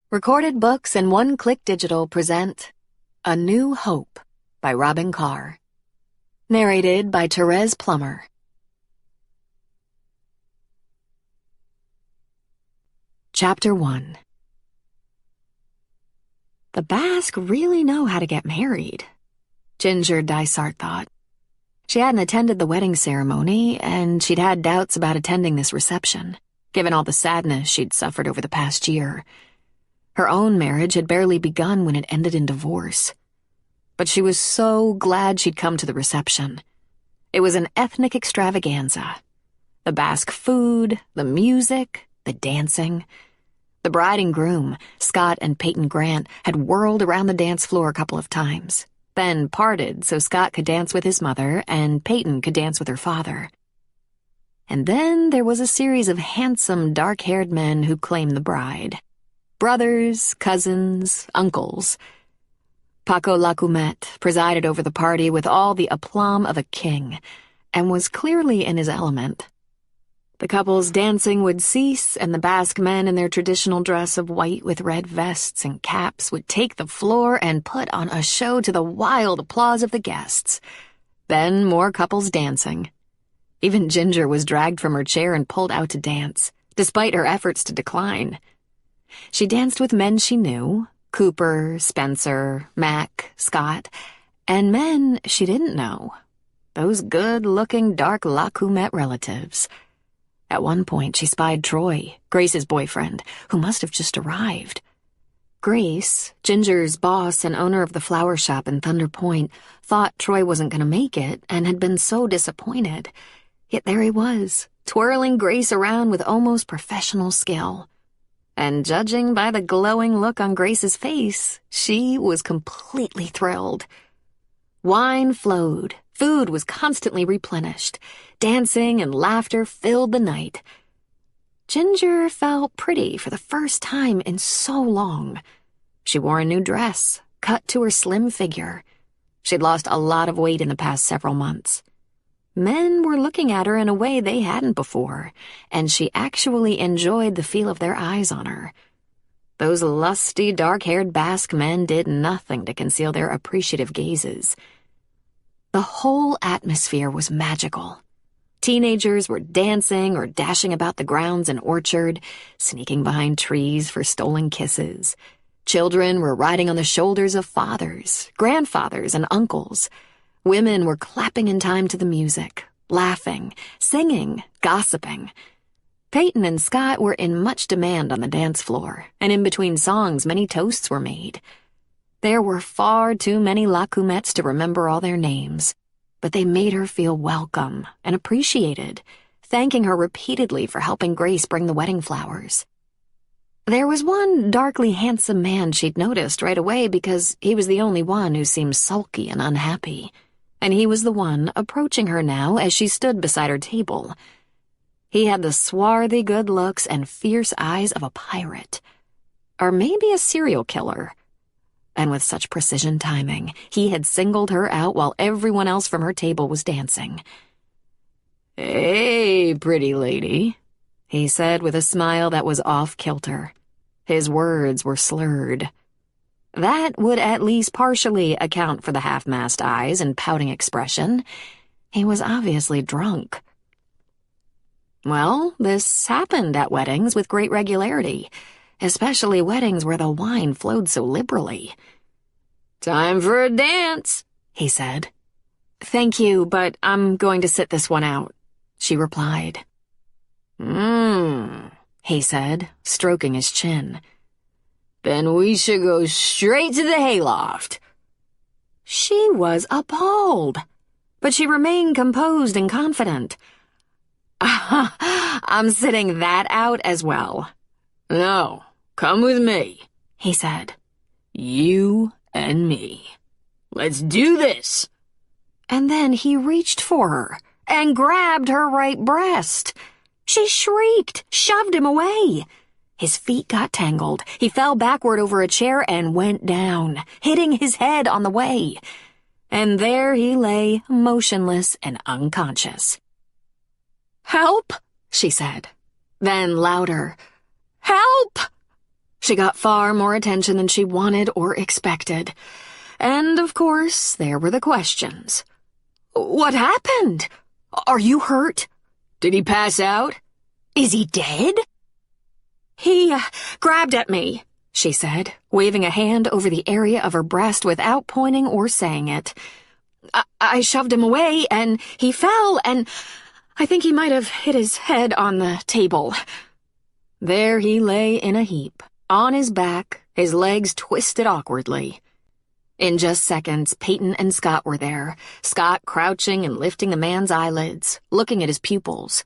Recorded Books and One Click Digital present A New Hope by Robin Carr. Narrated by Therese Plummer. Chapter 1. The Basque really know how to get married, Ginger Dysart thought. She hadn't attended the wedding ceremony, and she'd had doubts about attending this reception, given all the sadness she'd suffered over the past year. Her own marriage had barely begun when it ended in divorce. But she was so glad she'd come to the reception. It was an ethnic extravaganza. The Basque food, the music, the dancing. The bride and groom, Scott and Peyton Grant, had whirled around the dance floor a couple of times, then parted so Scott could dance with his mother and Peyton could dance with her father. And then there was a series of handsome, dark-haired men who claimed the bride. Brothers, cousins, uncles. Paco Lacumet presided over the party with all the aplomb of a king, and was clearly in his element. The couple's dancing would cease, and the Basque men in their traditional dress of white with red vests and caps would take the floor and put on a show to the wild applause of the guests. Then more couples dancing. Even Ginger was dragged from her chair and pulled out to dance, despite her efforts to decline. She danced with men she knew, Cooper, Spencer, Mac, Scott, and men she didn't know. Those good-looking dark Lacumet relatives. At one point, she spied Troy, Grace's boyfriend, who must have just arrived. Grace, Ginger's boss and owner of the flower shop in Thunder Point, thought Troy wasn't going to make it and had been so disappointed. Yet there he was, twirling Grace around with almost professional skill. And judging by the glowing look on Grace's face, she was completely thrilled. Wine flowed, food was constantly replenished, dancing and laughter filled the night. Ginger felt pretty for the first time in so long. She wore a new dress, cut to her slim figure. She'd lost a lot of weight in the past several months. Men were looking at her in a way they hadn't before, and she actually enjoyed the feel of their eyes on her. Those lusty, dark-haired Basque men did nothing to conceal their appreciative gazes. The whole atmosphere was magical. Teenagers were dancing or dashing about the grounds and orchard, sneaking behind trees for stolen kisses. Children were riding on the shoulders of fathers, grandfathers, and uncles. Women were clapping in time to the music, laughing, singing, gossiping. Peyton and Scott were in much demand on the dance floor, and in between songs many toasts were made. There were far too many Lacumets to remember all their names, but they made her feel welcome and appreciated, thanking her repeatedly for helping Grace bring the wedding flowers. There was one darkly handsome man she'd noticed right away because he was the only one who seemed sulky and unhappy, and he was the one approaching her now as she stood beside her table. He had the swarthy good looks and fierce eyes of a pirate, or maybe a serial killer. And with such precision timing, he had singled her out while everyone else from her table was dancing. "Hey, pretty lady," he said with a smile that was off-kilter. His words were slurred. That would at least partially account for the half-mast eyes and pouting expression. He was obviously drunk. Well, this happened at weddings with great regularity, especially weddings where the wine flowed so liberally. "Time for a dance," he said. "Thank you, but I'm going to sit this one out," she replied. He said, stroking his chin. "Then we should go straight to the hayloft." She was appalled, but she remained composed and confident. "I'm sitting that out as well." "No, come with me," he said. "You and me. Let's do this." And then he reached for her and grabbed her right breast. She shrieked, shoved him away. His feet got tangled. He fell backward over a chair and went down, hitting his head on the way. And there he lay, motionless and unconscious. "Help!" she said. Then louder, "Help!" She got far more attention than she wanted or expected. And, of course, there were the questions. What happened? Are you hurt? Did he pass out? Is he dead? He grabbed at me, she said, waving a hand over the area of her breast without pointing or saying it. I shoved him away, and he fell, and I think he might have hit his head on the table. There he lay in a heap, on his back, his legs twisted awkwardly. In just seconds, Peyton and Scott were there, Scott crouching and lifting the man's eyelids, looking at his pupils.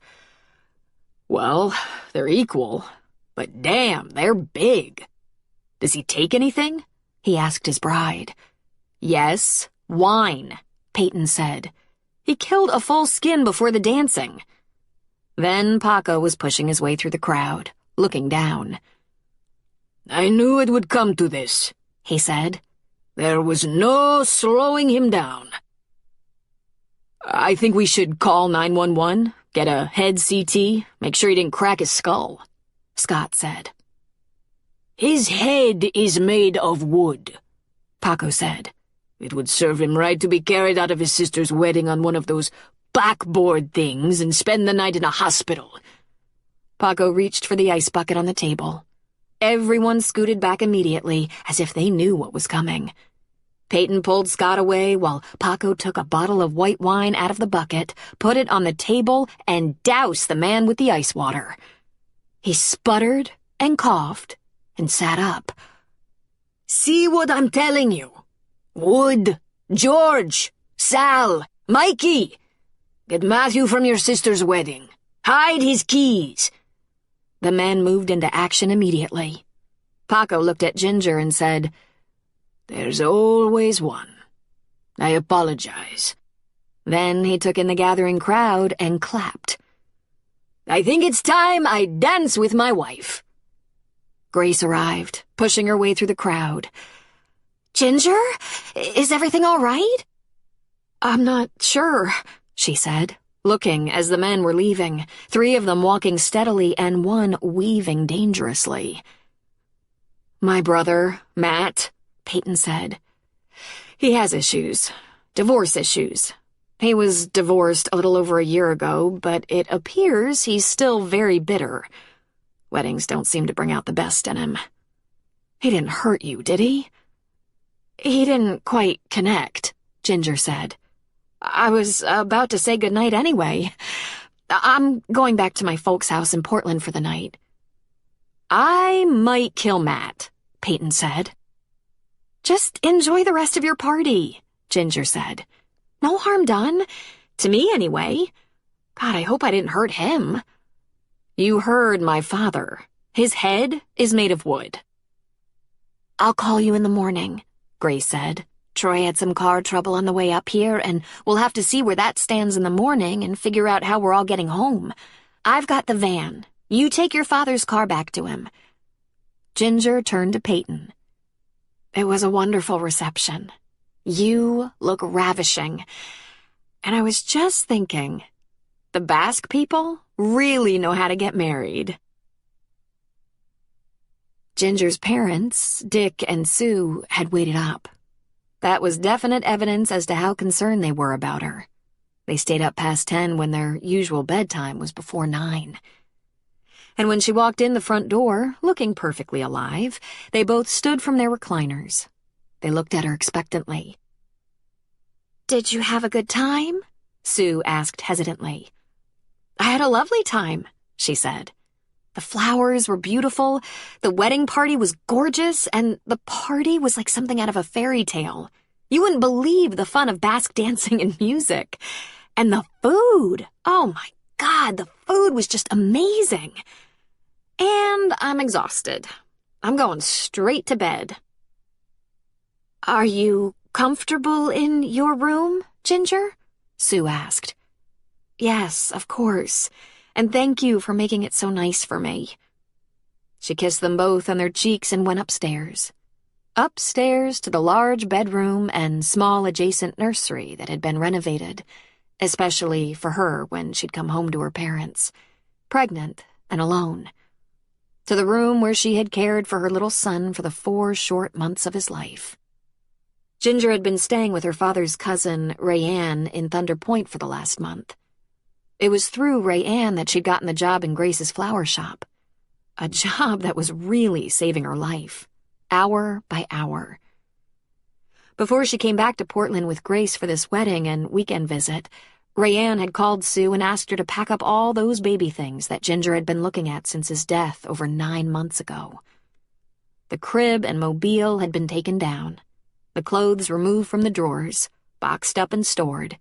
Well, they're equal, but damn, they're big. Does he take anything? He asked his bride. Yes, wine, Peyton said. He killed a full skin before the dancing. Then Paco was pushing his way through the crowd, looking down. I knew it would come to this, he said. There was no slowing him down. I think we should call 911, get a head CT, make sure he didn't crack his skull, Scott said. His head is made of wood, Paco said. It would serve him right to be carried out of his sister's wedding on one of those backboard things and spend the night in a hospital. Paco reached for the ice bucket on the table. Everyone scooted back immediately, as if they knew what was coming. Peyton pulled Scott away while Paco took a bottle of white wine out of the bucket, put it on the table, and doused the man with the ice water. He sputtered and coughed and sat up. See what I'm telling you? Wood, George, Sal, Mikey. Get Matthew from your sister's wedding. Hide his keys. The men moved into action immediately. Paco looked at Ginger and said, There's always one. I apologize. Then he took in the gathering crowd and clapped. I think it's time I dance with my wife. Grace arrived, pushing her way through the crowd. Ginger, is everything all right? I'm not sure, she said, looking as the men were leaving, 3 of them walking steadily and 1 weaving dangerously. My brother, Matt, Peyton said. He has issues. Divorce issues. He was divorced a little over a year ago, but it appears he's still very bitter. Weddings don't seem to bring out the best in him. He didn't hurt you, did he? He didn't quite connect, Ginger said. I was about to say goodnight anyway. I'm going back to my folks' house in Portland for the night. I might kill Matt, Peyton said. Just enjoy the rest of your party, Ginger said. No harm done. To me, anyway. God, I hope I didn't hurt him. You heard my father. His head is made of wood. I'll call you in the morning, Grace said. Troy had some car trouble on the way up here, and we'll have to see where that stands in the morning and figure out how we're all getting home. I've got the van. You take your father's car back to him. Ginger turned to Peyton. It was a wonderful reception. You look ravishing. And I was just thinking, the Basque people really know how to get married. Ginger's parents, Dick and Sue, had waited up. That was definite evidence as to how concerned they were about her. They stayed up past 10 when their usual bedtime was before 9. And when she walked in the front door, looking perfectly alive, they both stood from their recliners. They looked at her expectantly. Did you have a good time? Sue asked hesitantly. I had a lovely time, she said. The flowers were beautiful, the wedding party was gorgeous, and the party was like something out of a fairy tale. You wouldn't believe the fun of Basque dancing and music. And the food! Oh my God, the food was just amazing. And I'm exhausted. I'm going straight to bed. Are you comfortable in your room, Ginger? Sue asked. Yes, of course. And thank you for making it so nice for me. She kissed them both on their cheeks and went upstairs. Upstairs to the large bedroom and small adjacent nursery that had been renovated, especially for her when she'd come home to her parents, pregnant and alone. to the room where she had cared for her little son for the 4 short months of his life. Ginger had been staying with her father's cousin, Rayanne, in Thunder Point for the last month. It was through Rayanne that she'd gotten the job in Grace's flower shop. A job that was really saving her life, hour by hour. Before she came back to Portland with Grace for this wedding and weekend visit, Rayanne had called Sue and asked her to pack up all those baby things that Ginger had been looking at since his death over 9 months ago. The crib and mobile had been taken down, the clothes removed from the drawers, boxed up and stored.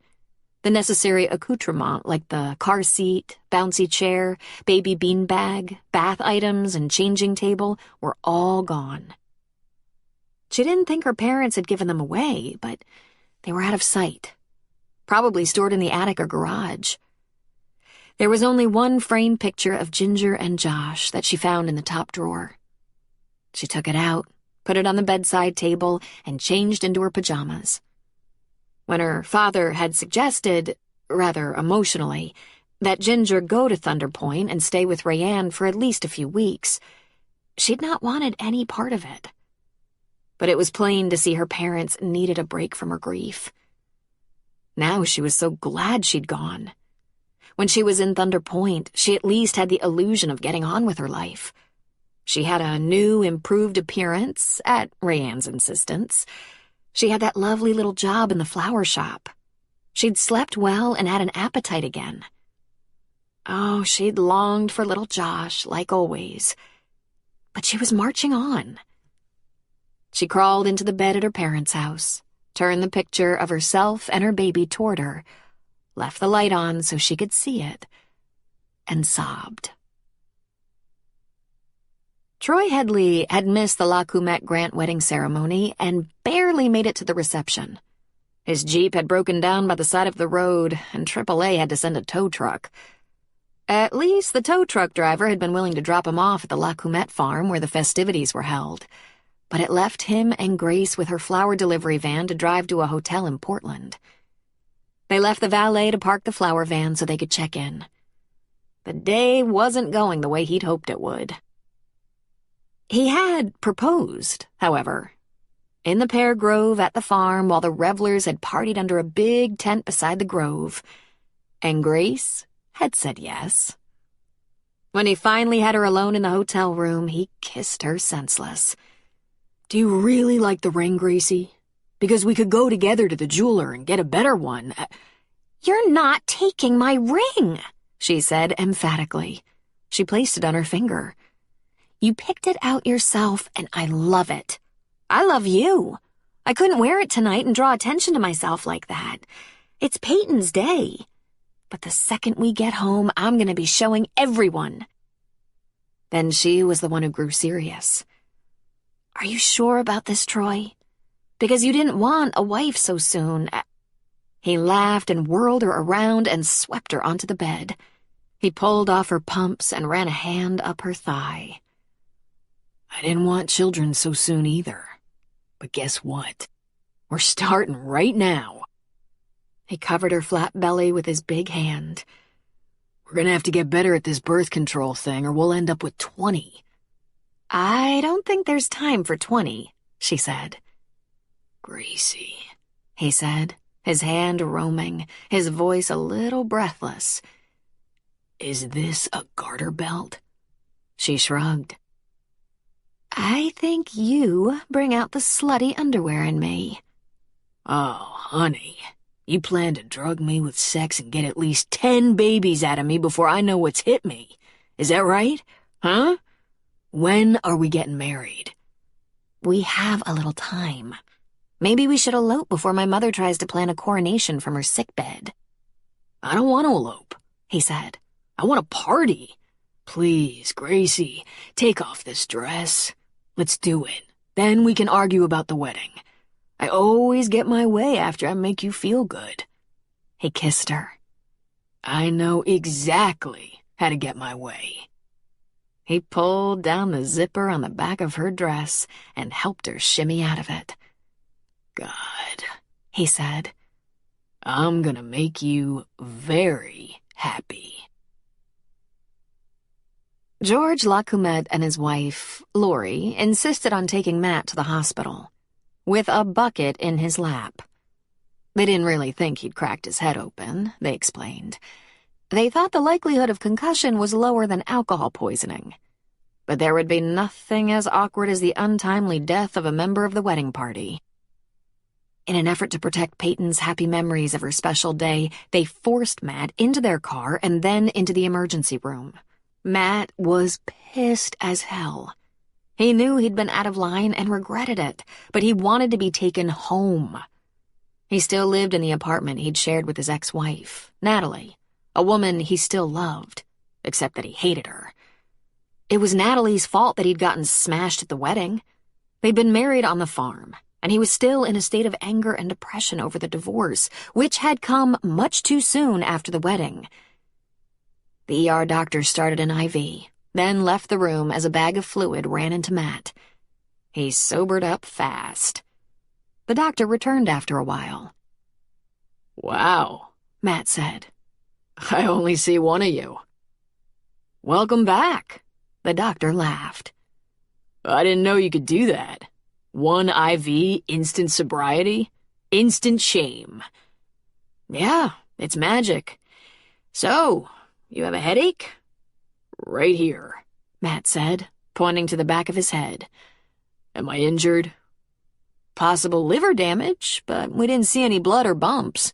The necessary accoutrement like the car seat, bouncy chair, baby beanbag, bath items, and changing table were all gone. She didn't think her parents had given them away, but they were out of sight. Probably stored in the attic or garage. There was only one framed picture of Ginger and Josh that she found in the top drawer. She took it out, put it on the bedside table, and changed into her pajamas. When her father had suggested, rather emotionally, that Ginger go to Thunder Point and stay with Rayanne for at least a few weeks, she'd not wanted any part of it. But it was plain to see her parents needed a break from her grief. Now she was so glad she'd gone. When she was in Thunder Point, she at least had the illusion of getting on with her life. She had a new, improved appearance, at Rayanne's insistence. She had that lovely little job in the flower shop. She'd slept well and had an appetite again. Oh, she'd longed for little Josh, like always. But she was marching on. She crawled into the bed at her parents' house, turned the picture of herself and her baby toward her, left the light on so she could see it, and sobbed. Troy Headley had missed the La Coumette Grant wedding ceremony and barely made it to the reception. His Jeep had broken down by the side of the road, and AAA had to send a tow truck. At least the tow truck driver had been willing to drop him off at the La Coumette farm where the festivities were held, but it left him and Grace with her flower delivery van to drive to a hotel in Portland. They left the valet to park the flower van so they could check in. The day wasn't going the way he'd hoped it would. He had proposed, however, in the pear grove at the farm while the revelers had partied under a big tent beside the grove, and Grace had said yes. When he finally had her alone in the hotel room, he kissed her senseless. "Do you really like the ring, Gracie? Because we could go together to the jeweler and get a better one." "You're not taking my ring," she said emphatically. She placed it on her finger. "You picked it out yourself, and I love it. I love you. I couldn't wear it tonight and draw attention to myself like that. It's Peyton's day. But the second we get home, I'm going to be showing everyone." Then she was the one who grew serious. "Are you sure about this, Troy? Because you didn't want a wife so soon." He laughed and whirled her around and swept her onto the bed. He pulled off her pumps and ran a hand up her thigh. "I didn't want children so soon either. But guess what? We're starting right now." He covered her flat belly with his big hand. "We're gonna have to get better at this birth control thing or we'll end up with 20. "I don't think there's time for 20, she said. "Gracie," he said, his hand roaming, his voice a little breathless. "Is this a garter belt?" She shrugged. "I think you bring out the slutty underwear in me." "Oh, honey, you plan to drug me with sex and get at least 10 babies out of me before I know what's hit me. Is that right? Huh? When are we getting married?" "We have a little time. Maybe we should elope before my mother tries to plan a coronation from her sickbed." "I don't want to elope," he said. "I want to party. Please, Gracie, take off this dress. Let's do it. Then we can argue about the wedding. I always get my way after I make you feel good." He kissed her. "I know exactly how to get my way." He pulled down the zipper on the back of her dress and helped her shimmy out of it. "God," he said, "I'm gonna make you very happy." George Lacumet and his wife, Lori, insisted on taking Matt to the hospital, with a bucket in his lap. They didn't really think he'd cracked his head open, they explained. They thought the likelihood of concussion was lower than alcohol poisoning. But there would be nothing as awkward as the untimely death of a member of the wedding party. In an effort to protect Peyton's happy memories of her special day, they forced Matt into their car and then into the emergency room. Matt was pissed as hell. He knew he'd been out of line and regretted it, but he wanted to be taken home. He still lived in the apartment he'd shared with his ex-wife, Natalie, a woman he still loved, except that he hated her. It was Natalie's fault that he'd gotten smashed at the wedding. They'd been married on the farm, and he was still in a state of anger and depression over the divorce, which had come much too soon after the wedding. The ER doctor started an IV, then left the room as a bag of fluid ran into Matt. He sobered up fast. The doctor returned after a while. "Wow," Matt said. "I only see one of you." "Welcome back," the doctor laughed. "I didn't know you could do that. One IV, instant sobriety, instant shame." "Yeah, it's magic. So, you have a headache?" "Right here," Matt said, pointing to the back of his head. "Am I injured?" "Possible liver damage, but we didn't see any blood or bumps.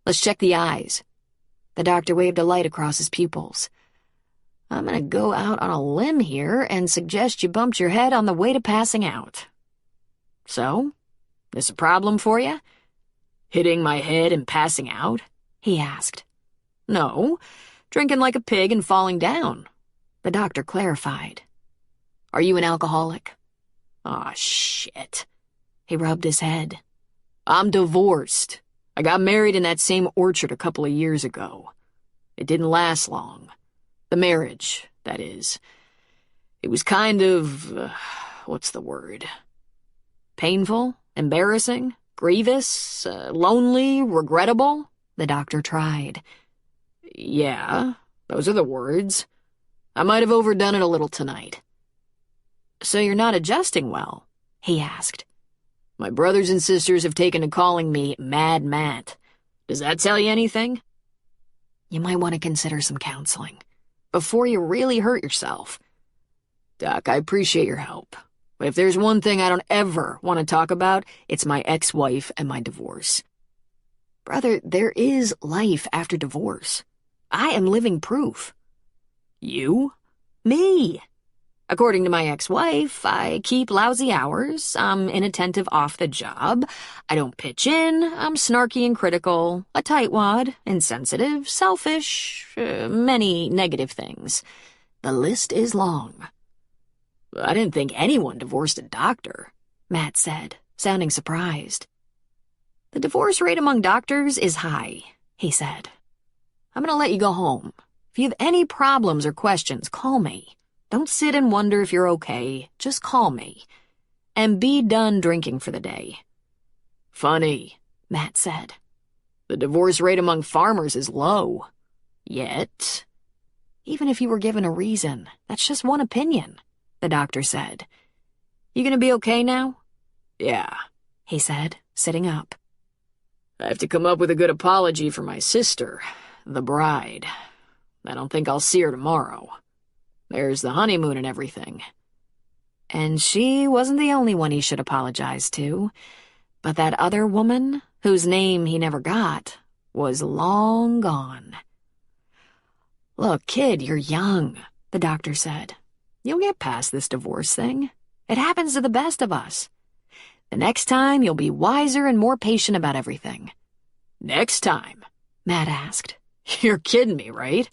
Let's check the eyes." The doctor waved a light across his pupils. "I'm gonna go out on a limb here and suggest you bumped your head on the way to passing out. So, this a problem for you?" "Hitting my head and passing out?" he asked. "No, drinking like a pig and falling down," the doctor clarified. "Are you an alcoholic?" "Aw, shit." He rubbed his head. "I'm divorced. I got married in that same orchard a couple of years ago. It didn't last long. The marriage, that is. It was kind of, what's the word? Painful, embarrassing, grievous, lonely, regrettable?" the doctor tried. "Yeah, those are the words. I might have overdone it a little tonight." "So you're not adjusting well?" he asked. "My brothers and sisters have taken to calling me Mad Matt. Does that tell you anything?" "You might want to consider some counseling before you really hurt yourself." "Doc, I appreciate your help. But if there's one thing I don't ever want to talk about, it's my ex-wife and my divorce." "Brother, there is life after divorce. I am living proof." "You?" "Me. According to my ex-wife, I keep lousy hours, I'm inattentive off the job, I don't pitch in, I'm snarky and critical, a tightwad, insensitive, selfish, many negative things. The list is long." "I didn't think anyone divorced a doctor," Matt said, sounding surprised. "The divorce rate among doctors is high," he said. "I'm gonna let you go home. If you have any problems or questions, call me. Don't sit and wonder if you're okay. Just call me. And be done drinking for the day." "Funny," Matt said. "The divorce rate among farmers is low. Yet." "Even if you were given a reason, that's just one opinion," the doctor said. "You gonna be okay now?" "Yeah," he said, sitting up. "I have to come up with a good apology for my sister, the bride. I don't think I'll see her tomorrow. There's the honeymoon and everything." And she wasn't the only one he should apologize to. But that other woman, whose name he never got, was long gone. "Look, kid, you're young," the doctor said. "You'll get past this divorce thing. It happens to the best of us. The next time, you'll be wiser and more patient about everything." "Next time?" Matt asked. "You're kidding me, right?"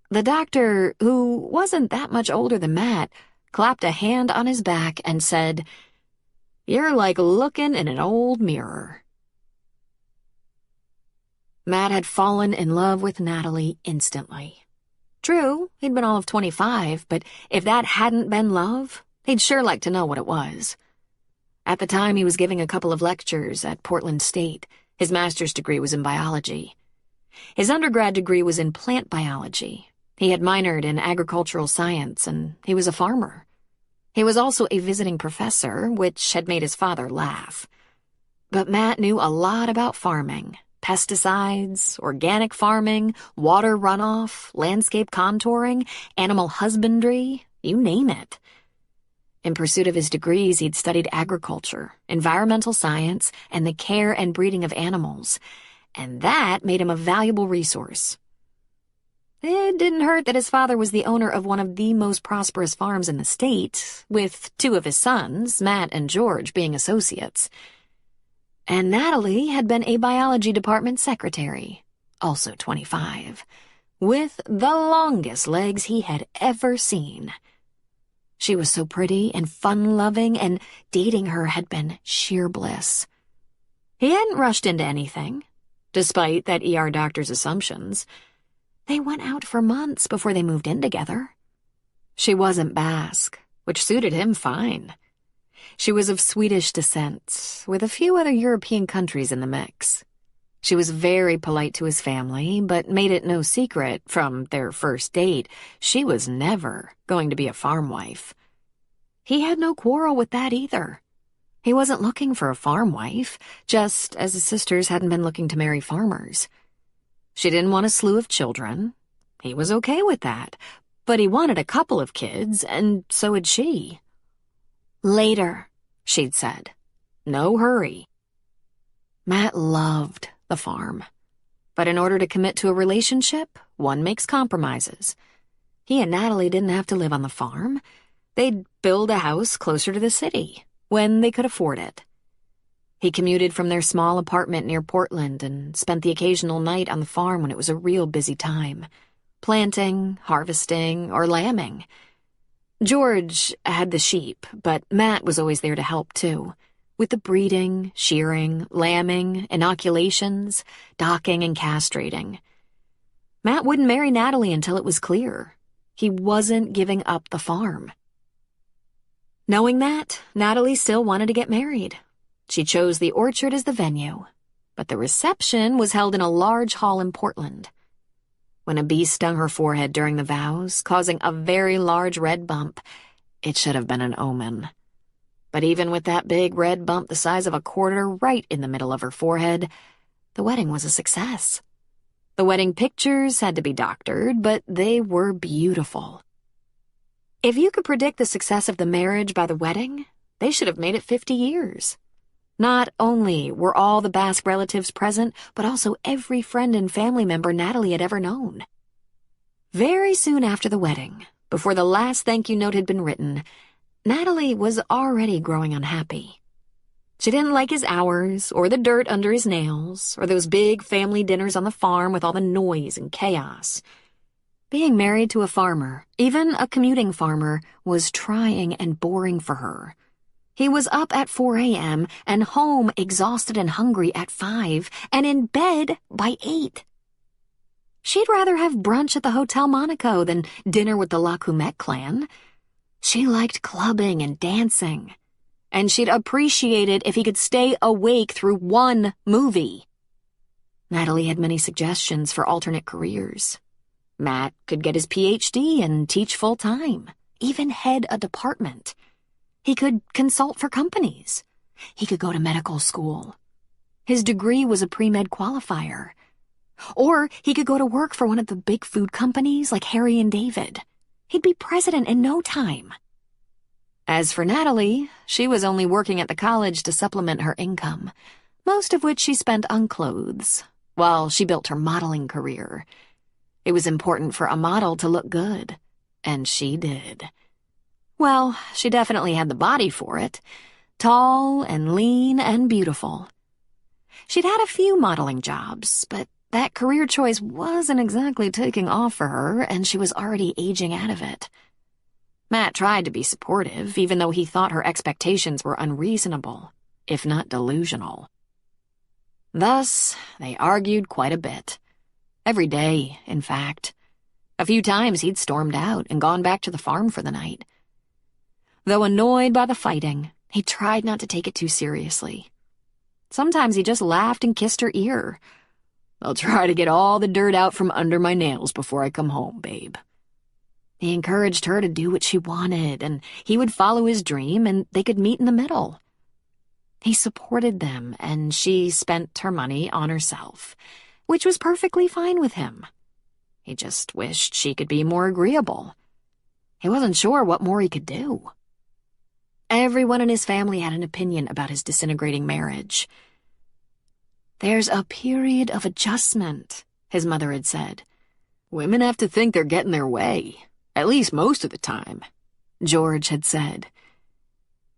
The doctor, who wasn't that much older than Matt, clapped a hand on his back and said, "You're like looking in an old mirror." Matt had fallen in love with Natalie instantly. True, he'd been all of 25, but if that hadn't been love, he'd sure like to know what it was. At the time, he was giving a couple of lectures at Portland State. His master's degree was in biology. His undergrad degree was in plant biology. He had minored in agricultural science, and he was a farmer. He was also a visiting professor, which had made his father laugh. But Matt knew a lot about farming, pesticides, organic farming, water runoff, landscape contouring, animal husbandry, you name it. In pursuit of his degrees, he'd studied agriculture, environmental science, and the care and breeding of animals, and that made him a valuable resource. It didn't hurt that his father was the owner of one of the most prosperous farms in the state, with two of his sons, Matt and George, being associates. And Natalie had been a biology department secretary, also 25, with the longest legs he had ever seen. She was so pretty and fun-loving, and dating her had been sheer bliss. He hadn't rushed into anything, despite that ER doctor's assumptions. They went out for months before they moved in together. She wasn't Basque, which suited him fine. She was of Swedish descent, with a few other European countries in the mix. She was very polite to his family, but made it no secret, from their first date, she was never going to be a farm wife. He had no quarrel with that either. He wasn't looking for a farm wife, just as his sisters hadn't been looking to marry farmers. She didn't want a slew of children. He was okay with that, but he wanted a couple of kids, and so had she. "Later," she'd said. "No hurry." Matt loved the farm. But in order to commit to a relationship, one makes compromises. He and Natalie didn't have to live on the farm. They'd build a house closer to the city, when they could afford it. He commuted from their small apartment near Portland and spent the occasional night on the farm when it was a real busy time, planting, harvesting, or lambing. George had the sheep, but Matt was always there to help too, with the breeding, shearing, lambing, inoculations, docking, and castrating. Matt wouldn't marry Natalie until it was clear he wasn't giving up the farm. Knowing that, Natalie still wanted to get married. She chose the orchard as the venue, but the reception was held in a large hall in Portland. When a bee stung her forehead during the vows, causing a very large red bump, it should have been an omen. But even with that big red bump the size of a quarter right in the middle of her forehead, the wedding was a success. The wedding pictures had to be doctored, but they were beautiful. If you could predict the success of the marriage by the wedding, they should have made it 50 years. Not only were all the Basque relatives present, but also every friend and family member Natalie had ever known. Very soon after the wedding, before the last thank you note had been written, Natalie was already growing unhappy. She didn't like his hours, or the dirt under his nails, or those big family dinners on the farm with all the noise and chaos. Being married to a farmer, even a commuting farmer, was trying and boring for her. He was up at 4 a.m. and home exhausted and hungry at 5 and in bed by 8. She'd rather have brunch at the Hotel Monaco than dinner with the La Coumette clan. She liked clubbing and dancing, and she'd appreciate it if he could stay awake through one movie. Natalie had many suggestions for alternate careers. Matt could get his PhD and teach full-time, even head a department. He could consult for companies. He could go to medical school. His degree was a pre-med qualifier. Or he could go to work for one of the big food companies like Harry and David. He'd be president in no time. As for Natalie, she was only working at the college to supplement her income, most of which she spent on clothes, while she built her modeling career. It was important for a model to look good, and she did. Well, she definitely had the body for it. Tall and lean and beautiful. She'd had a few modeling jobs, but that career choice wasn't exactly taking off for her, and she was already aging out of it. Matt tried to be supportive, even though he thought her expectations were unreasonable, if not delusional. Thus, they argued quite a bit. Every day, in fact. A few times he'd stormed out and gone back to the farm for the night. Though annoyed by the fighting, he tried not to take it too seriously. Sometimes he just laughed and kissed her ear. "I'll try to get all the dirt out from under my nails before I come home, babe. He encouraged her to do what she wanted, and he would follow his dream, and they could meet in the middle. He supported them, and she spent her money on herself, which was perfectly fine with him. He just wished she could be more agreeable. He wasn't sure what more he could do. Everyone in his family had an opinion about his disintegrating marriage. "There's a period of adjustment," his mother had said. "Women have to think they're getting their way, at least most of the time," George had said.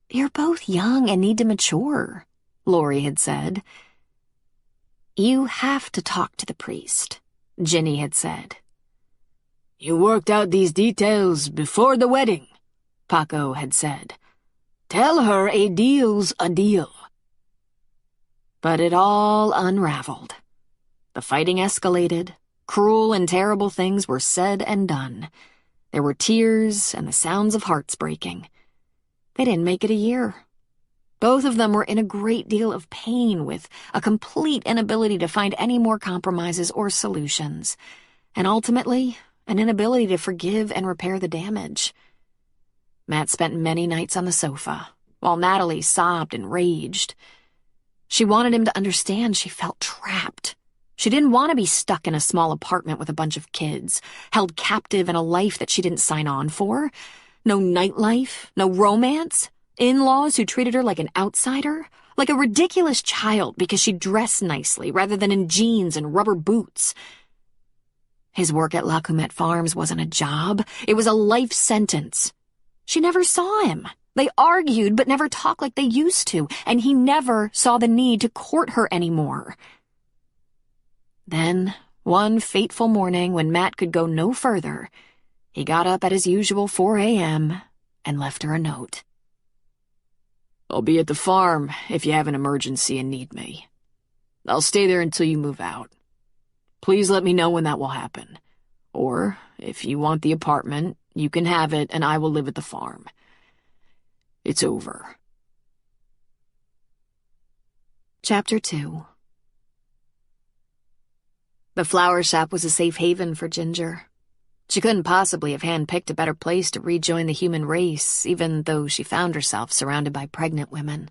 "You're both young and need to mature," Lori had said. "You have to talk to the priest," Ginny had said. "You worked out these details before the wedding," Paco had said. "Tell her a deal's a deal." But it all unraveled. The fighting escalated. Cruel and terrible things were said and done. There were tears and the sounds of hearts breaking. They didn't make it a year. Both of them were in a great deal of pain, with a complete inability to find any more compromises or solutions, and ultimately, an inability to forgive and repair the damage. Matt spent many nights on the sofa, while Natalie sobbed and raged. She wanted him to understand she felt trapped. She didn't want to be stuck in a small apartment with a bunch of kids, held captive in a life that she didn't sign on for. No nightlife, no romance, in-laws who treated her like an outsider, like a ridiculous child because she dressed nicely rather than in jeans and rubber boots. His work at La Comette Farms wasn't a job, it was a life sentence. She never saw him. They argued but never talked like they used to, and he never saw the need to court her anymore. Then, one fateful morning when Matt could go no further, he got up at his usual 4 a.m. and left her a note. "I'll be at the farm if you have an emergency and need me. I'll stay there until you move out. Please let me know when that will happen. Or, if you want the apartment, you can have it and I will live at the farm. It's over." Chapter 2. The flower shop was a safe haven for Ginger. She couldn't possibly have handpicked a better place to rejoin the human race, even though she found herself surrounded by pregnant women.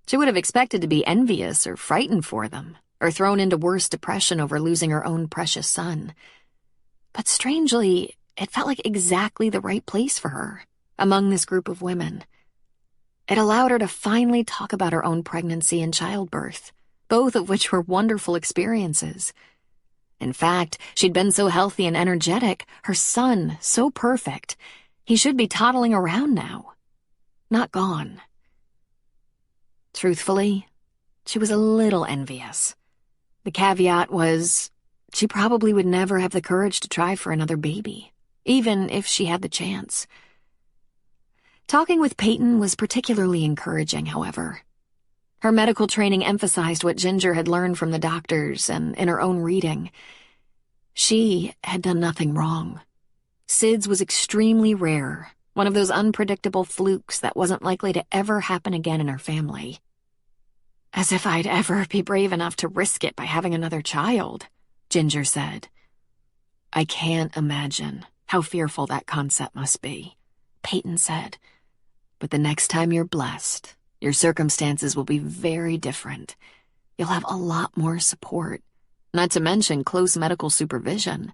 She would have expected to be envious or frightened for them, or thrown into worse depression over losing her own precious son. But strangely, it felt like exactly the right place for her, among this group of women. It allowed her to finally talk about her own pregnancy and childbirth, both of which were wonderful experiences. In fact, she'd been so healthy and energetic, her son so perfect, he should be toddling around now, not gone. Truthfully, she was a little envious. The caveat was, she probably would never have the courage to try for another baby, even if she had the chance. Talking with Peyton was particularly encouraging, however. Her medical training emphasized what Ginger had learned from the doctors and in her own reading. She had done nothing wrong. SIDS was extremely rare, one of those unpredictable flukes that wasn't likely to ever happen again in her family. "As if I'd ever be brave enough to risk it by having another child," Ginger said. "I can't imagine how fearful that concept must be," Peyton said. "But the next time you're blessed, your circumstances will be very different. You'll have a lot more support, not to mention close medical supervision.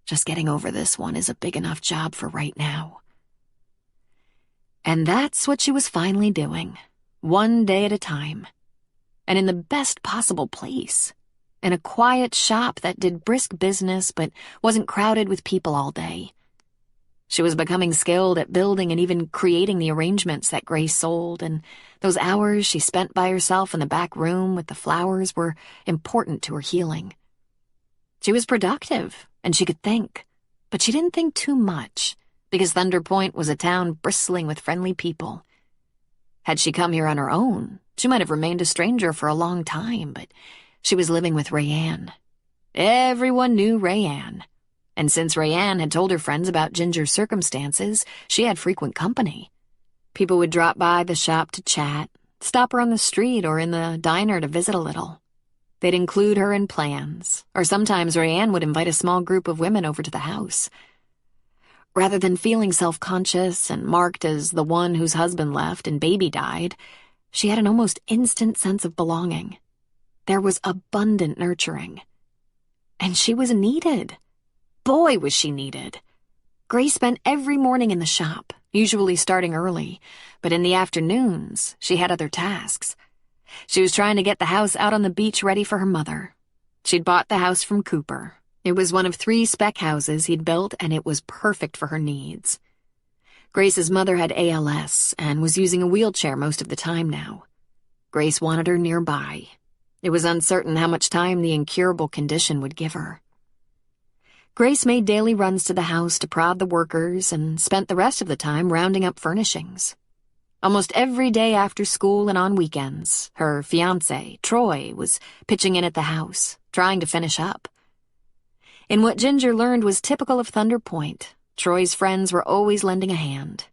Just getting over this one is a big enough job for right now." And that's what she was finally doing, one day at a time. And in the best possible place. In a quiet shop that did brisk business but wasn't crowded with people all day. She was becoming skilled at building and even creating the arrangements that Grace sold, and those hours she spent by herself in the back room with the flowers were important to her healing. She was productive, and she could think, but she didn't think too much, because Thunder Point was a town bristling with friendly people. Had she come here on her own, she might have remained a stranger for a long time, but she was living with Rayanne. Everyone knew Rayanne. And since Rayanne had told her friends about Ginger's circumstances, she had frequent company. People would drop by the shop to chat, stop her on the street or in the diner to visit a little. They'd include her in plans, or sometimes Rayanne would invite a small group of women over to the house. Rather than feeling self-conscious and marked as the one whose husband left and baby died, she had an almost instant sense of belonging. There was abundant nurturing. And she was needed. Boy, was she needed. Grace spent every morning in the shop, usually starting early, but in the afternoons, she had other tasks. She was trying to get the house out on the beach ready for her mother. She'd bought the house from Cooper. It was one of 3 spec houses he'd built, and it was perfect for her needs. Grace's mother had ALS and was using a wheelchair most of the time now. Grace wanted her nearby. It was uncertain how much time the incurable condition would give her. Grace made daily runs to the house to prod the workers and spent the rest of the time rounding up furnishings. Almost every day after school and on weekends, her fiancé, Troy, was pitching in at the house, trying to finish up. In what Ginger learned was typical of Thunder Point, Troy's friends were always lending a hand.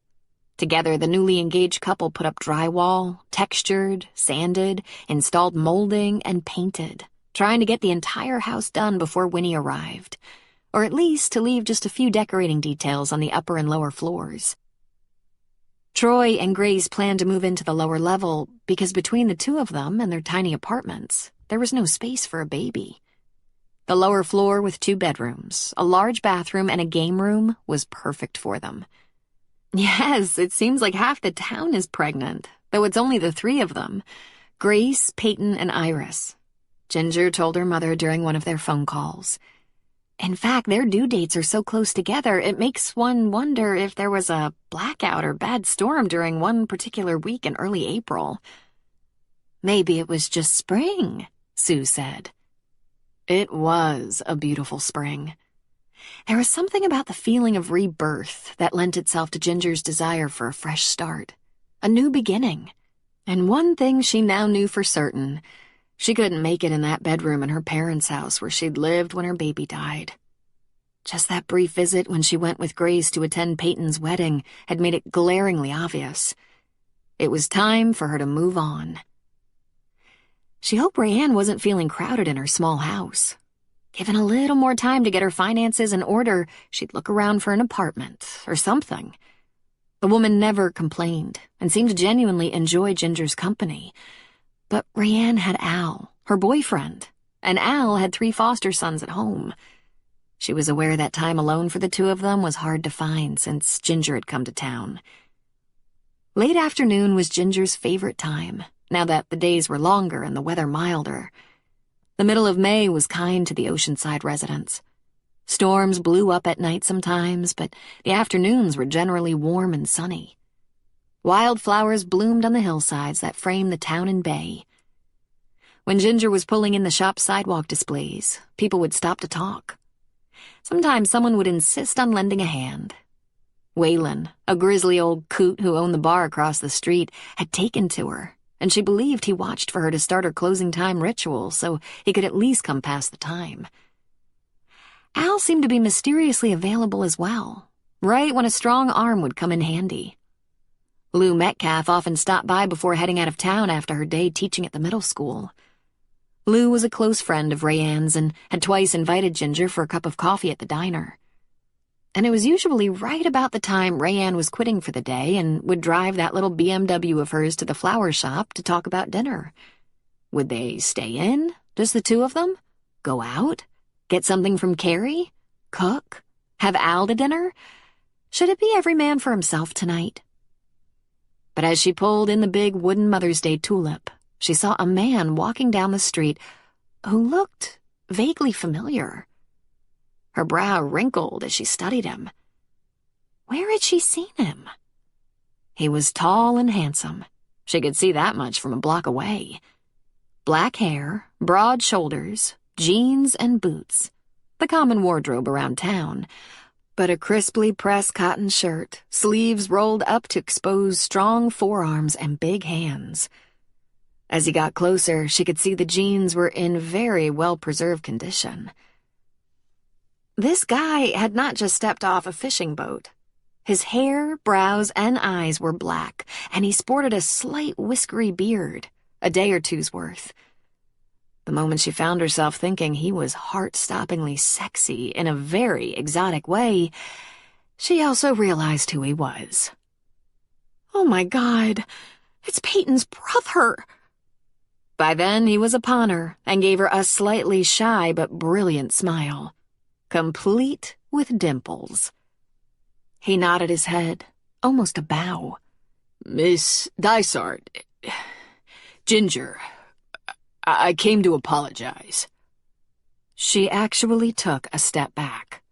Together, the newly engaged couple put up drywall, textured, sanded, installed molding, and painted, trying to get the entire house done before Winnie arrived, or at least to leave just a few decorating details on the upper and lower floors. Troy and Grace planned to move into the lower level because between the two of them and their tiny apartments, there was no space for a baby. The lower floor with 2 bedrooms, a large bathroom, and a game room was perfect for them. Yes, it seems like half the town is pregnant, though it's only the 3 of them, Grace, Peyton, and Iris. Ginger told her mother during one of their phone calls. In fact, their due dates are so close together, it makes one wonder if there was a blackout or bad storm during one particular week in early April. Maybe it was just spring, Sue said. It was a beautiful spring. There was something about the feeling of rebirth that lent itself to Ginger's desire for a fresh start, a new beginning. And one thing she now knew for certain, she couldn't make it in that bedroom in her parents' house where she'd lived when her baby died. Just that brief visit when she went with Grace to attend Peyton's wedding had made it glaringly obvious. It was time for her to move on. She hoped Rayanne wasn't feeling crowded in her small house. Given a little more time to get her finances in order, she'd look around for an apartment or something. The woman never complained and seemed to genuinely enjoy Ginger's company. But Rayanne had Al, her boyfriend, and Al had 3 foster sons at home. She was aware that time alone for the 2 of them was hard to find since Ginger had come to town. Late afternoon was Ginger's favorite time, now that the days were longer and the weather milder. The middle of May was kind to the Oceanside residents. Storms blew up at night sometimes, but the afternoons were generally warm and sunny. Wildflowers bloomed on the hillsides that framed the town and bay. When Ginger was pulling in the shop sidewalk displays, people would stop to talk. Sometimes someone would insist on lending a hand. Waylon, a grizzly old coot who owned the bar across the street, had taken to her, and she believed he watched for her to start her closing time ritual so he could at least come past the time. Al seemed to be mysteriously available as well, right when a strong arm would come in handy. Lou Metcalf often stopped by before heading out of town after her day teaching at the middle school. Lou was a close friend of Rayanne's and had twice invited Ginger for a cup of coffee at the diner. And it was usually right about the time Rayanne was quitting for the day and would drive that little BMW of hers to the flower shop to talk about dinner. Would they stay in, just the 2 of them? Go out? Get something from Carrie? Cook? Have Al to dinner? Should it be every man for himself tonight? But as she pulled in the big wooden Mother's Day tulip, she saw a man walking down the street who looked vaguely familiar. Her brow wrinkled as she studied him. Where had she seen him? He was tall and handsome. She could see that much from a block away. Black hair, broad shoulders, jeans and boots. The common wardrobe around town. But a crisply pressed cotton shirt, sleeves rolled up to expose strong forearms and big hands. As he got closer, she could see the jeans were in very well-preserved condition. This guy had not just stepped off a fishing boat. His hair, brows, and eyes were black, and he sported a slight whiskery beard, a day or two's worth. The moment she found herself thinking he was heart-stoppingly sexy in a very exotic way, she also realized who he was. Oh my God, it's Peyton's brother! By then, he was upon her and gave her a slightly shy but brilliant smile, complete with dimples. He nodded his head, almost a bow. Miss Dysart, Ginger, I came to apologize. She actually took a step back.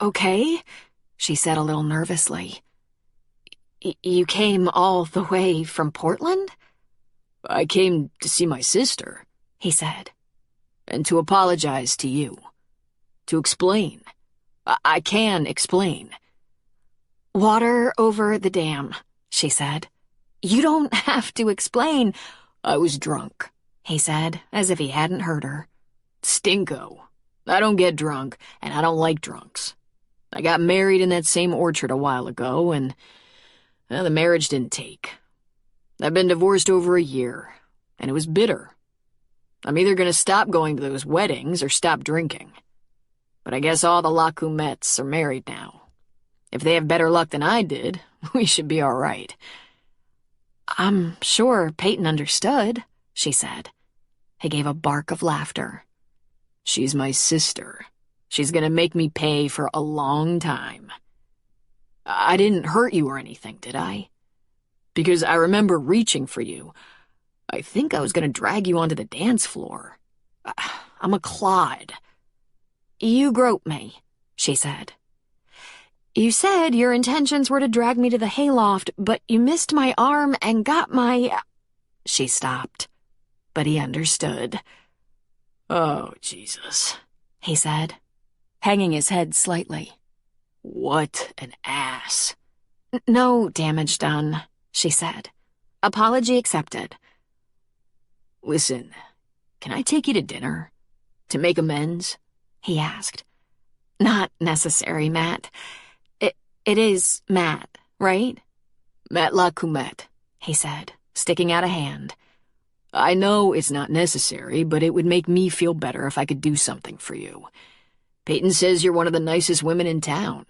Okay, she said a little nervously. You came all the way from Portland? I came to see my sister, he said. And to apologize to you. To explain. I can explain. Water over the dam, she said. You don't have to explain. I was drunk, he said, as if he hadn't heard her. Stinko. I don't get drunk, and I don't like drunks. I got married in that same orchard a while ago, and the marriage didn't take. I've been divorced over a year, and it was bitter. I'm either going to stop going to those weddings or stop drinking. But I guess all the Lacoumettes are married now. If they have better luck than I did, we should be all right. I'm sure Peyton understood, she said. He gave a bark of laughter. She's my sister. She's going to make me pay for a long time. I didn't hurt you or anything, did I? Because I remember reaching for you. I think I was going to drag you onto the dance floor. I'm a clod. You groped me, she said. You said your intentions were to drag me to the hayloft, but you missed my arm and got my... She stopped, but he understood. Oh, Jesus, he said, hanging his head slightly. What an ass. No damage done, she said. Apology accepted. Listen, can I take you to dinner? To make amends? He asked. Not necessary, Matt. It is Matt, right? Matt Lacoumette, he said, sticking out a hand. I know it's not necessary, but it would make me feel better if I could do something for you. Peyton says you're one of the nicest women in town.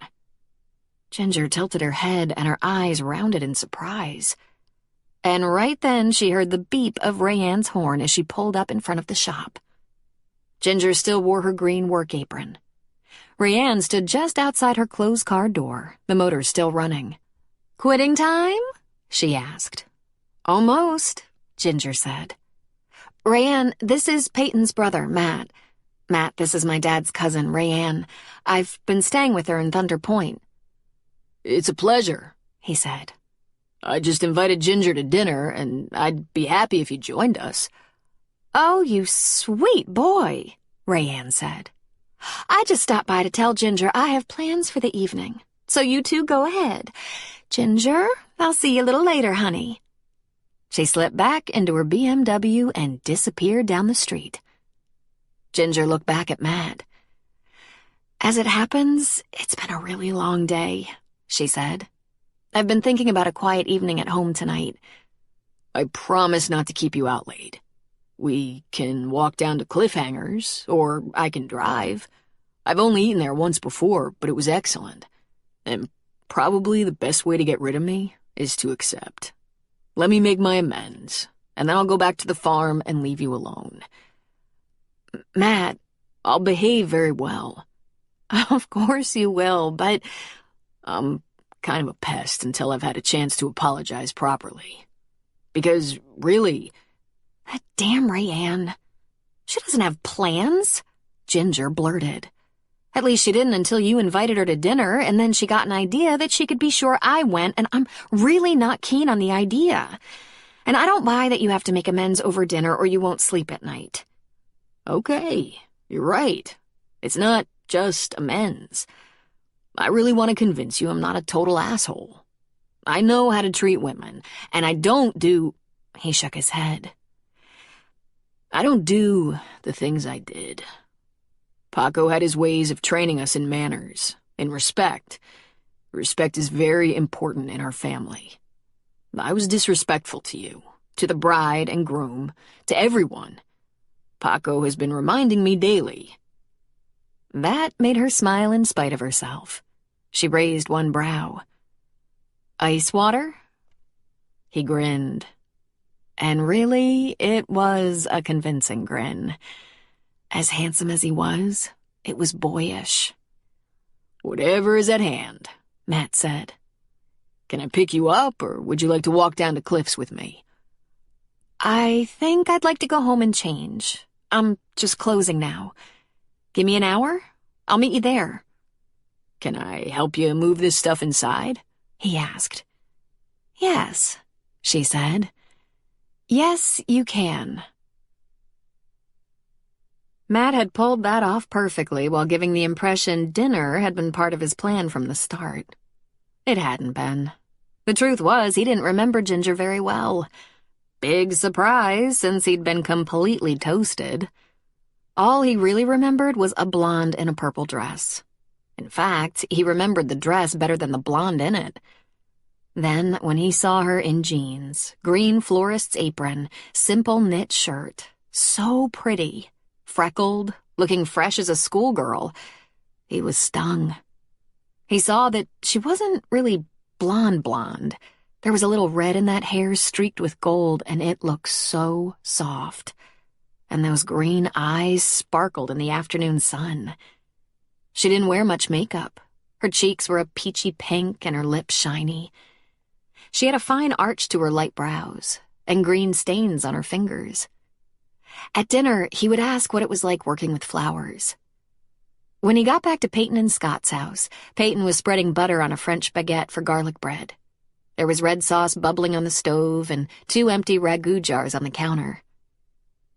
Ginger tilted her head and her eyes rounded in surprise. And right then she heard the beep of Rayanne's horn as she pulled up in front of the shop. Ginger still wore her green work apron. Rayanne stood just outside her closed car door, the motor still running. Quitting time? She asked. Almost, Ginger said. Rayanne, this is Peyton's brother, Matt. Matt, this is my dad's cousin, Rayanne. I've been staying with her in Thunder Point. It's a pleasure, he said. I just invited Ginger to dinner, and I'd be happy if you joined us. Oh, you sweet boy, Rayanne said. I just stopped by to tell Ginger I have plans for the evening, so you two go ahead. Ginger, I'll see you a little later, honey. She slipped back into her BMW and disappeared down the street. Ginger looked back at Matt. As it happens, it's been a really long day, she said. I've been thinking about a quiet evening at home tonight. I promise not to keep you out late. We can walk down to Cliffhangers, or I can drive. I've only eaten there once before, but it was excellent. And probably the best way to get rid of me is to accept. Let me make my amends, and then I'll go back to the farm and leave you alone. Matt, I'll behave very well. Of course you will, but... I'm kind of a pest until I've had a chance to apologize properly. Because, really... That damn Rayanne. She doesn't have plans, Ginger blurted. At least she didn't until you invited her to dinner, and then she got an idea that she could be sure I went, and I'm really not keen on the idea. And I don't buy that you have to make amends over dinner or you won't sleep at night. Okay, you're right. It's not just amends. I really want to convince you I'm not a total asshole. I know how to treat women, and I don't do... He shook his head. I don't do the things I did. Paco had his ways of training us in manners, in respect. Respect is very important in our family. I was disrespectful to you, to the bride and groom, to everyone. Paco has been reminding me daily. That made her smile in spite of herself. She raised one brow. "Ice water?" He grinned. And really, it was a convincing grin. As handsome as he was, it was boyish. "Whatever is at hand," Matt said. "Can I pick you up, or would you like to walk down to Cliff's with me?" "I think I'd like to go home and change. I'm just closing now. Give me an hour? I'll meet you there." "Can I help you move this stuff inside?" he asked. "Yes," she said. "Yes, you can." Matt had pulled that off perfectly while giving the impression dinner had been part of his plan from the start. It hadn't been. The truth was, he didn't remember Ginger very well. Big surprise, since he'd been completely toasted. All he really remembered was a blonde in a purple dress. In fact, he remembered the dress better than the blonde in it. Then, when he saw her in jeans, green florist's apron, simple knit shirt, so pretty, freckled, looking fresh as a schoolgirl, he was stung. He saw that she wasn't really blonde. There was a little red in that hair streaked with gold, and it looked so soft. And those green eyes sparkled in the afternoon sun. She didn't wear much makeup. Her cheeks were a peachy pink and her lips shiny. She had a fine arch to her light brows, and green stains on her fingers. At dinner, he would ask what it was like working with flowers. When he got back to Peyton and Scott's house, Peyton was spreading butter on a French baguette for garlic bread. There was red sauce bubbling on the stove and 2 empty ragu jars on the counter.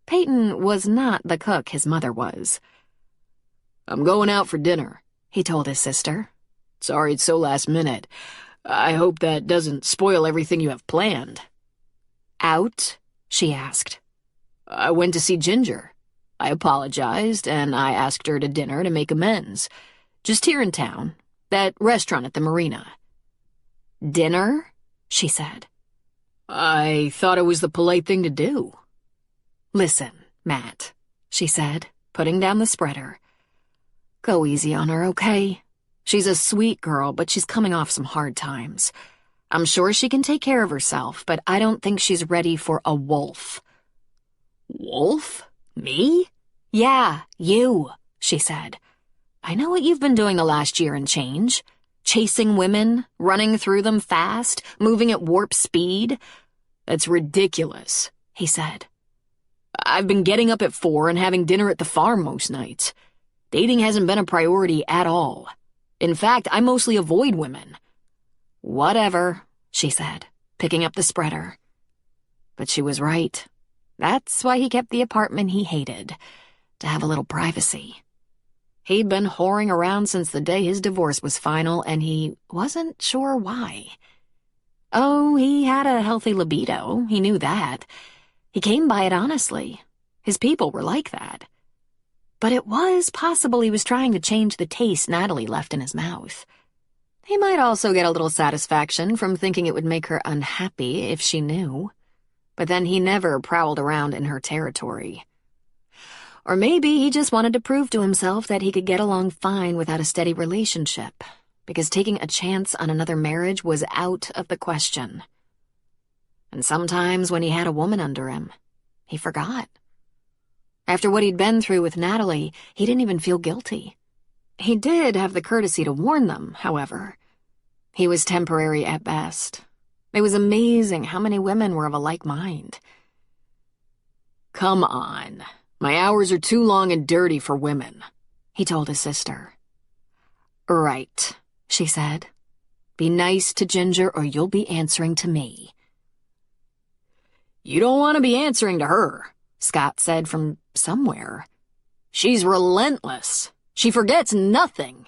Peyton was not the cook his mother was. "I'm going out for dinner," he told his sister. "Sorry it's so last minute. I hope that doesn't spoil everything you have planned." "Out?" she asked. "I went to see Ginger. I apologized, and I asked her to dinner to make amends. Just here in town. That restaurant at the marina." "Dinner?" she said. "I thought it was the polite thing to do." "Listen, Matt," she said, putting down the spreader. "Go easy on her, okay? She's a sweet girl, but she's coming off some hard times. I'm sure she can take care of herself, but I don't think she's ready for a wolf." "Wolf? Me?" "Yeah, you," she said. "I know what you've been doing the last year and change. Chasing women, running through them fast, moving at warp speed." "That's ridiculous," he said. "I've been getting up at 4 and having dinner at the farm most nights. Dating hasn't been a priority at all. In fact, I mostly avoid women." "Whatever," she said, picking up the spreader. But she was right. That's why he kept the apartment he hated, to have a little privacy. He'd been whoring around since the day his divorce was final, and he wasn't sure why. Oh, he had a healthy libido, he knew that. He came by it honestly. His people were like that. But it was possible he was trying to change the taste Natalie left in his mouth. He might also get a little satisfaction from thinking it would make her unhappy if she knew. But then he never prowled around in her territory. Or maybe he just wanted to prove to himself that he could get along fine without a steady relationship, because taking a chance on another marriage was out of the question. And sometimes when he had a woman under him, he forgot. After what he'd been through with Natalie, he didn't even feel guilty. He did have the courtesy to warn them, however. He was temporary at best. It was amazing how many women were of a like mind. "Come on. My hours are too long and dirty for women," he told his sister. "Right," she said. "Be nice to Ginger or you'll be answering to me." "You don't want to be answering to her," Scott said from somewhere. "She's relentless. She forgets nothing."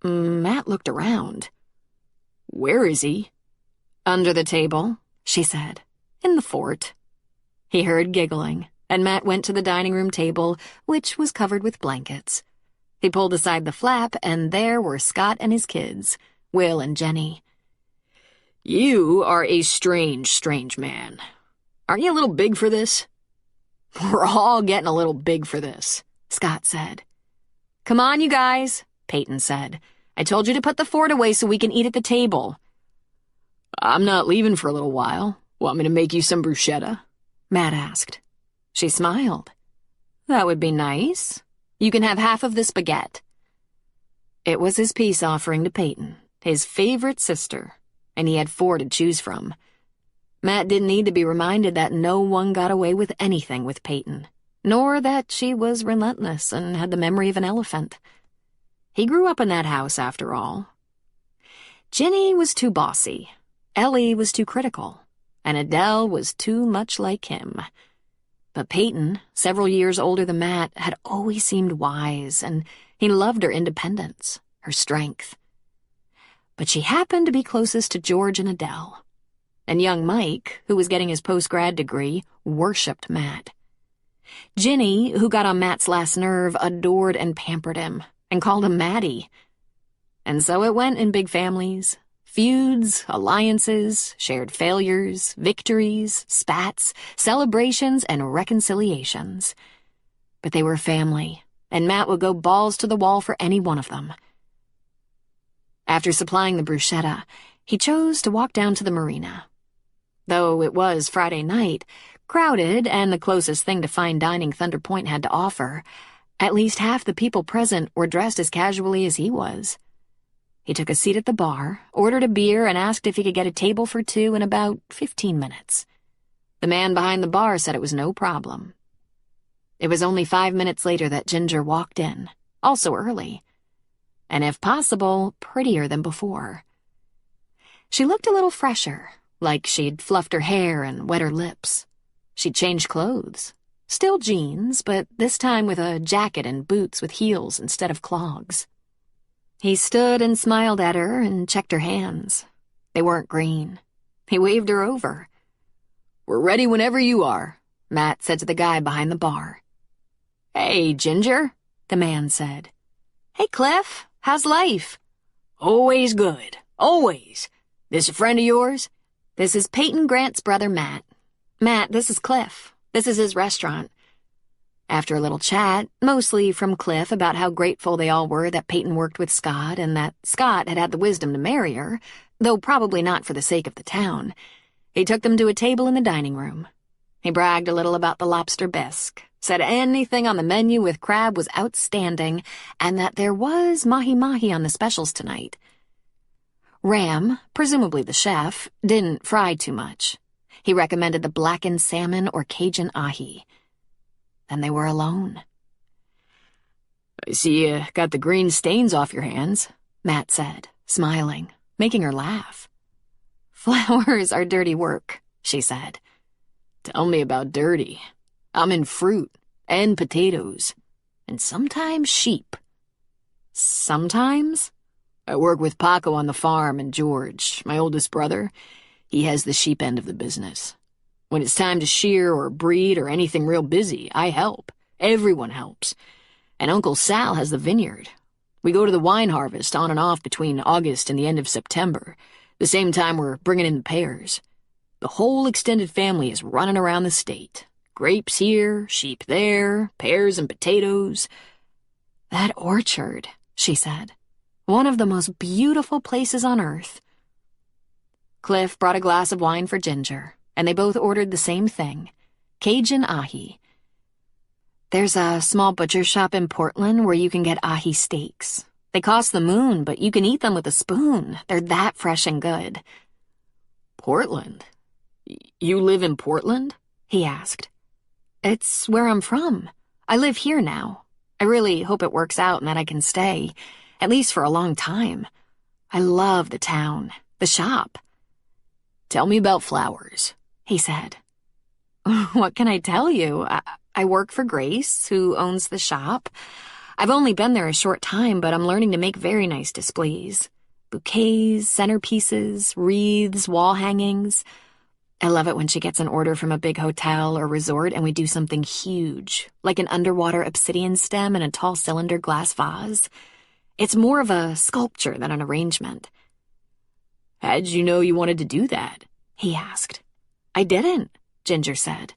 Matt looked around. "Where is he?" "Under the table," she said. "In the fort." He heard giggling, and Matt went to the dining room table, which was covered with blankets. He pulled aside the flap, and there were Scott and his kids, Will and Jenny. "You are a strange, strange man. Aren't you a little big for this?" "We're all getting a little big for this," Scott said. "Come on, you guys," Peyton said. "I told you to put the fort away so we can eat at the table." "I'm not leaving for a little while. Want me to make you some bruschetta?" Matt asked. She smiled. "That would be nice. You can have half of this baguette." It was his peace offering to Peyton, his favorite sister, and he had 4 to choose from. Matt didn't need to be reminded that no one got away with anything with Peyton, nor that she was relentless and had the memory of an elephant. He grew up in that house, after all. Ginny was too bossy, Ellie was too critical, and Adele was too much like him. But Peyton, several years older than Matt, had always seemed wise, and he loved her independence, her strength. But she happened to be closest to George and Adele. And young Mike, who was getting his post-grad degree, worshipped Matt. Ginny, who got on Matt's last nerve, adored and pampered him, and called him Matty. And so it went in big families. Feuds, alliances, shared failures, victories, spats, celebrations, and reconciliations. But they were family, and Matt would go balls to the wall for any one of them. After supplying the bruschetta, he chose to walk down to the marina. Though it was Friday night, crowded and the closest thing to fine dining Thunder Point had to offer, at least half the people present were dressed as casually as he was. He took a seat at the bar, ordered a beer, and asked if he could get a table for 2 in about 15 minutes. The man behind the bar said it was no problem. It was only 5 minutes later that Ginger walked in, also early, and if possible, prettier than before. She looked a little fresher, like she'd fluffed her hair and wet her lips. She'd changed clothes. Still jeans, but this time with a jacket and boots with heels instead of clogs. He stood and smiled at her and checked her hands. They weren't green. He waved her over. "We're ready whenever you are," Matt said to the guy behind the bar. "Hey, Ginger," the man said. "Hey, Cliff, how's life?" "Always good, always. This a friend of yours?" "This is Peyton Grant's brother, Matt. Matt, this is Cliff. This is his restaurant." After a little chat, mostly from Cliff about how grateful they all were that Peyton worked with Scott and that Scott had had the wisdom to marry her, though probably not for the sake of the town, he took them to a table in the dining room. He bragged a little about the lobster bisque, said anything on the menu with crab was outstanding, and that there was mahi-mahi on the specials tonight. Ram, presumably the chef, didn't fry too much. He recommended the blackened salmon or Cajun ahi. Then they were alone. "I see you got the green stains off your hands," Matt said, smiling, making her laugh. "Flowers are dirty work," she said. "Tell me about dirty. I'm in fruit and potatoes, and sometimes sheep." "Sometimes?" "I work with Paco on the farm, and George, my oldest brother, he has the sheep end of the business. When it's time to shear or breed or anything real busy, I help. Everyone helps. And Uncle Sal has the vineyard. We go to the wine harvest on and off between August and the end of September, the same time we're bringing in the pears. The whole extended family is running around the state. Grapes here, sheep there, pears and potatoes." "That orchard," she said. "One of the most beautiful places on earth." Cliff brought a glass of wine for Ginger, and they both ordered the same thing, Cajun ahi. "There's a small butcher shop in Portland where you can get ahi steaks. They cost the moon, but you can eat them with a spoon. They're that fresh and good." "Portland? You live in Portland?" he asked. "It's where I'm from. I live here now. I really hope it works out and that I can stay, at least for a long time. I love the town, the shop." "Tell me about flowers," he said. "What can I tell you? I work for Grace, who owns the shop. I've only been there a short time, but I'm learning to make very nice displays. Bouquets, centerpieces, wreaths, wall hangings. I love it when she gets an order from a big hotel or resort and we do something huge, like an underwater obsidian stem in a tall cylinder glass vase. It's more of a sculpture than an arrangement." "How'd you know you wanted to do that?" he asked. "I didn't," Ginger said.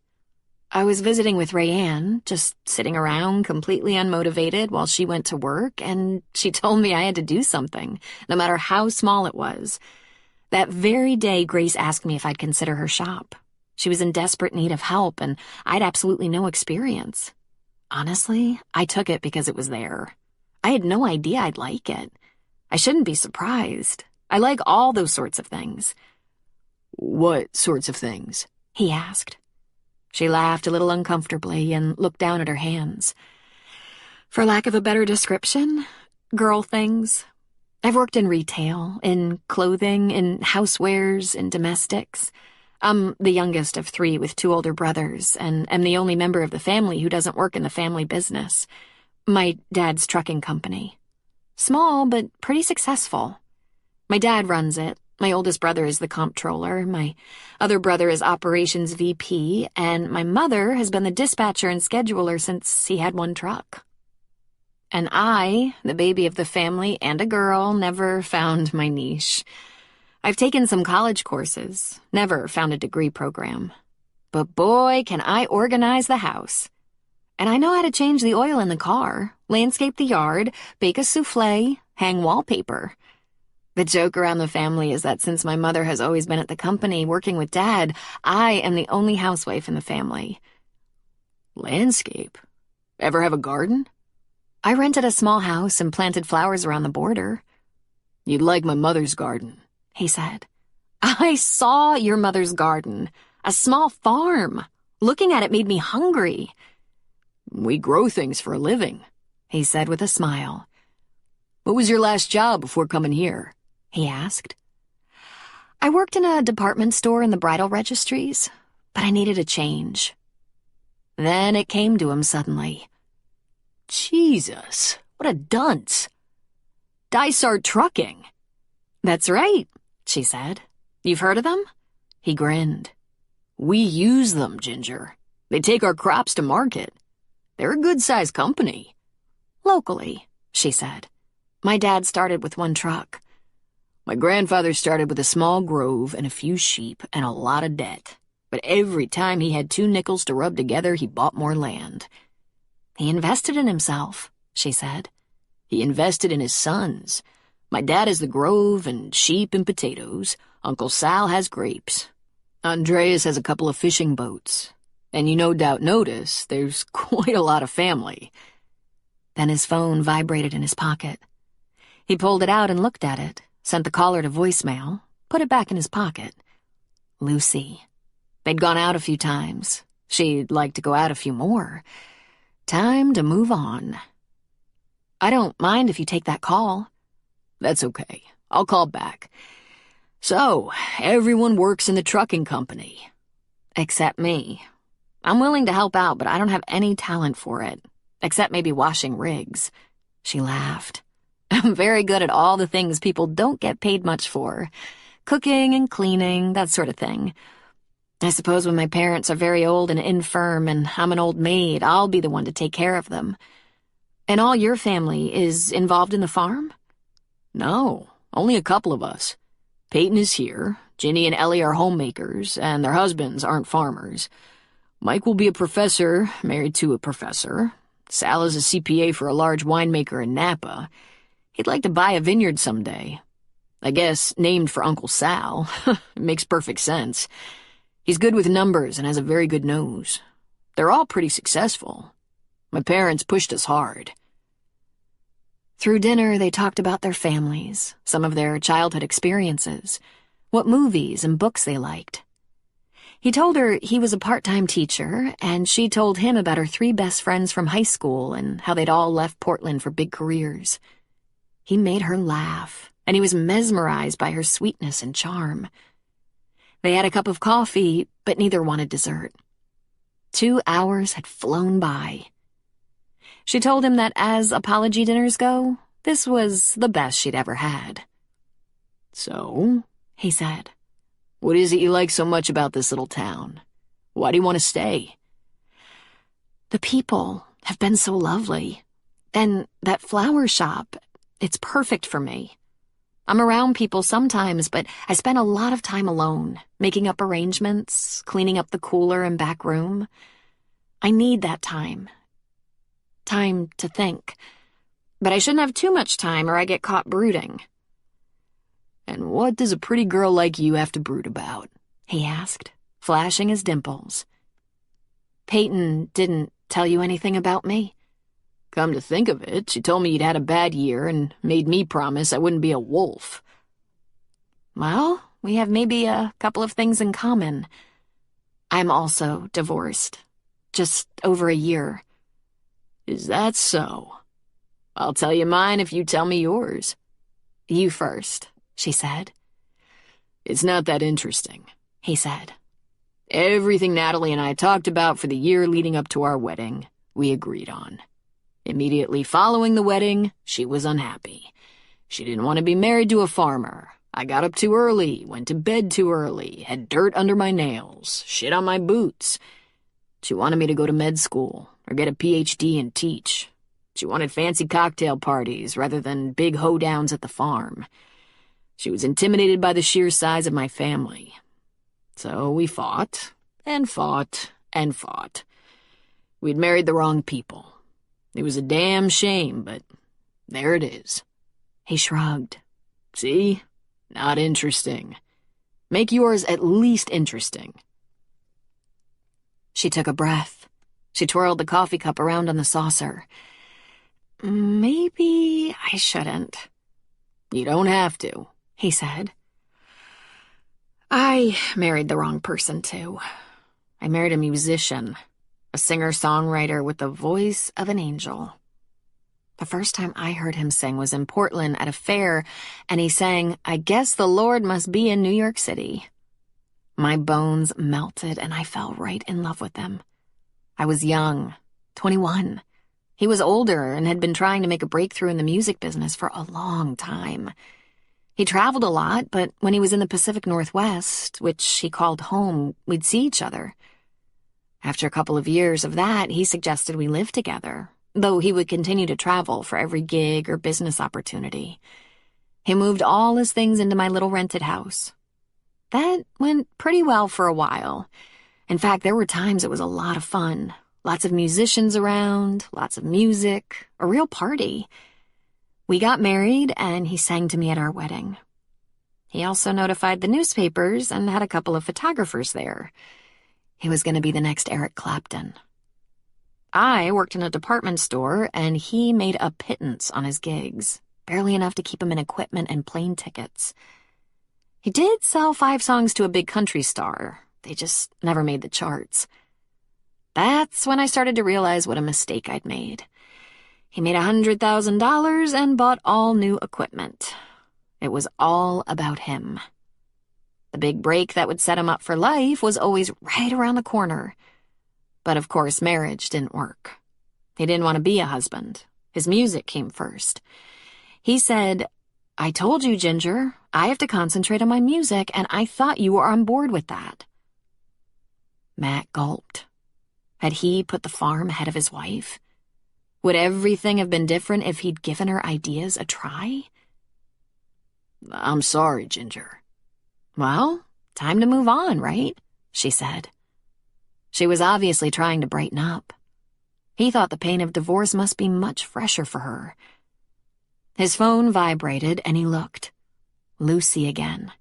I was visiting with Rayanne, just sitting around completely unmotivated while she went to work, and she told me I had to do something, no matter how small it was. That very day, Grace asked me if I'd consider her shop. She was in desperate need of help, and I'd absolutely no experience. Honestly, I took it because it was there. I had no idea I'd like it. I shouldn't be surprised. I like all those sorts of things. What sorts of things? He asked. She laughed a little uncomfortably and looked down at her hands. For lack of a better description, girl things. I've worked in retail, in clothing, in housewares, in domestics. I'm the youngest of 3 with 2 older brothers, and am the only member of the family who doesn't work in the family business. My dad's trucking company. Small, but pretty successful. My dad runs it. My oldest brother is the comptroller, my other brother is operations VP, and my mother has been the dispatcher and scheduler since he had 1 truck. And I, the baby of the family and a girl, never found my niche. I've taken some college courses, never found a degree program. But boy, can I organize the house. And I know how to change the oil in the car, landscape the yard, bake a souffle, hang wallpaper. The joke around the family is that since my mother has always been at the company working with Dad, I am the only housewife in the family. Landscape? Ever have a garden? I rented a small house and planted flowers around the border. You'd like my mother's garden, he said. I saw your mother's garden. A small farm. Looking at it made me hungry. We grow things for a living, he said with a smile. What was your last job before coming here? He asked. I worked in a department store in the bridal registries, but I needed a change. Then it came to him suddenly. Jesus, what a dunce. Dysart Trucking. That's right, she said. You've heard of them? He grinned. We use them, Ginger. They take our crops to market. They're a good-sized company. Locally, she said. My dad started with 1 truck. My grandfather started with a small grove and a few sheep and a lot of debt. But every time he had 2 nickels to rub together, he bought more land. He invested in himself, she said. He invested in his sons. My dad has the grove and sheep and potatoes. Uncle Sal has grapes. Andreas has a couple of fishing boats. And you no doubt notice there's quite a lot of family. Then his phone vibrated in his pocket. He pulled it out and looked at it, sent the caller to voicemail, put it back in his pocket. Lucy. They'd gone out a few times. She'd like to go out a few more. Time to move on. I don't mind if you take that call. That's okay. I'll call back. So, everyone works in the trucking company. Except me. I'm willing to help out, but I don't have any talent for it. Except maybe washing rigs. She laughed. I'm very good at all the things people don't get paid much for. Cooking and cleaning, that sort of thing. I suppose when my parents are very old and infirm and I'm an old maid, I'll be the one to take care of them. And all your family is involved in the farm? No, only a couple of us. Peyton is here, Ginny and Ellie are homemakers, and their husbands aren't farmers. Mike will be a professor, married to a professor. Sal is a CPA for a large winemaker in Napa. He'd like to buy a vineyard someday. I guess named for Uncle Sal. It makes perfect sense. He's good with numbers and has a very good nose. They're all pretty successful. My parents pushed us hard. Through dinner, they talked about their families, some of their childhood experiences, what movies and books they liked. He told her he was a part-time teacher, and she told him about her 3 best friends from high school and how they'd all left Portland for big careers. He made her laugh, and he was mesmerized by her sweetness and charm. They had a cup of coffee, but neither wanted dessert. 2 hours had flown by. She told him that as apology dinners go, this was the best she'd ever had. So, he said, what is it you like so much about this little town? Why do you want to stay? The people have been so lovely. And that flower shop, it's perfect for me. I'm around people sometimes, but I spend a lot of time alone, making up arrangements, cleaning up the cooler and back room. I need that time. Time to think. But I shouldn't have too much time or I get caught brooding." "And what does a pretty girl like you have to brood about?" he asked, flashing his dimples. "Peyton didn't tell you anything about me?" "Come to think of it, she told me you'd had a bad year and made me promise I wouldn't be a wolf." "Well, we have maybe a couple of things in common. I'm also divorced. Just over a year." "Is that so? I'll tell you mine if you tell me yours." "You first," she said. "It's not that interesting," he said. "Everything Natalie and I talked about for the year leading up to our wedding, we agreed on. Immediately following the wedding, she was unhappy. She didn't want to be married to a farmer. I got up too early, went to bed too early, had dirt under my nails, shit on my boots. She wanted me to go to med school or get a PhD and teach. She wanted fancy cocktail parties rather than big hoedowns at the farm. She was intimidated by the sheer size of my family. So we fought, and fought, and fought. We'd married the wrong people. It was a damn shame, but there it is." He shrugged. "See? Not interesting. Make yours at least interesting." She took a breath. She twirled the coffee cup around on the saucer. "Maybe I shouldn't." "You don't have to," he said. "I married the wrong person, too. I married a musician, a singer-songwriter with the voice of an angel. The first time I heard him sing was in Portland at a fair, and he sang, 'I Guess the Lord Must Be in New York City.' My bones melted, and I fell right in love with him. I was young, 21. He was older and had been trying to make a breakthrough in the music business for a long time. He traveled a lot, but when he was in the Pacific Northwest, which he called home, we'd see each other. After a couple of years of that, he suggested we live together, though he would continue to travel for every gig or business opportunity. He moved all his things into my little rented house. That went pretty well for a while. In fact, there were times it was a lot of fun. Lots of musicians around, lots of music, a real party. We got married, and he sang to me at our wedding. He also notified the newspapers and had a couple of photographers there. He was going to be the next Eric Clapton. I worked in a department store, and he made a pittance on his gigs, barely enough to keep him in equipment and plane tickets. He did sell 5 songs to a big country star. They just never made the charts. That's when I started to realize what a mistake I'd made. He made $100,000 and bought all new equipment. It was all about him. The big break that would set him up for life was always right around the corner. But of course, marriage didn't work. He didn't want to be a husband. His music came first. He said, "I told you, Ginger, I have to concentrate on my music, and I thought you were on board with that." Matt gulped. Had he put the farm ahead of his wife? Would everything have been different if he'd given her ideas a try? "I'm sorry, Ginger." "Well, time to move on, right?" she said. She was obviously trying to brighten up. He thought the pain of divorce must be much fresher for her. His phone vibrated, and he looked. Lucy again.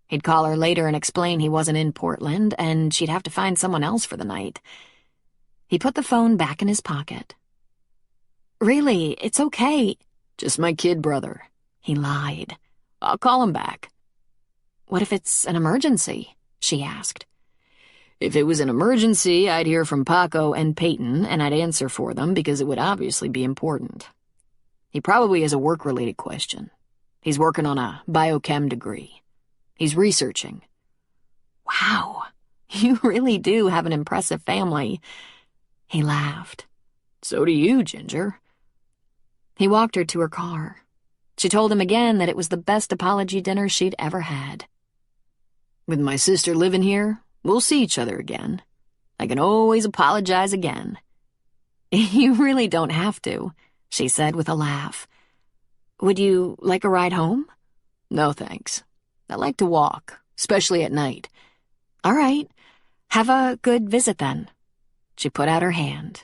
He'd call her later and explain he wasn't in Portland, and she'd have to find someone else for the night. He put the phone back in his pocket. "Really, it's okay." "Just my kid brother." He lied. "I'll call him back." "What if it's an emergency?" she asked. "If it was an emergency, I'd hear from Paco and Peyton, and I'd answer for them because it would obviously be important. He probably has a work-related question. He's working on a biochem degree. He's researching." "Wow, you really do have an impressive family." He laughed. "So do you, Ginger." He walked her to her car. She told him again that it was the best apology dinner she'd ever had. "With my sister living here, we'll see each other again. I can always apologize again." "You really don't have to," she said with a laugh. "Would you like a ride home?" "No, thanks. I like to walk, especially at night." "All right. Have a good visit then." She put out her hand.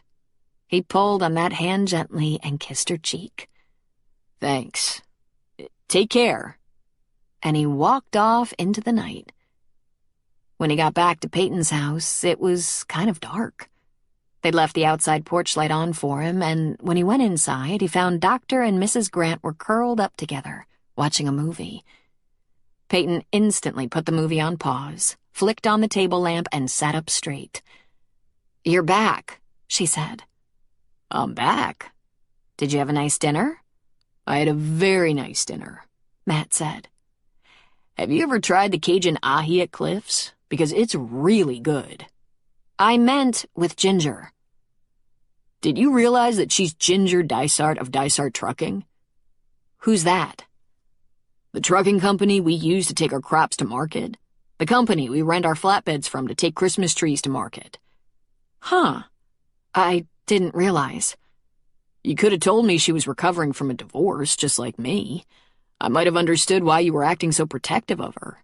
He pulled on that hand gently and kissed her cheek. Thanks. Take care. And he walked off into the night. When he got back to Peyton's house, it was kind of dark. They'd left the outside porch light on for him, and when he went inside, he found Dr. and Mrs. Grant were curled up together, watching a movie. Peyton instantly put the movie on pause, flicked on the table lamp, and sat up straight. "You're back," she said. "I'm back. Did you have a nice dinner?" "I had a very nice dinner," Matt said. "Have you ever tried the Cajun ahi at Cliff's? Because it's really good." "I meant with Ginger." "Did you realize that she's Ginger Dysart of Dysart Trucking?" "Who's that?" "The trucking company we use to take our crops to market. The company we rent our flatbeds from to take Christmas trees to market." "Huh. I didn't realize." "You could have told me she was recovering from a divorce, just like me. I might have understood why you were acting so protective of her."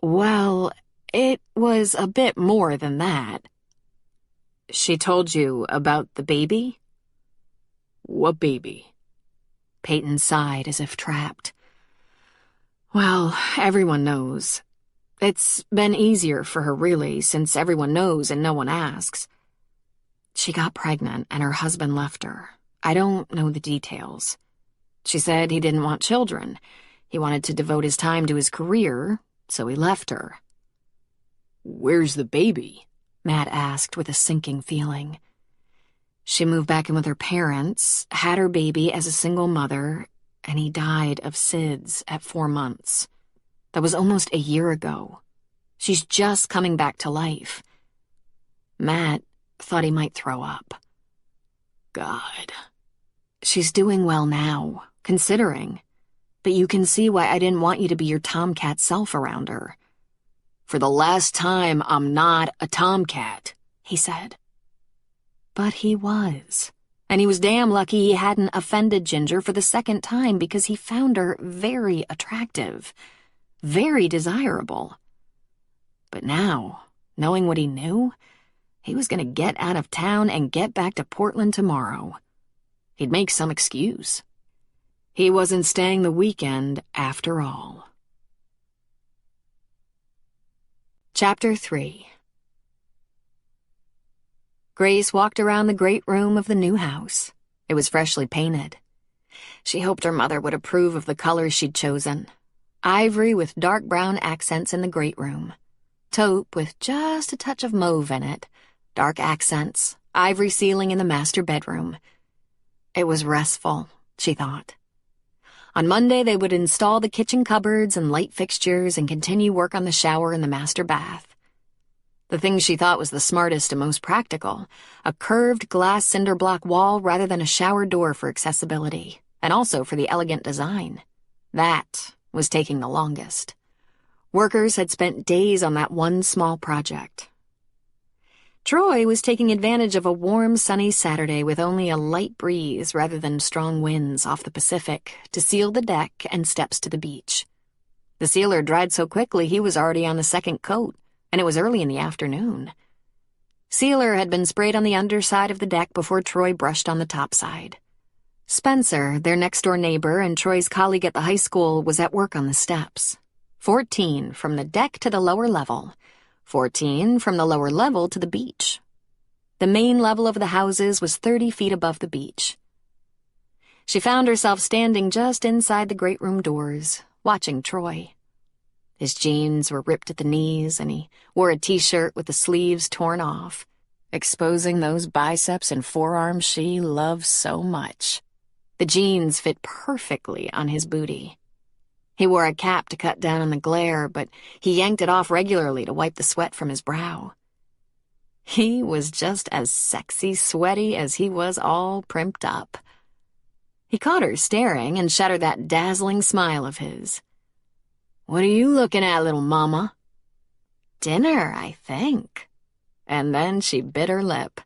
"Well, it was a bit more than that." "She told you about the baby?" "What baby?" Peyton sighed as if trapped. "Well, everyone knows. It's been easier for her, really, since everyone knows and no one asks. She got pregnant and her husband left her. I don't know the details. She said he didn't want children. He wanted to devote his time to his career, so he left her." "Where's the baby?" Matt asked with a sinking feeling. "She moved back in with her parents, had her baby as a single mother, and he died of SIDS at 4 months. That was almost a year ago. She's just coming back to life." Matt thought he might throw up. "God." "She's doing well now, considering. But you can see why I didn't want you to be your tomcat self around her." "For the last time, I'm not a tomcat," he said. But he was. And he was damn lucky he hadn't offended Ginger for the second time because he found her very attractive, very desirable. But now, knowing what he knew, he was going to get out of town and get back to Portland tomorrow. He'd make some excuse. He wasn't staying the weekend after all. Chapter 3. Grace walked around the great room of the new house. It was freshly painted. She hoped her mother would approve of the colors she'd chosen. Ivory with dark brown accents in the great room. Taupe with just a touch of mauve in it. Dark accents. Ivory ceiling in the master bedroom. It was restful, she thought. On Monday, they would install the kitchen cupboards and light fixtures and continue work on the shower and the master bath. The thing she thought was the smartest and most practical, a curved glass cinder block wall rather than a shower door for accessibility, and also for the elegant design. That was taking the longest. Workers had spent days on that one small project. Troy was taking advantage of a warm, sunny Saturday with only a light breeze rather than strong winds off the Pacific to seal the deck and steps to the beach. The sealer dried so quickly he was already on the second coat, and it was early in the afternoon. Sealer had been sprayed on the underside of the deck before Troy brushed on the topside. Spencer, their next-door neighbor and Troy's colleague at the high school, was at work on the steps. 14 from the deck to the lower level. 14 from the lower level to the beach. The main level of the houses was 30 feet above the beach. She found herself standing just inside the great room doors, watching Troy. His jeans were ripped at the knees, and he wore a t-shirt with the sleeves torn off, exposing those biceps and forearms she loved so much. The jeans fit perfectly on his booty. He wore a cap to cut down on the glare, but he yanked it off regularly to wipe the sweat from his brow. He was just as sexy sweaty as he was all primped up. He caught her staring and shut her that dazzling smile of his. "What are you looking at, little mama?" "Dinner, I think." And then she bit her lip.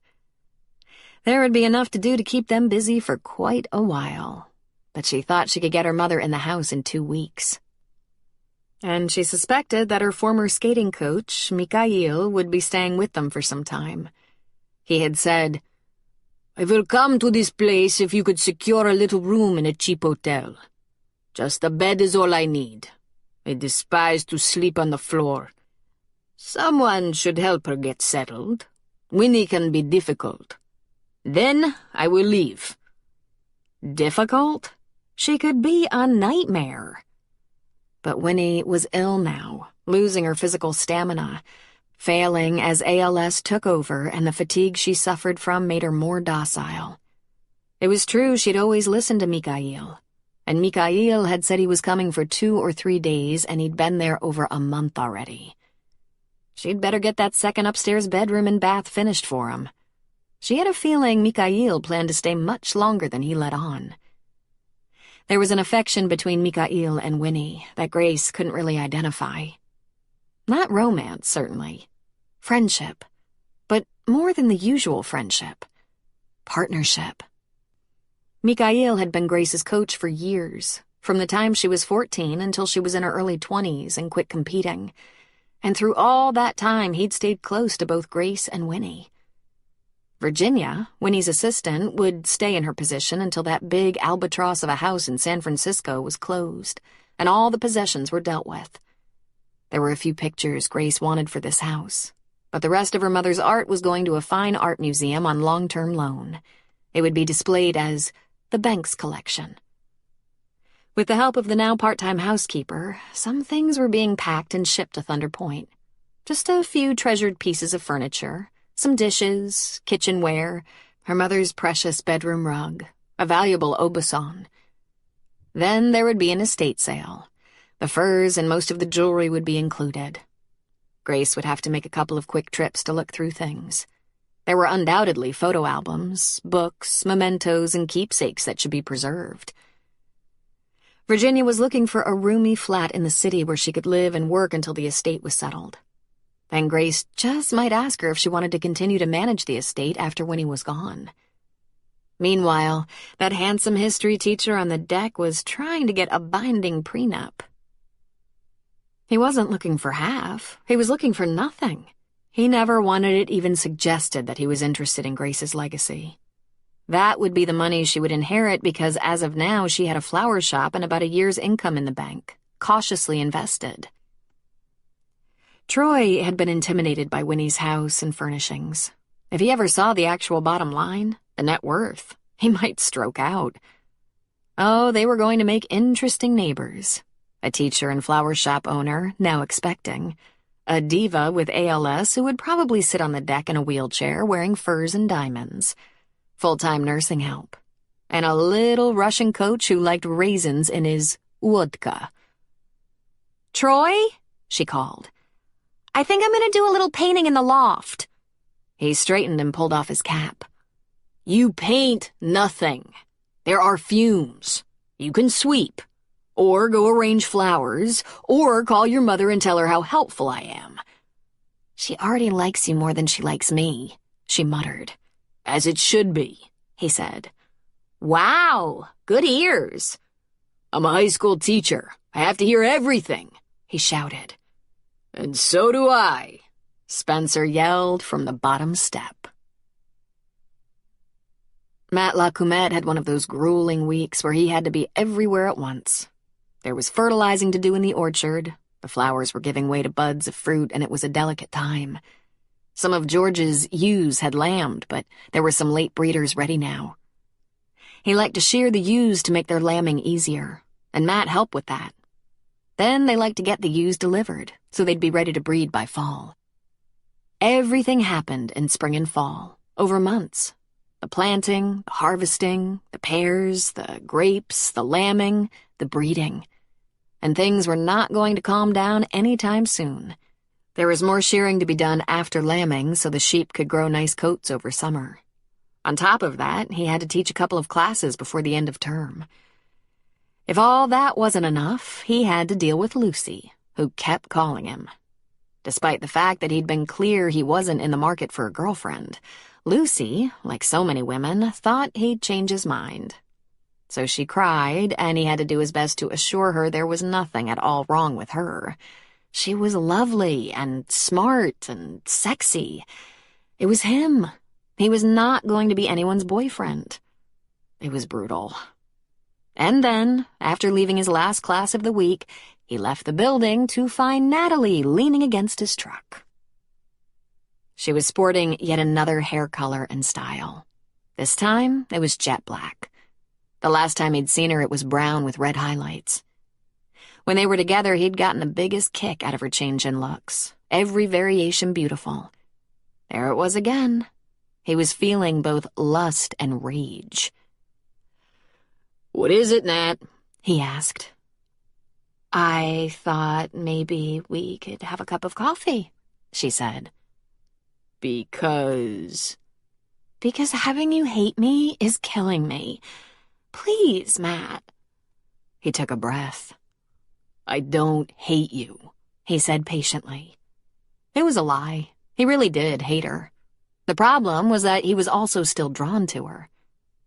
There would be enough to do to keep them busy for quite a while, but she thought she could get her mother in the house in 2 weeks. And she suspected that her former skating coach, Mikhail, would be staying with them for some time. He had said, "I will come to this place if you could secure a little room in a cheap hotel. Just a bed is all I need. I despise to sleep on the floor. Someone should help her get settled. Winnie can be difficult. Then I will leave." Difficult? She could be a nightmare. But Winnie was ill now, losing her physical stamina, failing as ALS took over and the fatigue she suffered from made her more docile. It was true she'd always listened to Mikhail, and Mikhail had said he was coming for 2 or 3 days and he'd been there over a month already. She'd better get that second upstairs bedroom and bath finished for him. She had a feeling Mikhail planned to stay much longer than he let on. There was an affection between Mikhail and Winnie that Grace couldn't really identify. Not romance, certainly. Friendship. But more than the usual friendship. Partnership. Mikhail had been Grace's coach for years, from the time she was 14 until she was in her early 20s and quit competing. And through all that time, he'd stayed close to both Grace and Winnie. Virginia, Winnie's assistant, would stay in her position until that big albatross of a house in San Francisco was closed, and all the possessions were dealt with. There were a few pictures Grace wanted for this house, but the rest of her mother's art was going to a fine art museum on long-term loan. It would be displayed as the Banks collection. With the help of the now part-time housekeeper, some things were being packed and shipped to Thunder Point. Just a few treasured pieces of furniture, some dishes, kitchenware, her mother's precious bedroom rug, a valuable obuson. Then there would be an estate sale. The furs and most of the jewelry would be included. Grace would have to make a couple of quick trips to look through things. There were undoubtedly photo albums, books, mementos, and keepsakes that should be preserved. Virginia was looking for a roomy flat in the city where she could live and work until the estate was settled. Then Grace just might ask her if she wanted to continue to manage the estate after Winnie was gone. Meanwhile, that handsome history teacher on the deck was trying to get a binding prenup. He wasn't looking for half. He was looking for nothing. He never wanted it even suggested that he was interested in Grace's legacy. That would be the money she would inherit because as of now she had a flower shop and about a year's income in the bank, cautiously invested. Troy had been intimidated by Winnie's house and furnishings. If he ever saw the actual bottom line, the net worth, he might stroke out. Oh, they were going to make interesting neighbors. A teacher and flower shop owner, now expecting. A diva with ALS who would probably sit on the deck in a wheelchair wearing furs and diamonds. Full-time nursing help. And a little Russian coach who liked raisins in his vodka. "Troy?" she called. "I think I'm going to do a little painting in the loft." He straightened and pulled off his cap. "You paint nothing. There are fumes. You can sweep, or go arrange flowers, or call your mother and tell her how helpful I am." "She already likes you more than she likes me," she muttered. "As it should be," he said. "Wow, good ears." "I'm a high school teacher. I have to hear everything," he shouted. "And so do I," Spencer yelled from the bottom step. Matt Lacoumet had one of those grueling weeks where he had to be everywhere at once. There was fertilizing to do in the orchard, the flowers were giving way to buds of fruit, and it was a delicate time. Some of George's ewes had lambed, but there were some late breeders ready now. He liked to shear the ewes to make their lambing easier, and Matt helped with that. Then they liked to get the ewes delivered, so they'd be ready to breed by fall. Everything happened in spring and fall, over months. The planting, the harvesting, the pears, the grapes, the lambing, the breeding. And things were not going to calm down anytime soon. There was more shearing to be done after lambing so the sheep could grow nice coats over summer. On top of that, he had to teach a couple of classes before the end of term. If all that wasn't enough, he had to deal with Lucy, who kept calling him. Despite the fact that he'd been clear he wasn't in the market for a girlfriend, Lucy, like so many women, thought he'd change his mind. So she cried, and he had to do his best to assure her there was nothing at all wrong with her. She was lovely and smart and sexy. It was him, He was not going to be anyone's boyfriend. It was brutal. And then, after leaving his last class of the week, he left the building to find Natalie leaning against his truck. She was sporting yet another hair color and style. This time, it was jet black. The last time he'd seen her, it was brown with red highlights. When they were together, he'd gotten the biggest kick out of her change in looks, every variation beautiful. There it was again. He was feeling both lust and rage. "What is it, Nat?" he asked. "I thought maybe we could have a cup of coffee," she said. Because having you hate me is killing me. Please, Matt." He took a breath. "I don't hate you," he said patiently. It was a lie. He really did hate her. The problem was that he was also still drawn to her.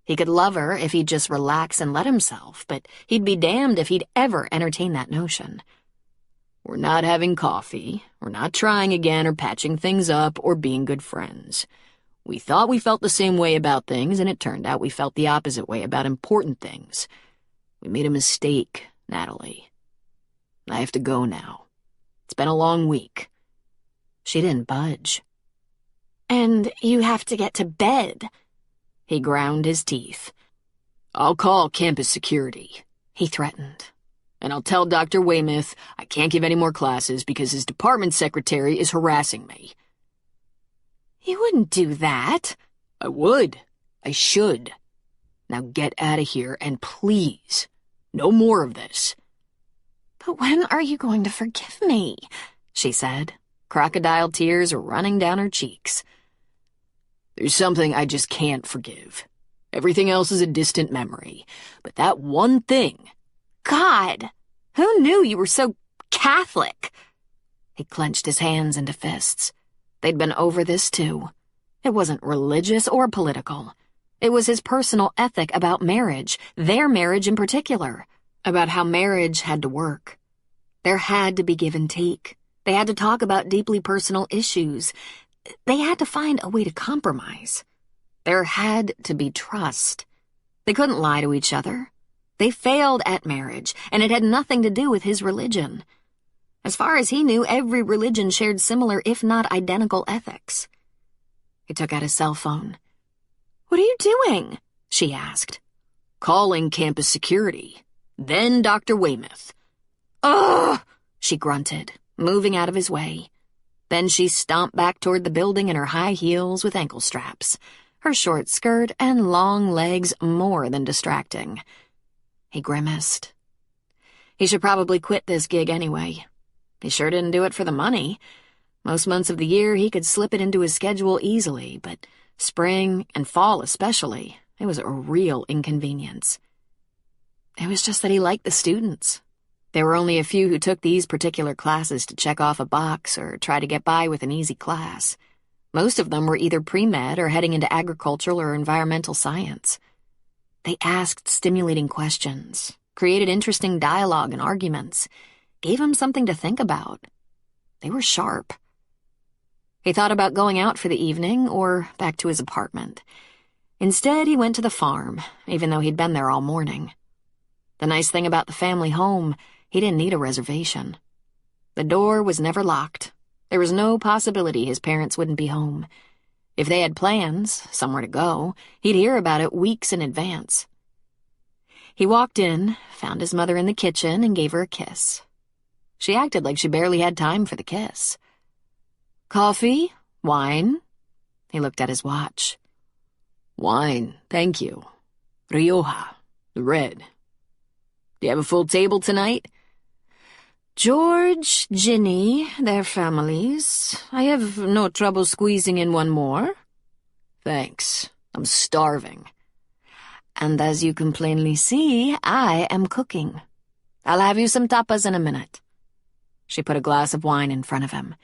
He could love her if he'd just relax and let himself, but he'd be damned if he'd ever entertain that notion. "We're not having coffee. We're not trying again or patching things up or being good friends. We thought we felt the same way about things, and it turned out we felt the opposite way about important things. We made a mistake, Natalie. I have to go now. It's been a long week." She didn't budge. "And you have to get to bed." He ground his teeth. "I'll call campus security," he threatened. "And I'll tell Dr. Weymouth I can't give any more classes because his department secretary is harassing me." "You wouldn't do that." "I would. I should. Now get out of here, and please, no more of this." "But when are you going to forgive me?" she said. Crocodile tears were running down her cheeks. "There's something I just can't forgive. Everything else is a distant memory. But that one thing—" "God, who knew you were so Catholic?" He clenched his hands into fists. They'd been over this too. It wasn't religious or political. It was his personal ethic about marriage, their marriage in particular, about how marriage had to work. There had to be give and take. They had to talk about deeply personal issues. They had to find a way to compromise. There had to be trust. They couldn't lie to each other. They failed at marriage, and it had nothing to do with his religion. As far as he knew, every religion shared similar, if not identical, ethics. He took out his cell phone. "What are you doing?" she asked. "Calling campus security. Then Dr. Weymouth." "Ugh!" she grunted, moving out of his way. Then she stomped back toward the building in her high heels with ankle straps, her short skirt and long legs more than distracting. He grimaced. He should probably quit this gig anyway. He sure didn't do it for the money. Most months of the year he could slip it into his schedule easily, but spring and fall especially, it was a real inconvenience. It was just that he liked the students. There were only a few who took these particular classes to check off a box or try to get by with an easy class. Most of them were either pre-med or heading into agricultural or environmental science. They asked stimulating questions, created interesting dialogue and arguments, gave him something to think about. They were sharp. He thought about going out for the evening or back to his apartment. Instead, he went to the farm, even though he'd been there all morning. The nice thing about the family home, he didn't need a reservation. The door was never locked. There was no possibility his parents wouldn't be home. If they had plans, somewhere to go, he'd hear about it weeks in advance. He walked in, found his mother in the kitchen, and gave her a kiss. She acted like she barely had time for the kiss. "Coffee? Wine?" He looked at his watch. "Wine, thank you. Rioja, the red. Do you have a full table tonight?" "George, Ginny, their families. I have no trouble squeezing in one more." "Thanks. I'm starving." "And as you can plainly see, I am cooking. I'll have you some tapas in a minute." She put a glass of wine in front of him.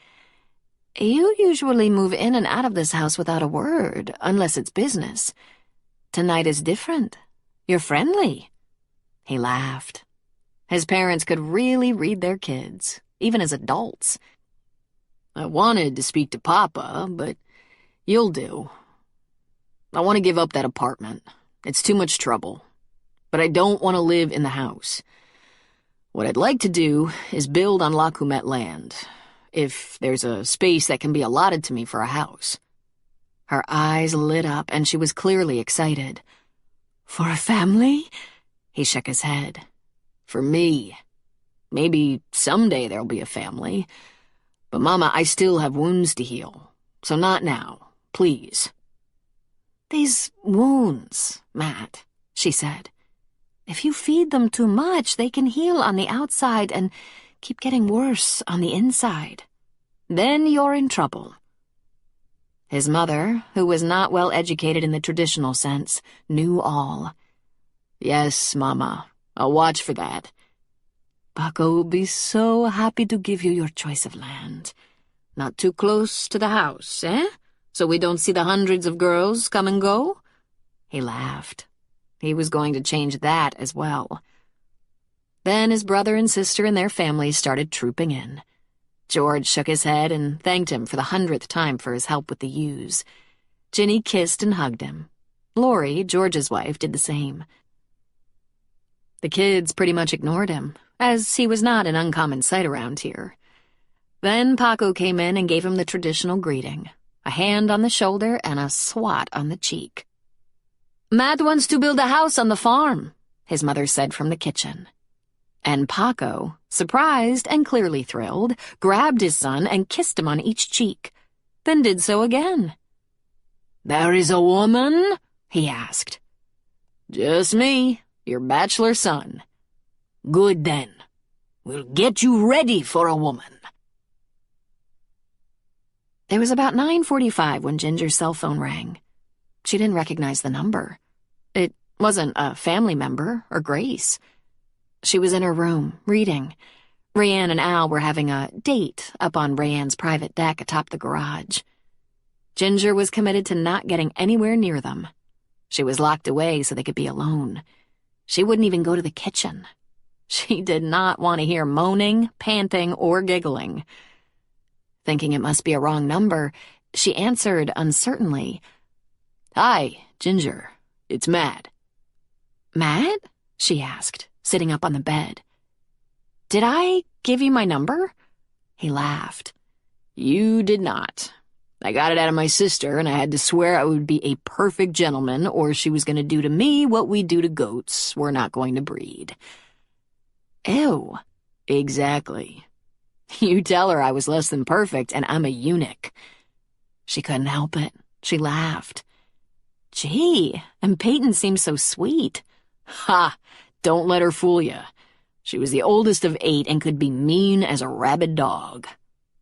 "You usually move in and out of this house without a word, unless it's business. Tonight is different. You're friendly." He laughed. His parents could really read their kids, even as adults. "I wanted to speak to Papa, but you'll do. I want to give up that apartment. It's too much trouble. But I don't want to live in the house. What I'd like to do is build on Lakumet land, if there's a space that can be allotted to me for a house." Her eyes lit up, and she was clearly excited. "For a family?" He shook his head. "For me. Maybe someday there'll be a family. But, Mama, I still have wounds to heal. So not now, please." "These wounds, Matt," she said. "If you feed them too much, they can heal on the outside and keep getting worse on the inside. Then you're in trouble." His mother, who was not well educated in the traditional sense, knew all. "Yes, Mama, I'll watch for that." "Paco will be so happy to give you your choice of land. Not too close to the house, eh? So we don't see the hundreds of girls come and go?" He laughed. He was going to change that as well. Then his brother and sister and their families started trooping in. George shook his head and thanked him for the 100th time for his help with the ewes. Ginny kissed and hugged him. Lori, George's wife, did the same. The kids pretty much ignored him, as he was not an uncommon sight around here. Then Paco came in and gave him the traditional greeting, a hand on the shoulder and a swat on the cheek. "Matt wants to build a house on the farm," his mother said from the kitchen. And Paco, surprised and clearly thrilled, grabbed his son and kissed him on each cheek, then did so again. "There is a woman?" he asked. "Just me, your bachelor son." "Good then. We'll get you ready for a woman." It was about 9:45 when Ginger's cell phone rang. She didn't recognize the number. It wasn't a family member or Grace. She was in her room, reading. Rayanne and Al were having a date up on Rayanne's private deck atop the garage. Ginger was committed to not getting anywhere near them. She was locked away so they could be alone. She wouldn't even go to the kitchen. She did not want to hear moaning, panting, or giggling. Thinking it must be a wrong number, she answered uncertainly. "Hi, Ginger. It's Matt." "Matt?" she asked, sitting up on the bed. "Did I give you my number?" He laughed. "You did not. I got it out of my sister, and I had to swear I would be a perfect gentleman, or she was going to do to me what we do to goats. We're not going to breed." "Ew." "Exactly. You tell her I was less than perfect, and I'm a eunuch." She couldn't help it. She laughed. "Gee, and Peyton seems so sweet." "Ha! Don't let her fool you. She was the oldest of 8 and could be mean as a rabid dog.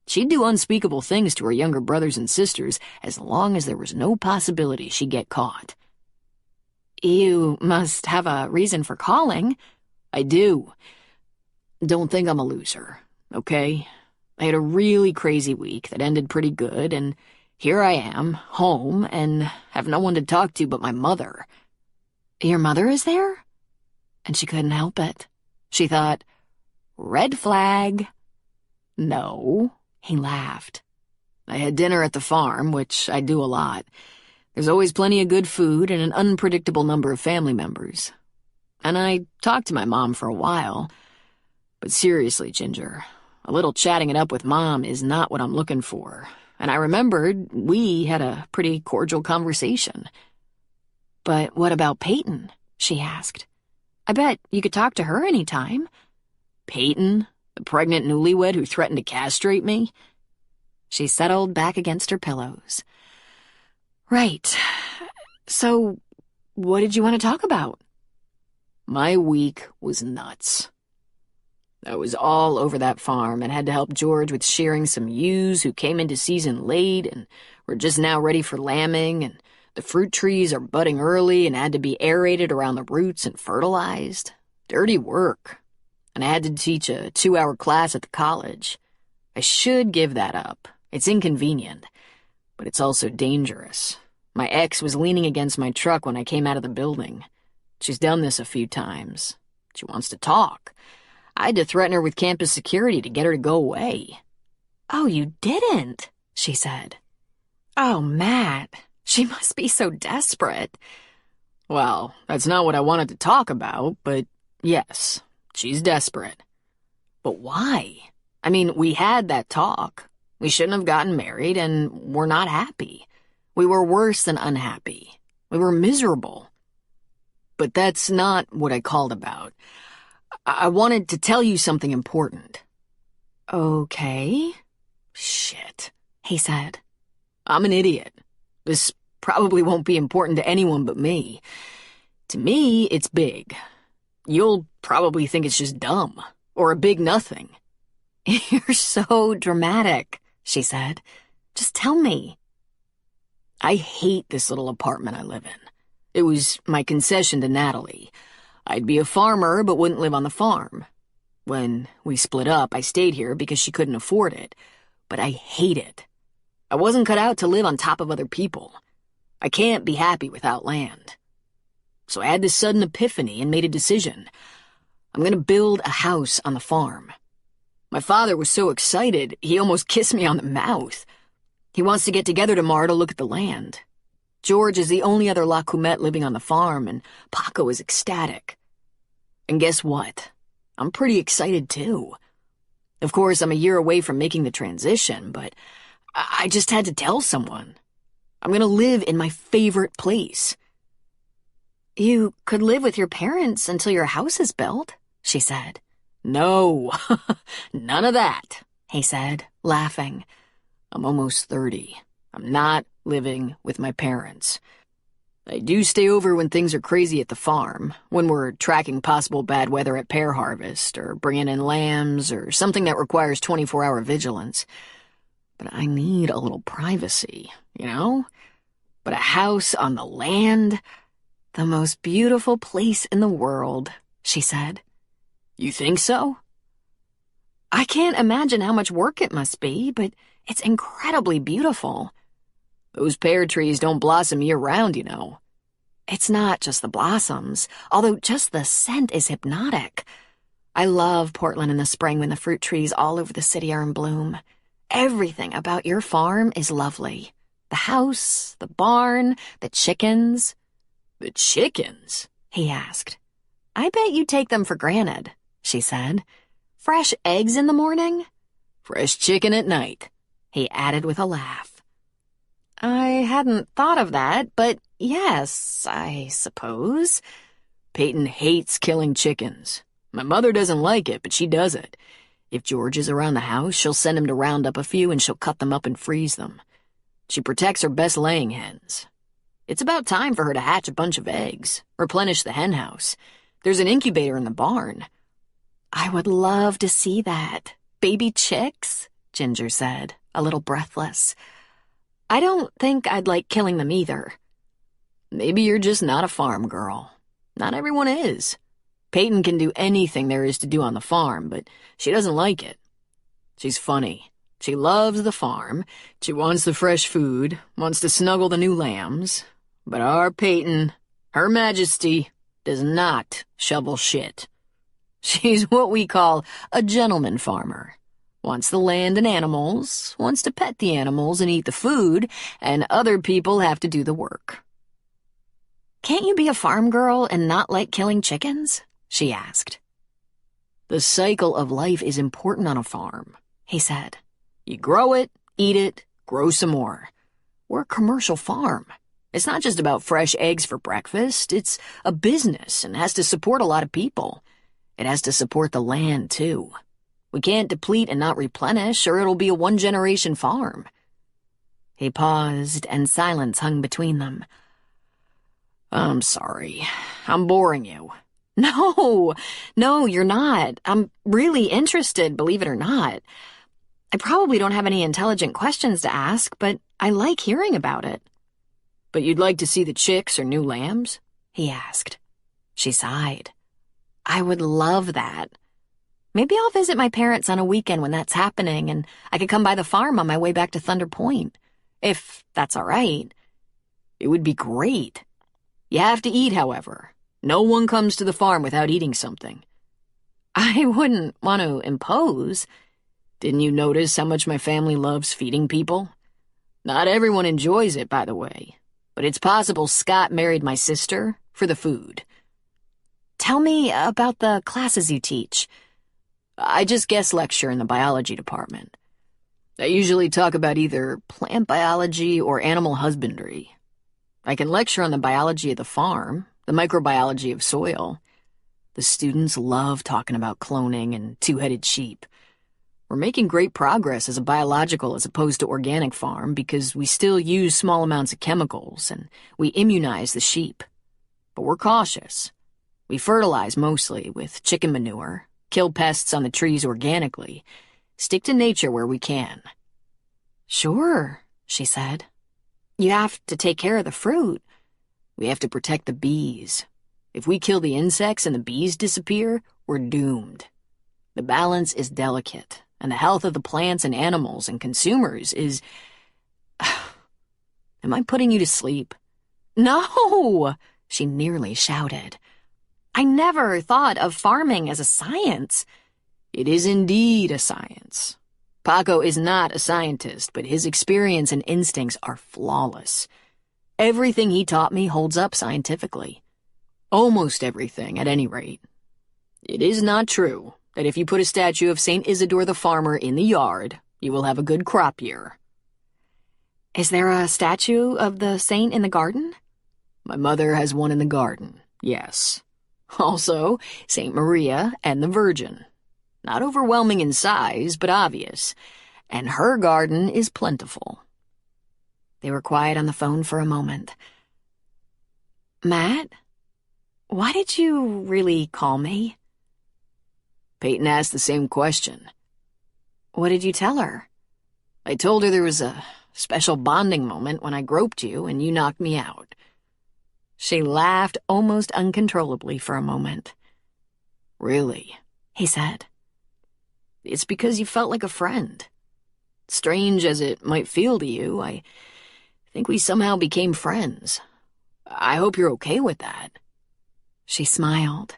She'd do unspeakable things to her younger brothers and sisters as long as there was no possibility she'd get caught." "You must have a reason for calling." "I do. Don't think I'm a loser, okay? I had a really crazy week that ended pretty good, and here I am, home, and have no one to talk to but my mother." "Your mother is there?" And she couldn't help it. She thought, red flag. "No," he laughed. "I had dinner at the farm, which I do a lot. There's always plenty of good food and an unpredictable number of family members. And I talked to my mom for a while. But seriously, Ginger, a little chatting it up with Mom is not what I'm looking for. And I remembered we had a pretty cordial conversation." "But what about Peyton?" she asked. "I bet you could talk to her any time." "Peyton? The pregnant newlywed who threatened to castrate me?" She settled back against her pillows. "Right. So, what did you want to talk about?" My week was nuts. I was all over that farm and had to help George with shearing some ewes who came into season late and were just now ready for lambing, and the fruit trees are budding early and had to be aerated around the roots and fertilized. Dirty work. And I had to teach a 2-hour class at the college. I should give that up. It's inconvenient. But it's also dangerous. My ex was leaning against my truck when I came out of the building. She's done this a few times. She wants to talk. I had to threaten her with campus security to get her to go away. "Oh, you didn't," she said. "Oh, Matt." She must be so desperate. Well, that's not what I wanted to talk about, but yes, she's desperate. But why? I mean, we had that talk. We shouldn't have gotten married, and we're not happy. We were worse than unhappy. We were miserable. But that's not what I called about. I wanted to tell you something important. Okay. Shit, he said. I'm an idiot. This probably won't be important to anyone but me. To me, it's big. You'll probably think it's just dumb, or a big nothing. You're so dramatic, she said. Just tell me. I hate this little apartment I live in. It was my concession to Natalie. I'd be a farmer, but wouldn't live on the farm. When we split up, I stayed here because she couldn't afford it. But I hate it. I wasn't cut out to live on top of other people. I can't be happy without land. So I had this sudden epiphany and made a decision. I'm gonna build a house on the farm. My father was so excited, he almost kissed me on the mouth. He wants to get together tomorrow to look at the land. George is the only other La Coumette living on the farm, and Paco is ecstatic. And guess what? I'm pretty excited too. Of course, I'm a year away from making the transition, but I just had to tell someone. I'm gonna live in my favorite place. You could live with your parents until your house is built, she said. No, none of that, he said, laughing. I'm almost 30. I'm not living with my parents. I do stay over when things are crazy at the farm, when we're tracking possible bad weather at pear harvest, or bringing in lambs, or something that requires 24-hour vigilance. But I need a little privacy, you know? But a house on the land? The most beautiful place in the world, she said. You think so? I can't imagine how much work it must be, but it's incredibly beautiful. Those pear trees don't blossom year-round, you know. It's not just the blossoms, although just the scent is hypnotic. I love Portland in the spring when the fruit trees all over the city are in bloom. Everything about your farm is lovely. The house, the barn, the chickens. The chickens? He asked. I bet you take them for granted, she said. Fresh eggs in the morning? Fresh chicken at night, he added with a laugh. I hadn't thought of that, but yes, I suppose. Peyton hates killing chickens. My mother doesn't like it, but she does it. If George is around the house, she'll send him to round up a few and she'll cut them up and freeze them. She protects her best laying hens. It's about time for her to hatch a bunch of eggs, replenish the hen house. There's an incubator in the barn. I would love to see that. Baby chicks, Ginger said, a little breathless. I don't think I'd like killing them either. Maybe you're just not a farm girl. Not everyone is. Peyton can do anything there is to do on the farm, but she doesn't like it. She's funny. She loves the farm. She wants the fresh food, wants to snuggle the new lambs. But our Peyton, Her Majesty, does not shovel shit. She's what we call a gentleman farmer. Wants the land and animals, wants to pet the animals and eat the food, and other people have to do the work. Can't you be a farm girl and not like killing chickens? She asked. The cycle of life is important on a farm, he said. You grow it, eat it, grow some more. We're a commercial farm. It's not just about fresh eggs for breakfast. It's a business and has to support a lot of people. It has to support the land, too. We can't deplete and not replenish, or it'll be a one-generation farm. He paused, and silence hung between them. I'm sorry. I'm boring you. No, you're not. I'm really interested, believe it or not. I probably don't have any intelligent questions to ask, but I like hearing about it. But you'd like to see the chicks or new lambs? He asked. She sighed. I would love that. Maybe I'll visit my parents on a weekend when that's happening, and I could come by the farm on my way back to Thunder Point. If that's all right. It would be great. You have to eat, however. No one comes to the farm without eating something. I wouldn't want to impose. Didn't you notice how much my family loves feeding people? Not everyone enjoys it, by the way. but it's possible Scott married my sister for the food. Tell me about the classes you teach. I just guest lecture in the biology department. I usually talk about either plant biology or animal husbandry. I can lecture on the biology of the farm, the microbiology of soil. The students love talking about cloning and two-headed sheep. We're making great progress as a biological as opposed to organic farm because we still use small amounts of chemicals and we immunize the sheep. But we're cautious. We fertilize mostly with chicken manure, kill pests on the trees organically, stick to nature where we can. Sure, she said. You have to take care of the fruit. We have to protect the bees. If we kill the insects and the bees disappear, we're doomed. The balance is delicate, and the health of the plants and animals and consumers is... Am I putting you to sleep? No, she nearly shouted. I never thought of farming as a science. It is indeed a science. Paco is not a scientist, but his experience and instincts are flawless. Everything he taught me holds up scientifically. Almost everything, at any rate. It is not true that if you put a statue of St. Isidore the farmer in the yard, you will have a good crop year. Is there a statue of the saint in the garden? My mother has one in the garden, yes. Also, St. Maria and the Virgin. Not overwhelming in size, but obvious. And her garden is plentiful. They were quiet on the phone for a moment. Matt, why did you really call me? Peyton asked the same question. What did you tell her? I told her there was a special bonding moment when I groped you and you knocked me out. She laughed almost uncontrollably for a moment. Really? He said. It's because you felt like a friend. Strange as it might feel to you, I think we somehow became friends. I hope you're okay with that. She smiled.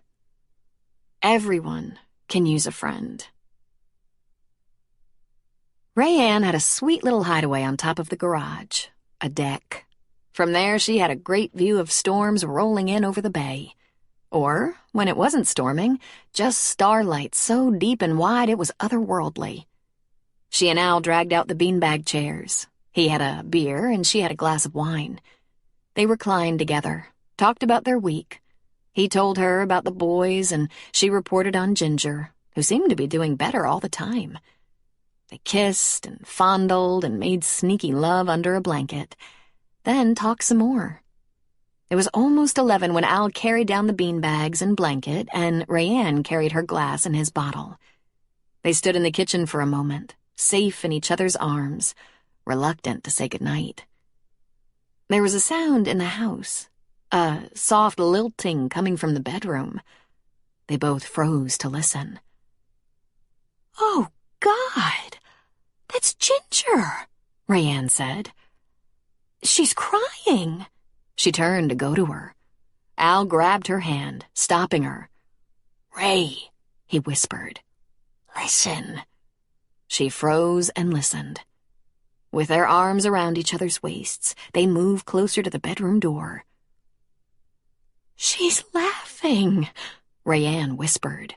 Everyone can use a friend. Rayanne had a sweet little hideaway on top of the garage, a deck. From there, she had a great view of storms rolling in over the bay. Or, when it wasn't storming, just starlight so deep and wide it was otherworldly. She and Al dragged out the beanbag chairs. He had a beer and she had a glass of wine. They reclined together, talked about their week. He told her about the boys and she reported on Ginger, who seemed to be doing better all the time. They kissed and fondled and made sneaky love under a blanket, then talked some more. It was almost 11 when Al carried down the beanbags and blanket, and Rayanne carried her glass and his bottle. They stood in the kitchen for a moment, safe in each other's arms, reluctant to say goodnight. There was a sound in the house, a soft lilting coming from the bedroom. They both froze to listen. "Oh, God! That's Ginger!" Rayanne said. "She's crying." She turned to go to her. Al grabbed her hand, stopping her. "Ray," he whispered. "Listen." She froze and listened. With their arms around each other's waists, they moved closer to the bedroom door. "She's laughing," Rayanne whispered.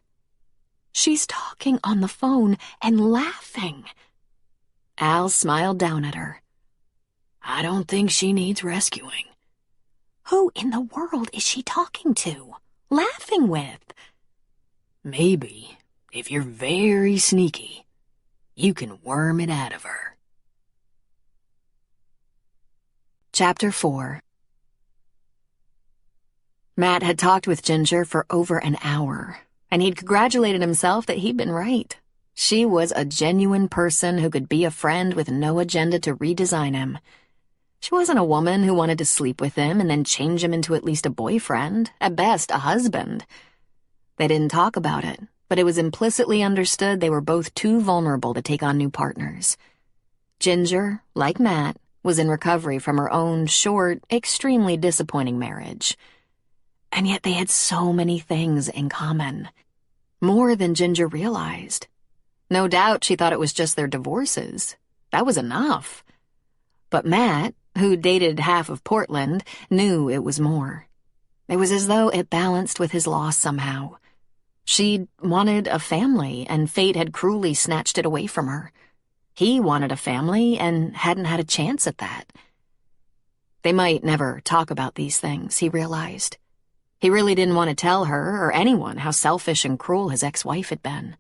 "She's talking on the phone and laughing." Al smiled down at her. "I don't think she needs rescuing." "Who in the world is she talking to? Laughing with?" "Maybe, if you're very sneaky, you can worm it out of her." Chapter 4. Matt had talked with Ginger for over an hour, and he'd congratulated himself that he'd been right. She was a genuine person who could be a friend with no agenda to redesign him. She wasn't a woman who wanted to sleep with him and then change him into at least a boyfriend, at best a husband. They didn't talk about it, but it was implicitly understood they were both too vulnerable to take on new partners. Ginger, like Matt, was in recovery from her own short, extremely disappointing marriage. And yet they had so many things in common. More than Ginger realized. No doubt she thought it was just their divorces. That was enough. But Matt, who dated half of Portland, knew it was more. It was as though it balanced with his loss somehow. She'd wanted a family, and fate had cruelly snatched it away from her. He wanted a family and hadn't had a chance at that. They might never talk about these things, he realized. He really didn't want to tell her or anyone how selfish and cruel his ex-wife had been.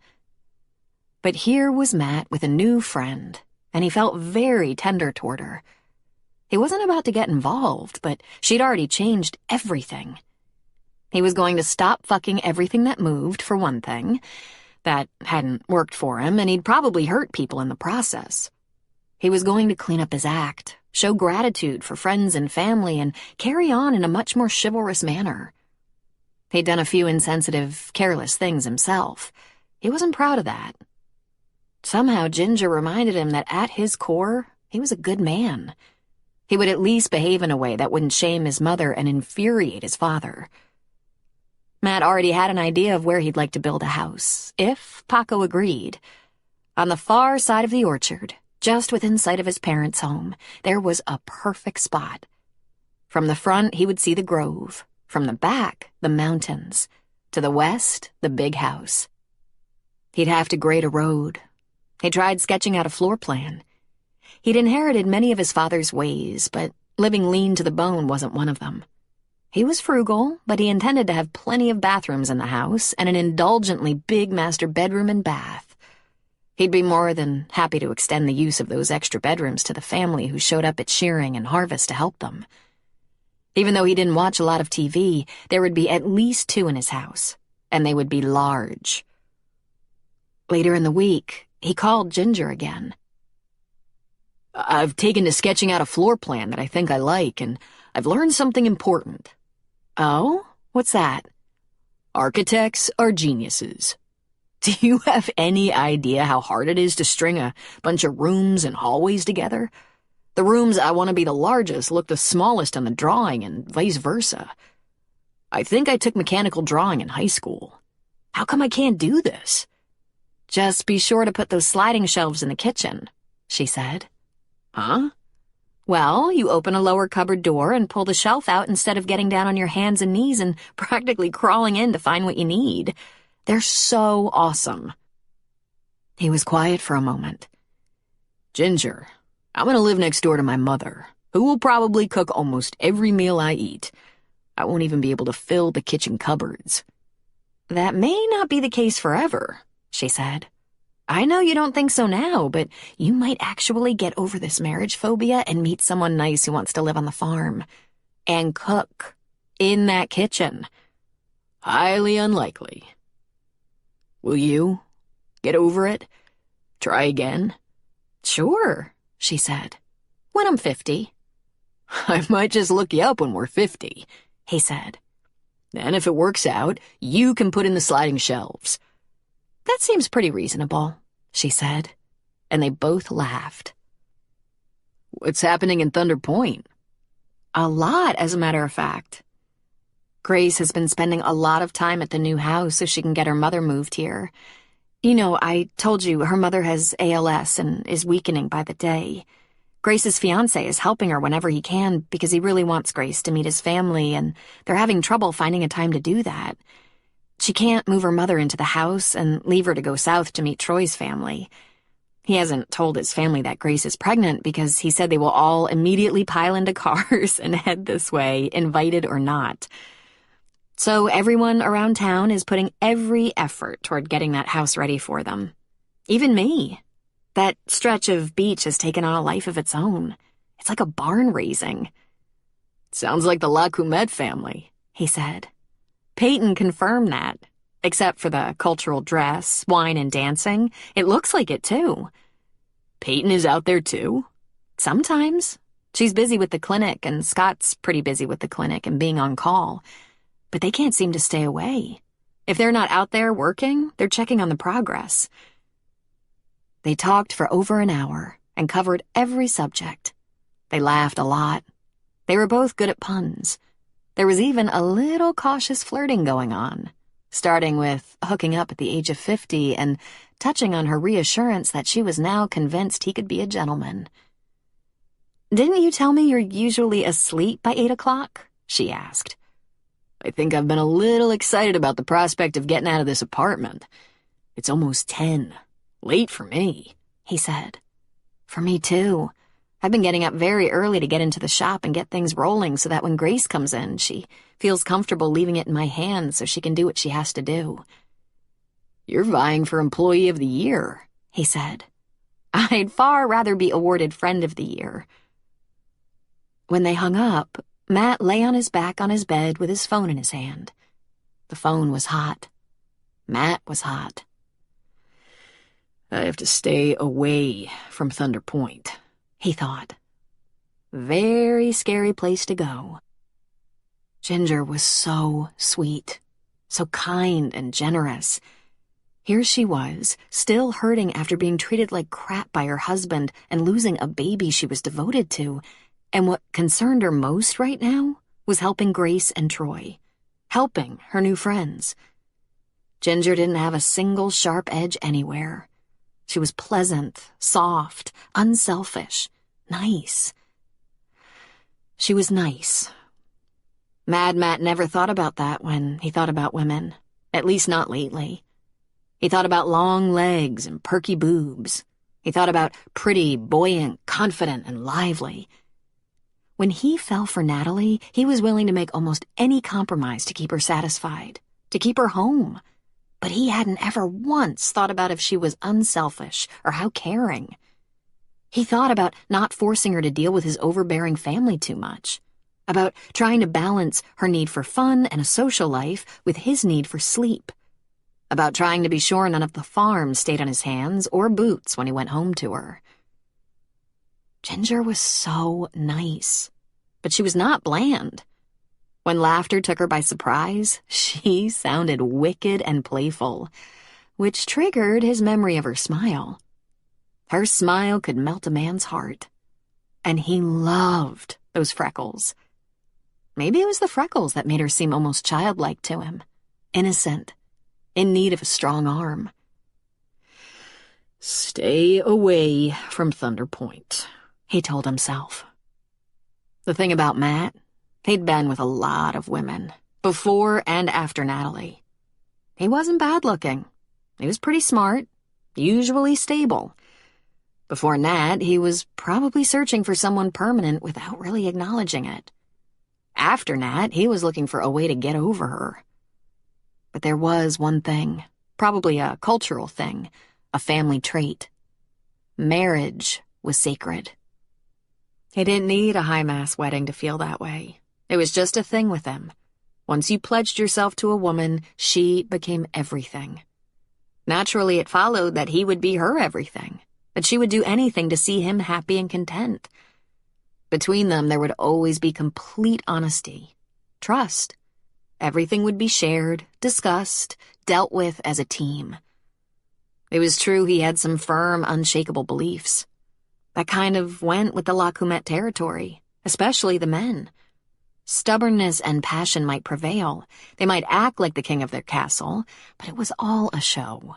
But here was Matt with a new friend, and he felt very tender toward her. He wasn't about to get involved, but she'd already changed everything. He was going to stop fucking everything that moved, for one thing. That hadn't worked for him, and he'd probably hurt people in the process. He was going to clean up his act, show gratitude for friends and family, and carry on in a much more chivalrous manner. He'd done a few insensitive, careless things himself. He wasn't proud of that. Somehow Ginger reminded him that at his core, he was a good man. He would at least behave in a way that wouldn't shame his mother and infuriate his father. Matt already had an idea of where he'd like to build a house, if Paco agreed. On the far side of the orchard, just within sight of his parents' home, there was a perfect spot. From the front, he would see the grove. From the back, the mountains. To the west, the big house. He'd have to grade a road. He tried sketching out a floor plan. He'd inherited many of his father's ways, but living lean to the bone wasn't one of them. He was frugal, but he intended to have plenty of bathrooms in the house and an indulgently big master bedroom and bath. He'd be more than happy to extend the use of those extra bedrooms to the family who showed up at shearing and harvest to help them. Even though he didn't watch a lot of TV, there would be at least 2 in his house, and they would be large. Later in the week, he called Ginger again. I've taken to sketching out a floor plan that I think I like, and I've learned something important. Oh? What's that? Architects are geniuses. Do you have any idea how hard it is to string a bunch of rooms and hallways together? The rooms I want to be the largest look the smallest on the drawing, and vice versa. I think I took mechanical drawing in high school. How come I can't do this? Just be sure to put those sliding shelves in the kitchen, she said. Huh? Well, you open a lower cupboard door and pull the shelf out instead of getting down on your hands and knees and practically crawling in to find what you need. They're so awesome. He was quiet for a moment. Ginger, I'm gonna live next door to my mother, who will probably cook almost every meal I eat. I won't even be able to fill the kitchen cupboards. That may not be the case forever, she said. I know you don't think so now, but you might actually get over this marriage phobia and meet someone nice who wants to live on the farm. And cook. In that kitchen. Highly unlikely. Will you get over it? Try again? Sure, she said. When I'm 50. I might just look you up when we're 50, he said. Then if it works out, you can put in the sliding shelves. That seems pretty reasonable, she said, and they both laughed. What's happening in Thunder Point? A lot, as a matter of fact. Grace has been spending a lot of time at the new house so she can get her mother moved here. You know, I told you her mother has ALS and is weakening by the day. Grace's fiancé is helping her whenever he can because he really wants Grace to meet his family, and they're having trouble finding a time to do that. She can't move her mother into the house and leave her to go south to meet Troy's family. He hasn't told his family that Grace is pregnant because he said they will all immediately pile into cars and head this way, invited or not. So everyone around town is putting every effort toward getting that house ready for them. Even me. That stretch of beach has taken on a life of its own. It's like a barn raising. Sounds like the La Coumette family, he said. Peyton confirmed that. Except for the cultural dress, wine, and dancing, it looks like it too. Peyton is out there too? Sometimes. She's busy with the clinic, and Scott's pretty busy with the clinic and being on call. But they can't seem to stay away. If they're not out there working, they're checking on the progress. They talked for over an hour and covered every subject. They laughed a lot. They were both good at puns. There was even a little cautious flirting going on, starting with hooking up at the age of 50 and touching on her reassurance that she was now convinced he could be a gentleman. "Didn't you tell me you're usually asleep by 8 o'clock?" she asked. I think I've been a little excited about the prospect of getting out of this apartment. It's almost 10. Late for me, he said. "For me too. I've been getting up very early to get into the shop and get things rolling so that when Grace comes in, she feels comfortable leaving it in my hands so she can do what she has to do." You're vying for Employee of the Year, he said. "I'd far rather be awarded Friend of the Year." When they hung up, Matt lay on his back on his bed with his phone in his hand. The phone was hot. Matt was hot. I have to stay away from Thunder Point, he thought. Very scary place to go. Ginger was so sweet, so kind and generous. Here she was, still hurting after being treated like crap by her husband and losing a baby she was devoted to, and what concerned her most right now was helping Grace and Troy, helping her new friends. Ginger didn't have a single sharp edge anywhere. She was pleasant, soft, unselfish, nice. She was nice. Mad Matt never thought about that when he thought about women, at least not lately. He thought about long legs and perky boobs. He thought about pretty, buoyant, confident, and lively. When he fell for Natalie, he was willing to make almost any compromise to keep her satisfied, to keep her home. But he hadn't ever once thought about if she was unselfish or how caring. He thought about not forcing her to deal with his overbearing family too much, about trying to balance her need for fun and a social life with his need for sleep, about trying to be sure none of the farm stayed on his hands or boots when he went home to her. Ginger was so nice, but she was not bland. When laughter took her by surprise, she sounded wicked and playful, which triggered his memory of her smile. Her smile could melt a man's heart, and he loved those freckles. Maybe it was the freckles that made her seem almost childlike to him, innocent, in need of a strong arm. Stay away from Thunder Point, he told himself. The thing about Matt, he'd been with a lot of women, before and after Natalie. He wasn't bad-looking. He was pretty smart, usually stable. Before Nat, he was probably searching for someone permanent without really acknowledging it. After Nat, he was looking for a way to get over her. But there was one thing, probably a cultural thing, a family trait. Marriage was sacred. He didn't need a high-mass wedding to feel that way. It was just a thing with him. Once you pledged yourself to a woman, she became everything. Naturally, it followed that he would be her everything, that she would do anything to see him happy and content. Between them, there would always be complete honesty, trust. Everything would be shared, discussed, dealt with as a team. It was true he had some firm, unshakable beliefs. That kind of went with the Lacumet territory, especially the men. Stubbornness and passion might prevail. They might act like the king of their castle, but it was all a show.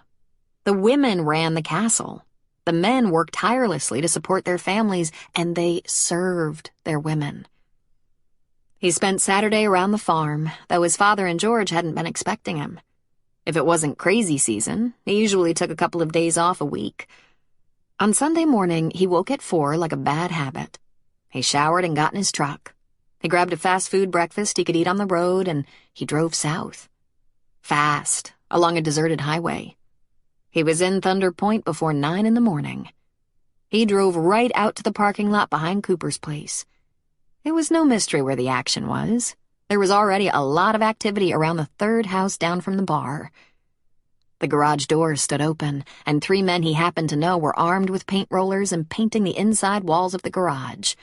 The women ran the castle. The men worked tirelessly to support their families, and they served their women. He spent Saturday around the farm, though his father and George hadn't been expecting him. If it wasn't crazy season, he usually took a couple of days off a week. On Sunday morning, he woke at 4 like a bad habit. He showered and got in his truck. He grabbed a fast food breakfast he could eat on the road, and he drove south. Fast, along a deserted highway. He was in Thunder Point before 9 in the morning. He drove right out to the parking lot behind Cooper's place. It was no mystery where the action was. There was already a lot of activity around the third house down from the bar. The garage doors stood open, and 3 men he happened to know were armed with paint rollers and painting the inside walls of the garage.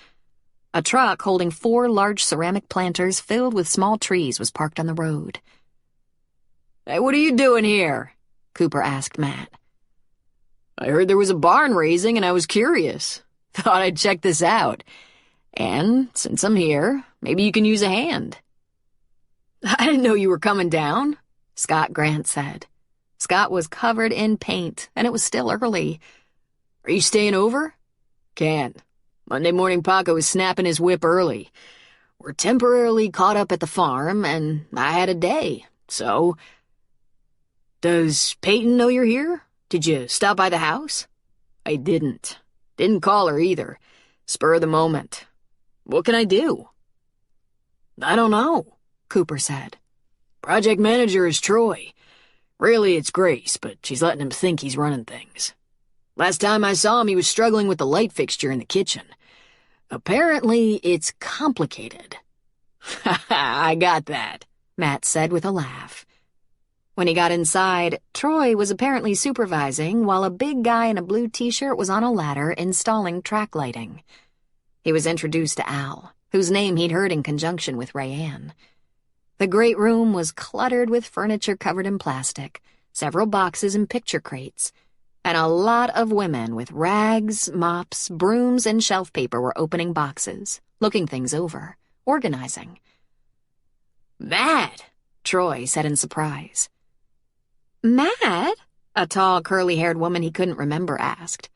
A truck holding 4 large ceramic planters filled with small trees was parked on the road. "Hey, what are you doing here?" Cooper asked Matt. "I heard there was a barn raising and I was curious. Thought I'd check this out. And since I'm here, maybe you can use a hand." "I didn't know you were coming down," Scott Grant said. Scott was covered in paint, and it was still early. "Are you staying over?" "Can't. Monday morning Paco was snapping his whip early. We're temporarily caught up at the farm, and I had a day, so... Does Peyton know you're here? Did you stop by the house? I didn't. Didn't call her either. Spur of the moment. What can I do? I don't know, Cooper said. Project manager is Troy. Really, it's Grace, but she's letting him think he's running things. Last time I saw him, he was struggling with the light fixture in the kitchen. Apparently, it's complicated. I got that, Matt said with a laugh. When he got inside, Troy was apparently supervising while a big guy in a blue t-shirt was on a ladder installing track lighting. He was introduced to Al, whose name he'd heard in conjunction with Rayanne. The great room was cluttered with furniture covered in plastic, several boxes and picture crates, and a lot of women with rags, mops, brooms, and shelf paper were opening boxes, looking things over, organizing. Matt, Troy said in surprise. Matt? A tall, curly-haired woman he couldn't remember asked.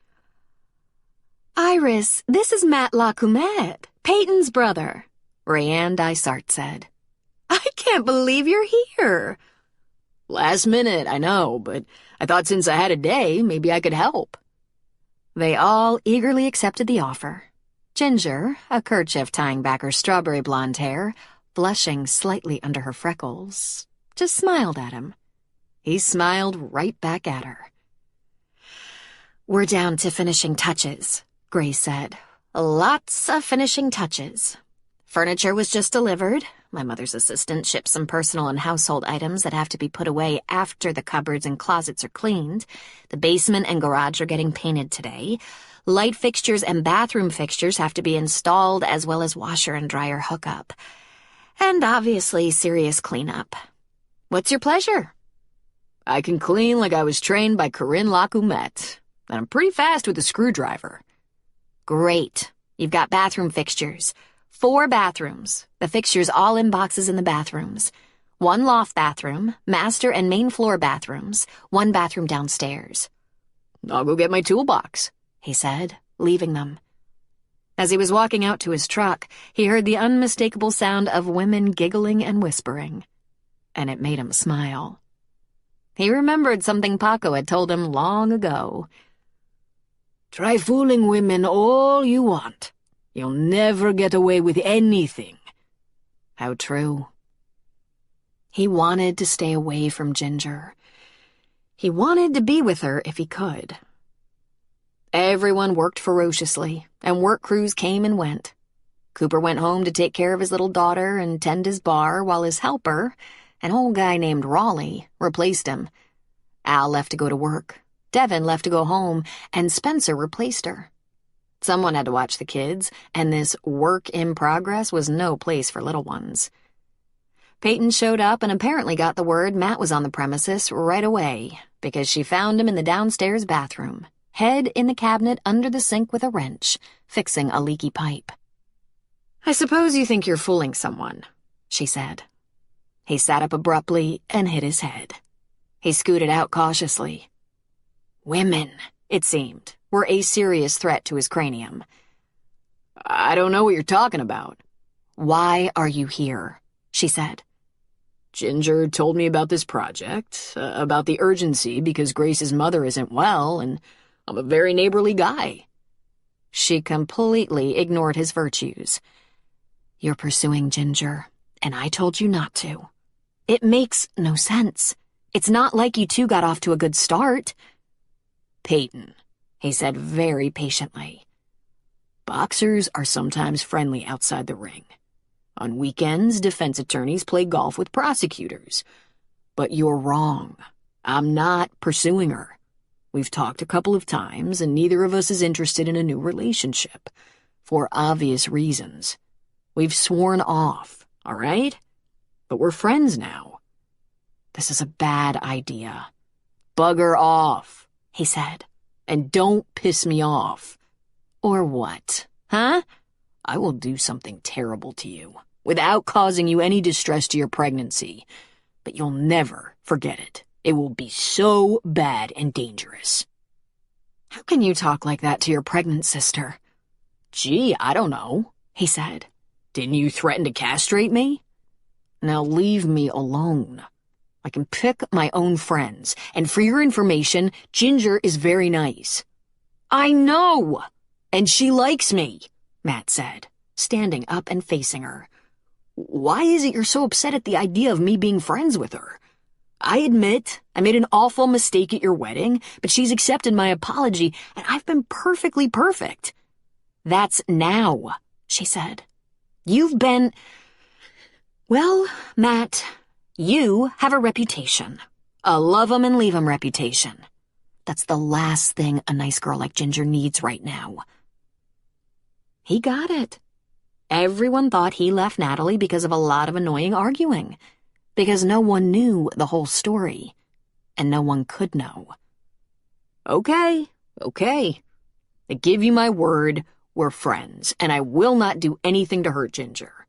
Iris, this is Matt Lacoumette, Peyton's brother, Rayanne Dysart said. I can't believe you're here. Last minute, I know, but I thought since I had a day, maybe I could help. They all eagerly accepted the offer. Ginger, a kerchief tying back her strawberry blonde hair, blushing slightly under her freckles, just smiled at him. He smiled right back at her. We're down to finishing touches, Grace said. Lots of finishing touches. Furniture was just delivered. My mother's assistant shipped some personal and household items that have to be put away after the cupboards and closets are cleaned. The basement and garage are getting painted today. Light fixtures and bathroom fixtures have to be installed, as well as washer and dryer hookup. And obviously serious cleanup. What's your pleasure? I can clean like I was trained by Corinne Lacoumette, and I'm pretty fast with a screwdriver. Great. You've got bathroom fixtures. 4 bathrooms, the fixtures all in boxes in the bathrooms. 1 loft bathroom, master and main floor bathrooms, 1 bathroom downstairs. I'll go get my toolbox, he said, leaving them. As he was walking out to his truck, he heard the unmistakable sound of women giggling and whispering, and it made him smile. He remembered something Paco had told him long ago. Try fooling women all you want. You'll never get away with anything. How true. He wanted to stay away from Ginger. He wanted to be with her if he could. Everyone worked ferociously, and work crews came and went. Cooper went home to take care of his little daughter and tend his bar while his helper, an old guy named Raleigh, replaced him. Al left to go to work. Devin left to go home, and Spencer replaced her. Someone had to watch the kids, and this work in progress was no place for little ones. Peyton showed up and apparently got the word Matt was on the premises right away, because she found him in the downstairs bathroom, head in the cabinet under the sink with a wrench, fixing a leaky pipe. I suppose you think you're fooling someone, she said. He sat up abruptly and hit his head. He scooted out cautiously. Women, it seemed, were a serious threat to his cranium. I don't know what you're talking about. Why are you here? She said. Ginger told me about this project, about the urgency because Grace's mother isn't well, and I'm a very neighborly guy. She completely ignored his virtues. You're pursuing Ginger, and I told you not to. It makes no sense. It's not like you two got off to a good start. Peyton, he said very patiently. Boxers are sometimes friendly outside the ring. On weekends, defense attorneys play golf with prosecutors. But you're wrong. I'm not pursuing her. We've talked a couple of times, and neither of us is interested in a new relationship. For obvious reasons. We've sworn off, all right? But we're friends now. This is a bad idea. Bugger off, he said. And don't piss me off. Or what, huh? I will do something terrible to you, without causing you any distress to your pregnancy. But you'll never forget it. It will be so bad and dangerous. How can you talk like that to your pregnant sister? Gee, I don't know, he said. Didn't you threaten to castrate me? Now leave me alone. I can pick my own friends, and for your information, Ginger is very nice. I know! And she likes me, Matt said, standing up and facing her. Why is it you're so upset at the idea of me being friends with her? I admit I made an awful mistake at your wedding, but she's accepted my apology, and I've been perfectly perfect. That's now, she said. You've been... Well, Matt, you have a reputation. A love 'em and leave 'em reputation. That's the last thing a nice girl like Ginger needs right now. He got it. Everyone thought he left Natalie because of a lot of annoying arguing, because no one knew the whole story, and no one could know. Okay. I give you my word, we're friends, and I will not do anything to hurt Ginger.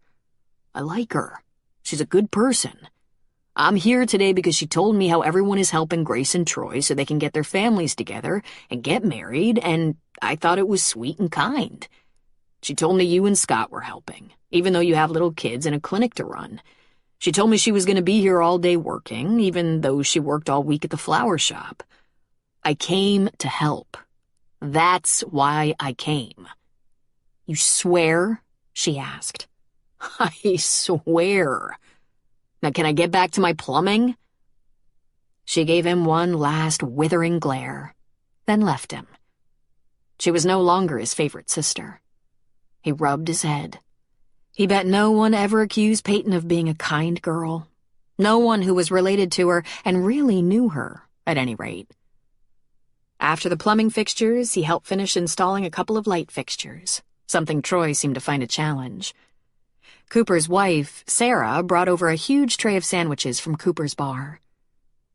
I like her. She's a good person. I'm here today because she told me how everyone is helping Grace and Troy so they can get their families together and get married, and I thought it was sweet and kind. She told me you and Scott were helping, even though you have little kids and a clinic to run. She told me she was going to be here all day working, even though she worked all week at the flower shop. I came to help. That's why I came. You swear? She asked. I swear. Now can I get back to my plumbing? She gave him one last withering glare, then left him. She was no longer his favorite sister. He rubbed his head. He bet no one ever accused Peyton of being a kind girl. No one who was related to her and really knew her, at any rate. After the plumbing fixtures, he helped finish installing a couple of light fixtures, something Troy seemed to find a challenge. Cooper's wife, Sarah, brought over a huge tray of sandwiches from Cooper's bar.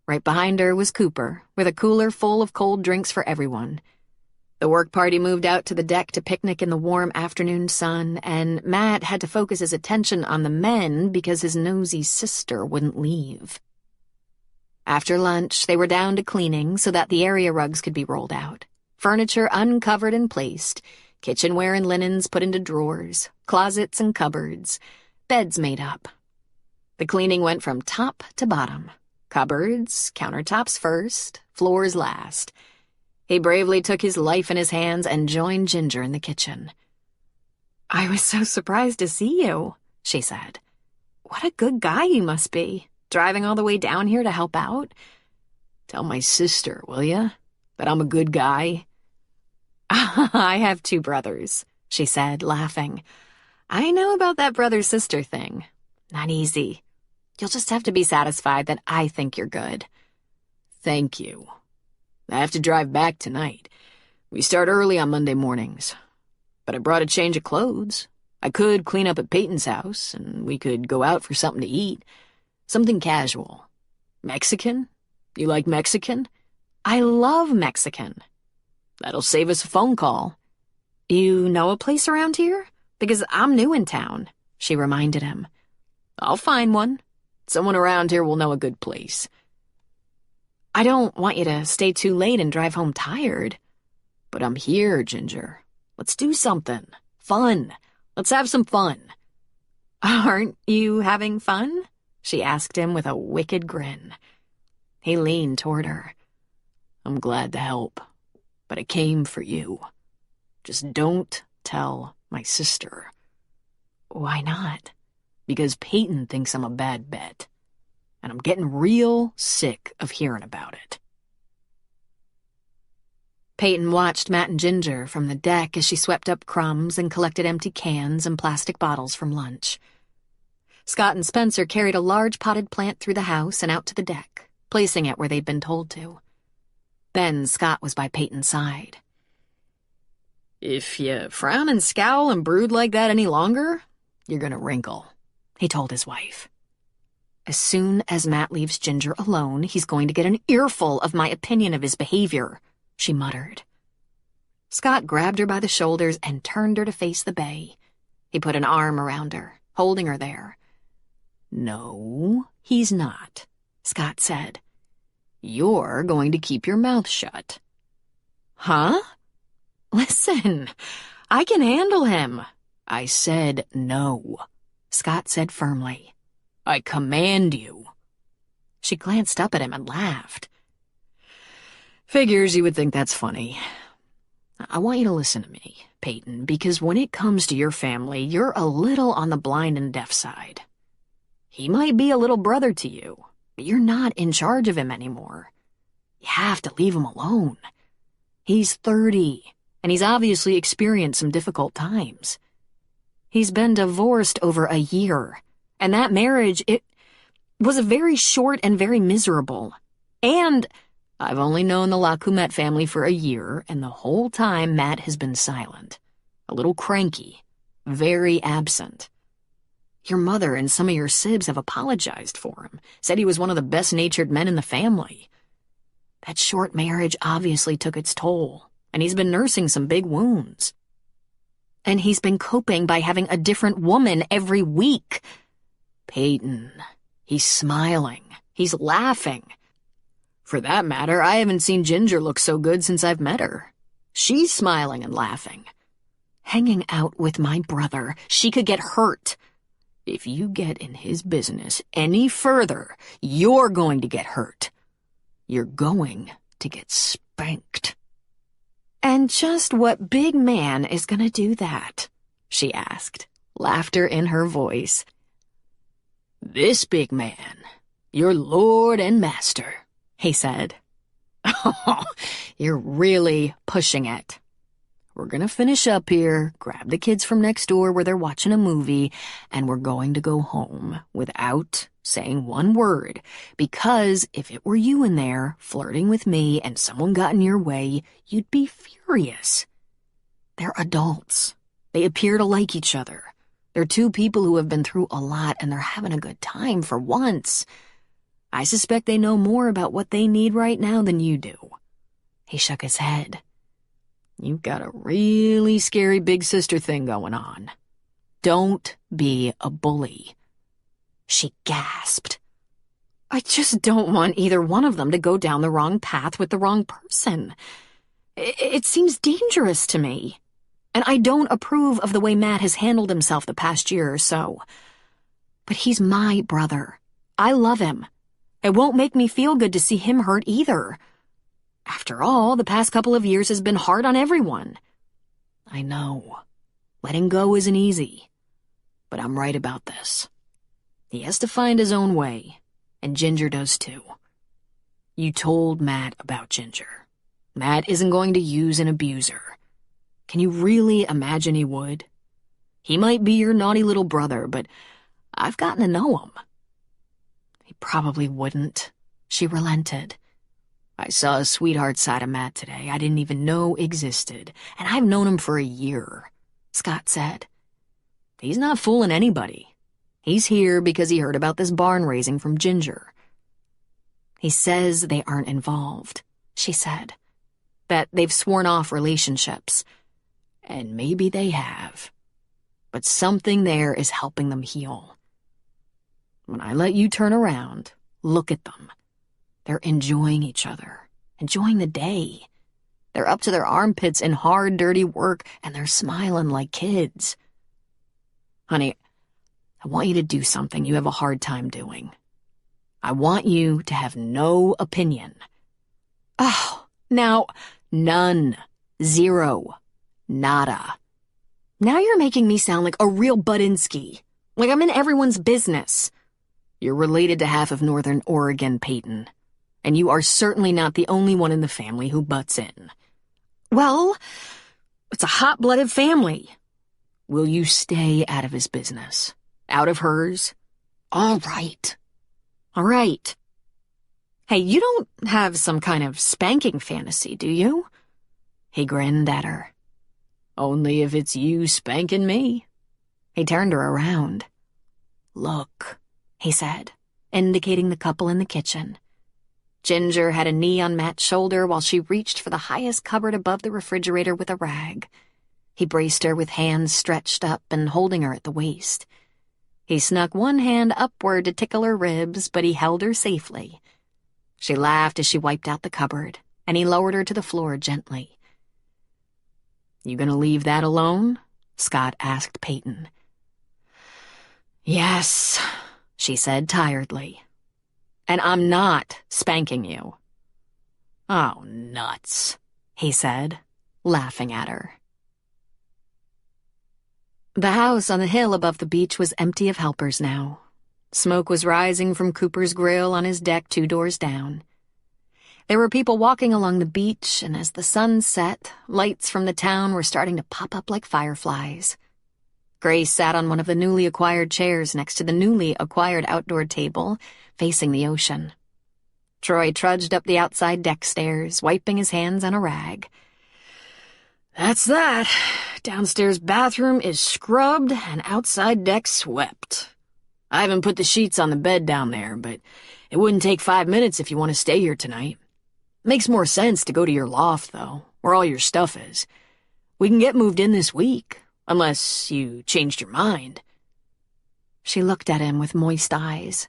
Right behind her was Cooper, with a cooler full of cold drinks for everyone. The work party moved out to the deck to picnic in the warm afternoon sun, and Matt had to focus his attention on the men because his nosy sister wouldn't leave. After lunch, they were down to cleaning so that the area rugs could be rolled out, furniture uncovered and placed, kitchenware and linens put into drawers, closets and cupboards, beds made up. The cleaning went from top to bottom. Cupboards, countertops first, floors last. He bravely took his life in his hands and joined Ginger in the kitchen. I was so surprised to see you, she said. What a good guy you must be, driving all the way down here to help out. Tell my sister, will ya, that I'm a good guy? I have 2 brothers, she said, laughing. I know about that brother-sister thing. Not easy. You'll just have to be satisfied that I think you're good. Thank you. I have to drive back tonight. We start early on Monday mornings. But I brought a change of clothes. I could clean up at Peyton's house, and we could go out for something to eat. Something casual. Mexican? You like Mexican? I love Mexican. That'll save us a phone call. You know a place around here? Because I'm new in town, she reminded him. I'll find one. Someone around here will know a good place. I don't want you to stay too late and drive home tired. But I'm here, Ginger. Let's do something. Fun. Let's have some fun. Aren't you having fun? She asked him with a wicked grin. He leaned toward her. I'm glad to help, but I came for you. Just don't tell my sister. Why not? Because Peyton thinks I'm a bad bet. And I'm getting real sick of hearing about it. Peyton watched Matt and Ginger from the deck as she swept up crumbs and collected empty cans and plastic bottles from lunch. Scott and Spencer carried a large potted plant through the house and out to the deck, placing it where they'd been told to. Then Scott was by Peyton's side. If you frown and scowl and brood like that any longer, you're gonna wrinkle, he told his wife. As soon as Matt leaves Ginger alone, he's going to get an earful of my opinion of his behavior, she muttered. Scott grabbed her by the shoulders and turned her to face the bay. He put an arm around her, holding her there. No, he's not, Scott said. You're going to keep your mouth shut. Huh? Listen, I can handle him." "I said no," Scott said firmly. "I command you." She glanced up at him and laughed. "Figures you would think that's funny. I want you to listen to me, Peyton, because when it comes to your family, you're a little on the blind and deaf side. He might be a little brother to you, but you're not in charge of him anymore. You have to leave him alone. He's 30, and he's obviously experienced some difficult times. He's been divorced over a year, and that marriage, it was very short and very miserable. And I've only known the Lacumet family for a year, and the whole time Matt has been silent, a little cranky, very absent. Your mother and some of your sibs have apologized for him, said he was one of the best-natured men in the family. That short marriage obviously took its toll, and he's been nursing some big wounds. And he's been coping by having a different woman every week. Peyton, he's smiling, he's laughing. For that matter, I haven't seen Ginger look so good since I've met her. She's smiling and laughing. Hanging out with my brother, she could get hurt. If you get in his business any further, you're going to get hurt. You're going to get spanked." "And just what big man is going to do that?" she asked, laughter in her voice. "This big man, your lord and master," he said. "Oh, you're really pushing it. We're gonna finish up here, grab the kids from next door where they're watching a movie, and we're going to go home without saying one word, because if it were you in there flirting with me and someone got in your way, you'd be furious. They're adults. They appear to like each other. They're two people who have been through a lot, and they're having a good time for once. I suspect they know more about what they need right now than you do." He shook his head. "You've got a really scary big sister thing going on. Don't be a bully." She gasped. "I just don't want either one of them to go down the wrong path with the wrong person. It seems dangerous to me. And I don't approve of the way Matt has handled himself the past year or so. But he's my brother. I love him. It won't make me feel good to see him hurt either. After all, the past couple of years has been hard on everyone. I know. Letting go isn't easy. But I'm right about this. He has to find his own way, and Ginger does too. You told Matt about Ginger. Matt isn't going to use and abuse her. Can you really imagine he would? He might be your naughty little brother, but I've gotten to know him." "He probably wouldn't," she relented. "I saw a sweetheart side of Matt today I didn't even know existed, and I've known him for a year," Scott said. "He's not fooling anybody. He's here because he heard about this barn raising from Ginger." "He says they aren't involved," she said. "That they've sworn off relationships. And maybe they have. But something there is helping them heal. When I let you turn around, look at them. They're enjoying each other, enjoying the day. They're up to their armpits in hard, dirty work, and they're smiling like kids. Honey, I want you to do something you have a hard time doing. I want you to have no opinion. Oh, now, none. Zero. Nada. Now you're making me sound like a real Budinsky, like I'm in everyone's business. You're related to half of Northern Oregon, Peyton, and you are certainly not the only one in the family who butts in. Well, it's a hot-blooded family. Will you stay out of his business? Out of hers? All right. All right. Hey, you don't have some kind of spanking fantasy, do you? He grinned at her. Only if it's you spanking me. He turned her around. Look, he said, indicating the couple in the kitchen. Ginger had a knee on Matt's shoulder while she reached for the highest cupboard above the refrigerator with a rag. He braced her with hands stretched up and holding her at the waist. He snuck one hand upward to tickle her ribs, but he held her safely. She laughed as she wiped out the cupboard, and he lowered her to the floor gently. You gonna leave that alone?" Scott asked Peyton. "Yes," she said tiredly. "And I'm not spanking you." "Oh, nuts," he said, laughing at her. The house on the hill above the beach was empty of helpers now. Smoke was rising from Cooper's grill on his deck 2 doors down. There were people walking along the beach, and as the sun set, lights from the town were starting to pop up like fireflies. Grace sat on one of the newly acquired chairs next to the newly acquired outdoor table, facing the ocean. Troy trudged up the outside deck stairs, wiping his hands on a rag. "That's that. Downstairs bathroom is scrubbed and outside deck swept. I haven't put the sheets on the bed down there, but it wouldn't take 5 minutes if you want to stay here tonight. Makes more sense to go to your loft, though, where all your stuff is. We can get moved in this week, unless you changed your mind." She looked at him with moist eyes.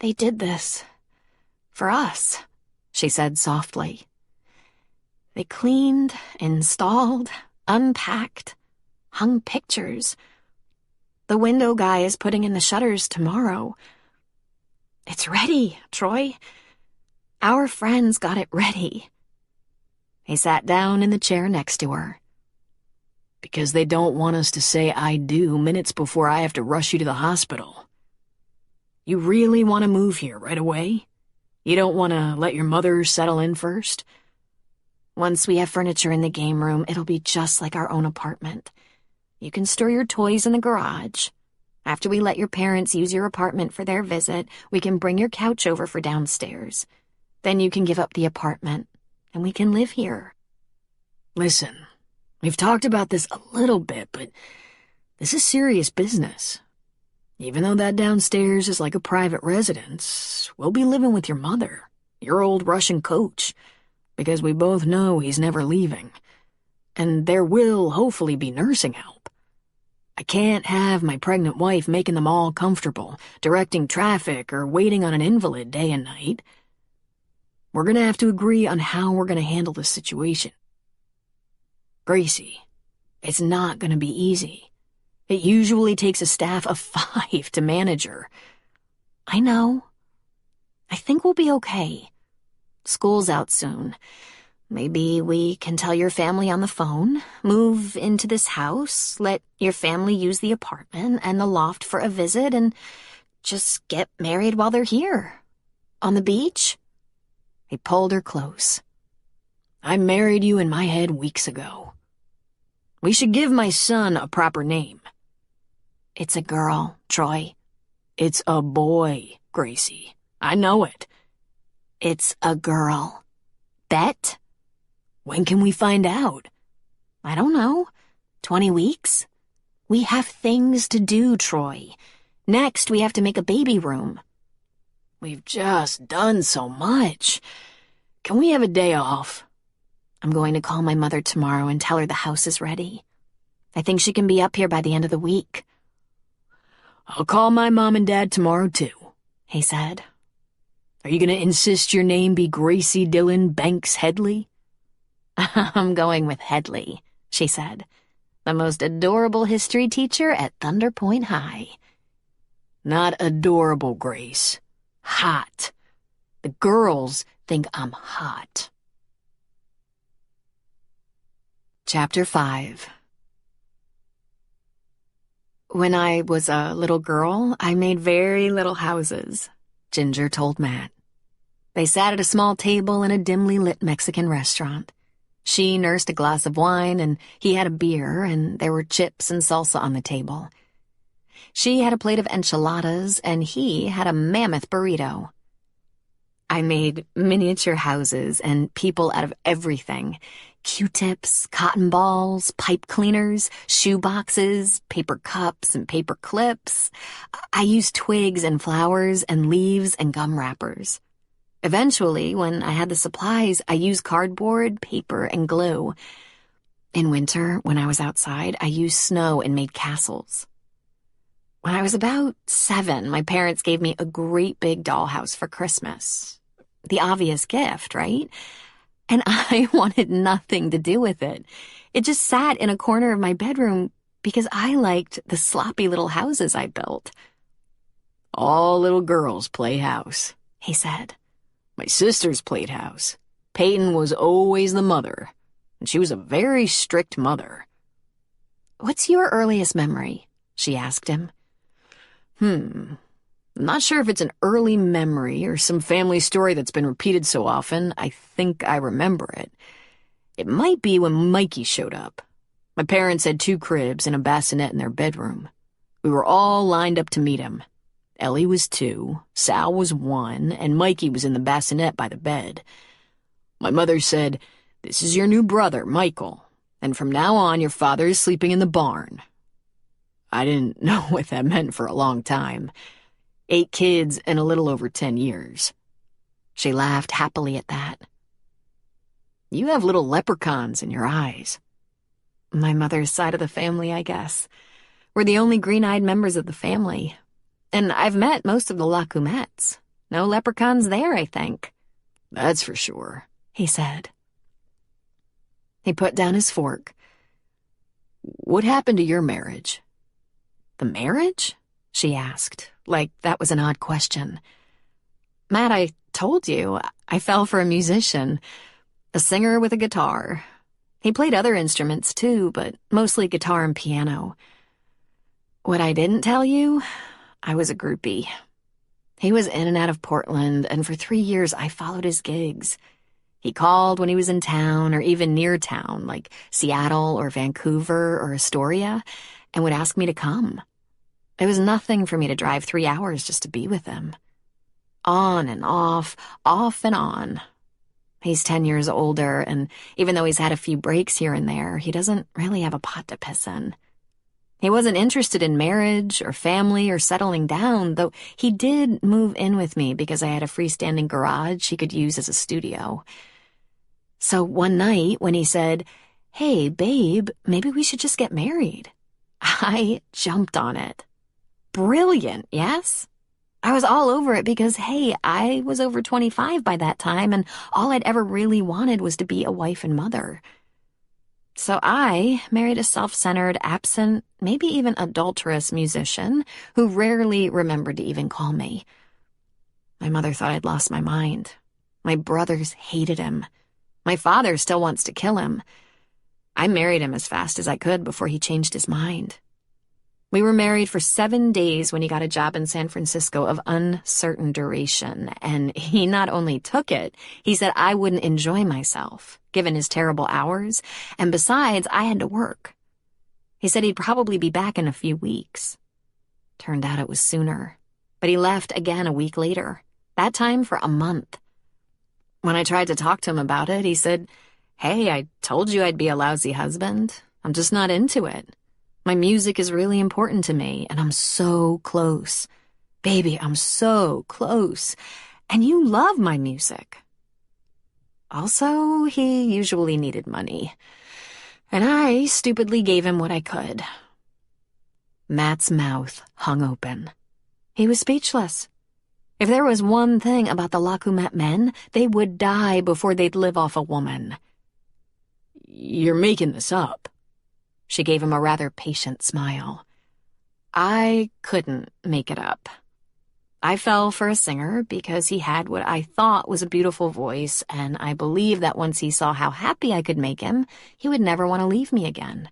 "They did this for us," she said softly. "They cleaned, installed, unpacked, hung pictures. The window guy is putting in the shutters tomorrow. It's ready, Troy. Our friends got it ready." He sat down in the chair next to her. "Because they don't want us to say I do minutes before I have to rush you to the hospital. You really want to move here right away? You don't want to let your mother settle in first?" "Once we have furniture in the game room, it'll be just like our own apartment. You can store your toys in the garage. After we let your parents use your apartment for their visit, we can bring your couch over for downstairs. Then you can give up the apartment, and we can live here." "Listen, we've talked about this a little bit, but this is serious business. Even though that downstairs is like a private residence, we'll be living with your mother, your old Russian coach, because we both know he's never leaving. And there will hopefully be nursing help. I can't have my pregnant wife making them all comfortable, directing traffic, or waiting on an invalid day and night. We're gonna have to agree on how we're gonna handle this situation. Gracie, it's not gonna be easy. It usually takes a staff of 5 to manage her." "I know. I think we'll be okay. School's out soon. Maybe we can tell your family on the phone, move into this house, let your family use the apartment and the loft for a visit, and just get married while they're here. On the beach?" He pulled her close. "I married you in my head weeks ago. We should give my son a proper name." "It's a girl, Troy." "It's a boy, Gracie. I know it." "It's a girl. Bet?" "When can we find out?" "I don't know. 20 weeks? We have things to do, Troy. Next, we have to make a baby room." "We've just done so much. Can we have a day off?" "I'm going to call my mother tomorrow and tell her the house is ready. I think she can be up here by the end of the week." "I'll call my mom and dad tomorrow, too," he said. "Are you going to insist your name be Gracie Dillon Banks Headley?" "I'm going with Headley," she said. "The most adorable history teacher at Thunder Point High." "Not adorable, Grace. Hot. The girls think I'm hot." Chapter 5. "When I was a little girl, I made very little houses," Ginger told Matt. They sat at a small table in a dimly lit Mexican restaurant. She nursed a glass of wine, and he had a beer, and there were chips and salsa on the table. She had a plate of enchiladas, and he had a mammoth burrito. I made miniature houses and people out of everything. Q-tips, cotton balls, pipe cleaners, shoe boxes, paper cups and paper clips. I used twigs and flowers and leaves and gum wrappers. Eventually, when I had the supplies, I used cardboard, paper, and glue. In winter, when I was outside, I used snow and made castles. When I was about 7, my parents gave me a great big dollhouse for Christmas. The obvious gift, right? and I wanted nothing to do with it. It just sat in a corner of my bedroom because I liked the sloppy little houses I built. All little girls play house, He said. My sisters played house. Peyton was always the mother, and she was a very strict mother. What's your earliest memory? She asked him. I'm not sure if it's an early memory or some family story that's been repeated so often. I think I remember it. It might be when Mikey showed up. My parents had 2 cribs and a bassinet in their bedroom. We were all lined up to meet him. Ellie was 2, Sal was 1, and Mikey was in the bassinet by the bed. My mother said, "This is your new brother, Michael, and from now on your father is sleeping in the barn." I didn't know what that meant for a long time. 8 kids in a little over 10 years. She laughed happily at that. You have little leprechauns in your eyes. My mother's side of the family, I guess. We're the only green-eyed members of the family. And I've met most of the Lacumettes. No leprechauns there, I think. That's for sure, he said. He put down his fork. What happened to your marriage? The marriage? She asked, like that was an odd question. Matt, I told you, I fell for a musician, a singer with a guitar. He played other instruments too, but mostly guitar and piano. What I didn't tell you, I was a groupie. He was in and out of Portland, and for 3 years I followed his gigs. He called when he was in town or even near town, like Seattle or Vancouver or Astoria, and would ask me to come. It was nothing for me to drive 3 hours just to be with him. On and off and on. He's 10 years older, and even though he's had a few breaks here and there, he doesn't really have a pot to piss in. He wasn't interested in marriage or family or settling down, though he did move in with me because I had a freestanding garage he could use as a studio. So one night when he said, "Hey, babe, maybe we should just get married," I jumped on it. Brilliant, yes? I was all over it because, hey, I was over 25 by that time, and all I'd ever really wanted was to be a wife and mother. So I married a self-centered, absent, maybe even adulterous musician who rarely remembered to even call me. My mother thought I'd lost my mind. My brothers hated him. My father still wants to kill him. I married him as fast as I could before he changed his mind. We were married for 7 days when he got a job in San Francisco of uncertain duration, and he not only took it, he said I wouldn't enjoy myself, given his terrible hours, and besides, I had to work. He said he'd probably be back in a few weeks. Turned out it was sooner, but he left again a week later, that time for a month. When I tried to talk to him about it, he said, "Hey, I told you I'd be a lousy husband. I'm just not into it. My music is really important to me, and I'm so close. Baby, I'm so close. And you love my music." Also, he usually needed money, and I stupidly gave him what I could. Matt's mouth hung open. He was speechless. If there was one thing about the Lacumette men, they would die before they'd live off a woman. You're making this up. She gave him a rather patient smile. I couldn't make it up. I fell for a singer because he had what I thought was a beautiful voice, and I believed that once he saw how happy I could make him, he would never want to leave me again.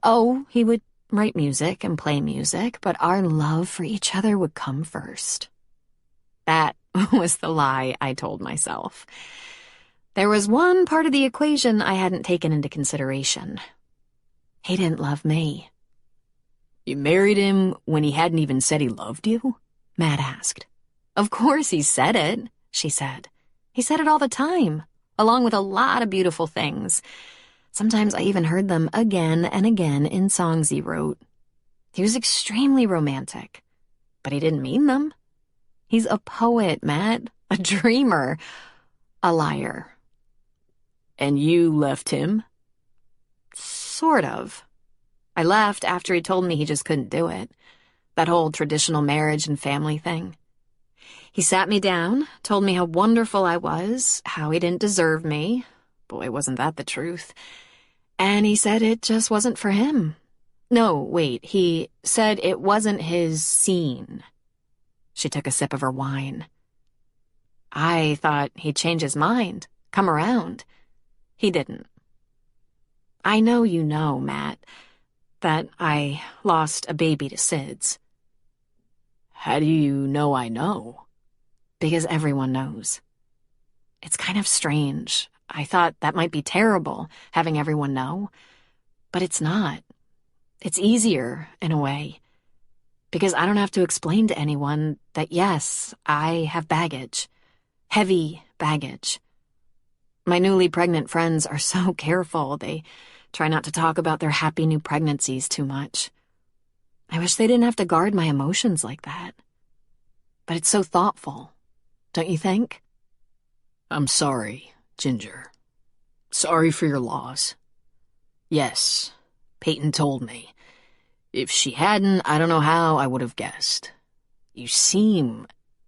Oh, he would write music and play music, but our love for each other would come first. That was the lie I told myself. There was one part of the equation I hadn't taken into consideration. He didn't love me. You married him when he hadn't even said he loved you? Matt asked. Of course he said it, she said. He said it all the time, along with a lot of beautiful things. Sometimes I even heard them again and again in songs he wrote. He was extremely romantic, but he didn't mean them. He's a poet, Matt, a dreamer, a liar. And you left him? Sort of. I left after he told me he just couldn't do it. That whole traditional marriage and family thing. He sat me down, told me how wonderful I was, how he didn't deserve me. Boy, wasn't that the truth. And he said it just wasn't for him. No, wait, he said it wasn't his scene. She took a sip of her wine. I thought he'd change his mind, come around. He didn't. I know you know, Matt, that I lost a baby to SIDS. How do you know I know? Because everyone knows. It's kind of strange. I thought that might be terrible, having everyone know. But it's not. It's easier, in a way. Because I don't have to explain to anyone that, yes, I have baggage. Heavy baggage. My newly pregnant friends are so careful. They try not to talk about their happy new pregnancies too much. I wish they didn't have to guard my emotions like that. But it's so thoughtful, don't you think? I'm sorry, Ginger. Sorry for your loss. Yes, Peyton told me. If she hadn't, I don't know how I would have guessed. You seem...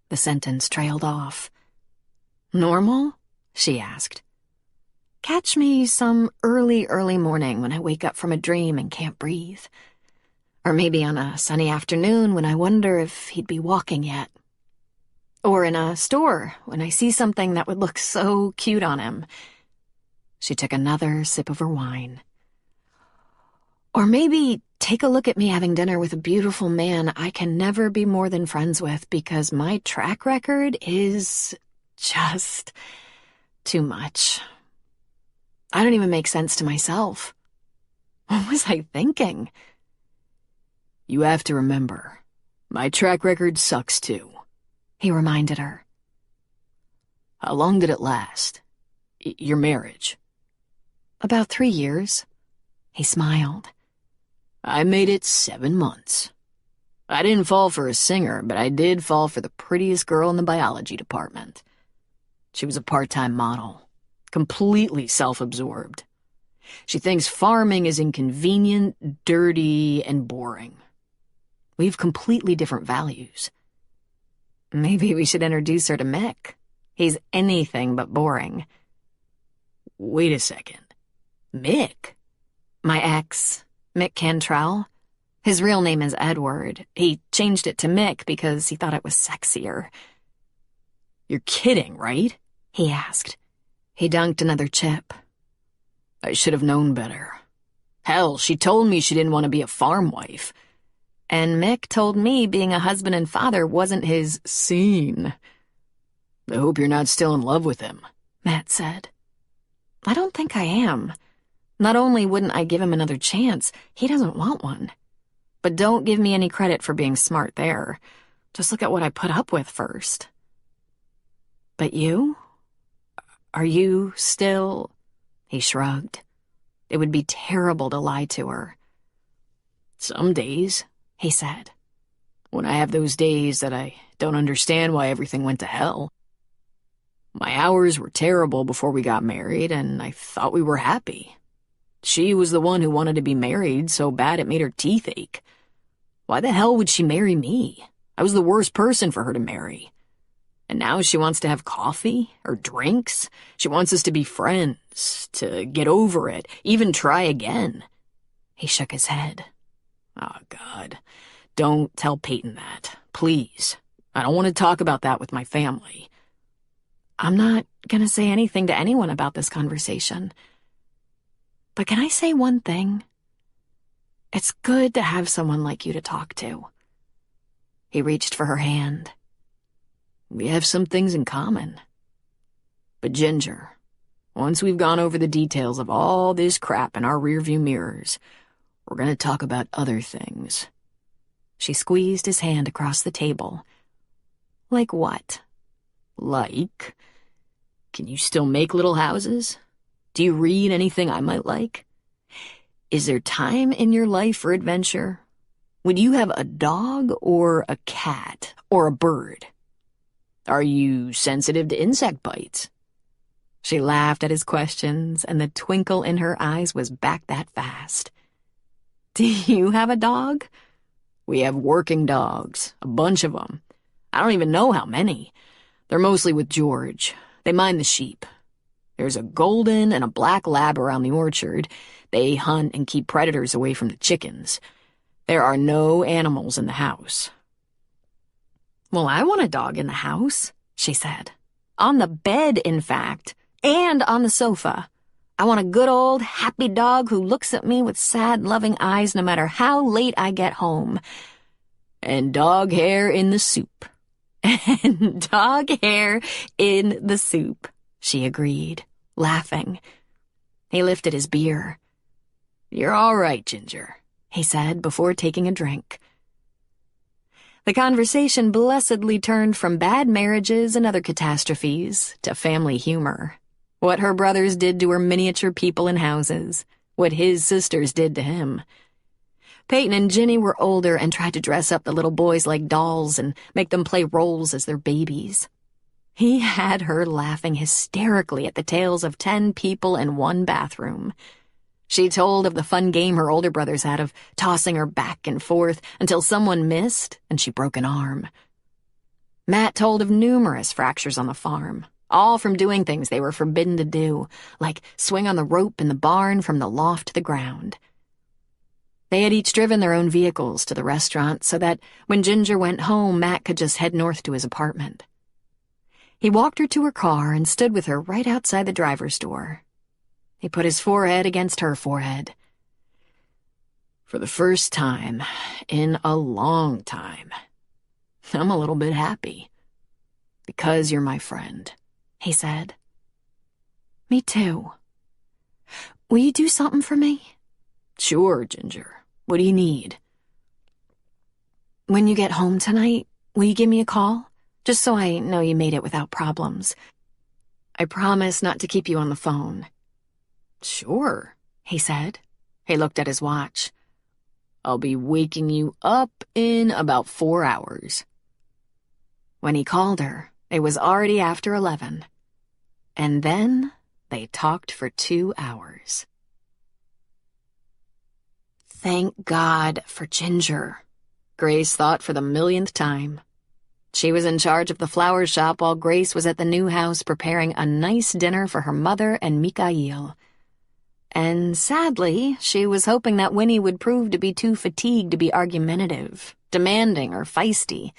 The sentence trailed off. Normal? She asked. Catch me some early morning when I wake up from a dream and can't breathe. Or maybe on a sunny afternoon when I wonder if he'd be walking yet. Or in a store when I see something that would look so cute on him. She took another sip of her wine. Or maybe take a look at me having dinner with a beautiful man I can never be more than friends with because my track record is just too much. I don't even make sense to myself. What was I thinking? You have to remember, my track record sucks too, he reminded her. How long did it last? Your marriage? About 3 years. He smiled. I made it 7 months. I didn't fall for a singer, but I did fall for the prettiest girl in the biology department. She was a part-time model, completely self-absorbed. She thinks farming is inconvenient, dirty, and boring. We have completely different values. Maybe we should introduce her to Mick. He's anything but boring. Wait a second. Mick? My ex, Mick Cantrell. His real name is Edward. He changed it to Mick because he thought it was sexier. You're kidding, right? He asked. He dunked another chip. I should have known better. Hell, she told me she didn't want to be a farm wife. And Mick told me being a husband and father wasn't his scene. I hope you're not still in love with him, Matt said. I don't think I am. Not only wouldn't I give him another chance, he doesn't want one. But don't give me any credit for being smart there. Just look at what I put up with first. But you? Are you still... He shrugged. It would be terrible to lie to her. Some days, he said. When I have those days that I don't understand why everything went to hell. My hours were terrible before we got married, and I thought we were happy. She was the one who wanted to be married so bad it made her teeth ache. Why the hell would she marry me? I was the worst person for her to marry. And now she wants to have coffee or drinks. She wants us to be friends, to get over it, even try again. He shook his head. Oh, God. Don't tell Peyton that, please. I don't want to talk about that with my family. I'm not gonna say anything to anyone about this conversation. But can I say one thing? It's good to have someone like you to talk to. He reached for her hand. We have some things in common. But Ginger, once we've gone over the details of all this crap in our rearview mirrors, we're gonna talk about other things. She squeezed his hand across the table. Like what? Like... Can you still make little houses? Do you read anything I might like? Is there time in your life for adventure? Would you have a dog or a cat or a bird? Are you sensitive to insect bites? She laughed at his questions, and the twinkle in her eyes was back that fast. Do you have a dog? We have working dogs, a bunch of them. I don't even know how many. They're mostly with George. They mind the sheep. There's a golden and a black lab around the orchard. They hunt and keep predators away from the chickens. There are no animals in the house." "Well, I want a dog in the house," she said. "On the bed, in fact, and on the sofa. I want a good old happy dog who looks at me with sad, loving eyes no matter how late I get home." "And dog hair in the soup." "And dog hair in the soup," she agreed, laughing. He lifted his beer. "You're all right, Ginger," he said before taking a drink. The conversation blessedly turned from bad marriages and other catastrophes to family humor. What her brothers did to her miniature people in houses. What his sisters did to him. Peyton and Ginny were older and tried to dress up the little boys like dolls and make them play roles as their babies. He had her laughing hysterically at the tales of 10 people in one bathroom. She told of the fun game her older brothers had of tossing her back and forth until someone missed and she broke an arm. Matt told of numerous fractures on the farm, all from doing things they were forbidden to do, like swing on the rope in the barn from the loft to the ground. They had each driven their own vehicles to the restaurant so that when Ginger went home, Matt could just head north to his apartment. He walked her to her car and stood with her right outside the driver's door. He put his forehead against her forehead. "For the first time in a long time, I'm a little bit happy. Because you're my friend," he said. "Me too. Will you do something for me?" "Sure, Ginger. What do you need?" "When you get home tonight, will you give me a call? Just so I know you made it without problems. I promise not to keep you on the phone." "Sure," he said. He looked at his watch. "I'll be waking you up in about 4 hours. When he called her, it was already after 11. And then they talked for 2 hours. Thank God for Ginger, Grace thought for the millionth time. She was in charge of the flower shop while Grace was at the new house preparing a nice dinner for her mother and Mikhail. And sadly, she was hoping that Winnie would prove to be too fatigued to be argumentative, demanding, or feisty,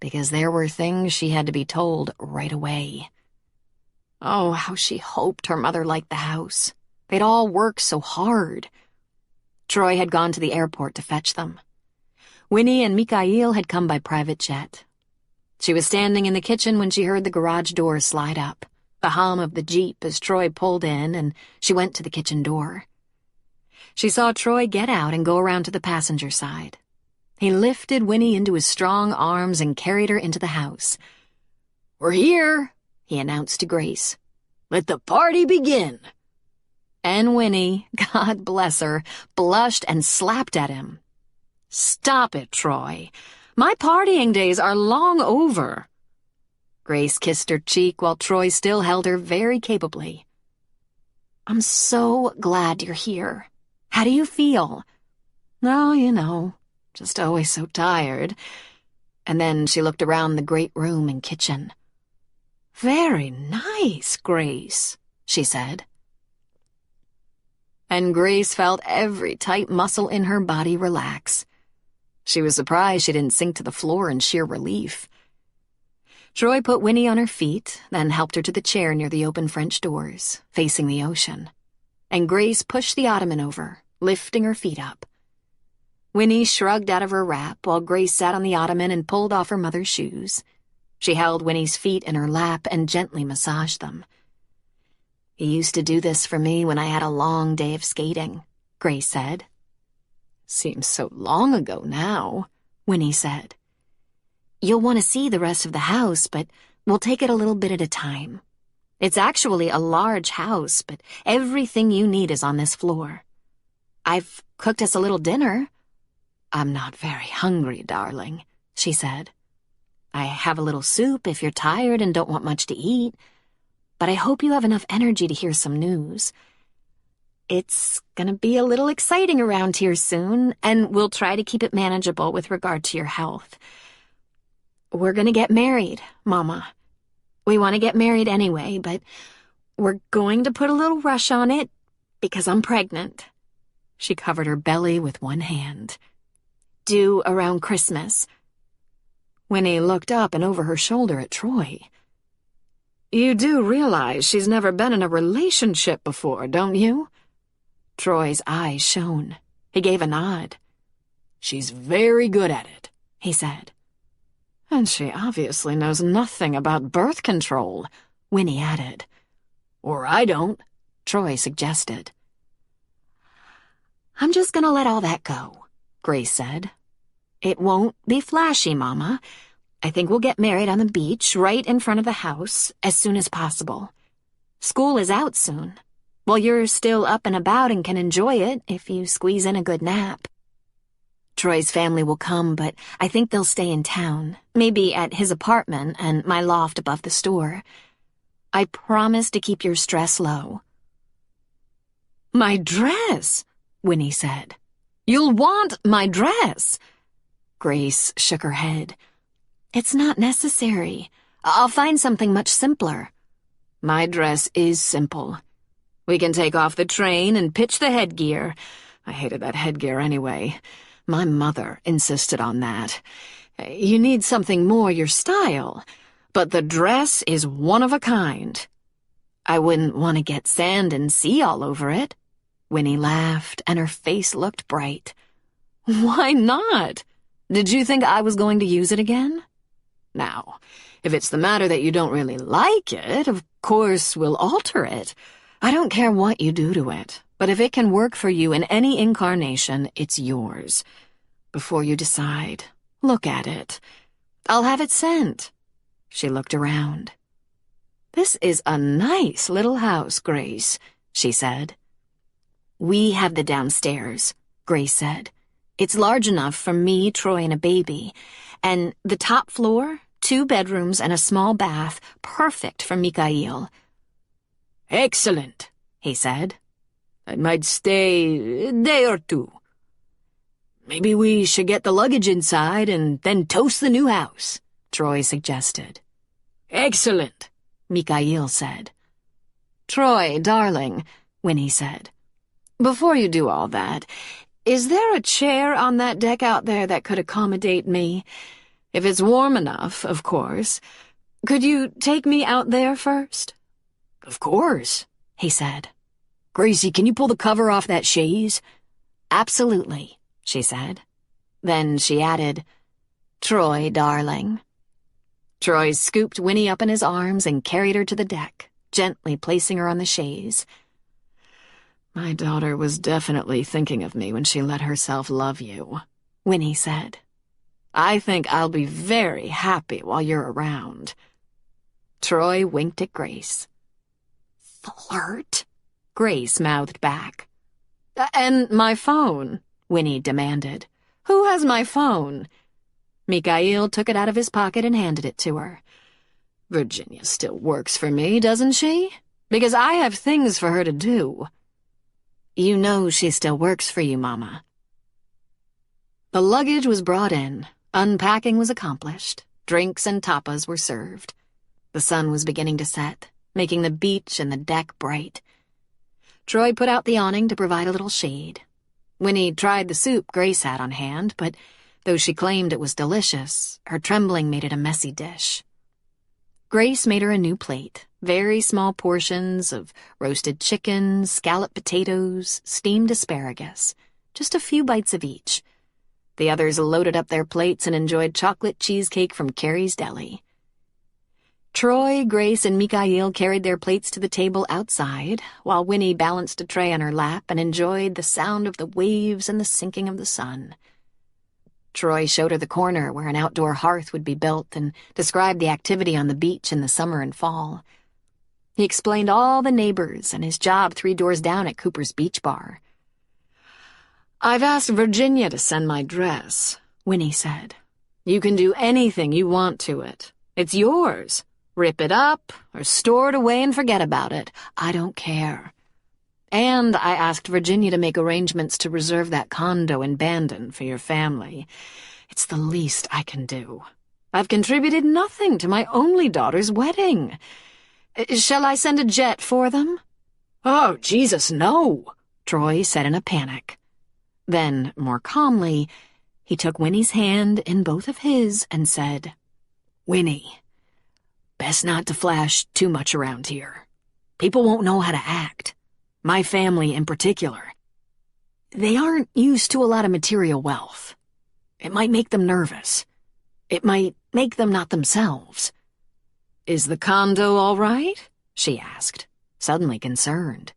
because there were things she had to be told right away. Oh, how she hoped her mother liked the house. They'd all worked so hard. Troy had gone to the airport to fetch them. Winnie and Mikhail had come by private jet. She was standing in the kitchen when she heard the garage door slide up, the hum of the Jeep as Troy pulled in, and she went to the kitchen door. She saw Troy get out and go around to the passenger side. He lifted Winnie into his strong arms and carried her into the house. "We're here," he announced to Grace. "Let the party begin." And Winnie, God bless her, blushed and slapped at him. "Stop it, Troy. My partying days are long over." Grace kissed her cheek while Troy still held her very capably. "I'm so glad you're here. How do you feel?" "Oh, you know, just always so tired." And then she looked around the great room and kitchen. "Very nice, Grace," she said. And Grace felt every tight muscle in her body relax. She was surprised she didn't sink to the floor in sheer relief. Troy put Winnie on her feet, then helped her to the chair near the open French doors, facing the ocean. And Grace pushed the ottoman over, lifting her feet up. Winnie shrugged out of her wrap while Grace sat on the ottoman and pulled off her mother's shoes. She held Winnie's feet in her lap and gently massaged them. "He used to do this for me when I had a long day of skating," Grace said. "Seems so long ago now," Winnie said. "You'll want to see the rest of the house, but we'll take it a little bit at a time. It's actually a large house, but everything you need is on this floor. I've cooked us a little dinner." "I'm not very hungry, darling," she said. "I have a little soup if you're tired and don't want much to eat. But I hope you have enough energy to hear some news. It's gonna be a little exciting around here soon, and we'll try to keep it manageable with regard to your health. We're gonna get married, Mama. We want to get married anyway, but we're going to put a little rush on it because I'm pregnant." She covered her belly with one hand. "Due around Christmas." Winnie looked up and over her shoulder at Troy. "You do realize she's never been in a relationship before, don't you?" Troy's eyes shone. He gave a nod. "She's very good at it," he said. "And she obviously knows nothing about birth control," Winnie added. "Or I don't," Troy suggested. "I'm just gonna let all that go," Grace said. "It won't be flashy, Mama. I think we'll get married on the beach, right in front of the house, as soon as possible. School is out soon. Well, you're still up and about and can enjoy it if you squeeze in a good nap. Troy's family will come, but I think they'll stay in town, maybe at his apartment and my loft above the store. I promise to keep your stress low." "My dress," Winnie said. "You'll want my dress." Grace shook her head. "It's not necessary. I'll find something much simpler." "My dress is simple. We can take off the train and pitch the headgear. I hated that headgear anyway. My mother insisted on that. You need something more your style, but the dress is one of a kind." "I wouldn't want to get sand and sea all over it." Winnie laughed, and her face looked bright. "Why not? Did you think I was going to use it again? Now, if it's the matter that you don't really like it, of course we'll alter it. I don't care what you do to it, but if it can work for you in any incarnation, it's yours. Before you decide, look at it. I'll have it sent." She looked around. "This is a nice little house, Grace," she said. "We have the downstairs," Grace said. "It's large enough for me, Troy, and a baby. And the top floor, 2 bedrooms and a small bath, perfect for Mikhail." "Excellent," he said. "I might stay a day or 2. Maybe we should get the luggage inside and then toast the new house," Troy suggested. "Excellent," Mikhail said. "Troy, darling," Winnie said. "Before you do all that, is there a chair on that deck out there that could accommodate me? If it's warm enough, of course. Could you take me out there first?" "Of course," he said. "Gracie, can you pull the cover off that chaise?" "Absolutely," she said. Then she added, "Troy, darling." Troy scooped Winnie up in his arms and carried her to the deck, gently placing her on the chaise. "My daughter was definitely thinking of me when she let herself love you," Winnie said. "I think I'll be very happy while you're around." Troy winked at Grace. "Flirt?" Grace mouthed back. "And my phone," Winnie demanded. "Who has my phone?" Mikhail took it out of his pocket and handed it to her. "Virginia still works for me, doesn't she? Because I have things for her to do." "You know she still works for you, Mama." The luggage was brought in, unpacking was accomplished, drinks and tapas were served. The sun was beginning to set, making the beach and the deck bright. Troy put out the awning to provide a little shade. Winnie tried the soup Grace had on hand, but though she claimed it was delicious, her trembling made it a messy dish. Grace made her a new plate, very small portions of roasted chicken, scalloped potatoes, steamed asparagus, just a few bites of each. The others loaded up their plates and enjoyed chocolate cheesecake from Carrie's Deli. Troy, Grace, and Mikhail carried their plates to the table outside, while Winnie balanced a tray on her lap and enjoyed the sound of the waves and the sinking of the sun. Troy showed her the corner where an outdoor hearth would be built and described the activity on the beach in the summer and fall. He explained all the neighbors and his job 3 doors down at Cooper's Beach Bar. "I've asked Virginia to send my dress," Winnie said. "You can do anything you want to it. It's yours. Rip it up or store it away and forget about it. I don't care. And I asked Virginia to make arrangements to reserve that condo in Bandon for your family. It's the least I can do. I've contributed nothing to my only daughter's wedding. Shall I send a jet for them?" "Oh, Jesus, no," Troy said in a panic. Then, more calmly, he took Winnie's hand in both of his and said, "Winnie, best not to flash too much around here. People won't know how to act. My family in particular. They aren't used to a lot of material wealth. It might make them nervous. It might make them not themselves." "Is the condo all right?" she asked, suddenly concerned.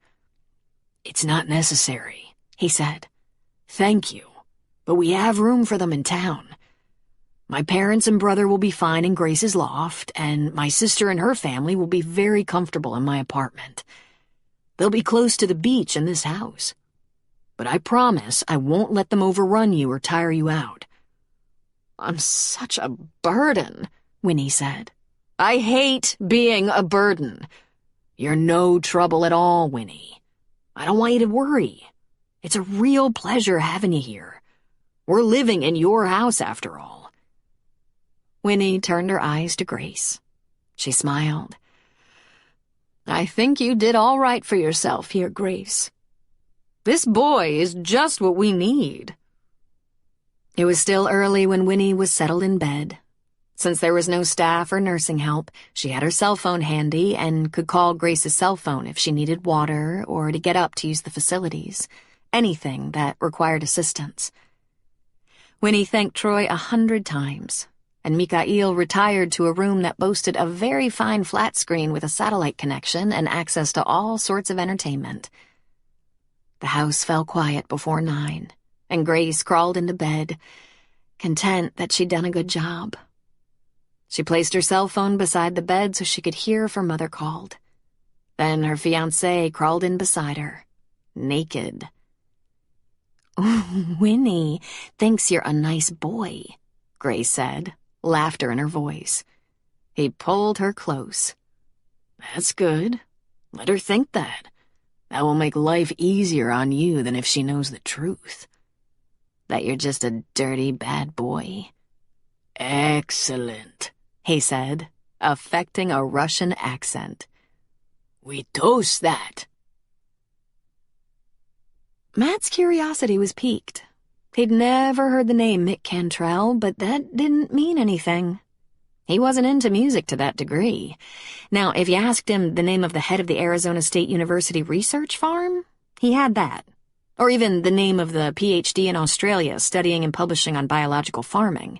"It's not necessary," he said. "Thank you, but we have room for them in town. My parents and brother will be fine in Grace's loft, and my sister and her family will be very comfortable in my apartment. They'll be close to the beach in this house. But I promise I won't let them overrun you or tire you out." "I'm such a burden," Winnie said. "I hate being a burden." "You're no trouble at all, Winnie. I don't want you to worry. It's a real pleasure having you here. We're living in your house, after all." Winnie turned her eyes to Grace. She smiled. "I think you did all right for yourself here, Grace. This boy is just what we need." It was still early when Winnie was settled in bed. Since there was no staff or nursing help, she had her cell phone handy and could call Grace's cell phone if she needed water or to get up to use the facilities, anything that required assistance. Winnie thanked Troy 100 times, and Mikhail retired to a room that boasted a very fine flat screen with a satellite connection and access to all sorts of entertainment. The house fell quiet before 9, and Grace crawled into bed, content that she'd done a good job. She placed her cell phone beside the bed so she could hear if her mother called. Then her fiancé crawled in beside her, naked. "Winnie thinks you're a nice boy," Grace said, laughter in her voice. He pulled her close. "That's good. Let her think that. That will make life easier on you than if she knows the truth. That you're just a dirty bad boy." "Excellent," he said, affecting a Russian accent. "We toast that." Matt's curiosity was piqued. He'd never heard the name Mick Cantrell, but that didn't mean anything. He wasn't into music to that degree. Now, if you asked him the name of the head of the Arizona State University research farm, he had that. Or even the name of the PhD in Australia studying and publishing on biological farming.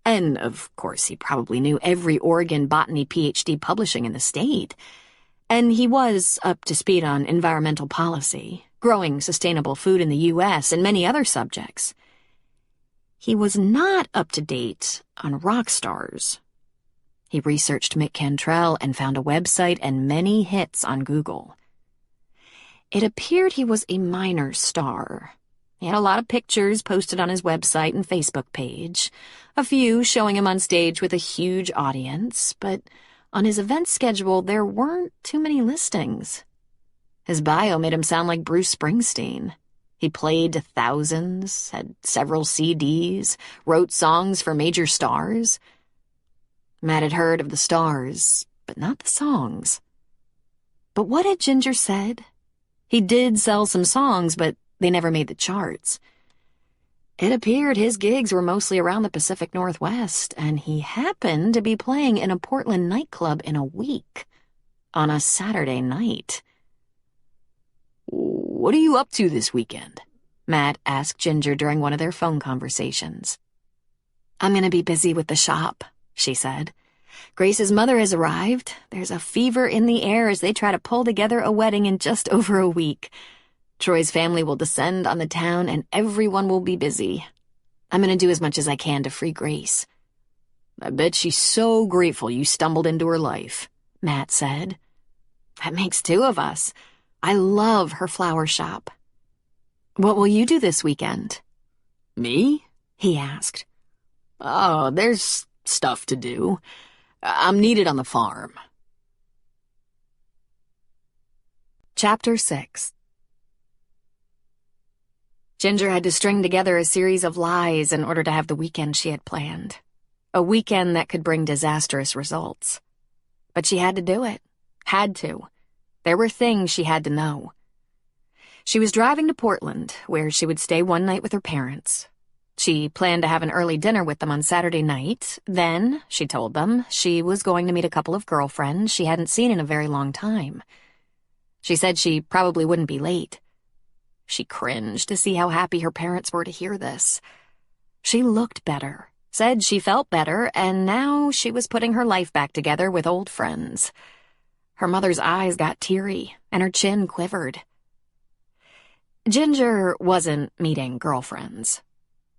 And, of course, he probably knew every Oregon botany PhD publishing in the state. And he was up to speed on environmental policy, growing sustainable food in the U.S., and many other subjects. He was not up to date on rock stars. He researched Mick Cantrell and found a website and many hits on Google. It appeared he was a minor star. He had a lot of pictures posted on his website and Facebook page, a few showing him on stage with a huge audience, but on his event schedule there weren't too many listings. His bio made him sound like Bruce Springsteen. He played to thousands, had several CDs, wrote songs for major stars. Matt had heard of the stars, but not the songs. But what had Ginger said? He did sell some songs, but they never made the charts. It appeared his gigs were mostly around the Pacific Northwest, and he happened to be playing in a Portland nightclub in a week, on a Saturday night. "What are you up to this weekend?" Matt asked Ginger during one of their phone conversations. "I'm going to be busy with the shop," she said. "Grace's mother has arrived. There's a fever in the air as they try to pull together a wedding in just over a week. Troy's family will descend on the town and everyone will be busy. I'm going to do as much as I can to free Grace." "I bet she's so grateful you stumbled into her life," Matt said. "That makes two of us. I love her flower shop." "What will you do this weekend?" "Me?" he asked. "Oh, there's stuff to do. I'm needed on the farm." Chapter 6. Ginger had to string together a series of lies in order to have the weekend she had planned. a weekend that could bring disastrous results. But she had to do it. Had to. There were things she had to know. She was driving to Portland, where she would stay one night with her parents. She planned to have an early dinner with them on Saturday night. Then, she told them, she was going to meet a couple of girlfriends she hadn't seen in a very long time. She said she probably wouldn't be late. She cringed to see how happy her parents were to hear this. She looked better, said she felt better, and now she was putting her life back together with old friends. Her mother's eyes got teary, and her chin quivered. Ginger wasn't meeting girlfriends.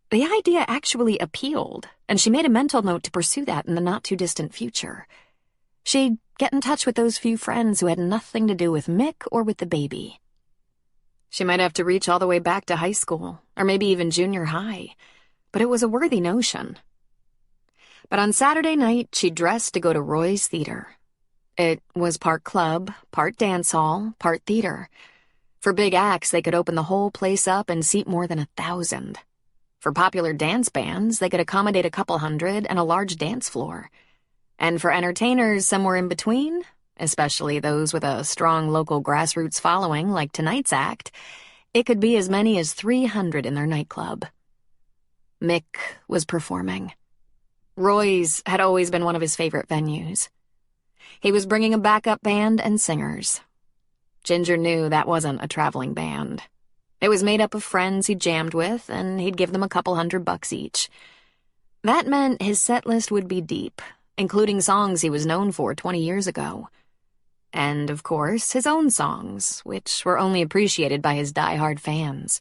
The idea actually appealed, and she made a mental note to pursue that in the not-too-distant future. She'd get in touch with those few friends who had nothing to do with Mick or with the baby. She might have to reach all the way back to high school, or maybe even junior high, but it was a worthy notion. But on Saturday night, she dressed to go to Roy's Theater. It was part club, part dance hall, part theater. For big acts, they could open the whole place up and seat more than 1,000. For popular dance bands, they could accommodate a couple hundred and a large dance floor. And for entertainers somewhere in between, especially those with a strong local grassroots following like tonight's act, it could be as many as 300 in their nightclub. Mick was performing. Roy's had always been one of his favorite venues. He was bringing a backup band and singers. Ginger knew that wasn't a traveling band. It was made up of friends he'd jammed with, and he'd give them a couple $100 each. That meant his set list would be deep, including songs he was known for 20 years ago. And, of course, his own songs, which were only appreciated by his die-hard fans.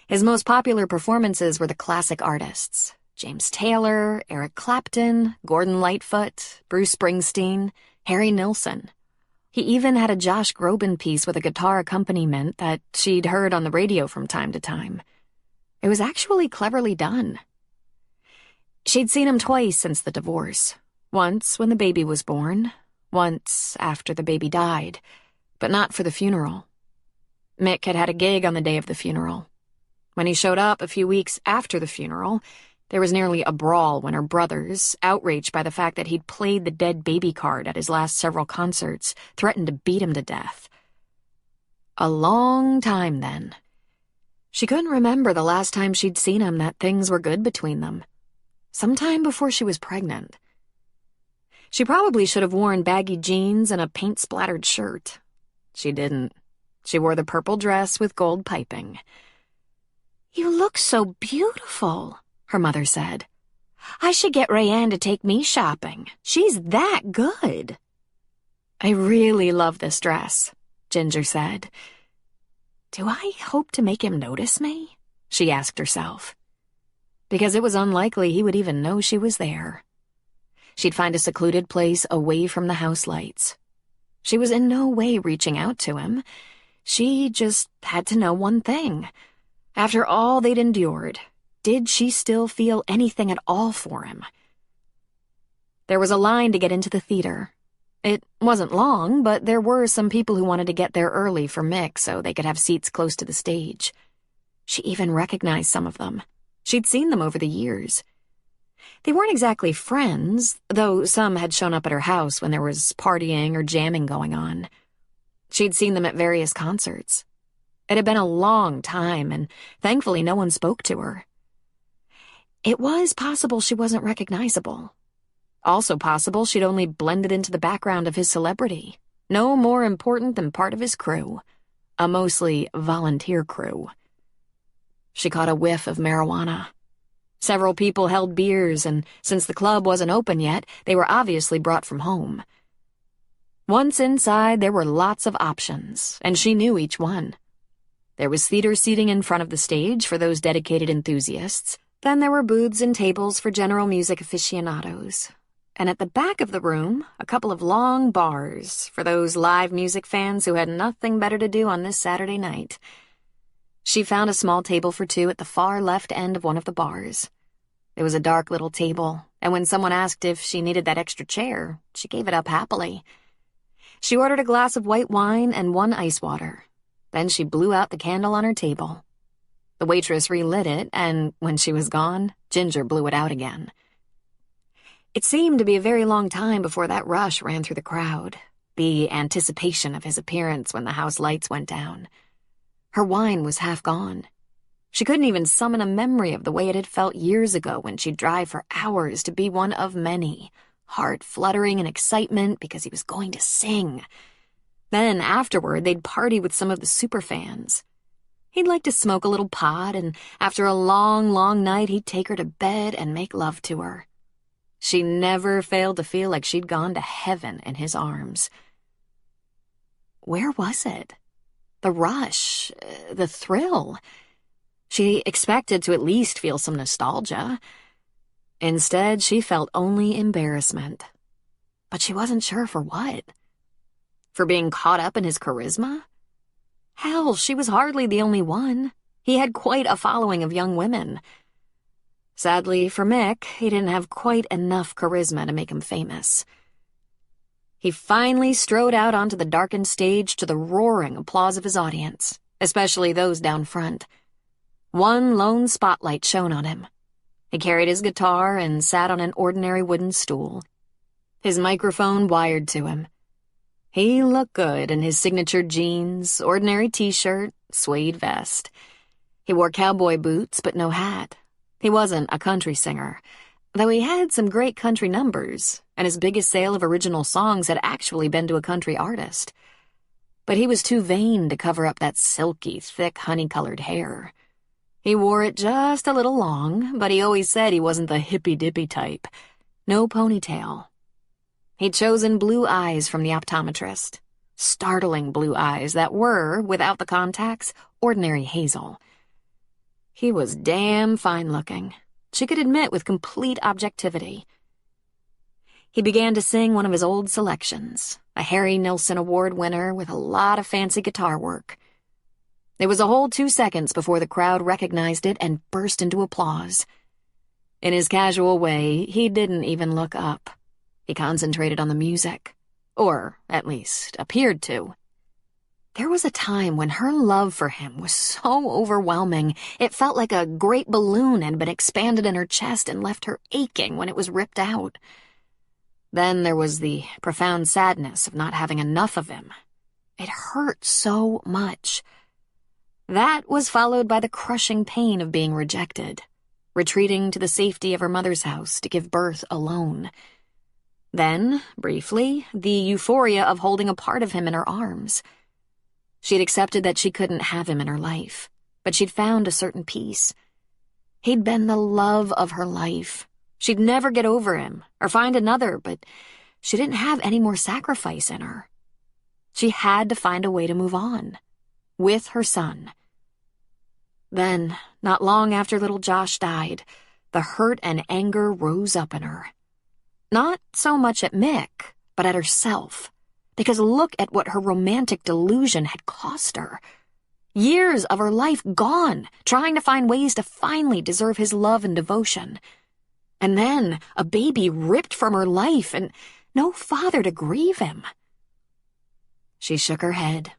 His most popular performances were the classic artists: James Taylor, Eric Clapton, Gordon Lightfoot, Bruce Springsteen, Harry Nilsson. He even had a Josh Groban piece with a guitar accompaniment that she'd heard on the radio from time to time. It was actually cleverly done. She'd seen him twice since the divorce. Once when the baby was born, once after the baby died, but not for the funeral. Mick had had a gig on the day of the funeral. When he showed up a few weeks after the funeral, there was nearly a brawl when her brothers, outraged by the fact that he'd played the dead baby card at his last several concerts, threatened to beat him to death. A long time then. She couldn't remember the last time she'd seen him that things were good between them. Sometime before she was pregnant. She probably should have worn baggy jeans and a paint-splattered shirt. She didn't. She wore the purple dress with gold piping. "You look so beautiful," her mother said. "I should get Rayanne to take me shopping. She's that good." "I really love this dress," Ginger said. "Do I hope to make him notice me?" she asked herself. Because it was unlikely he would even know she was there. She'd find a secluded place away from the house lights. She was in no way reaching out to him. She just had to know one thing. After all they'd endured, did she still feel anything at all for him? There was a line to get into the theater. It wasn't long, but there were some people who wanted to get there early for Mick so they could have seats close to the stage. She even recognized some of them. She'd seen them over the years. They weren't exactly friends, though some had shown up at her house when there was partying or jamming going on. She'd seen them at various concerts. It had been a long time, and thankfully no one spoke to her. It was possible she wasn't recognizable. Also possible she'd only blended into the background of his celebrity, no more important than part of his crew, a mostly volunteer crew. She caught a whiff of marijuana. Several people held beers, and since the club wasn't open yet, they were obviously brought from home. Once inside, there were lots of options, and she knew each one. There was theater seating in front of the stage for those dedicated enthusiasts. Then there were booths and tables for general music aficionados. And at the back of the room, a couple of long bars for those live music fans who had nothing better to do on this Saturday night. She found a small table for two at the far left end of one of the bars. It was a dark little table, and when someone asked if she needed that extra chair, she gave it up happily. She ordered a glass of white wine and 1 ice water. Then she blew out the candle on her table. The waitress relit it, and when she was gone, Ginger blew it out again. It seemed to be a very long time before that rush ran through the crowd, the anticipation of his appearance when the house lights went down. Her wine was half gone. She couldn't even summon a memory of the way it had felt years ago when she'd drive for hours to be one of many, heart fluttering in excitement because he was going to sing. Then, afterward, they'd party with some of the superfans. He'd like to smoke a little pot, and after a long, long night, he'd take her to bed and make love to her. She never failed to feel like she'd gone to heaven in his arms. Where was it? The rush, the thrill. She expected to at least feel some nostalgia. Instead, she felt only embarrassment. But she wasn't sure for what. For being caught up in his charisma? Hell, she was hardly the only one. He had quite a following of young women. Sadly for Mick, he didn't have quite enough charisma to make him famous. He finally strode out onto the darkened stage to the roaring applause of his audience, especially those down front. One lone spotlight shone on him. He carried his guitar and sat on an ordinary wooden stool, his microphone wired to him. He looked good in his signature jeans, ordinary t-shirt, suede vest. He wore cowboy boots but no hat. He wasn't a country singer, though he had some great country numbers, and his biggest sale of original songs had actually been to a country artist. But he was too vain to cover up that silky, thick, honey-colored hair. He wore it just a little long, but he always said he wasn't the hippy-dippy type. No ponytail. He'd chosen blue eyes from the optometrist. Startling blue eyes that were, without the contacts, ordinary hazel. He was damn fine-looking. She could admit with complete objectivity. He began to sing one of his old selections, a Harry Nilsson Award winner with a lot of fancy guitar work. It was a whole 2 seconds before the crowd recognized it and burst into applause. In his casual way, he didn't even look up. He concentrated on the music, or at least appeared to. There was a time when her love for him was so overwhelming, it felt like a great balloon had been expanded in her chest and left her aching when it was ripped out. Then there was the profound sadness of not having enough of him. It hurt so much. That was followed by the crushing pain of being rejected, retreating to the safety of her mother's house to give birth alone. Then, briefly, the euphoria of holding a part of him in her arms. She'd accepted that she couldn't have him in her life, but she'd found a certain peace. He'd been the love of her life. She'd never get over him, or find another, but she didn't have any more sacrifice in her. She had to find a way to move on, with her son. Then, not long after little Josh died, the hurt and anger rose up in her. Not so much at Mick, but at herself. Because look at what her romantic delusion had cost her. Years of her life gone, trying to find ways to finally deserve his love and devotion. And then a baby ripped from her life and no father to grieve him. She shook her head.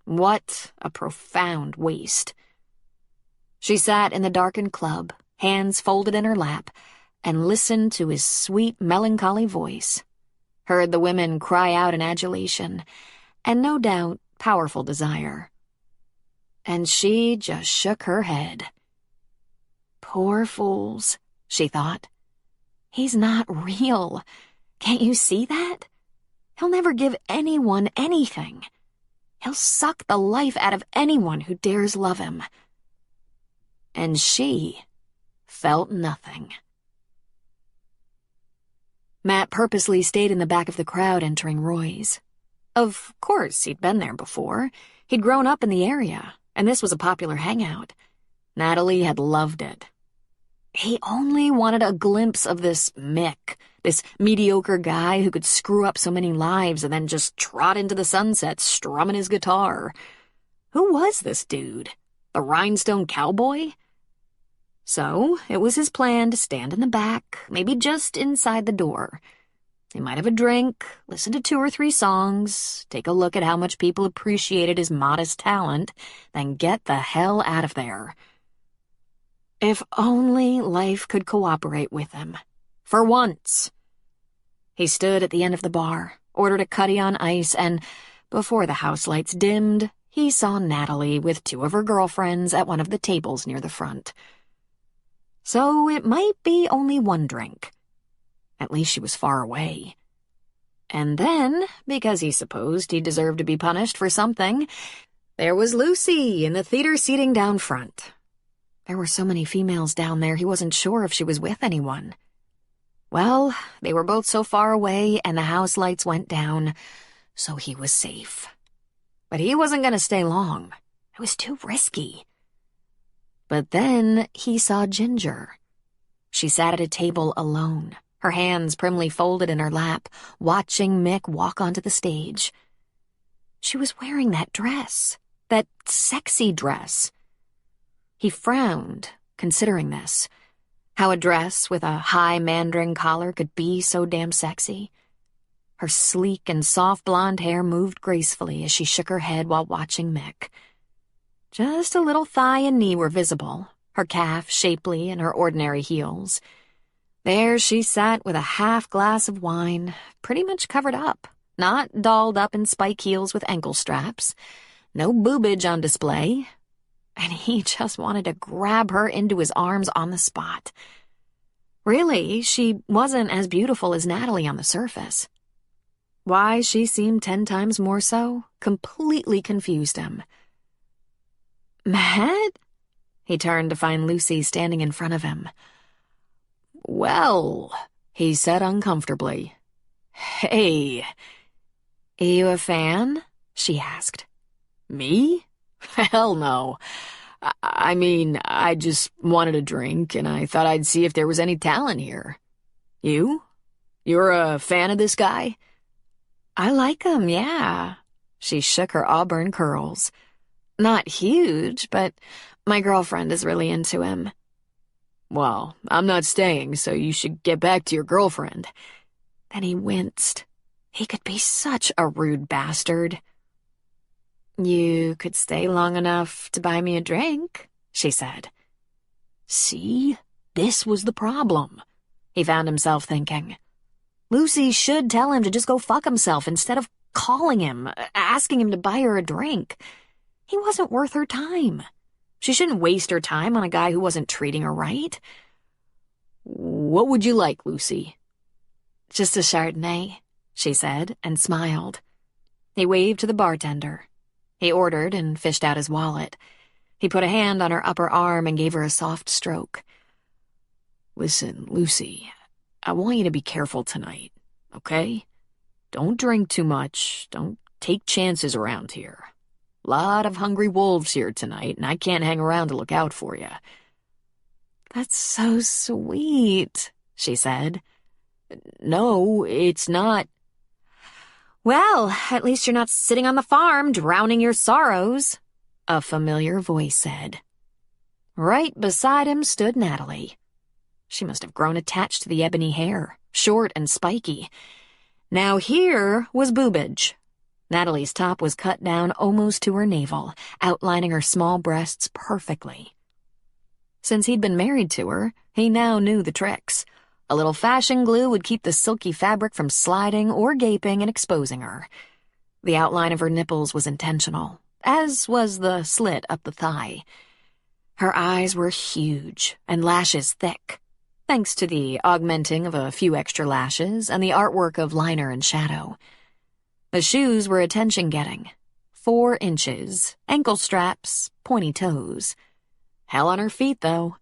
What a profound waste. She sat in the darkened club, hands folded in her lap, and listened to his sweet, melancholy voice. Heard the women cry out in adulation, and no doubt powerful desire. And she just shook her head. Poor fools, she thought. He's not real. Can't you see that? He'll never give anyone anything. He'll suck the life out of anyone who dares love him. And she felt nothing. Matt purposely stayed in the back of the crowd entering Roy's. Of course, he'd been there before. He'd grown up in the area, and this was a popular hangout. Natalie had loved it. He only wanted a glimpse of this Mick, this mediocre guy who could screw up so many lives and then just trot into the sunset strumming his guitar. Who was this dude? The rhinestone cowboy? So, it was his plan to stand in the back, maybe just inside the door. He might have a drink, listen to 2 or 3 songs, take a look at how much people appreciated his modest talent, then get the hell out of there. If only life could cooperate with him. For once. He stood at the end of the bar, ordered a cutty on ice, and before the house lights dimmed, he saw Natalie with 2 of her girlfriends at one of the tables near the front. So it might be only 1 drink. At least she was far away. And then, because he supposed he deserved to be punished for something, there was Lucy in the theater seating down front. There were so many females down there he wasn't sure if she was with anyone. Well, they were both so far away and the house lights went down, so he was safe. But he wasn't going to stay long. It was too risky. But then he saw Ginger. She sat at a table alone, her hands primly folded in her lap, watching Mick walk onto the stage. She was wearing that dress, that sexy dress. He frowned, considering this. How a dress with a high mandarin collar could be so damn sexy. Her sleek and soft blonde hair moved gracefully as she shook her head while watching Mick. Just a little thigh and knee were visible, her calf shapely in her ordinary heels. There she sat with a half glass of wine, pretty much covered up, not dolled up in spike heels with ankle straps. No boobage on display. And he just wanted to grab her into his arms on the spot. Really, she wasn't as beautiful as Natalie on the surface. Why she seemed 10 times more so completely confused him. Matt? He turned to find Lucy standing in front of him. Well, he said uncomfortably. Hey. You a fan? She asked. Me? Hell no. I mean, I just wanted a drink, and I thought I'd see if there was any talent here. You? You're a fan of this guy? I like him, yeah. She shook her auburn curls. Not huge, but my girlfriend is really into him. Well, I'm not staying, so you should get back to your girlfriend. Then he winced. He could be such a rude bastard. You could stay long enough to buy me a drink, she said. See? This was the problem, he found himself thinking. Lucy should tell him to just go fuck himself instead of calling him, asking him to buy her a drink. He wasn't worth her time. She shouldn't waste her time on a guy who wasn't treating her right. What would you like, Lucy? Just a Chardonnay, she said, and smiled. He waved to the bartender. He ordered and fished out his wallet. He put a hand on her upper arm and gave her a soft stroke. Listen, Lucy, I want you to be careful tonight, okay? Don't drink too much. Don't take chances around here. Lot of hungry wolves here tonight, and I can't hang around to look out for you. That's so sweet, she said. No, it's not. Well, at least you're not sitting on the farm drowning your sorrows, a familiar voice said. Right beside him stood Natalie. She must have grown attached to the ebony hair, short and spiky. Now here was boobage. Natalie's top was cut down almost to her navel, outlining her small breasts perfectly. Since he'd been married to her, he now knew the tricks. A little fashion glue would keep the silky fabric from sliding or gaping and exposing her. The outline of her nipples was intentional, as was the slit up the thigh. Her eyes were huge and lashes thick, thanks to the augmenting of a few extra lashes and the artwork of liner and shadow. The shoes were attention-getting. 4 inches, ankle straps, pointy toes. Hell on her feet, though.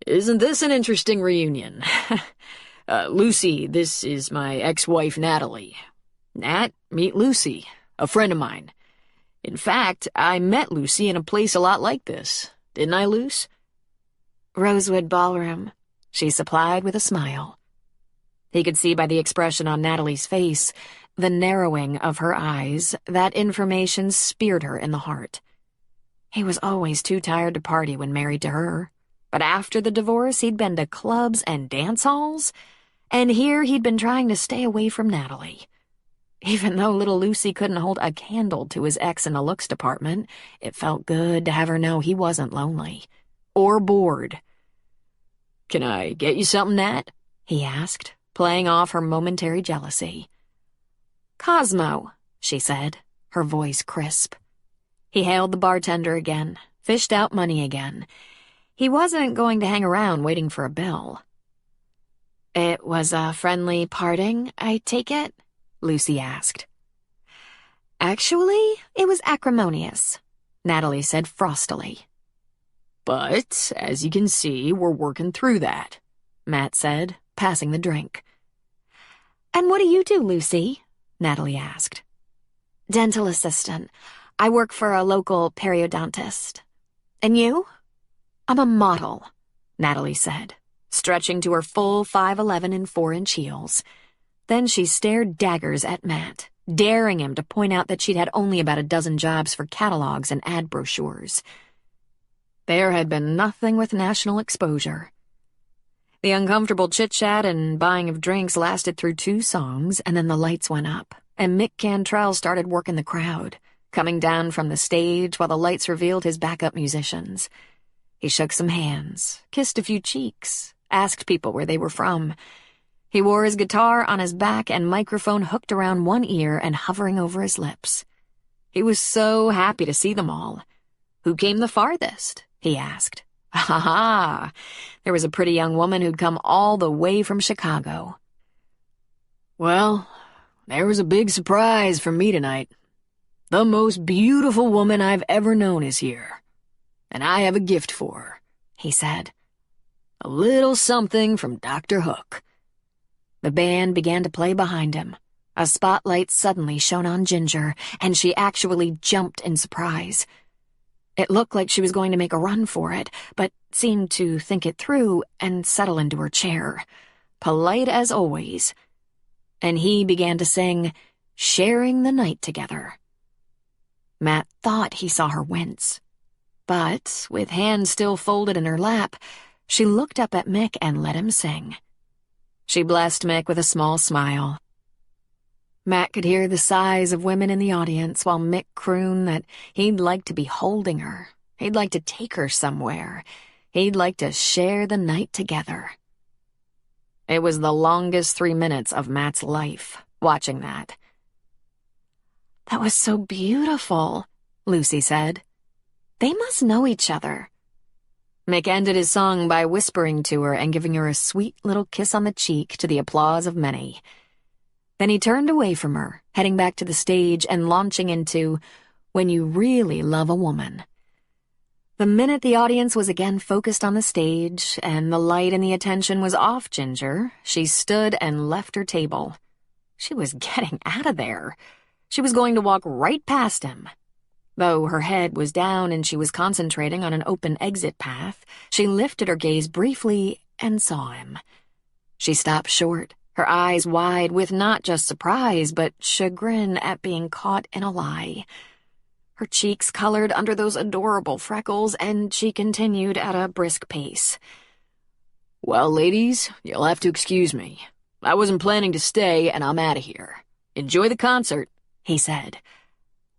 Isn't this an interesting reunion? Lucy, this is my ex-wife, Natalie. Nat, meet Lucy, a friend of mine. In fact, I met Lucy in a place a lot like this. Didn't I, Luce? Rosewood Ballroom, she supplied with a smile. He could see by the expression on Natalie's face, the narrowing of her eyes, that information speared her in the heart. He was always too tired to party when married to her. But after the divorce, he'd been to clubs and dance halls, and here he'd been trying to stay away from Natalie. Even though little Lucy couldn't hold a candle to his ex in the looks department, it felt good to have her know he wasn't lonely. Or bored. Can I get you something, Nat? He asked, playing off her momentary jealousy. Cosmo, she said, her voice crisp. He hailed the bartender again, fished out money again. He wasn't going to hang around waiting for a bill. It was a friendly parting, I take it? Lucy asked. Actually, it was acrimonious, Natalie said frostily. But, as you can see, we're working through that, Matt said, passing the drink. And what do you do, Lucy? Natalie asked. Dental assistant. I work for a local periodontist. And you? I'm a model, Natalie said, stretching to her full 5'11" and 4-inch heels. Then she stared daggers at Matt, daring him to point out that she'd had only about a dozen jobs for catalogs and ad brochures. There had been nothing with national exposure. The uncomfortable chit-chat and buying of drinks lasted through 2 songs, and then the lights went up, and Mick Cantrell started working the crowd, coming down from the stage while the lights revealed his backup musicians. He shook some hands, kissed a few cheeks, asked people where they were from. He wore his guitar on his back and microphone hooked around one ear and hovering over his lips. He was so happy to see them all. Who came the farthest? He asked. Ha! There was a pretty young woman who'd come all the way from Chicago. Well, there was a big surprise for me tonight. The most beautiful woman I've ever known is here. And I have a gift for her, he said. A little something from Dr. Hook. The band began to play behind him. A spotlight suddenly shone on Ginger, and she actually jumped in surprise. It looked like she was going to make a run for it, but seemed to think it through and settle into her chair, polite as always. And he began to sing, Sharing the Night Together. Matt thought he saw her wince. But, with hands still folded in her lap, she looked up at Mick and let him sing. She blessed Mick with a small smile. Matt could hear the sighs of women in the audience while Mick crooned that he'd like to be holding her. He'd like to take her somewhere. He'd like to share the night together. It was the longest 3 minutes of Matt's life, watching that. That was so beautiful, Lucy said. They must know each other. Mick ended his song by whispering to her and giving her a sweet little kiss on the cheek to the applause of many. Then he turned away from her, heading back to the stage and launching into When You Really Love a Woman. The minute the audience was again focused on the stage and the light and the attention was off Ginger, she stood and left her table. She was getting out of there. She was going to walk right past him. Though her head was down and she was concentrating on an open exit path, she lifted her gaze briefly and saw him. She stopped short, her eyes wide with not just surprise, but chagrin at being caught in a lie. Her cheeks colored under those adorable freckles, and she continued at a brisk pace. Well, ladies, you'll have to excuse me. I wasn't planning to stay, and I'm out of here. Enjoy the concert, he said.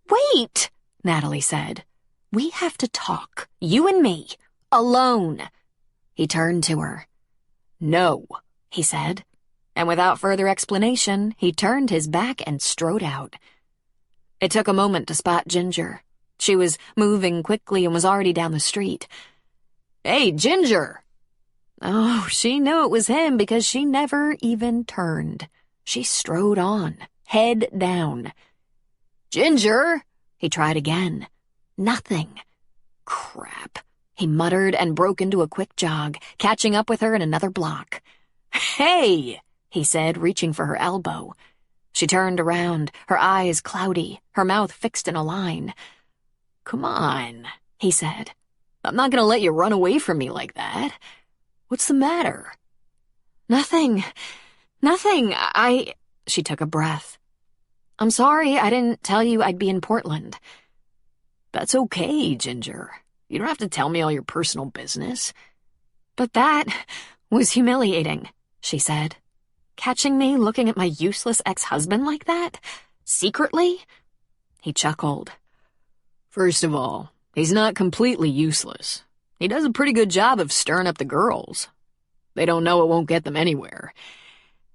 Wait, Natalie said. We have to talk, you and me, alone. He turned to her. No, he said. And without further explanation, he turned his back and strode out. It took a moment to spot Ginger. She was moving quickly and was already down the street. Hey, Ginger! Oh, she knew it was him because she never even turned. She strode on, head down. Ginger! He tried again. Nothing. Crap, he muttered and broke into a quick jog, catching up with her in another block. Hey! He said, reaching for her elbow. She turned around, her eyes cloudy, her mouth fixed in a line. Come on, he said. I'm not going to let you run away from me like that. What's the matter? Nothing. She took a breath. I'm sorry I didn't tell you I'd be in Portland. That's okay, Ginger. You don't have to tell me all your personal business. But that was humiliating, she said. Catching me looking at my useless ex-husband like that? Secretly? He chuckled. First of all, he's not completely useless. He does a pretty good job of stirring up the girls. They don't know it won't get them anywhere.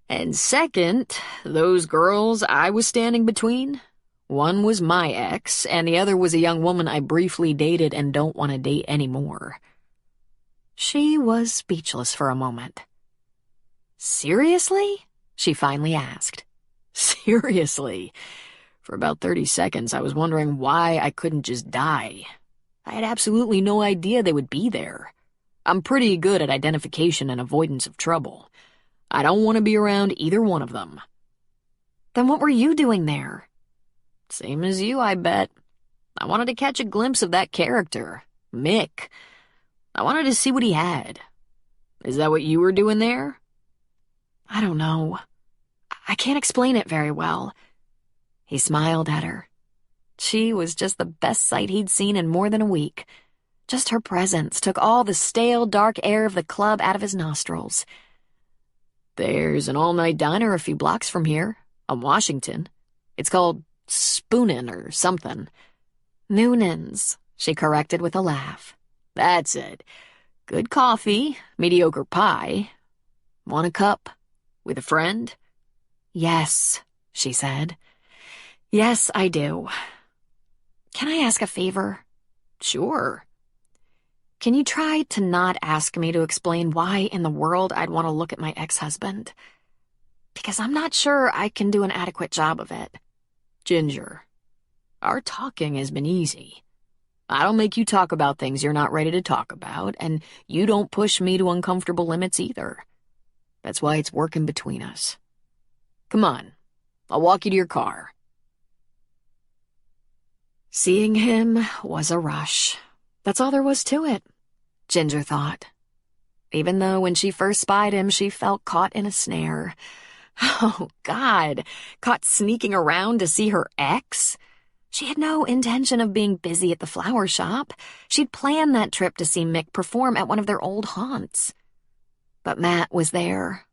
And second, those girls I was standing between, one was my ex, and the other was a young woman I briefly dated and don't want to date anymore. She was speechless for a moment. Seriously? She finally asked. Seriously. For about 30 seconds, I was wondering why I couldn't just die. I had absolutely no idea they would be there. I'm pretty good at identification and avoidance of trouble. I don't want to be around either one of them. Then what were you doing there? Same as you, I bet. I wanted to catch a glimpse of that character, Mick. I wanted to see what he had. Is that what you were doing there? I don't know. I can't explain it very well. He smiled at her. She was just the best sight he'd seen in more than a week. Just her presence took all the stale, dark air of the club out of his nostrils. There's an all-night diner a few blocks from here, on Washington. It's called Spoonin' or something. Noonan's, she corrected with a laugh. That's it. Good coffee, mediocre pie. Want a cup? With a friend? Yes, she said. Yes, I do. Can I ask a favor? Sure. Can you try to not ask me to explain why in the world I'd want to look at my ex-husband? Because I'm not sure I can do an adequate job of it. Ginger, our talking has been easy. I don't make you talk about things you're not ready to talk about, and you don't push me to uncomfortable limits either. That's why it's working between us. Come on, I'll walk you to your car. Seeing him was a rush. That's all there was to it, Ginger thought. Even though when she first spied him, she felt caught in a snare. Oh, God, caught sneaking around to see her ex? She had no intention of being busy at the flower shop. She'd planned that trip to see Mick perform at one of their old haunts. But Matt was there.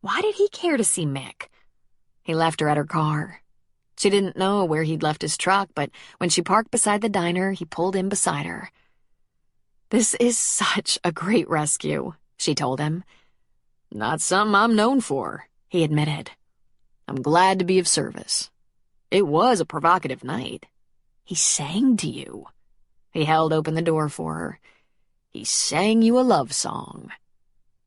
Why did he care to see Mick? He left her at her car. She didn't know where he'd left his truck, but when she parked beside the diner, he pulled in beside her. This is such a great rescue, she told him. Not something I'm known for, he admitted. I'm glad to be of service. It was a provocative night. He sang to you. He held open the door for her. He sang you a love song.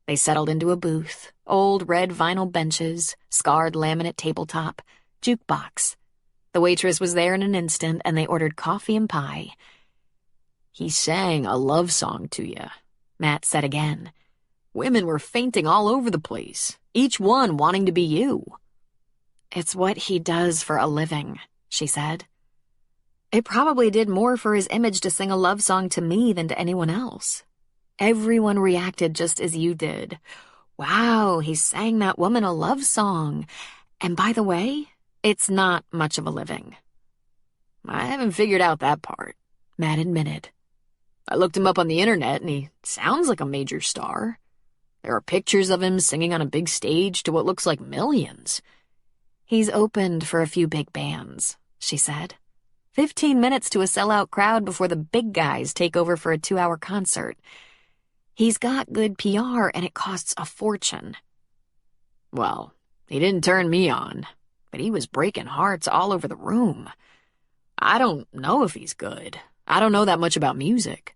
They settled into a booth, old red vinyl benches, scarred laminate tabletop, jukebox. The waitress was there in an instant, and they ordered coffee and pie. He sang a love song to you, Matt said again. Women were fainting all over the place, each one wanting to be you. It's what he does for a living, she said. It probably did more for his image to sing a love song to me than to anyone else. Everyone reacted just as you did. Wow, he sang that woman a love song. And by the way, it's not much of a living. I haven't figured out that part, Matt admitted. I looked him up on the internet and he sounds like a major star. There are pictures of him singing on a big stage to what looks like millions. He's opened for a few big bands, she said. 15 minutes to a sellout crowd before the big guys take over for a 2-hour concert. He's got good PR and it costs a fortune. Well, he didn't turn me on, but he was breaking hearts all over the room. I don't know if he's good. I don't know that much about music.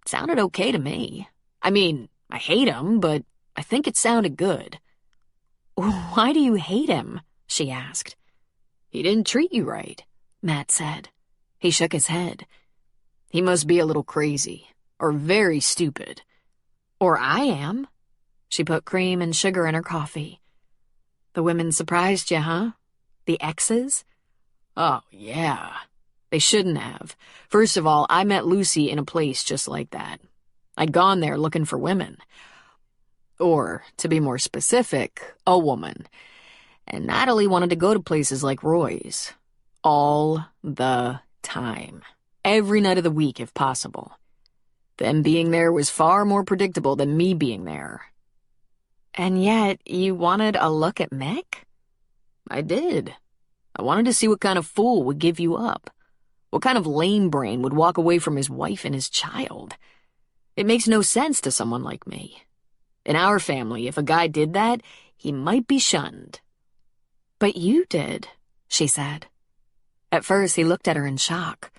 It sounded okay to me. I mean, I hate him, but I think it sounded good. Why do you hate him? She asked. He didn't treat you right, Matt said. He shook his head. He must be a little crazy, or very stupid. Or I am. She put cream and sugar in her coffee. The women surprised you, huh? The exes? Oh, yeah. They shouldn't have. First of all, I met Lucy in a place just like that. I'd gone there looking for women. Or, to be more specific, a woman. And Natalie wanted to go to places like Roy's. All the time. Every night of the week, if possible. Them being there was far more predictable than me being there. And yet, you wanted a look at Mick? I did. I wanted to see what kind of fool would give you up. What kind of lame brain would walk away from his wife and his child. It makes no sense to someone like me. In our family, if a guy did that, he might be shunned. But you did, she said. At first, he looked at her in shock.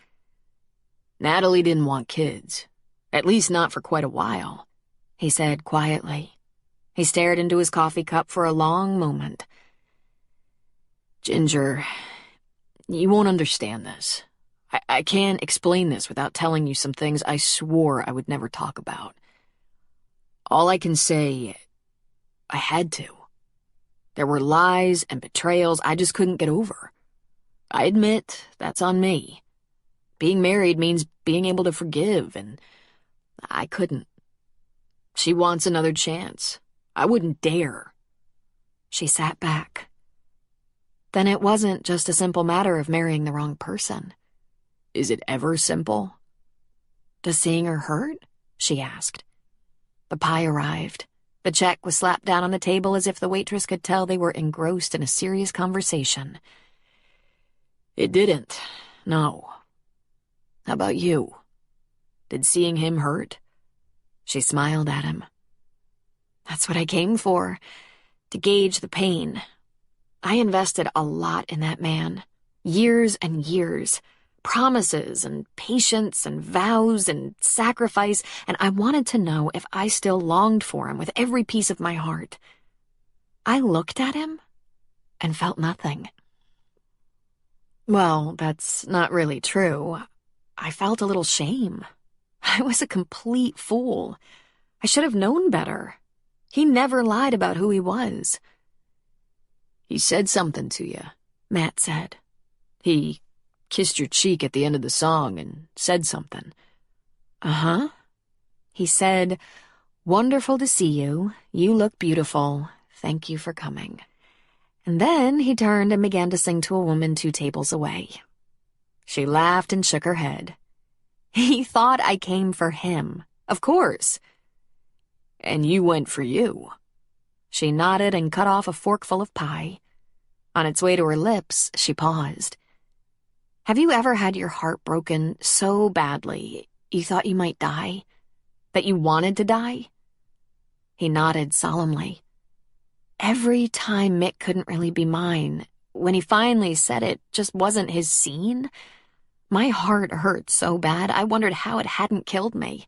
Natalie didn't want kids. At least not for quite a while, he said quietly. He stared into his coffee cup for a long moment. Ginger, you won't understand this. I can't explain this without telling you some things I swore I would never talk about. All I can say, I had to. There were lies and betrayals I just couldn't get over. I admit, that's on me. Being married means being able to forgive, and I couldn't. She wants another chance. I wouldn't dare. She sat back. Then it wasn't just a simple matter of marrying the wrong person. Is it ever simple? Does seeing her hurt? She asked. The pie arrived. The check was slapped down on the table as if the waitress could tell they were engrossed in a serious conversation. It didn't, no. How about you? Did seeing him hurt? She smiled at him. That's what I came for, to gauge the pain. I invested a lot in that man. Years and years. Promises and patience and vows and sacrifice, and I wanted to know if I still longed for him with every piece of my heart. I looked at him and felt nothing. Well, that's not really true. I felt a little shame. I was a complete fool. I should have known better. He never lied about who he was. He said something to you, Matt said. He kissed your cheek at the end of the song and said something. Uh-huh. He said, "Wonderful to see you. You look beautiful. Thank you for coming." And then he turned and began to sing to a woman 2 tables away. She laughed and shook her head. He thought I came for him. Of course. And you went for you. She nodded and cut off a forkful of pie. On its way to her lips, she paused. Have you ever had your heart broken so badly you thought you might die? That you wanted to die? He nodded solemnly. Every time Mick couldn't really be mine, when he finally said it just wasn't his scene, my heart hurt so bad I wondered how it hadn't killed me.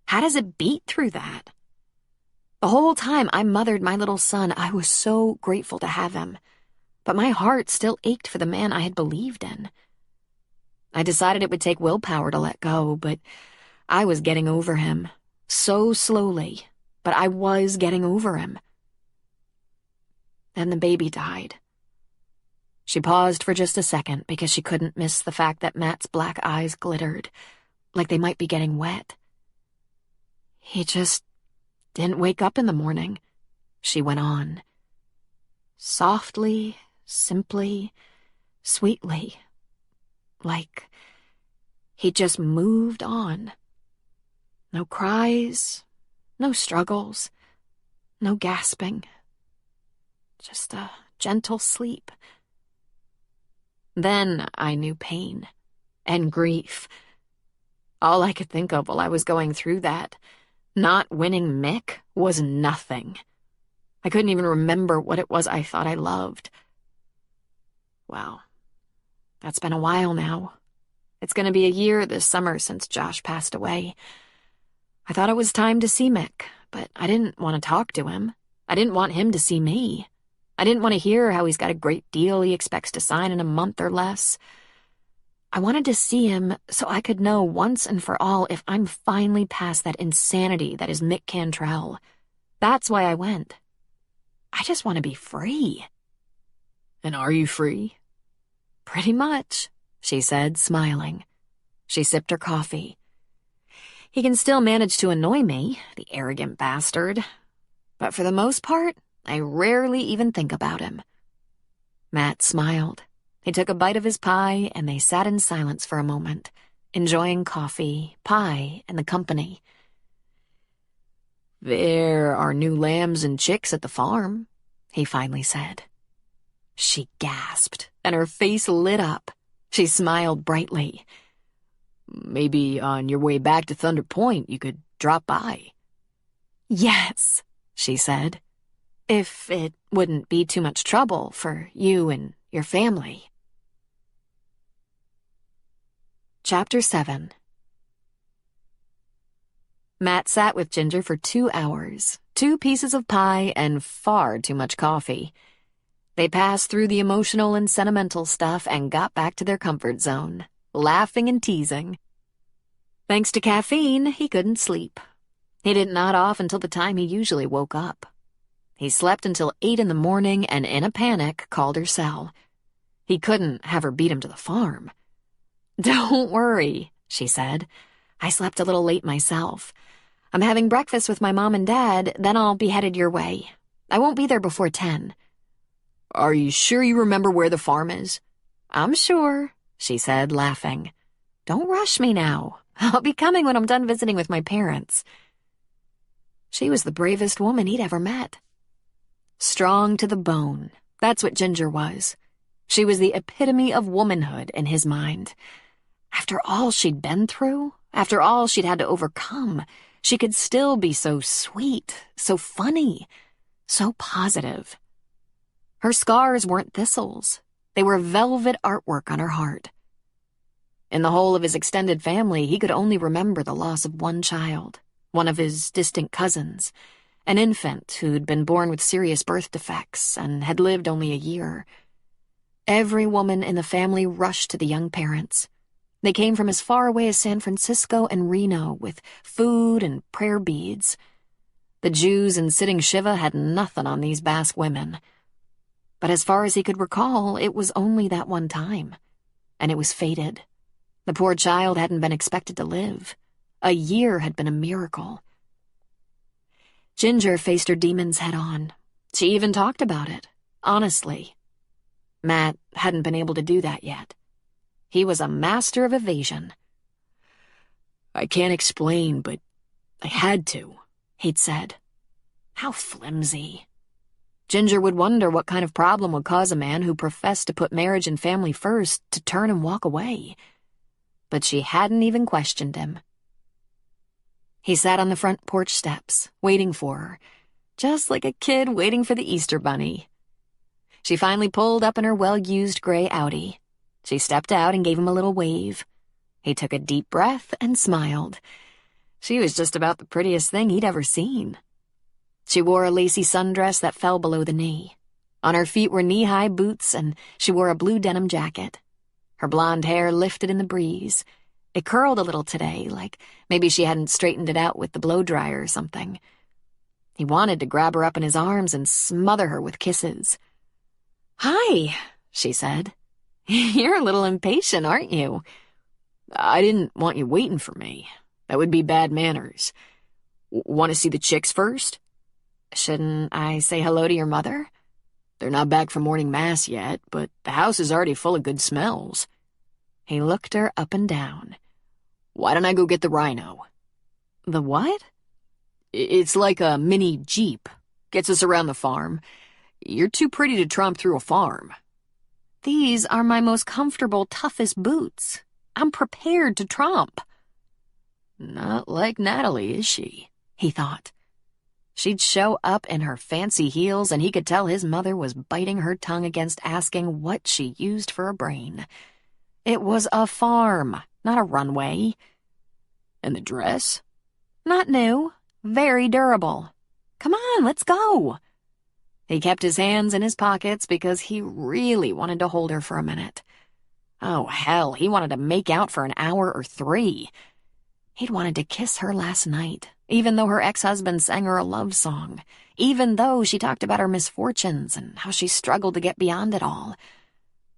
How does it beat through that? The whole time I mothered my little son, I was so grateful to have him. But my heart still ached for the man I had believed in. I decided it would take willpower to let go, but I was getting over him. So slowly, but I was getting over him. Then the baby died. She paused for just a second because she couldn't miss the fact that Matt's black eyes glittered, like they might be getting wet. He just didn't wake up in the morning, she went on. Softly, simply, sweetly. Like he just moved on. No cries, no struggles, no gasping. Just a gentle sleep. Then I knew pain and grief. All I could think of while I was going through that, not winning Mick, was nothing. I couldn't even remember what it was I thought I loved. Well, that's been a while now. It's going to be a year this summer since Josh passed away. I thought it was time to see Mick, but I didn't want to talk to him. I didn't want him to see me. I didn't want to hear how he's got a great deal he expects to sign in a month or less. I wanted to see him so I could know once and for all if I'm finally past that insanity that is Mick Cantrell. That's why I went. I just want to be free. And are you free? Pretty much, she said, smiling. She sipped her coffee. He can still manage to annoy me, the arrogant bastard. But for the most part, I rarely even think about him. Matt smiled. He took a bite of his pie, and they sat in silence for a moment, enjoying coffee, pie, and the company. There are new lambs and chicks at the farm, he finally said. She gasped, and her face lit up. She smiled brightly. Maybe on your way back to Thunder Point you could drop by. Yes, she said, if it wouldn't be too much trouble for you and your family. Chapter 7. Matt sat with Ginger for 2 hours, 2 pieces of pie, and far too much coffee. They passed through the emotional and sentimental stuff and got back to their comfort zone, laughing and teasing. Thanks to caffeine, he couldn't sleep. He didn't nod off until the time he usually woke up. He slept until 8 in the morning and, in a panic, called her cell. He couldn't have her beat him to the farm. "Don't worry," she said. "I slept a little late myself. I'm having breakfast with my mom and dad, then I'll be headed your way. I won't be there before 10. Are you sure you remember where the farm is? I'm sure, she said, laughing. Don't rush me now. I'll be coming when I'm done visiting with my parents. She was the bravest woman he'd ever met. Strong to the bone, that's what Ginger was. She was the epitome of womanhood in his mind. After all she'd been through, after all she'd had to overcome, she could still be so sweet, so funny, so positive. Her scars weren't thistles. They were velvet artwork on her heart. In the whole of his extended family, he could only remember the loss of one child, one of his distant cousins, an infant who'd been born with serious birth defects and had lived only a year. Every woman in the family rushed to the young parents. They came from as far away as San Francisco and Reno with food and prayer beads. The Jews in sitting Shiva had nothing on these Basque women. But as far as he could recall, it was only that one time. And it was fated. The poor child hadn't been expected to live. A year had been a miracle. Ginger faced her demons head on. She even talked about it, honestly. Matt hadn't been able to do that yet. He was a master of evasion. I can't explain, but I had to, he'd said. How flimsy. Ginger would wonder what kind of problem would cause a man who professed to put marriage and family first to turn and walk away. But she hadn't even questioned him. He sat on the front porch steps, waiting for her, just like a kid waiting for the Easter Bunny. She finally pulled up in her well-used gray Audi. She stepped out and gave him a little wave. He took a deep breath and smiled. She was just about the prettiest thing he'd ever seen. She wore a lacy sundress that fell below the knee. On her feet were knee-high boots, and she wore a blue denim jacket. Her blonde hair lifted in the breeze. It curled a little today, like maybe she hadn't straightened it out with the blow-dryer or something. He wanted to grab her up in his arms and smother her with kisses. "Hi," she said. "You're a little impatient, aren't you?" I didn't want you waiting for me. That would be bad manners. Want to see the chicks first? Shouldn't I say hello to your mother? They're not back from morning mass yet, but the house is already full of good smells. He looked her up and down. Why don't I go get the Rhino? The what? It's like a mini Jeep. Gets us around the farm. You're too pretty to tromp through a farm. These are my most comfortable, toughest boots. I'm prepared to tromp. Not like Natalie, is she? He thought. She'd show up in her fancy heels, and he could tell his mother was biting her tongue against asking what she used for a brain. It was a farm, not a runway. And the dress? Not new. Very durable. Come on, let's go. He kept his hands in his pockets because he really wanted to hold her for a minute. Oh, hell, he wanted to make out for an hour or 3. He'd wanted to kiss her last night, even though her ex-husband sang her a love song, even though she talked about her misfortunes and how she struggled to get beyond it all.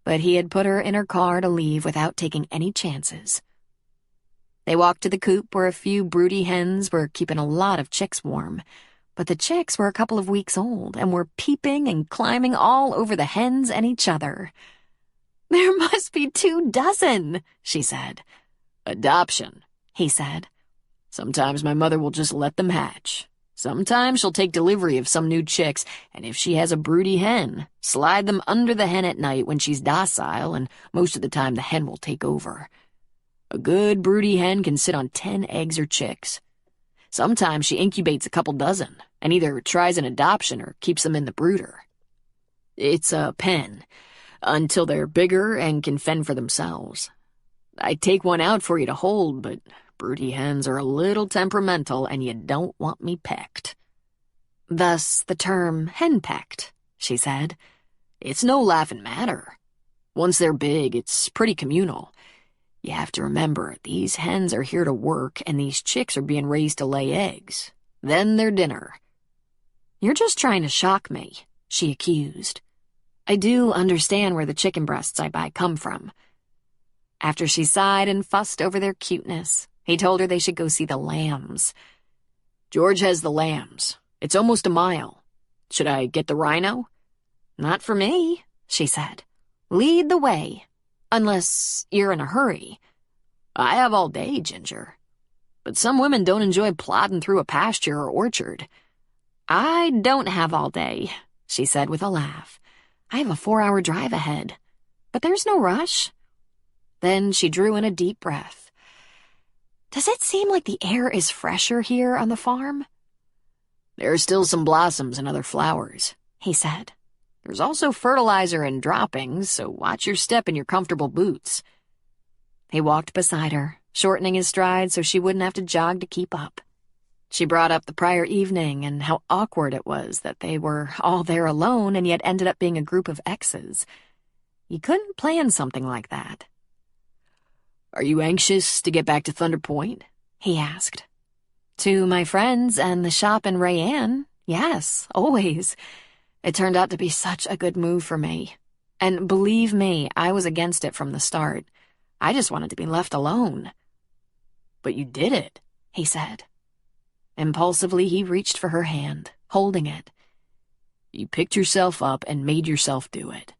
But he had put her in her car to leave without taking any chances. They walked to the coop where a few broody hens were keeping a lot of chicks warm. But the chicks were a couple of weeks old and were peeping and climbing all over the hens and each other. "There must be 24," she said. "Adoption," he said. "Sometimes my mother will just let them hatch. Sometimes she'll take delivery of some new chicks, and if she has a broody hen, slide them under the hen at night when she's docile, and most of the time the hen will take over. A good broody hen can sit on 10 eggs or chicks. Sometimes she incubates a couple dozen and either tries an adoption or keeps them in the brooder. It's a pen, until they're bigger and can fend for themselves. I'd take one out for you to hold, but broody hens are a little temperamental and you don't want me pecked. Thus the term henpecked, she said. It's no laughing matter. Once they're big, it's pretty communal. You have to remember, these hens are here to work and these chicks are being raised to lay eggs. Then they're dinner. You're just trying to shock me, she accused. I do understand where the chicken breasts I buy come from. After she sighed and fussed over their cuteness, he told her they should go see the lambs. George has the lambs. It's almost a mile. Should I get the rhino? Not for me, she said. Lead the way, unless you're in a hurry. I have all day, Ginger. But some women don't enjoy plodding through a pasture or orchard. I don't have all day, she said with a laugh. I have a 4-hour drive ahead, but there's no rush. Then she drew in a deep breath. Does it seem like the air is fresher here on the farm? There are still some blossoms and other flowers, he said. There's also fertilizer and droppings, so watch your step in your comfortable boots. He walked beside her, shortening his stride so she wouldn't have to jog to keep up. She brought up the prior evening and how awkward it was that they were all there alone and yet ended up being a group of exes. You couldn't plan something like that. Are you anxious to get back to Thunder Point? He asked. To my friends and the shop in Rayanne, yes, always. It turned out to be such a good move for me. And believe me, I was against it from the start. I just wanted to be left alone. But you did it, he said. Impulsively, he reached for her hand, holding it. You picked yourself up and made yourself do it.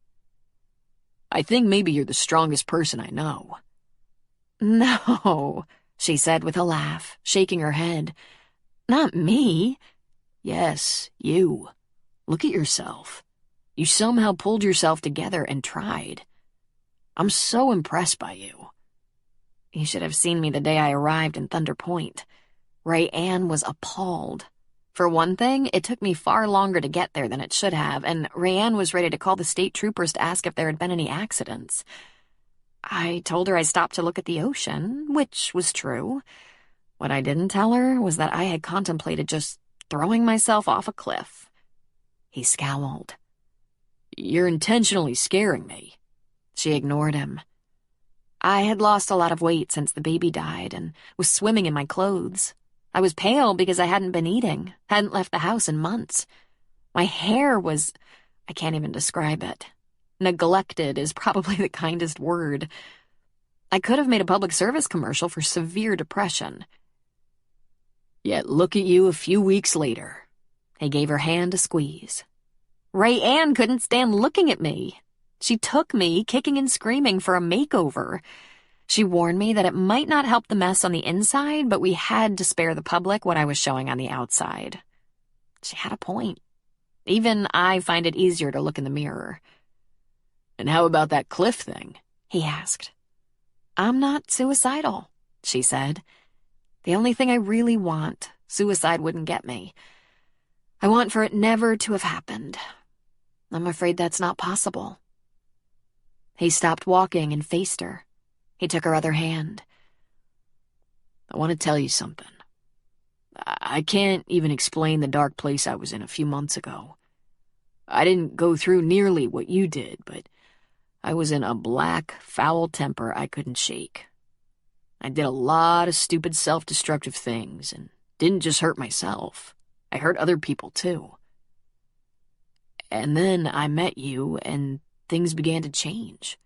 I think maybe you're the strongest person I know. No, she said with a laugh, shaking her head. Not me. Yes, you. Look at yourself. You somehow pulled yourself together and tried. I'm so impressed by you. You should have seen me the day I arrived in Thunder Point. Rayanne was appalled. For one thing, it took me far longer to get there than it should have, and Rayanne was ready to call the state troopers to ask if there had been any accidents. I told her I stopped to look at the ocean, which was true. What I didn't tell her was that I had contemplated just throwing myself off a cliff. He scowled. You're intentionally scaring me. She ignored him. I had lost a lot of weight since the baby died and was swimming in my clothes. I was pale because I hadn't been eating, hadn't left the house in months. My hair was, I can't even describe it. Neglected is probably the kindest word. I could have made a public service commercial for severe depression. Yet look at you a few weeks later. He gave her hand a squeeze. Rayanne couldn't stand looking at me. She took me, kicking and screaming, for a makeover. She warned me that it might not help the mess on the inside, but we had to spare the public what I was showing on the outside. She had a point. Even I find it easier to look in the mirror. And how about that cliff thing? He asked. I'm not suicidal, she said. The only thing I really want, suicide wouldn't get me. I want for it never to have happened. I'm afraid that's not possible. He stopped walking and faced her. He took her other hand. I want to tell you something. I can't even explain the dark place I was in a few months ago. I didn't go through nearly what you did, but I was in a black, foul temper I couldn't shake. I did a lot of stupid self-destructive things and didn't just hurt myself. I hurt other people too. And then I met you and things began to change.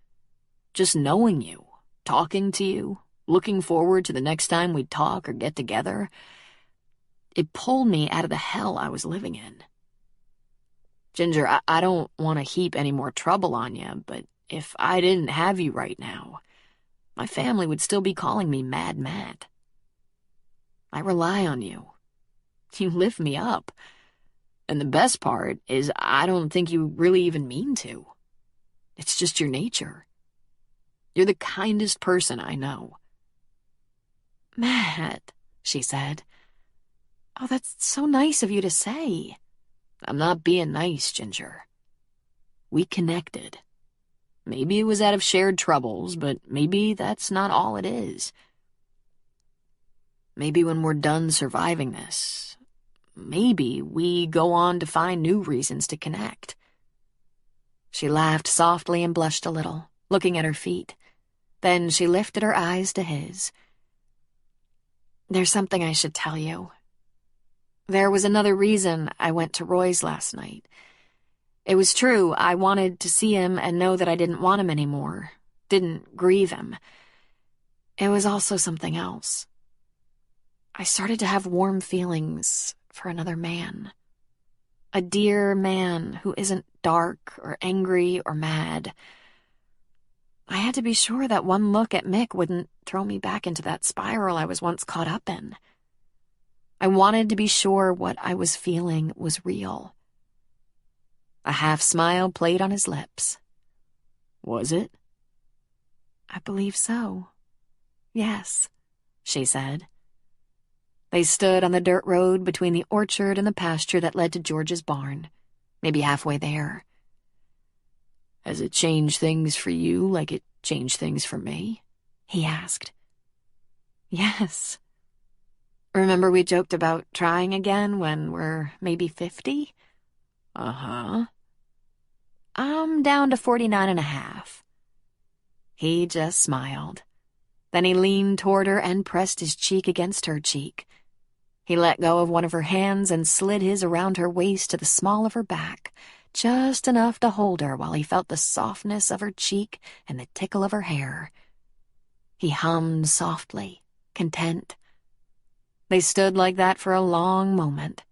Just knowing you, talking to you, looking forward to the next time we'd talk or get together, it pulled me out of the hell I was living in. Ginger, I don't want to heap any more trouble on you, but if I didn't have you right now, my family would still be calling me Mad Matt. I rely on you. You lift me up. And the best part is I don't think you really even mean to. It's just your nature. You're the kindest person I know. Matt, she said, Oh, that's so nice of you to say. I'm not being nice, Ginger. We connected. Maybe it was out of shared troubles, but maybe that's not all it is. Maybe when we're done surviving this, maybe we go on to find new reasons to connect. She laughed softly and blushed a little, looking at her feet. Then she lifted her eyes to his. There's something I should tell you. There was another reason I went to Roy's last night. It was true, I wanted to see him and know that I didn't want him anymore, didn't grieve him. It was also something else. I started to have warm feelings for another man. A dear man who isn't dark or angry or mad. I had to be sure that one look at Mick wouldn't throw me back into that spiral I was once caught up in. I wanted to be sure what I was feeling was real. A half-smile played on his lips. Was it? I believe so. Yes, she said. They stood on the dirt road between the orchard and the pasture that led to George's barn, maybe halfway there. Has it changed things for you like it changed things for me? He asked. Yes. Remember we joked about trying again when we're maybe 50? Uh-huh. I'm down to 49.5. He just smiled. Then he leaned toward her and pressed his cheek against her cheek. He let go of one of her hands and slid his around her waist to the small of her back, just enough to hold her while he felt the softness of her cheek and the tickle of her hair. He hummed softly, content. They stood like that for a long moment.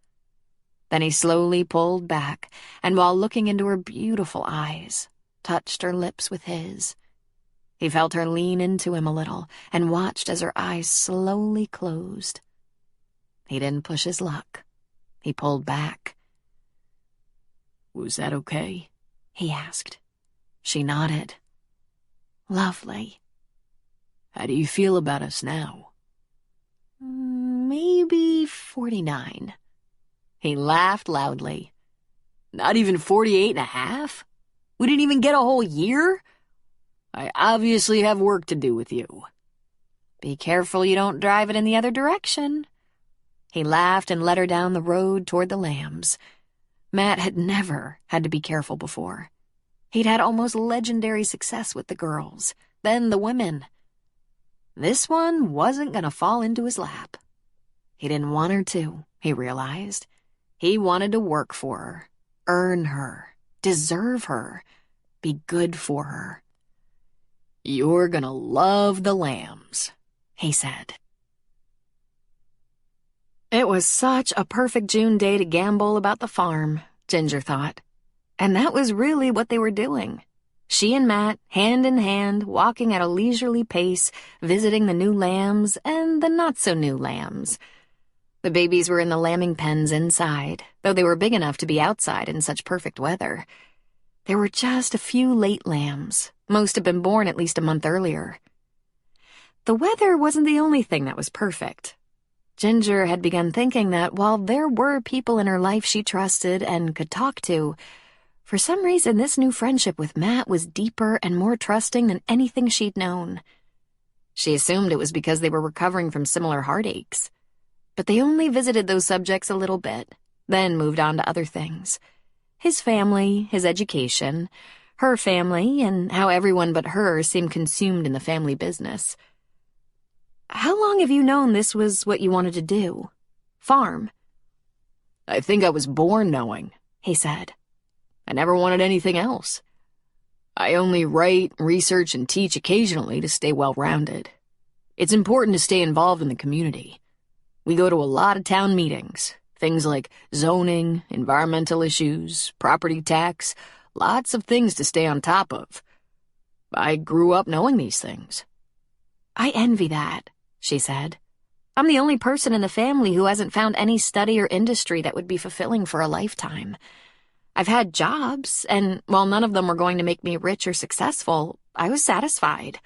Then he slowly pulled back, and while looking into her beautiful eyes, touched her lips with his. He felt her lean into him a little and watched as her eyes slowly closed. He didn't push his luck. He pulled back. Was that okay? He asked. She nodded. Lovely. How do you feel about us now? Maybe 49. He laughed loudly. Not even 48.5? We didn't even get a whole year? I obviously have work to do with you. Be careful you don't drive it in the other direction. He laughed and led her down the road toward the lambs. Matt had never had to be careful before. He'd had almost legendary success with the girls, then the women. This one wasn't going to fall into his lap. He didn't want her to, he realized. He wanted to work for her, earn her, deserve her, be good for her. You're gonna love the lambs, he said. It was such a perfect June day to gamble about the farm, Ginger thought. And that was really what they were doing. She and Matt, hand in hand, walking at a leisurely pace, visiting the new lambs and the not-so-new lambs. The babies were in the lambing pens inside, though they were big enough to be outside in such perfect weather. There were just a few late lambs. Most had been born at least a month earlier. The weather wasn't the only thing that was perfect. Ginger had begun thinking that while there were people in her life she trusted and could talk to, for some reason this new friendship with Matt was deeper and more trusting than anything she'd known. She assumed it was because they were recovering from similar heartaches. But they only visited those subjects a little bit, then moved on to other things. His family, his education, her family, and how everyone but her seemed consumed in the family business. How long have you known this was what you wanted to do? Farm? I think I was born knowing, he said. I never wanted anything else. I only write, research, and teach occasionally to stay well-rounded. It's important to stay involved in the community. We go to a lot of town meetings, things like zoning, environmental issues, property tax, lots of things to stay on top of. I grew up knowing these things. I envy that, she said. I'm the only person in the family who hasn't found any study or industry that would be fulfilling for a lifetime. I've had jobs, and while none of them were going to make me rich or successful, I was satisfied.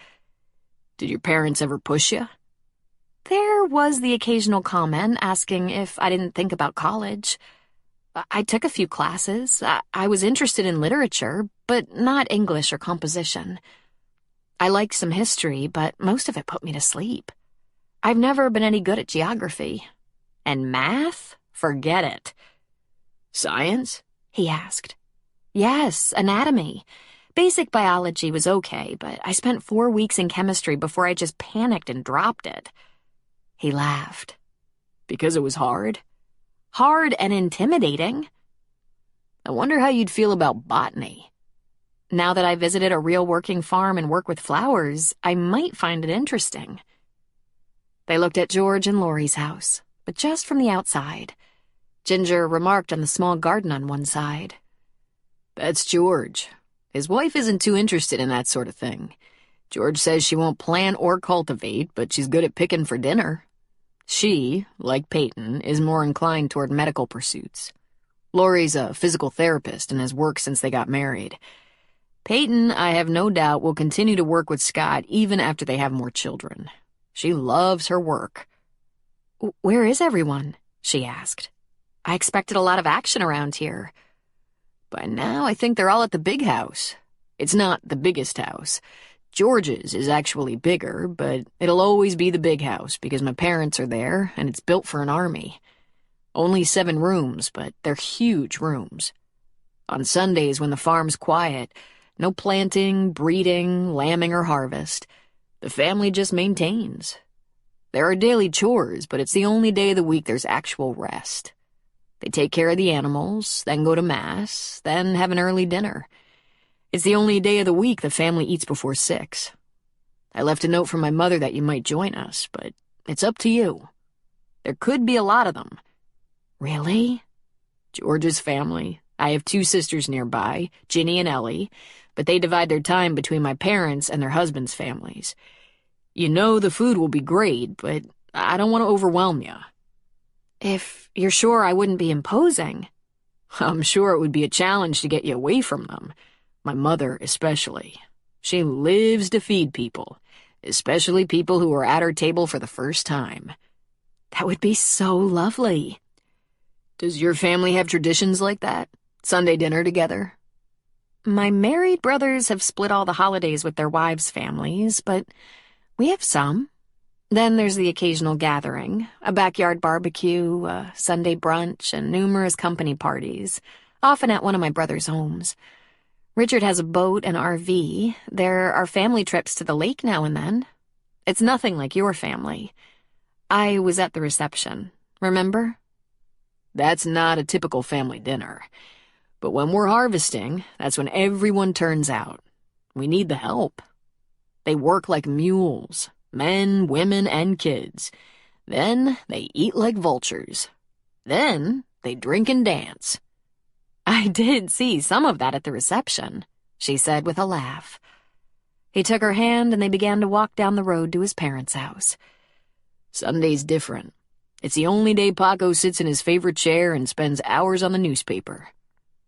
Did your parents ever push you? There was the occasional comment asking if I didn't think about college. I took a few classes. I was interested in literature, but not English or composition. I liked some history, but most of it put me to sleep. I've never been any good at geography. And math? Forget it. Science? He asked. Yes, anatomy. Basic biology was okay, but I spent 4 weeks in chemistry before I just panicked and dropped it. He laughed. Because it was hard? Hard and intimidating. I wonder how you'd feel about botany. Now that I visited a real working farm and work with flowers, I might find it interesting. They looked at George and Laurie's house, but just from the outside. Ginger remarked on the small garden on one side. That's George. His wife isn't too interested in that sort of thing. George says she won't plant or cultivate, but she's good at picking for dinner. She, like Peyton, is more inclined toward medical pursuits. Laurie's a physical therapist and has worked since they got married. Peyton, I have no doubt, will continue to work with Scott even after they have more children. She loves her work. Where is everyone? She asked. I expected a lot of action around here. By now, I think they're all at the big house. It's not the biggest house. George's is actually bigger, but it'll always be the big house because my parents are there and it's built for an army. Only 7 rooms, but they're huge rooms. On Sundays when the farm's quiet, no planting, breeding, lambing, or harvest. The family just maintains. There are daily chores, but it's the only day of the week there's actual rest. They take care of the animals, then go to Mass, then have an early dinner. It's the only day of the week the family eats before 6. I left a note from my mother that you might join us, but it's up to you. There could be a lot of them. Really? George's family. I have 2 sisters nearby, Ginny and Ellie, but they divide their time between my parents and their husbands' families. You know the food will be great, but I don't want to overwhelm you. If you're sure I wouldn't be imposing. I'm sure it would be a challenge to get you away from them. My mother especially. She lives to feed people, especially people who are at her table for the first time. That would be so lovely. Does your family have traditions like that? Sunday dinner together? My married brothers have split all the holidays with their wives' families, but we have some. Then there's the occasional gathering, a backyard barbecue, a Sunday brunch, and numerous company parties, often at one of my brother's homes. Richard has a boat and RV. There are family trips to the lake now and then. It's nothing like your family. I was at the reception, remember? That's not a typical family dinner. But when we're harvesting, that's when everyone turns out. We need the help. They work like mules. Men, women, and kids. Then they eat like vultures. Then they drink and dance. I did see some of that at the reception, she said with a laugh. He took her hand and they began to walk down the road to his parents' house. Sunday's different. It's the only day Paco sits in his favorite chair and spends hours on the newspaper.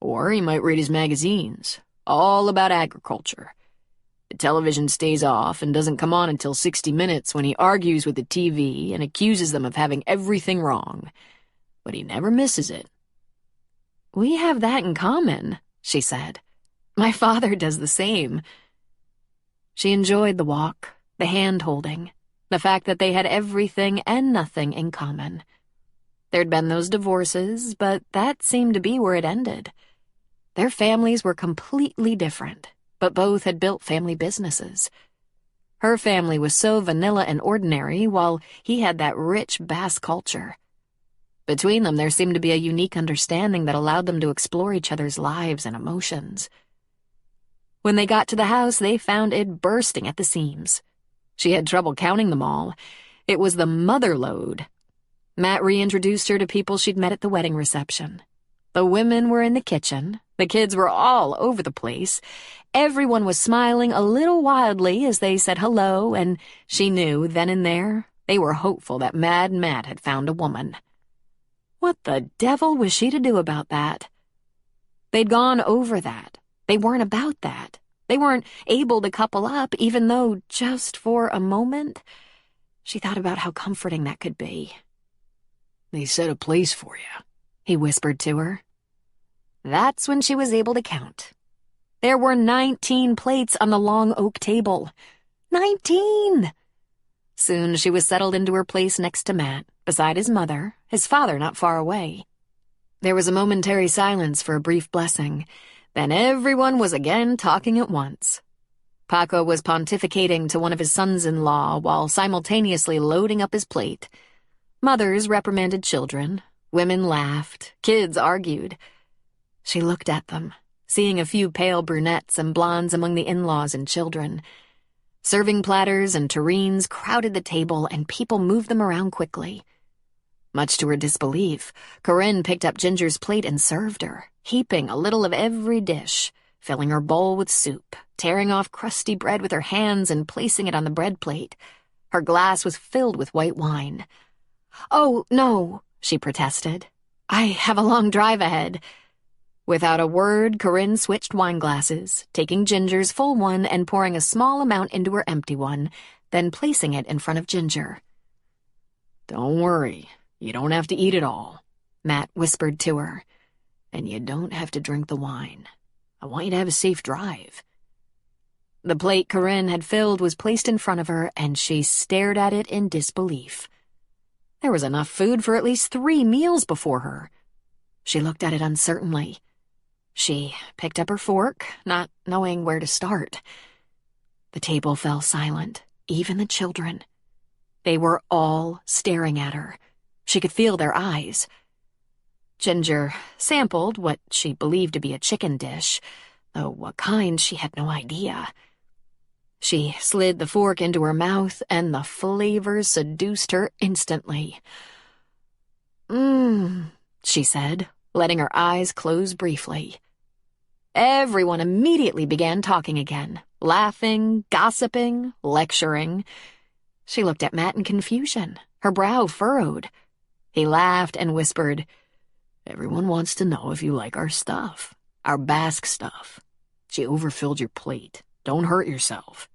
Or he might read his magazines, all about agriculture. The television stays off and doesn't come on until 60 Minutes when he argues with the TV and accuses them of having everything wrong. But he never misses it. We have that in common, she said. My father does the same. She enjoyed the walk, the hand-holding, the fact that they had everything and nothing in common. There'd been those divorces, but that seemed to be where it ended. Their families were completely different, but both had built family businesses. Her family was so vanilla and ordinary, while he had that rich Basque culture. Between them, there seemed to be a unique understanding that allowed them to explore each other's lives and emotions. When they got to the house, they found it bursting at the seams. She had trouble counting them all. It was the mother load. Matt reintroduced her to people she'd met at the wedding reception. The women were in the kitchen. The kids were all over the place. Everyone was smiling a little wildly as they said hello, and she knew, then and there, they were hopeful that Mad Matt had found a woman. What the devil was she to do about that? They'd gone over that. They weren't about that. They weren't able to couple up, even though, just for a moment, She thought about how comforting that could be. They set a place for you, he whispered to her. That's when she was able to count. There were 19 plates on the long oak table. 19! Soon she was settled into her place next to Matt, beside his mother, his father not far away. There was a momentary silence for a brief blessing. Then everyone was again talking at once. Paco was pontificating to one of his sons-in-law while simultaneously loading up his plate. Mothers reprimanded children. Women laughed. Kids argued. She looked at them, seeing a few pale brunettes and blondes among the in-laws and children. Serving platters and tureens crowded the table, and people moved them around quickly. Much to her disbelief, Corinne picked up Ginger's plate and served her, heaping a little of every dish, filling her bowl with soup, tearing off crusty bread with her hands and placing it on the bread plate. Her glass was filled with white wine. "Oh, no," she protested. "I have a long drive ahead." Without a word, Corinne switched wine glasses, taking Ginger's full one and pouring a small amount into her empty one, then placing it in front of Ginger. "Don't worry, you don't have to eat it all," Matt whispered to her. "And you don't have to drink the wine. I want you to have a safe drive." The plate Corinne had filled was placed in front of her, and she stared at it in disbelief. There was enough food for at least 3 meals before her. She looked at it uncertainly. She picked up her fork, not knowing where to start. The table fell silent, even the children. They were all staring at her. She could feel their eyes. Ginger sampled what she believed to be a chicken dish, though what kind she had no idea. She slid the fork into her mouth, and the flavors seduced her instantly. She said, letting her eyes close briefly. Everyone immediately began talking again, laughing, gossiping, lecturing. She looked at Matt in confusion, her brow furrowed. He laughed and whispered, "Everyone wants to know if you like our stuff, our Basque stuff. She overfilled your plate. Don't hurt yourself.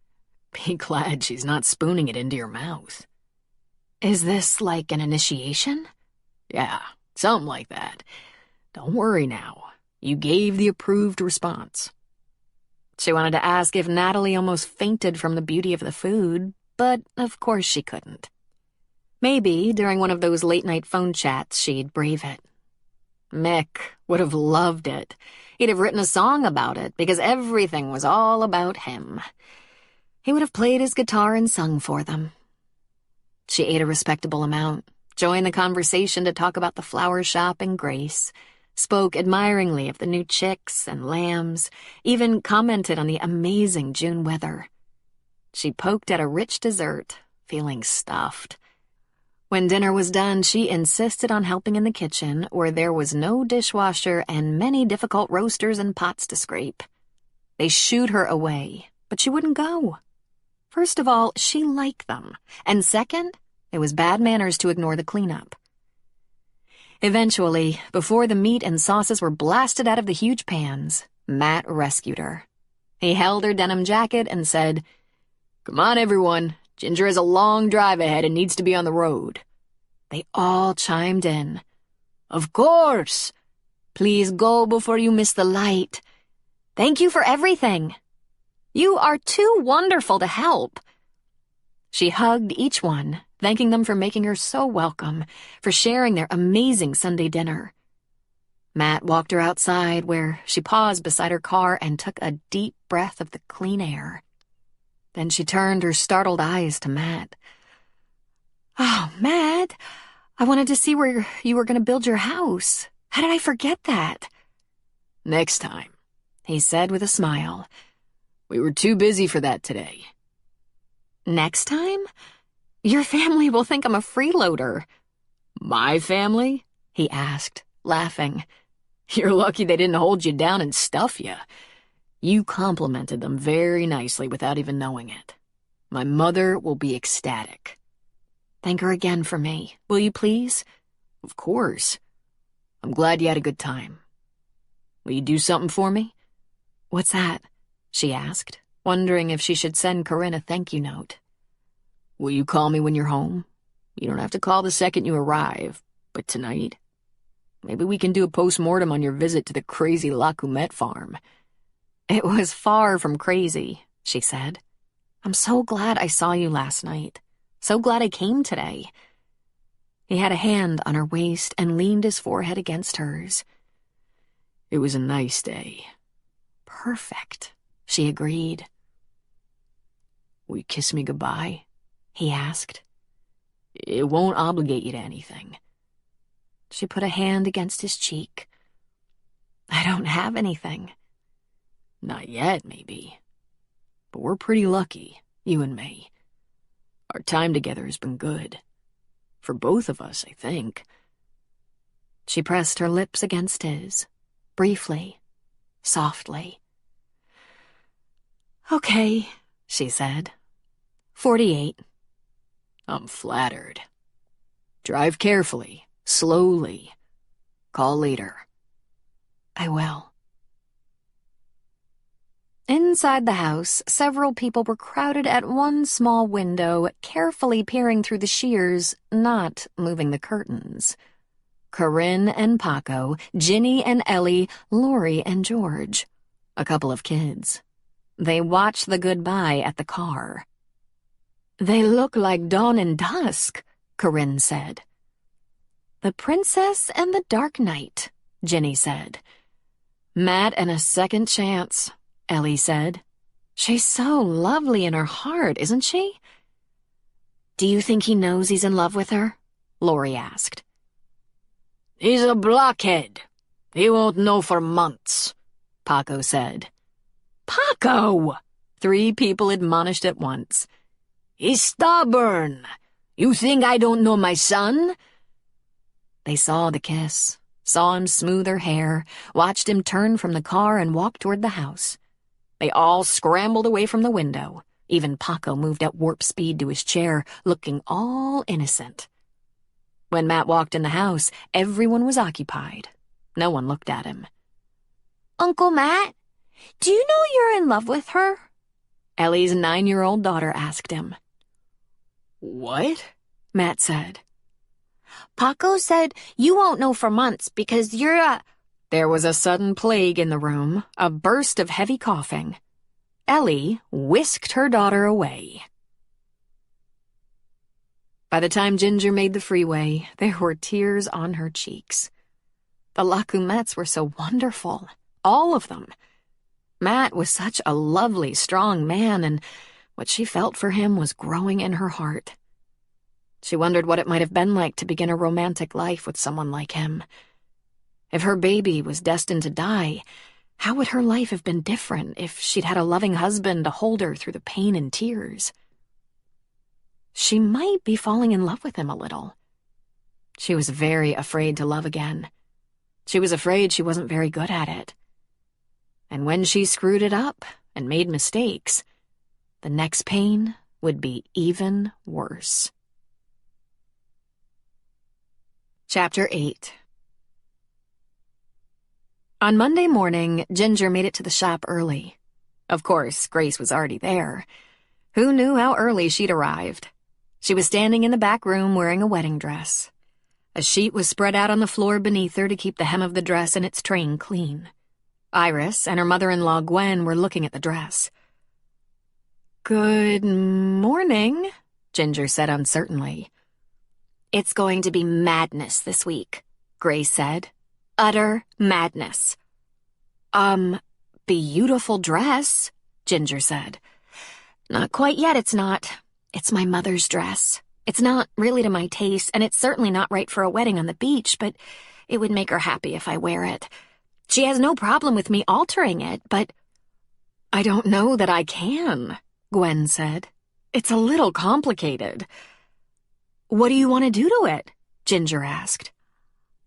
Be glad she's not spooning it into your mouth." "Is this like an initiation?" "Yeah, something like that. Don't worry now. You gave the approved response." She wanted to ask if Natalie almost fainted from the beauty of the food, but of course she couldn't. Maybe during one of those late-night phone chats she'd brave it. Mick would have loved it. He'd have written a song about it because everything was all about him. He would have played his guitar and sung for them. She ate a respectable amount, joined the conversation to talk about the flower shop and Grace, spoke admiringly of the new chicks and lambs, even commented on the amazing June weather. She poked at a rich dessert, feeling stuffed. When dinner was done, she insisted on helping in the kitchen, where there was no dishwasher and many difficult roasters and pots to scrape. They shooed her away, but she wouldn't go. First of all, she liked them, and second, it was bad manners to ignore the cleanup. Eventually, before the meat and sauces were blasted out of the huge pans, Matt rescued her. He held her denim jacket and said, "Come on, everyone. Ginger has a long drive ahead and needs to be on the road." They all chimed in. "Of course. Please go before you miss the light. Thank you for everything. You are too wonderful to help." She hugged each one, thanking them for making her so welcome, for sharing their amazing Sunday dinner. Matt walked her outside, where she paused beside her car and took a deep breath of the clean air. Then she turned her startled eyes to Matt. "Oh, Matt, I wanted to see where you were going to build your house. How did I forget that?" "Next time," he said with a smile. "We were too busy for that today." "Next time? Your family will think I'm a freeloader." "My family?" he asked, laughing. "You're lucky they didn't hold you down and stuff you. You complimented them very nicely without even knowing it. My mother will be ecstatic." "Thank her again for me, will you please?" "Of course. I'm glad you had a good time. Will you do something for me?" "What's that?" she asked, wondering if she should send Corinne a thank you note. Will you call me when you're home? You don't have to call the second you arrive, but tonight? Maybe we can do a post-mortem on your visit to the crazy Lacumet farm." "It was far from crazy," she said. "I'm so glad I saw you last night. So glad I came today." He had a hand on her waist and leaned his forehead against hers. "It was a nice day." "Perfect," she agreed. "Will you kiss me goodbye?" he asked. "It won't obligate you to anything." She put a hand against his cheek. "I don't have anything." "Not yet, maybe. But we're pretty lucky, you and me. Our time together has been good. For both of us, I think." She pressed her lips against his, briefly, softly. "Okay," she said. 48. "I'm flattered. Drive carefully, slowly. Call later." "I will." Inside the house, several people were crowded at one small window, carefully peering through the shears, not moving the curtains. Corinne and Paco, Ginny and Ellie, Lori and George. A couple of kids. They watched the goodbye at the car. "They look like dawn and dusk," Corinne said. "The Princess and the Dark Knight," Ginny said. "Matt and a second chance," Ellie said. "She's so lovely in her heart, isn't she?" "Do you think he knows he's in love with her?" Lori asked. "He's a blockhead. He won't know for months," Paco said. "Paco!" 3 people admonished at once. "He's stubborn. You think I don't know my son?" They saw the kiss, saw him smooth her hair, watched him turn from the car and walk toward the house. They all scrambled away from the window. Even Paco moved at warp speed to his chair, looking all innocent. When Matt walked in the house, everyone was occupied. No one looked at him. "Uncle Matt, do you know you're in love with her?" Ellie's 9-year-old daughter asked him. "What?" Matt said. "Paco said you won't know for months because you're a—" There was a sudden plague in the room, a burst of heavy coughing. Ellie whisked her daughter away. By the time Ginger made the freeway, there were tears on her cheeks. The Lacumets were so wonderful, all of them. Matt was such a lovely, strong man, and what she felt for him was growing in her heart. She wondered what it might have been like to begin a romantic life with someone like him. If her baby was destined to die, how would her life have been different if she'd had a loving husband to hold her through the pain and tears? She might be falling in love with him a little. She was very afraid to love again. She was afraid she wasn't very good at it. And when she screwed it up and made mistakes, the next pain would be even worse. Chapter 8. On Monday morning, Ginger made it to the shop early. Of course, Grace was already there. Who knew how early she'd arrived? She was standing in the back room wearing a wedding dress. A sheet was spread out on the floor beneath her to keep the hem of the dress and its train clean. Iris and her mother-in-law Gwen were looking at the dress. "Good morning," Ginger said uncertainly. "It's going to be madness this week," Grace said. "Utter madness." Beautiful dress," Ginger said. "Not quite yet, it's not. It's my mother's dress. It's not really to my taste, and it's certainly not right for a wedding on the beach, but it would make her happy if I wear it. She has no problem with me altering it, but—" "I don't know that I can," Gwen said. "It's a little complicated." "What do you want to do to it?" Ginger asked.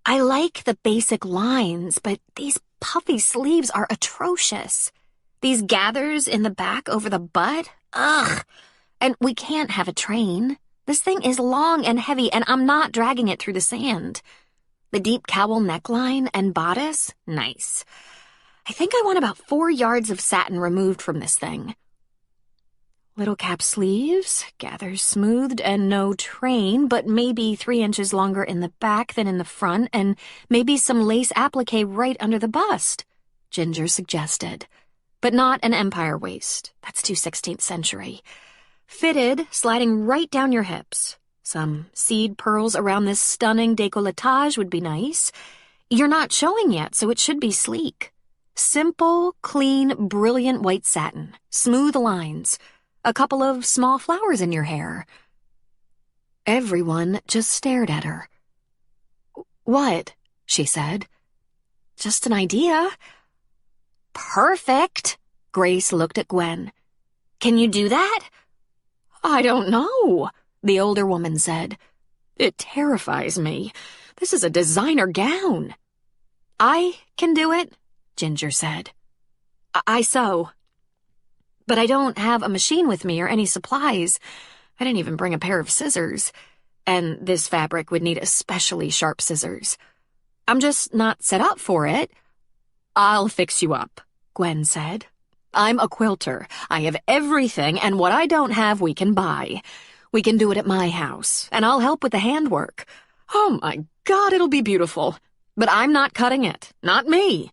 "I like the basic lines, but these puffy sleeves are atrocious. These gathers in the back over the butt, ugh. And we can't have a train. This thing is long and heavy, and I'm not dragging it through the sand. The deep cowl neckline and bodice, nice. I think I want about 4 yards of satin removed from this thing." Little cap sleeves, gathers smoothed and no train, but maybe 3 inches longer in the back than in the front, and maybe some lace applique right under the bust, Ginger suggested. But not an empire waist. That's too 16th century. Fitted, sliding right down your hips. Some seed pearls around this stunning décolletage would be nice. You're not showing yet, so it should be sleek. Simple, clean, brilliant white satin. Smooth lines. A couple of small flowers in your hair. Everyone just stared at her. "What?" she said. "Just an idea." "Perfect." Grace looked at Gwen. "Can you do that?" "I don't know," the older woman said. "It terrifies me. This is a designer gown." "I can do it," Ginger said. I sew. But I don't have a machine with me or any supplies. I didn't even bring a pair of scissors. And this fabric would need especially sharp scissors. I'm just not set up for it." "I'll fix you up," Gwen said. "I'm a quilter. I have everything, and what I don't have we can buy. We can do it at my house, and I'll help with the handwork. Oh my God, it'll be beautiful. But I'm not cutting it. Not me.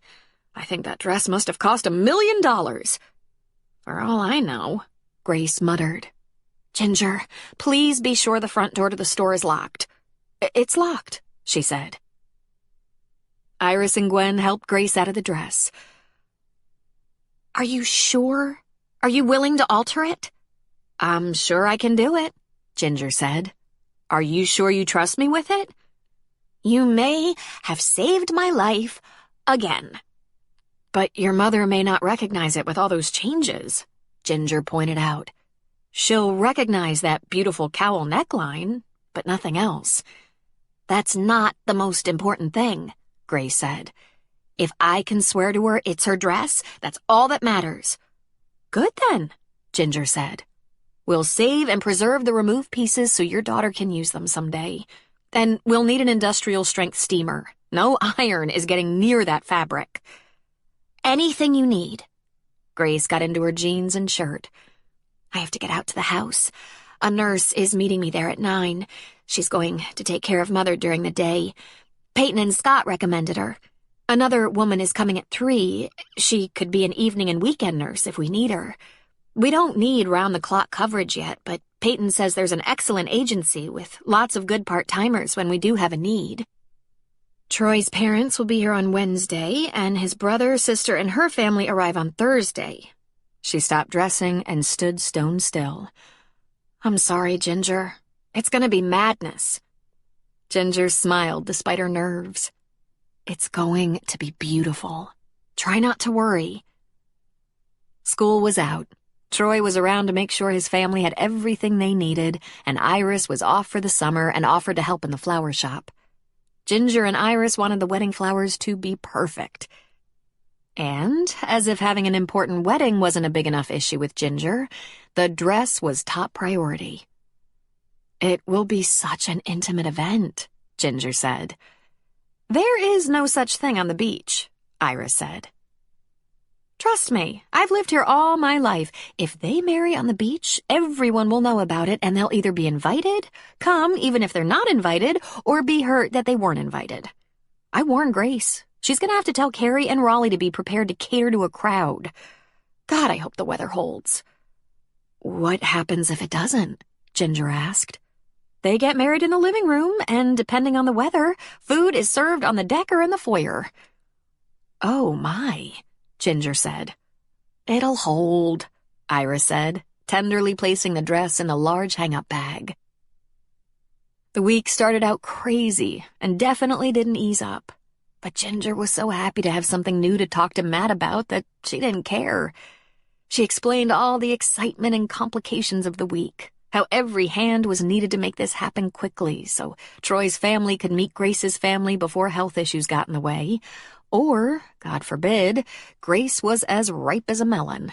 I think that dress must have cost $1 million. For all I know," Grace muttered. "Ginger, please be sure the front door to the store is locked." "It's locked," she said. Iris and Gwen helped Grace out of the dress. "Are you sure? Are you willing to alter it?" "I'm sure I can do it," Ginger said. "Are you sure you trust me with it?" "You may have saved my life again." "But your mother may not recognize it with all those changes," Ginger pointed out. "She'll recognize that beautiful cowl neckline, but nothing else." "That's not the most important thing," Grace said. "If I can swear to her it's her dress, that's all that matters." "Good then," Ginger said. "We'll save and preserve the removed pieces so your daughter can use them someday. And we'll need an industrial-strength steamer. No iron is getting near that fabric." "Anything you need." Grace got into her jeans and shirt. "I have to get out to the house. A nurse is meeting me there at 9. She's going to take care of Mother during the day. Peyton and Scott recommended her. Another woman is coming at 3. She could be an evening and weekend nurse if we need her. We don't need round-the-clock coverage yet, but Peyton says there's an excellent agency with lots of good part-timers when we do have a need. Troy's parents will be here on Wednesday, and his brother, sister, and her family arrive on Thursday." She stopped dressing and stood stone still. "I'm sorry, Ginger. It's gonna be madness." Ginger smiled despite her nerves. "It's going to be beautiful. Try not to worry." School was out. Troy was around to make sure his family had everything they needed, and Iris was off for the summer and offered to help in the flower shop. Ginger and Iris wanted the wedding flowers to be perfect. And, as if having an important wedding wasn't a big enough issue with Ginger, the dress was top priority. "It will be such an intimate event," Ginger said. "There is no such thing on the beach," Iris said. "Trust me, I've lived here all my life. If they marry on the beach, everyone will know about it, and they'll either be invited, come even if they're not invited, or be hurt that they weren't invited. I warned Grace. She's gonna have to tell Carrie and Raleigh to be prepared to cater to a crowd. God, I hope the weather holds." "What happens if it doesn't?" Ginger asked. "They get married in the living room, and depending on the weather, food is served on the deck or in the foyer." "Oh, my," Ginger said. "It'll hold," Iris said, tenderly placing the dress in the large hang-up bag. The week started out crazy and definitely didn't ease up. But Ginger was so happy to have something new to talk to Matt about that she didn't care. She explained all the excitement and complications of the week, how every hand was needed to make this happen quickly so Troy's family could meet Grace's family before health issues got in the way, or, God forbid, Grace was as ripe as a melon.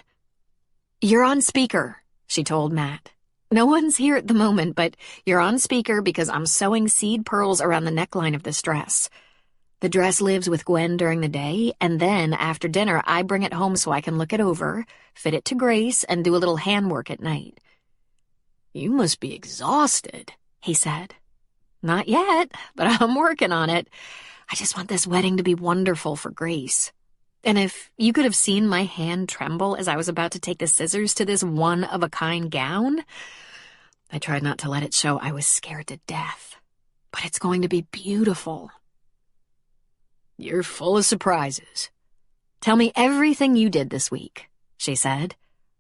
"You're on speaker," she told Matt. "No one's here at the moment, but you're on speaker because I'm sewing seed pearls around the neckline of this dress." The dress lives with Gwen during the day, and then after dinner I bring it home so I can look it over, fit it to Grace, and do a little handwork at night. You must be exhausted, he said. Not yet, but I'm working on it. I just want this wedding to be wonderful for Grace. And if you could have seen my hand tremble as I was about to take the scissors to this one-of-a-kind gown, I tried not to let it show I was scared to death. But it's going to be beautiful. You're full of surprises. Tell me everything you did this week, she said.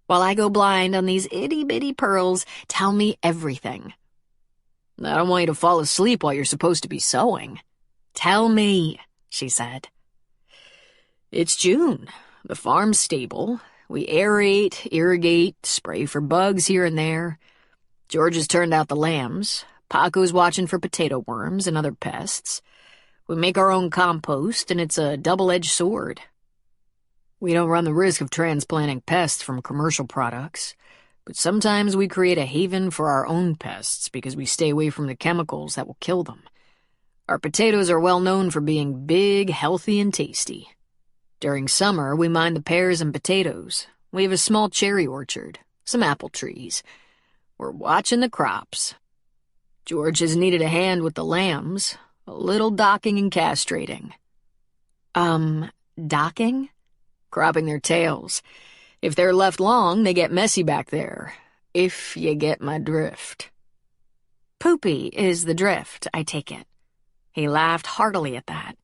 While I go blind on these itty-bitty pearls, tell me everything. I don't want you to fall asleep while you're supposed to be sewing. Tell me, she said. It's June. The farm's stable. We aerate, irrigate, spray for bugs here and there. George has turned out the lambs. Paco's watching for potato worms and other pests. We make our own compost, and it's a double-edged sword. We don't run the risk of transplanting pests from commercial products, but sometimes we create a haven for our own pests because we stay away from the chemicals that will kill them. Our potatoes are well known for being big, healthy, and tasty. During summer, we mind the pears and potatoes. We have a small cherry orchard, some apple trees. We're watching the crops. George has needed a hand with the lambs, a little docking and castrating. Docking? Cropping their tails. If they're left long, they get messy back there. If you get my drift. Poopy is the drift, I take it. He laughed heartily at that.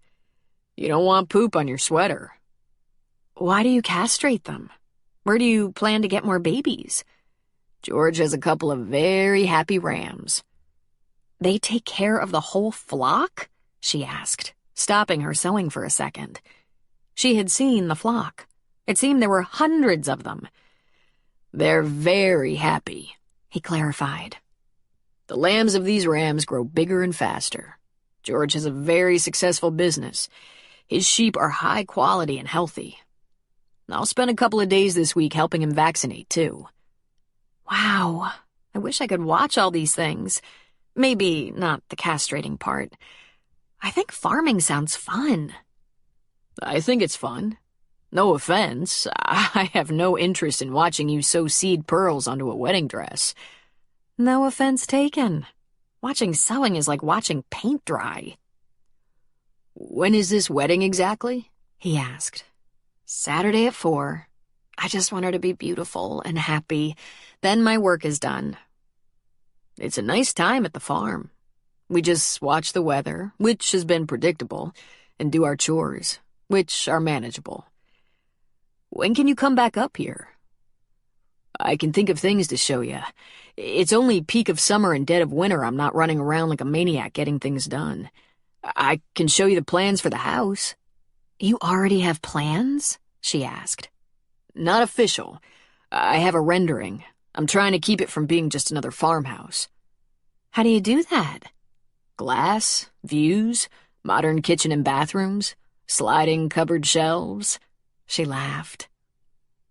You don't want poop on your sweater. Why do you castrate them? Where do you plan to get more babies? George has a couple of very happy rams. They take care of the whole flock? She asked, stopping her sewing for a second. She had seen the flock. It seemed there were hundreds of them. They're very happy, he clarified. The lambs of these rams grow bigger and faster. George has a very successful business. His sheep are high quality and healthy. I'll spend a couple of days this week helping him vaccinate, too. Wow, I wish I could watch all these things. Maybe not the castrating part. I think farming sounds fun. I think it's fun. No offense, I have no interest in watching you sew seed pearls onto a wedding dress. No offense taken. Watching sewing is like watching paint dry. When is this wedding exactly? He asked. Saturday at 4. I just want her to be beautiful and happy. Then my work is done. It's a nice time at the farm. We just watch the weather, which has been predictable, and do our chores, which are manageable. When can you come back up here? I can think of things to show you. It's only peak of summer and dead of winter I'm not running around like a maniac getting things done. I can show you the plans for the house. You already have plans? She asked. Not official. I have a rendering. I'm trying to keep it from being just another farmhouse. How do you do that? Glass, views, modern kitchen and bathrooms, sliding cupboard shelves. She laughed.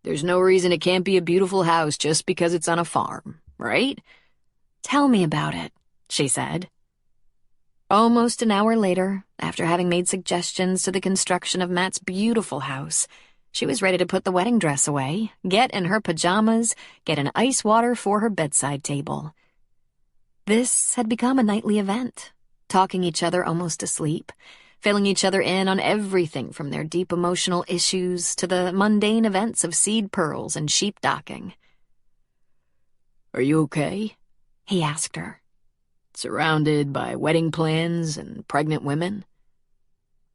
There's no reason it can't be a beautiful house just because it's on a farm, right? Tell me about it, she said. Almost an hour later, after having made suggestions to the construction of Matt's beautiful house, she was ready to put the wedding dress away, get in her pajamas, get an ice water for her bedside table. This had become a nightly event, talking each other almost to sleep, filling each other in on everything from their deep emotional issues to the mundane events of seed pearls and sheep docking. Are you okay? He asked her. Surrounded by wedding plans and pregnant women?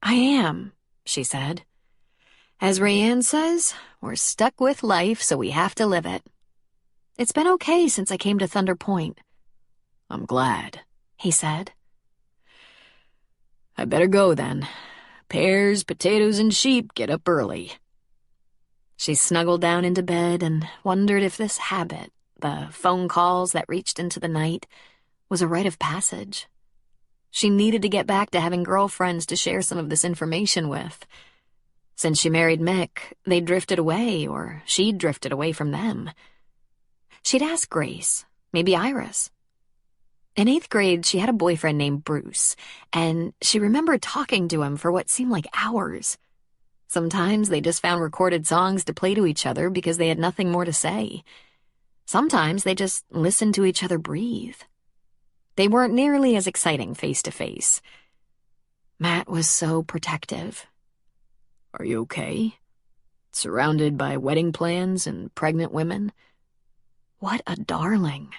I am, she said. As Rayanne says, we're stuck with life, so we have to live it. It's been okay since I came to Thunder Point. I'm glad, he said. I better go then. Pears, potatoes, and sheep get up early. She snuggled down into bed and wondered if this habit, the phone calls that reached into the night, was a rite of passage. She needed to get back to having girlfriends to share some of this information with. Since she married Mick, they'd drifted away, or she'd drifted away from them. She'd ask Grace, maybe Iris. In 8th grade, she had a boyfriend named Bruce, and she remembered talking to him for what seemed like hours. Sometimes they just found recorded songs to play to each other because they had nothing more to say. Sometimes they just listened to each other breathe. They weren't nearly as exciting face to face. Matt was so protective. Are you okay? Surrounded by wedding plans and pregnant women? What a darling.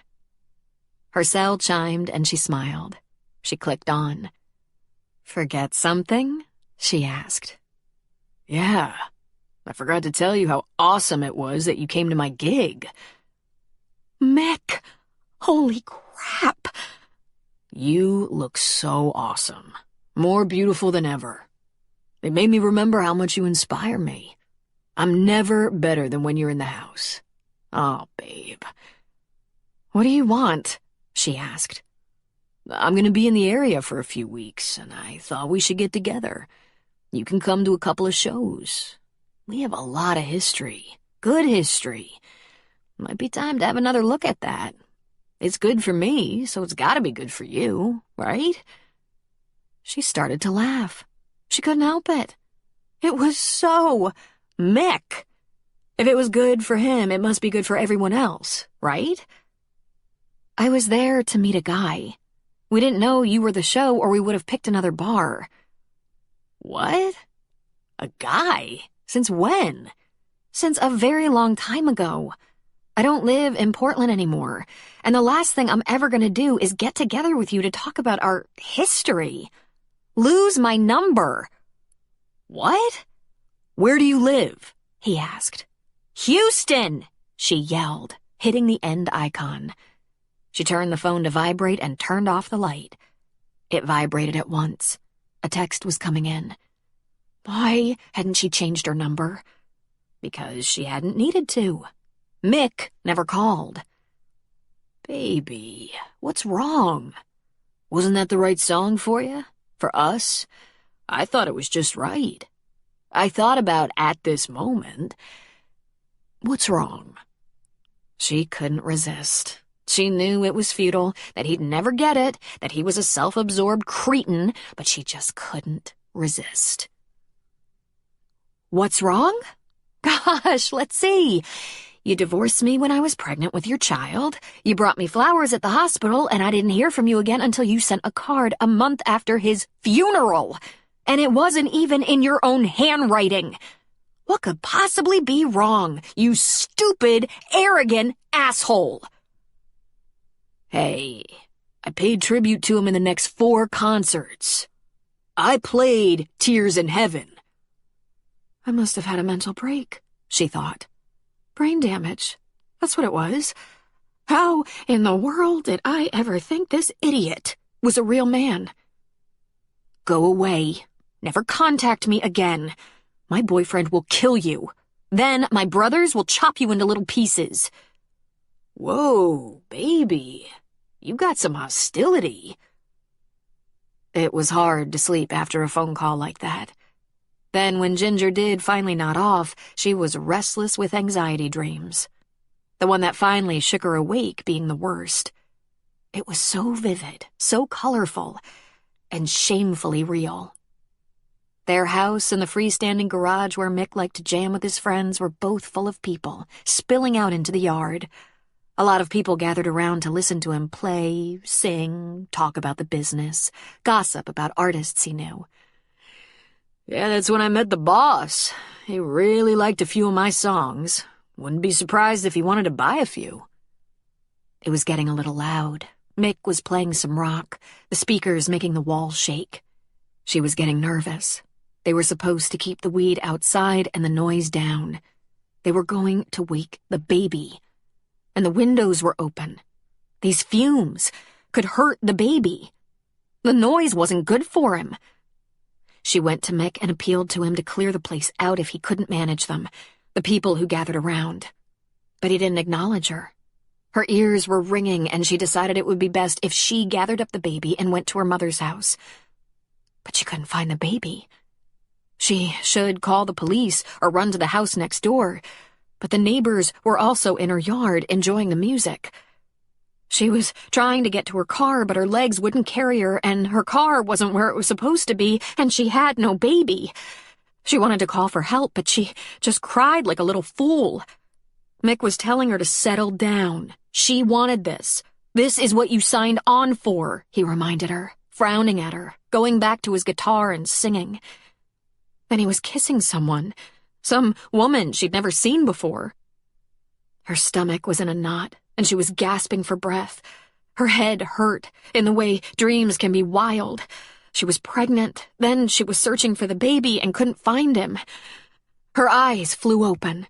Her cell chimed and she smiled. She clicked on. Forget something? She asked. Yeah. I forgot to tell you how awesome it was that you came to my gig. Mick! Holy crap! You look so awesome. More beautiful than ever. It made me remember how much you inspire me. I'm never better than when you're in the house. Oh, babe. What do you want? She asked. I'm gonna be in the area for a few weeks, and I thought we should get together. You can come to a couple of shows. We have a lot of history. Good history. Might be time to have another look at that. It's good for me, so it's gotta be good for you, right? She started to laugh. She couldn't help it. It was so Mick. If it was good for him, it must be good for everyone else, right? I was there to meet a guy. We didn't know you were the show or we would have picked another bar. What? A guy? Since when? Since a very long time ago. I don't live in Portland anymore, and the last thing I'm ever gonna do is get together with you to talk about our history. Lose my number. What? Where do you live? He asked. Houston, she yelled, hitting the end icon. She turned the phone to vibrate and turned off the light. It vibrated at once. A text was coming in. Why hadn't she changed her number? Because she hadn't needed to. Mick never called. Baby, what's wrong? Wasn't that the right song for you? For us? I thought it was just right. I thought about at this moment. What's wrong? She couldn't resist. She knew it was futile, that he'd never get it, that he was a self-absorbed cretin, but she just couldn't resist. What's wrong? Gosh, let's see. You divorced me when I was pregnant with your child. You brought me flowers at the hospital, and I didn't hear from you again until you sent a card a month after his funeral. And it wasn't even in your own handwriting. What could possibly be wrong, you stupid, arrogant asshole? Hey, I paid tribute to him in the next 4 concerts. I played Tears in Heaven. I must have had a mental break, she thought. Brain damage. That's what it was. How in the world did I ever think this idiot was a real man? Go away. Never contact me again. My boyfriend will kill you. Then my brothers will chop you into little pieces. Whoa, baby. You got some hostility. It was hard to sleep after a phone call like that. Then when Ginger did finally nod off, she was restless with anxiety dreams. The one that finally shook her awake being the worst. It was so vivid, so colorful, and shamefully real. Their house and the freestanding garage where Mick liked to jam with his friends were both full of people, spilling out into the yard. A lot of people gathered around to listen to him play, sing, talk about the business, gossip about artists he knew. Yeah, that's when I met the boss. He really liked a few of my songs. Wouldn't be surprised if he wanted to buy a few. It was getting a little loud. Mick was playing some rock, the speakers making the walls shake. She was getting nervous. They were supposed to keep the weed outside and the noise down. They were going to wake the baby. And the windows were open. These fumes could hurt the baby. The noise wasn't good for him. She went to Mick and appealed to him to clear the place out if he couldn't manage them, the people who gathered around. But he didn't acknowledge her. Her ears were ringing, and she decided it would be best if she gathered up the baby and went to her mother's house. But she couldn't find the baby. She should call the police or run to the house next door, but the neighbors were also in her yard enjoying the music. She was trying to get to her car, but her legs wouldn't carry her, and her car wasn't where it was supposed to be, and she had no baby. She wanted to call for help, but she just cried like a little fool. Mick was telling her to settle down. She wanted this. This is what you signed on for, he reminded her, frowning at her, going back to his guitar and singing. Then he was kissing someone, some woman she'd never seen before. Her stomach was in a knot, and she was gasping for breath. Her head hurt in the way dreams can be wild. She was pregnant, then she was searching for the baby and couldn't find him. Her eyes flew open.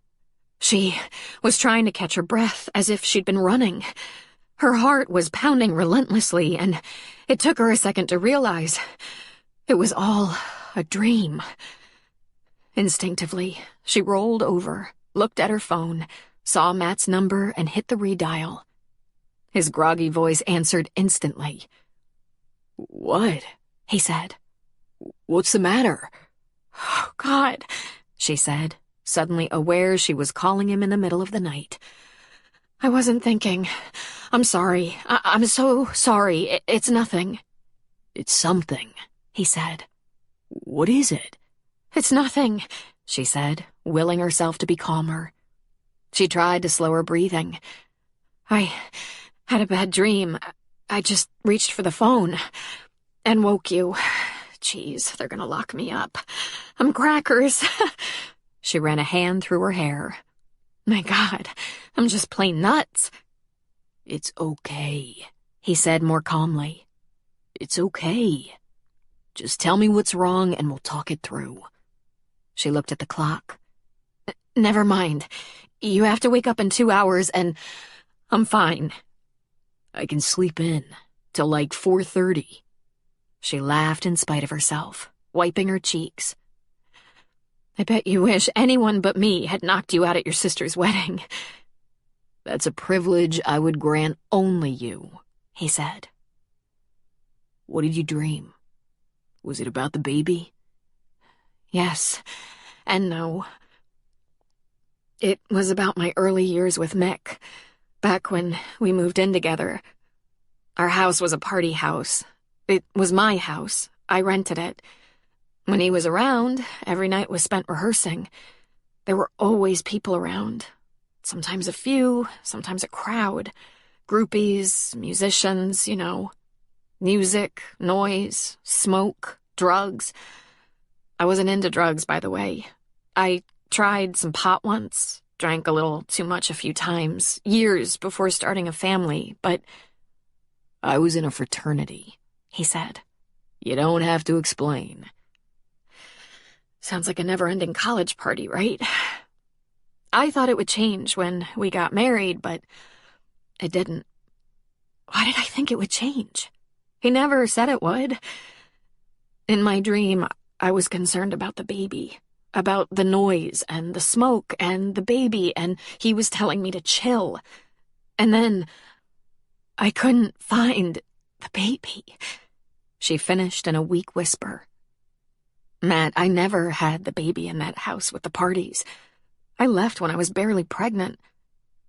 She was trying to catch her breath as if she'd been running. Her heart was pounding relentlessly, and it took her a second to realize it was all a dream. Instinctively, she rolled over, looked at her phone, saw Matt's number, and hit the redial. His groggy voice answered instantly. "What?" he said. "What's the matter?" "Oh, God," she said, suddenly aware she was calling him in the middle of the night. "I wasn't thinking. I'm sorry. I'm so sorry. It's nothing." "It's something," he said. "What is it?" "It's nothing," she said, willing herself to be calmer. She tried to slow her breathing. "I had a bad dream. I just reached for the phone and woke you. Jeez, they're gonna lock me up. I'm crackers." She ran a hand through her hair. "My God, I'm just plain nuts." "It's okay," he said more calmly. "It's okay. Just tell me what's wrong and we'll talk it through." She looked at the clock. "Never mind. You have to wake up in 2 hours and I'm fine." "I can sleep in till like 4:30. She laughed in spite of herself, wiping her cheeks. "I bet you wish anyone but me had knocked you out at your sister's wedding." "That's a privilege I would grant only you," he said. "What did you dream? Was it about the baby?" "Yes, and no. It was about my early years with Mick, back when we moved in together. Our house was a party house. It was my house. I rented it. When he was around, every night was spent rehearsing. There were always people around. Sometimes a few, sometimes a crowd. Groupies, musicians, you know. Music, noise, smoke, drugs. I wasn't into drugs, by the way. I tried some pot once, drank a little too much a few times, years before starting a family, but "I was in a fraternity," he said. "You don't have to explain." Sounds like a never-ending college party, right? I thought it would change when we got married, but it didn't. Why did I think it would change? He never said it would. In my dream, I was concerned about the baby, about the noise and the smoke and the baby, and he was telling me to chill. And then I couldn't find the baby. She finished in a weak whisper. "Matt, I never had the baby in that house with the parties. I left when I was barely pregnant.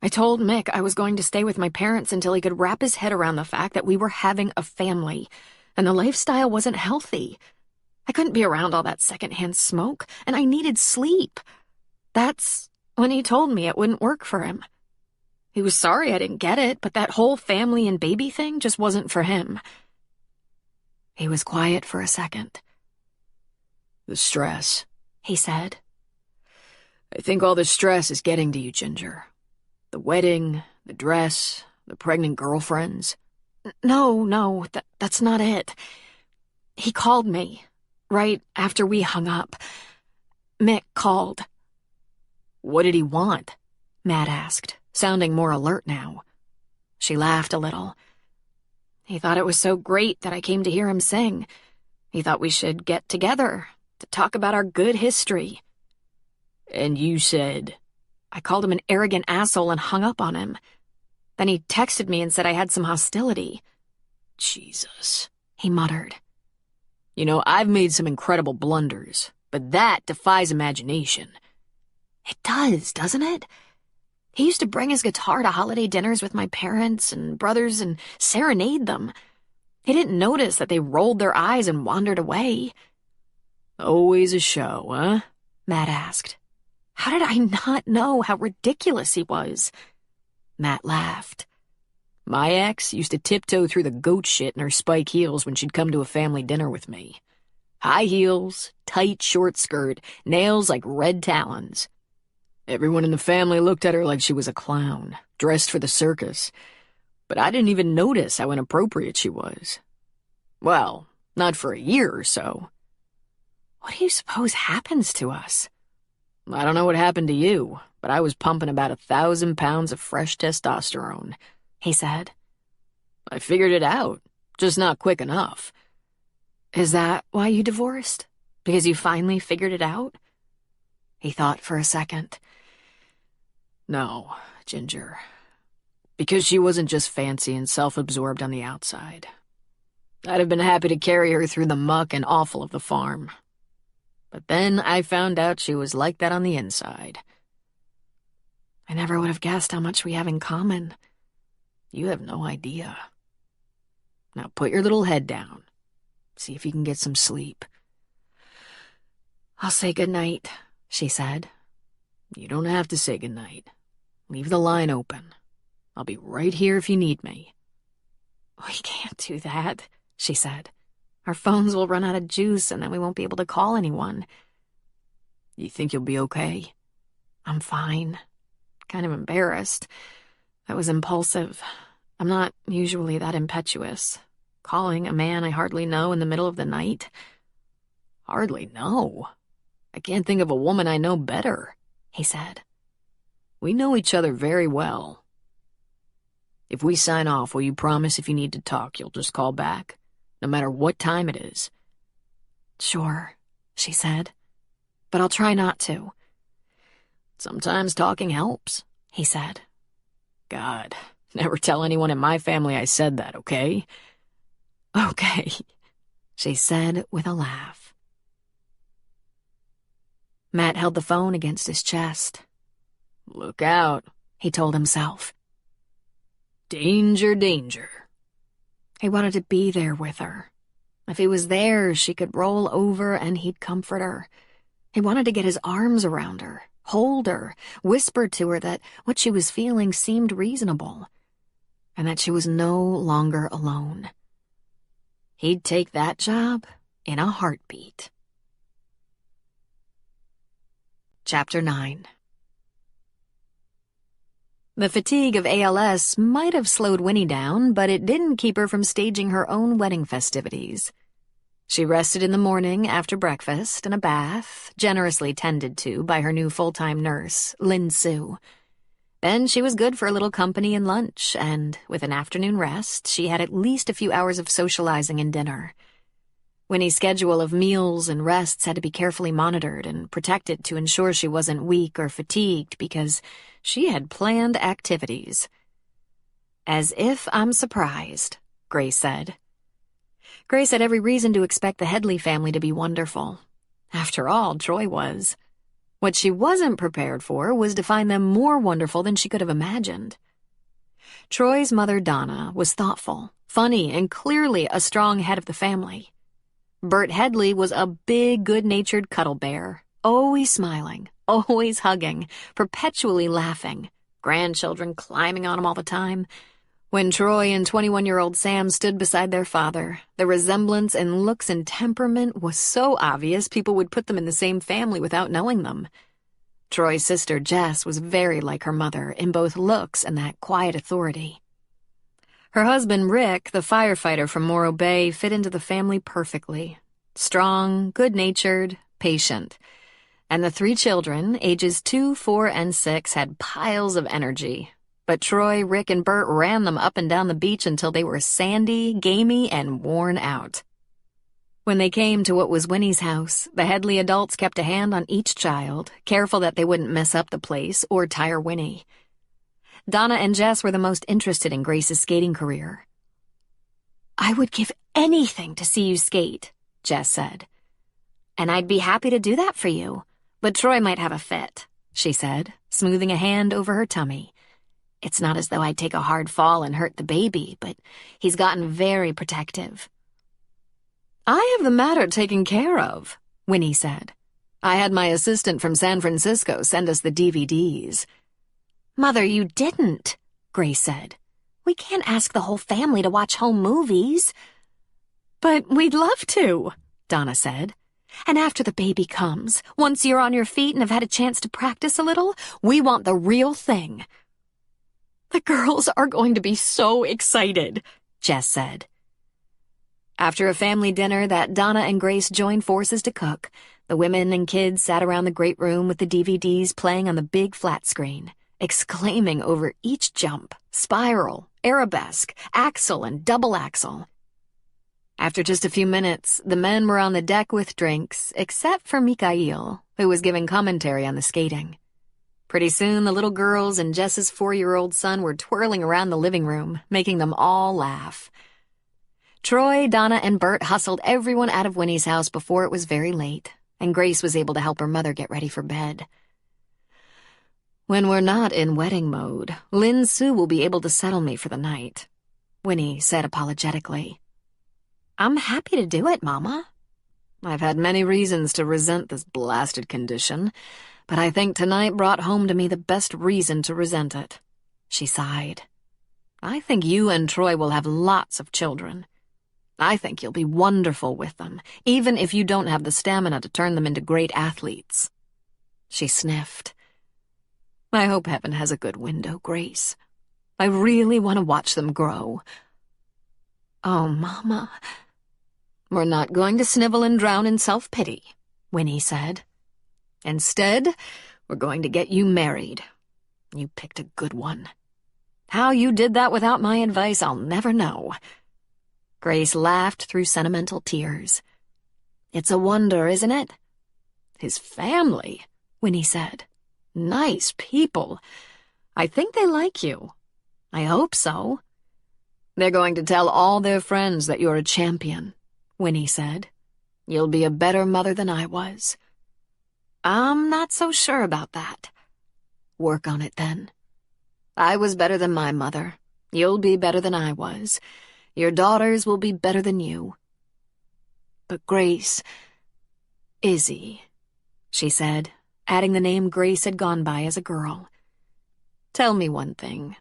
I told Mick I was going to stay with my parents until he could wrap his head around the fact that we were having a family, and the lifestyle wasn't healthy. I couldn't be around all that secondhand smoke, and I needed sleep. That's when he told me it wouldn't work for him. He was sorry I didn't get it, but that whole family and baby thing just wasn't for him." He was quiet for a second. "The stress," he said. "I think all the stress is getting to you, Ginger. The wedding, the dress, the pregnant girlfriends." No, that's not it. He called me, right after we hung up. Mick called." "What did he want?" Matt asked, sounding more alert now. She laughed a little. "He thought it was so great that I came to hear him sing. He thought we should get together to talk about our good history." "And you said?" I called him an arrogant asshole and hung up on him. Then he texted me and said I had some hostility. "Jesus," he muttered. "You know, I've made some incredible blunders, but that defies imagination." It does, doesn't it? He used to bring his guitar to holiday dinners with my parents and brothers and serenade them. He didn't notice that they rolled their eyes and wandered away. Always a show, huh? Matt asked. How did I not know how ridiculous he was? Matt laughed. My ex used to tiptoe through the goat shit in her spike heels when she'd come to a family dinner with me. High heels, tight short skirt, nails like red talons. Everyone in the family looked at her like she was a clown, dressed for the circus. But I didn't even notice how inappropriate she was. Well, not for a year or so. What do you suppose happens to us? I don't know what happened to you, but I was pumping about 1,000 pounds of fresh testosterone, he said. I figured it out, just not quick enough. Is that why you divorced? Because you finally figured it out? He thought for a second. No, Ginger. Because she wasn't just fancy and self-absorbed on the outside. I'd have been happy to carry her through the muck and offal of the farm. But then I found out she was like that on the inside. I never would have guessed how much we have in common. You have no idea. Now put your little head down. See if you can get some sleep. I'll say goodnight, she said. You don't have to say goodnight. Leave the line open. I'll be right here if you need me. We can't do that, she said. Our phones will run out of juice and then we won't be able to call anyone. You think you'll be okay? I'm fine. Kind of embarrassed. That was impulsive. I'm not usually that impetuous. Calling a man I hardly know in the middle of the night? Hardly know? I can't think of a woman I know better, he said. We know each other very well. If we sign off, will you promise if you need to talk, you'll just call back, no matter what time it is? Sure, she said, but I'll try not to. Sometimes talking helps, he said. God, never tell anyone in my family I said that, okay? Okay, she said with a laugh. Matt held the phone against his chest. Look out, he told himself. Danger, danger. He wanted to be there with her. If he was there, she could roll over and he'd comfort her. He wanted to get his arms around her, hold her, whisper to her that what she was feeling seemed reasonable, and that she was no longer alone. He'd take that job in a heartbeat. Chapter 9. The fatigue of ALS might have slowed Winnie down, but it didn't keep her from staging her own wedding festivities. She rested in the morning after breakfast in a bath, generously tended to by her new full-time nurse, Lin Sue. Then she was good for a little company and lunch, and with an afternoon rest, she had at least a few hours of socializing and dinner. Winnie's schedule of meals and rests had to be carefully monitored and protected to ensure she wasn't weak or fatigued because she had planned activities. As if I'm surprised, Grace said. Grace had every reason to expect the Headley family to be wonderful. After all, Troy was. What she wasn't prepared for was to find them more wonderful than she could have imagined. Troy's mother, Donna, was thoughtful, funny, and clearly a strong head of the family. Bert Headley was a big, good-natured cuddle bear, always smiling, always hugging, perpetually laughing, grandchildren climbing on him all the time. When Troy and 21-year-old Sam stood beside their father, the resemblance in looks and temperament was so obvious people would put them in the same family without knowing them. Troy's sister, Jess, was very like her mother in both looks and that quiet authority. Her husband, Rick, the firefighter from Morro Bay, fit into the family perfectly. Strong, good-natured, patient. And the 3 children, ages 2, 4, and 6, had piles of energy. But Troy, Rick, and Bert ran them up and down the beach until they were sandy, gamey, and worn out. When they came to what was Winnie's house, the Headley adults kept a hand on each child, careful that they wouldn't mess up the place or tire Winnie. Donna and Jess were the most interested in Grace's skating career. "I would give anything to see you skate," Jess said. "And I'd be happy to do that for you, but Troy might have a fit. she said, smoothing a hand over her tummy. It's not as though I'd take a hard fall and hurt the baby, but he's gotten very protective. I have the matter taken care of, Winnie said. I had my assistant from San Francisco send us the DVDs. Mother, you didn't, Grace said. We can't ask the whole family to watch home movies. But we'd love to, Donna said. And after the baby comes, once you're on your feet and have had a chance to practice a little, we want the real thing. The girls are going to be so excited, Jess said. After a family dinner that Donna and Grace joined forces to cook, the women and kids sat around the great room with the DVDs playing on the big flat screen, exclaiming over each jump, spiral, arabesque, axel, and double axel. After just a few minutes, the men were on the deck with drinks, except for Mikhail, who was giving commentary on the skating. Pretty soon, the little girls and Jess's 4-year-old son were twirling around the living room, making them all laugh. Troy, Donna, and Bert hustled everyone out of Winnie's house before it was very late, and Grace was able to help her mother get ready for bed. When we're not in wedding mode, Lin Sue will be able to settle me for the night, Winnie said apologetically. I'm happy to do it, Mama. I've had many reasons to resent this blasted condition, but I think tonight brought home to me the best reason to resent it. She sighed. I think you and Troy will have lots of children. I think you'll be wonderful with them, even if you don't have the stamina to turn them into great athletes. She sniffed. I hope heaven has a good window, Grace. I really want to watch them grow. Oh, Mama. We're not going to snivel and drown in self-pity, Winnie said. Instead, we're going to get you married. You picked a good one. How you did that without my advice, I'll never know. Grace laughed through sentimental tears. It's a wonder, isn't it? His family, Winnie said. Nice people. I think they like you. I hope so. They're going to tell all their friends that you're a champion, Winnie said. You'll be a better mother than I was. I'm not so sure about that. Work on it, then. I was better than my mother. You'll be better than I was. Your daughters will be better than you. But Grace... Izzy, she said, adding the name Grace had gone by as a girl. Tell me one thing.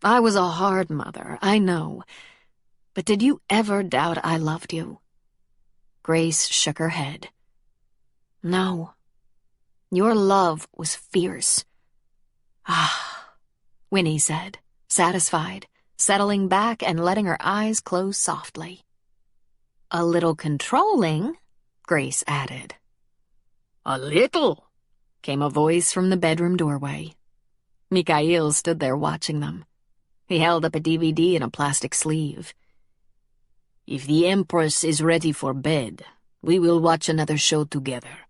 I was a hard mother, I know. But did you ever doubt I loved you? Grace shook her head. No. Your love was fierce. Ah, Winnie said, satisfied, settling back and letting her eyes close softly. A little controlling, Grace added. A little, came a voice from the bedroom doorway. Mikhail stood there watching them. He held up a DVD in a plastic sleeve. If the Empress is ready for bed, we will watch another show together.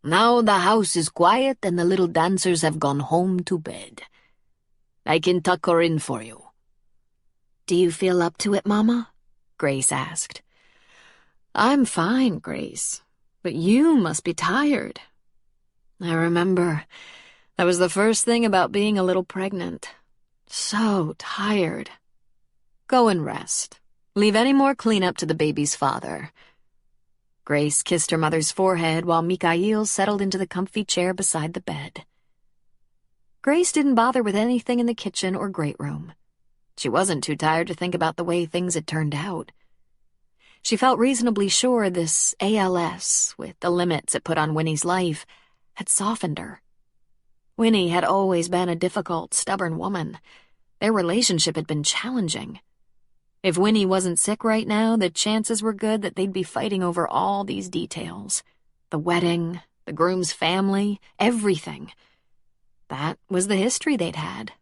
Now the house is quiet and the little dancers have gone home to bed. I can tuck her in for you. Do you feel up to it, Mama? Grace asked. I'm fine, Grace, but you must be tired. I remember that was the first thing about being a little pregnant. So tired. Go and rest. Leave any more cleanup to the baby's father. Grace kissed her mother's forehead while Mikhail settled into the comfy chair beside the bed. Grace didn't bother with anything in the kitchen or great room. She wasn't too tired to think about the way things had turned out. She felt reasonably sure this ALS, with the limits it put on Winnie's life, had softened her. Winnie had always been a difficult, stubborn woman. Their relationship had been challenging. If Winnie wasn't sick right now, the chances were good that they'd be fighting over all these details. The wedding, the groom's family, everything. That was the history they'd had.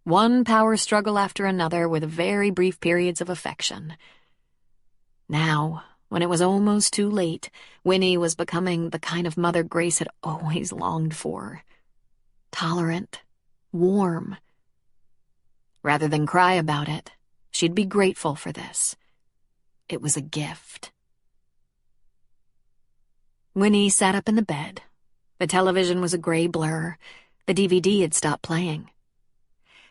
One power struggle after another with very brief periods of affection. Now, when it was almost too late, Winnie was becoming the kind of mother Grace had always longed for. Tolerant, warm. Rather than cry about it, she'd be grateful for this. It was a gift. Winnie sat up in the bed. The television was a gray blur. The DVD had stopped playing.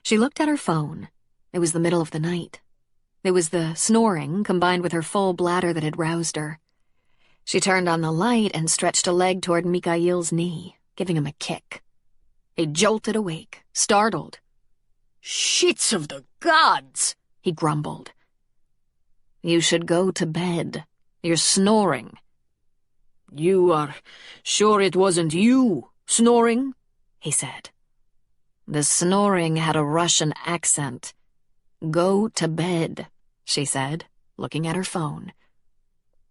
She looked at her phone. It was the middle of the night. It was the snoring combined with her full bladder that had roused her. She turned on the light and stretched a leg toward Mikhail's knee, giving him a kick. He jolted awake, startled. "Shits of the gods!" he grumbled. "You should go to bed. You're snoring." "You are sure it wasn't you snoring?" he said. The snoring had a Russian accent. "Go to bed," she said, looking at her phone.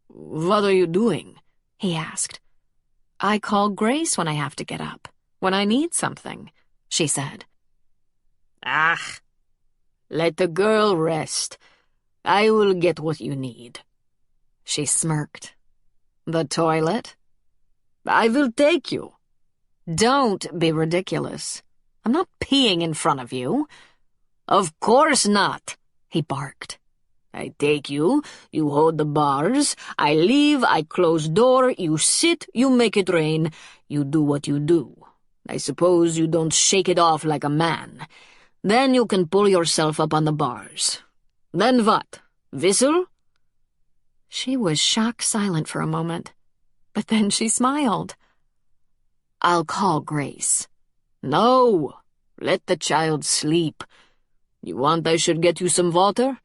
"What are you doing?" he asked. "I call Grace when I have to get up, when I need something," she said. "Ah, let the girl rest. I will get what you need." She smirked. "The toilet?" "I will take you." "Don't be ridiculous. I'm not peeing in front of you." "Of course not," he barked. "I take you, you hold the bars, I leave, I close door, you sit, you make it rain, you do what you do. I suppose you don't shake it off like a man. Then you can pull yourself up on the bars. Then what? Whistle?" She was shock-silent for a moment, but then she smiled. "I'll call Grace." "No, let the child sleep. You want I should get you some water?"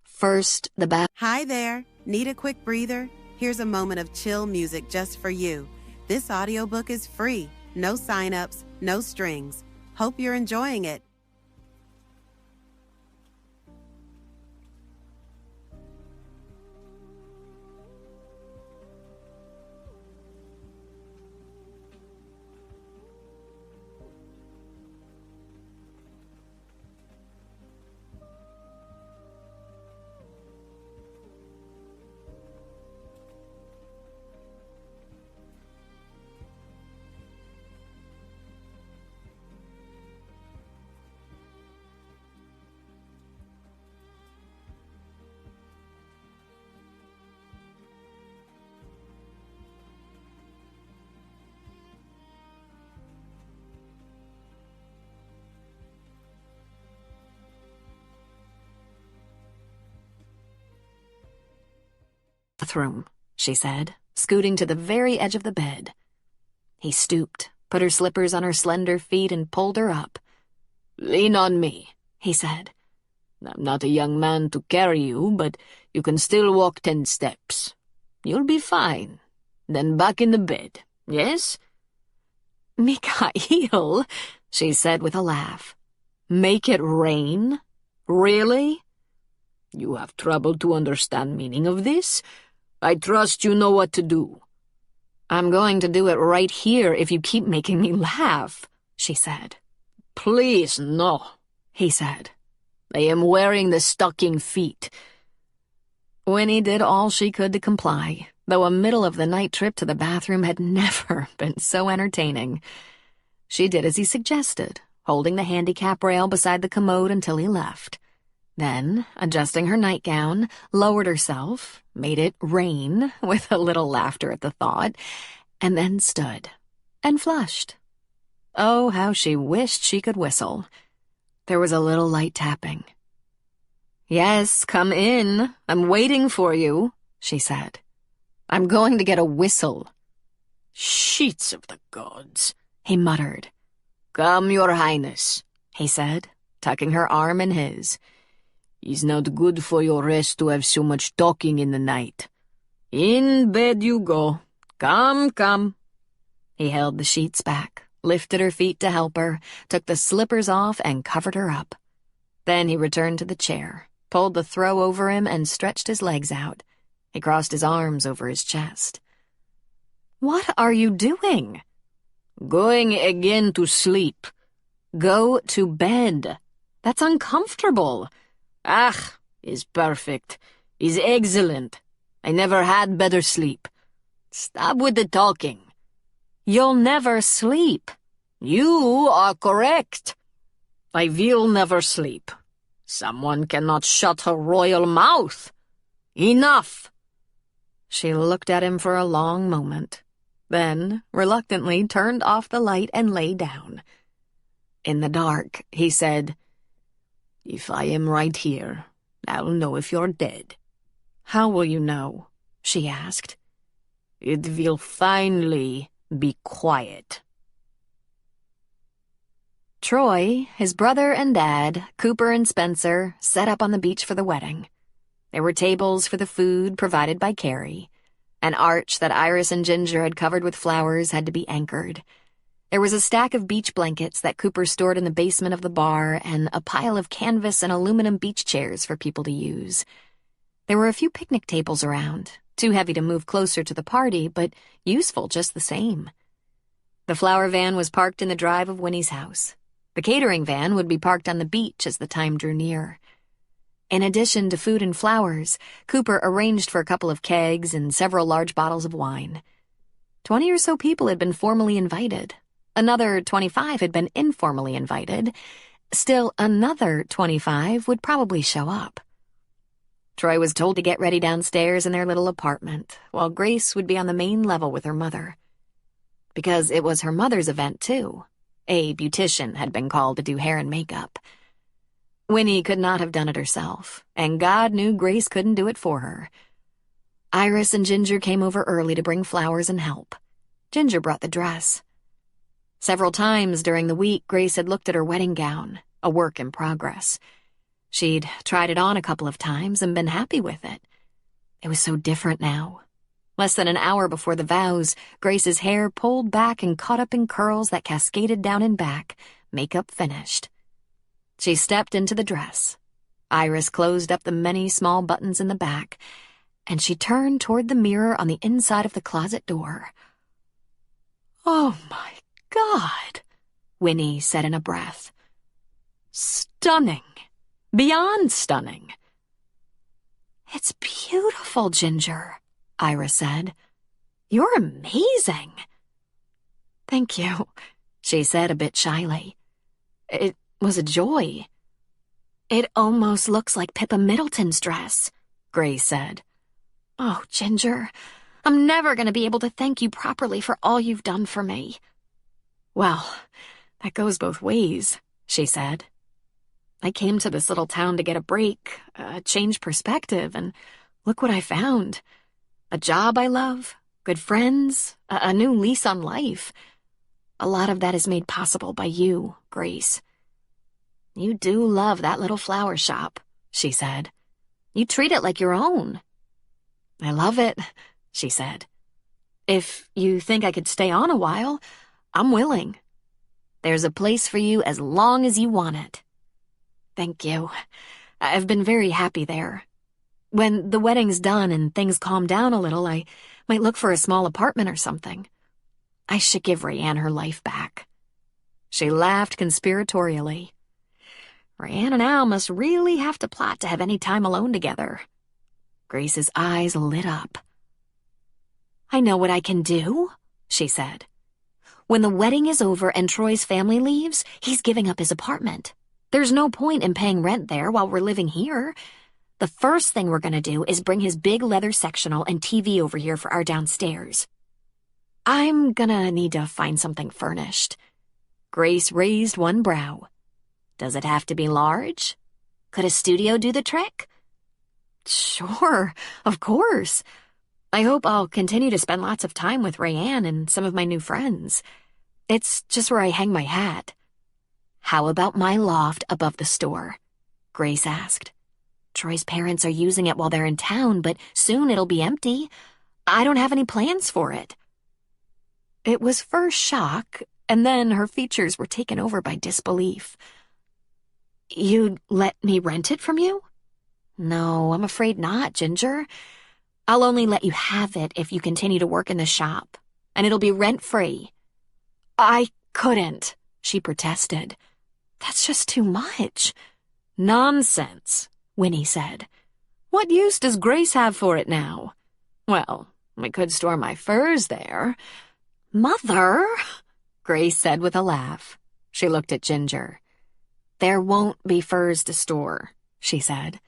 First, the bath. Hi there. Need a quick breather? Here's a moment of chill music just for you. This audiobook is free. No sign-ups, no strings. Hope you're enjoying it. "Bathroom," she said, scooting to the very edge of the bed. He stooped, put her slippers on her slender feet, and pulled her up. "Lean on me," he said. "I'm not a young man to carry you, but you can still walk 10 steps. You'll be fine. Then back in the bed, yes?" "Mikhail," she said with a laugh. "Make it rain? Really?" "You have trouble to understand meaning of this? I trust you know what to do." "I'm going to do it right here if you keep making me laugh," she said. "Please, no," he said. "I am wearing the stocking feet." Winnie did all she could to comply, though a middle-of-the-night trip to the bathroom had never been so entertaining. She did as he suggested, holding the handicap rail beside the commode until he left. Then, adjusting her nightgown, lowered herself, made it rain, with a little laughter at the thought, and then stood, and flushed. Oh, how she wished she could whistle. There was a little light tapping. "Yes, come in. I'm waiting for you," she said. "I'm going to get a whistle." "Sheets of the gods," he muttered. "Come, your highness," he said, tucking her arm in his. "It's not good for your rest to have so much talking in the night. In bed you go. Come, come." He held the sheets back, lifted her feet to help her, took the slippers off and covered her up. Then he returned to the chair, pulled the throw over him and stretched his legs out. He crossed his arms over his chest. "What are you doing?" "Going again to sleep." "Go to bed. That's uncomfortable." "Ah, is perfect. Is excellent. I never had better sleep. Stop with the talking." "You'll never sleep." "You are correct. I will never sleep. Someone cannot shut her royal mouth. Enough." She looked at him for a long moment. then reluctantly turned off the light and lay down. In the dark, he said, "If I am right here, I'll know if you're dead." "How will you know?" she asked. "It will finally be quiet." Troy, his brother and Dad, Cooper and Spencer, set up on the beach for the wedding. There were tables for the food provided by Carrie. An arch that Iris and Ginger had covered with flowers had to be anchored. There was a stack of beach blankets that Cooper stored in the basement of the bar and a pile of canvas and aluminum beach chairs for people to use. There were a few picnic tables around, too heavy to move closer to the party, but useful just the same. The flower van was parked in the drive of Winnie's house. The catering van would be parked on the beach as the time drew near. In addition to food and flowers, Cooper arranged for a couple of kegs and several large bottles of wine. 20 or so people had been formally invited. Another 25 had been informally invited. Still, another 25 would probably show up. Troy was told to get ready downstairs in their little apartment, while Grace would be on the main level with her mother. Because it was her mother's event, too. A beautician had been called to do hair and makeup. Winnie could not have done it herself, and God knew Grace couldn't do it for her. Iris and Ginger came over early to bring flowers and help. Ginger brought the dress. Several times during the week, Grace had looked at her wedding gown, a work in progress. She'd tried it on a couple of times and been happy with it. It was so different now. Less than an hour before the vows, Grace's hair pulled back and caught up in curls that cascaded down and back, makeup finished. She stepped into the dress. Iris closed up the many small buttons in the back, and she turned toward the mirror on the inside of the closet door. "Oh, my God," Winnie said in a breath. "Stunning. Beyond stunning." "It's beautiful, Ginger," Iris said. "You're amazing." "Thank you," she said a bit shyly. "It was a joy." "It almost looks like Pippa Middleton's dress," Grace said. "Oh, Ginger, I'm never going to be able to thank you properly for all you've done for me." "Well, that goes both ways," she said. "I came to this little town to get a break, a change perspective, and look what I found. A job I love, good friends, a new lease on life. A lot of that is made possible by you, Grace." "You do love that little flower shop," she said. "You treat it like your own." "I love it," she said. "If you think I could stay on a while, I'm willing. There's a place for you as long as you want it." "Thank you. I've been very happy there. When the wedding's done and things calm down a little, I might look for a small apartment or something. I should give Rayanne her life back." She laughed conspiratorially. Rayanne and Al must really have to plot to have any time alone together. Grace's eyes lit up. "I know what I can do," she said. "When the wedding is over and Troy's family leaves, he's giving up his apartment. There's no point in paying rent there while we're living here. The first thing we're going to do is bring his big leather sectional and TV over here for our downstairs. I'm gonna need to find something furnished." Grace raised one brow. "Does it have to be large? Could a studio do the trick?" "Sure, of course. I hope I'll continue to spend lots of time with Rayanne and some of my new friends. It's just where I hang my hat." "How about my loft above the store?" Grace asked. "Troy's parents are using it while they're in town, but soon it'll be empty. I don't have any plans for it." It was first shock, and then her features were taken over by disbelief. "You'd let me rent it from you?" "No, I'm afraid not, Ginger. I'll only let you have it if you continue to work in the shop, and it'll be rent-free." "I couldn't," she protested. "That's just too much." "Nonsense," Winnie said. "What use does Grace have for it now? Well, I could store my furs there." "Mother," Grace said with a laugh. She looked at Ginger. "There won't be furs to store," she said.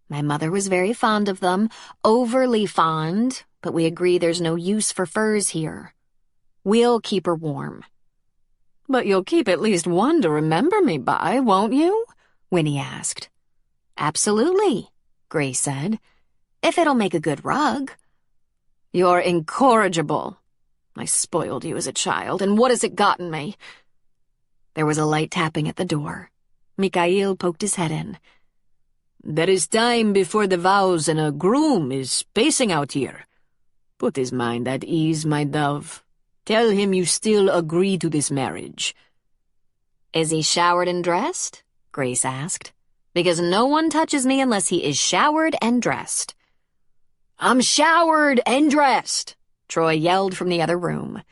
"My mother was very fond of them, overly fond, but we agree there's no use for furs here. We'll keep her warm." "But you'll keep at least one to remember me by, won't you?" Winnie asked. "Absolutely," Grace said. "If it'll make a good rug." "You're incorrigible. I spoiled you as a child, and what has it gotten me?" There was a light tapping at the door. Mikhail poked his head in. "There is time before the vows, and a groom is pacing out here. Put his mind at ease, my dove. Tell him you still agree to this marriage." "Is he showered and dressed?" Grace asked. "Because no one touches me unless he is showered and dressed." "I'm showered and dressed," Troy yelled from the other room.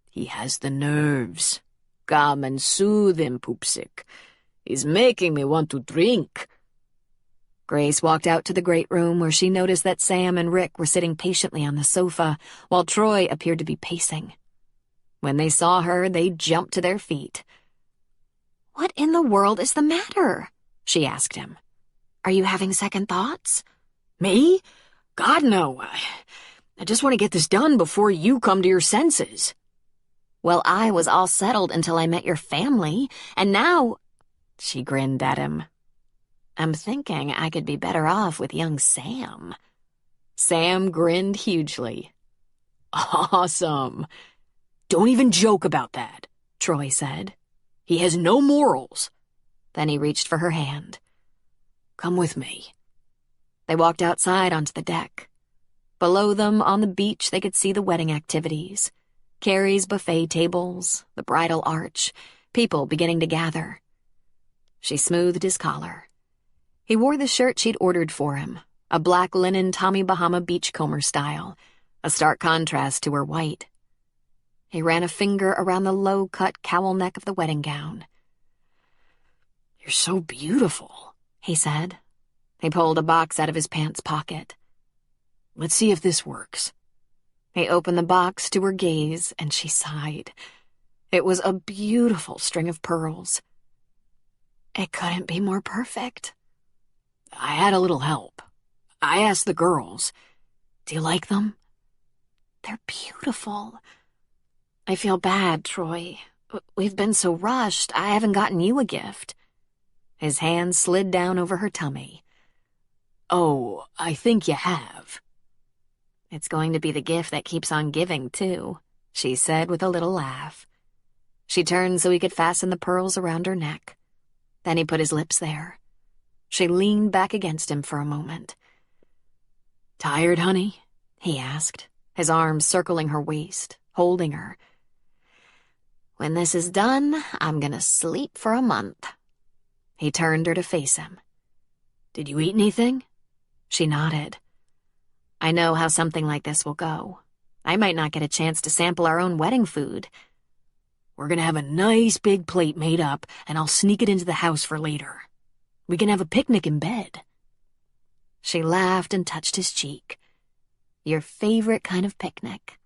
"He has the nerves. Come and soothe him, Poopsick. He's making me want to drink." Grace walked out to the great room where she noticed that Sam and Rick were sitting patiently on the sofa, while Troy appeared to be pacing. When they saw her, they jumped to their feet. "What in the world is the matter?" she asked him. "Are you having second thoughts?" "Me? God, no. I just want to get this done before you come to your senses." "Well, I was all settled until I met your family, and now—" She grinned at him. "I'm thinking I could be better off with young Sam." Sam grinned hugely. "Awesome. Don't even joke about that," Troy said. "He has no morals." Then he reached for her hand. "Come with me." They walked outside onto the deck. Below them, on the beach, they could see the wedding activities. Carrie's buffet tables, the bridal arch, people beginning to gather. She smoothed his collar. He wore the shirt she'd ordered for him, a black linen Tommy Bahama beachcomber style, a stark contrast to her white. He ran a finger around the low-cut cowl neck of the wedding gown. "You're so beautiful," he said. He pulled a box out of his pants pocket. "Let's see if this works." He opened the box to her gaze, and she sighed. It was a beautiful string of pearls. It couldn't be more perfect. "I had a little help. I asked the girls. Do you like them?" "They're beautiful. I feel bad, Troy. We've been so rushed, I haven't gotten you a gift." His hand slid down over her tummy. "Oh, I think you have." "It's going to be the gift that keeps on giving, too," she said with a little laugh. She turned so he could fasten the pearls around her neck. Then he put his lips there. She leaned back against him for a moment. "Tired, honey?" he asked, his arms circling her waist, holding her. "When this is done, I'm gonna sleep for a month." He turned her to face him. "Did you eat anything?" She nodded. "I know how something like this will go. I might not get a chance to sample our own wedding food." "We're gonna have a nice big plate made up, and I'll sneak it into the house for later. We can have a picnic in bed." She laughed and touched his cheek. "Your favorite kind of picnic."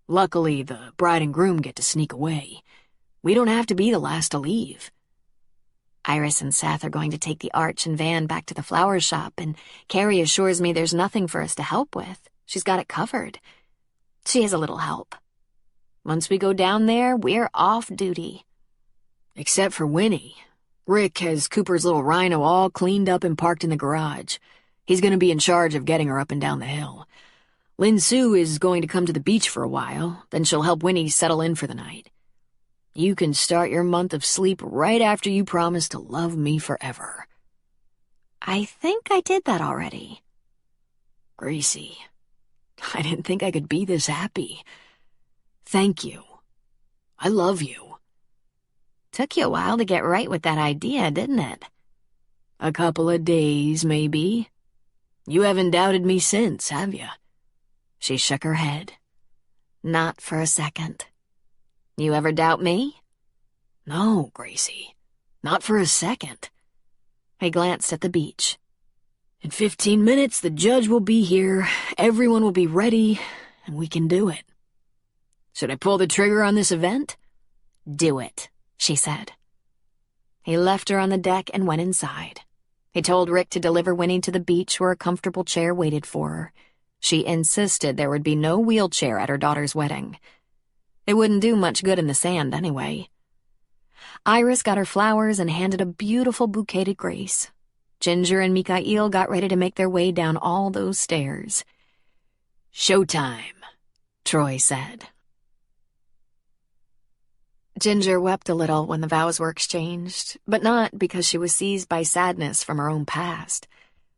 "Luckily, the bride and groom get to sneak away. We don't have to be the last to leave." "Iris and Seth are going to take the arch and van back to the flower shop, and Carrie assures me there's nothing for us to help with. She's got it covered. She has a little help. Once we go down there, we're off duty." "Except for Winnie. Rick has Cooper's little rhino all cleaned up and parked in the garage. He's going to be in charge of getting her up and down the hill. Lin Sue is going to come to the beach for a while, then she'll help Winnie settle in for the night. You can start your month of sleep right after you promise to love me forever." "I think I did that already." "Gracie, I didn't think I could be this happy. Thank you. I love you." "Took you a while to get right with that idea, didn't it?" "A couple of days, maybe. You haven't doubted me since, have you?" She shook her head. "Not for a second. You ever doubt me?" "No, Gracie. Not for a second." He glanced at the beach. "In 15 minutes, the judge will be here, everyone will be ready, and we can do it. Should I pull the trigger on this event?" "Do it," she said. He left her on the deck and went inside. He told Rick to deliver Winnie to the beach where a comfortable chair waited for her. She insisted there would be no wheelchair at her daughter's wedding. It wouldn't do much good in the sand anyway. Iris got her flowers and handed a beautiful bouquet to Grace. Ginger and Mikhail got ready to make their way down all those stairs. "Showtime," Troy said. Ginger wept a little when the vows were exchanged, but not because she was seized by sadness from her own past.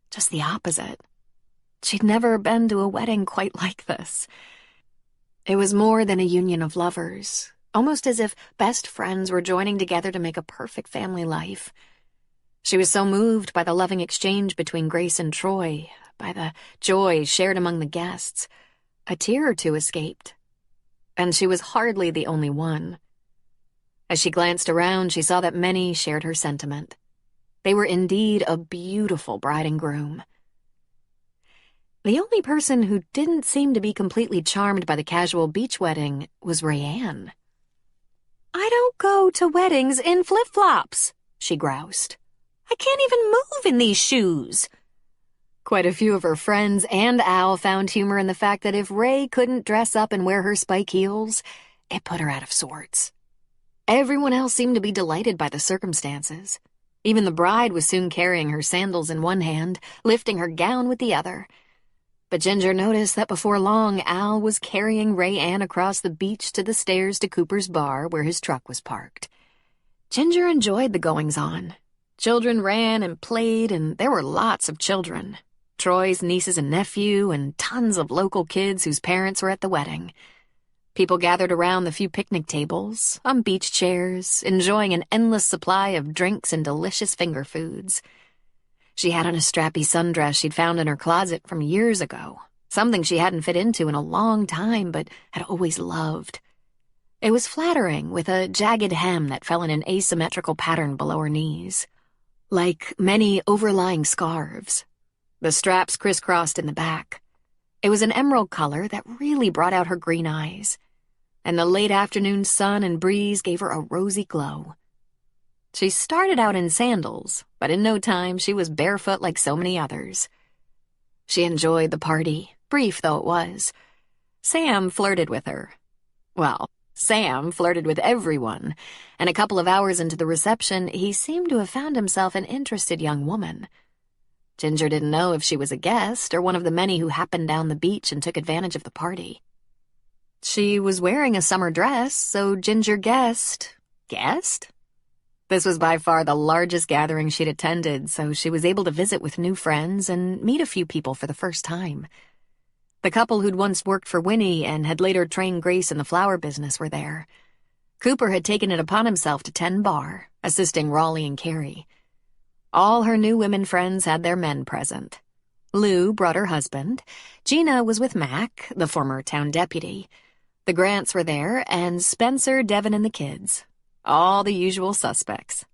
Just the opposite. She'd never been to a wedding quite like this. It was more than a union of lovers, almost as if best friends were joining together to make a perfect family life. She was so moved by the loving exchange between Grace and Troy, by the joy shared among the guests. A tear or two escaped. And she was hardly the only one. As she glanced around, she saw that many shared her sentiment. They were indeed a beautiful bride and groom. The only person who didn't seem to be completely charmed by the casual beach wedding was Rayanne. "I don't go to weddings in flip-flops," she groused. "I can't even move in these shoes." Quite a few of her friends and Al found humor in the fact that if Ray couldn't dress up and wear her spike heels, it put her out of sorts. Everyone else seemed to be delighted by the circumstances. Even the bride was soon carrying her sandals in one hand, lifting her gown with the other. But Ginger noticed that before long, Al was carrying Rayanne across the beach to the stairs to Cooper's bar where his truck was parked. Ginger enjoyed the goings-on. Children ran and played, and there were lots of children. Troy's nieces and nephew, and tons of local kids whose parents were at the wedding. People gathered around the few picnic tables, on beach chairs, enjoying an endless supply of drinks and delicious finger foods. She had on a strappy sundress she'd found in her closet from years ago, something she hadn't fit into in a long time but had always loved. It was flattering, with a jagged hem that fell in an asymmetrical pattern below her knees, like many overlying scarves. The straps crisscrossed in the back. It was an emerald color that really brought out her green eyes, and the late afternoon sun and breeze gave her a rosy glow. She started out in sandals, but in no time she was barefoot like so many others. She enjoyed the party, brief though it was. Sam flirted with her. Well, Sam flirted with everyone, and a couple of hours into the reception, he seemed to have found himself an interested young woman. Ginger didn't know if she was a guest or one of the many who happened down the beach and took advantage of the party. She was wearing a summer dress, so Ginger guessed. Guessed? This was by far the largest gathering she'd attended, so she was able to visit with new friends and meet a few people for the first time. The couple who'd once worked for Winnie and had later trained Grace in the flower business were there. Cooper had taken it upon himself to tend bar, assisting Raleigh and Carrie. All her new women friends had their men present. Lou brought her husband. Gina was with Mac, the former town deputy. The Grants were there, and Spencer, Devin, and the kids. All the usual suspects.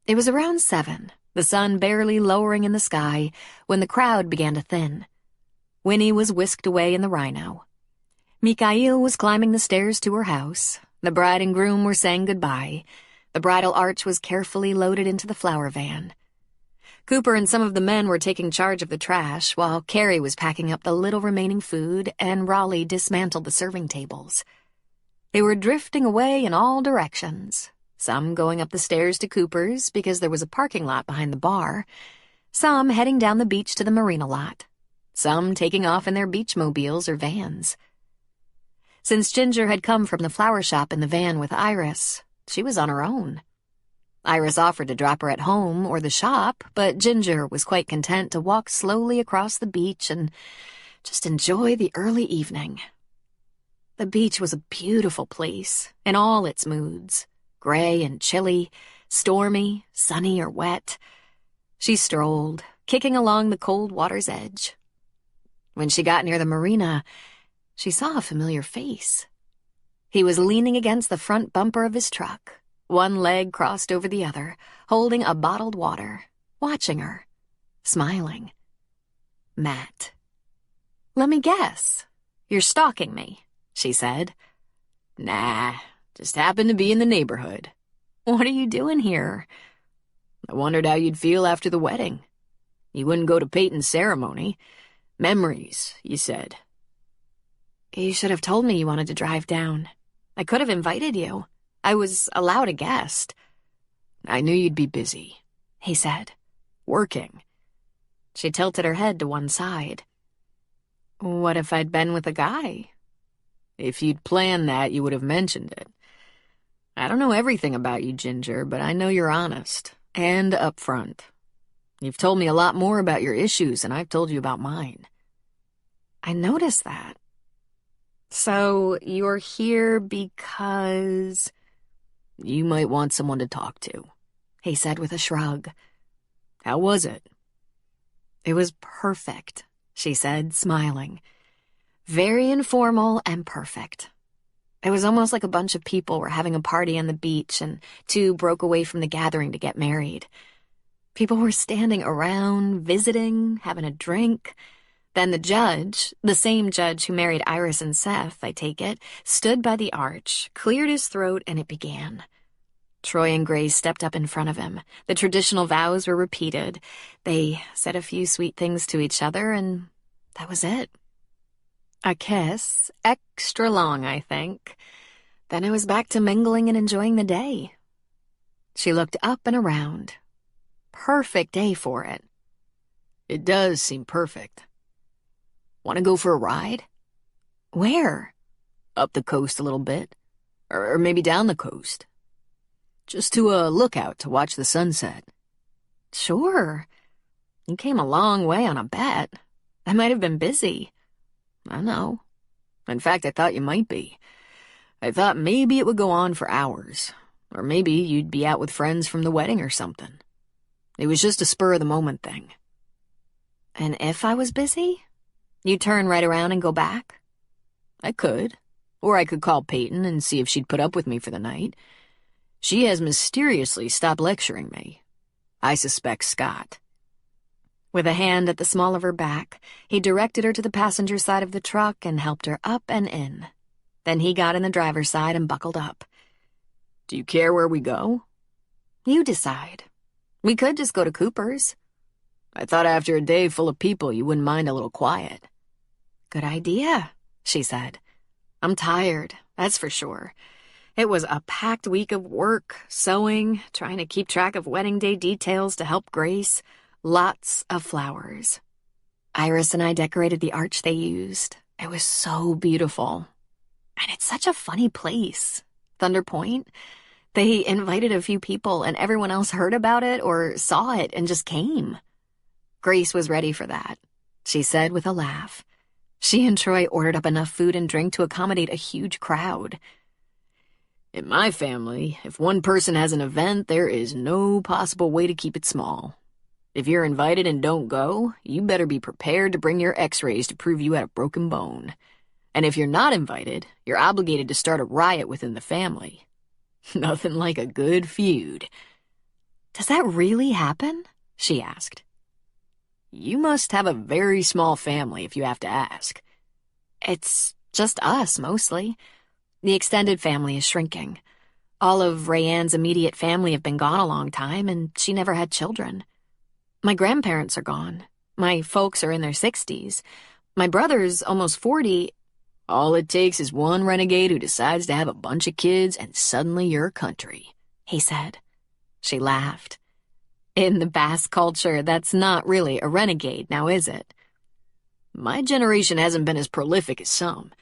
It was around 7, the sun barely lowering in the sky, when the crowd began to thin. Winnie was whisked away in the Rhino. Mikhail was climbing the stairs to her house. The bride and groom were saying goodbye. The bridal arch was carefully loaded into the flower van. Cooper and some of the men were taking charge of the trash, while Carrie was packing up the little remaining food and Raleigh dismantled the serving tables. They were drifting away in all directions, some going up the stairs to Cooper's because there was a parking lot behind the bar, some heading down the beach to the marina lot, some taking off in their beachmobiles or vans. Since Ginger had come from the flower shop in the van with Iris, she was on her own. Iris offered to drop her at home or the shop, but Ginger was quite content to walk slowly across the beach and just enjoy the early evening. The beach was a beautiful place, in all its moods, gray and chilly, stormy, sunny or wet. She strolled, kicking along the cold water's edge. When she got near the marina, she saw a familiar face. He was leaning against the front bumper of his truck, one leg crossed over the other, holding a bottled water, watching her, smiling. Matt. "Let me guess. You're stalking me," she said. "Nah, just happened to be in the neighborhood." "What are you doing here?" "I wondered how you'd feel after the wedding. You wouldn't go to Peyton's ceremony. Memories, you said." "You should have told me you wanted to drive down. I could have invited you. I was allowed a guest." "I knew you'd be busy," he said. "working." She tilted her head to one side. "What if I'd been with a guy?" "If you'd planned that, you would have mentioned it. I don't know everything about you, Ginger, but I know you're honest and upfront. You've told me a lot more about your issues than I've told you about mine." I noticed that. "So you're here because—" "You might want someone to talk to," he said with a shrug. "How was it?" "It was perfect," she said, smiling. "Very informal and perfect. It was almost like a bunch of people were having a party on the beach and two broke away from the gathering to get married. People were standing around, visiting, having a drink. Then the judge, the same judge who married Iris and Seth, I take it, stood by the arch, cleared his throat, and it began. Troy and Grace stepped up in front of him. The traditional vows were repeated. They said a few sweet things to each other, and that was it. A kiss, extra long, I think. Then it was back to mingling and enjoying the day." She looked up and around. Perfect day for it. "It does seem perfect. Want to go for a ride?" "Where?" "Up the coast a little bit. Or maybe down the coast. Just to a lookout to watch the sunset." "Sure. You came a long way on a bet. I might have been busy." "I know. In fact, I thought you might be. I thought maybe it would go on for hours. Or maybe you'd be out with friends from the wedding or something. It was just a spur-of-the-moment thing." "And if I was busy? You turn right around and go back?" "I could. Or I could call Peyton and see if she'd put up with me for the night. She has mysteriously stopped lecturing me. I suspect Scott." With a hand at the small of her back, he directed her to the passenger side of the truck and helped her up and in. Then he got in the driver's side and buckled up. "Do you care where we go?" "You decide. We could just go to Cooper's." "I thought after a day full of people you wouldn't mind a little quiet." "Good idea," she said. "I'm tired, that's for sure. It was a packed week of work, sewing, trying to keep track of wedding day details to help Grace. Lots of flowers. Iris and I decorated the arch they used. It was so beautiful. And it's such a funny place. Thunder Point. They invited a few people and everyone else heard about it or saw it and just came. Grace was ready for that," she said with a laugh. She and Troy ordered up enough food and drink to accommodate a huge crowd. "In my family, if one person has an event, there is no possible way to keep it small. If you're invited and don't go, you better be prepared to bring your x-rays to prove you had a broken bone. And if you're not invited, you're obligated to start a riot within the family. Nothing like a good feud." "Does that really happen?" she asked. "You must have a very small family if you have to ask." "It's just us, mostly. The extended family is shrinking. All of Rayanne's immediate family have been gone a long time, and she never had children. My grandparents are gone. My folks are in their 60s. My brother's almost 40. "All it takes is one renegade who decides to have a bunch of kids, and suddenly you're a country," he said. She laughed. "In the Basque culture, that's not really a renegade, now is it?" "My generation hasn't been as prolific as some.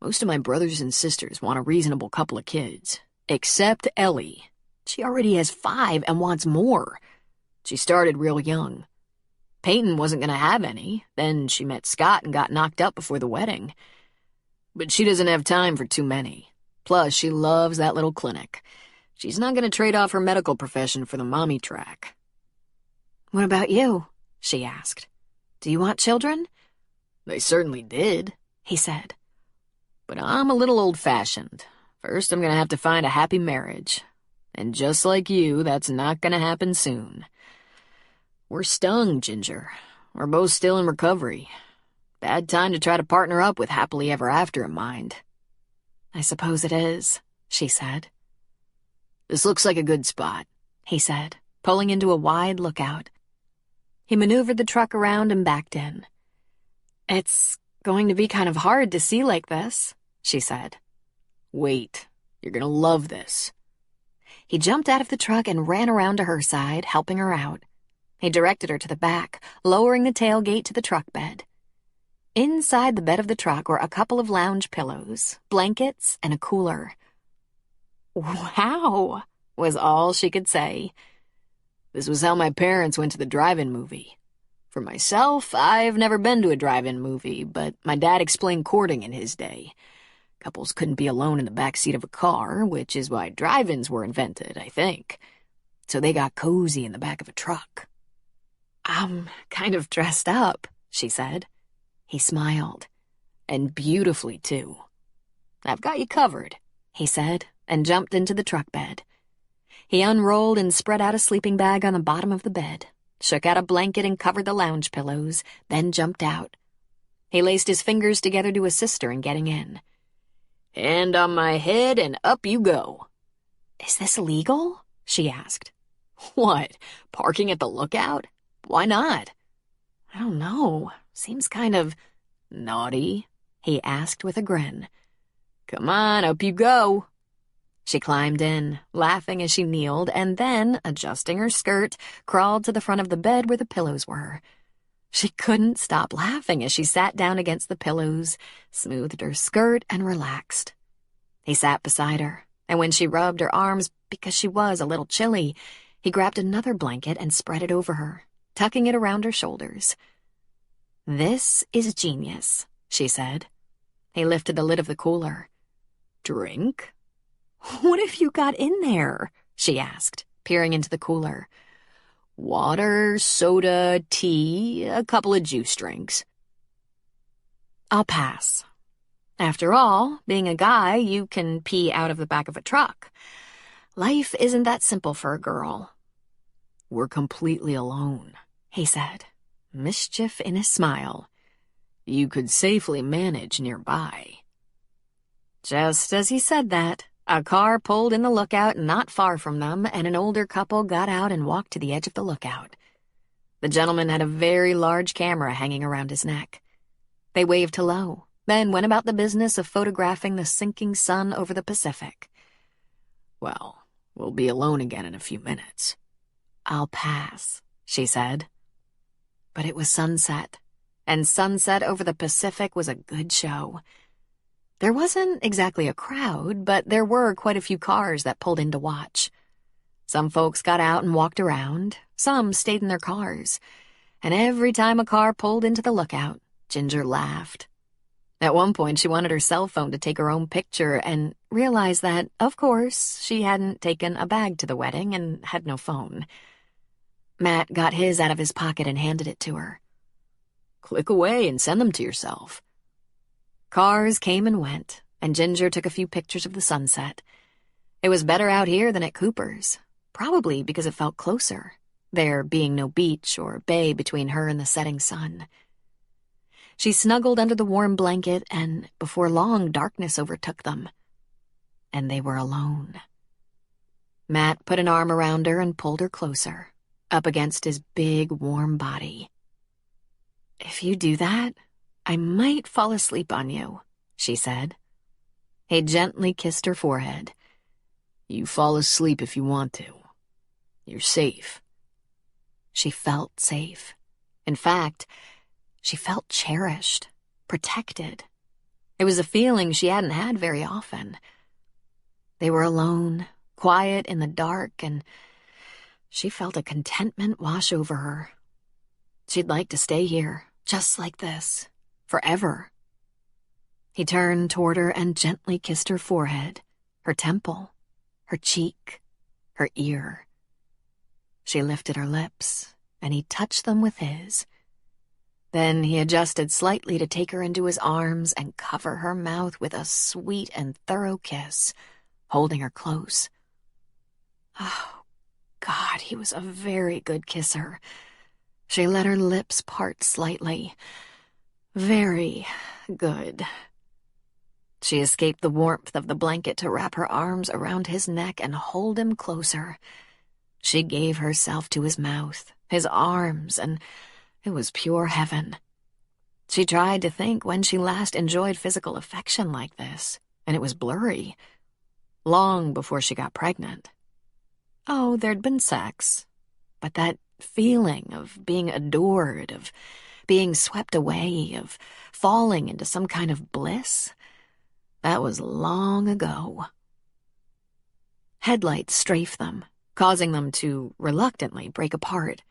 Most of my brothers and sisters want a reasonable couple of kids. Except Ellie. She already has 5 and wants more. She started real young. Peyton wasn't going to have any. Then she met Scott and got knocked up before the wedding. But she doesn't have time for too many. Plus, she loves that little clinic. She's not going to trade off her medical profession for the mommy track." "What about you?" she asked. "Do you want children?" "They certainly did," he said. "But I'm a little old-fashioned. First, I'm going to have to find a happy marriage. And just like you, that's not going to happen soon. We're stung, Ginger. We're both still in recovery. Bad time to try to partner up with happily ever after in mind." "I suppose it is," she said. "This looks like a good spot," he said, pulling into a wide lookout. He maneuvered the truck around and backed in. "It's going to be kind of hard to see like this," she said. "Wait," You're gonna love this." He jumped out of the truck and ran around to her side, helping her out. He directed her to the back, lowering the tailgate to the truck bed. Inside the bed of the truck were a couple of lounge pillows, blankets, and a cooler. "Wow," was all she could say. This was how my parents went to the drive-in movie. For myself, I've never been to a drive-in movie, but my dad explained courting in his day. Couples couldn't be alone in the back seat of a car, which is why drive-ins were invented, I think. So they got cozy in the back of a truck. "I'm kind of dressed up," she said. He smiled. "And beautifully, too. I've got you covered," he said, and jumped into the truck bed. He unrolled and spread out a sleeping bag on the bottom of the bed, shook out a blanket and covered the lounge pillows, then jumped out. He laced his fingers together to assist her in getting in. "Hand on my head and up you go." "Is this legal?" she asked. "What, parking at the lookout? Why not?" "I don't know. Seems kind of naughty," he asked with a grin. "Come on, up you go." She climbed in, laughing as she kneeled, and then, adjusting her skirt, crawled to the front of the bed where the pillows were. She couldn't stop laughing as she sat down against the pillows, smoothed her skirt, and relaxed. He sat beside her, and when she rubbed her arms because she was a little chilly, he grabbed another blanket and spread it over her, tucking it around her shoulders. "This is genius," she said. He lifted the lid of the cooler. "Drink?" "What have you got in there?" she asked, peering into the cooler. "Water, soda, tea, a couple of juice drinks." "I'll pass. After all, being a guy, you can pee out of the back of a truck. Life isn't that simple for a girl." "We're completely alone," he said, mischief in his smile. "You could safely manage nearby." Just as he said that, a car pulled in the lookout not far from them, and an older couple got out and walked to the edge of the lookout. The gentleman had a very large camera hanging around his neck. They waved hello, then went about the business of photographing the sinking sun over the Pacific. "Well, we'll be alone again in a few minutes." "I'll pass," she said. But it was sunset, and sunset over the Pacific was a good show. There wasn't exactly a crowd, but there were quite a few cars that pulled in to watch. Some folks got out and walked around, some stayed in their cars, and every time a car pulled into the lookout, Ginger laughed. At one point, she wanted her cell phone to take her own picture and realized that, of course, she hadn't taken a bag to the wedding and had no phone. Matt got his out of his pocket and handed it to her. "Click away and send them to yourself." Cars came and went, and Ginger took a few pictures of the sunset. It was better out here than at Cooper's, probably because it felt closer, there being no beach or bay between her and the setting sun. She snuggled under the warm blanket, and before long, darkness overtook them. And they were alone. Matt put an arm around her and pulled her closer, up against his big, warm body. "If you do that, I might fall asleep on you," she said. He gently kissed her forehead. "You fall asleep if you want to. You're safe." She felt safe. In fact, she felt cherished, protected. It was a feeling she hadn't had very often. They were alone, quiet in the dark, and she felt a contentment wash over her. She'd like to stay here, just like this, forever. He turned toward her and gently kissed her forehead, her temple, her cheek, her ear. She lifted her lips, and he touched them with his. Then he adjusted slightly to take her into his arms and cover her mouth with a sweet and thorough kiss, holding her close. Oh, God, he was a very good kisser. She let her lips part slightly. Very good. She escaped the warmth of the blanket to wrap her arms around his neck and hold him closer. She gave herself to his mouth, his arms, and it was pure heaven. She tried to think when she last enjoyed physical affection like this, and it was blurry. long before she got pregnant. Oh, there'd been sex, but that feeling of being adored, of being swept away, of falling into some kind of bliss, that was long ago. Headlights strafed them, causing them to reluctantly break apart.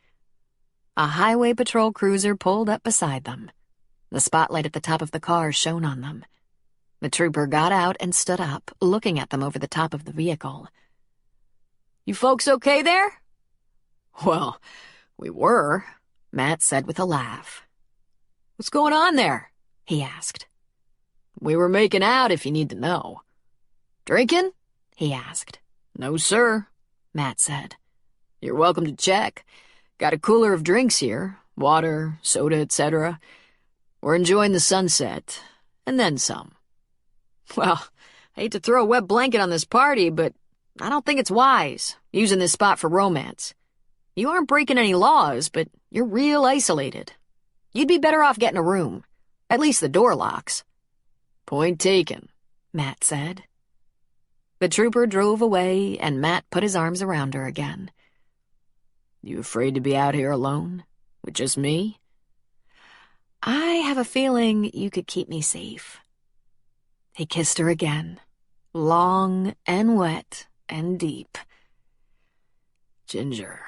A highway patrol cruiser pulled up beside them. The spotlight at the top of the car shone on them. The trooper got out and stood up, looking at them over the top of the vehicle. "You folks okay there?" "Well, we were," Matt said with a laugh. "What's going on there?" he asked. "We were making out, if you need to know." "Drinking?" he asked. "No, sir," Matt said. "You're welcome to check. Got a cooler of drinks here, water, soda, etc. We're enjoying the sunset, and then some." "Well, I hate to throw a wet blanket on this party, but I don't think it's wise, using this spot for romance. You aren't breaking any laws, but you're real isolated. You'd be better off getting a room. At least the door locks." "Point taken," Matt said. The trooper drove away, and Matt put his arms around her again. "You afraid to be out here alone? With just me?" "I have a feeling you could keep me safe." He kissed her again, long and wet and deep. "Ginger,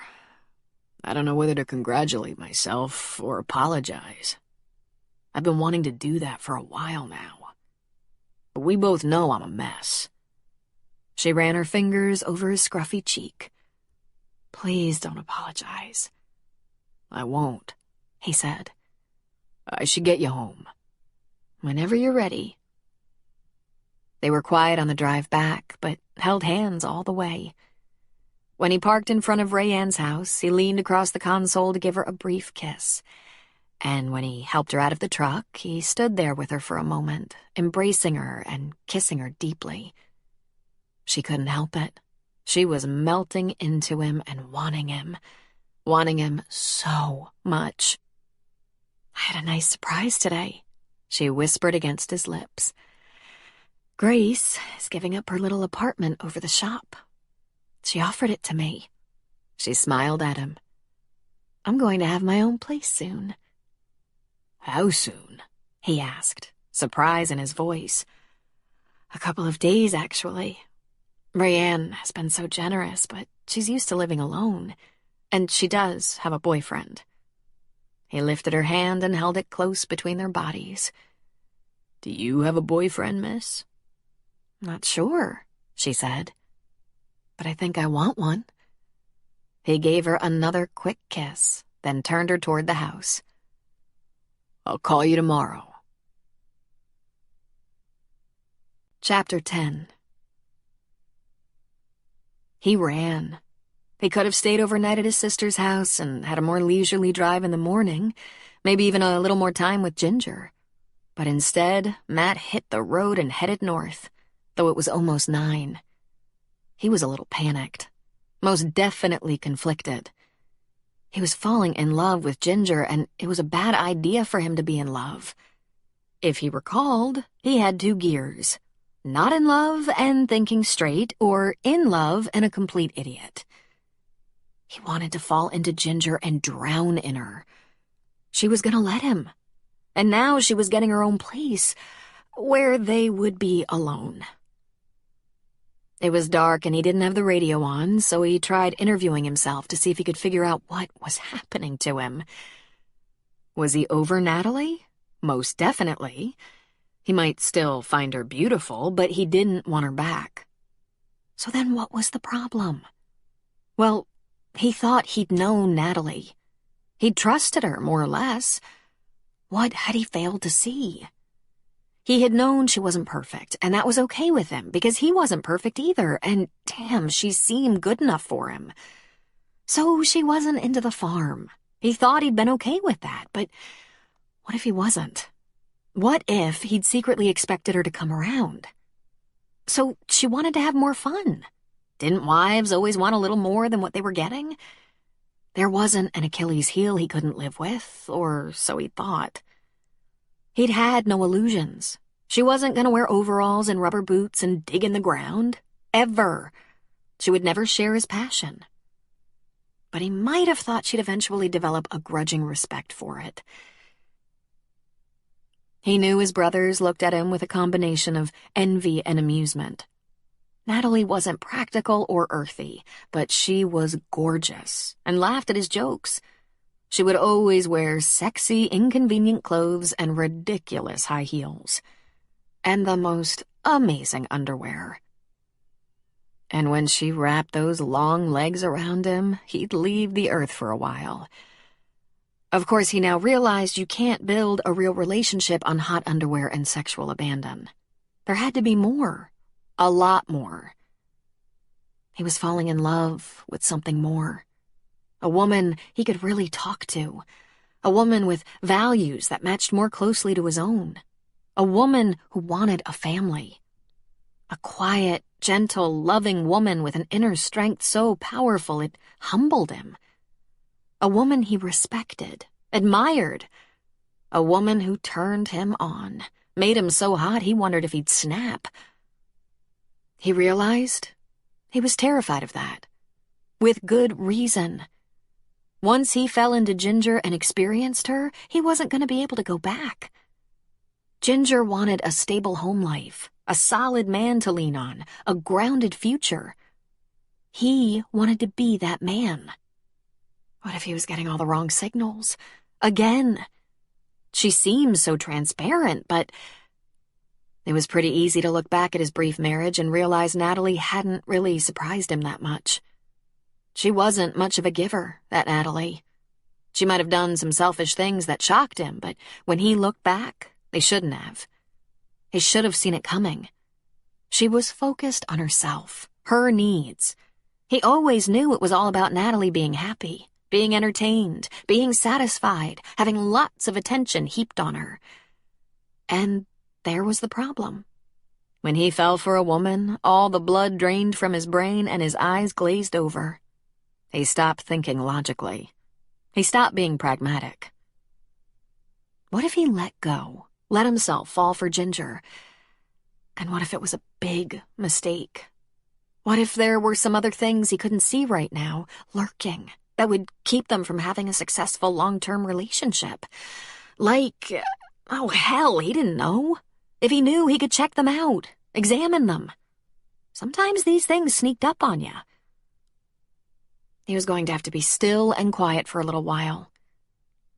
I don't know whether to congratulate myself or apologize. I've been wanting to do that for a while now. But we both know I'm a mess." She ran her fingers over his scruffy cheek. "Please don't apologize." "I won't," he said. "I should get you home." "Whenever you're ready." They were quiet on the drive back, but held hands all the way. When he parked in front of Rayanne's house, he leaned across the console to give her a brief kiss. And when he helped her out of the truck, he stood there with her for a moment, embracing her and kissing her deeply. She couldn't help it. She was melting into him and wanting him so much. "I had a nice surprise today," she whispered against his lips. "Grace is giving up her little apartment over the shop. She offered it to me." She smiled at him. "I'm going to have my own place soon." "How soon?" he asked, surprise in his voice. "A couple of days, actually. Rayanne has been so generous, but she's used to living alone, and she does have a boyfriend." He lifted her hand and held it close between their bodies. "Do you have a boyfriend, miss?" "Not sure," she said. "But I think I want one." He gave her another quick kiss, then turned her toward the house. "I'll call you tomorrow." Chapter 10. He ran. He could have stayed overnight at his sister's house and had a more leisurely drive in the morning, maybe even a little more time with Ginger. But instead, Matt hit the road and headed north, though it was almost 9. He was a little panicked, most definitely conflicted. He was falling in love with Ginger, and it was a bad idea for him to be in love. If he recalled, he had 2 gears. Not in love and thinking straight, or in love and a complete idiot. He wanted to fall into Ginger and drown in her. She was going to let him. And now she was getting her own place, where they would be alone. It was dark and he didn't have the radio on, so he tried interviewing himself to see if he could figure out what was happening to him. Was he over Natalie? Most definitely. He might still find her beautiful, but he didn't want her back. So then what was the problem? Well, he thought he'd known Natalie. He'd trusted her, more or less. What had he failed to see? He had known she wasn't perfect, and that was okay with him, because he wasn't perfect either, and damn, she seemed good enough for him. So she wasn't into the farm. He thought he'd been okay with that, but what if he wasn't? What if he'd secretly expected her to come around? So she wanted to have more fun. Didn't wives always want a little more than what they were getting? There wasn't an Achilles heel he couldn't live with, or so he thought. He'd had no illusions. She wasn't going to wear overalls and rubber boots and dig in the ground. ever. She would never share his passion. But he might have thought she'd eventually develop a grudging respect for it. He knew his brothers looked at him with a combination of envy and amusement. Natalie wasn't practical or earthy, but she was gorgeous and laughed at his jokes. She would always wear sexy, inconvenient clothes and ridiculous high heels. And the most amazing underwear. And when she wrapped those long legs around him, he'd leave the earth for a while. Of course, he now realized you can't build a real relationship on hot underwear and sexual abandon. There had to be more. A lot more. He was falling in love with something more. A woman he could really talk to. A woman with values that matched more closely to his own. A woman who wanted a family. A quiet, gentle, loving woman with an inner strength so powerful it humbled him. A woman he respected, admired. A woman who turned him on, made him so hot he wondered if he'd snap. He realized he was terrified of that. With good reason. Once he fell into Ginger and experienced her, he wasn't going to be able to go back. Ginger wanted a stable home life, a solid man to lean on, a grounded future. He wanted to be that man. What if he was getting all the wrong signals? Again. She seemed so transparent, but it was pretty easy to look back at his brief marriage and realize Natalie hadn't really surprised him that much. She wasn't much of a giver, that Natalie. She might have done some selfish things that shocked him, but when he looked back, they shouldn't have. He should have seen it coming. She was focused on herself, her needs. He always knew it was all about Natalie being happy, being entertained, being satisfied, having lots of attention heaped on her. And there was the problem. When he fell for a woman, all the blood drained from his brain and his eyes glazed over. He stopped thinking logically. He stopped being pragmatic. What if he let go, let himself fall for Ginger? And what if it was a big mistake? What if there were some other things he couldn't see right now, lurking, that would keep them from having a successful long-term relationship? Like, oh hell, he didn't know. If he knew, he could check them out, examine them. Sometimes these things sneaked up on you. He was going to have to be still and quiet for a little while.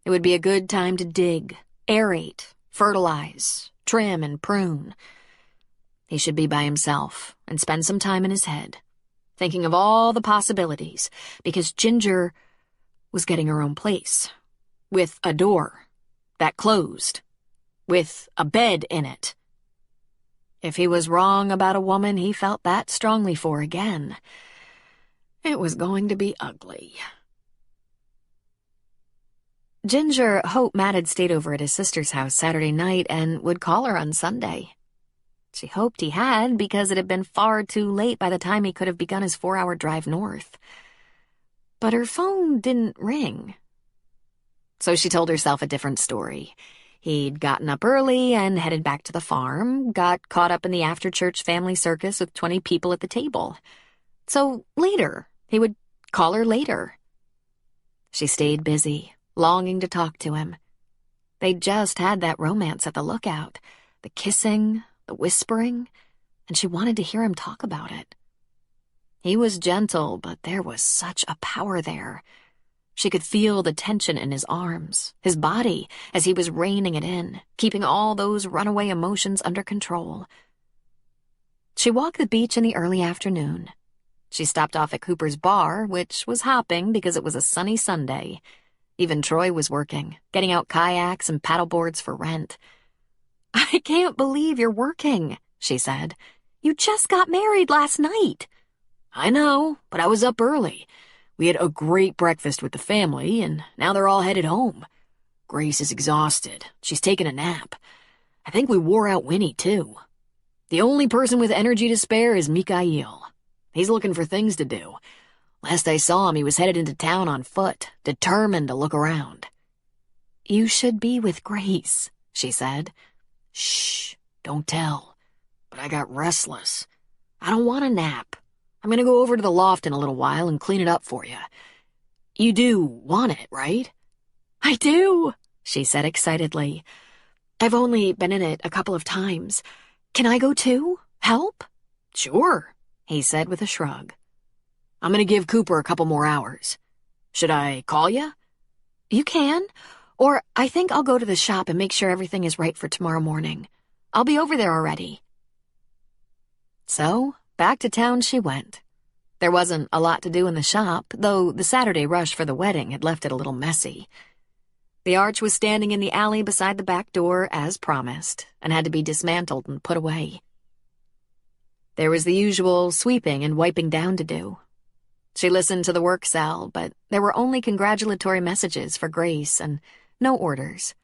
It would be a good time to dig, aerate, fertilize, trim, and prune. He should be by himself and spend some time in his head, thinking of all the possibilities, because Ginger was getting her own place, with a door that closed, with a bed in it. If he was wrong about a woman he felt that strongly for again, it was going to be ugly. Ginger hoped Matt had stayed over at his sister's house Saturday night and would call her on Sunday. She hoped he had, because it had been far too late by the time he could have begun his 4-hour drive north. But her phone didn't ring. So she told herself a different story. He'd gotten up early and headed back to the farm, got caught up in the after-church family circus with 20 people at the table. So later, he would call her later. She stayed busy, longing to talk to him. They'd just had that romance at the lookout, the kissing, the whispering, and she wanted to hear him talk about it. He was gentle, but there was such a power there. She could feel the tension in his arms, his body, as he was reining it in, keeping all those runaway emotions under control. She walked the beach in the early afternoon. She stopped off at Cooper's bar, which was hopping because it was a sunny Sunday. Even Troy was working, getting out kayaks and paddleboards for rent. "I can't believe you're working," she said. "You just got married last night." "I know, but I was up early. We had a great breakfast with the family, and now they're all headed home. Grace is exhausted. She's taking a nap. I think we wore out Winnie, too. The only person with energy to spare is Mikhail. He's looking for things to do. Last I saw him, he was headed into town on foot, determined to look around." "You should be with Grace," she said. "Shh, don't tell. But I got restless. I don't want a nap. I'm gonna go over to the loft in a little while and clean it up for you. You do want it, right? I do, she said excitedly. I've only been in it a couple of times. Can I go too? Help? Sure, he said with a shrug. I'm gonna give Cooper a couple more hours. Should I call you? You can. Or I think I'll go to the shop and make sure everything is right for tomorrow morning. I'll be over there already. So, back to town she went. There wasn't a lot to do in the shop, though the Saturday rush for the wedding had left it a little messy. The arch was standing in the alley beside the back door, as promised, and had to be dismantled and put away. There was the usual sweeping and wiping down to do. She listened to the work cell, but there were only congratulatory messages for Grace and no orders.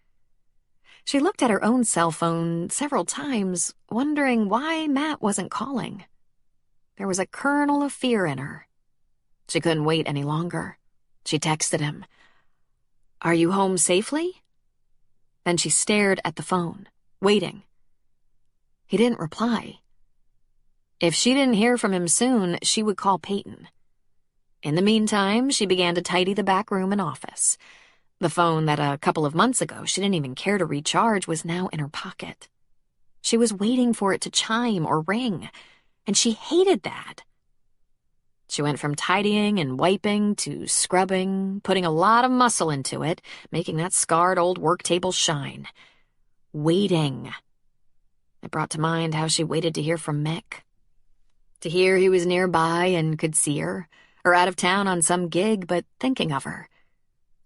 She looked at her own cell phone several times, wondering why Matt wasn't calling. There was a kernel of fear in her. She couldn't wait any longer. She texted him, "Are you home safely?" Then she stared at the phone, waiting. He didn't reply. If she didn't hear from him soon, she would call Peyton. In the meantime, she began to tidy the back room and office. The phone that a couple of months ago she didn't even care to recharge was now in her pocket. She was waiting for it to chime or ring, and she hated that. She went from tidying and wiping to scrubbing, putting a lot of muscle into it, making that scarred old work table shine. Waiting. It brought to mind how she waited to hear from Mick. To hear he was nearby and could see her, or out of town on some gig, but thinking of her.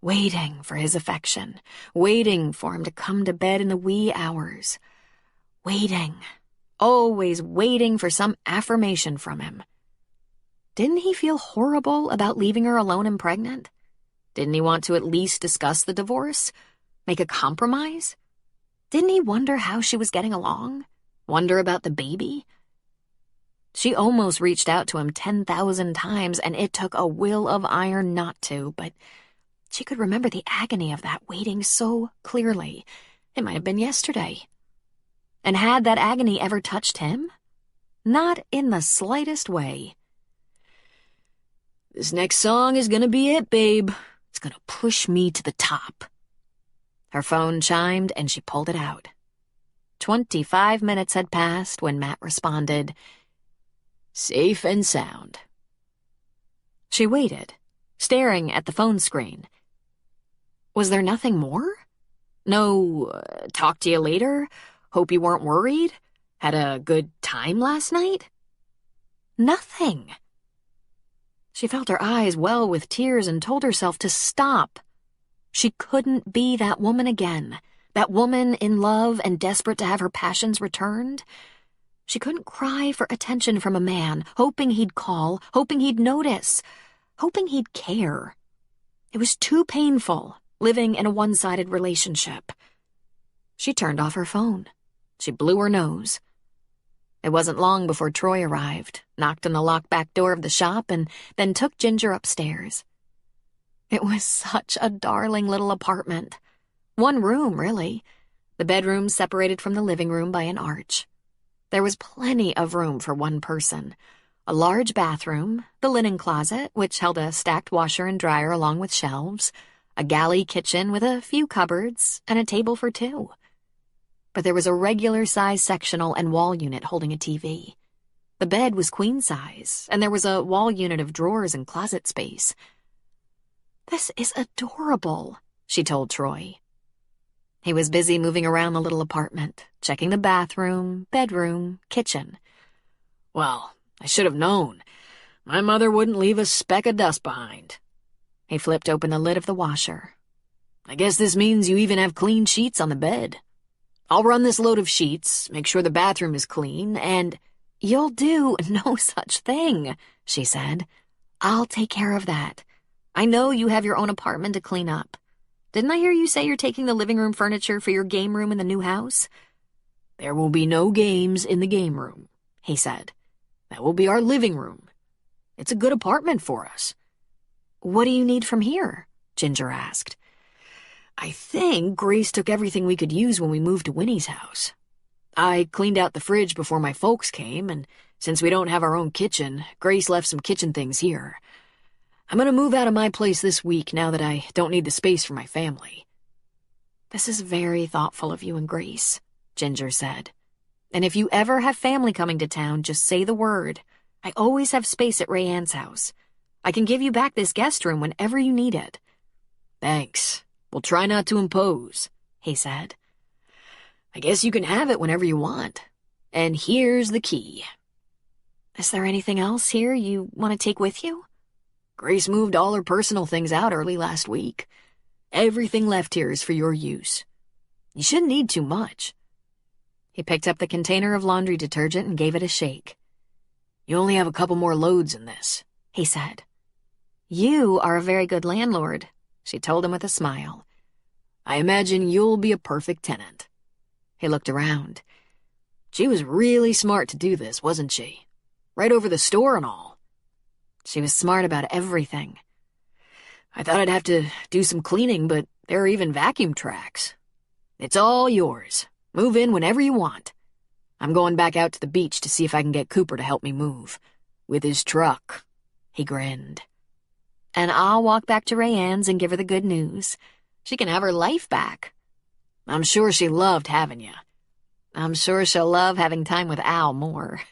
Waiting for his affection, waiting for him to come to bed in the wee hours. Waiting, always waiting for some affirmation from him. Didn't he feel horrible about leaving her alone and pregnant? Didn't he want to at least discuss the divorce? Make a compromise? Didn't he wonder how she was getting along? Wonder about the baby? She almost reached out to him 10,000 times, and it took a will of iron not to, but she could remember the agony of that waiting so clearly. It might have been yesterday. And had that agony ever touched him? Not in the slightest way. This next song is gonna be it, babe. It's gonna push me to the top. Her phone chimed, and she pulled it out. 25 minutes had passed when Matt responded, "Safe and sound." She waited, staring at the phone screen. Was there nothing more? No, talk to you later? Hope you weren't worried? Had a good time last night? Nothing. She felt her eyes well with tears and told herself to stop. She couldn't be that woman again, that woman in love and desperate to have her passions returned. She couldn't cry for attention from a man, hoping he'd call, hoping he'd notice, hoping he'd care. It was too painful, living in a one-sided relationship. She turned off her phone. She blew her nose. It wasn't long before Troy arrived, knocked on the locked back door of the shop, and then took Ginger upstairs. It was such a darling little apartment. One room, really. The bedroom separated from the living room by an arch. There was plenty of room for one person. A large bathroom, the linen closet, which held a stacked washer and dryer along with shelves, a galley kitchen with a few cupboards, and a table for two. But there was a regular-size sectional and wall unit holding a TV. The bed was queen-size, and there was a wall unit of drawers and closet space. "This is adorable," she told Troy. He was busy moving around the little apartment, checking the bathroom, bedroom, kitchen. "Well, I should have known. My mother wouldn't leave a speck of dust behind." He flipped open the lid of the washer. "I guess this means you even have clean sheets on the bed. I'll run this load of sheets, make sure the bathroom is clean, and—" "You'll do no such thing," she said. "I'll take care of that. I know you have your own apartment to clean up. Didn't I hear you say you're taking the living room furniture for your game room in the new house?" "There will be no games in the game room," he said. "That will be our living room. It's a good apartment for us." "What do you need from here?" Ginger asked. "I think Grace took everything we could use when we moved to Winnie's house. I cleaned out the fridge before my folks came, and Since we don't have our own kitchen, Grace left some kitchen things here. I'm gonna move out of my place this week now that I don't need the space for my family." "This is very thoughtful of you and Grace," Ginger said. "And if you ever have family coming to town, just say the word. I always have space at Rayanne's house. I can give you back this guest room whenever you need it." "Thanks. We'll try not to impose," he said. "I guess you can have it whenever you want. And here's the key." "Is there anything else here you want to take with you?" "Grace moved all her personal things out early last week. Everything left here is for your use. You shouldn't need too much." He picked up the container of laundry detergent and gave it a shake. "You only have a couple more loads in this," he said. "You are a very good landlord," she told him with a smile. "I imagine you'll be a perfect tenant." He looked around. "She was really smart to do this, wasn't she? Right over the store and all." "She was smart about everything." "I thought I'd have to do some cleaning, but there are even vacuum tracks. It's all yours. Move in whenever you want. I'm going back out to the beach to see if I can get Cooper to help me move. With his truck." He grinned. "And I'll walk back to Rayanne's and give her the good news. She can have her life back." "I'm sure she loved having you." "I'm sure she'll love having time with Al more.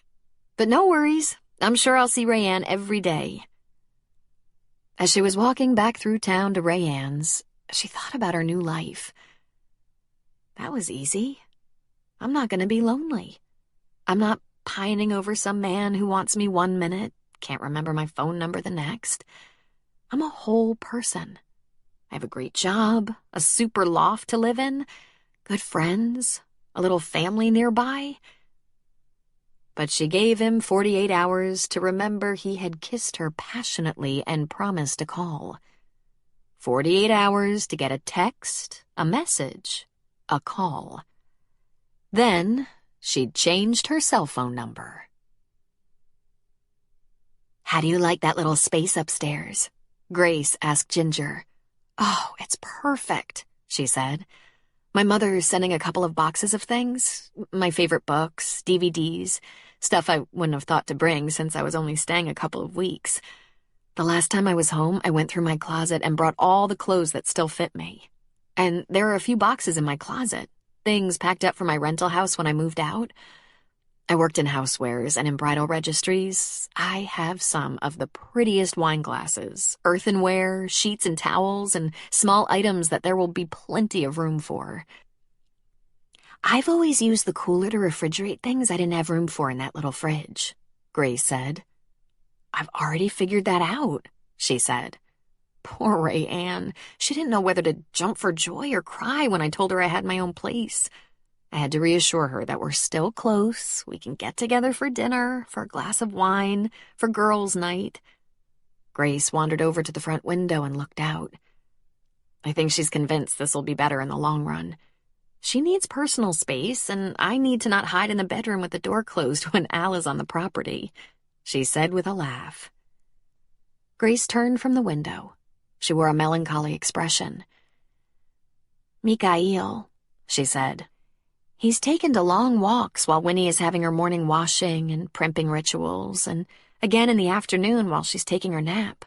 But no worries. I'm sure I'll see Rayanne every day." As she was walking back through town to Rayanne's, she thought about her new life. That was easy. I'm not going to be lonely. I'm not pining over some man who wants me one minute, can't remember my phone number the next. I'm a whole person. I have a great job, a super loft to live in, good friends, a little family nearby. But she gave him 48 hours to remember he had kissed her passionately and promised to call. 48 hours to get a text, a message, a call. Then she'd changed her cell phone number. "How do you like that little space upstairs?" Grace asked Ginger. "Oh, it's perfect," she said. "My mother's sending a couple of boxes of things, my favorite books, DVDs, stuff I wouldn't have thought to bring since I was only staying a couple of weeks. The last time I was home, I went through my closet and brought all the clothes that still fit me. And there are a few boxes in my closet, things packed up for my rental house when I moved out. I worked in housewares and in bridal registries. I have some of the prettiest wine glasses, earthenware, sheets and towels, and small items that there will be plenty of room for. I've always used the cooler to refrigerate things I didn't have room for in that little fridge," Grace said. "I've already figured that out," she said. Poor Rayanne. She didn't know whether to jump for joy or cry when I told her I had my own place. I had to reassure her that we're still close, we can get together for dinner, for a glass of wine, for girls' night. Grace wandered over to the front window and looked out. I think she's convinced this will be better in the long run. She needs personal space, and I need to not hide in the bedroom with the door closed when Al is on the property, she said with a laugh. Grace turned from the window. She wore a melancholy expression. "Mikhail," she said. "He's taken to long walks while Winnie is having her morning washing and primping rituals, and again in the afternoon while she's taking her nap.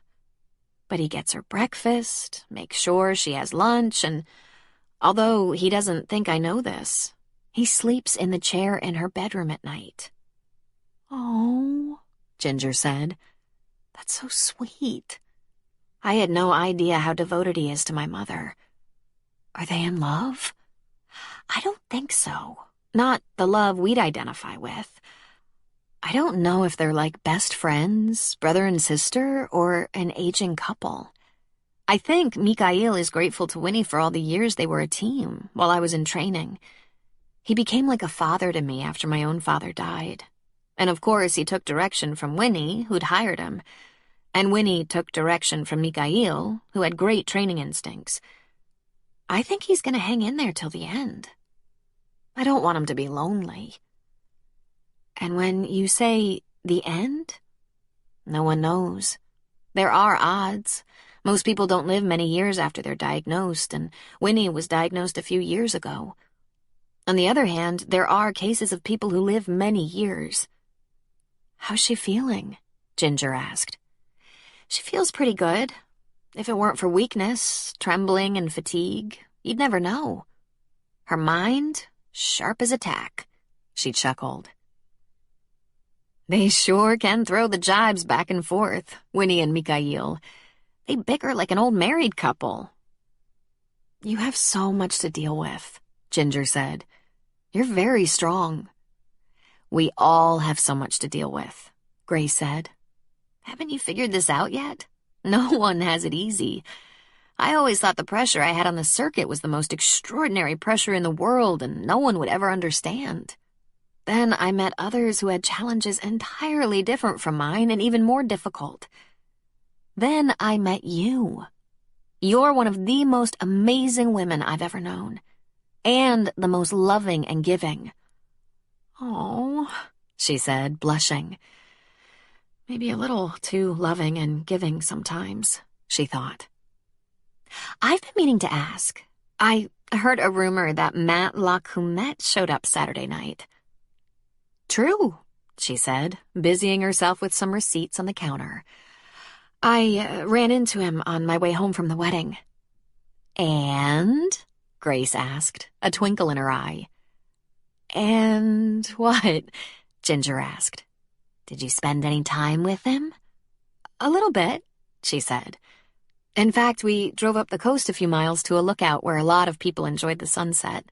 But he gets her breakfast, makes sure she has lunch, and although he doesn't think I know this, he sleeps in the chair in her bedroom at night." "Oh," Ginger said. "That's so sweet. I had no idea how devoted he is to my mother. Are they in love?" "I don't think so. Not the love we'd identify with. I don't know if they're like best friends, brother and sister, or an aging couple. I think Mikhail is grateful to Winnie for all the years they were a team while I was in training. He became like a father to me after my own father died. And of course he took direction from Winnie, who'd hired him. And Winnie took direction from Mikhail, who had great training instincts. I think he's going to hang in there till the end. I don't want him to be lonely." "And when you say the end?" "No one knows. There are odds. Most people don't live many years after they're diagnosed, and Winnie was diagnosed a few years ago. On the other hand, there are cases of people who live many years." How's she feeling? Ginger asked. She feels pretty good. If it weren't for weakness, trembling, and fatigue, you'd never know. Her mind, sharp as a tack, she chuckled. They sure can throw the jibes back and forth, Winnie and Mikhail. They bicker like an old married couple. You have so much to deal with, Ginger said. You're very strong. We all have so much to deal with, Grace said. Haven't you figured this out yet? No one has it easy. I always thought the pressure I had on the circuit was the most extraordinary pressure in the world, and no one would ever understand. Then I met others who had challenges entirely different from mine and even more difficult. Then I met you. You're one of the most amazing women I've ever known, and the most loving and giving. Oh, she said, blushing. Maybe a little too loving and giving sometimes, she thought. I've been meaning to ask. I heard a rumor that Matt Lacumet showed up Saturday night. True, she said, busying herself with some receipts on the counter. I ran into him on my way home from the wedding. And? Grace asked, a twinkle in her eye. And what? Ginger asked. Did you spend any time with him? A little bit, she said. In fact, we drove up the coast a few miles to a lookout where a lot of people enjoyed the sunset.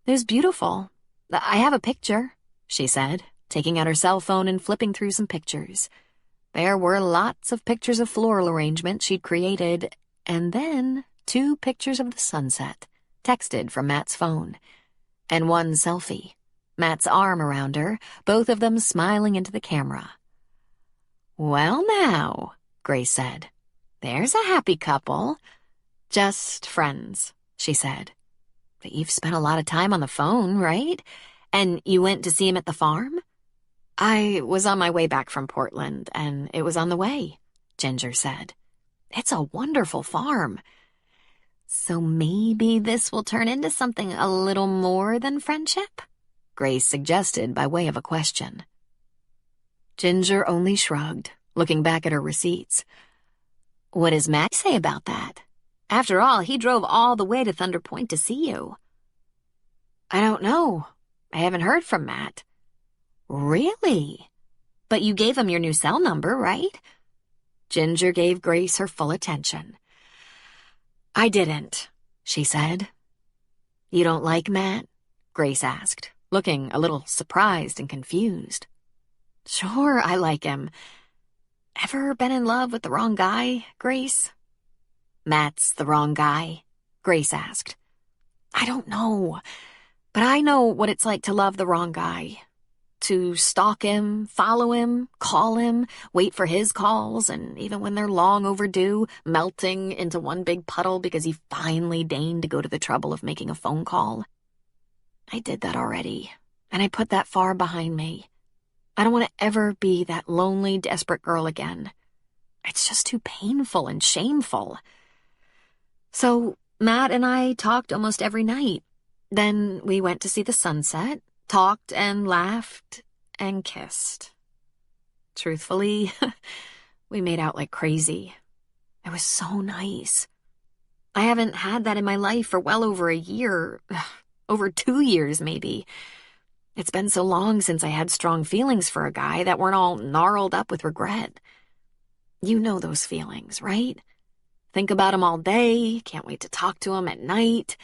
It was beautiful. I have a picture, she said, taking out her cell phone and flipping through some pictures. There were lots of pictures of floral arrangement she'd created, and then 2 pictures of the sunset, texted from Matt's phone, and 1 selfie. Matt's arm around her, both of them smiling into the camera. Well now, Grace said, there's a happy couple. Just friends, she said. But you've spent a lot of time on the phone, right? And you went to see him at the farm? I was on my way back from Portland, and it was on the way, Ginger said. It's a wonderful farm. So maybe this will turn into something a little more than friendship? Grace suggested by way of a question. Ginger only shrugged, looking back at her receipts. What does Matt say about that? After all, he drove all the way to Thunder Point to see you. I don't know. I haven't heard from Matt. Really? But you gave him your new cell number, right? Ginger gave Grace her full attention. I didn't, she said. You don't like Matt? Grace asked, looking a little surprised and confused. Sure, I like him. Ever been in love with the wrong guy, Grace? Matt's the wrong guy? Grace asked. I don't know, but I know what it's like to love the wrong guy. To stalk him, follow him, call him, wait for his calls, and even when they're long overdue, melting into one big puddle because he finally deigned to go to the trouble of making a phone call. I did that already, and I put that far behind me. I don't want to ever be that lonely, desperate girl again. It's just too painful and shameful. So Matt and I talked almost every night. Then we went to see the sunset, talked and laughed and kissed. Truthfully, we made out like crazy. It was so nice. I haven't had that in my life for well over a year, over 2 years maybe. It's been so long since I had strong feelings for a guy that weren't all gnarled up with regret. You know those feelings, right? Think about him all day, can't wait to talk to him at night.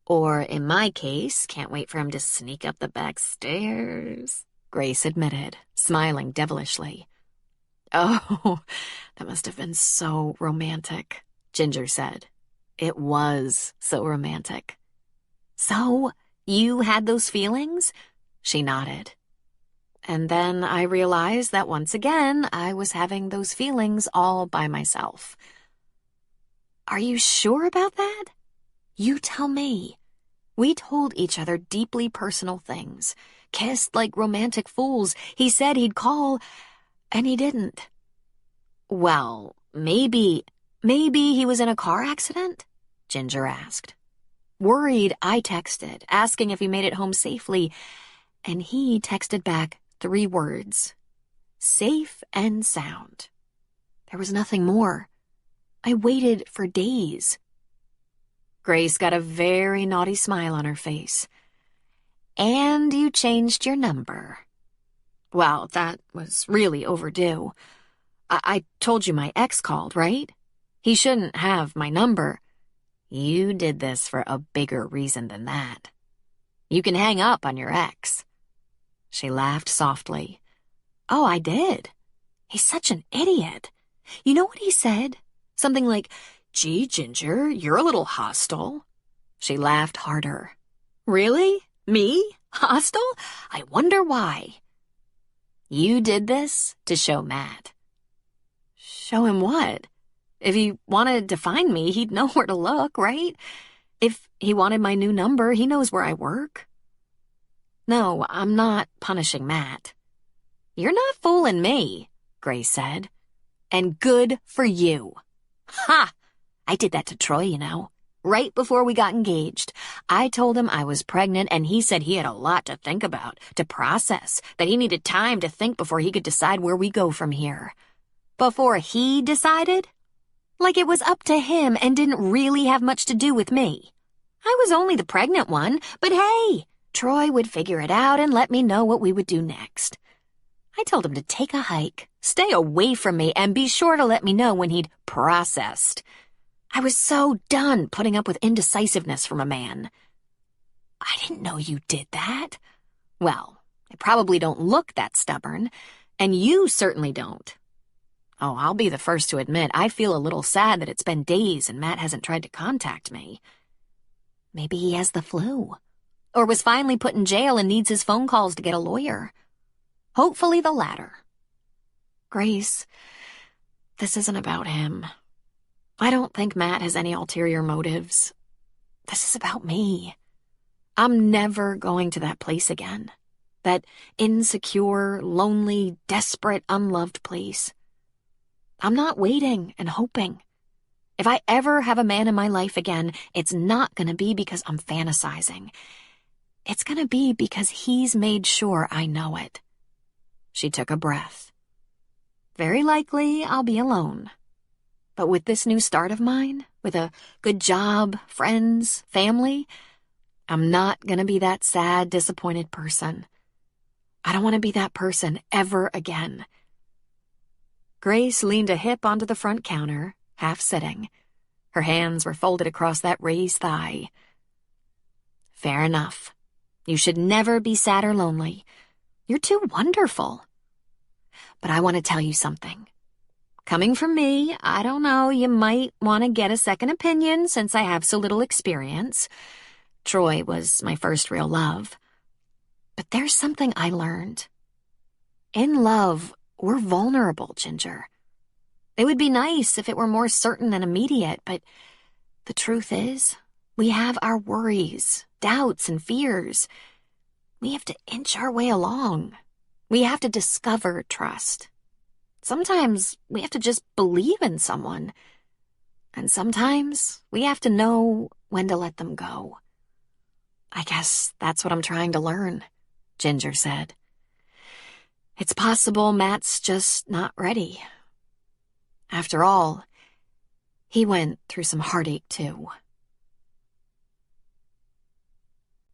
Or, in my case, can't wait for him to sneak up the back stairs, Grace admitted, smiling devilishly. Oh, that must have been so romantic, Ginger said. It was so romantic. So, you had those feelings? She nodded. And then I realized that once again I was having those feelings all by myself. Are you sure about that? You tell me. We told each other deeply personal things, kissed like romantic fools. He said he'd call, and he didn't. Well, maybe he was in a car accident? Ginger asked. Worried, I texted, asking if he made it home safely, and he texted back 3 words. safe and sound. There was nothing more. I waited for days. Grace got a very naughty smile on her face. And you changed your number. Well, that was really overdue. I told you my ex called, right? He shouldn't have my number. You did this for a bigger reason than that. You can hang up on your ex. She laughed softly. Oh, I did. He's such an idiot. You know what he said? Something like, "Gee, Ginger, you're a little hostile." She laughed harder. Really? Me? Hostile? I wonder why. You did this to show Matt. Show him what? If he wanted to find me, he'd know where to look, right? If he wanted my new number, he knows where I work. No, I'm not punishing Matt. You're not fooling me, Grace said. And good for you. Ha! I did that to Troy, you know. Right before we got engaged, I told him I was pregnant, and he said he had a lot to think about, to process, that he needed time to think before he could decide where we go from here. Before he decided? Like it was up to him and didn't really have much to do with me. I was only the pregnant one, but hey, Troy would figure it out and let me know what we would do next. I told him to take a hike, stay away from me, and be sure to let me know when he'd processed. I was so done putting up with indecisiveness from a man. I didn't know you did that. Well, I probably don't look that stubborn, and you certainly don't. Oh, I'll be the first to admit I feel a little sad that it's been days and Matt hasn't tried to contact me. Maybe he has the flu, or was finally put in jail and needs his phone calls to get a lawyer. Hopefully the latter. Grace, this isn't about him. I don't think Matt has any ulterior motives. This is about me. I'm never going to that place again. That insecure, lonely, desperate, unloved place. I'm not waiting and hoping. If I ever have a man in my life again, it's not going to be because I'm fantasizing. It's going to be because he's made sure I know it. She took a breath. Very likely I'll be alone. But with this new start of mine, with a good job, friends, family, I'm not going to be that sad, disappointed person. I don't want to be that person ever again. Grace leaned a hip onto the front counter, half sitting. Her hands were folded across that raised thigh. Fair enough. You should never be sad or lonely. You're too wonderful. But I want to tell you something. Coming from me, I don't know, you might want to get a second opinion since I have so little experience. Troy was my first real love. But there's something I learned. In love, we're vulnerable, Ginger. It would be nice if it were more certain and immediate, but the truth is, we have our worries, doubts, and fears. We have to inch our way along. We have to discover trust. Sometimes we have to just believe in someone. And sometimes we have to know when to let them go. I guess that's what I'm trying to learn, Ginger said. It's possible Matt's just not ready. After all, he went through some heartache too.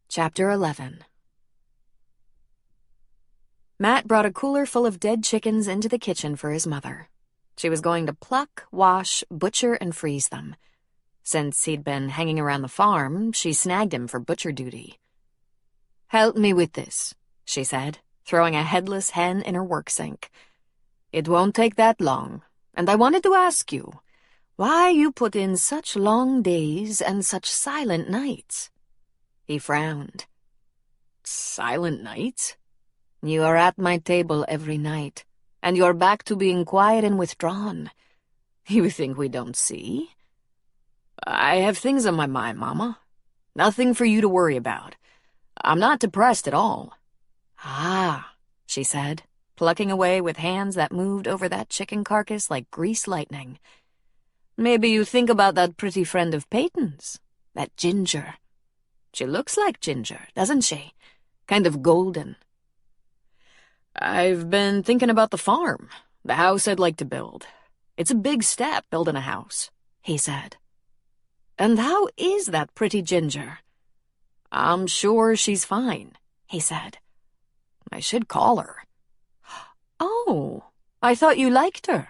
Chapter 11. Matt brought a cooler full of dead chickens into the kitchen for his mother. She was going to pluck, wash, butcher, and freeze them. Since he'd been hanging around the farm, she snagged him for butcher duty. "Help me with this," she said, throwing a headless hen in her work sink. "It won't take that long, and I wanted to ask you why you put in such long days and such silent nights." He frowned. "Silent nights? You are at my table every night, and you're back to being quiet and withdrawn. You think we don't see? I have things on my mind, Mama. Nothing for you to worry about. I'm not depressed at all." "Ah," she said, plucking away with hands that moved over that chicken carcass like greased lightning. "Maybe you think about that pretty friend of Peyton's, that Ginger. She looks like Ginger, doesn't she? Kind of golden." I've been thinking about the farm, the house I'd like to build. It's a big step, building a house, he said. And how is that pretty Ginger? I'm sure she's fine, he said. I should call her. Oh, I thought you liked her.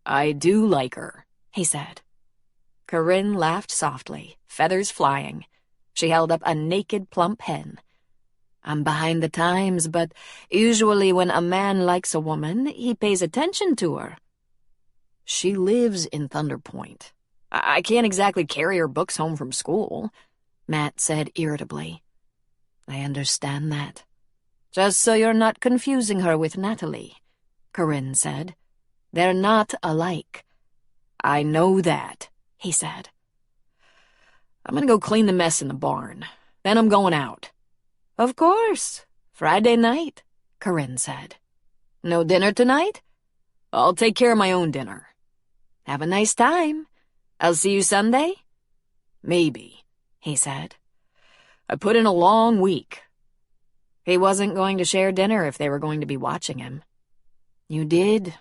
I do like her, he said. Corinne laughed softly, feathers flying. She held up a naked, plump hen. I'm behind the times, but usually when a man likes a woman, he pays attention to her. She lives in Thunder Point. I can't exactly carry her books home from school, Matt said irritably. I understand that. Just so you're not confusing her with Natalie, Corinne said. They're not alike. I know that, he said. I'm gonna go clean the mess in the barn. Then I'm going out. Of course. Friday night, Corinne said. No dinner tonight? I'll take care of my own dinner. Have a nice time. I'll see you Sunday? Maybe, he said. I put in a long week. He wasn't going to share dinner if they were going to be watching him. You did?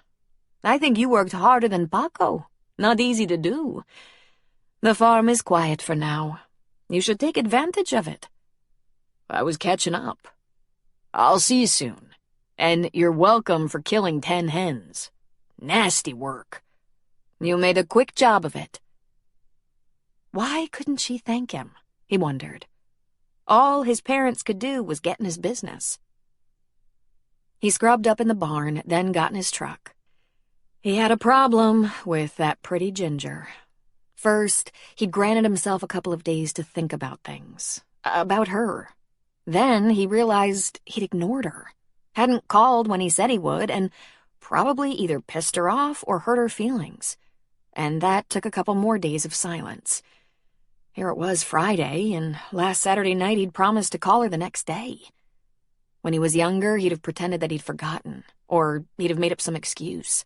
I think you worked harder than Paco. Not easy to do. The farm is quiet for now. You should take advantage of it. I was catching up. I'll see you soon. And you're welcome for killing 10 hens. Nasty work. You made a quick job of it. Why couldn't she thank him? He wondered. All his parents could do was get in his business. He scrubbed up in the barn, then got in his truck. He had a problem with that pretty Ginger. First, he'd granted himself a couple of days to think about things. About her. Then he realized he'd ignored her. Hadn't called when he said he would, and probably either pissed her off or hurt her feelings. And that took a couple more days of silence. Here it was Friday, and last Saturday night he'd promised to call her the next day. When he was younger, he'd have pretended that he'd forgotten, or he'd have made up some excuse.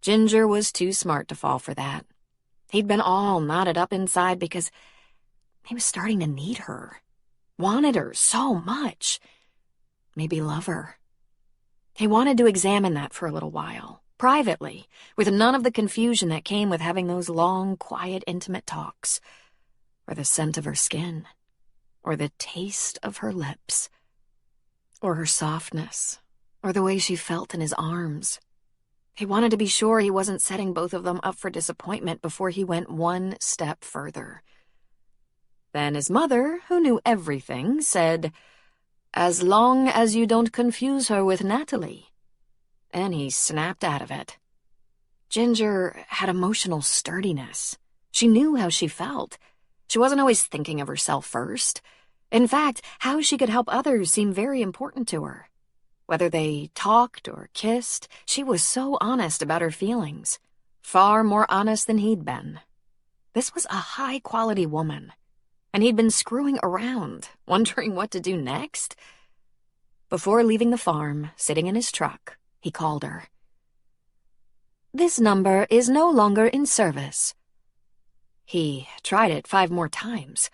Ginger was too smart to fall for that. He'd been all knotted up inside because he was starting to need her. Wanted her so much. Maybe love her. He wanted to examine that for a little while, privately, with none of the confusion that came with having those long, quiet, intimate talks, or the scent of her skin, or the taste of her lips, or her softness, or the way she felt in his arms. He wanted to be sure he wasn't setting both of them up for disappointment before he went one step further. Then his mother, who knew everything, said, "As long as you don't confuse her with Natalie." And he snapped out of it. Ginger had emotional sturdiness. She knew how she felt. She wasn't always thinking of herself first. In fact, how she could help others seemed very important to her. Whether they talked or kissed, she was so honest about her feelings. Far more honest than he'd been. This was a high-quality woman. And he'd been screwing around, wondering what to do next. Before leaving the farm, sitting in his truck, he called her. "This number is no longer in service." He tried it 5 more times.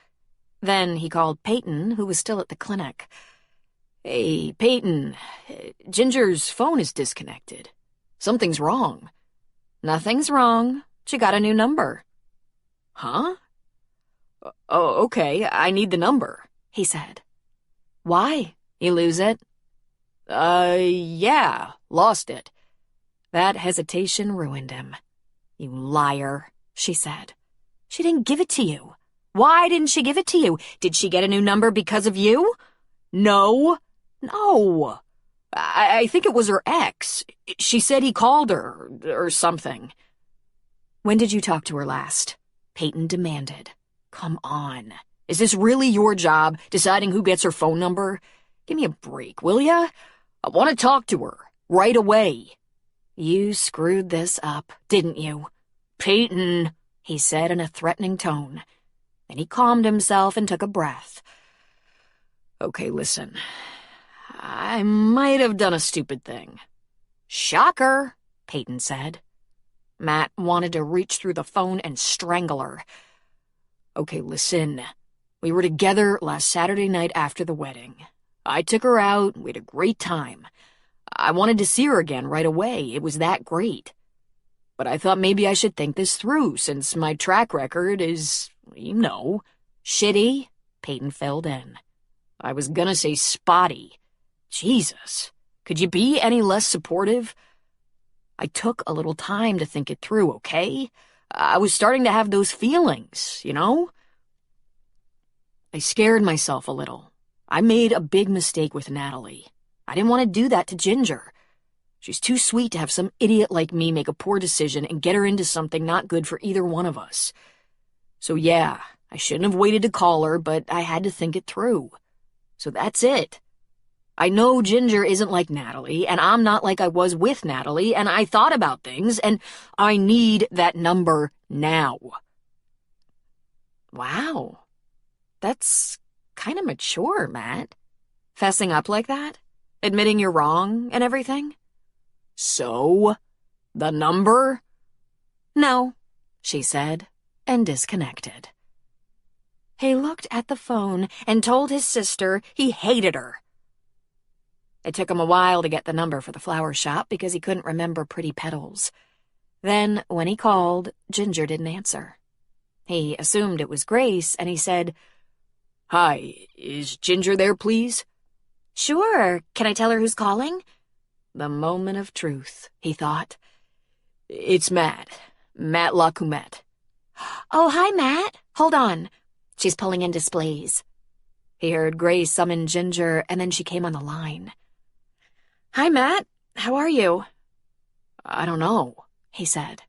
Then he called Peyton, who was still at the clinic. "Hey, Peyton, Ginger's phone is disconnected. Something's wrong." "Nothing's wrong. She got a new number." "Huh? Oh, okay, I need the number," he said. "Why? You lose it?" Yeah, lost it." That hesitation ruined him. "You liar," she said. "She didn't give it to you. Why didn't she give it to you? Did she get a new number because of you?" No. I think it was her ex. She said he called her, or something." "When did you talk to her last?" Peyton demanded. Come on. Is this really your job, deciding who gets her phone number? Give me a break, will ya? I want to talk to her, right away." "You screwed this up, didn't you?" "Peyton," he said in a threatening tone. Then he calmed himself and took a breath. "Okay, listen. I might have done a stupid thing." "Shocker," Peyton said. Matt wanted to reach through the phone and strangle her. "Okay, listen. We were together last Saturday night after the wedding. I took her out, we had a great time. I wanted to see her again right away. It was that great. But I thought maybe I should think this through, since my track record is, Shitty, Peyton filled in. I was gonna say spotty. Jesus, could you be any less supportive? I took a little time to think it through, okay? I was starting to have those feelings, I scared myself a little. I made a big mistake with Natalie. I didn't want to do that to Ginger. She's too sweet to have some idiot like me make a poor decision and get her into something not good for either one of us. So yeah, I shouldn't have waited to call her, but I had to think it through. So that's it. I know Ginger isn't like Natalie, and I'm not like I was with Natalie, and I thought about things, and I need that number now. Wow. That's kind of mature, Matt. Fessing up like that? Admitting you're wrong and everything? So? The number? No, she said, and disconnected. He looked at the phone and told his sister he hated her. It took him a while to get the number for the flower shop because he couldn't remember pretty petals. Then, when he called, Ginger didn't answer. He assumed it was Grace, and he said, "Hi, is Ginger there, please?" "Sure. Can I tell her who's calling?" The moment of truth, he thought. "It's Matt. Matt LaCoumette." "Oh, hi, Matt. Hold on. She's pulling in displays." He heard Grace summon Ginger, and then she came on the line. "Hi, Matt. How are you?" "I don't know," he said.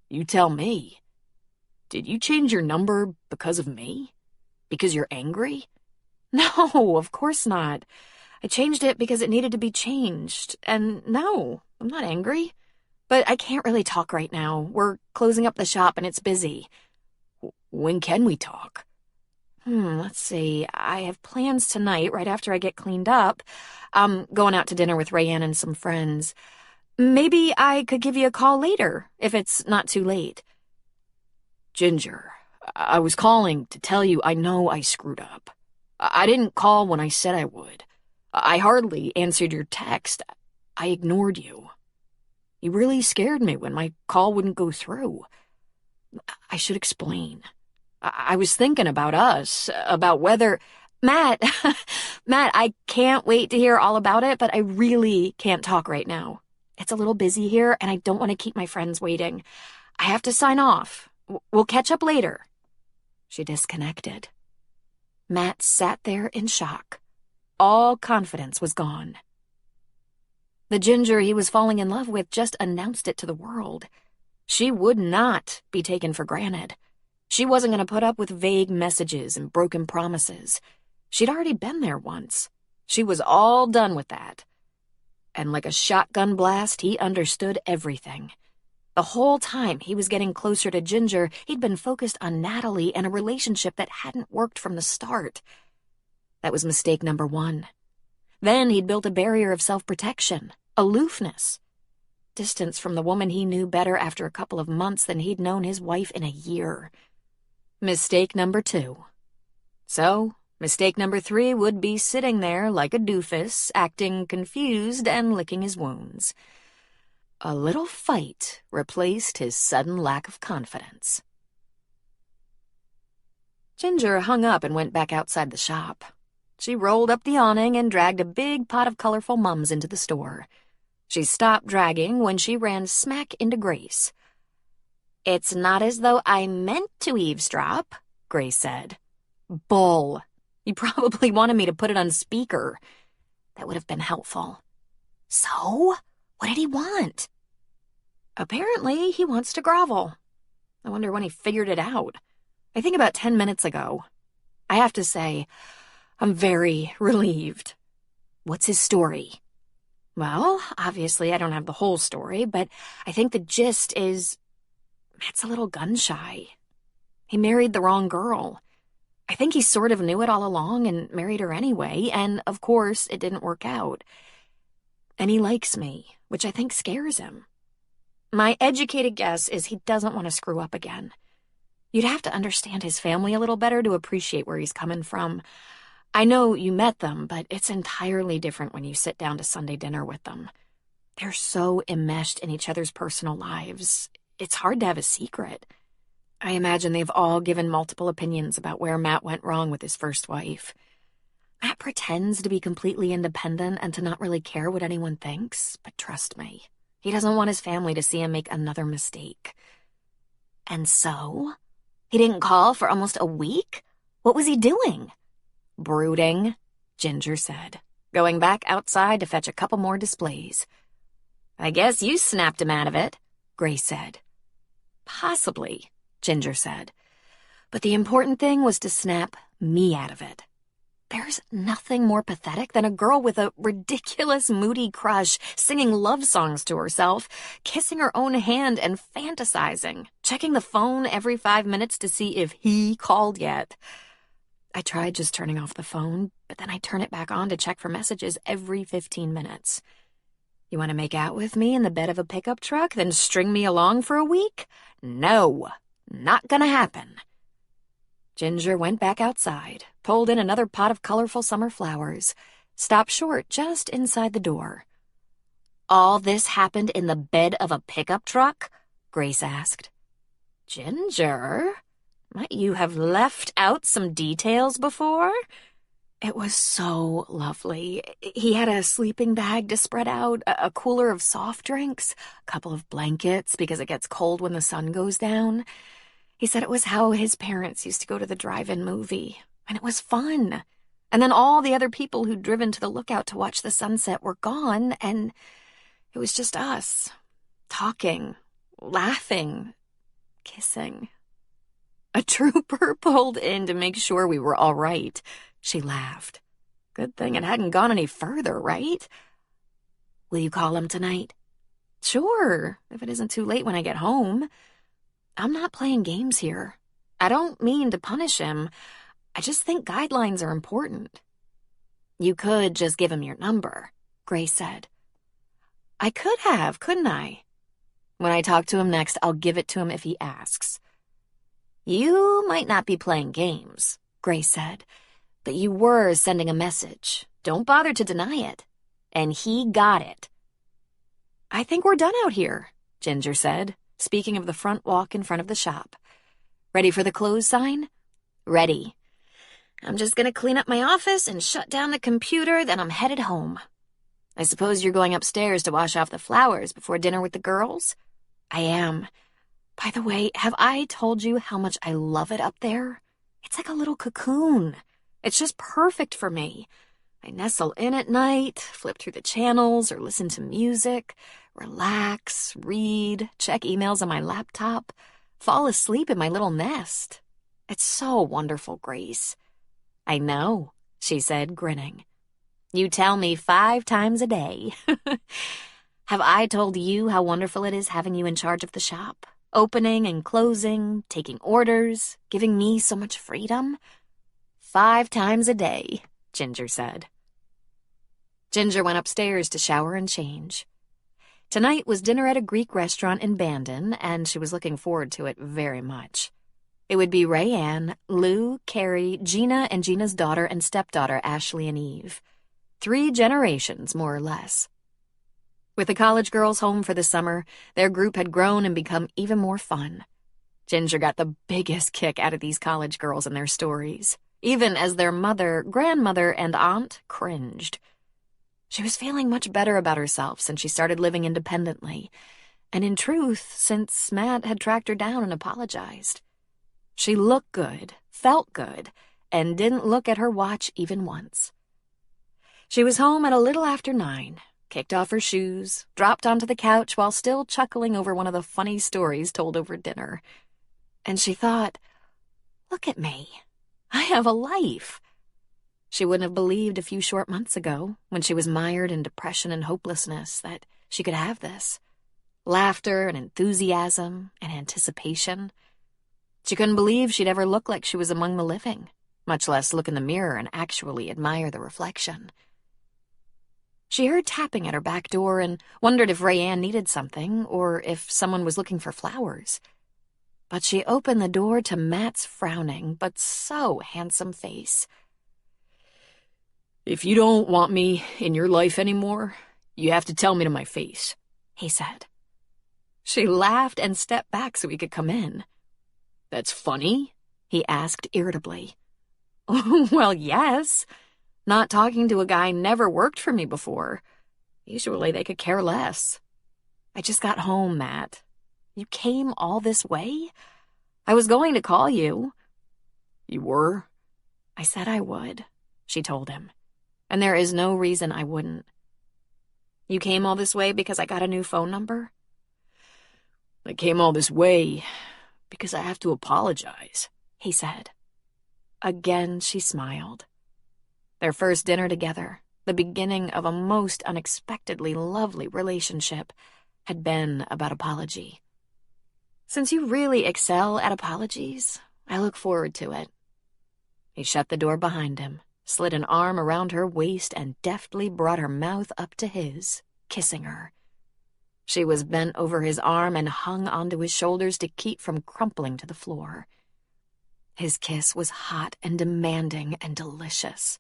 "You tell me. Did you change your number because of me? Because you're angry?" "No, of course not. I changed it because it needed to be changed. And no, I'm not angry. But I can't really talk right now. We're closing up the shop and it's busy." "When can we talk?" Let's see. I have plans tonight, right after I get cleaned up. I'm going out to dinner with Rayanne and some friends. Maybe I could give you a call later, if it's not too late." "Ginger, I was calling to tell you I know I screwed up. I didn't call when I said I would. I hardly answered your text. I ignored you. You really scared me when my call wouldn't go through. I should explain. I was thinking about us, about whether—" Matt, Matt, I can't wait to hear all about it, but I really can't talk right now. It's a little busy here, and I don't want to keep my friends waiting. I have to sign off. We'll catch up later." She disconnected. Matt sat there in shock. All confidence was gone. The Ginger he was falling in love with just announced it to the world. She would not be taken for granted. She wasn't going to put up with vague messages and broken promises. She'd already been there once. She was all done with that. And like a shotgun blast, he understood everything. The whole time he was getting closer to Ginger, he'd been focused on Natalie and a relationship that hadn't worked from the start. That was mistake number 1. Then he'd built a barrier of self-protection, aloofness. Distance from the woman he knew better after a couple of months than he'd known his wife in a year. Mistake number 2. So, mistake number 3 would be sitting there like a doofus, acting confused and licking his wounds. A little fight replaced his sudden lack of confidence. Ginger hung up and went back outside the shop. She rolled up the awning and dragged a big pot of colorful mums into the store. She stopped dragging when she ran smack into Grace. "It's not as though I meant to eavesdrop," Grace said. "Bull. You probably wanted me to put it on speaker." That would have been helpful. "So? What did he want?" "Apparently, he wants to grovel. I wonder when he figured it out. I think about 10 minutes ago. I have to say, I'm very relieved." "What's his story?" "Well, obviously I don't have the whole story, but I think the gist is Matt's a little gun-shy. He married the wrong girl. I think he sort of knew it all along and married her anyway, and of course it didn't work out. And he likes me, which I think scares him. My educated guess is he doesn't want to screw up again. You'd have to understand his family a little better to appreciate where he's coming from. I know you met them, but it's entirely different when you sit down to Sunday dinner with them. They're so enmeshed in each other's personal lives. It's hard to have a secret. I imagine they've all given multiple opinions about where Matt went wrong with his first wife. Matt pretends to be completely independent and to not really care what anyone thinks, but trust me, he doesn't want his family to see him make another mistake. And so? He didn't call for almost a week? What was he doing? Brooding, Ginger said, going back outside to fetch a couple more displays. I guess you snapped him out of it, Grace said. Possibly, Ginger said. But the important thing was to snap me out of it. There's nothing more pathetic than a girl with a ridiculous, moody crush singing love songs to herself, kissing her own hand and fantasizing, checking the phone every 5 minutes to see if he called yet. I tried just turning off the phone, but then I turn it back on to check for messages every 15 minutes. You want to make out with me in the bed of a pickup truck, then string me along for a week? No, not gonna happen. Ginger went back outside, pulled in another pot of colorful summer flowers, stopped short just inside the door. All this happened in the bed of a pickup truck? Grace asked. Ginger, might you have left out some details before? It was so lovely. He had a sleeping bag to spread out, a cooler of soft drinks, a couple of blankets because it gets cold when the sun goes down. He said it was how his parents used to go to the drive-in movie, and it was fun. And then all the other people who'd driven to the lookout to watch the sunset were gone, and it was just us, talking, laughing, kissing. A trooper pulled in to make sure we were all right. She laughed. Good thing it hadn't gone any further, right? Will you call him tonight? Sure, if it isn't too late when I get home. I'm not playing games here. I don't mean to punish him. I just think guidelines are important. You could just give him your number, Grace said. I could have, couldn't I? When I talk to him next, I'll give it to him if he asks. You might not be playing games, Grace said, but you were sending a message. Don't bother to deny it. And he got it. I think we're done out here, Ginger said, speaking of the front walk in front of the shop. Ready for the close sign? Ready. I'm just gonna clean up my office and shut down the computer, then I'm headed home. I suppose you're going upstairs to wash off the flowers before dinner with the girls? I am. By the way, have I told you how much I love it up there? It's like a little cocoon. It's just perfect for me. I nestle in at night, flip through the channels or listen to music, relax, read, check emails on my laptop, fall asleep in my little nest. It's so wonderful, Grace. I know, she said, grinning. You tell me 5 times a day. Have I told you how wonderful it is having you in charge of the shop? Opening and closing, taking orders, giving me so much freedom? 5 times a day, Ginger said. Ginger went upstairs to shower and change. Tonight was dinner at a Greek restaurant in Bandon, and she was looking forward to it very much. It would be Rayanne, Lou, Carrie, Gina, and Gina's daughter and stepdaughter, Ashley and Eve. 3 generations, more or less. With the college girls home for the summer, their group had grown and become even more fun. Ginger got the biggest kick out of these college girls and their stories, even as their mother, grandmother, and aunt cringed. She was feeling much better about herself since she started living independently, and in truth, since Matt had tracked her down and apologized. She looked good, felt good, and didn't look at her watch even once. She was home at a little after 9, kicked off her shoes, dropped onto the couch while still chuckling over one of the funny stories told over dinner. And she thought, look at me. I have a life. She wouldn't have believed a few short months ago, when she was mired in depression and hopelessness, that she could have this. Laughter and enthusiasm and anticipation. She couldn't believe she'd ever look like she was among the living, much less look in the mirror and actually admire the reflection. She heard tapping at her back door and wondered if Rayanne needed something or if someone was looking for flowers. But she opened the door to Matt's frowning but so handsome face. If you don't want me in your life anymore, You have to tell me to my face, he said. She laughed and stepped back so he could come in. That's funny? He asked irritably. Well, yes. Not talking to a guy never worked for me before. Usually they could care less. I just got home, Matt. You came all this way? I was going to call you. You were? I said I would, she told him. And there is no reason I wouldn't. You came all this way because I got a new phone number? I came all this way because I have to apologize, he said. Again, she smiled. Their first dinner together, the beginning of a most unexpectedly lovely relationship, had been about apology. Since you really excel at apologies, I look forward to it. He shut the door behind him, slid an arm around her waist, and deftly brought her mouth up to his, kissing her. She was bent over his arm and hung onto his shoulders to keep from crumpling to the floor. His kiss was hot and demanding and delicious.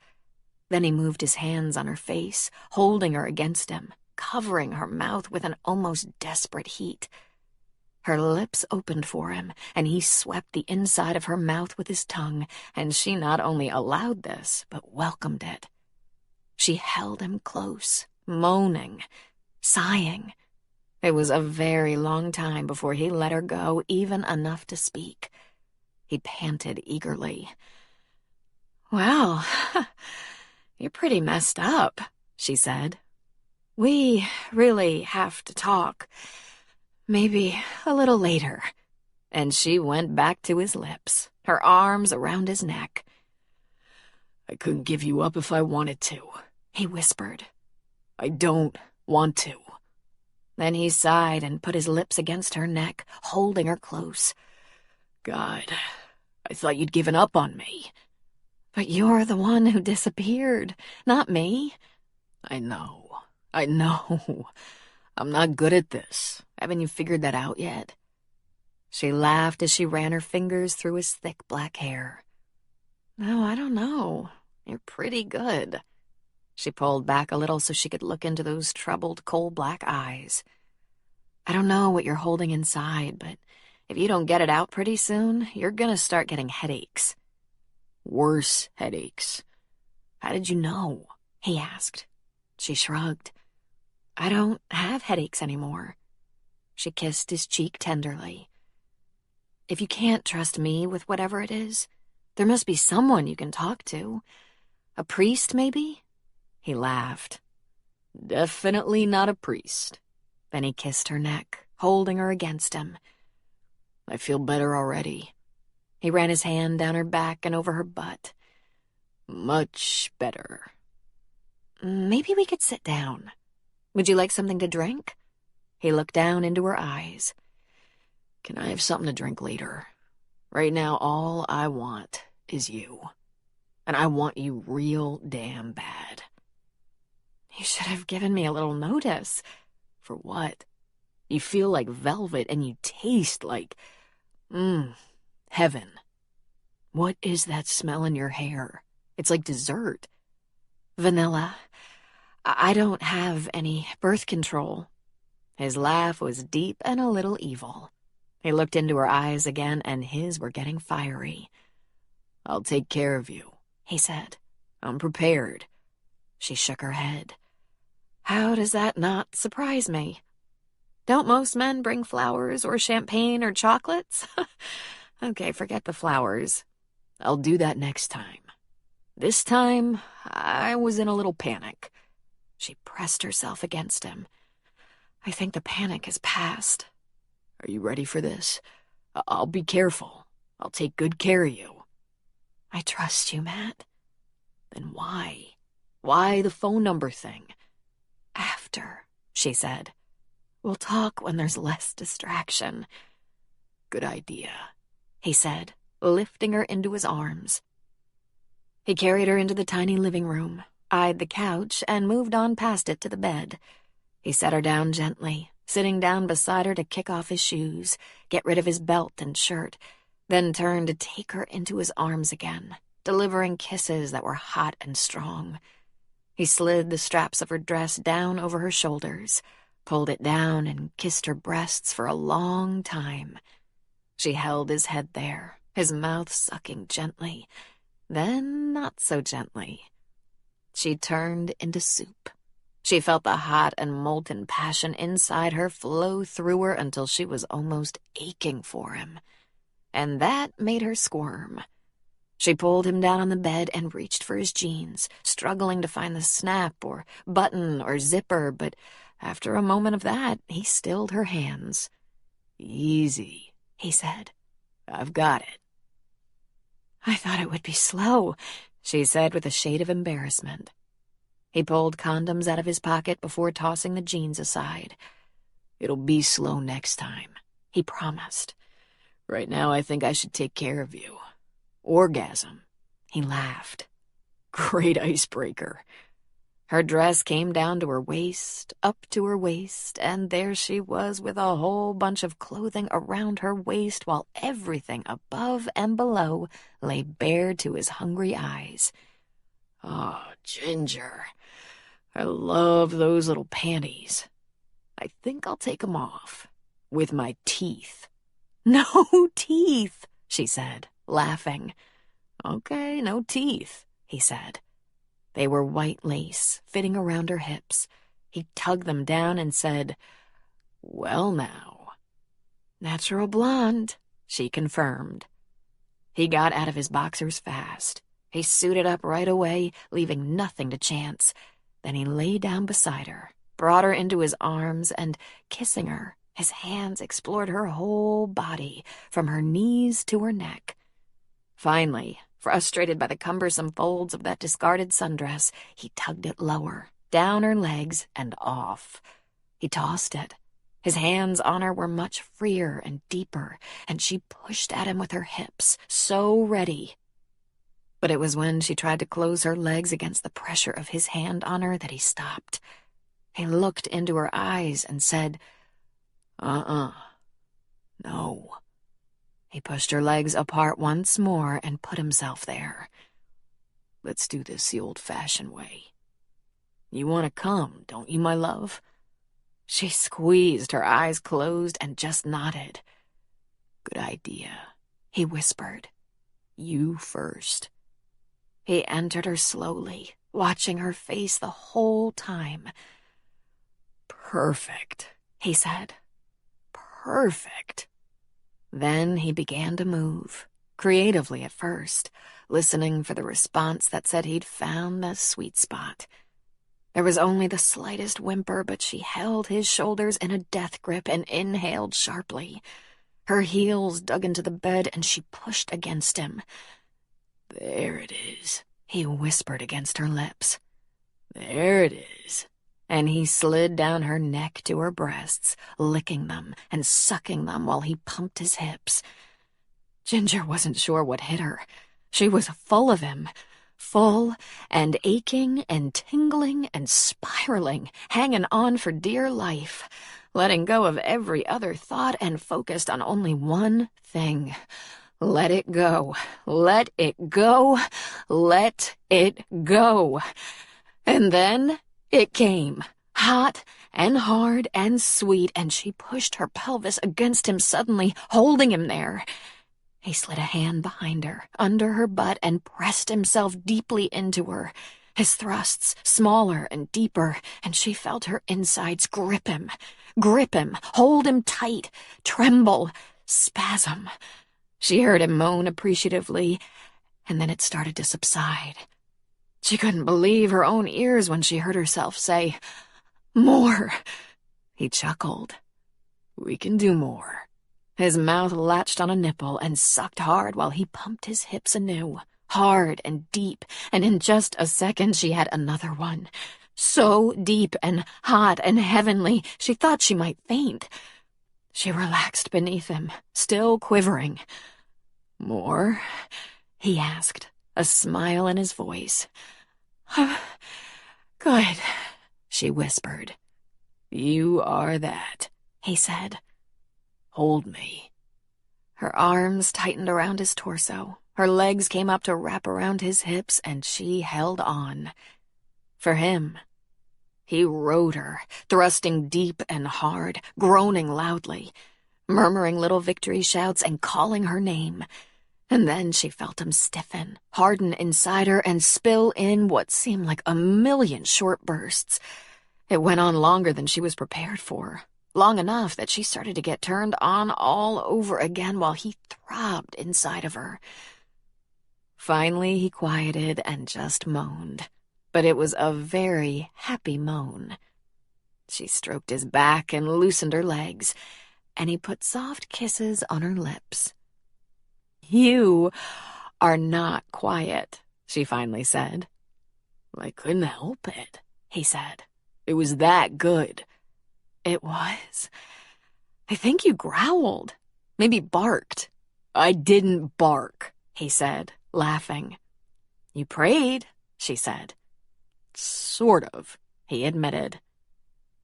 Then he moved his hands on her face, holding her against him, covering her mouth with an almost desperate heat. Her lips opened for him, and he swept the inside of her mouth with his tongue, and she not only allowed this, but welcomed it. She held him close, moaning, sighing. It was a very long time before he let her go, even enough to speak. He panted eagerly. Well, you're pretty messed up, she said. We really have to talk. Maybe a little later. And she went back to his lips, her arms around his neck. I couldn't give you up if I wanted to, he whispered. I don't want to. Then he sighed and put his lips against her neck, holding her close. God, I thought you'd given up on me. But you're the one who disappeared, not me. I know. I'm not good at this. Haven't you figured that out yet? She laughed as she ran her fingers through his thick black hair. No, I don't know. You're pretty good. She pulled back a little so she could look into those troubled, coal-black eyes. I don't know what you're holding inside, but if you don't get it out pretty soon, you're gonna start getting headaches. Worse headaches. How did you know? He asked. She shrugged. I don't have headaches anymore. She kissed his cheek tenderly. If you can't trust me with whatever it is, there must be someone you can talk to. A priest, maybe? He laughed. Definitely not a priest. Then he kissed her neck, holding her against him. I feel better already. He ran his hand down her back and over her butt. Much better. Maybe we could sit down. Would you like something to drink? He looked down into her eyes. Can I have something to drink later? Right now, all I want is you. And I want you real damn bad. You should have given me a little notice. For what? You feel like velvet and you taste like... heaven. What is that smell in your hair? It's like dessert. Vanilla. I don't have any birth control. His laugh was deep and a little evil. He looked into her eyes again, and his were getting fiery. I'll take care of you, he said. I'm prepared. She shook her head. How does that not surprise me? Don't most men bring flowers or champagne or chocolates? Okay, forget the flowers. I'll do that next time. This time, I was in a little panic. She pressed herself against him. I think the panic has passed. Are you ready for this? I'll be careful. I'll take good care of you. I trust you, Matt. Then why? Why the phone number thing? After, she said. We'll talk when there's less distraction. Good idea, he said, lifting her into his arms. He carried her into the tiny living room, eyed the couch, and moved on past it to the bed. He set her down gently, sitting down beside her to kick off his shoes, get rid of his belt and shirt, then turned to take her into his arms again, delivering kisses that were hot and strong. He He slid the straps of her dress down over her shoulders, pulled it down, and kissed her breasts for a long time. She held his head there, his mouth sucking gently, then not so gently. She turned into soup. She felt the hot and molten passion inside her flow through her until she was almost aching for him. And that made her squirm. She pulled him down on the bed and reached for his jeans, struggling to find the snap or button or zipper, but after a moment of that, he stilled her hands. "Easy," he said. "I've got it." "I thought it would be slow," she said with a shade of embarrassment. He pulled condoms out of his pocket before tossing the jeans aside. "It'll be slow next time," he promised. "Right now I think I should take care of you. Orgasm." He laughed. Great icebreaker. Her dress came down to her waist, up to her waist, and there she was with a whole bunch of clothing around her waist while everything above and below lay bare to his hungry eyes. "Oh, Ginger, I love those little panties. I think I'll take 'em off. With my teeth." "No teeth," she said, laughing. "Okay, no teeth," he said. They were white lace, fitting around her hips. He tugged them down and said, "Well now." "Natural blonde," she confirmed. He got out of his boxers fast. He suited up right away, leaving nothing to chance. Then he lay down beside her, brought her into his arms, and, kissing her, his hands explored her whole body, from her knees to her neck. Finally, frustrated by the cumbersome folds of that discarded sundress, he tugged it lower, down her legs, and off. He tossed it. His hands on her were much freer and deeper, and she pushed at him with her hips, so ready. But it was when she tried to close her legs against the pressure of his hand on her that he stopped. He looked into her eyes and said, No. He pushed her legs apart once more and put himself there. "Let's do this the old-fashioned way. You want to come, don't you, my love?" She squeezed, her eyes closed, and just nodded. "Good idea," he whispered. "You first." He entered her slowly, watching her face the whole time. "Perfect," he said. "Perfect." Then he began to move, creatively at first, listening for the response that said he'd found the sweet spot. There was only the slightest whimper, but she held his shoulders in a death grip and inhaled sharply. Her heels dug into the bed, and she pushed against him. "There it is," he whispered against her lips. "There it is." And he slid down her neck to her breasts, licking them and sucking them while he pumped his hips. Ginger wasn't sure what hit her. She was full of him, full and aching and tingling and spiraling, hanging on for dear life, letting go of every other thought and focused on only one thing. Let it go. Let it go. Let it go. And then it came, hot and hard and sweet, and she pushed her pelvis against him suddenly, holding him there. He slid a hand behind her, under her butt, and pressed himself deeply into her, his thrusts smaller and deeper, and she felt her insides grip him, hold him tight, tremble, spasm. She heard him moan appreciatively, and then it started to subside. She couldn't believe her own ears when she heard herself say, "More." He chuckled. "We can do more." His mouth latched on a nipple and sucked hard while he pumped his hips anew, hard and deep, and in just a second she had another one. So deep and hot and heavenly, she thought she might faint. She relaxed beneath him, still quivering. "More?" he asked, a smile in his voice. "Good," she whispered. "You are that," he said. "Hold me." Her arms tightened around his torso. Her legs came up to wrap around his hips, and she held on. For him. He rode her, thrusting deep and hard, groaning loudly, murmuring little victory shouts and calling her name. And then she felt him stiffen, harden inside her, and spill in what seemed like a million short bursts. It went on longer than she was prepared for, long enough that she started to get turned on all over again while he throbbed inside of her. Finally, he quieted and just moaned, but it was a very happy moan. She stroked his back and loosened her legs, and he put soft kisses on her lips. "You are not quiet," she finally said. "I couldn't help it," he said. "It was that good." "It was. I think you growled, maybe barked." "I didn't bark," he said, laughing. "You prayed," she said. "Sort of," he admitted.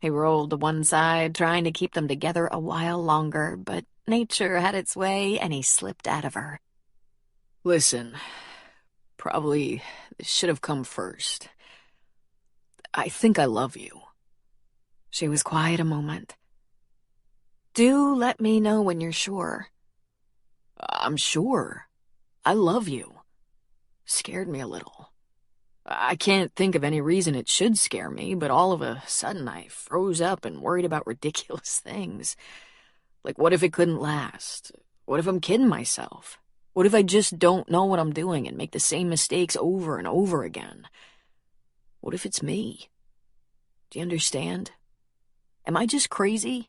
He rolled to one side, trying to keep them together a while longer, but nature had its way, and he slipped out of her. "Listen, probably this should have come first. I think I love you." She was quiet a moment. "Do let me know when you're sure." "I'm sure. I love you." Scared me a little. I can't think of any reason it should scare me, but all of a sudden I froze up and worried about ridiculous things. Like, what if it couldn't last? What if I'm kidding myself? What if I just don't know what I'm doing and make the same mistakes over and over again? What if it's me? Do you understand? Am I just crazy?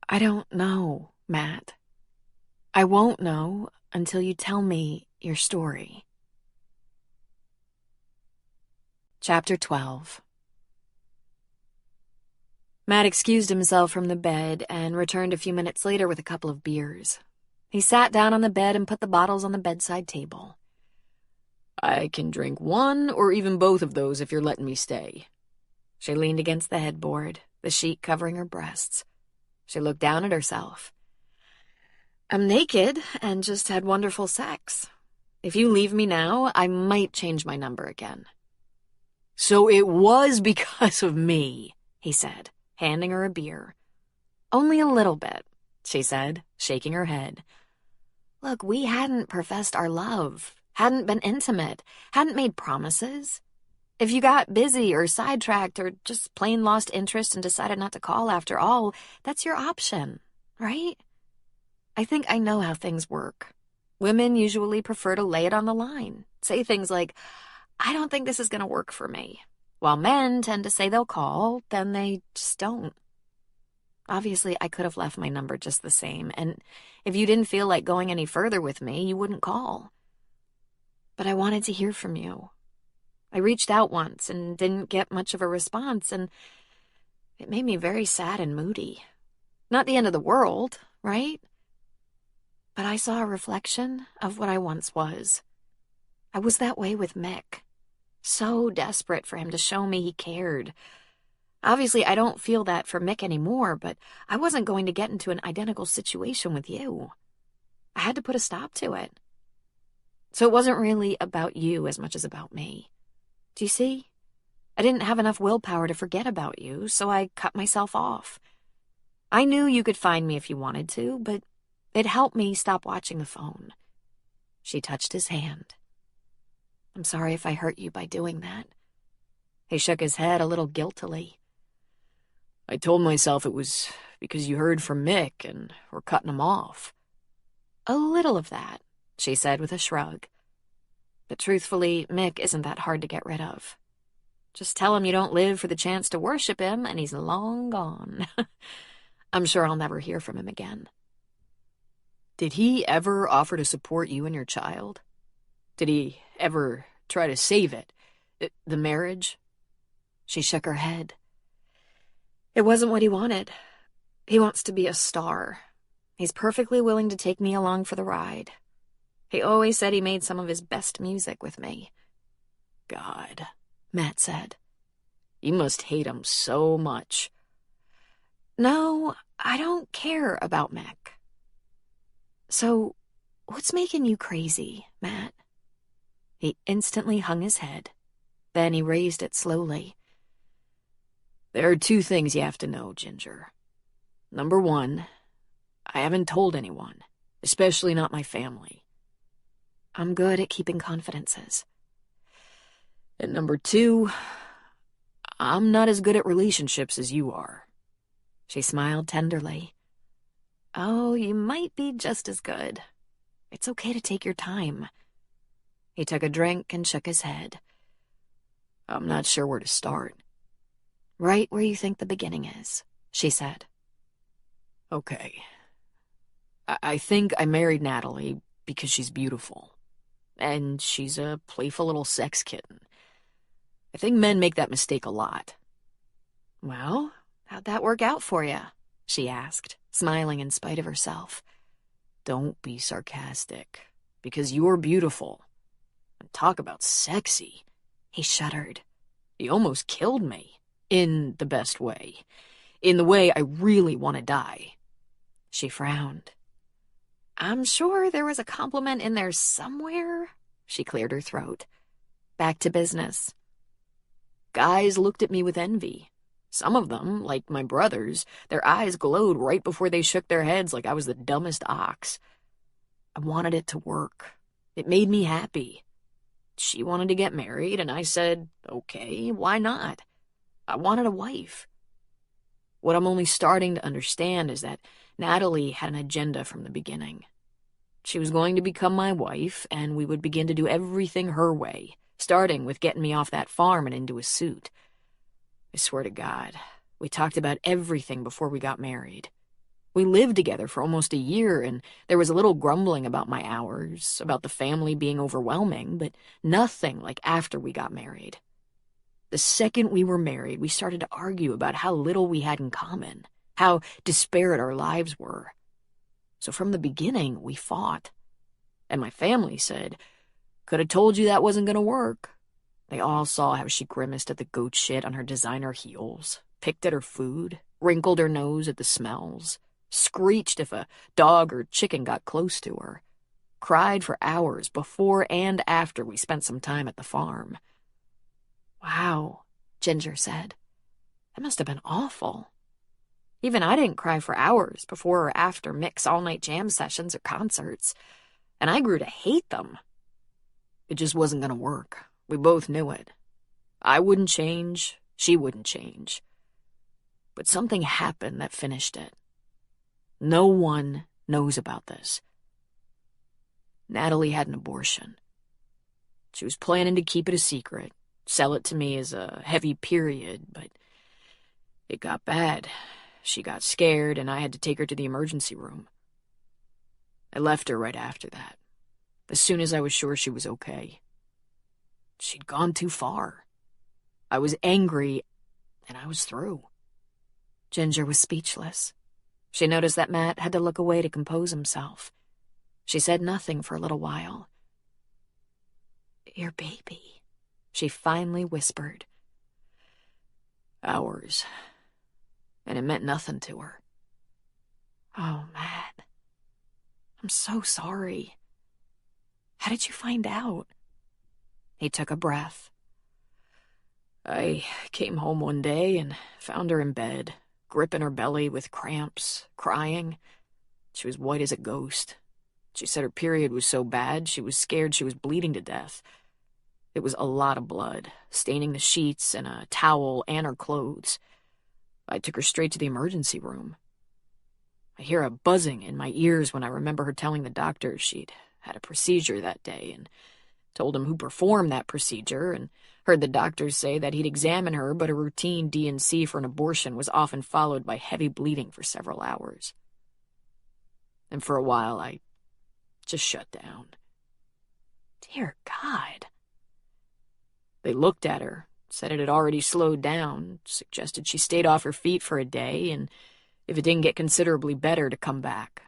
I don't know, Matt. I won't know until you tell me your story. Chapter 12. Matt excused himself from the bed and returned a few minutes later with a couple of beers. He sat down on the bed and put the bottles on the bedside table. "I can drink one or even both of those if you're letting me stay." She leaned against the headboard, the sheet covering her breasts. She looked down at herself. "I'm naked and just had wonderful sex. If you leave me now, I might change my number again." "So it was because of me," he said, handing her a beer. "Only a little bit," she said, shaking her head. "Look, we hadn't professed our love, hadn't been intimate, hadn't made promises. If you got busy or sidetracked or just plain lost interest and decided not to call after all, that's your option, right? I think I know how things work. Women usually prefer to lay it on the line, say things like, I don't think this is going to work for me, while men tend to say they'll call, then they just don't. Obviously, I could have left my number just the same, and if you didn't feel like going any further with me, you wouldn't call. But I wanted to hear from you. I reached out once and didn't get much of a response, and it made me very sad and moody. Not the end of the world, right? But I saw a reflection of what I once was. I was that way with Mick. So desperate for him to show me he cared. Obviously, I don't feel that for Mick anymore, but I wasn't going to get into an identical situation with you. I had to put a stop to it. So it wasn't really about you as much as about me. Do you see? I didn't have enough willpower to forget about you, so I cut myself off. I knew you could find me if you wanted to, but it helped me stop watching the phone. She touched his hand. I'm sorry if I hurt you by doing that. He shook his head a little guiltily. "I told myself it was because you heard from Mick and were cutting him off." A little of that, she said with a shrug. But truthfully, Mick isn't that hard to get rid of. Just tell him you don't live for the chance to worship him, and he's long gone. I'm sure I'll never hear from him again. "Did he ever offer to support you and your child? Did he ever try to save it? The marriage?" She shook her head. It wasn't what he wanted. He wants to be a star. He's perfectly willing to take me along for the ride. He always said he made some of his best music with me. "God," Matt said. "You must hate him so much." No, I don't care about Mick. So, what's making you crazy, Matt? He instantly hung his head. Then he raised it slowly. There are 2 things you have to know, Ginger. Number 1, I haven't told anyone, especially not my family. I'm good at keeping confidences. And number 2, I'm not as good at relationships as you are. She smiled tenderly. Oh, you might be just as good. It's okay to take your time. He took a drink and shook his head. I'm not sure where to start. Right where you think the beginning is, she said. Okay. I think I married Natalie because she's beautiful. And she's a playful little sex kitten. I think men make that mistake a lot. Well, how'd that work out for you? She asked, smiling in spite of herself. Don't be sarcastic, because you're beautiful. And talk about sexy. He shuddered. You almost killed me, in the best way. In the way I really want to die. She frowned. I'm sure there was a compliment in there somewhere. She cleared her throat. Back to business. Guys looked at me with envy. Some of them, like my brothers, their eyes glowed right before they shook their heads like I was the dumbest ox. I wanted it to work. It made me happy. She wanted to get married, and I said, okay, why not? I wanted a wife. What I'm only starting to understand is that Natalie had an agenda from the beginning. She was going to become my wife, and we would begin to do everything her way, starting with getting me off that farm and into a suit. I swear to God, we talked about everything before we got married. We lived together for almost a year, and there was a little grumbling about my hours, about the family being overwhelming, but nothing like after we got married. The second we were married, we started to argue about how little we had in common, how disparate our lives were. So from the beginning, we fought. And my family said, could have told you that wasn't going to work. They all saw how she grimaced at the goat shit on her designer heels, picked at her food, wrinkled her nose at the smells, screeched if a dog or chicken got close to her, cried for hours before and after we spent some time at the farm. Wow, Ginger said. That must have been awful. Even I didn't cry for hours before or after mix all-night jam sessions or concerts, and I grew to hate them. It just wasn't going to work. We both knew it. I wouldn't change, she wouldn't change. But something happened that finished it. No one knows about this. Natalie had an abortion. She was planning to keep it a secret, sell it to me as a heavy period, but it got bad. She got scared, and I had to take her to the emergency room. I left her right after that, as soon as I was sure she was okay. She'd gone too far. I was angry, and I was through. Ginger was speechless. She noticed that Matt had to look away to compose himself. She said nothing for a little while. Your baby, she finally whispered. Hours. And it meant nothing to her. Oh, Matt. I'm so sorry. How did you find out? He took a breath. I came home one day and found her in bed, gripping her belly with cramps, crying. She was white as a ghost. She said her period was so bad she was scared she was bleeding to death. It was a lot of blood, staining the sheets and a towel and her clothes. I took her straight to the emergency room. I hear a buzzing in my ears when I remember her telling the doctor she'd had a procedure that day, and told him who performed that procedure, and heard the doctors say that he'd examine her, but a routine D&C for an abortion was often followed by heavy bleeding for several hours. And for a while, I just shut down. Dear God. They looked at her, said it had already slowed down, suggested she stayed off her feet for a day, and if it didn't get considerably better, to come back.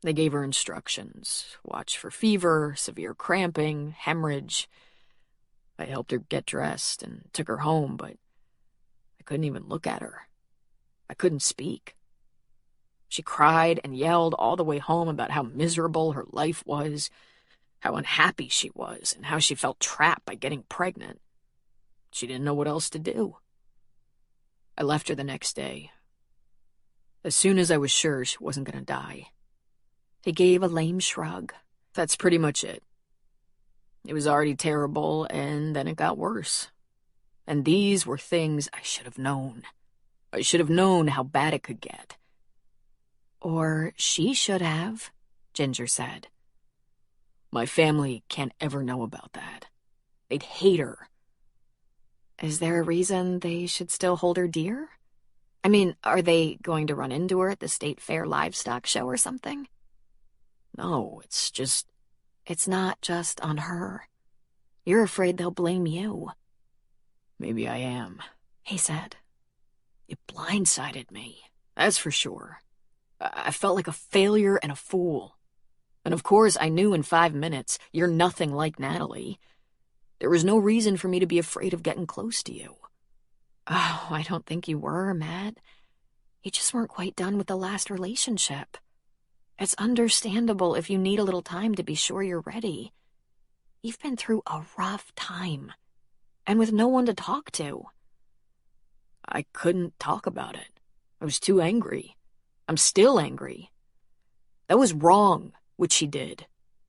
They gave her instructions: watch for fever, severe cramping, hemorrhage. I helped her get dressed and took her home, but I couldn't even look at her. I couldn't speak. She cried and yelled all the way home about how miserable her life was, how unhappy she was, and how she felt trapped by getting pregnant. she didn't know what else to do. I left her the next day, as soon as I was sure she wasn't going to die. He gave a lame shrug. That's pretty much it. It was already terrible, and then it got worse. And these were things I should have known. I should have known how bad it could get. Or she should have, Ginger said. My family can't ever know about that. They'd hate her. Is there a reason they should still hold her dear? I mean, are they going to run into her at the State Fair livestock show or something? No, it's just... It's not just on her. You're afraid they'll blame you. Maybe I am, he said. It blindsided me, that's for sure. I felt like a failure and a fool. And of course, I knew in 5 minutes, you're nothing like Natalie. There was no reason for me to be afraid of getting close to you. Oh, I don't think you were, Matt. You just weren't quite done with the last relationship. It's understandable if you need a little time to be sure you're ready. You've been through a rough time, and with no one to talk to. I couldn't talk about it. I was too angry. I'm still angry. That was wrong, what she did,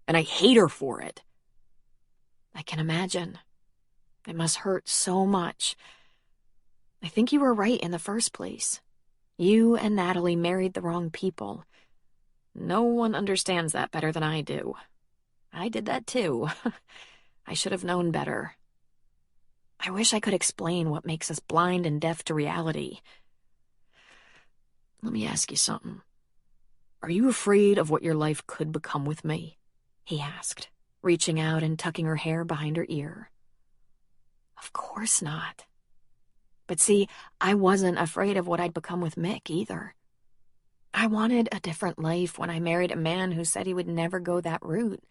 and I hate her for it. I can imagine. It must hurt so much. I think you were right in the first place. You and Natalie married the wrong people. No one understands that better than I do. I did that too. I should have known better. I wish I could explain what makes us blind and deaf to reality. Let me ask you something. Are you afraid of what your life could become with me? He asked, reaching out and tucking her hair behind her ear. Of course not. But see, I wasn't afraid of what I'd become with Mick either. I wanted a different life when I married a man who said he would never go that route.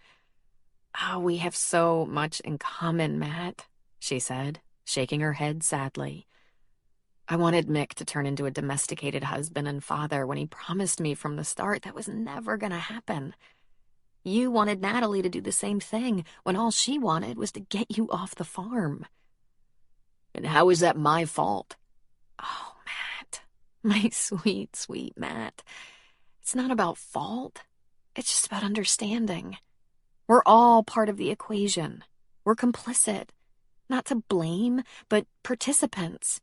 Oh, we have so much in common, Matt, she said, shaking her head sadly. I wanted Mick to turn into a domesticated husband and father when he promised me from the start that was never going to happen. You wanted Natalie to do the same thing when all she wanted was to get you off the farm. And how is that my fault? Oh, Matt, my sweet, sweet Matt. It's not about fault. It's just about understanding. We're all part of the equation. We're complicit. Not to blame, but participants.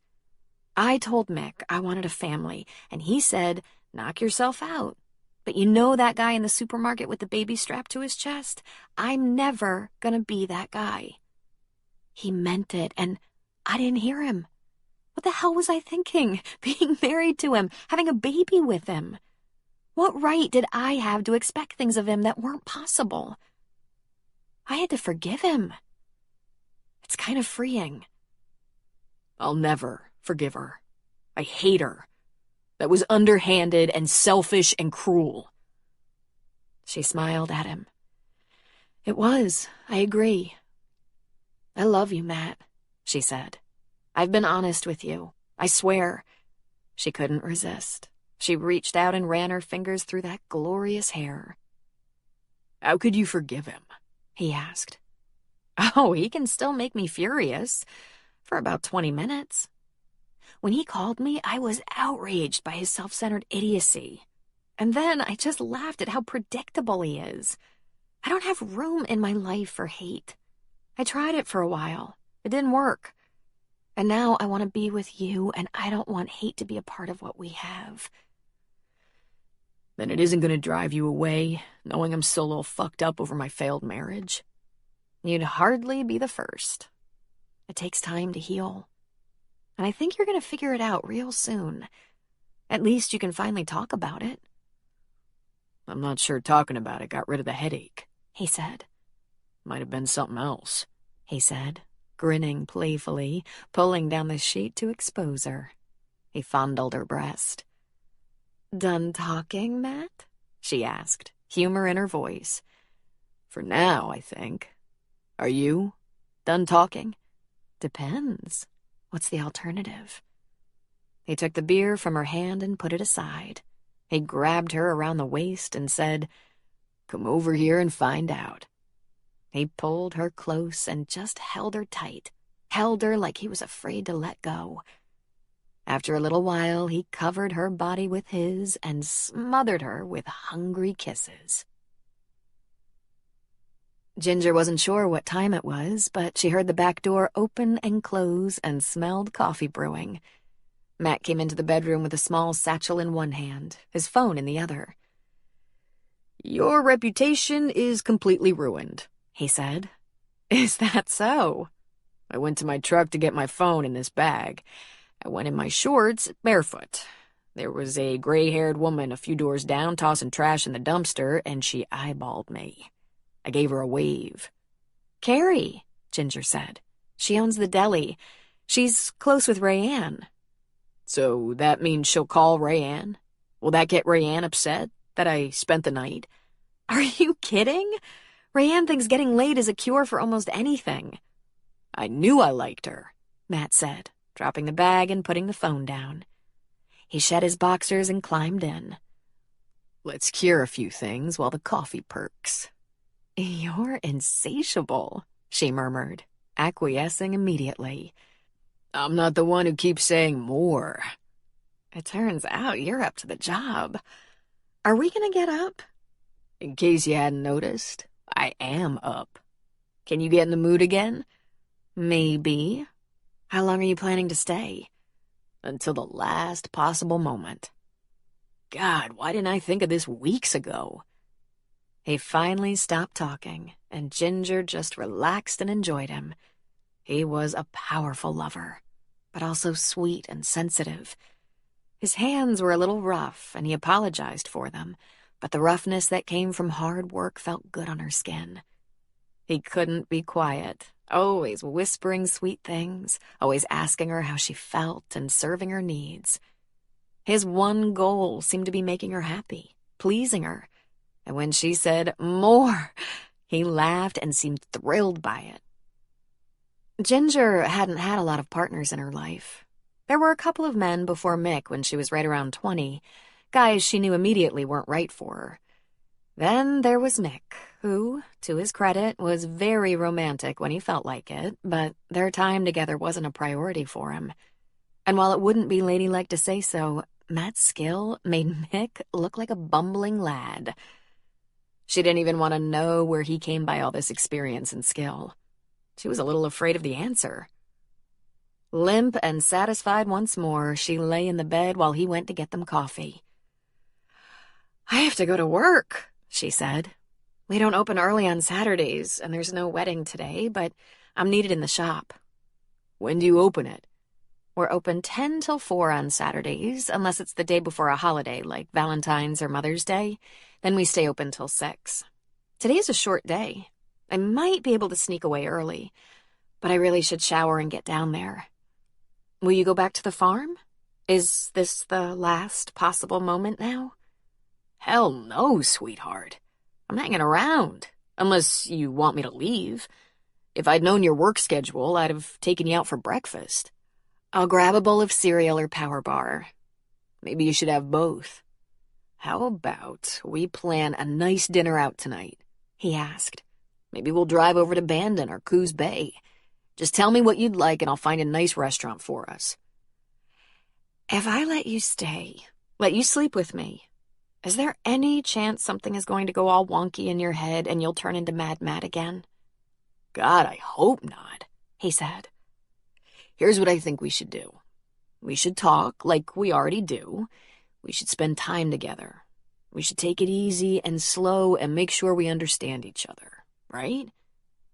I told Mick I wanted a family, and he said, knock yourself out. But you know that guy in the supermarket with the baby strapped to his chest? I'm never gonna be that guy. He meant it, and I didn't hear him. What the hell was I thinking? Being married to him, having a baby with him. What right did I have to expect things of him that weren't possible? I had to forgive him. It's kind of freeing. I'll never forgive her. I hate her. That was underhanded and selfish and cruel. She smiled at him. It was, I agree. I love you, Matt, she said. I've been honest with you. I swear. She couldn't resist. She reached out and ran her fingers through that glorious hair. How could you forgive him? He asked. Oh, he can still make me furious. For about 20 minutes. When he called me, I was outraged by his self-centered idiocy. And then I just laughed at how predictable he is. I don't have room in my life for hate. I tried it for a while. It didn't work. And now I want to be with you, and I don't want hate to be a part of what we have. Then it isn't going to drive you away, knowing I'm still a little fucked up over my failed marriage? You'd hardly be the first. It takes time to heal. And I think you're going to figure it out real soon. At least you can finally talk about it. I'm not sure talking about it got rid of the headache, he said. Might have been something else, he said, grinning playfully, pulling down the sheet to expose her. He fondled her breast. Done talking, Matt? She asked, humor in her voice. For now, I think. Are you done talking? Depends. What's the alternative? He took the beer from her hand and put it aside. He grabbed her around the waist and said, "Come over here and find out." He pulled her close and just held her tight, held her like he was afraid to let go. After a little while, he covered her body with his and smothered her with hungry kisses. Ginger wasn't sure what time it was, but she heard the back door open and close and smelled coffee brewing. Matt came into the bedroom with a small satchel in one hand, his phone in the other. "Your reputation is completely ruined," he said. "Is that so?" "I went to my truck to get my phone in this bag. I went in my shorts, barefoot. There was a gray-haired woman a few doors down tossing trash in the dumpster, and she eyeballed me. I gave her a wave." "Carrie," Ginger said. "She owns the deli. She's close with Rayanne." "So that means she'll call Rayanne? Will that get Rayanne upset that I spent the night?" "Are you kidding? Rayanne thinks getting laid is a cure for almost anything." "I knew I liked her," Matt said, dropping the bag and putting the phone down. He shed his boxers and climbed in. "Let's cure a few things while the coffee perks." "You're insatiable," she murmured, acquiescing immediately. "I'm not the one who keeps saying more." "It turns out you're up to the job. Are we gonna get up?" "In case you hadn't noticed, I am up. Can you get in the mood again?" "Maybe. How long are you planning to stay?" "Until the last possible moment." God, why didn't I think of this weeks ago? He finally stopped talking, and Ginger just relaxed and enjoyed him. He was a powerful lover, but also sweet and sensitive. His hands were a little rough, and he apologized for them, but the roughness that came from hard work felt good on her skin. He couldn't be quiet, always whispering sweet things, always asking her how she felt and serving her needs. His one goal seemed to be making her happy, pleasing her. And when she said, "More," he laughed and seemed thrilled by it. Ginger hadn't had a lot of partners in her life. There were a couple of men before Mick when she was right around 20, guys she knew immediately weren't right for her. Then there was Mick, who, to his credit, was very romantic when he felt like it, but their time together wasn't a priority for him. And while it wouldn't be ladylike to say so, Matt's skill made Mick look like a bumbling lad. She didn't even want to know where he came by all this experience and skill. She was a little afraid of the answer. Limp and satisfied once more, she lay in the bed while he went to get them coffee. "I have to go to work," she said. "We don't open early on Saturdays, and there's no wedding today, but I'm needed in the shop." "When do you open it?" "We're open 10 till 4 on Saturdays, unless it's the day before a holiday like Valentine's or Mother's Day. Then we stay open till 6. Today's a short day. I might be able to sneak away early, but I really should shower and get down there. Will you go back to the farm? Is this the last possible moment now?" "Hell no, sweetheart. I'm hanging around, unless you want me to leave. If I'd known your work schedule, I'd have taken you out for breakfast." "I'll grab a bowl of cereal or Power Bar." "Maybe you should have both. How about we plan a nice dinner out tonight?" he asked. "Maybe we'll drive over to Bandon or Coos Bay. Just tell me what you'd like and I'll find a nice restaurant for us." "If I let you stay, let you sleep with me, is there any chance something is going to go all wonky in your head and you'll turn into Mad Matt again?" "God, I hope not," he said. "Here's what I think we should do. We should talk like we already do. We should spend time together. We should take it easy and slow and make sure we understand each other, right?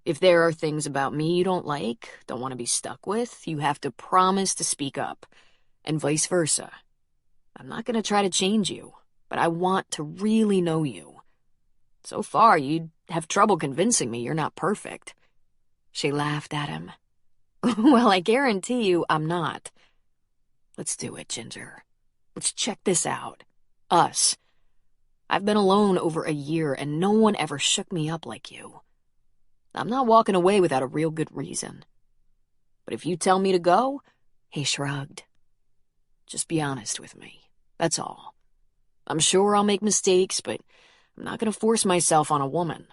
If there are things about me you don't like, don't want to be stuck with, you have to promise to speak up, and vice versa. I'm not going to try to change you, but I want to really know you. So far, you'd have trouble convincing me you're not perfect." She laughed at him. "Well, I guarantee you I'm not." "Let's do it, Ginger. Let's check this out. Us. I've been alone over a year, and no one ever shook me up like you. I'm not walking away without a real good reason. But if you tell me to go," he shrugged, "just be honest with me. That's all. I'm sure I'll make mistakes, but I'm not going to force myself on a woman."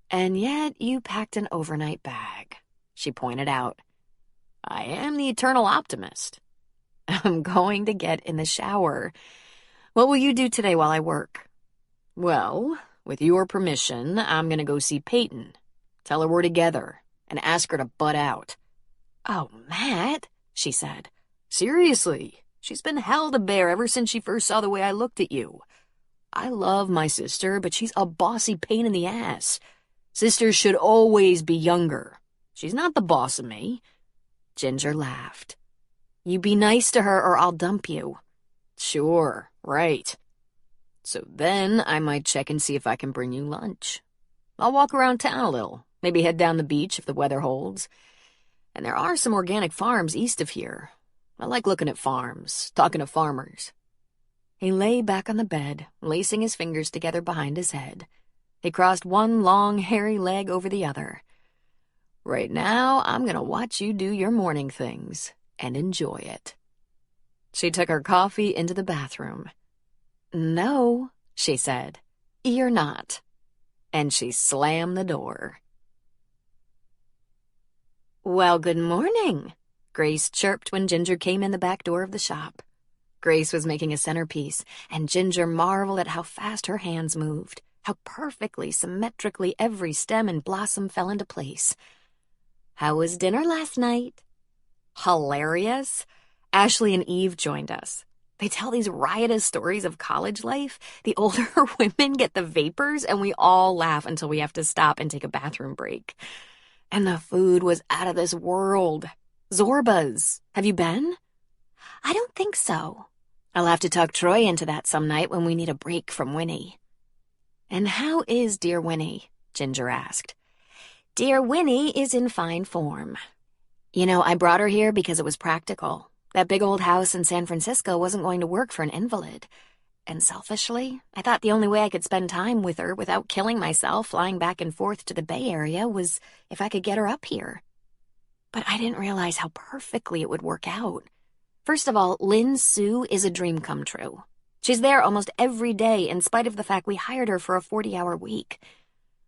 "And yet you packed an overnight bag," she pointed out. I am the eternal optimist. I'm going to get in the shower. What will you do today while I work? Well, with your permission, I'm going to go see Peyton. Tell her we're together and ask her to butt out. Oh, Matt, she said. Seriously, she's been hell to bear ever since she first saw the way I looked at you. I love my sister, but she's a bossy pain in the ass. Sisters should always be younger. She's not the boss of me. Ginger laughed. You be nice to her or I'll dump you. Sure, right. So then I might check and see if I can bring you lunch. I'll walk around town a little, maybe head down the beach if the weather holds. And there are some organic farms east of here. I like looking at farms, talking to farmers. He lay back on the bed, lacing his fingers together behind his head. He crossed one long, hairy leg over the other. Right now, I'm gonna watch you do your morning things and enjoy it. She took her coffee into the bathroom. No, she said, you're not. And she slammed the door. Well, good morning, Grace chirped when Ginger came in the back door of the shop. Grace was making a centerpiece, and Ginger marveled at how fast her hands moved, how perfectly, symmetrically every stem and blossom fell into place. How was dinner last night? Hilarious. Ashley and Eve joined us. They tell these riotous stories of college life. The older women get the vapors, and we all laugh until we have to stop and take a bathroom break. And the food was out of this world. Zorba's. Have you been? I don't think so. I'll have to talk Troy into that some night when we need a break from Winnie. And how is dear Winnie? Ginger asked. Dear Winnie is in fine form. You know, I brought her here because it was practical. That big old house in San Francisco wasn't going to work for an invalid. And selfishly, I thought the only way I could spend time with her without killing myself flying back and forth to the Bay Area was if I could get her up here. But I didn't realize how perfectly it would work out. First of all, Lynn Sue is a dream come true. She's there almost every day in spite of the fact we hired her for a 40-hour week.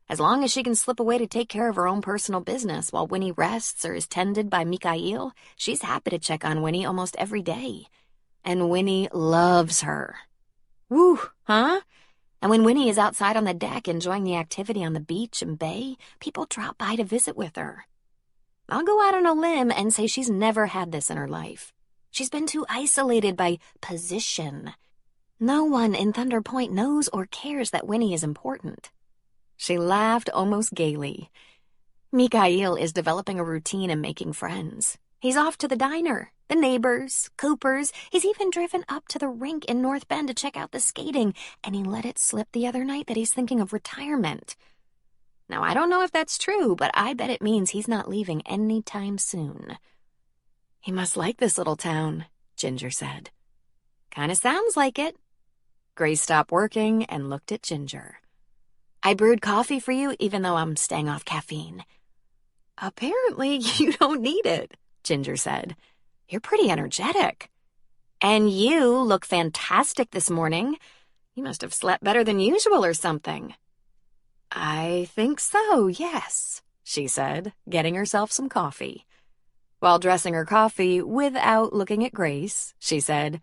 As long as she can slip away to take care of her own personal business while Winnie rests or is tended by Mikhail, she's happy to check on Winnie almost every day. And Winnie loves her. Woo, huh? And when Winnie is outside on the deck enjoying the activity on the beach and bay, people drop by to visit with her. I'll go out on a limb and say she's never had this in her life. She's been too isolated by position. No one in Thunder Point knows or cares that Winnie is important. She laughed almost gaily. Mikhail is developing a routine and making friends. He's off to the diner, the neighbors, Cooper's. He's even driven up to the rink in North Bend to check out the skating, and he let it slip the other night that he's thinking of retirement. Now, I don't know if that's true, but I bet it means he's not leaving anytime soon. He must like this little town, Ginger said. Kinda sounds like it. Grace stopped working and looked at Ginger. I brewed coffee for you even though I'm staying off caffeine. Apparently you don't need it, Ginger said. You're pretty energetic. And you look fantastic this morning. You must have slept better than usual or something. I think so, yes, she said, getting herself some coffee. While dressing her coffee without looking at Grace, she said,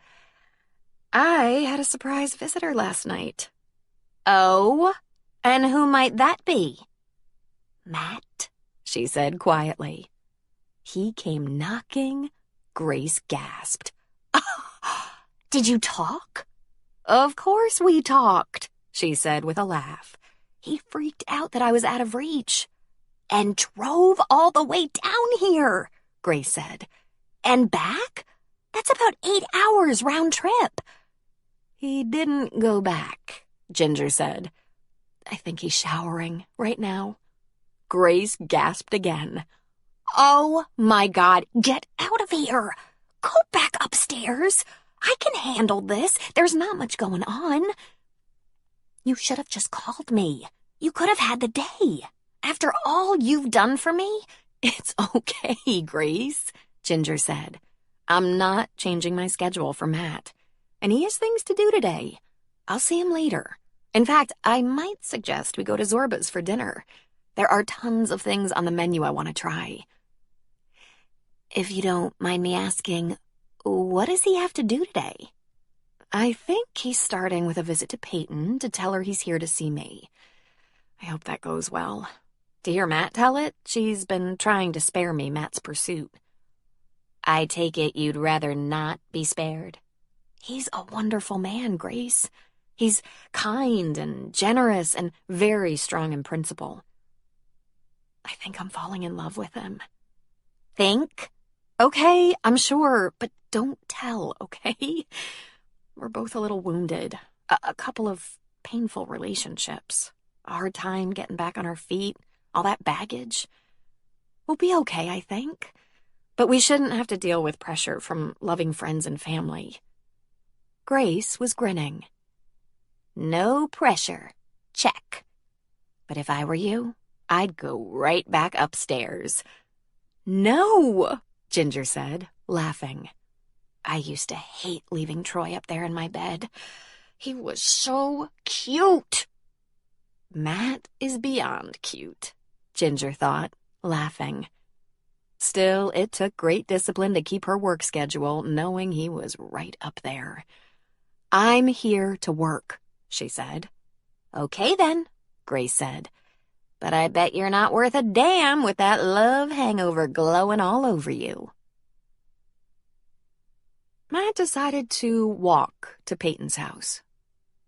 I had a surprise visitor last night. Oh? And who might that be? Matt, she said quietly. He came knocking. Grace gasped. Did you talk? Of course we talked, she said with a laugh. He freaked out that I was out of reach. And drove all the way down here, Grace said. And back? That's about 8 hours round trip. He didn't go back, Ginger said. I think he's showering right now. Grace gasped again. Oh my God, get out of here. Go back upstairs. I can handle this. There's not much going on. You should have just called me. You could have had the day. After all you've done for me, it's okay, Grace, Ginger said. I'm not changing my schedule for Matt. And he has things to do today. I'll see him later. In fact, I might suggest we go to Zorba's for dinner. There are tons of things on the menu I want to try. If you don't mind me asking, what does he have to do today? I think he's starting with a visit to Peyton to tell her he's here to see me. I hope that goes well. To hear Matt tell it, she's been trying to spare me Matt's pursuit. I take it you'd rather not be spared? He's a wonderful man, Grace. He's kind and generous and very strong in principle. I think I'm falling in love with him. Think? Okay, I'm sure, but don't tell, okay? We're both a little wounded. A couple of painful relationships. A hard time getting back on our feet. All that baggage. We'll be okay, I think. But we shouldn't have to deal with pressure from loving friends and family. Grace was grinning. No pressure. Check. But if I were you, I'd go right back upstairs. No, Ginger said, laughing. I used to hate leaving Troy up there in my bed. He was so cute. Matt is beyond cute, Ginger thought, laughing. Still, it took great discipline to keep her work schedule, knowing he was right up there. I'm here to work, she said. Okay then, Grace said. But I bet you're not worth a damn with that love hangover glowing all over you. Matt decided to walk to Peyton's house.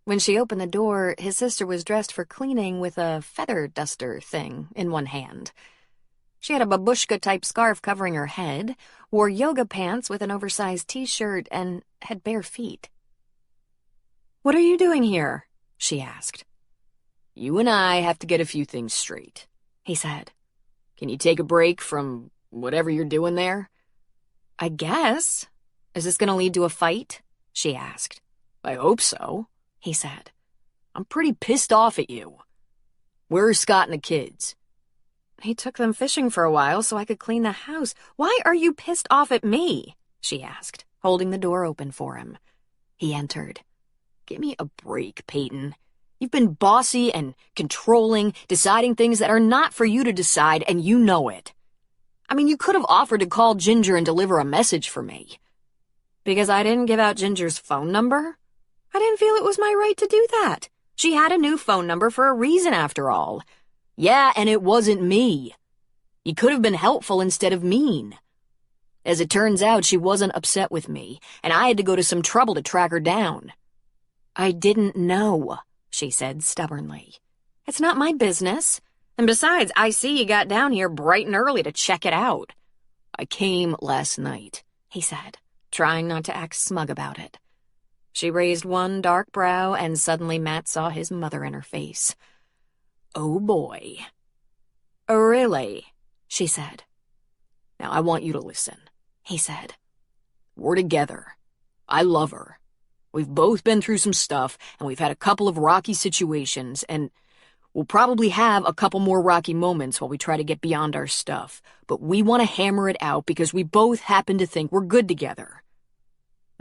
When she opened the door, his sister was dressed for cleaning with a feather duster thing in one hand. She had a babushka-type scarf covering her head, wore yoga pants with an oversized t-shirt, and had bare feet. "What are you doing here?" she asked. "You and I have to get a few things straight," he said. "Can you take a break from whatever you're doing there?" "I guess. Is this going to lead to a fight?" she asked. "I hope so," he said. "I'm pretty pissed off at you. Where are Scott and the kids?" "He took them fishing for a while so I could clean the house. Why are you pissed off at me?" she asked, holding the door open for him. He entered. "Give me a break, Peyton. You've been bossy and controlling, deciding things that are not for you to decide, and you know it. I mean, you could have offered to call Ginger and deliver a message for me." "Because I didn't give out Ginger's phone number? I didn't feel it was my right to do that. She had a new phone number for a reason, after all." "Yeah, and it wasn't me. You could have been helpful instead of mean. As it turns out, she wasn't upset with me, and I had to go to some trouble to track her down." "I didn't know," she said stubbornly. "It's not my business. And besides, I see you got down here bright and early to check it out." "I came last night," he said, trying not to act smug about it. She raised one dark brow, and suddenly Matt saw his mother in her face. "Oh, boy." "Really?" she said. "Now I want you to listen," he said. "We're together. I love her. We've both been through some stuff, and we've had a couple of rocky situations, and we'll probably have a couple more rocky moments while we try to get beyond our stuff, but we want to hammer it out because we both happen to think we're good together.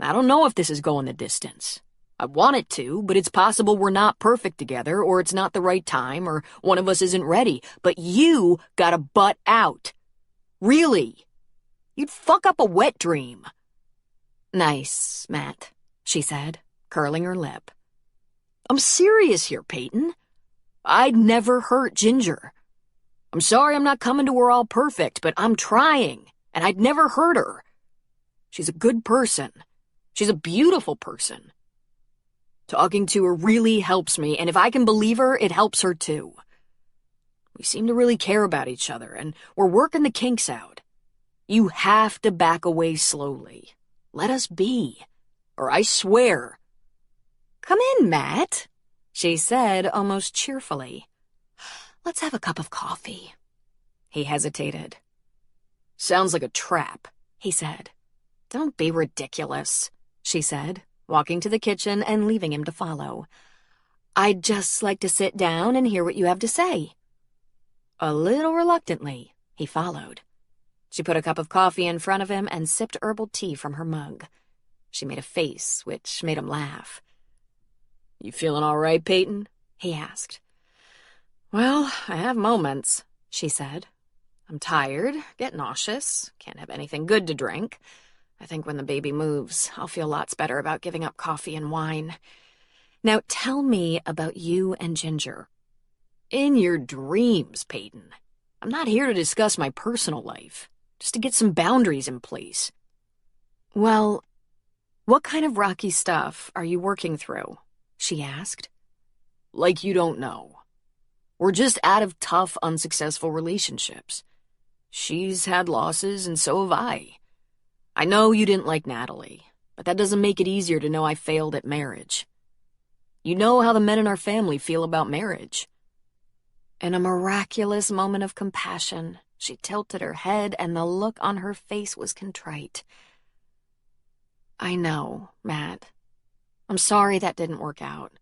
I don't know if this is going the distance. I want it to, but it's possible we're not perfect together, or it's not the right time, or one of us isn't ready. But you gotta butt out. Really. You'd fuck up a wet dream." "Nice, Matt," she said, curling her lip. "I'm serious here, Peyton. I'd never hurt Ginger. I'm sorry I'm not coming to her all perfect, but I'm trying, and I'd never hurt her. She's a good person. She's a beautiful person. Talking to her really helps me, and if I can believe her, it helps her too. We seem to really care about each other, and we're working the kinks out. You have to back away slowly. Let us be, or I swear." "Come in, Matt," she said almost cheerfully. "Let's have a cup of coffee." He hesitated. "Sounds like a trap," he said. "Don't be ridiculous," she said, walking to the kitchen and leaving him to follow. "I'd just like to sit down and hear what you have to say." A little reluctantly, he followed. She put a cup of coffee in front of him and sipped herbal tea from her mug. She made a face, which made him laugh. "You feeling all right, Peyton?" he asked. "Well, I have moments," she said. I'm tired, get nauseous, can't have anything good to drink. I think when the baby moves, I'll feel lots better about giving up coffee and wine. Now tell me about you and Ginger. In your dreams, Peyton. I'm not here to discuss my personal life, just to get some boundaries in place. Well, what kind of rocky stuff are you working through? She asked. Like you don't know. We're just out of tough, unsuccessful relationships. She's had losses, and so have I. I know you didn't like Natalie, but that doesn't make it easier to know I failed at marriage. You know how the men in our family feel about marriage. In a miraculous moment of compassion, she tilted her head, and the look on her face was contrite. I know, Matt. I'm sorry that didn't work out.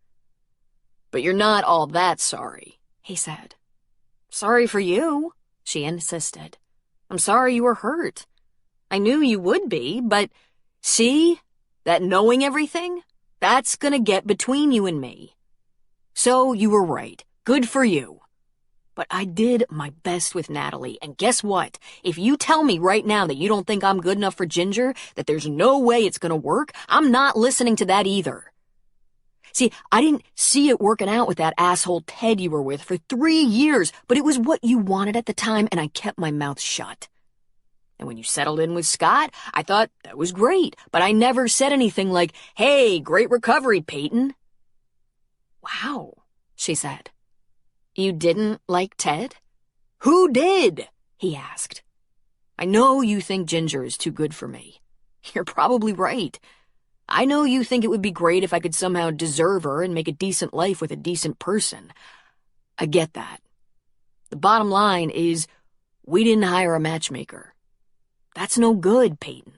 But you're not all that sorry, he said. Sorry for you, she insisted. I'm sorry you were hurt. I knew you would be, but see, that knowing everything, that's gonna get between you and me. So you were right. Good for you. But I did my best with Natalie, and guess what? If you tell me right now that you don't think I'm good enough for Ginger, that there's no way it's gonna work, I'm not listening to that either. See, I didn't see it working out with that asshole Ted you were with for 3 years, but it was what you wanted at the time, and I kept my mouth shut. And when you settled in with Scott, I thought that was great, but I never said anything like, hey, great recovery, Peyton. Wow, she said. You didn't like Ted? Who did? He asked. I know you think Ginger is too good for me. You're probably right. I know you think it would be great if I could somehow deserve her and make a decent life with a decent person. I get that. The bottom line is, we didn't hire a matchmaker. That's no good, Peyton.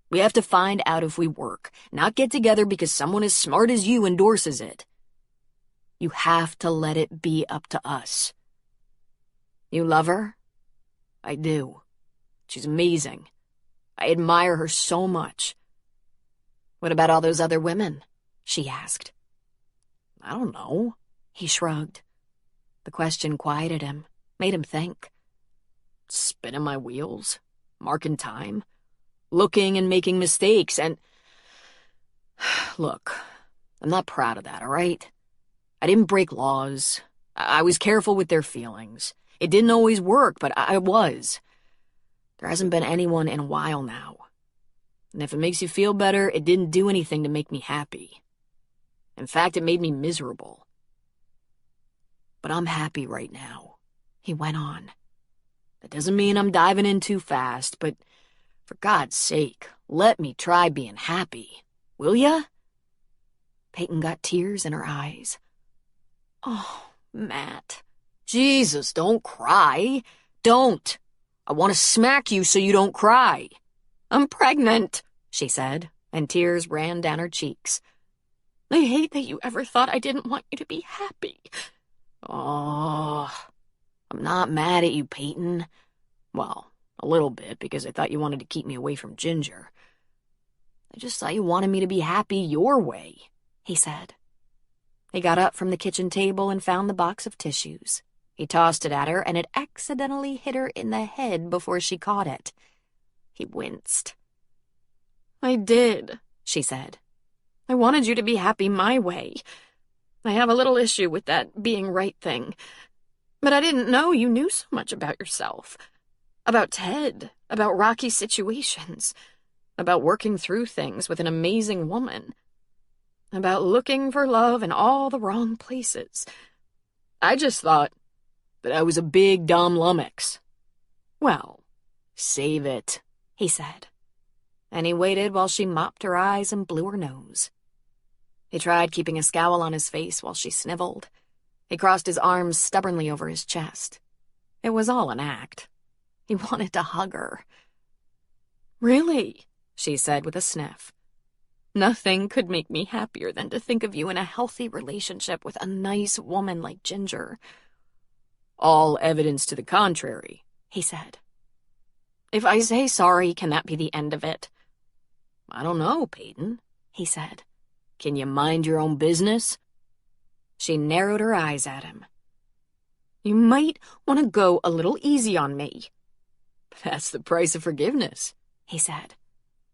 We have to find out if we work, not get together because someone as smart as you endorses it. You have to let it be up to us. You love her? I do. She's amazing. I admire her so much. What about all those other women? She asked. I don't know. He shrugged. The question quieted him, made him think. Spinning my wheels, marking time, looking and making mistakes, and... Look, I'm not proud of that, all right? I didn't break laws. I was careful with their feelings. It didn't always work, but I was. There hasn't been anyone in a while now. And if it makes you feel better, it didn't do anything to make me happy. In fact, it made me miserable. But I'm happy right now, he went on. That doesn't mean I'm diving in too fast, but for God's sake, let me try being happy, will ya? Peyton got tears in her eyes. Oh, Matt. Jesus, don't cry. Don't. I want to smack you so you don't cry. I'm pregnant, she said, and tears ran down her cheeks. I hate that you ever thought I didn't want you to be happy. Oh, I'm not mad at you, Peyton. Well, a little bit, because I thought you wanted to keep me away from Ginger. I just thought you wanted me to be happy your way, he said. He got up from the kitchen table and found the box of tissues. He tossed it at her, and it accidentally hit her in the head before she caught it. He winced. I did, she said. I wanted you to be happy my way. I have a little issue with that being right thing. But I didn't know you knew so much about yourself. About Ted, about rocky situations, about working through things with an amazing woman, about looking for love in all the wrong places. I just thought that I was a big dumb lummox. Well, save it, he said, and he waited while she mopped her eyes and blew her nose. He tried keeping a scowl on his face while she sniveled. He crossed his arms stubbornly over his chest. It was all an act. He wanted to hug her. Really, she said with a sniff. Nothing could make me happier than to think of you in a healthy relationship with a nice woman like Ginger. All evidence to the contrary, he said. If I say sorry, can that be the end of it? I don't know, Peyton, he said. Can you mind your own business? She narrowed her eyes at him. You might want to go a little easy on me, That's the price of forgiveness, he said.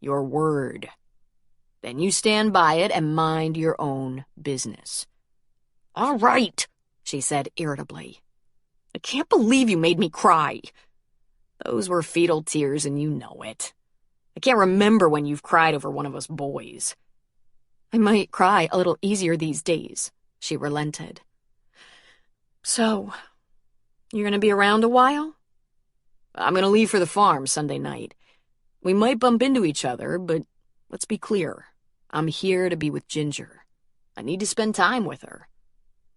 Your word. Then you stand by it and mind your own business. All right, she said irritably. I can't believe you made me cry. Those were fetal tears and you know it. I can't remember when you've cried over one of us boys. I might cry a little easier these days, she relented. So, you're going to be around a while? I'm going to leave for the farm Sunday night. We might bump into each other, but let's be clear. I'm here to be with Ginger. I need to spend time with her.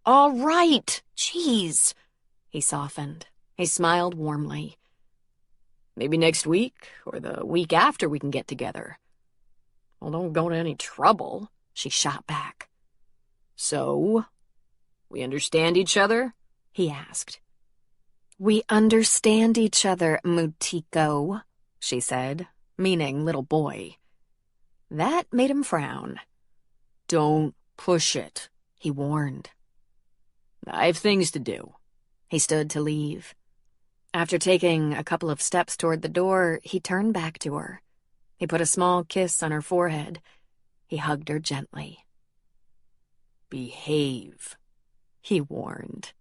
All right, jeez, he softened. He smiled warmly. Maybe next week or the week after we can get together. Well, don't go to any trouble, she shot back. So, we understand each other? He asked. We understand each other, Mutiko, she said, meaning little boy. That made him frown. Don't push it, he warned. I have things to do. He stood to leave. After taking a couple of steps toward the door, he turned back to her. He put a small kiss on her forehead. He hugged her gently. Behave, he warned.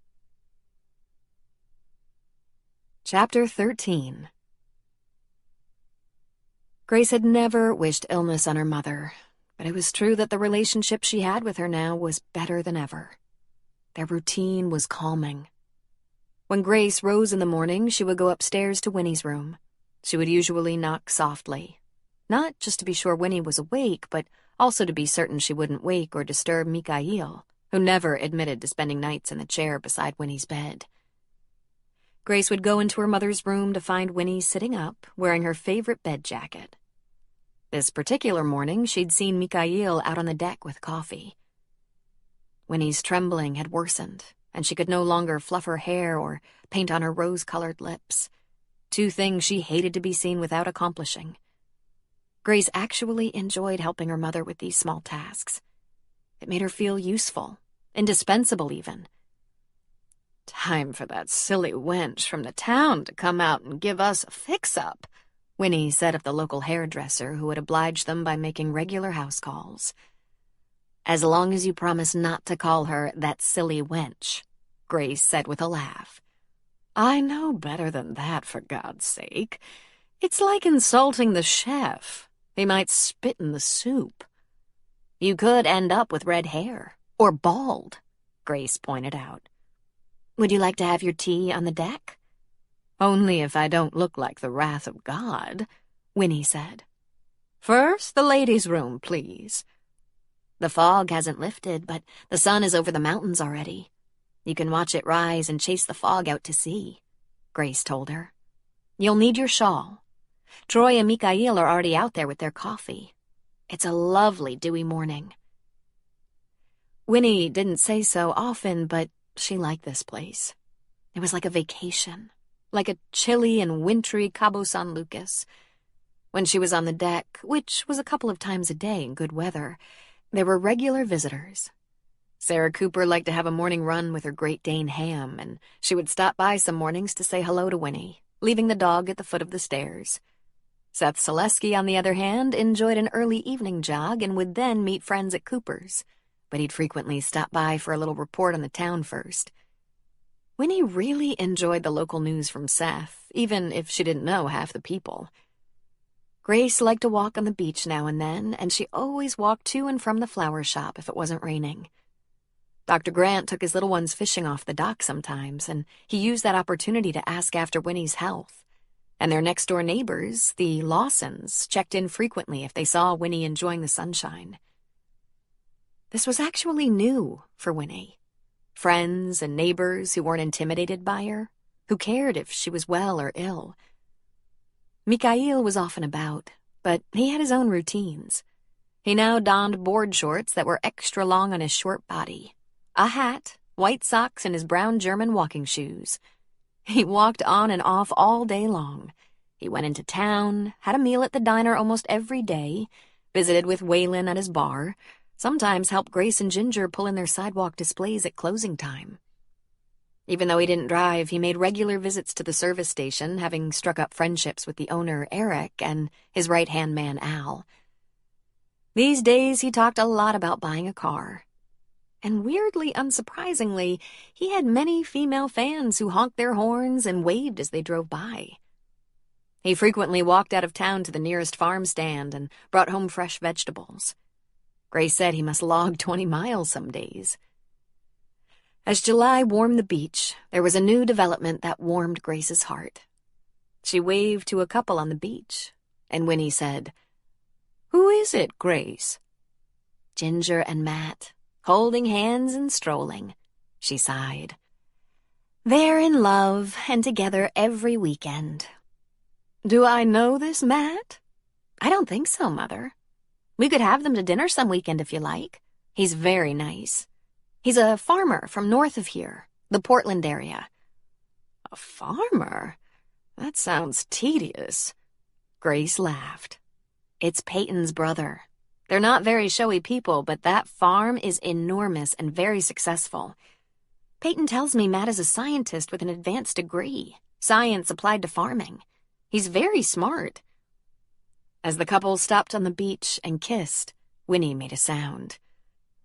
Chapter 13. Grace had never wished illness on her mother, but it was true that the relationship she had with her now was better than ever. Their routine was calming. When Grace rose in the morning, she would go upstairs to Winnie's room. She would usually knock softly, not just to be sure Winnie was awake, but also to be certain she wouldn't wake or disturb Mikhail, who never admitted to spending nights in the chair beside Winnie's bed. Grace would go into her mother's room to find Winnie sitting up, wearing her favorite bed jacket. This particular morning, she'd seen Mikhail out on the deck with coffee. Winnie's trembling had worsened, and she could no longer fluff her hair or paint on her rose-colored lips, two things she hated to be seen without accomplishing. Grace actually enjoyed helping her mother with these small tasks. It made her feel useful, indispensable even. Time for that silly wench from the town to come out and give us a fix-up, Winnie said of the local hairdresser who had obliged them by making regular house calls. As long as you promise not to call her that silly wench, Grace said with a laugh. I know better than that, for God's sake. It's like insulting the chef. He might spit in the soup. You could end up with red hair, or bald, Grace pointed out. Would you like to have your tea on the deck? Only if I don't look like the wrath of God, Winnie said. First, the ladies' room, please. The fog hasn't lifted, but the sun is over the mountains already. You can watch it rise and chase the fog out to sea, Grace told her. You'll need your shawl. Troy and Mikhail are already out there with their coffee. It's a lovely dewy morning. Winnie didn't say so often, but she liked this place. It was like a vacation, like a chilly and wintry Cabo San Lucas. When she was on the deck, which was a couple of times a day in good weather, there were regular visitors. Sarah Cooper liked to have a morning run with her Great Dane Ham, and she would stop by some mornings to say hello to Winnie, leaving the dog at the foot of the stairs. Seth Selesky, on the other hand, enjoyed an early evening jog and would then meet friends at Cooper's, but he'd frequently stop by for a little report on the town first. Winnie really enjoyed the local news from Seth, even if she didn't know half the people. Grace liked to walk on the beach now and then, and she always walked to and from the flower shop if it wasn't raining. Dr. Grant took his little ones fishing off the dock sometimes, and he used that opportunity to ask after Winnie's health. And their next-door neighbors, the Lawsons, checked in frequently if they saw Winnie enjoying the sunshine. This was actually new for Winnie. Friends and neighbors who weren't intimidated by her, who cared if she was well or ill. Mikhail was often about, but he had his own routines. He now donned board shorts that were extra long on his short body, a hat, white socks, and his brown German walking shoes. He walked on and off all day long. He went into town, had a meal at the diner almost every day, visited with Waylon at his bar, sometimes helped Grace and Ginger pull in their sidewalk displays at closing time. Even though he didn't drive, he made regular visits to the service station, having struck up friendships with the owner, Eric, and his right-hand man, Al. These days, he talked a lot about buying a car. And weirdly, unsurprisingly, he had many female fans who honked their horns and waved as they drove by. He frequently walked out of town to the nearest farm stand and brought home fresh vegetables. Grace said he must log 20 miles some days. As July warmed the beach, there was a new development that warmed Grace's heart. She waved to a couple on the beach, and Winnie said, "Who is it, Grace?" "Ginger and Matt, holding hands and strolling," she sighed. "They're in love and together every weekend." "Do I know this Matt?" "I don't think so, Mother. We could have them to dinner some weekend if you like. He's very nice. He's a farmer from north of here, the Portland area." "A farmer? That sounds tedious." Grace laughed. "It's Peyton's brother. They're not very showy people, but that farm is enormous and very successful. Peyton tells me Matt is a scientist with an advanced degree, science applied to farming. He's very smart." As the couple stopped on the beach and kissed, Winnie made a sound.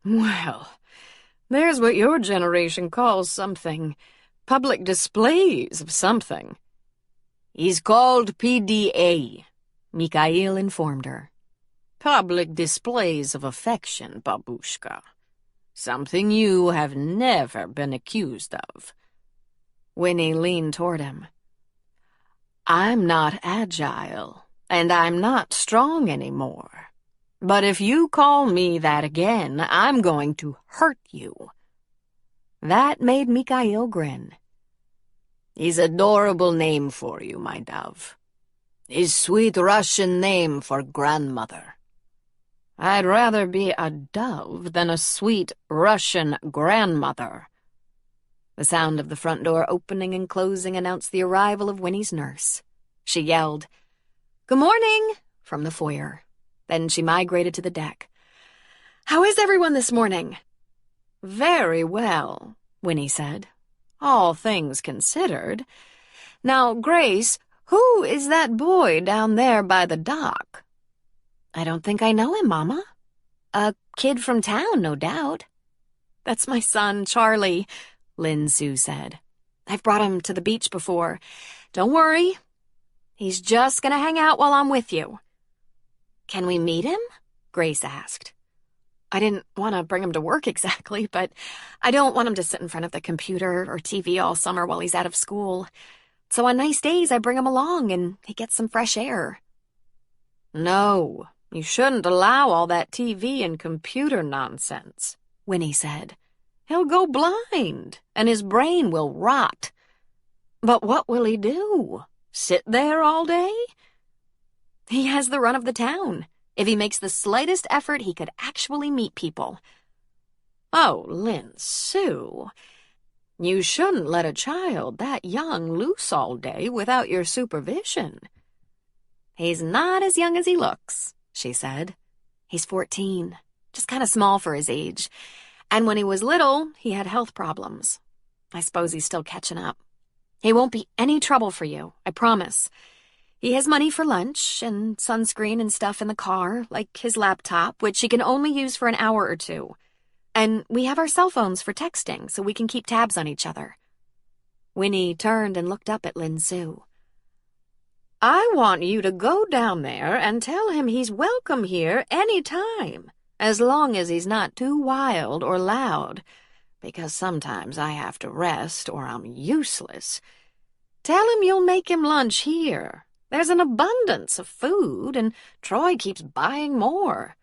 "Well, there's what your generation calls something. Public displays of something." "He's called PDA," Mikhail informed her. "Public displays of affection, babushka. Something you have never been accused of." Winnie leaned toward him. "I'm not agile, and I'm not strong anymore. But if you call me that again, I'm going to hurt you." That made Mikhail grin. "His adorable name for you, my dove. His sweet Russian name for grandmother." "I'd rather be a dove than a sweet Russian grandmother." The sound of the front door opening and closing announced the arrival of Winnie's nurse. She yelled, "Good morning," from the foyer. Then she migrated to the deck. "How is everyone this morning?" "Very well," Winnie said. "All things considered. Now, Grace, who is that boy down there by the dock?" "I don't think I know him, Mama. A kid from town, no doubt." "That's my son, Charlie," Lin Sue said. "I've brought him to the beach before. Don't worry. He's just gonna hang out while I'm with you." "Can we meet him?" Grace asked. "I didn't want to bring him to work exactly, but I don't want him to sit in front of the computer or TV all summer while he's out of school. So on nice days, I bring him along and he gets some fresh air." "No, you shouldn't allow all that TV and computer nonsense," Winnie said. "He'll go blind, and his brain will rot. But what will he do? Sit there all day?" "He has the run of the town. If he makes the slightest effort, he could actually meet people." "Oh, Lin Sue, you shouldn't let a child that young loose all day without your supervision." "He's not as young as he looks," she said. "He's 14, just kind of small for his age. And when he was little, he had health problems. I suppose he's still catching up. He won't be any trouble for you, I promise. He has money for lunch and sunscreen and stuff in the car, like his laptop, which he can only use for an hour or two. And we have our cell phones for texting, so we can keep tabs on each other." Winnie turned and looked up at Lin Sue. "I want you to go down there and tell him he's welcome here any time, as long as he's not too wild or loud, because sometimes I have to rest or I'm useless. Tell him you'll make him lunch here. There's an abundance of food, and Troy keeps buying more.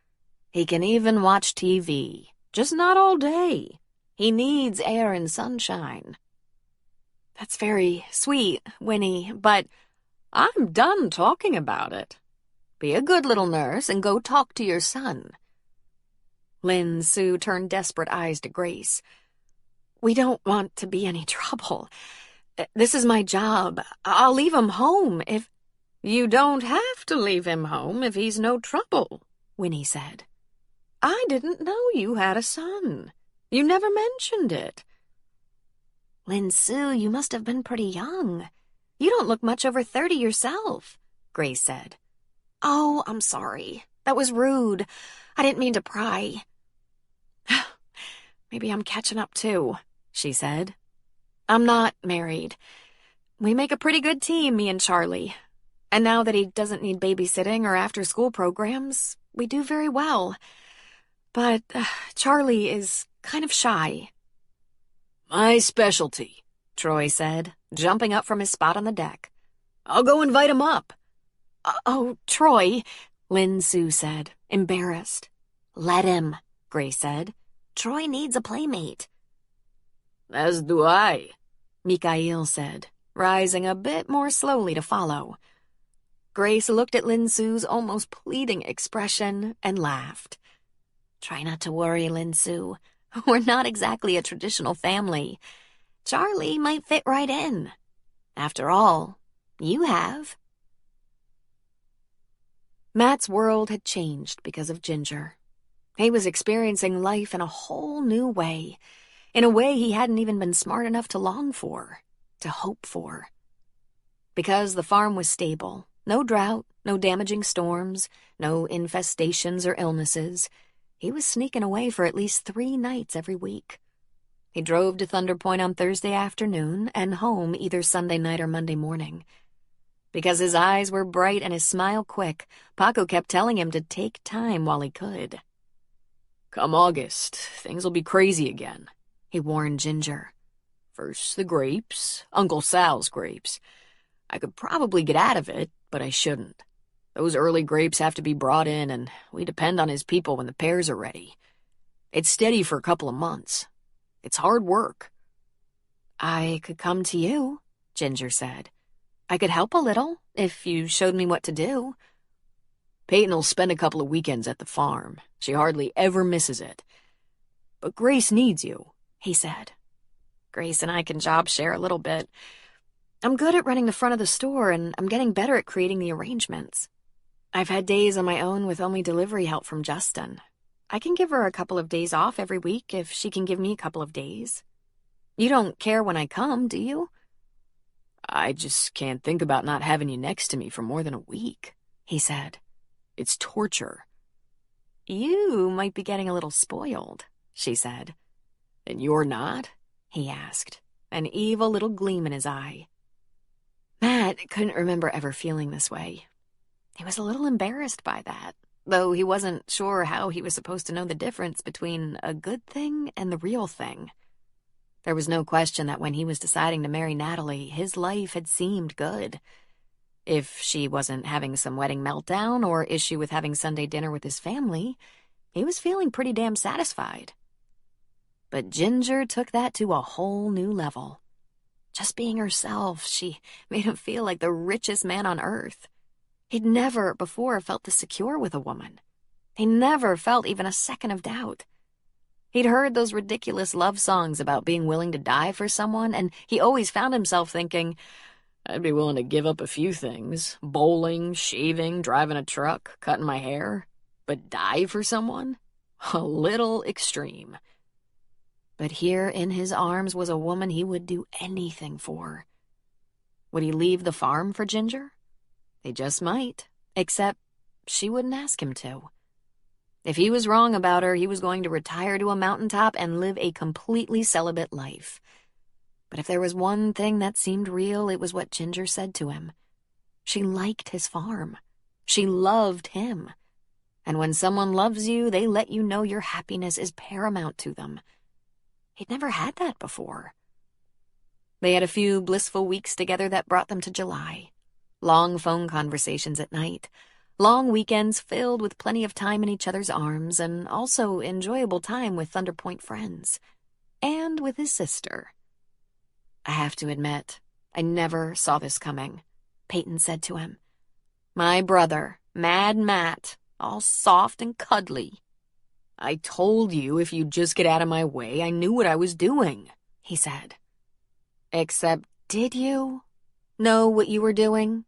He can even watch TV, just not all day. He needs air and sunshine." "That's very sweet, Winnie, but I'm done talking about it. Be a good little nurse and go talk to your son." Lin Sue turned desperate eyes to Grace. "We don't want to be any trouble. This is my job. I'll leave him home if—" "You don't have to leave him home if he's no trouble," Winnie said. "I didn't know you had a son. You never mentioned it." Lin-Su, you must have been pretty young. You don't look much over 30 yourself, Grace said. Oh, I'm sorry. That was rude. I didn't mean to pry. Maybe I'm catching up too, she said. I'm not married. We make a pretty good team, me and Charlie. And now that he doesn't need babysitting or after-school programs, we do very well. But Charlie is kind of shy. My specialty, Troy said, jumping up from his spot on the deck. I'll go invite him up. Oh, Troy, Lin-Su said, embarrassed. Let him, Grace said. Troy needs a playmate. As do I, Mikhail said, rising a bit more slowly to follow. Grace looked at Lin-Su's almost pleading expression and laughed. Try not to worry, Lin-Su. We're not exactly a traditional family. Charlie might fit right in. After all, you have. Matt's world had changed because of Ginger. He was experiencing life in a whole new way, in a way he hadn't even been smart enough to long for, to hope for. Because the farm was stable, no drought, no damaging storms, no infestations or illnesses, he was sneaking away for at least 3 nights every week. He drove to Thunder Point on Thursday afternoon and home either Sunday night or Monday morning. Because his eyes were bright and his smile quick, Paco kept telling him to take time while he could. Come August, things will be crazy again, he warned Ginger. First the grapes, Uncle Sal's grapes. I could probably get out of it, but I shouldn't. Those early grapes have to be brought in, and we depend on his people when the pears are ready. It's steady for a couple of months. It's hard work. I could come to you, Ginger said. I could help a little, if you showed me what to do. Peyton'll spend a couple of weekends at the farm. She hardly ever misses it. But Grace needs you, he said. Grace and I can job share a little bit. I'm good at running the front of the store, and I'm getting better at creating the arrangements. I've had days on my own with only delivery help from Justin. I can give her a couple of days off every week if she can give me a couple of days. You don't care when I come, do you? I just can't think about not having you next to me for more than a week, he said. It's torture. You might be getting a little spoiled, she said. And you're not? He asked, an evil little gleam in his eye. Matt couldn't remember ever feeling this way. He was a little embarrassed by that, though he wasn't sure how he was supposed to know the difference between a good thing and the real thing. There was no question that when he was deciding to marry Natalie, his life had seemed good. If she wasn't having some wedding meltdown or issue with having Sunday dinner with his family, he was feeling pretty damn satisfied. But Ginger took that to a whole new level. Just being herself, she made him feel like the richest man on earth. He'd never before felt this secure with a woman. He never felt even a second of doubt. He'd heard those ridiculous love songs about being willing to die for someone, and he always found himself thinking, I'd be willing to give up a few things, bowling, shaving, driving a truck, cutting my hair, but die for someone? A little extreme. But here in his arms was a woman he would do anything for. Would he leave the farm for Ginger? He just might, except she wouldn't ask him to. If he was wrong about her, he was going to retire to a mountaintop and live a completely celibate life. But if there was one thing that seemed real, it was what Ginger said to him. She liked his farm. She loved him. And when someone loves you, they let you know your happiness is paramount to them. He'd never had that before. They had a few blissful weeks together that brought them to July. Long phone conversations at night. Long weekends filled with plenty of time in each other's arms, and also enjoyable time with Thunder Point friends. And with his sister. I have to admit, I never saw this coming, Peyton said to him. My brother, Mad Matt, all soft and cuddly. I told you if you'd just get out of my way, I knew what I was doing, he said. Except, did you know what you were doing?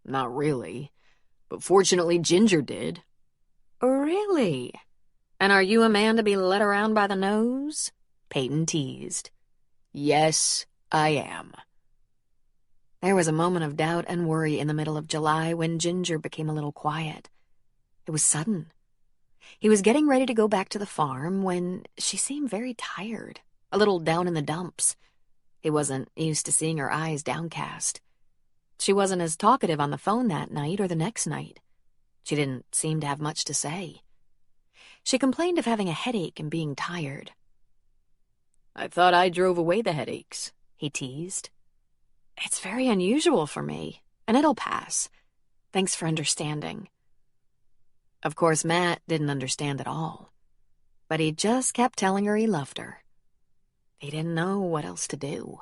Not really. But fortunately, Ginger did. Really? And are you a man to be led around by the nose? Peyton teased. Yes, I am. There was a moment of doubt and worry in the middle of July when Ginger became a little quiet. It was sudden. He was getting ready to go back to the farm when she seemed very tired, a little down in the dumps. He wasn't used to seeing her eyes downcast. She wasn't as talkative on the phone that night or the next night. She didn't seem to have much to say. She complained of having a headache and being tired. I thought I drove away the headaches, he teased. It's very unusual for me, and it'll pass. Thanks for understanding. Of course, Matt didn't understand at all, but he just kept telling her he loved her. He didn't know what else to do.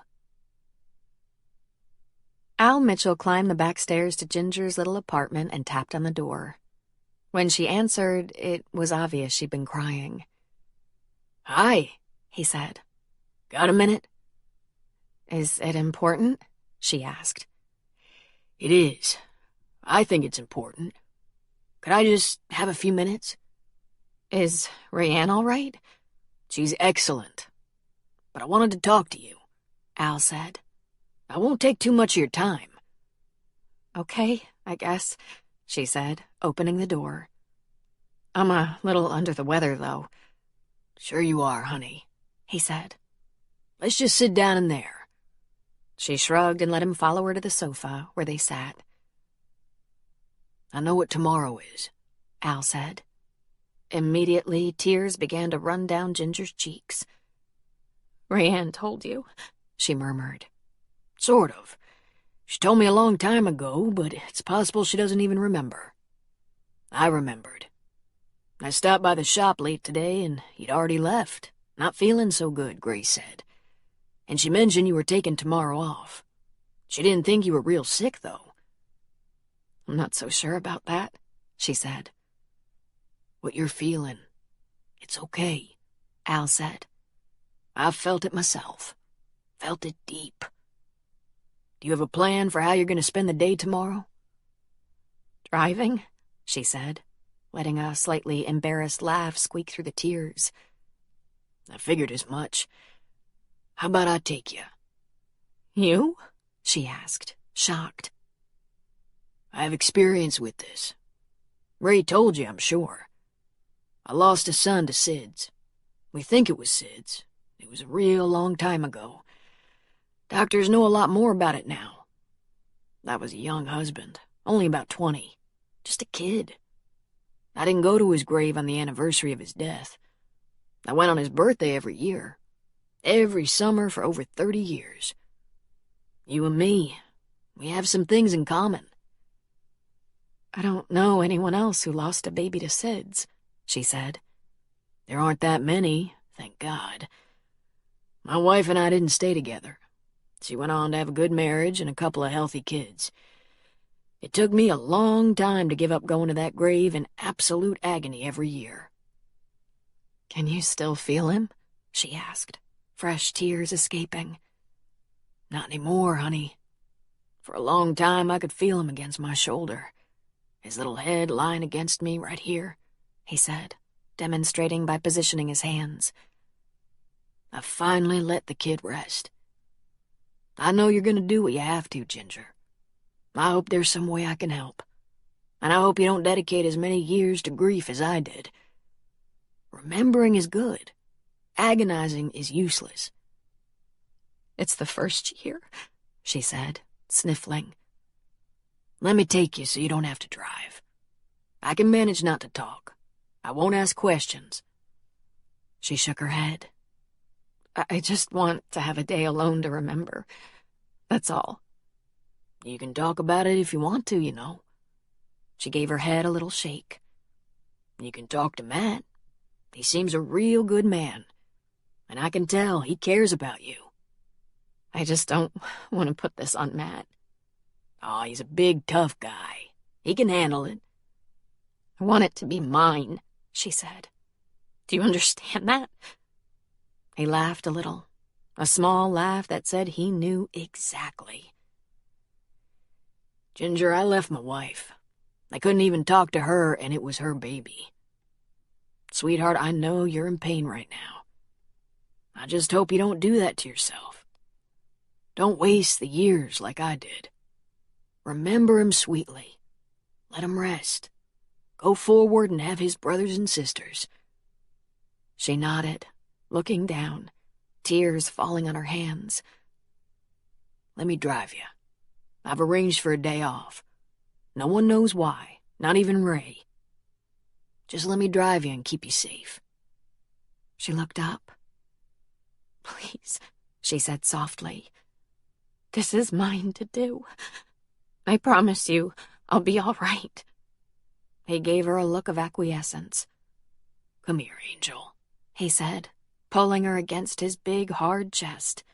Al Mitchell climbed the back stairs to Ginger's little apartment and tapped on the door. When she answered, it was obvious she'd been crying. Hi, he said. Got a minute? Is it important? She asked. It is. I think it's important. Could I just have a few minutes? Is Rayanne all right? She's excellent. But I wanted to talk to you, Al said. I won't take too much of your time. Okay, I guess, she said, opening the door. I'm a little under the weather, though. Sure you are, honey, he said. Let's just sit down in there. She shrugged and let him follow her to the sofa, where they sat. I know what tomorrow is, Al said. Immediately, tears began to run down Ginger's cheeks. Rayanne told you, she murmured. Sort of. She told me a long time ago, but it's possible she doesn't even remember. I remembered. I stopped by the shop late today, and you'd already left. Not feeling so good, Grace said. And she mentioned you were taking tomorrow off. She didn't think you were real sick, though. I'm not so sure about that, she said. What you're feeling, it's okay, Al said. I've felt it myself. Felt it deep. Do you have a plan for how you're going to spend the day tomorrow? Driving, she said, letting a slightly embarrassed laugh squeak through the tears. I figured as much. How about I take you? You? She asked, shocked. I have experience with this. Ray told you, I'm sure. I lost a son to SIDS. We think it was SIDS. It was a real long time ago. Doctors know a lot more about it now. That was a young husband, only about 20. Just a kid. I didn't go to his grave on the anniversary of his death. I went on his birthday every year. Every summer for over 30 years. You and me, we have some things in common. I don't know anyone else who lost a baby to SIDS, she said. There aren't that many, thank God. My wife and I didn't stay together. She went on to have a good marriage and a couple of healthy kids. It took me a long time to give up going to that grave in absolute agony every year. Can you still feel him? She asked, fresh tears escaping. Not anymore, honey. For a long time I could feel him against my shoulder. His little head lying against me right here, he said, demonstrating by positioning his hands. I finally let the kid rest. I know you're gonna do what you have to, Ginger. I hope there's some way I can help. And I hope you don't dedicate as many years to grief as I did. Remembering is good. Agonizing is useless. It's the first year, she said, sniffling. Let me take you so you don't have to drive. I can manage not to talk. I won't ask questions. She shook her head. I just want to have a day alone to remember. That's all. You can talk about it if you want to, you know. She gave her head a little shake. You can talk to Matt. He seems a real good man. And I can tell he cares about you. I just don't want to put this on Matt. Oh, he's a big, tough guy. He can handle it. I want it to be mine, she said. Do you understand that? He laughed a little, a small laugh that said he knew exactly. Ginger, I left my wife. I couldn't even talk to her, and it was her baby. Sweetheart, I know you're in pain right now. I just hope you don't do that to yourself. Don't waste the years like I did. Remember him sweetly. Let him rest. Go forward and have his brothers and sisters." She nodded, looking down, tears falling on her hands. "Let me drive you. I've arranged for a day off. No one knows why, not even Ray. Just let me drive you and keep you safe." She looked up. "Please," she said softly. "This is mine to do. I promise you I'll be all right." He gave her a look of acquiescence. "Come here, Angel," he said, pulling her against his big, hard chest.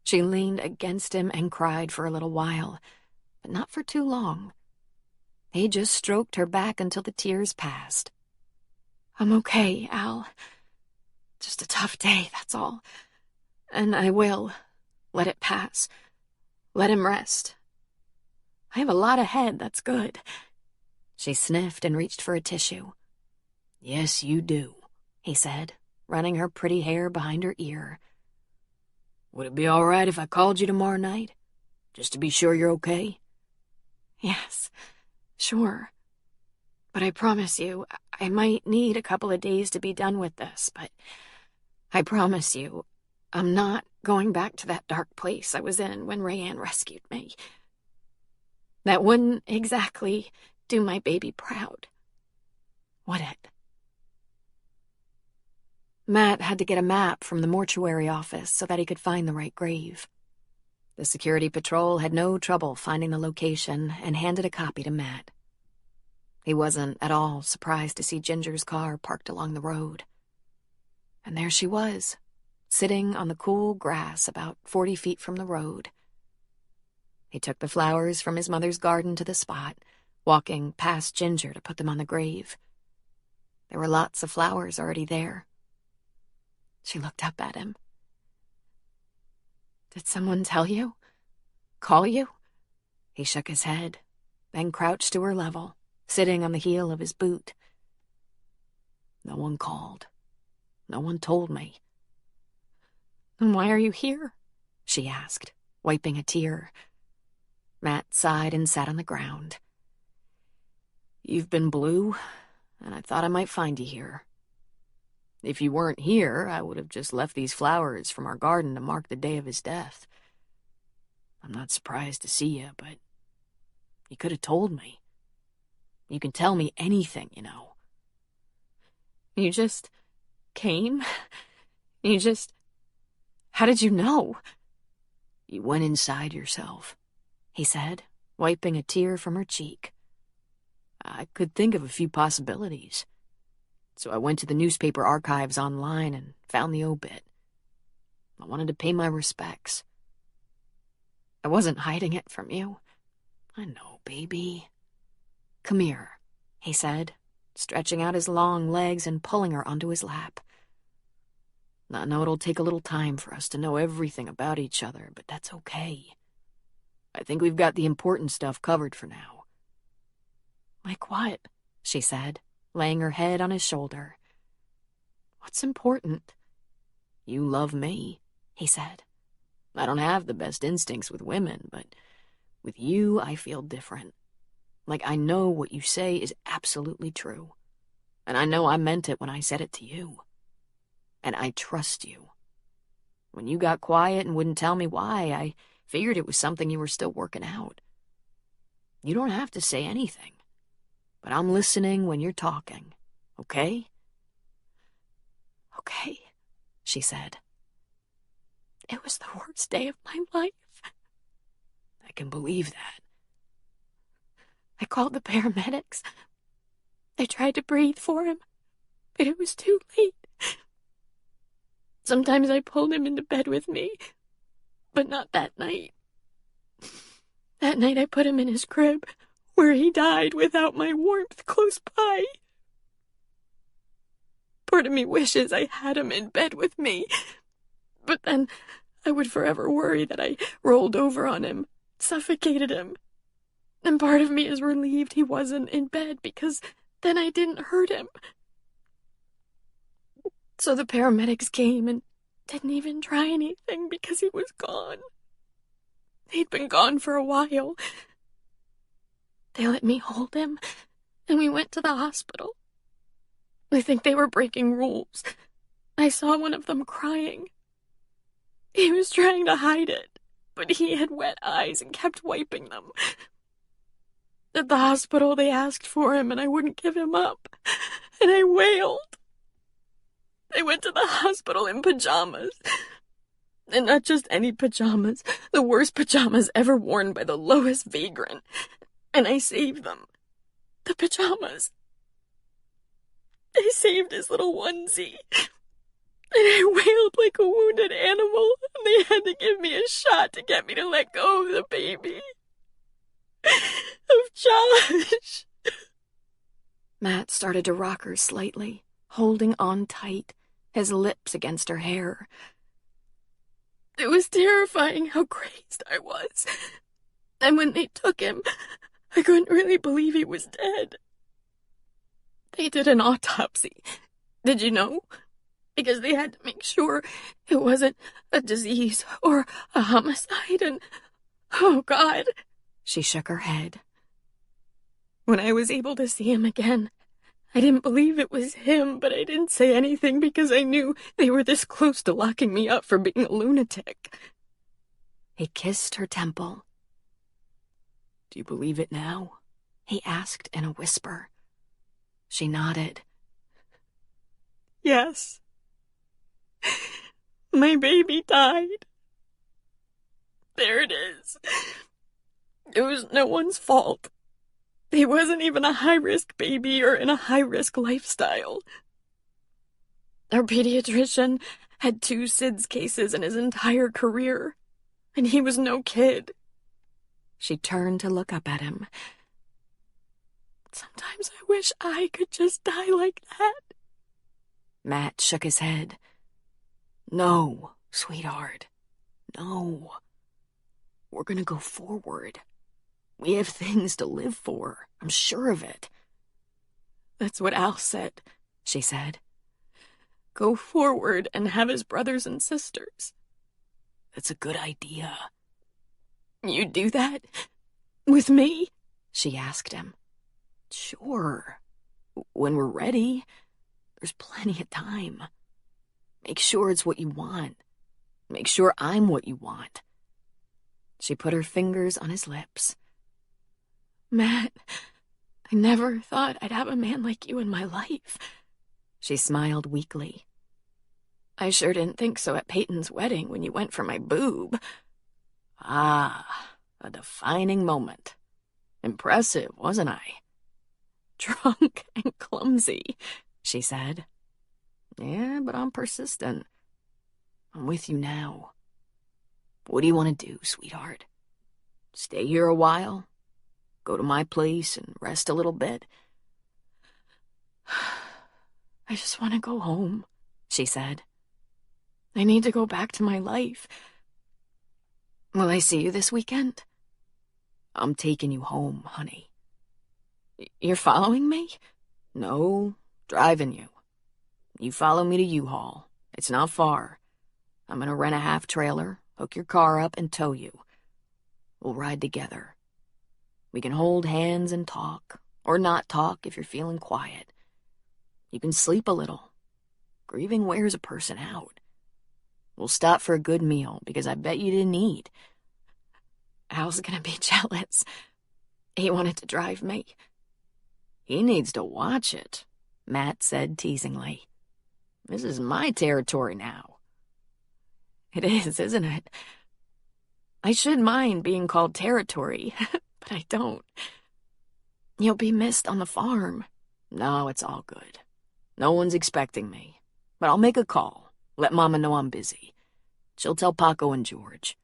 She leaned against him and cried for a little while, but not for too long. He just stroked her back until the tears passed. "I'm okay, Al. Just a tough day, that's all. And I will let it pass. Let him rest. I have a lot ahead, that's good." She sniffed and reached for a tissue. "Yes, you do," he said, running her pretty hair behind her ear. "Would it be all right if I called you tomorrow night? Just to be sure you're okay?" "Yes, sure. But I promise you, I might need a couple of days to be done with this, but I promise you, I'm not going back to that dark place I was in when Rayanne rescued me. That wouldn't exactly do my baby proud, would it?" Matt had to get a map from the mortuary office so that he could find the right grave. The security patrol had no trouble finding the location and handed a copy to Matt. He wasn't at all surprised to see Ginger's car parked along the road. And there she was, sitting on the cool grass about 40 feet from the road. He took the flowers from his mother's garden to the spot, walking past Ginger to put them on the grave. There were lots of flowers already there. She looked up at him. "Did someone tell you? Call you?" He shook his head, then crouched to her level, sitting on the heel of his boot. "No one called. No one told me." "Then why are you here?" she asked, wiping a tear. Matt sighed and sat on the ground. "You've been blue, and I thought I might find you here. If you weren't here, I would have just left these flowers from our garden to mark the day of his death. I'm not surprised to see you, but you could have told me. You can tell me anything, you know." "You just came? How did you know?" "You went inside yourself," he said, wiping a tear from her cheek. "I could think of a few possibilities. So I went to the newspaper archives online and found the obit. I wanted to pay my respects." "I wasn't hiding it from you." "I know, baby." "Come here," he said, stretching out his long legs and pulling her onto his lap. "I know it'll take a little time for us to know everything about each other, but that's okay. I think we've got the important stuff covered for now." "Like what?" she said, laying her head on his shoulder. "What's important?" "You love me," he said. "I don't have the best instincts with women, but with you I feel different. Like I know what you say is absolutely true. And I know I meant it when I said it to you. And I trust you. When you got quiet and wouldn't tell me why, I figured it was something you were still working out. You don't have to say anything. But I'm listening when you're talking, okay?" "Okay," she said. "It was the worst day of my life." "I can believe that." "I called the paramedics. They tried to breathe for him, but it was too late. Sometimes I pulled him into bed with me, but not that night. That night I put him in his crib, where he died without my warmth close by. Part of me wishes I had him in bed with me, but then I would forever worry that I rolled over on him, suffocated him. And part of me is relieved he wasn't in bed, because then I didn't hurt him. So the paramedics came and didn't even try anything because he was gone. They'd been gone for a while. They let me hold him, and we went to the hospital. I think they were breaking rules. I saw one of them crying. He was trying to hide it, but he had wet eyes and kept wiping them. At the hospital, they asked for him, and I wouldn't give him up, and I wailed. I went to the hospital in pajamas. And not just any pajamas, the worst pajamas ever worn by the lowest vagrant. And I saved them. The pajamas. I saved his little onesie. And I wailed like a wounded animal, and they had to give me a shot to get me to let go of the baby. Of Josh. Matt started to rock her slightly, holding on tight, his lips against her hair. It was terrifying how crazed I was. And when they took him, I couldn't really believe he was dead. They did an autopsy. Did you know? Because they had to make sure it wasn't a disease or a homicide, and oh God, she shook her head. When I was able to see him again, I didn't believe it was him, but I didn't say anything because I knew they were this close to locking me up for being a lunatic. He kissed her temple. Do you believe it now? He asked in a whisper. She nodded. Yes. My baby died. There it is. It was no one's fault. He wasn't even a high-risk baby or in a high-risk lifestyle. Our pediatrician had 2 SIDS cases in his entire career, and he was no kid. She turned to look up at him. Sometimes I wish I could just die like that. Matt shook his head. No, sweetheart. No. We're gonna go forward. We have things to live for. I'm sure of it. That's what Al said, she said. Go forward and have his brothers and sisters. That's a good idea. You do that? With me? She asked him. Sure. When we're ready, there's plenty of time. Make sure it's what you want. Make sure I'm what you want. She put her fingers on his lips. Matt, I never thought I'd have a man like you in my life. She smiled weakly. I sure didn't think so at Peyton's wedding when you went for my boob. Ah, a defining moment. Impressive, wasn't I? Drunk and clumsy, she said. Yeah, but I'm persistent. I'm with you now. What do you want to do, sweetheart? Stay here a while? Go to my place and rest a little bit? I just want to go home, she said. I need to go back to my life. Will I see you this weekend? I'm taking you home, honey. You're following me? No, driving you. You follow me to U-Haul. It's not far. I'm gonna rent a half-trailer, hook your car up, and tow you. We'll ride together. We can hold hands and talk, or not talk if you're feeling quiet. You can sleep a little. Grieving wears a person out. We'll stop for a good meal, because I bet you didn't eat. Al's gonna be jealous. He wanted to drive me. He needs to watch it, Matt said teasingly. This is my territory now. It is, isn't it? I should mind being called territory, but I don't. You'll be missed on the farm. No, it's all good. No one's expecting me. But I'll make a call. Let Mama know I'm busy. She'll tell Paco and George.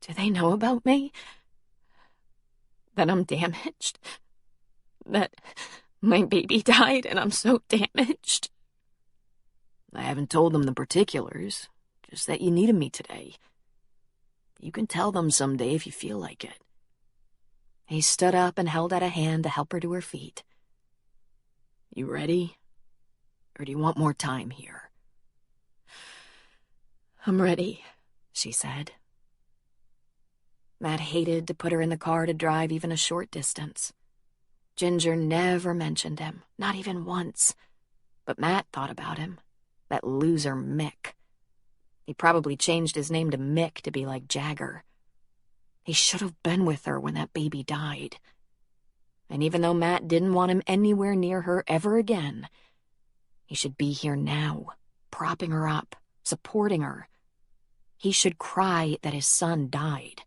Do they know about me? That I'm damaged? That my baby died and I'm so damaged? I haven't told them the particulars, just that you needed me today. You can tell them someday if you feel like it. He stood up and held out a hand to help her to her feet. You ready? Or do you want more time here? I'm ready, she said. Matt hated to put her in the car to drive even a short distance. Ginger never mentioned him, not even once. But Matt thought about him. That loser Mick. He probably changed his name to Mick to be like Jagger. He should have been with her when that baby died. And even though Matt didn't want him anywhere near her ever again, he should be here now, propping her up, supporting her. He should cry that his son died.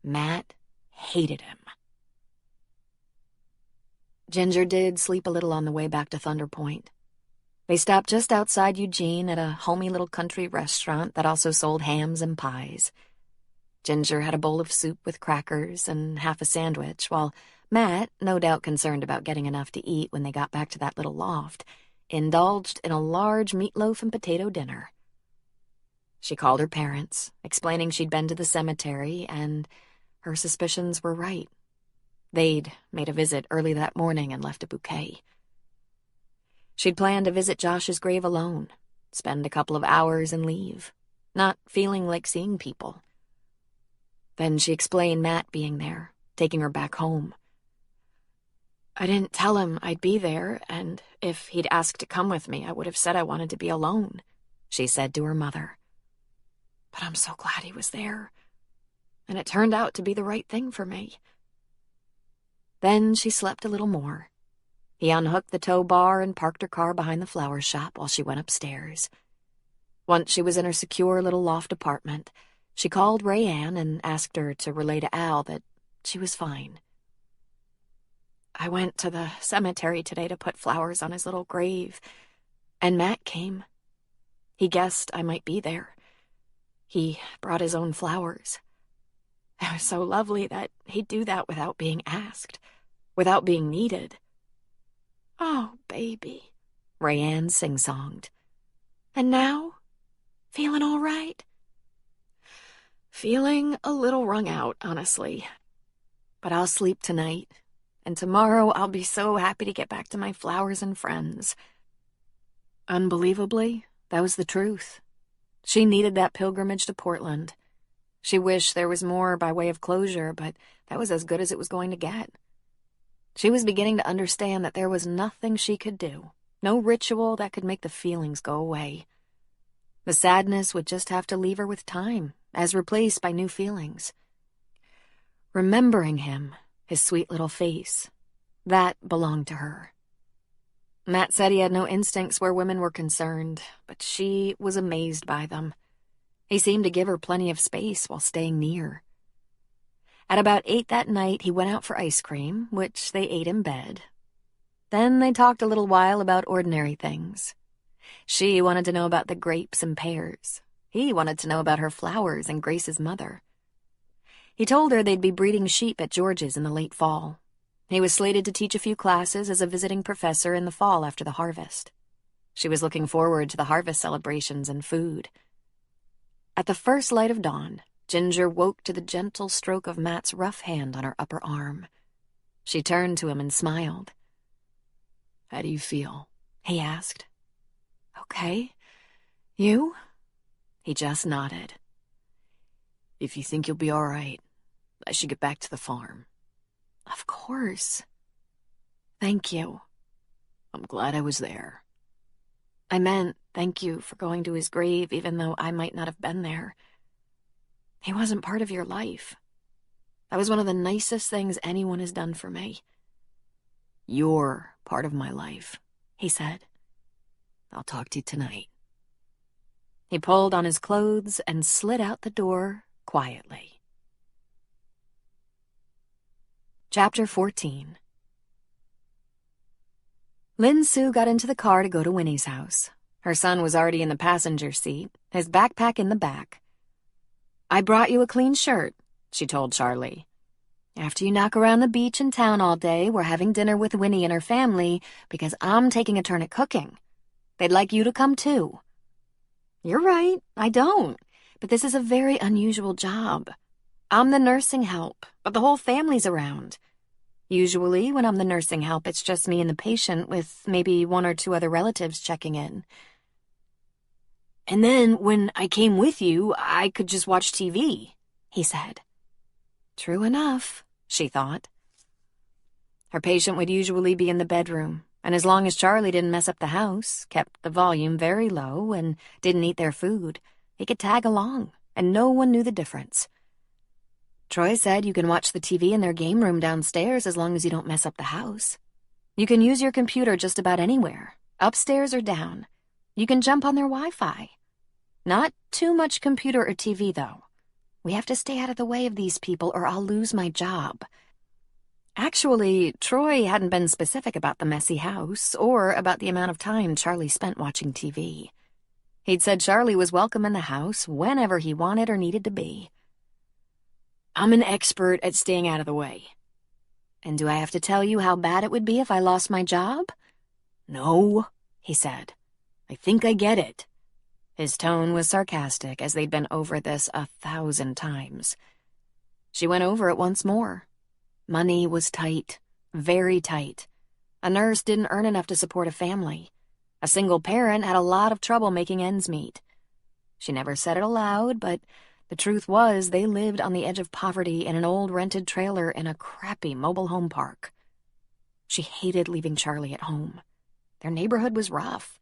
Matt hated him. Ginger did sleep a little on the way back to Thunder Point. They stopped just outside Eugene at a homey little country restaurant that also sold hams and pies. Ginger had a bowl of soup with crackers and half a sandwich, while Matt, no doubt concerned about getting enough to eat when they got back to that little loft, indulged in a large meatloaf and potato dinner. She called her parents, explaining she'd been to the cemetery, and her suspicions were right. They'd made a visit early that morning and left a bouquet. She'd planned to visit Josh's grave alone, spend a couple of hours and leave, not feeling like seeing people. Then she explained Matt being there, taking her back home. I didn't tell him I'd be there, and if he'd asked to come with me, I would have said I wanted to be alone, she said to her mother. But I'm so glad he was there, and it turned out to be the right thing for me. Then she slept a little more. He unhooked the tow bar and parked her car behind the flower shop while she went upstairs. Once she was in her secure little loft apartment, she called Rayanne and asked her to relay to Al that she was fine. I went to the cemetery today to put flowers on his little grave, and Matt came. He guessed I might be there. He brought his own flowers. It was so lovely that he'd do that without being asked, without being needed. Oh, baby, Rayanne sing-songed. And now? Feeling all right? Feeling a little wrung out, honestly. But I'll sleep tonight, and tomorrow I'll be so happy to get back to my flowers and friends. Unbelievably, that was the truth. She needed that pilgrimage to Portland. She wished there was more by way of closure, but that was as good as it was going to get. She was beginning to understand that there was nothing she could do, no ritual that could make the feelings go away. The sadness would just have to leave her with time, as replaced by new feelings. Remembering him, his sweet little face, that belonged to her. Matt said he had no instincts where women were concerned, but she was amazed by them. He seemed to give her plenty of space while staying near. At about 8 that night, he went out for ice cream, which they ate in bed. Then they talked a little while about ordinary things. She wanted to know about the grapes and pears. He wanted to know about her flowers and Grace's mother. He told her they'd be breeding sheep at George's in the late fall. He was slated to teach a few classes as a visiting professor in the fall after the harvest. She was looking forward to the harvest celebrations and food. At the first light of dawn, Ginger woke to the gentle stroke of Matt's rough hand on her upper arm. She turned to him and smiled. How do you feel? He asked. Okay. You? He just nodded. If you think you'll be all right, I should get back to the farm. Of course. Thank you. I'm glad I was there. I meant thank you for going to his grave even though I might not have been there. He wasn't part of your life. That was one of the nicest things anyone has done for me. You're part of my life, he said. I'll talk to you tonight. He pulled on his clothes and slid out the door quietly. Chapter 14. Lin Sue got into the car to go to Winnie's house. Her son was already in the passenger seat, his backpack in the back. I brought you a clean shirt, she told Charlie. After you knock around the beach and town all day, we're having dinner with Winnie and her family because I'm taking a turn at cooking. They'd like you to come too. You're right, I don't. But this is a very unusual job. I'm the nursing help, but the whole family's around. Usually, when I'm the nursing help, it's just me and the patient with maybe 1 or 2 other relatives checking in. And then, when I came with you, I could just watch TV, he said. True enough, she thought. Her patient would usually be in the bedroom, and as long as Charlie didn't mess up the house, kept the volume very low, and didn't eat their food, he could tag along, and no one knew the difference. Troy said you can watch the TV in their game room downstairs as long as you don't mess up the house. You can use your computer just about anywhere, upstairs or down. You can jump on their Wi-Fi. Not too much computer or TV, though. We have to stay out of the way of these people or I'll lose my job. Actually, Troy hadn't been specific about the messy house or about the amount of time Charlie spent watching TV. He'd said Charlie was welcome in the house whenever he wanted or needed to be. I'm an expert at staying out of the way. And do I have to tell you how bad it would be if I lost my job? No, he said. I think I get it. His tone was sarcastic, as they'd been over this 1,000 times. She went over it once more. Money was tight, very tight. A nurse didn't earn enough to support a family. A single parent had a lot of trouble making ends meet. She never said it aloud, but the truth was they lived on the edge of poverty in an old rented trailer in a crappy mobile home park. She hated leaving Charlie at home. Their neighborhood was rough.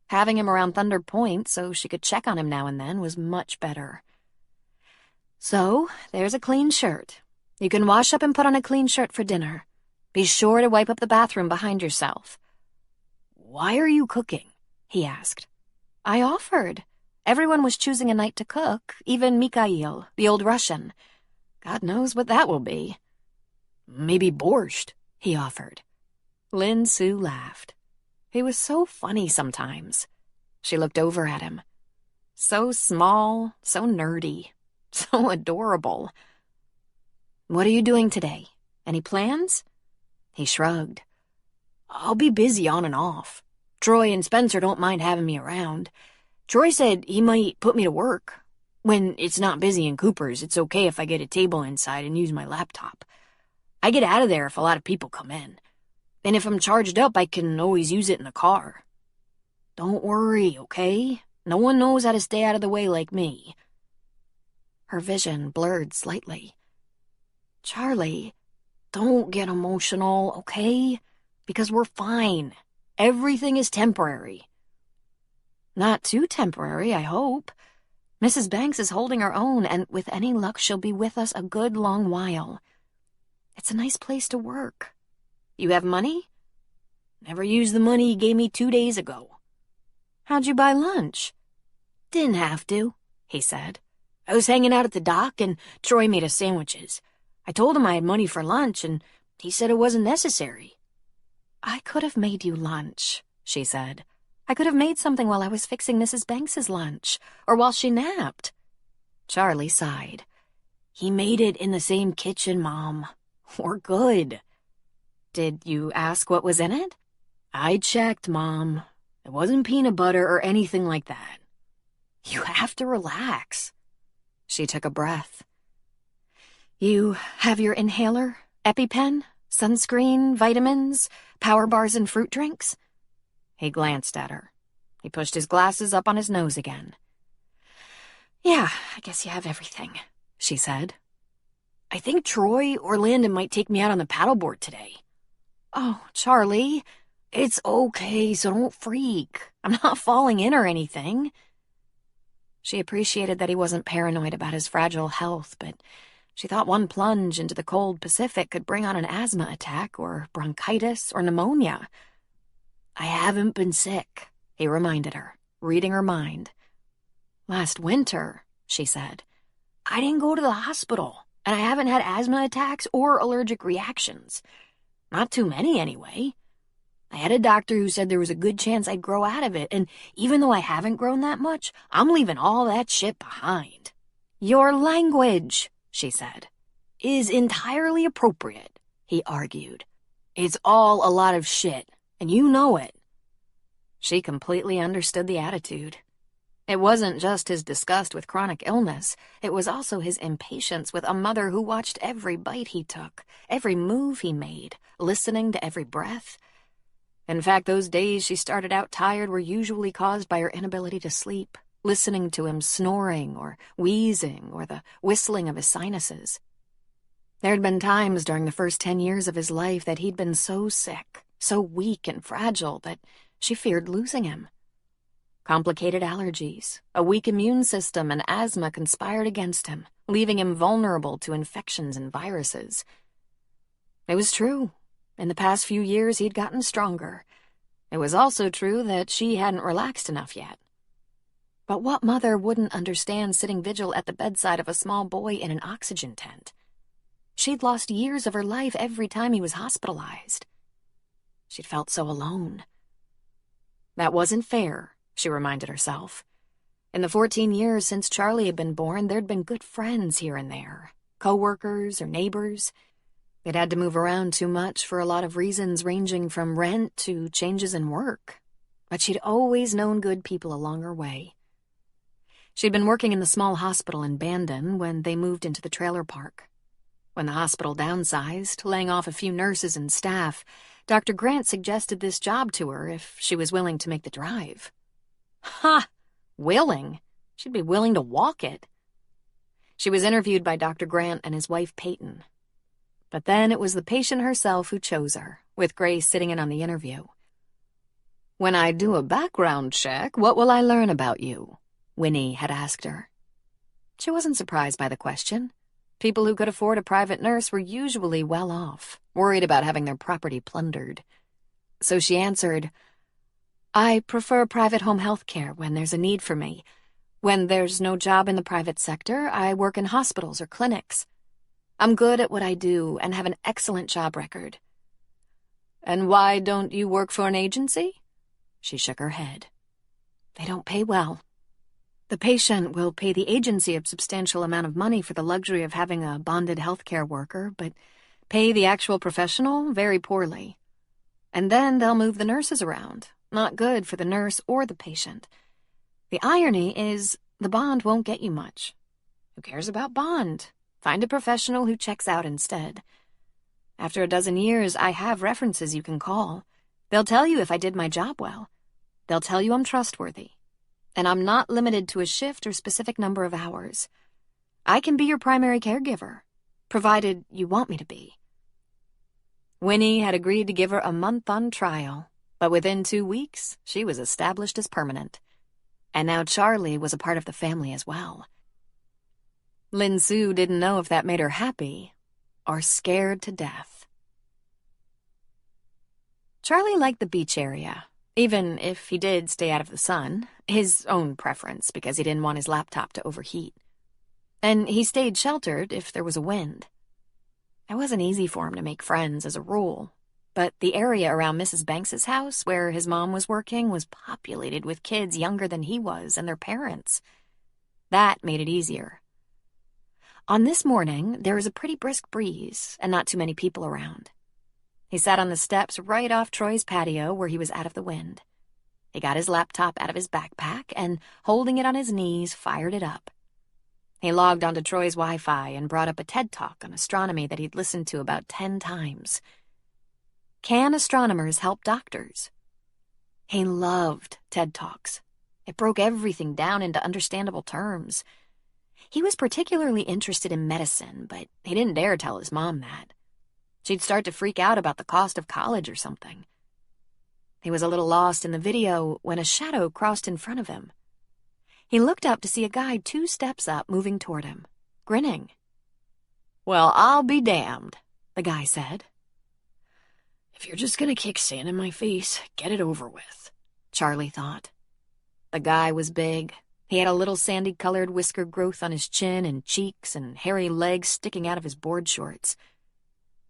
Having him around Thunder Point so she could check on him now and then was much better. So, there's a clean shirt. You can wash up and put on a clean shirt for dinner. Be sure to wipe up the bathroom behind yourself. Why are you cooking? He asked. I offered. Everyone was choosing a night to cook, even Mikhail, the old Russian. God knows what that will be. Maybe borscht, he offered. Lin Sue laughed. He was so funny sometimes. She looked over at him. So small, so nerdy, so adorable. What are you doing today? Any plans? He shrugged. I'll be busy on and off. Troy and Spencer don't mind having me around. Troy said he might put me to work. When it's not busy in Cooper's, it's okay if I get a table inside and use my laptop. I get out of there if a lot of people come in. And if I'm charged up, I can always use it in the car. Don't worry, okay? No one knows how to stay out of the way like me. Her vision blurred slightly. Charlie, don't get emotional, okay? Because we're fine. Everything is temporary. Not too temporary, I hope. Mrs. Banks is holding her own, and with any luck, she'll be with us a good long while. It's a nice place to work. You have money? Never used the money he gave me 2 days ago. How'd you buy lunch? Didn't have to, he said. I was hanging out at the dock, and Troy made us sandwiches. I told him I had money for lunch, and he said it wasn't necessary. I could have made you lunch, she said. I could have made something while I was fixing Mrs. Banks's lunch, or while she napped. Charlie sighed. He made it in the same kitchen, Mom. We're good. Did you ask what was in it? I checked, Mom. It wasn't peanut butter or anything like that. You have to relax. She took a breath. You have your inhaler, EpiPen, sunscreen, vitamins, power bars, and fruit drinks? He glanced at her. He pushed his glasses up on his nose again. Yeah, I guess you have everything, she said. I think Troy or Landon might take me out on the paddleboard today. Oh, Charlie. It's okay, so don't freak. I'm not falling in or anything. She appreciated that he wasn't paranoid about his fragile health, but she thought one plunge into the cold Pacific could bring on an asthma attack or bronchitis or pneumonia. I haven't been sick, he reminded her, reading her mind. Last winter, she said. I didn't go to the hospital, and I haven't had asthma attacks or allergic reactions. Not too many, anyway. I had a doctor who said there was a good chance I'd grow out of it, and even though I haven't grown that much, I'm leaving all that shit behind. Your language, she said. Is entirely appropriate, he argued. It's all a lot of shit, and you know it. She completely understood the attitude. It wasn't just his disgust with chronic illness, it was also his impatience with a mother who watched every bite he took, every move he made, listening to every breath. In fact, those days she started out tired were usually caused by her inability to sleep, listening to him snoring or wheezing or the whistling of his sinuses. There had been times during the first 10 years of his life that he'd been so sick, so weak and fragile that she feared losing him. Complicated allergies, a weak immune system, and asthma conspired against him, leaving him vulnerable to infections and viruses. It was true. In the past few years, he'd gotten stronger. It was also true that she hadn't relaxed enough yet. But what mother wouldn't understand sitting vigil at the bedside of a small boy in an oxygen tent? She'd lost years of her life every time he was hospitalized. She'd felt so alone. That wasn't fair, she reminded herself. In the 14 years since Charlie had been born, there'd been good friends here and there, co-workers or neighbors. They'd had to move around too much for a lot of reasons ranging from rent to changes in work. But she'd always known good people along her way. She'd been working in the small hospital in Bandon when they moved into the trailer park. When the hospital downsized, laying off a few nurses and staff, Dr. Grant suggested this job to her if she was willing to make the drive. Ha! Willing? She'd be willing to walk it. She was interviewed by Dr. Grant and his wife Peyton. But then it was the patient herself who chose her, with Grace sitting in on the interview. "When I do a background check, what will I learn about you?" Winnie had asked her. She wasn't surprised by the question. People who could afford a private nurse were usually well off, worried about having their property plundered. So she answered, "I prefer private home health care when there's a need for me. When there's no job in the private sector, I work in hospitals or clinics. I'm good at what I do and have an excellent job record." "And why don't you work for an agency?" She shook her head. "They don't pay well. The patient will pay the agency a substantial amount of money for the luxury of having a bonded healthcare worker, but pay the actual professional very poorly. And then they'll move the nurses around. Not good for the nurse or the patient. The irony is the bond won't get you much. Who cares about bond? Find a professional who checks out instead. After a dozen years, I have references you can call. They'll tell you if I did my job well. They'll tell you I'm trustworthy. And I'm not limited to a shift or specific number of hours. I can be your primary caregiver, provided you want me to be." Winnie had agreed to give her a month on trial, but within 2 weeks, she was established as permanent. And now Charlie was a part of the family as well. Lin Sue didn't know if that made her happy or scared to death. Charlie liked the beach area, even if he did stay out of the sun, his own preference because he didn't want his laptop to overheat. And he stayed sheltered if there was a wind. It wasn't easy for him to make friends as a rule, but the area around Mrs. Banks's house where his mom was working was populated with kids younger than he was and their parents. That made it easier. On this morning, there was a pretty brisk breeze and not too many people around. He sat on the steps right off Troy's patio where he was out of the wind. He got his laptop out of his backpack and, holding it on his knees, fired it up. He logged onto Troy's Wi-Fi and brought up a TED Talk on astronomy that he'd listened to about 10 times. Can astronomers help doctors? He loved TED Talks. It broke everything down into understandable terms. He was particularly interested in medicine, but he didn't dare tell his mom that. She'd start to freak out about the cost of college or something. He was a little lost in the video when a shadow crossed in front of him. He looked up to see a guy 2 steps up moving toward him, grinning. "Well, I'll be damned," the guy said. "If you're just gonna kick sand in my face, get it over with," Charlie thought. The guy was big. He had a little sandy-colored whisker growth on his chin and cheeks and hairy legs sticking out of his board shorts.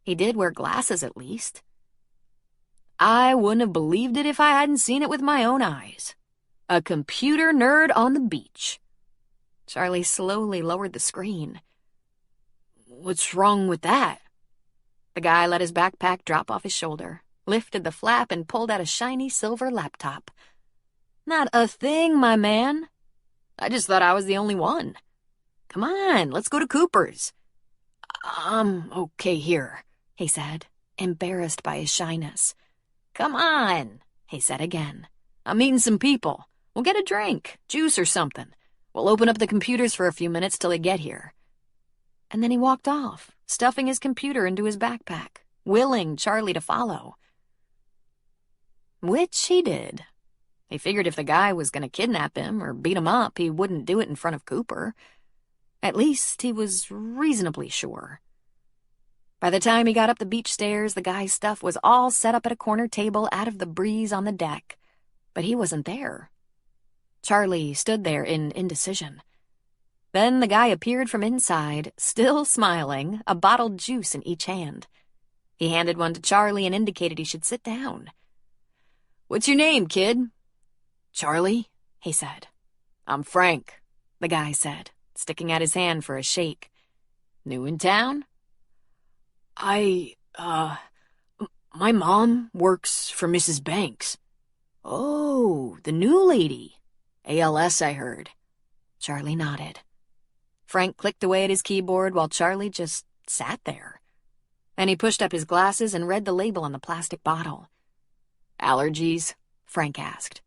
He did wear glasses, at least. "I wouldn't have believed it if I hadn't seen it with my own eyes. A computer nerd on the beach." Charlie slowly lowered the screen. "What's wrong with that?" The guy let his backpack drop off his shoulder, lifted the flap, and pulled out a shiny silver laptop. "Not a thing, my man. I just thought I was the only one. Come on, let's go to Cooper's." "I'm okay here," he said, embarrassed by his shyness. "Come on," he said again. "I'm meeting some people. We'll get a drink, juice or something. We'll open up the computers for a few minutes till they get here." And then he walked off, stuffing his computer into his backpack, willing Charlie to follow. Which he did. He figured if the guy was going to kidnap him or beat him up, he wouldn't do it in front of Cooper. At least he was reasonably sure. By the time he got up the beach stairs, the guy's stuff was all set up at a corner table out of the breeze on the deck. But he wasn't there. Charlie stood there in indecision. Then the guy appeared from inside, still smiling, a bottled juice in each hand. He handed one to Charlie and indicated he should sit down. "What's your name, kid?" "Charlie," he said. "I'm Frank," the guy said, sticking out his hand for a shake. "New in town?" My mom works for Mrs. Banks." "Oh, the new lady. ALS, I heard." Charlie nodded. Frank clicked away at his keyboard while Charlie just sat there. And he pushed up his glasses and read the label on the plastic bottle. "Allergies?" Frank asked.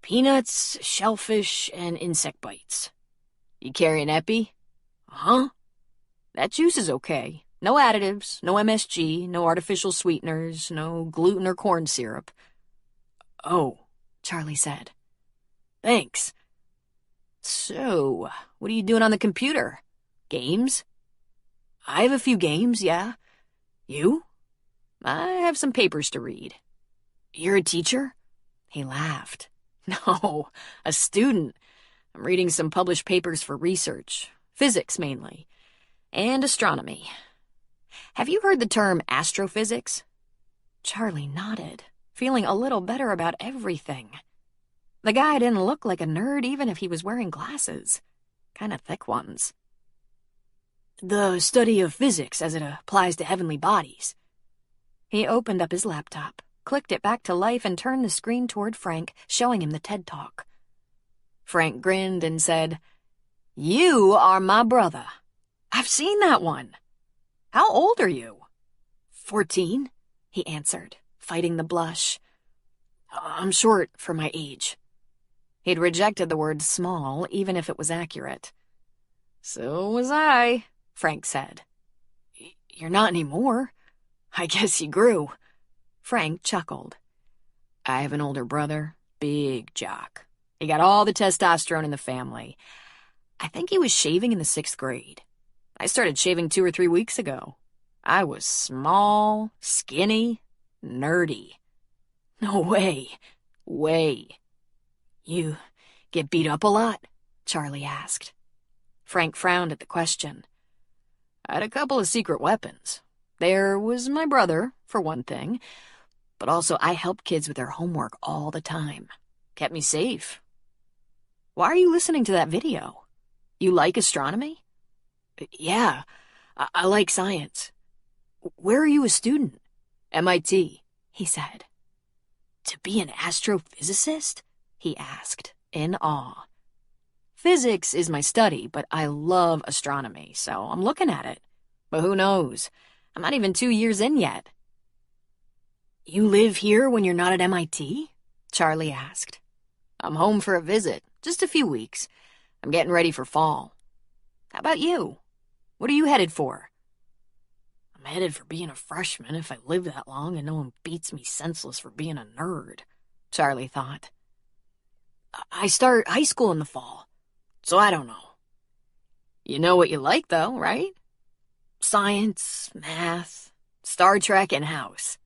"Peanuts, shellfish, and insect bites." "You carry an epi?" "Huh?" "That juice is okay. No additives, no MSG, no artificial sweeteners, no gluten or corn syrup." "Oh," Charlie said. "Thanks. So, what are you doing on the computer? Games?" "I have a few games, yeah. You?" "I have some papers to read." "You're a teacher?" He laughed. "No, a student. I'm reading some published papers for research. Physics, mainly. And astronomy." "Have you heard the term astrophysics?" Charlie nodded, feeling a little better about everything. The guy didn't look like a nerd even if he was wearing glasses. Kind of thick ones. "The study of physics as it applies to heavenly bodies." He opened up his laptop, clicked it back to life, and turned the screen toward Frank, showing him the TED Talk. Frank grinned and said, "You are my brother. I've seen that one. How old are you?" 14, he answered, fighting the blush. "I'm short for my age." He'd rejected the word small, even if it was accurate. "So was I," Frank said. "You're not anymore. I guess you grew." Frank chuckled. "I have an older brother, big jock. He got all the testosterone in the family. I think he was shaving in the 6th grade. I started shaving 2 or 3 weeks ago. I was small, skinny, nerdy." "No way." "Way." "You get beat up a lot?" Charlie asked. Frank frowned at the question. "I had a couple of secret weapons. There was my brother, for one thing, but also I helped kids with their homework all the time. Kept me safe." "Why are you listening to that video? You like astronomy?" "Yeah, I like science." "Where are you a student?" "MIT, he said. "To be an astrophysicist?" he asked, in awe. "Physics is my study, but I love astronomy, so I'm looking at it. But who knows? I'm not even 2 years in yet." "You live here when you're not at MIT?" Charlie asked. "I'm home for a visit, just a few weeks. I'm getting ready for fall." "How about you? What are you headed for?" "I'm headed for being a freshman if I live that long and no one beats me senseless for being a nerd," Charlie thought. "I start high school in the fall, so I don't know." "You know what you like, though, right?" "Science, math, Star Trek, and house."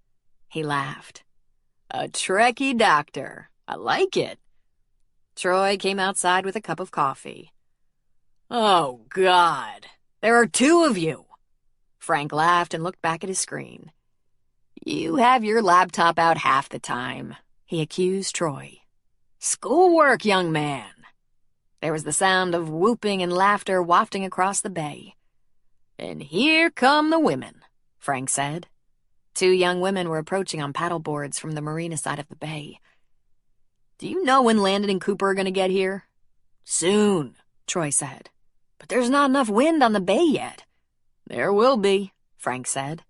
He laughed. "A Trekkie doctor. I like it." Troy came outside with a cup of coffee. "Oh, God. There are 2 of you." Frank laughed and looked back at his screen. "You have your laptop out half the time," he accused Troy. "Schoolwork, young man." There was the sound of whooping and laughter wafting across the bay. "And here come the women," Frank said. 2 young women were approaching on paddleboards from the marina side of the bay. "Do you know when Landon and Cooper are going to get here?" "Soon," Troy said. "But there's not enough wind on the bay yet." "There will be," Frank said.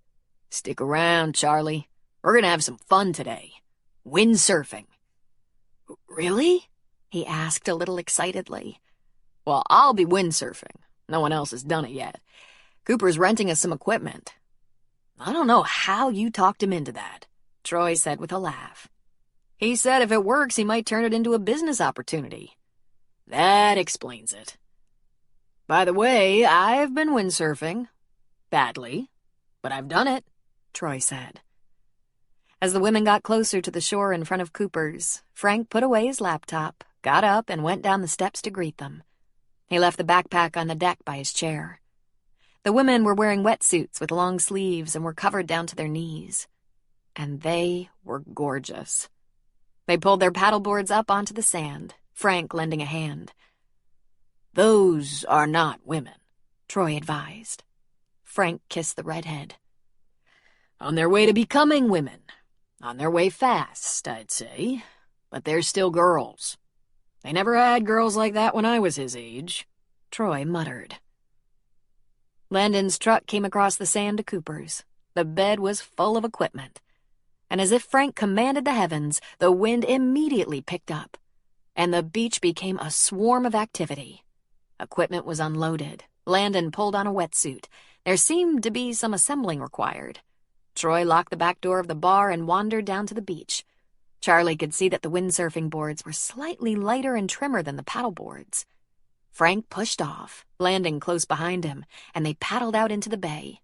"Stick around, Charlie. We're going to have some fun today. Windsurfing." "Really?" he asked a little excitedly. "Well, I'll be windsurfing. No one else has done it yet. Cooper's renting us some equipment. I don't know how you talked him into that, Troy said with a laugh. He said if it works, he might turn it into a business opportunity. That explains it. By the way, I've been windsurfing. Badly, but I've done it, Troy said. As the women got closer to the shore in front of Cooper's, Frank put away his laptop, got up, and went down the steps to greet them. He left the backpack on the deck by his chair. The women were wearing wetsuits with long sleeves and were covered down to their knees. And they were gorgeous. They pulled their paddleboards up onto the sand, Frank lending a hand. Those are not women, Troy advised. Frank kissed the redhead. On their way to becoming women. On their way fast, I'd say. But they're still girls. They never had girls like that when I was his age, Troy muttered. Landon's truck came across the sand to Cooper's. The bed was full of equipment. And as if Frank commanded the heavens, the wind immediately picked up, and the beach became a swarm of activity. Equipment was unloaded. Landon pulled on a wetsuit. There seemed to be some assembling required. Troy locked the back door of the bar and wandered down to the beach. Charlie could see that the windsurfing boards were slightly lighter and trimmer than the paddle boards. Frank pushed off, landing close behind him, and they paddled out into the bay.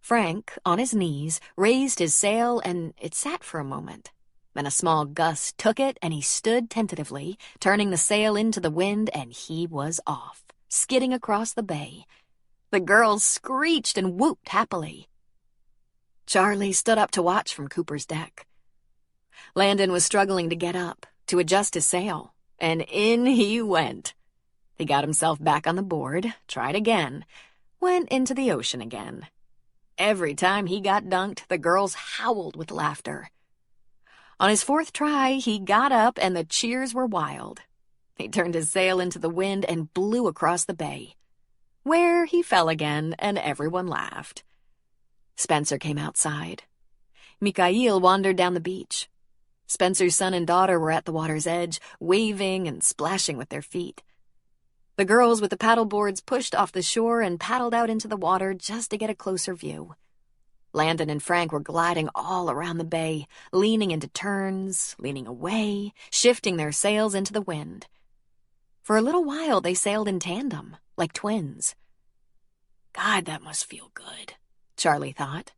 Frank, on his knees, raised his sail, and it sat for a moment. Then a small gust took it, and he stood tentatively, turning the sail into the wind, and he was off, skidding across the bay. The girls screeched and whooped happily. Charlie stood up to watch from Cooper's deck. Landon was struggling to get up, to adjust his sail, and in he went. He got himself back on the board, tried again, went into the ocean again. Every time he got dunked, the girls howled with laughter. On his fourth try, he got up and the cheers were wild. He turned his sail into the wind and blew across the bay, where he fell again and everyone laughed. Spencer came outside. Mikhail wandered down the beach. Spencer's son and daughter were at the water's edge, waving and splashing with their feet. The girls with the paddleboards pushed off the shore and paddled out into the water just to get a closer view. Landon and Frank were gliding all around the bay, leaning into turns, leaning away, shifting their sails into the wind. For a little while, they sailed in tandem, like twins. God, that must feel good, Charlie thought.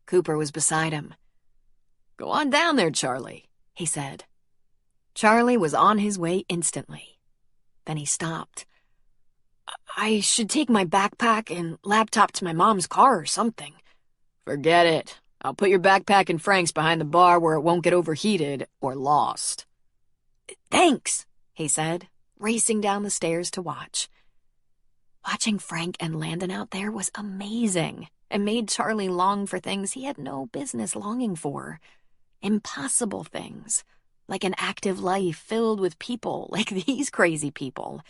Cooper was beside him. Go on down there, Charlie, he said. Charlie was on his way instantly. Then he stopped. I should take my backpack and laptop to my mom's car or something. Forget it. I'll put your backpack and Frank's behind the bar where it won't get overheated or lost. Thanks, he said, racing down the stairs to watch. Watching Frank and Landon out there was amazing and made Charlie long for things he had no business longing for. Impossible things. Like an active life filled with people like these crazy people.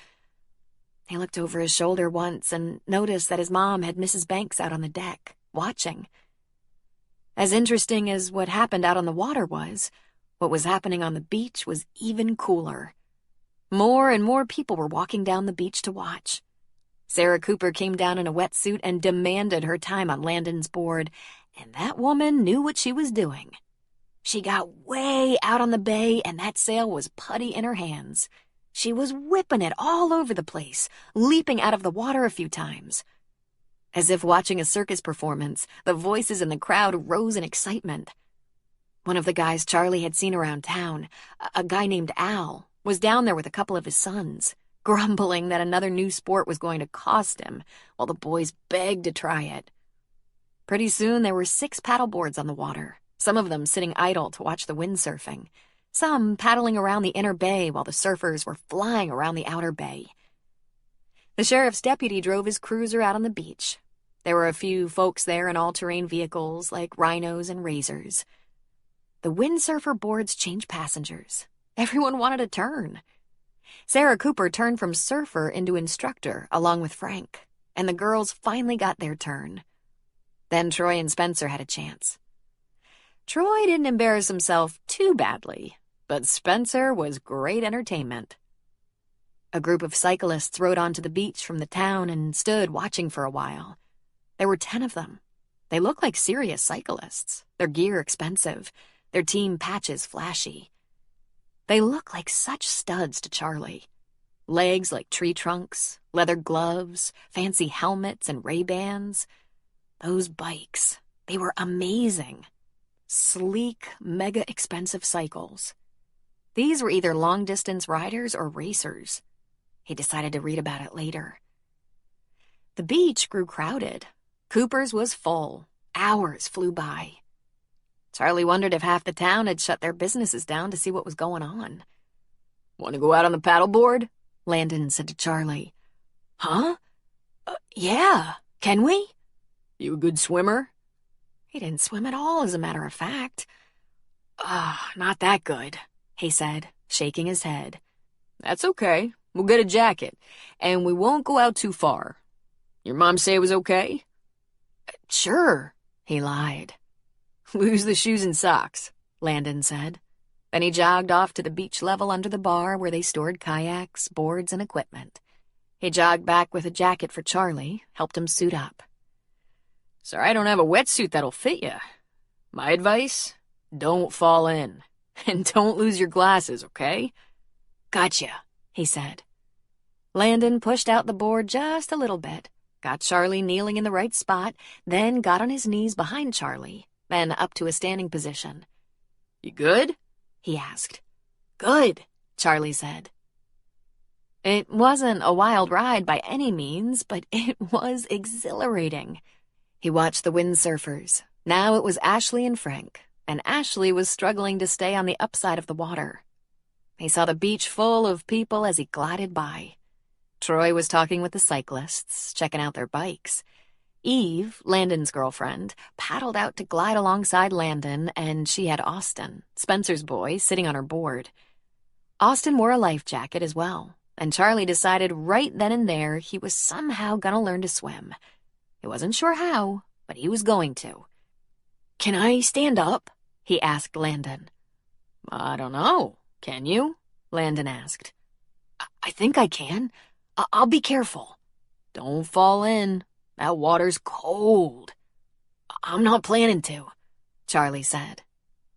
He looked over his shoulder once and noticed that his mom had Mrs. Banks out on the deck, watching. As interesting as what happened out on the water was, what was happening on the beach was even cooler. More and more people were walking down the beach to watch. Sarah Cooper came down in a wetsuit and demanded her time on Landon's board, and that woman knew what she was doing. She got way out on the bay, and that sail was putty in her hands. She was whipping it all over the place, leaping out of the water a few times. As if watching a circus performance, the voices in the crowd rose in excitement. One of the guys Charlie had seen around town, a guy named Al, was down there with a couple of his sons, grumbling that another new sport was going to cost him, while the boys begged to try it. Pretty soon there were 6 paddleboards on the water. Some of them sitting idle to watch the windsurfing, some paddling around the inner bay while the surfers were flying around the outer bay. The sheriff's deputy drove his cruiser out on the beach. There were a few folks there in all-terrain vehicles like rhinos and razors. The windsurfer boards changed passengers. Everyone wanted a turn. Sarah Cooper turned from surfer into instructor along with Frank, and the girls finally got their turn. Then Troy and Spencer had a chance. Troy didn't embarrass himself too badly, but Spencer was great entertainment. A group of cyclists rode onto the beach from the town and stood watching for a while. There were 10 of them. They looked like serious cyclists, their gear expensive, their team patches flashy. They looked like such studs to Charlie. Legs like tree trunks, leather gloves, fancy helmets and Ray-Bans. Those bikes, they were amazing. Sleek, mega-expensive cycles. These were either long-distance riders or racers. He decided to read about it later. The beach grew crowded. Cooper's was full. Hours flew by. Charlie wondered if half the town had shut their businesses down to see what was going on. "Want to go out on the paddleboard?" Landon said to Charlie. Huh? Yeah. Can we? "You a good swimmer?" He didn't swim at all, as a matter of fact. Not that good, he said, shaking his head. "That's okay. We'll get a jacket, and we won't go out too far. Your mom say it was okay?" Sure, he lied. "Lose the shoes and socks," Landon said. Then he jogged off to the beach level under the bar where they stored kayaks, boards, and equipment. He jogged back with a jacket for Charlie, helped him suit up. "Sorry I don't have a wetsuit that'll fit you. My advice? Don't fall in. And don't lose your glasses, okay?" Gotcha, he said. Landon pushed out the board just a little bit, got Charlie kneeling in the right spot, then got on his knees behind Charlie, then up to a standing position. "You good?" he asked. Good, Charlie said. It wasn't a wild ride by any means, but it was exhilarating. He watched the windsurfers. Now it was Ashley and Frank, and Ashley was struggling to stay on the upside of the water. He saw the beach full of people as he glided by. Troy was talking with the cyclists, checking out their bikes. Eve, Landon's girlfriend, paddled out to glide alongside Landon, and she had Austin, Spencer's boy, sitting on her board. Austin wore a life jacket as well, and Charlie decided right then and there he was somehow gonna learn to swim. He wasn't sure how, but he was going to. "Can I stand up?" he asked Landon. "I don't know. Can you?" Landon asked. I think I can. I'll be careful." "Don't fall in. That water's cold." "I'm not planning to," Charlie said.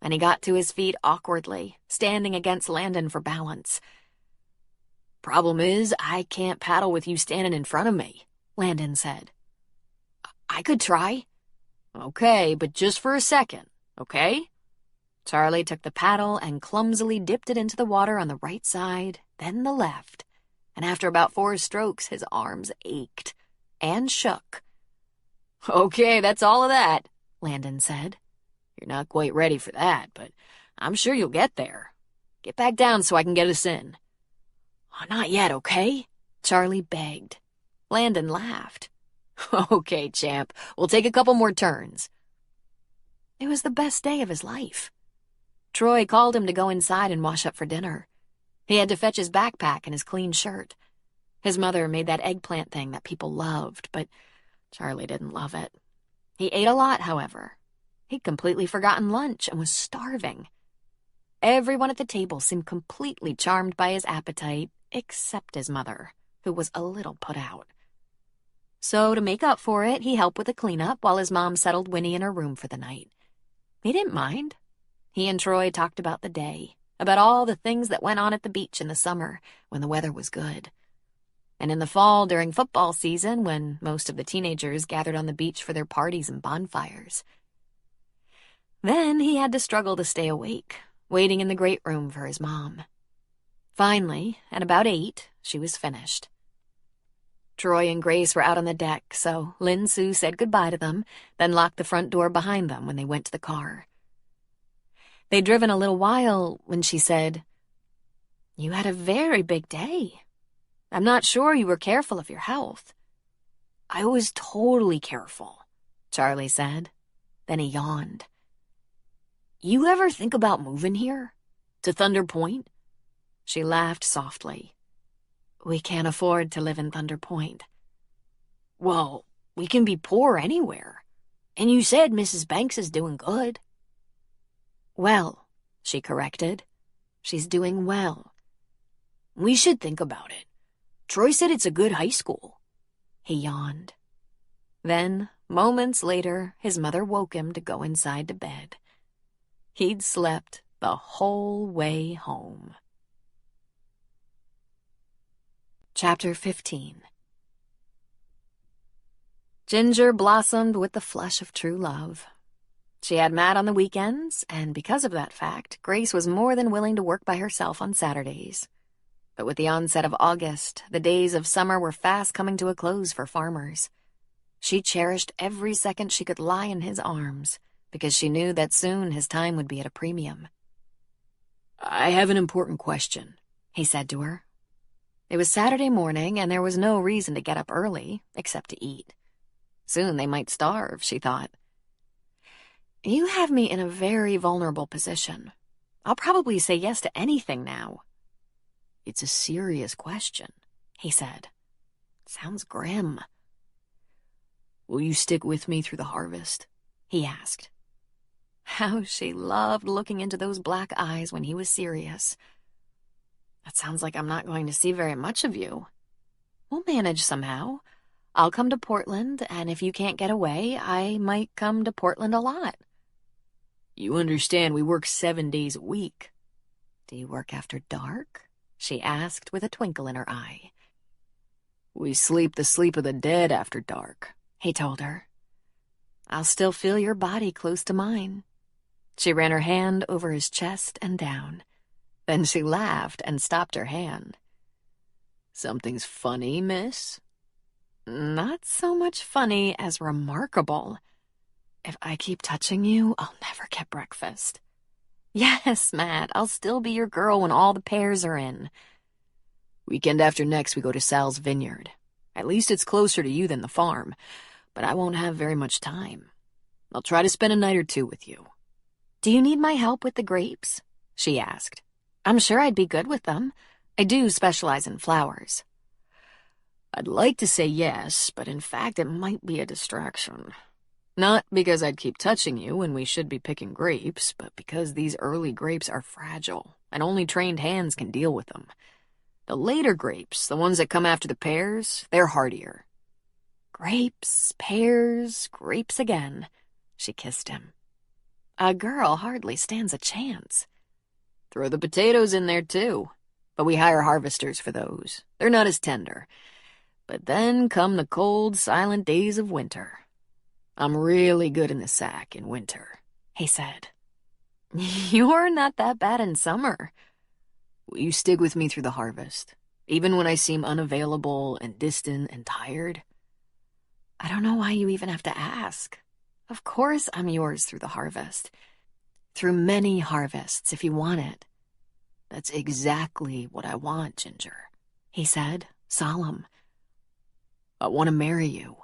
And he got to his feet awkwardly, standing against Landon for balance. "Problem is, I can't paddle with you standing in front of me," Landon said. "I could try." "Okay, but just for a second, okay?" Charlie took the paddle and clumsily dipped it into the water on the right side, then the left, and after about 4 strokes his arms ached and shook. "Okay, that's all of that," Landon said. "You're not quite ready for that, but I'm sure you'll get there. Get back down so I can get us in." Not yet, okay?" Charlie begged. Landon laughed. "Okay, champ, we'll take a couple more turns." It was the best day of his life. Troy called him to go inside and wash up for dinner. He had to fetch his backpack and his clean shirt. His mother made that eggplant thing that people loved, but Charlie didn't love it. He ate a lot, however. He'd completely forgotten lunch and was starving. Everyone at the table seemed completely charmed by his appetite, except his mother, who was a little put out. So to make up for it, he helped with the cleanup while his mom settled Winnie in her room for the night. He didn't mind. He and Troy talked about the day, about all the things that went on at the beach in the summer when the weather was good. And in the fall during football season when most of the teenagers gathered on the beach for their parties and bonfires. Then he had to struggle to stay awake, waiting in the great room for his mom. Finally, at about 8, she was finished. Troy and Grace were out on the deck, so Lin Sue said goodbye to them, then locked the front door behind them when they went to the car. They'd driven a little while when she said, "You had a very big day. I'm not sure you were careful of your health." "I was totally careful," Charlie said. Then he yawned. "You ever think about moving here? To Thunder Point?" She laughed softly. "We can't afford to live in Thunder Point." "Well, we can be poor anywhere. And you said Mrs. Banks is doing good." "Well," she corrected. "She's doing well." "We should think about it. Troy said it's a good high school. He yawned. Then, moments later, his mother woke him to go inside to bed. He'd slept the whole way home. Chapter 15. Ginger blossomed with the flush of true love. She had Matt on the weekends, and because of that fact, Grace was more than willing to work by herself on Saturdays. But with the onset of August, the days of summer were fast coming to a close for farmers. She cherished every second she could lie in his arms, because she knew that soon his time would be at a premium. I have an important question, he said to her. It was Saturday morning, and there was no reason to get up early, except to eat. Soon they might starve, she thought. You have me in a very vulnerable position. I'll probably say yes to anything now. It's a serious question, he said. Sounds grim. Will you stick with me through the harvest? He asked. How she loved looking into those black eyes when he was serious. That sounds like I'm not going to see very much of you. We'll manage somehow. I'll come to Portland, and if you can't get away, I might come to Portland a lot. You understand we work 7 days a week. Do you work after dark? She asked with a twinkle in her eye. We sleep the sleep of the dead after dark, he told her. I'll still feel your body close to mine. She ran her hand over his chest and down. Then she laughed and stopped her hand. Something's funny, miss? Not so much funny as remarkable. If I keep touching you, I'll never get breakfast. Yes, Matt, I'll still be your girl when all the pears are in. Weekend after next, we go to Sal's vineyard. At least it's closer to you than the farm, but I won't have very much time. I'll try to spend a night or two with you. Do you need my help with the grapes? She asked. I'm sure I'd be good with them. I do specialize in flowers. I'd like to say yes, but in fact it might be a distraction. Not because I'd keep touching you when we should be picking grapes, but because these early grapes are fragile, and only trained hands can deal with them. The later grapes, the ones that come after the pears, they're hardier. Grapes, pears, grapes again. She kissed him. A girl hardly stands a chance. Throw the potatoes in there too, but we hire harvesters for those. They're not as tender. But then come the cold, silent days of winter. I'm really good in the sack in winter, he said. You're not that bad in summer. Will you stick with me through the harvest, even when I seem unavailable and distant and tired? I don't know why you even have to ask. Of course I'm yours through the harvest. Through many harvests, if you want it. That's exactly what I want, Ginger, he said, solemn. I want to marry you.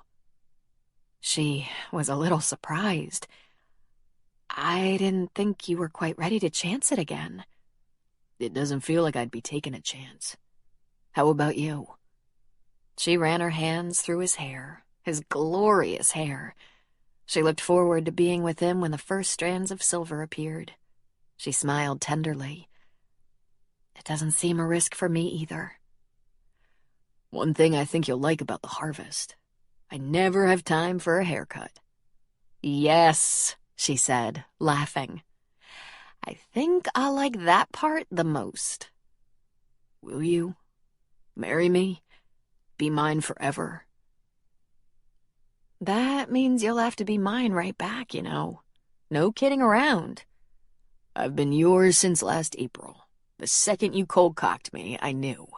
She was a little surprised. I didn't think you were quite ready to chance it again. It doesn't feel like I'd be taking a chance. How about you? She ran her hands through his hair, his glorious hair. She looked forward to being with him when the first strands of silver appeared. She smiled tenderly. It doesn't seem a risk for me either. One thing I think you'll like about the harvest. I never have time for a haircut. Yes, she said, laughing. I think I'll like that part the most. Will you marry me? Be mine forever? That means you'll have to be mine right back, you know. No kidding around. I've been yours since last April. The second you cold-cocked me, I knew.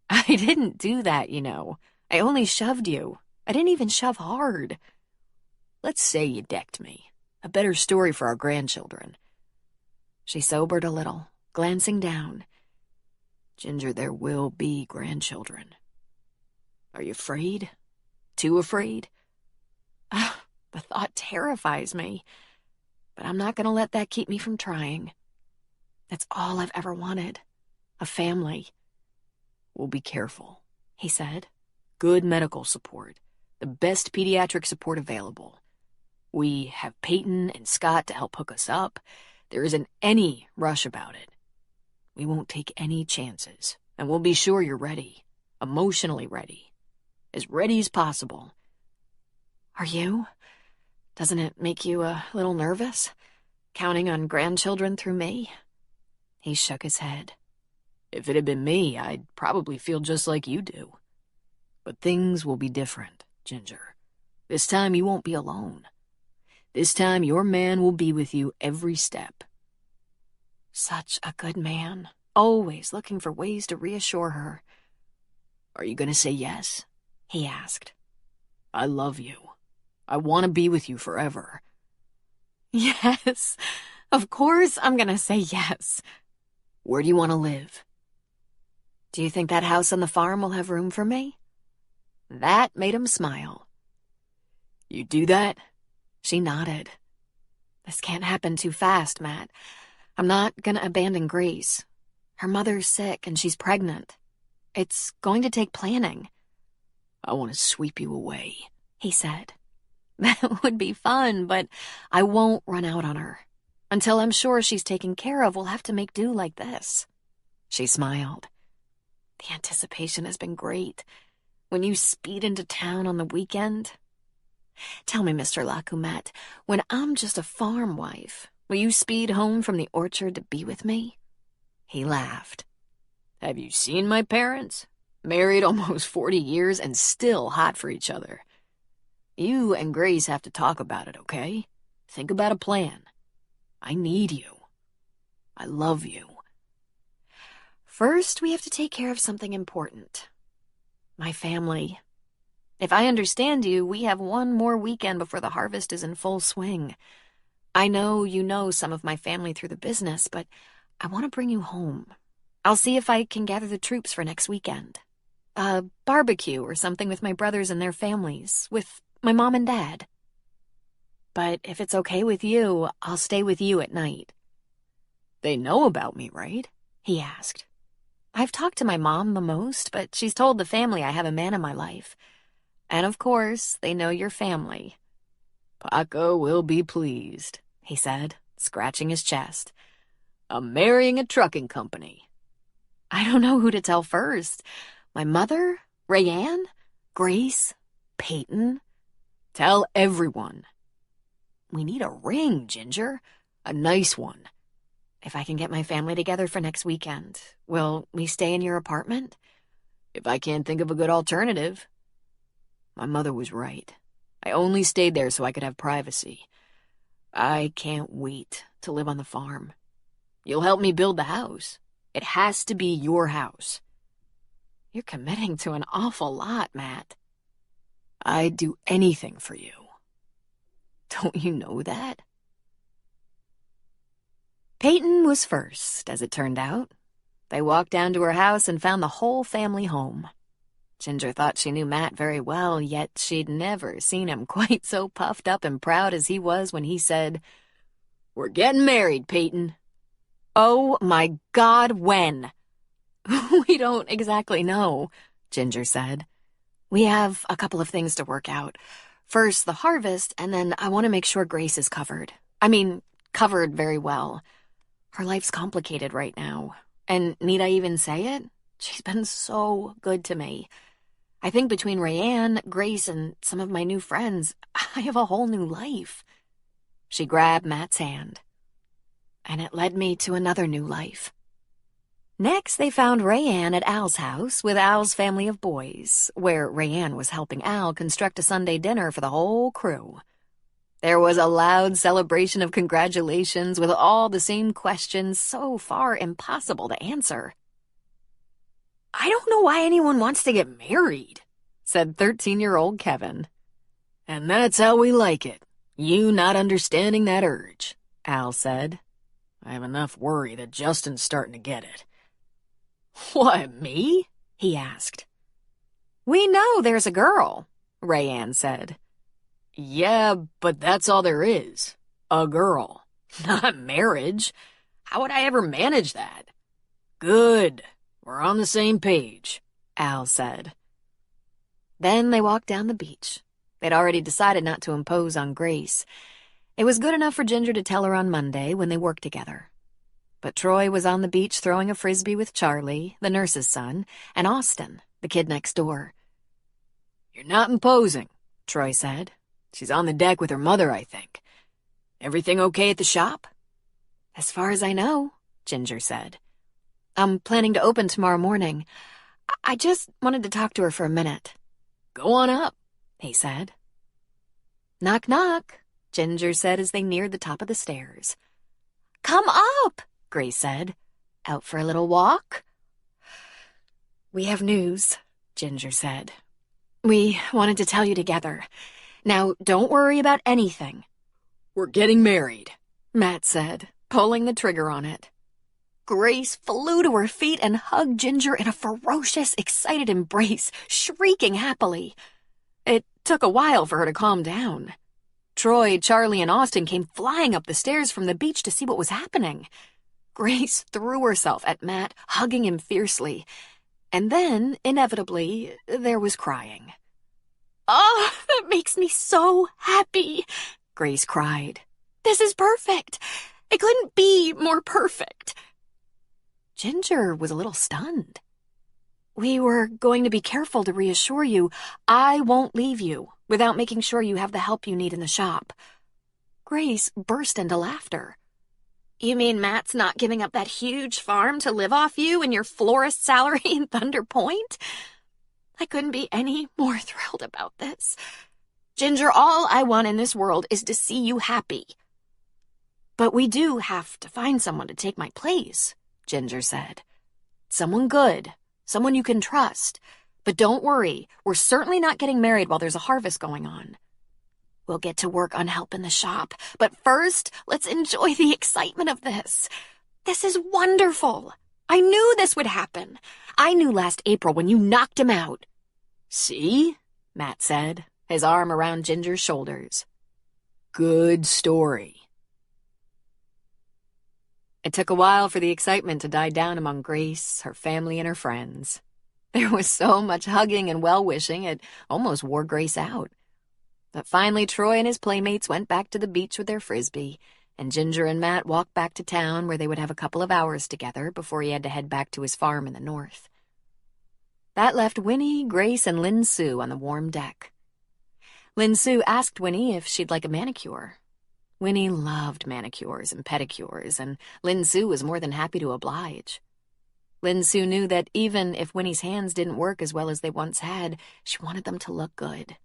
I didn't do that, you know. I only shoved you. I didn't even shove hard. Let's say you decked me. A better story for our grandchildren. She sobered a little, glancing down. Ginger, there will be grandchildren. Are you afraid? Too afraid? The thought terrifies me. But I'm not going to let that keep me from trying. That's all I've ever wanted. A family. We'll be careful, he said. Good medical support. The best pediatric support available. We have Peyton and Scott to help hook us up. There isn't any rush about it. We won't take any chances, and we'll be sure you're ready. emotionally ready. As ready as possible. Are you? Doesn't it make you a little nervous, counting on grandchildren through me? He shook his head. If it had been me, I'd probably feel just like you do. But things will be different, Ginger. This time you won't be alone. This time your man will be with you every step. Such a good man, always looking for ways to reassure her. Are you going to say yes? He asked. I love you. I want to be with you forever. Yes, of course I'm going to say yes. Where do you want to live? Do you think that house on the farm will have room for me? That made him smile. You do that? She nodded. This can't happen too fast, Matt. I'm not going to abandon Grace. Her mother's sick and she's pregnant. It's going to take planning. I want to sweep you away, he said. That would be fun, but I won't run out on her. Until I'm sure she's taken care of, we'll have to make do like this. She smiled. The anticipation has been great. When you speed into town on the weekend. Tell me, Mr. Lacumet, when I'm just a farm wife, will you speed home from the orchard to be with me? He laughed. Have you seen my parents? Married almost 40 years and still hot for each other. You and Grace have to talk about it, okay? Think about a plan. I need you. I love you. First, we have to take care of something important. My family. If I understand you, we have one more weekend before the harvest is in full swing. I know you know some of my family through the business, but I want to bring you home. I'll see if I can gather the troops for next weekend. A barbecue or something with my brothers and their families, with my mom and dad. But if it's okay with you, I'll stay with you at night. They know about me, right? He asked. I've talked to my mom the most, but she's told the family I have a man in my life. And of course, they know your family. Paco will be pleased, he said, scratching his chest. I'm marrying a trucking company. I don't know who to tell first. My mother? Rayanne? Grace? Peyton? Tell everyone. We need a ring, Ginger. A nice one. If I can get my family together for next weekend, will we stay in your apartment? If I can't think of a good alternative. My mother was right. I only stayed there so I could have privacy. I can't wait to live on the farm. You'll help me build the house. It has to be your house. You're committing to an awful lot, Matt. I'd do anything for you. Don't you know that? Peyton was first, as it turned out. They walked down to her house and found the whole family home. Ginger thought she knew Matt very well, yet she'd never seen him quite so puffed up and proud as he was when he said, "We're getting married, Peyton." "Oh, my God, when?" "We don't exactly know," Ginger said. "We have a couple of things to work out. First, the harvest, and then I want to make sure Grace is covered. I mean, covered very well. Her life's complicated right now. And need I even say it? She's been so good to me. I think between Rayanne, Grace, and some of my new friends, I have a whole new life." She grabbed Matt's hand. "And it led me to another new life." Next, they found Rayanne at Al's house with Al's family of boys, where Rayanne was helping Al construct a Sunday dinner for the whole crew. There was a loud celebration of congratulations with all the same questions so far impossible to answer. "I don't know why anyone wants to get married," said 13-year-old Kevin. "And that's how we like it, you not understanding that urge," Al said. "I have enough worry that Justin's starting to get it." "What, me?" he asked. "We know there's a girl," Rayanne said. "Yeah, but that's all there is. A girl. Not marriage. How would I ever manage that?" "Good. We're on the same page," Al said. Then they walked down the beach. They'd already decided not to impose on Grace. It was good enough for Ginger to tell her on Monday when they worked together. But Troy was on the beach throwing a frisbee with Charlie, the nurse's son, and Austin, the kid next door. "You're not imposing," Troy said. "She's on the deck with her mother, I think. Everything okay at the shop?" As far as I know, Ginger said. I'm planning to open tomorrow morning. I just wanted to talk to her for a minute. "Go on up," he said. Knock, knock, Ginger said as they neared the top of the stairs. Come up, Grace said. Out for a little walk? We have news, Ginger said. We wanted to tell you together. Now, don't worry about anything. "We're getting married," Matt said, pulling the trigger on it. Grace flew to her feet and hugged Ginger in a ferocious, excited embrace, shrieking happily. It took a while for her to calm down. Troy, Charlie, and Austin came flying up the stairs from the beach to see what was happening. Grace threw herself at Matt, hugging him fiercely. And then, inevitably, there was crying. Oh, that makes me so happy, Grace cried. This is perfect. It couldn't be more perfect. Ginger was a little stunned. We were going to be careful to reassure you. I won't leave you without making sure you have the help you need in the shop. Grace burst into laughter. You mean Matt's not giving up that huge farm to live off you and your florist salary in Thunder Point? I couldn't be any more thrilled about this. Ginger, all I want in this world is to see you happy. But we do have to find someone to take my place, Ginger said. Someone good, someone you can trust. But don't worry, we're certainly not getting married while there's a harvest going on. We'll get to work on helping the shop, but first, let's enjoy the excitement of this. This is wonderful. I knew this would happen. I knew last April when you knocked him out. See? Matt said, his arm around Ginger's shoulders. Good story. It took a while for the excitement to die down among Grace, her family, and her friends. There was so much hugging and well-wishing it almost wore Grace out. But finally Troy and his playmates went back to the beach with their frisbee, and Ginger and Matt walked back to town where they would have a couple of hours together before he had to head back to his farm in the north. That left Winnie, Grace, and Lin Sue on the warm deck. Lin Sue asked Winnie if she'd like a manicure. Winnie loved manicures and pedicures, and Lin Sue was more than happy to oblige. Lin Sue knew that even if Winnie's hands didn't work as well as they once had, she wanted them to look good.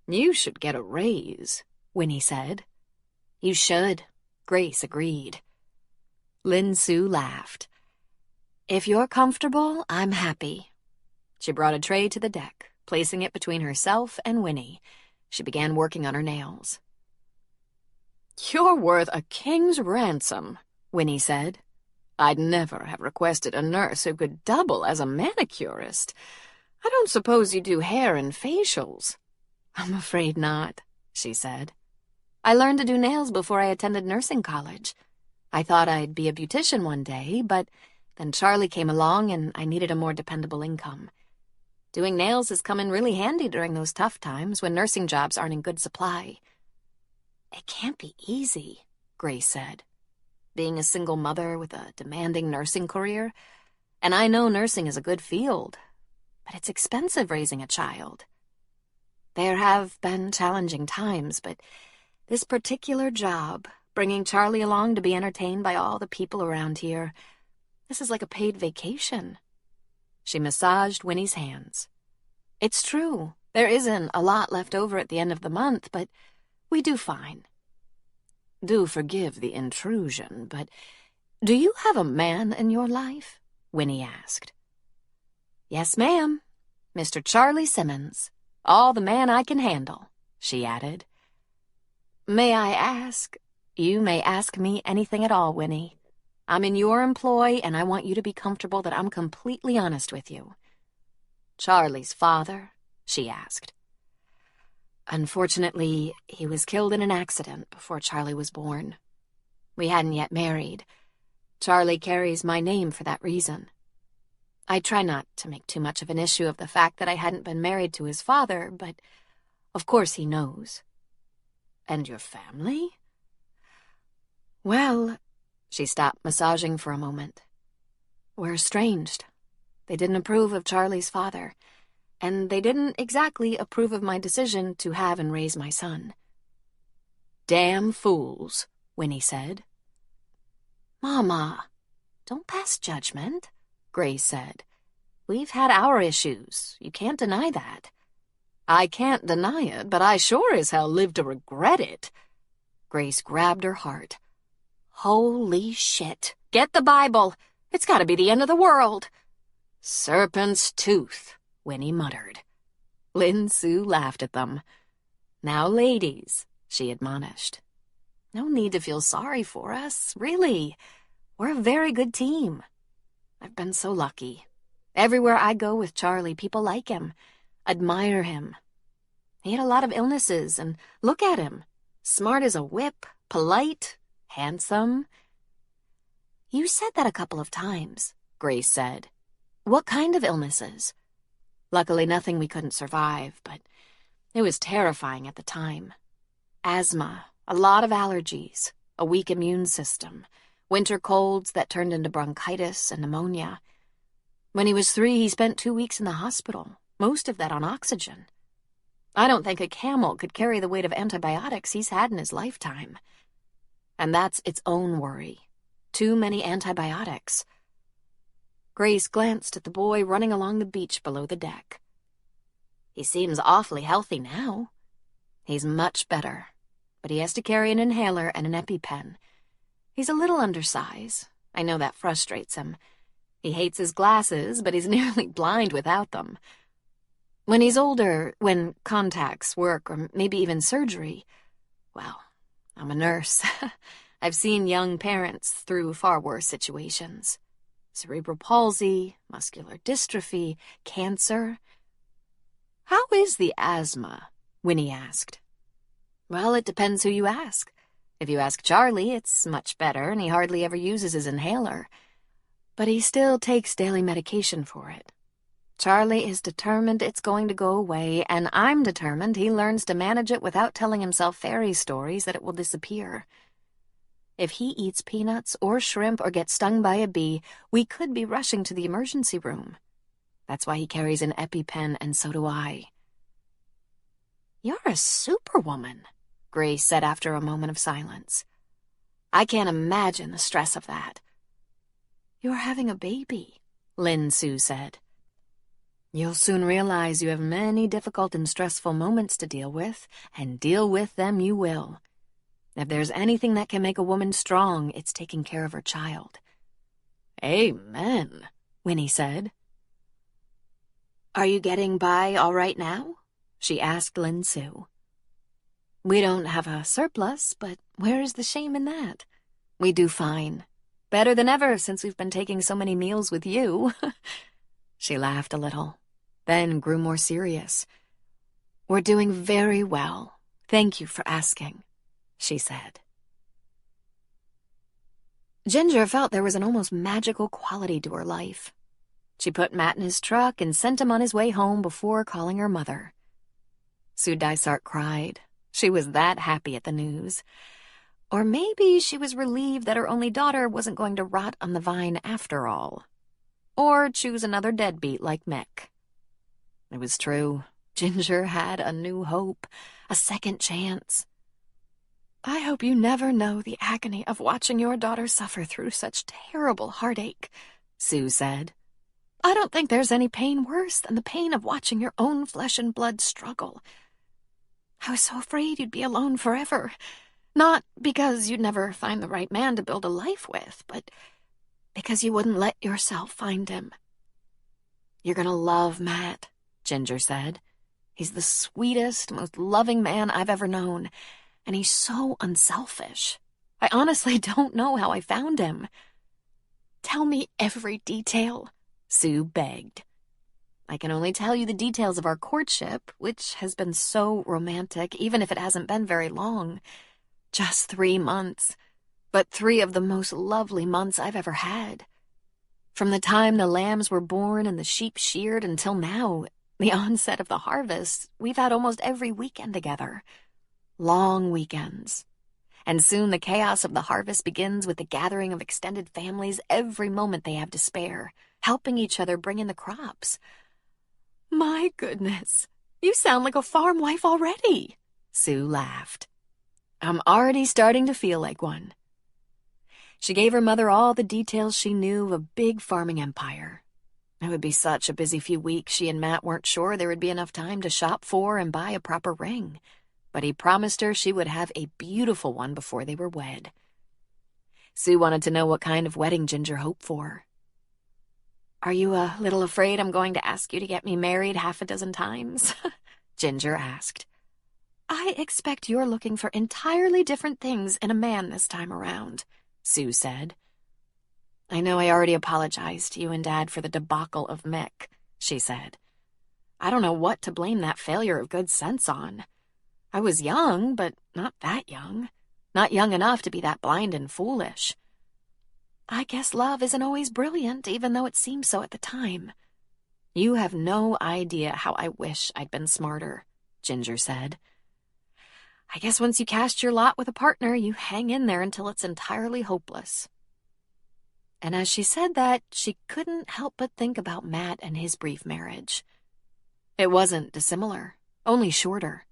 You should get a raise, Winnie said. You should, Grace agreed. Lin Sue laughed. If you're comfortable, I'm happy. She brought a tray to the deck, placing it between herself and Winnie. She began working on her nails. You're worth a king's ransom, Winnie said. I'd never have requested a nurse who could double as a manicurist. I don't suppose you do hair and facials. I'm afraid not, she said. I learned to do nails before I attended nursing college. I thought I'd be a beautician one day, but then Charlie came along and I needed a more dependable income. Doing nails has come in really handy during those tough times when nursing jobs aren't in good supply. It can't be easy, Grace said. Being a single mother with a demanding nursing career. And I know nursing is a good field, but it's expensive raising a child. There have been challenging times, but this particular job, bringing Charlie along to be entertained by all the people around here, this is like a paid vacation. She massaged Winnie's hands. It's true, there isn't a lot left over at the end of the month, but we do fine. Do forgive the intrusion, but do you have a man in your life? Winnie asked. Yes, ma'am. Mr. Charlie Simmons. All the man I can handle, she added. May I ask? You may ask me anything at all, Winnie. I'm in your employ, and I want you to be comfortable that I'm completely honest with you. Charlie's father? She asked. Unfortunately, he was killed in an accident before Charlie was born. We hadn't yet married. Charlie carries my name for that reason. I try not to make too much of an issue of the fact that I hadn't been married to his father, but of course he knows. And your family? Well, she stopped massaging for a moment. We're estranged. They didn't approve of Charlie's father, and they didn't exactly approve of my decision to have and raise my son. Damn fools, Winnie said. Mama, don't pass judgment, Grace said. We've had our issues. You can't deny that. I can't deny it, but I sure as hell live to regret it. Grace grabbed her heart. Holy shit. Get the Bible. It's gotta be the end of the world. Serpent's tooth, Winnie muttered. Lin Sue laughed at them. Now, ladies, she admonished. No need to feel sorry for us, really. We're a very good team. I've been so lucky. Everywhere I go with Charlie, people like him, admire him. He had a lot of illnesses, and look at him. Smart as a whip, polite, handsome. You said that a couple of times, Grace said. What kind of illnesses? Luckily, nothing we couldn't survive, but it was terrifying at the time. Asthma, a lot of allergies, a weak immune system, winter colds that turned into bronchitis and pneumonia. When he was 3, he spent 2 weeks in the hospital, most of that on oxygen. I don't think a camel could carry the weight of antibiotics he's had in his lifetime. And that's its own worry. Too many antibiotics. Grace glanced at the boy running along the beach below the deck. He seems awfully healthy now. He's much better, but he has to carry an inhaler and an EpiPen. He's a little undersized. I know that frustrates him. He hates his glasses, but he's nearly blind without them. When he's older, when contacts work or maybe even surgery, well, I'm a nurse. I've seen young parents through far worse situations. Cerebral palsy, muscular dystrophy, cancer. How is the asthma? Winnie asked. Well, it depends who you ask. If you ask Charlie, it's much better, and he hardly ever uses his inhaler. But he still takes daily medication for it. Charlie is determined it's going to go away, and I'm determined he learns to manage it without telling himself fairy stories that it will disappear. If he eats peanuts or shrimp or gets stung by a bee, we could be rushing to the emergency room. That's why he carries an EpiPen, and so do I. You're a superwoman, Grace said after a moment of silence. I can't imagine the stress of that. You're having a baby, Lin Sue said. You'll soon realize you have many difficult and stressful moments to deal with, and deal with them you will. If there's anything that can make a woman strong, it's taking care of her child. Amen, Winnie said. Are you getting by all right now? She asked Lin Sue. We don't have a surplus, but where is the shame in that? We do fine. Better than ever since we've been taking so many meals with you. She laughed a little, then grew more serious. We're doing very well. Thank you for asking, she said. Ginger felt there was an almost magical quality to her life. She put Matt in his truck and sent him on his way home before calling her mother. Sue Dysart cried. She was that happy at the news. Or maybe she was relieved that her only daughter wasn't going to rot on the vine after all. Or choose another deadbeat like Mick. It was true. Ginger had a new hope, a second chance. I hope you never know the agony of watching your daughter suffer through such terrible heartache, Sue said. I don't think there's any pain worse than the pain of watching your own flesh and blood struggle. I was so afraid you'd be alone forever. Not because you'd never find the right man to build a life with, but because you wouldn't let yourself find him. You're gonna love Matt, Ginger said. He's the sweetest, most loving man I've ever known, and he's so unselfish. I honestly don't know how I found him. Tell me every detail, Sue begged. I can only tell you the details of our courtship, which has been so romantic, even if it hasn't been very long. Just 3 months, but 3 of the most lovely months I've ever had. From the time the lambs were born and the sheep sheared until now, the onset of the harvest, we've had almost every weekend together. Long weekends. And soon the chaos of the harvest begins with the gathering of extended families every moment they have to spare. helping each other bring in the crops. My goodness, you sound like a farm wife already, Sue laughed. I'm already starting to feel like one. She gave her mother all the details she knew of a big farming empire. It would be such a busy few weeks she and Matt weren't sure there would be enough time to shop for and buy a proper ring, but he promised her she would have a beautiful one before they were wed. Sue wanted to know what kind of wedding Ginger hoped for. Are you a little afraid I'm going to ask you to get me married half a dozen times? Ginger asked. I expect you're looking for entirely different things in a man this time around, Sue said. I know I already apologized to you and Dad for the debacle of Mick, she said. I don't know what to blame that failure of good sense on. I was young, but not that young. Not young enough to be that blind and foolish. I guess love isn't always brilliant, even though it seems so at the time. You have no idea how I wish I'd been smarter, Ginger said. I guess once you cast your lot with a partner, you hang in there until it's entirely hopeless. And as she said that, she couldn't help but think about Matt and his brief marriage. It wasn't dissimilar, only shorter.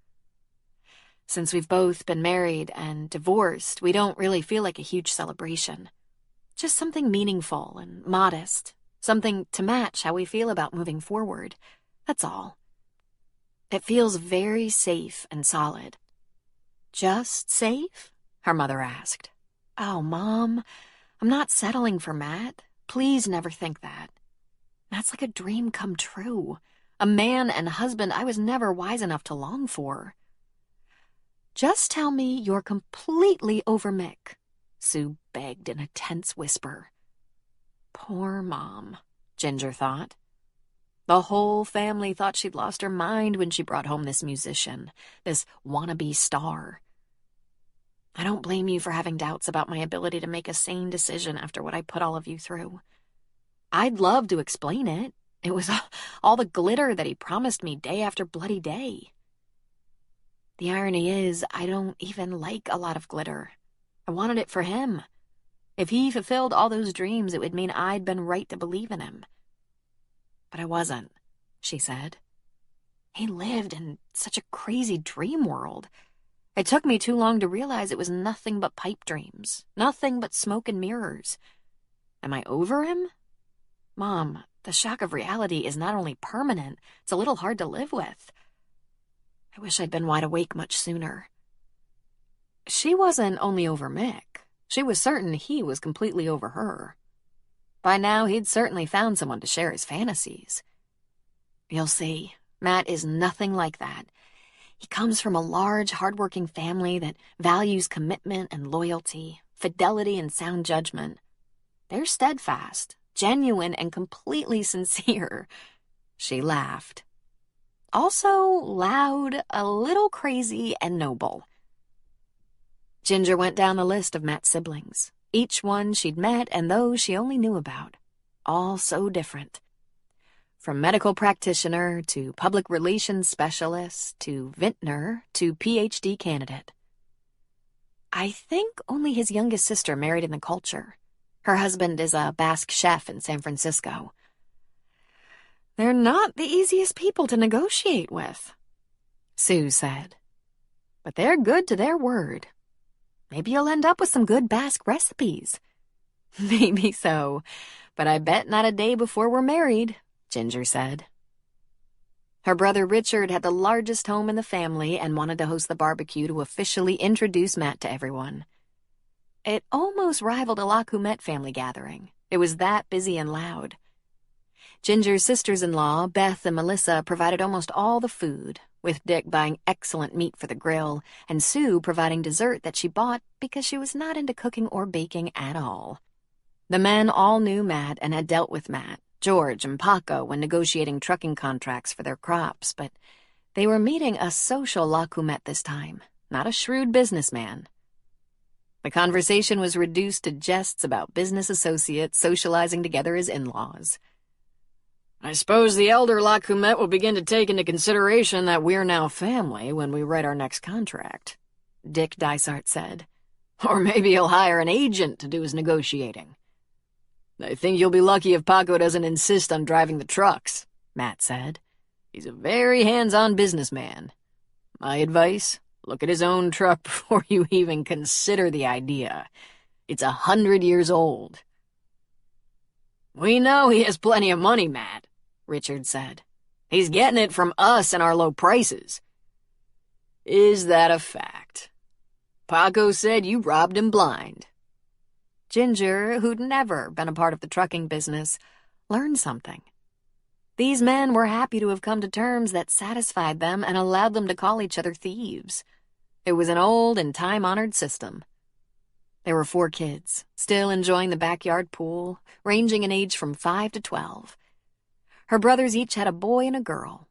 Since we've both been married and divorced, we don't really feel like a huge celebration. Just something meaningful and modest, something to match how we feel about moving forward. That's all. It feels very safe and solid. Just safe? Her mother asked. Oh, Mom, I'm not settling for Matt. Please never think that. That's like a dream come true. A man and husband I was never wise enough to long for. Just tell me you're completely over Mick, Sue begged in a tense whisper. Poor Mom, Ginger thought. The whole family thought she'd lost her mind when she brought home this musician, this wannabe star. I don't blame you for having doubts about my ability to make a sane decision after what I put all of you through. I'd love to explain it. It was all the glitter that he promised me day after bloody day. The irony is, I don't even like a lot of glitter. I wanted it for him. If he fulfilled all those dreams, it would mean I'd been right to believe in him. But I wasn't, she said. He lived in such a crazy dream world. It took me too long to realize it was nothing but pipe dreams, nothing but smoke and mirrors. Am I over him? Mom, the shock of reality is not only permanent, it's a little hard to live with. I wish I'd been wide awake much sooner. She wasn't only over Mick. She was certain he was completely over her. By now, he'd certainly found someone to share his fantasies. You'll see, Matt is nothing like that. He comes from a large, hard-working family that values commitment and loyalty, fidelity and sound judgment. They're steadfast, genuine, and completely sincere. She laughed. Also loud, a little crazy, and noble. Ginger went down the list of Matt's siblings, each one she'd met and those she only knew about, all so different. From medical practitioner to public relations specialist to vintner to PhD candidate. I think only his youngest sister married in the culture. Her husband is a Basque chef in San Francisco. They're not the easiest people to negotiate with, Sue said. But they're good to their word. Maybe you'll end up with some good Basque recipes. Maybe so, but I bet not a day before we're married, Ginger said. Her brother Richard had the largest home in the family and wanted to host the barbecue to officially introduce Matt to everyone. It almost rivaled a Lacumet family gathering. It was that busy and loud. Ginger's sisters-in-law, Beth and Melissa, provided almost all the food, with Dick buying excellent meat for the grill, and Sue providing dessert that she bought because she was not into cooking or baking at all. The men all knew Matt and had dealt with Matt, George, and Paco when negotiating trucking contracts for their crops, but they were meeting a social Lacumet this time, not a shrewd businessman. The conversation was reduced to jests about business associates socializing together as in-laws. I suppose the elder Lacumet will begin to take into consideration that we're now family when we write our next contract, Dick Dysart said. Or maybe he'll hire an agent to do his negotiating. I think you'll be lucky if Paco doesn't insist on driving the trucks, Matt said. He's a very hands-on businessman. My advice, look at his own truck before you even consider the idea. It's 100 years old. We know he has plenty of money, Matt, Richard said. He's getting it from us and our low prices. Is that a fact? Paco said you robbed him blind. Ginger, who'd never been a part of the trucking business, learned something. These men were happy to have come to terms that satisfied them and allowed them to call each other thieves. It was an old and time-honored system. There were 4 kids, still enjoying the backyard pool, ranging in age from 5 to 12. Her brothers each had a boy and a girl.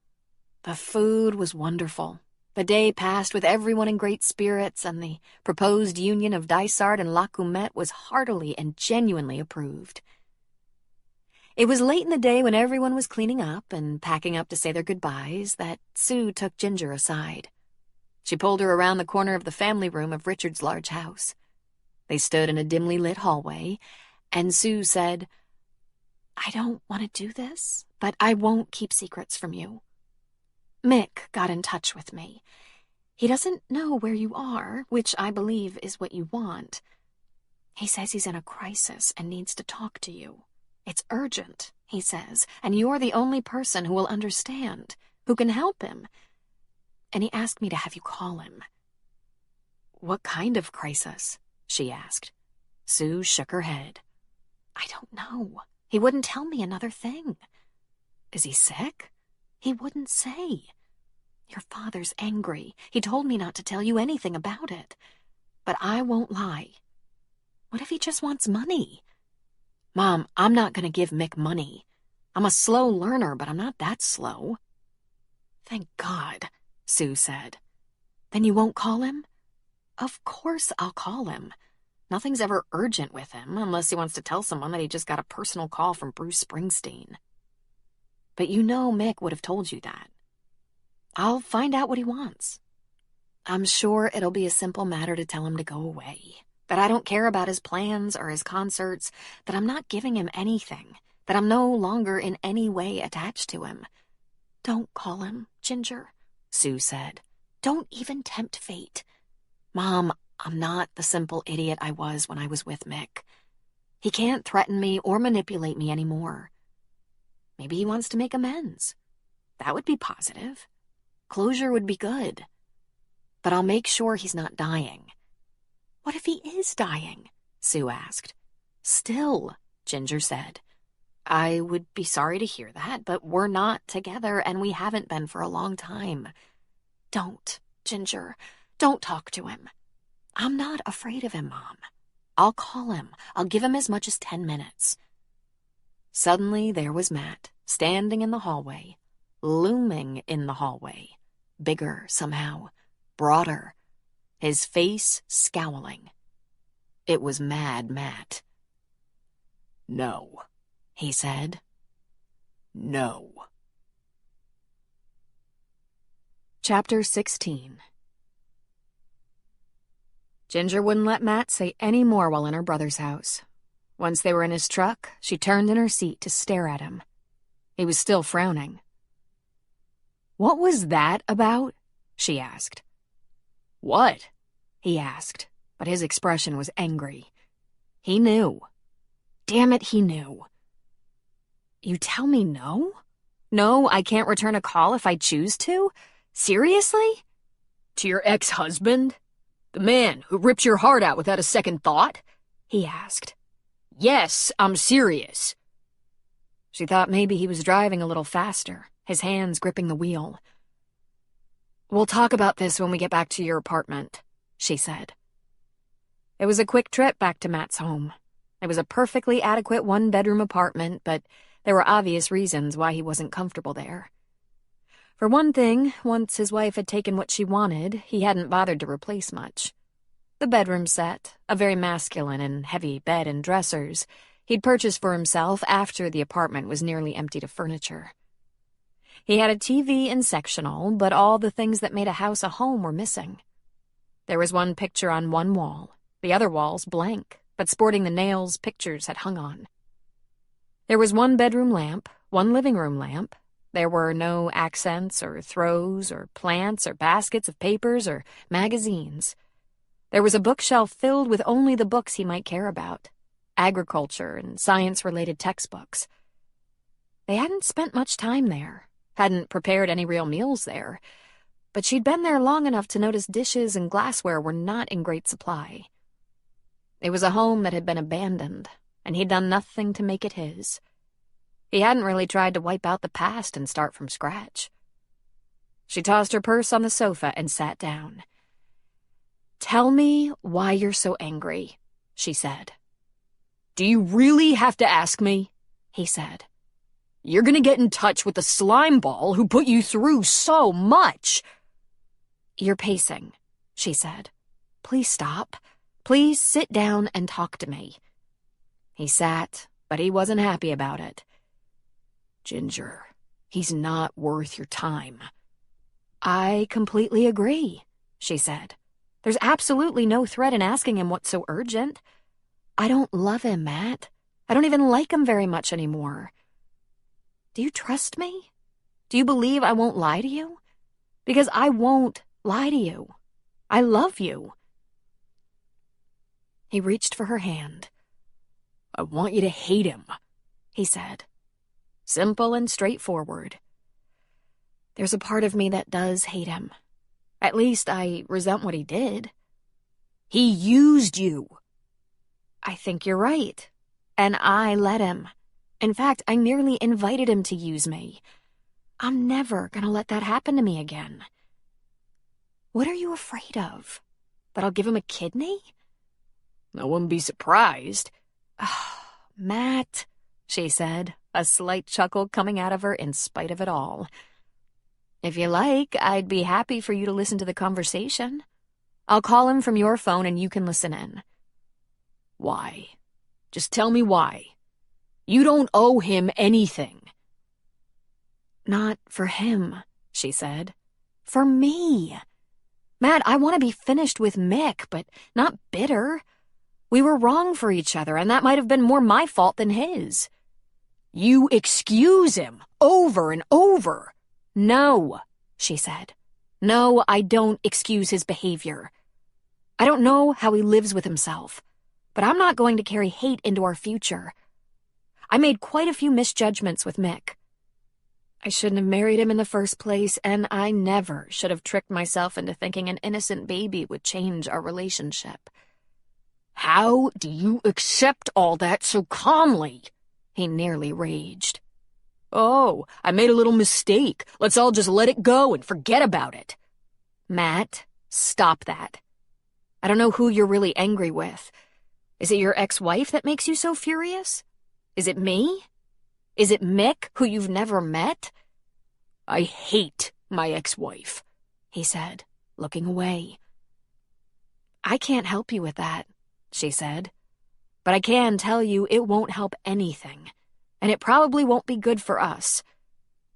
The food was wonderful. The day passed with everyone in great spirits, and the proposed union of Dysart and Lacumette was heartily and genuinely approved. It was late in the day when everyone was cleaning up and packing up to say their goodbyes that Sue took Ginger aside. She pulled her around the corner of the family room of Richard's large house. They stood in a dimly lit hallway, and Sue said, "I don't want to do this, but I won't keep secrets from you. Mick got in touch with me. He doesn't know where you are, which I believe is what you want. He says he's in a crisis and needs to talk to you. It's urgent, he says, and you're the only person who will understand, who can help him. And he asked me to have you call him." "What kind of crisis?" she asked. Sue shook her head. "I don't know. He wouldn't tell me another thing. Is he sick? He wouldn't say. Your father's angry. He told me not to tell you anything about it. But I won't lie. What if he just wants money? Mom, I'm not going to give Mick money. I'm a slow learner, but I'm not that slow." "Thank God," Sue said. "Then you won't call him?" "Of course I'll call him. Nothing's ever urgent with him, unless he wants to tell someone that he just got a personal call from Bruce Springsteen. But you know Mick would have told you that. I'll find out what he wants. I'm sure it'll be a simple matter to tell him to go away, that I don't care about his plans or his concerts, that I'm not giving him anything, that I'm no longer in any way attached to him. Don't call him, Ginger," Sue said. "Don't even tempt fate. Mom, I'm not the simple idiot I was when I was with Mick. He can't threaten me or manipulate me anymore. Maybe he wants to make amends. That would be positive. Closure would be good. But I'll make sure he's not dying." "What if he is dying?" Sue asked. "Still," Ginger said. "I would be sorry to hear that, but we're not together and we haven't been for a long time. Don't, Ginger, don't talk to him. I'm not afraid of him, Mom. I'll call him. I'll give him as much as 10 minutes. Suddenly there was Matt, standing in the hallway, looming in the hallway, bigger somehow, broader, his face scowling. It was Mad Matt. "No," he said. "No." Chapter 16. Ginger wouldn't let Matt say any more while in her brother's house. Once they were in his truck, she turned in her seat to stare at him. He was still frowning. "What was that about?" she asked. "What?" he asked, but his expression was angry. He knew. Damn it, he knew. "You tell me no? No, I can't return a call if I choose to? Seriously?" "To your ex-husband? The man who ripped your heart out without a second thought?" he asked. "Yes, I'm serious." She thought maybe he was driving a little faster, his hands gripping the wheel. "We'll talk about this when we get back to your apartment," she said. It was a quick trip back to Matt's home. It was a perfectly adequate one-bedroom apartment, but there were obvious reasons why he wasn't comfortable there. For one thing, once his wife had taken what she wanted, he hadn't bothered to replace much. The bedroom set, a very masculine and heavy bed and dressers, he'd purchased for himself after the apartment was nearly emptied of furniture. He had a TV and sectional, but all the things that made a house a home were missing. There was one picture on one wall, the other walls blank, but sporting the nails pictures had hung on. There was one bedroom lamp, one living room lamp. There were no accents or throws or plants or baskets of papers or magazines. There was a bookshelf filled with only the books he might care about, agriculture and science-related textbooks. They hadn't spent much time there, hadn't prepared any real meals there, but she'd been there long enough to notice dishes and glassware were not in great supply. It was a home that had been abandoned, and he'd done nothing to make it his. He hadn't really tried to wipe out the past and start from scratch. She tossed her purse on the sofa and sat down. "Tell me why you're so angry," she said. "Do you really have to ask me?" he said. "You're gonna get in touch with the slime ball who put you through so much." "You're pacing," she said. "Please stop. Please sit down and talk to me." He sat, but he wasn't happy about it. "Ginger, he's not worth your time." "I completely agree," she said. "There's absolutely no threat in asking him what's so urgent. I don't love him, Matt. I don't even like him very much anymore. Do you trust me? Do you believe I won't lie to you? Because I won't lie to you. I love you." He reached for her hand. "I want you to hate him," he said. Simple and straightforward. "There's a part of me that does hate him. At least I resent what he did." "He used you." "I think you're right. And I let him. In fact, I nearly invited him to use me. I'm never gonna let that happen to me again." "What are you afraid of? That I'll give him a kidney?" "I wouldn't be surprised." "Oh, Matt," she said, a slight chuckle coming out of her in spite of it all. "If you like, I'd be happy for you to listen to the conversation. I'll call him from your phone and you can listen in." "Why? Just tell me why. You don't owe him anything." "Not for him," she said. "For me. Matt, I want to be finished with Mick, but not bitter. We were wrong for each other, and that might have been more my fault than his." "You excuse him over and over." "No," she said. "No, I don't excuse his behavior. I don't know how he lives with himself, but I'm not going to carry hate into our future. I made quite a few misjudgments with Mick. I shouldn't have married him in the first place, and I never should have tricked myself into thinking an innocent baby would change our relationship." "How do you accept all that so calmly?" he nearly raged. "Oh, I made a little mistake. Let's all just let it go and forget about it." "Matt, stop that. I don't know who you're really angry with. Is it your ex-wife that makes you so furious? Is it me? Is it Mick, who you've never met?" "I hate my ex-wife," he said, looking away. "I can't help you with that," she said. "But I can tell you it won't help anything, and it probably won't be good for us."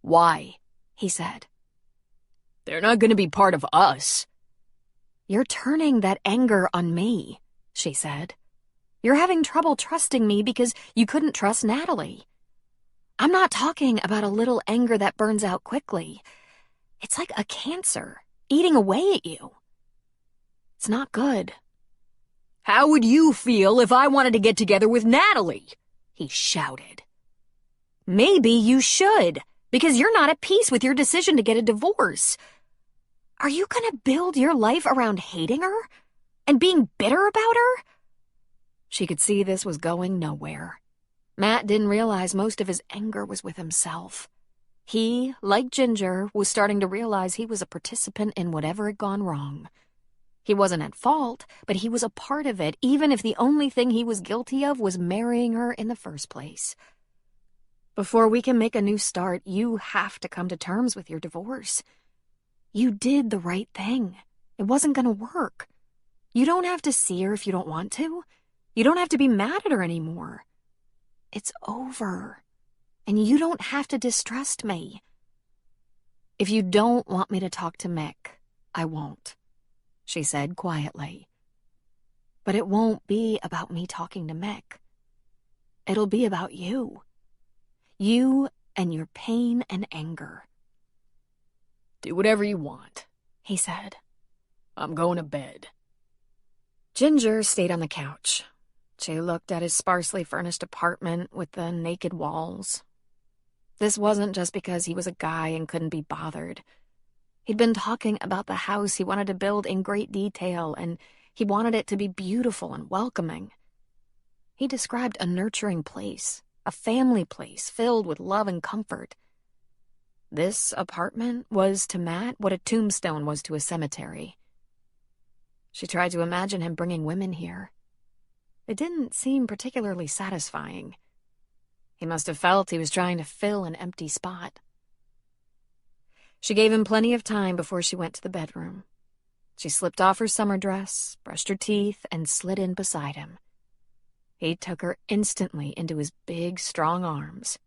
"Why?" he said. "They're not going to be part of us." "You're turning that anger on me," she said. "You're having trouble trusting me because you couldn't trust Natalie. I'm not talking about a little anger that burns out quickly. It's like a cancer eating away at you. It's not good." "How would you feel if I wanted to get together with Natalie?" he shouted. "Maybe you should, because you're not at peace with your decision to get a divorce. Are you gonna build your life around hating her? And being bitter about her?" She could see this was going nowhere. Matt didn't realize most of his anger was with himself. He, like Ginger, was starting to realize he was a participant in whatever had gone wrong. He wasn't at fault, but he was a part of it, even if the only thing he was guilty of was marrying her in the first place. Before we can make a new start, you have to come to terms with your divorce. You did the right thing. It wasn't going to work. You don't have to see her if you don't want to. You don't have to be mad at her anymore. It's over. And you don't have to distrust me. If you don't want me to talk to Mick, I won't, she said quietly. But it won't be about me talking to Mick. It'll be about you. You and your pain and anger. Do whatever you want, He said. I'm going to bed. Ginger stayed on the couch. She looked at his sparsely furnished apartment with the naked walls. This wasn't just because he was a guy and couldn't be bothered. He'd been talking about the house he wanted to build in great detail, and he wanted it to be beautiful and welcoming. He described a nurturing place, a family place filled with love and comfort. This apartment was to Matt what a tombstone was to a cemetery. She tried to imagine him bringing women here. It didn't seem particularly satisfying. He must have felt he was trying to fill an empty spot. She gave him plenty of time before she went to the bedroom. She slipped off her summer dress, brushed her teeth, and slid in beside him. He took her instantly into his big, strong arms.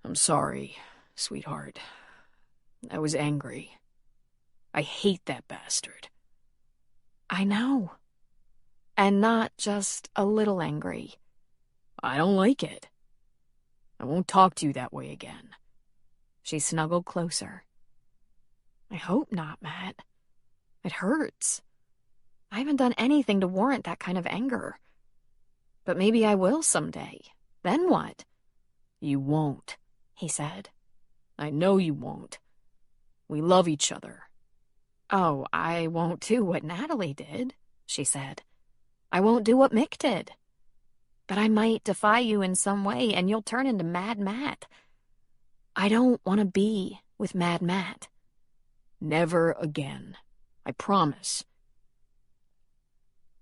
I'm sorry, sweetheart. I was angry. I hate that bastard. I know. And not just a little angry. I don't like it. I won't talk to you that way again. She snuggled closer. I hope not, Matt. It hurts. I haven't done anything to warrant that kind of anger. But maybe I will someday. Then what? You won't, he said. I know you won't. We love each other. Oh, I won't do what Natalie did, she said. I won't do what Mick did. But I might defy you in some way, and you'll turn into Mad Matt. I don't want to be with Mad Matt. Never again. I promise.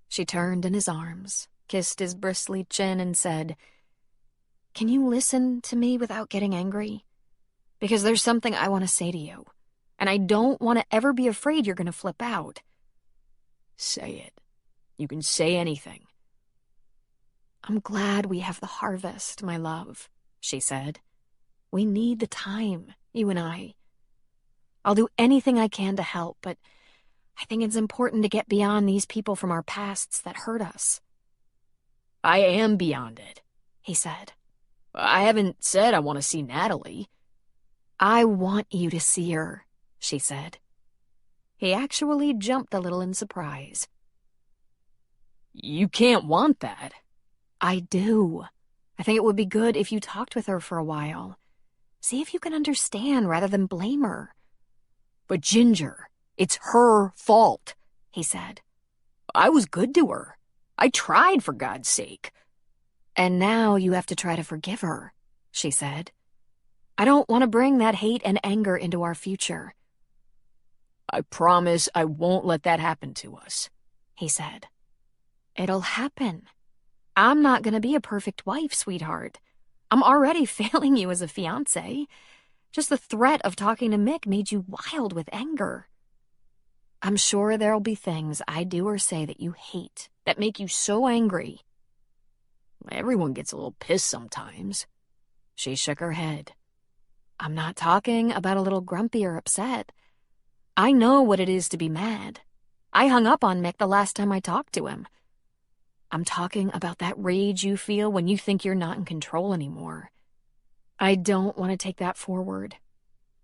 She turned in his arms, kissed his bristly chin, and said, Can you listen to me without getting angry? Because there's something I want to say to you, and I don't want to ever be afraid you're going to flip out. Say it. You can say anything. I'm glad we have the harvest, my love, she said. We need the time, you and I. I'll do anything I can to help, but I think it's important to get beyond these people from our pasts that hurt us. I am beyond it, he said. I haven't said I want to see Natalie. I want you to see her, she said. He actually jumped a little in surprise. You can't want that. I do. I think it would be good if you talked with her for a while. See if you can understand rather than blame her. But Ginger, it's her fault, he said. I was good to her. I tried, for God's sake. And now you have to try to forgive her, she said. I don't want to bring that hate and anger into our future. I promise I won't let that happen to us, he said. It'll happen. I'm not going to be a perfect wife, sweetheart. I'm already failing you as a fiancé. Just the threat of talking to Mick made you wild with anger. I'm sure there'll be things I do or say that you hate, that make you so angry. Everyone gets a little pissed sometimes. She shook her head. I'm not talking about a little grumpy or upset. I know what it is to be mad. I hung up on Mick the last time I talked to him. I'm talking about that rage you feel when you think you're not in control anymore. I don't want to take that forward.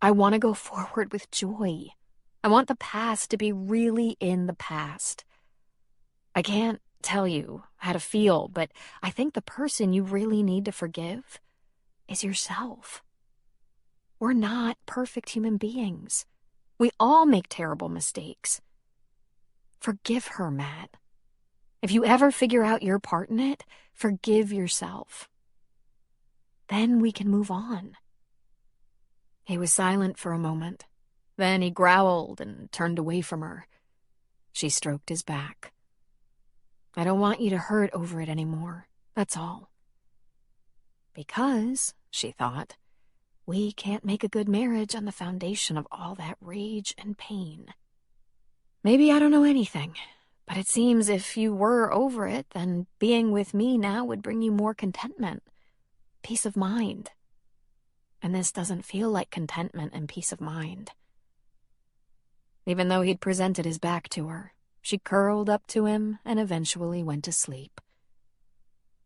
I want to go forward with joy. I want the past to be really in the past. I can't tell you how to feel, but I think the person you really need to forgive is yourself. We're not perfect human beings. We all make terrible mistakes. Forgive her, Matt. If you ever figure out your part in it, forgive yourself. Then we can move on. He was silent for a moment. Then he growled and turned away from her. She stroked his back. I don't want you to hurt over it anymore, that's all. Because, she thought, we can't make a good marriage on the foundation of all that rage and pain. Maybe I don't know anything. But it seems if you were over it, then being with me now would bring you more contentment, peace of mind. And this doesn't feel like contentment and peace of mind. Even though he'd presented his back to her, she curled up to him and eventually went to sleep.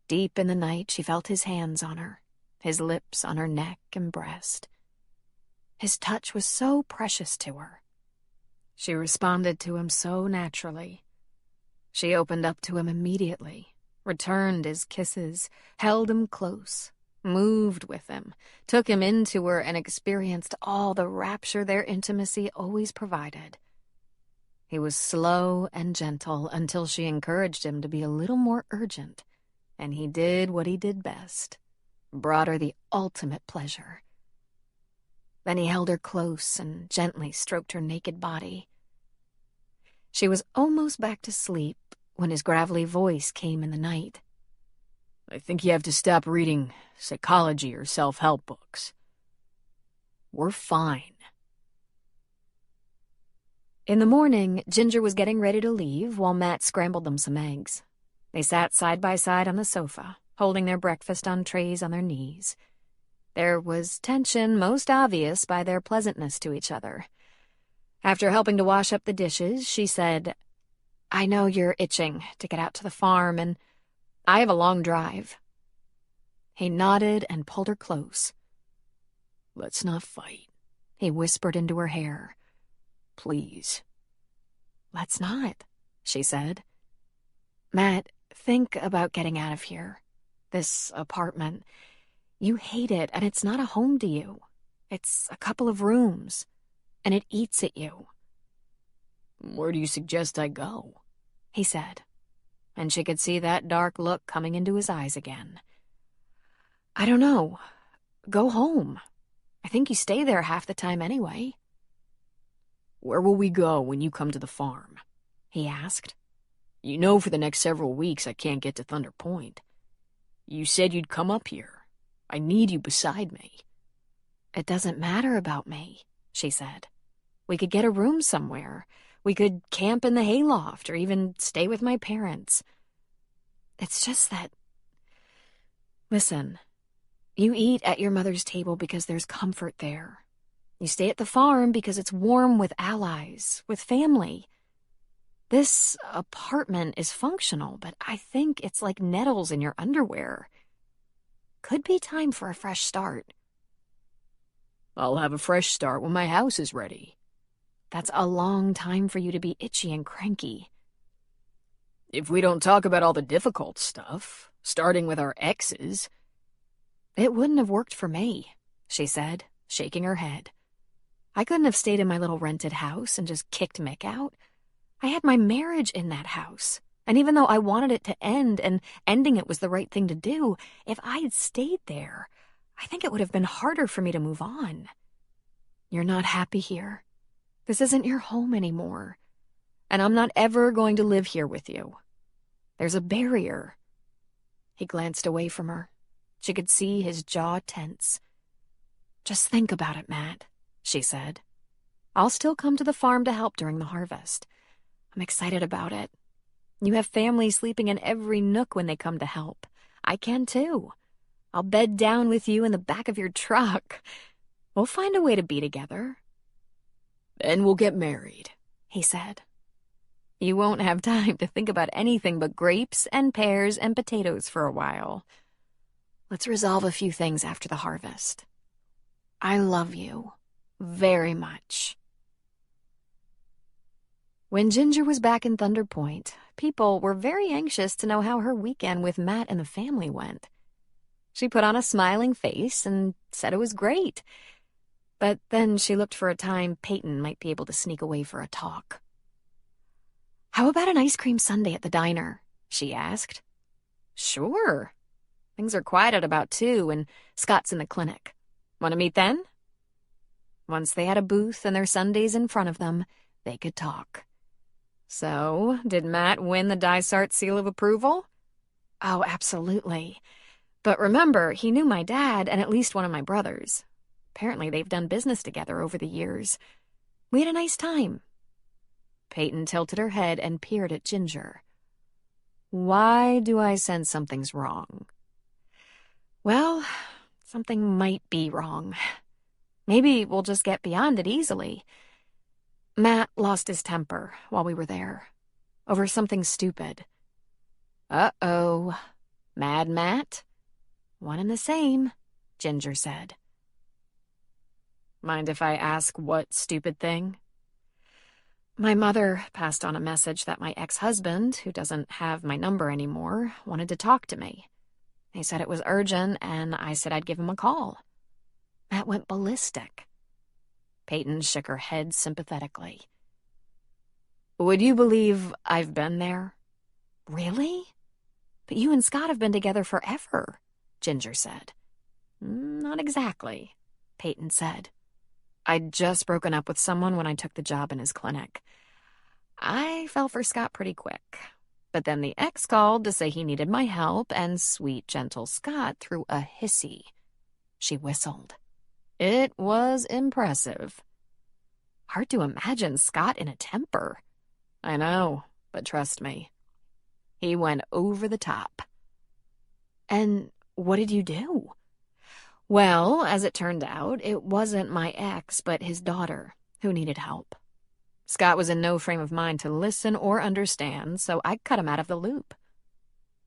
Deep in the night, she felt his hands on her. his lips on her neck and breast. His touch was so precious to her. She responded to him so naturally. She opened up to him immediately, returned his kisses, held him close, moved with him, took him into her, and experienced all the rapture their intimacy always provided. He was slow and gentle until she encouraged him to be a little more urgent, and he did what he did best, brought her the ultimate pleasure. Then he held her close and gently stroked her naked body. She was almost back to sleep when his gravelly voice came in the night. I think you have to stop reading psychology or self-help books. We're fine. In the morning, Ginger was getting ready to leave while Matt scrambled them some eggs. They sat side by side on the sofa, holding their breakfast on trays on their knees. There was tension most obvious by their pleasantness to each other. After helping to wash up the dishes, she said, "I know you're itching to get out to the farm, and I have a long drive." He nodded and pulled her close. Let's not fight, he whispered into her hair. please. "Let's not," she said. "Matt, think about getting out of here. This apartment. You hate it, and it's not a home to you. It's a couple of rooms, and it eats at you." Where do you suggest I go? He said, and she could see that dark look coming into his eyes again. "I don't know. Go home. I think you stay there half the time anyway." Where will we go when you come to the farm? He asked. You know for the next several weeks I can't get to Thunder Point. You said you'd come up here. I need you beside me. "It doesn't matter about me," she said. "We could get a room somewhere. We could camp in the hayloft or even stay with my parents. It's just that... Listen, you eat at your mother's table because there's comfort there. You stay at the farm because it's warm with allies, with family. This apartment is functional, but I think it's like nettles in your underwear. Could be time for a fresh start." I'll have a fresh start when my house is ready. That's a long time for you to be itchy and cranky. If we don't talk about all the difficult stuff, starting with our exes. "It wouldn't have worked for me," she said, shaking her head. "I couldn't have stayed in my little rented house and just kicked Mick out. I had my marriage in that house, and even though I wanted it to end, and ending it was the right thing to do, if I had stayed there, I think it would have been harder for me to move on. You're not happy here. This isn't your home anymore, and I'm not ever going to live here with you. There's a barrier." He glanced away from her. She could see his jaw tense. "Just think about it, Matt," she said. "I'll still come to the farm to help during the harvest. I'm excited about it. You have family sleeping in every nook when they come to help. I can too. I'll bed down with you in the back of your truck. We'll find a way to be together." Then we'll get married, he said. "You won't have time to think about anything but grapes and pears and potatoes for a while. Let's resolve a few things after the harvest. I love you very much." When Ginger was back in Thunder Point, people were very anxious to know how her weekend with Matt and the family went. She put on a smiling face and said it was great. But then she looked for a time Peyton might be able to sneak away for a talk. "How about an ice cream sundae at the diner?" she asked. "Sure. Things are quiet at about 2, and Scott's in the clinic. Want to meet then?" Once they had a booth and their sundaes in front of them, they could talk. So, did Matt win the Dysart seal of approval? Oh, absolutely. But remember, he knew my dad and at least one of my brothers. Apparently they've done business together over the years. We had a nice time. Peyton tilted her head and peered at Ginger. "Why do I sense something's wrong?" "Well, something might be wrong. Maybe we'll just get beyond it easily. Matt lost his temper while we were there, over something stupid." "Uh-oh. Mad Matt?" "One and the same. Ginger said. Mind if I ask what stupid thing? My mother passed on a message that my ex-husband, who doesn't have my number anymore, wanted to talk to me. He said it was urgent, and I said I'd give him a call. Matt went ballistic. Peyton shook her head sympathetically. Would you believe I've been there? Really? But you and Scott have been together forever, Ginger said. Not exactly, Peyton said. I'd just broken up with someone when I took the job in his clinic. I fell for Scott pretty quick. But then the ex called to say he needed my help, and sweet, gentle Scott threw a hissy. She whistled. It was impressive. Hard to imagine Scott in a temper. I know, but trust me. He went over the top. And what did you do? Well, as it turned out, it wasn't my ex, but his daughter, who needed help. Scott was in no frame of mind to listen or understand, so I cut him out of the loop.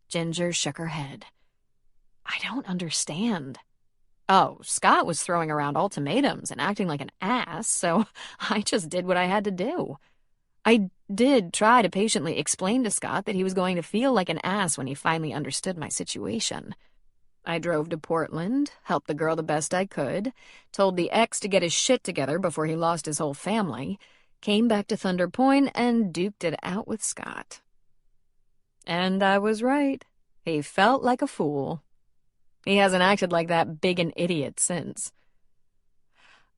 Ginger shook her head. I don't understand. Oh, Scott was throwing around ultimatums and acting like an ass, so I just did what I had to do. I did try to patiently explain to Scott that he was going to feel like an ass when he finally understood my situation. I drove to Portland, helped the girl the best I could, told the ex to get his shit together before he lost his whole family, came back to Thunder Point, and duked it out with Scott. And I was right. He felt like a fool. He hasn't acted like that big an idiot since.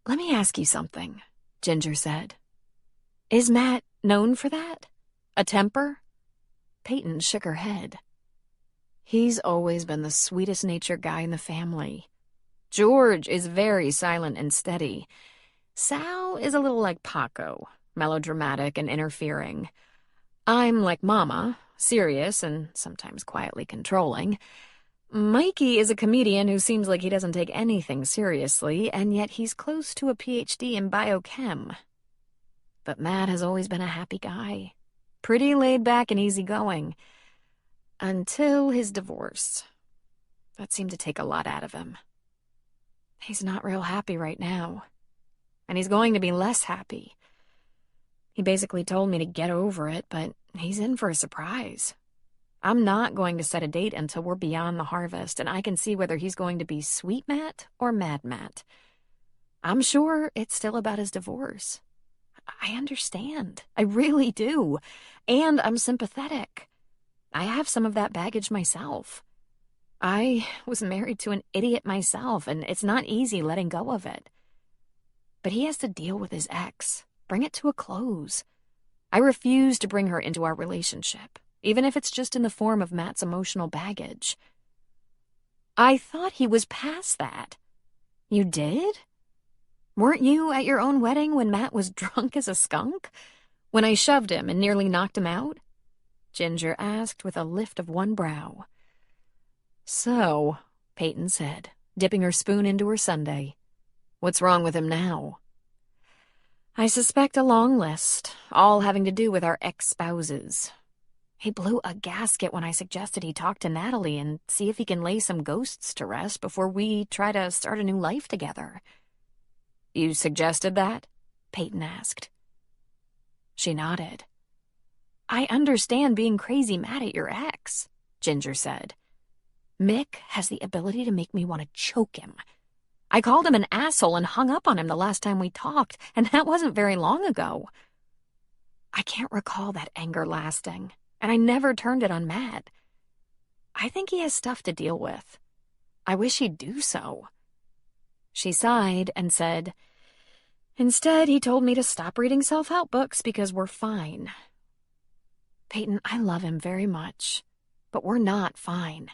Let me ask you something, Ginger said. Is Matt known for that? A temper? Peyton shook her head. He's always been the sweetest-natured guy in the family. George is very silent and steady. Sal is a little like Paco, melodramatic and interfering. I'm like Mama, serious and sometimes quietly controlling. Mikey is a comedian who seems like he doesn't take anything seriously, and yet he's close to a PhD in biochem. But Matt has always been a happy guy, pretty laid back and easygoing. Until his divorce. That seemed to take a lot out of him. He's not real happy right now. And he's going to be less happy. He basically told me to get over it, but he's in for a surprise. I'm not going to set a date until we're beyond the harvest, and I can see whether he's going to be sweet Matt or mad Matt. I'm sure it's still about his divorce. I understand. I really do. And I'm sympathetic. I have some of that baggage myself. I was married to an idiot myself, and it's not easy letting go of it. But he has to deal with his ex, bring it to a close. I refuse to bring her into our relationship, even if it's just in the form of Matt's emotional baggage. I thought he was past that. You did? Weren't you at your own wedding when Matt was drunk as a skunk? When I shoved him and nearly knocked him out? Ginger asked with a lift of one brow. So, Peyton said, dipping her spoon into her sundae. What's wrong with him now? I suspect a long list, all having to do with our ex-spouses. He blew a gasket when I suggested he talk to Natalie and see if he can lay some ghosts to rest before we try to start a new life together. You suggested that? Peyton asked. She nodded. I understand being crazy mad at your ex, Ginger said. Mick has the ability to make me want to choke him. I called him an asshole and hung up on him the last time we talked, and that wasn't very long ago. I can't recall that anger lasting, and I never turned it on Matt. I think he has stuff to deal with. I wish he'd do so. She sighed and said, Instead, he told me to stop reading self-help books because we're fine. Peyton, I love him very much, but we're not fine.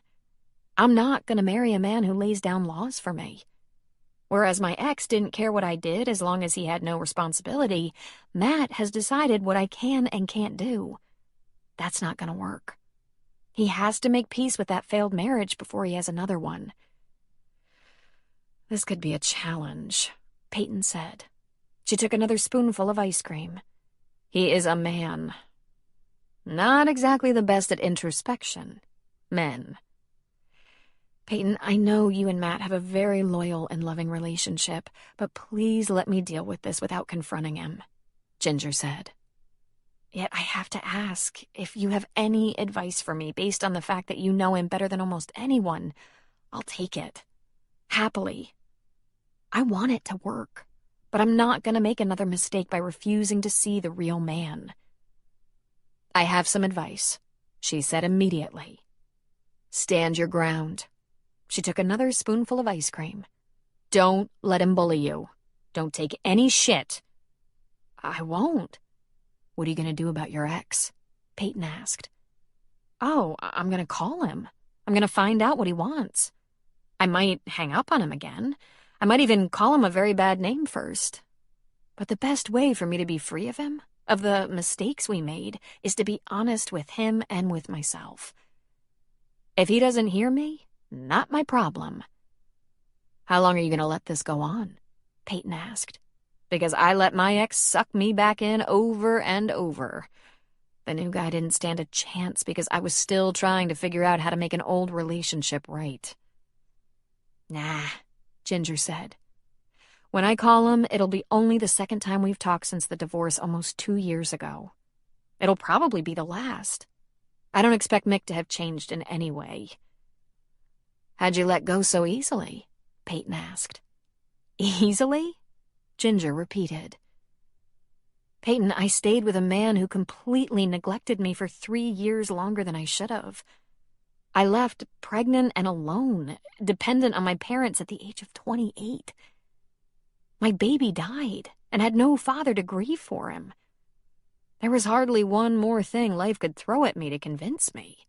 I'm not going to marry a man who lays down laws for me. Whereas my ex didn't care what I did as long as he had no responsibility, Matt has decided what I can and can't do. That's not going to work. He has to make peace with that failed marriage before he has another one. This could be a challenge, Peyton said. She took another spoonful of ice cream. He is a man. Not exactly the best at introspection. Men. Peyton, I know you and Matt have a very loyal and loving relationship, but please let me deal with this without confronting him, Ginger said. Yet I have to ask if you have any advice for me based on the fact that you know him better than almost anyone. I'll take it. Happily. I want it to work, but I'm not going to make another mistake by refusing to see the real man. I have some advice, she said immediately. Stand your ground. She took another spoonful of ice cream. Don't let him bully you. Don't take any shit. I won't. What are you going to do about your ex? Peyton asked. Oh, I'm going to call him. I'm going to find out what he wants. I might hang up on him again. I might even call him a very bad name first. But the best way for me to be free of him, of the mistakes we made, is to be honest with him and with myself. If he doesn't hear me, not my problem. How long are you going to let this go on? Peyton asked. Because I let my ex suck me back in over and over. The new guy didn't stand a chance because I was still trying to figure out how to make an old relationship right. Nah, Ginger said. When I call him, it'll be only the second time we've talked since the divorce almost 2 years ago. It'll probably be the last. I don't expect Mick to have changed in any way. How'd you let go so easily? Peyton asked. Easily? Ginger repeated. Peyton, I stayed with a man who completely neglected me for 3 years longer than I should have. I left pregnant and alone, dependent on my parents at the age of 28. My baby died and had no father to grieve for him. There was hardly one more thing life could throw at me to convince me.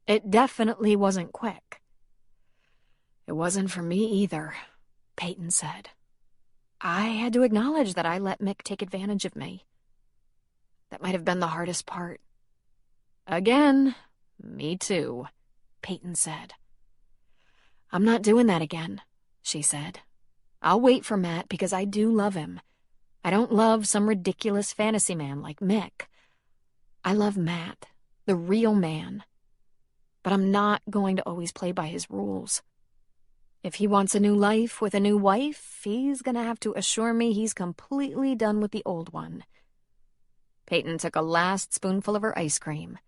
It definitely wasn't quick. It wasn't for me either, Peyton said. I had to acknowledge that I let Mick take advantage of me. That might have been the hardest part. Again, me too, Peyton said. I'm not doing that again, she said. I'll wait for Matt because I do love him. I don't love some ridiculous fantasy man like Mick. I love Matt, the real man. But I'm not going to always play by his rules. If he wants a new life with a new wife, he's going to have to assure me he's completely done with the old one. Peyton took a last spoonful of her ice cream.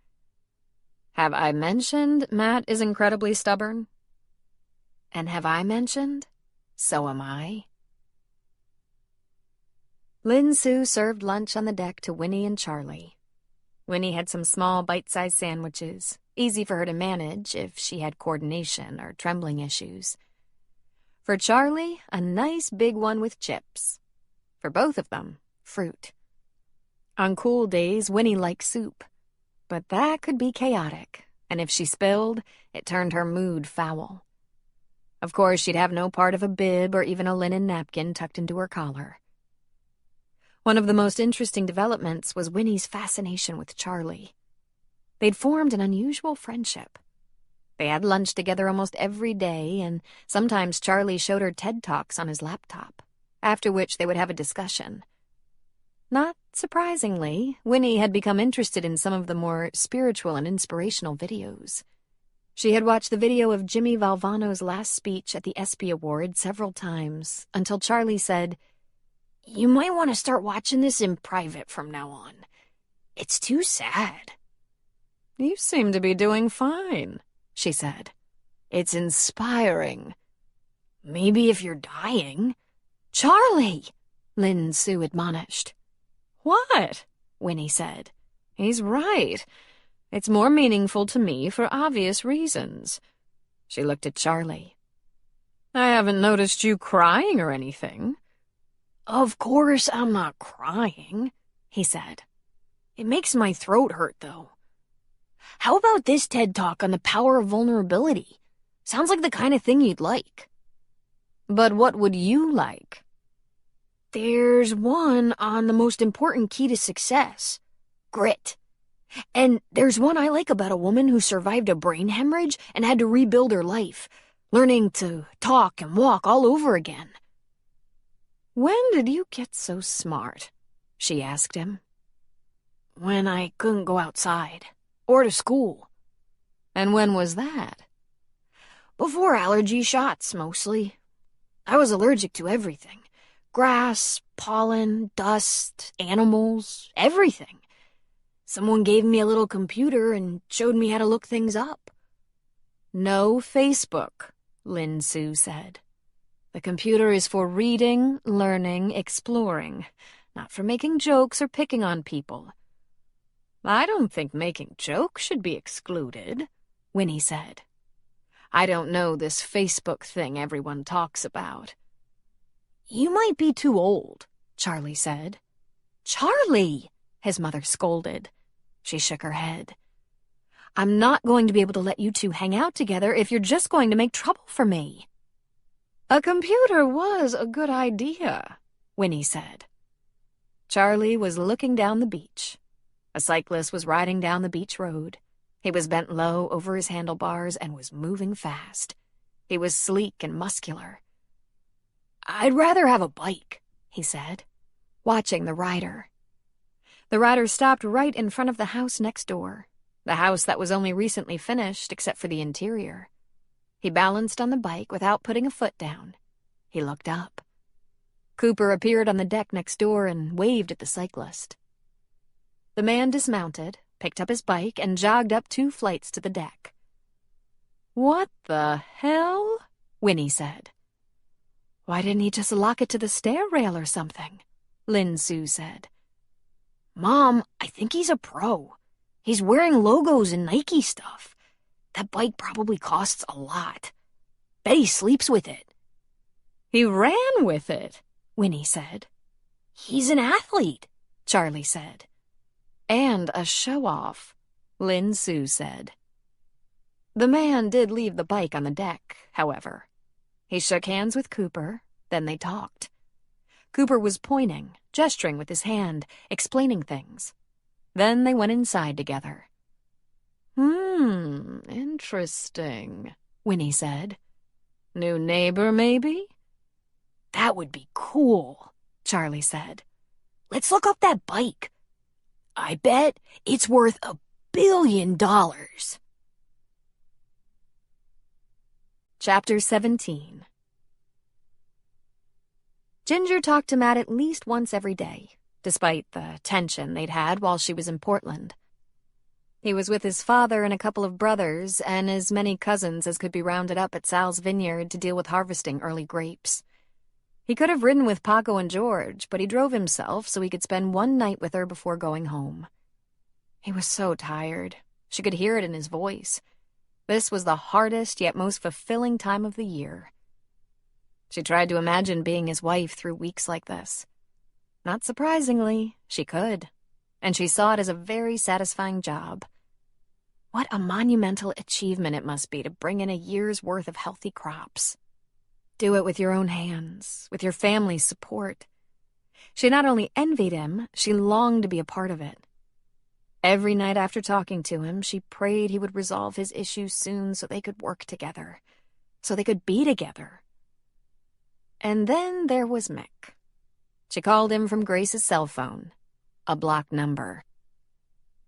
Have I mentioned Matt is incredibly stubborn? And have I mentioned, so am I? Lin Sue served lunch on the deck to Winnie and Charlie. Winnie had some small bite-sized sandwiches, easy for her to manage if she had coordination or trembling issues. For Charlie, a nice big one with chips. For both of them, fruit. On cool days, Winnie liked soup. But that could be chaotic, and if she spilled, it turned her mood foul. Of course, she'd have no part of a bib or even a linen napkin tucked into her collar. One of the most interesting developments was Winnie's fascination with Charlie. They'd formed an unusual friendship. They had lunch together almost every day, and sometimes Charlie showed her TED Talks on his laptop, after which they would have a discussion. Not surprisingly, Winnie had become interested in some of the more spiritual and inspirational videos. She had watched the video of Jimmy Valvano's last speech at the ESPY Award several times, until Charlie said, "You might want to start watching this in private from now on. It's too sad." "You seem to be doing fine," she said. "It's inspiring." "Maybe if you're dying." "Charlie!" Lin Sue admonished. "What?" Winnie said. "He's right. It's more meaningful to me for obvious reasons." She looked at Charlie. "I haven't noticed you crying or anything." "Of course I'm not crying," he said. "It makes my throat hurt, though. How about this TED Talk on the power of vulnerability? Sounds like the kind of thing you'd like." "But what would you like?" "There's one on the most important key to success, grit. And there's one I like about a woman who survived a brain hemorrhage and had to rebuild her life, learning to talk and walk all over again." "When did you get so smart?" she asked him. "When I couldn't go outside. Or to school." "And when was that?" Before allergy shots, mostly. I was allergic to everything. Grass, pollen, dust, animals, everything. Someone gave me a little computer and showed me how to look things up. No Facebook, Lin Su said. The computer is for reading, learning, exploring, not for making jokes or picking on people. I don't think making jokes should be excluded, Winnie said. I don't know this Facebook thing everyone talks about. You might be too old, Charlie said. Charlie, his mother scolded. She shook her head. I'm not going to be able to let you two hang out together if you're just going to make trouble for me. A computer was a good idea, Winnie said. Charlie was looking down the beach. A cyclist was riding down the beach road. He was bent low over his handlebars and was moving fast. He was sleek and muscular. I'd rather have a bike, he said, watching the rider. The rider stopped right in front of the house next door, the house that was only recently finished except for the interior. He balanced on the bike without putting a foot down. He looked up. Cooper appeared on the deck next door and waved at the cyclist. The man dismounted, picked up his bike, and jogged up 2 flights to the deck. What the hell? Winnie said. Why didn't he just lock it to the stair rail or something? Lin Su said. Mom, I think he's a pro. He's wearing logos and Nike stuff. That bike probably costs a lot. Bet he sleeps with it. He ran with it, Winnie said. He's an athlete, Charlie said. And a show-off, Lin Su said. The man did leave the bike on the deck, however. He shook hands with Cooper, then they talked. Cooper was pointing, gesturing with his hand, explaining things. Then they went inside together. Interesting, Winnie said. New neighbor, maybe? That would be cool, Charlie said. Let's look up that bike. I bet it's worth $1 billion. Chapter 17. Ginger talked to Matt at least once every day, despite the tension they'd had while she was in Portland. He was with his father and a couple of brothers and as many cousins as could be rounded up at Sal's vineyard to deal with harvesting early grapes. He could have ridden with Paco and George, but he drove himself so he could spend one night with her before going home. He was so tired. She could hear it in his voice. This was the hardest yet most fulfilling time of the year. She tried to imagine being his wife through weeks like this. Not surprisingly, she could, and she saw it as a very satisfying job. What a monumental achievement it must be to bring in a year's worth of healthy crops. Do it with your own hands, with your family's support. She not only envied him, she longed to be a part of it. Every night after talking to him, she prayed he would resolve his issues soon so they could work together, so they could be together. And then there was Mick. She called him from Grace's cell phone, a blocked number.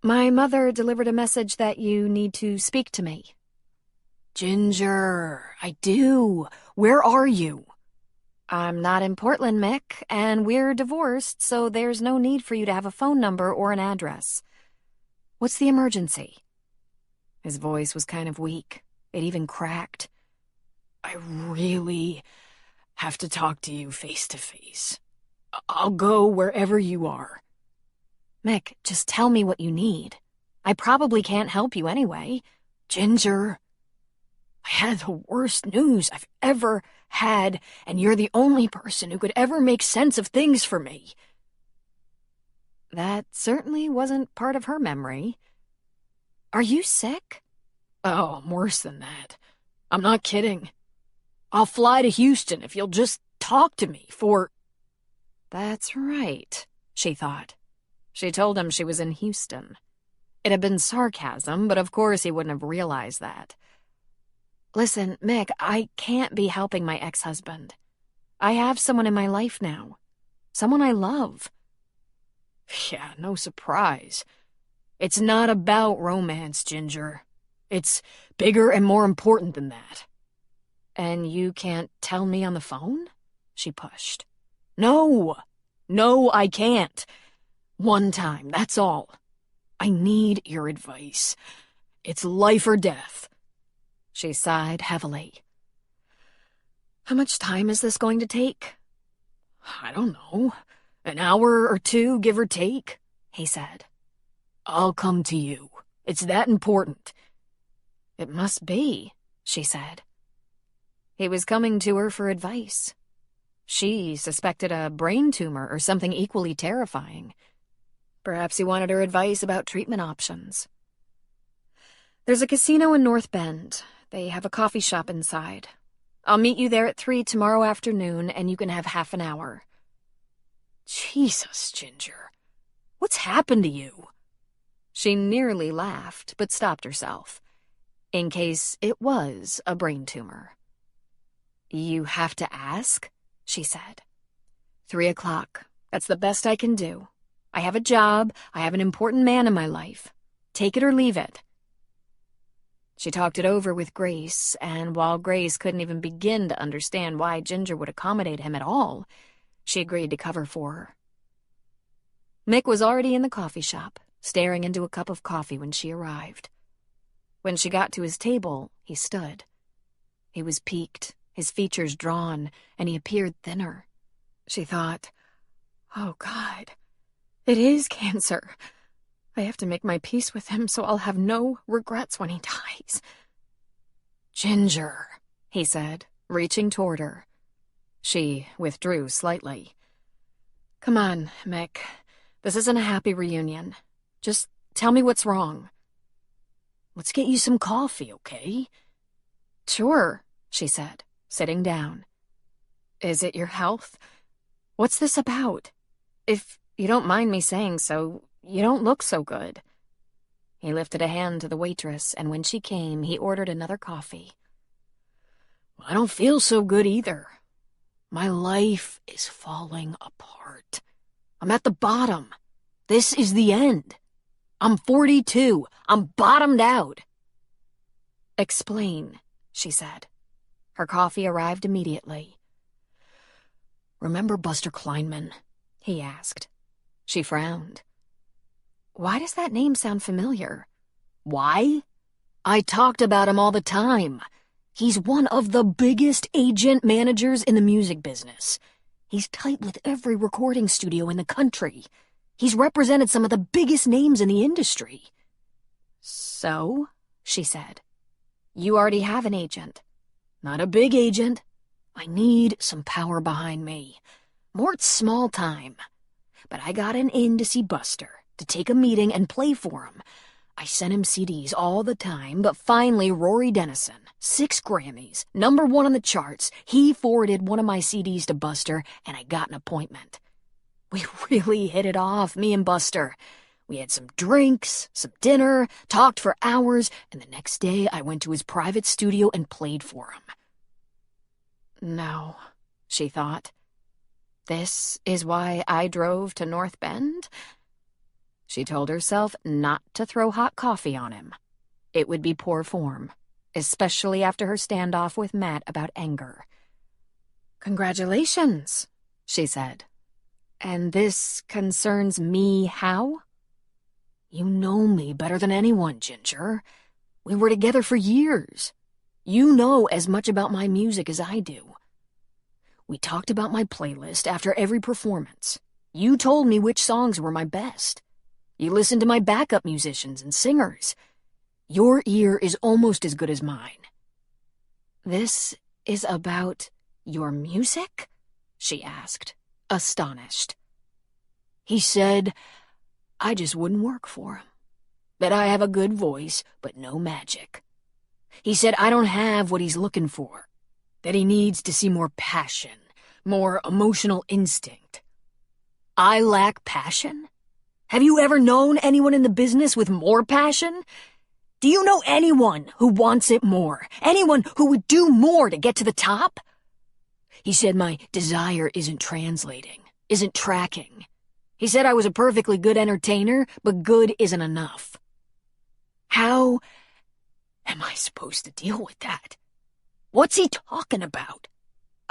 My mother delivered a message that you need to speak to me. Ginger, I do. Where are you? I'm not in Portland, Mick, and we're divorced, so there's no need for you to have a phone number or an address. What's the emergency? His voice was kind of weak. It even cracked. I really have to talk to you face to face. I'll go wherever you are. Mick, just tell me what you need. I probably can't help you anyway. Ginger, I had the worst news I've ever had, and you're the only person who could ever make sense of things for me. That certainly wasn't part of her memory. Are you sick? Oh, I'm worse than that. I'm not kidding. I'll fly to Houston if you'll just talk to me for... That's right, she thought. She told him she was in Houston. It had been sarcasm, but of course he wouldn't have realized that. Listen, Mick, I can't be helping my ex-husband. I have someone in my life now. Someone I love. Yeah, no surprise. It's not about romance, Ginger. It's bigger and more important than that. And you can't tell me on the phone? She pushed. No, I can't. One time, that's all. I need your advice. It's life or death. She sighed heavily. How much time is this going to take? I don't know. An hour or two, give or take, he said. I'll come to you. It's that important. It must be, she said. He was coming to her for advice. She suspected a brain tumor or something equally terrifying. Perhaps he wanted her advice about treatment options. There's a casino in North Bend. They have a coffee shop inside. I'll meet you there at 3 tomorrow afternoon, and you can have half an hour. Jesus, Ginger. What's happened to you? She nearly laughed, but stopped herself, in case it was a brain tumor. You have to ask, she said. 3 o'clock. That's the best I can do. I have a job. I have an important man in my life. Take it or leave it. She talked it over with Grace, and while Grace couldn't even begin to understand why Ginger would accommodate him at all, she agreed to cover for her. Mick was already in the coffee shop, staring into a cup of coffee when she arrived. When she got to his table, he stood. He was peaked, his features drawn, and he appeared thinner. She thought, oh, God, it is cancer. I have to make my peace with him so I'll have no regrets when he dies. Ginger, he said, reaching toward her. She withdrew slightly. Come on, Mick. This isn't a happy reunion. Just tell me what's wrong. Let's get you some coffee, okay? Sure, she said, sitting down. Is it your health? What's this about? If you don't mind me saying so, you don't look so good. He lifted a hand to the waitress, and when she came, he ordered another coffee. I don't feel so good either. My life is falling apart. I'm at the bottom. This is the end. I'm 42. I'm bottomed out. Explain, she said. Her coffee arrived immediately. Remember Buster Kleinman? He asked. She frowned. Why does that name sound familiar? Why? I talked about him all the time. He's one of the biggest agent managers in the music business. He's tight with every recording studio in the country. He's represented some of the biggest names in the industry. So, she said, you already have an agent. Not a big agent. I need some power behind me. Mort's small time. But I got an in to see Buster, to take a meeting and play for him. I sent him CDs all the time, but finally Rory Dennison, 6 Grammys, #1 on the charts, he forwarded one of my CDs to Buster, and I got an appointment. We really hit it off, me and Buster. We had some drinks, some dinner, talked for hours, and the next day I went to his private studio and played for him. No, she thought. This is why I drove to North Bend? She told herself not to throw hot coffee on him. It would be poor form, especially after her standoff with Matt about anger. Congratulations, she said. And this concerns me how? You know me better than anyone, Ginger. We were together for years. You know as much about my music as I do. We talked about my playlist after every performance. You told me which songs were my best. You listened to my backup musicians and singers. Your ear is almost as good as mine. This is about your music? She asked, astonished. He said, I just wouldn't work for him. That I have a good voice, but no magic. He said I don't have what he's looking for. That he needs to see more passion, more emotional instinct. I lack passion? Have you ever known anyone in the business with more passion? Do you know anyone who wants it more? Anyone who would do more to get to the top? He said my desire isn't translating, isn't tracking. He said I was a perfectly good entertainer, but good isn't enough. How am I supposed to deal with that? What's he talking about?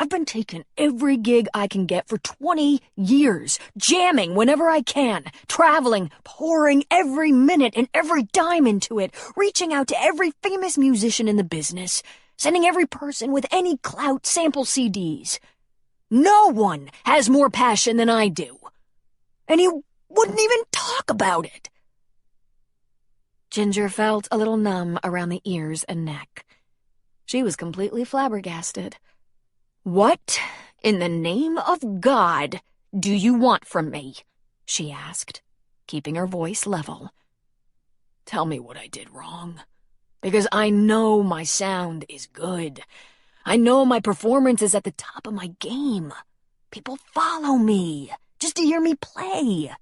I've been taking every gig I can get for 20 years, jamming whenever I can, traveling, pouring every minute and every dime into it, reaching out to every famous musician in the business, sending every person with any clout sample CDs. No one has more passion than I do. And he wouldn't even talk about it. Ginger felt a little numb around the ears and neck. She was completely flabbergasted. What in the name of God do you want from me? She asked, keeping her voice level. Tell me what I did wrong, because I know my sound is good. I know my performance is at the top of my game. People follow me just to hear me play.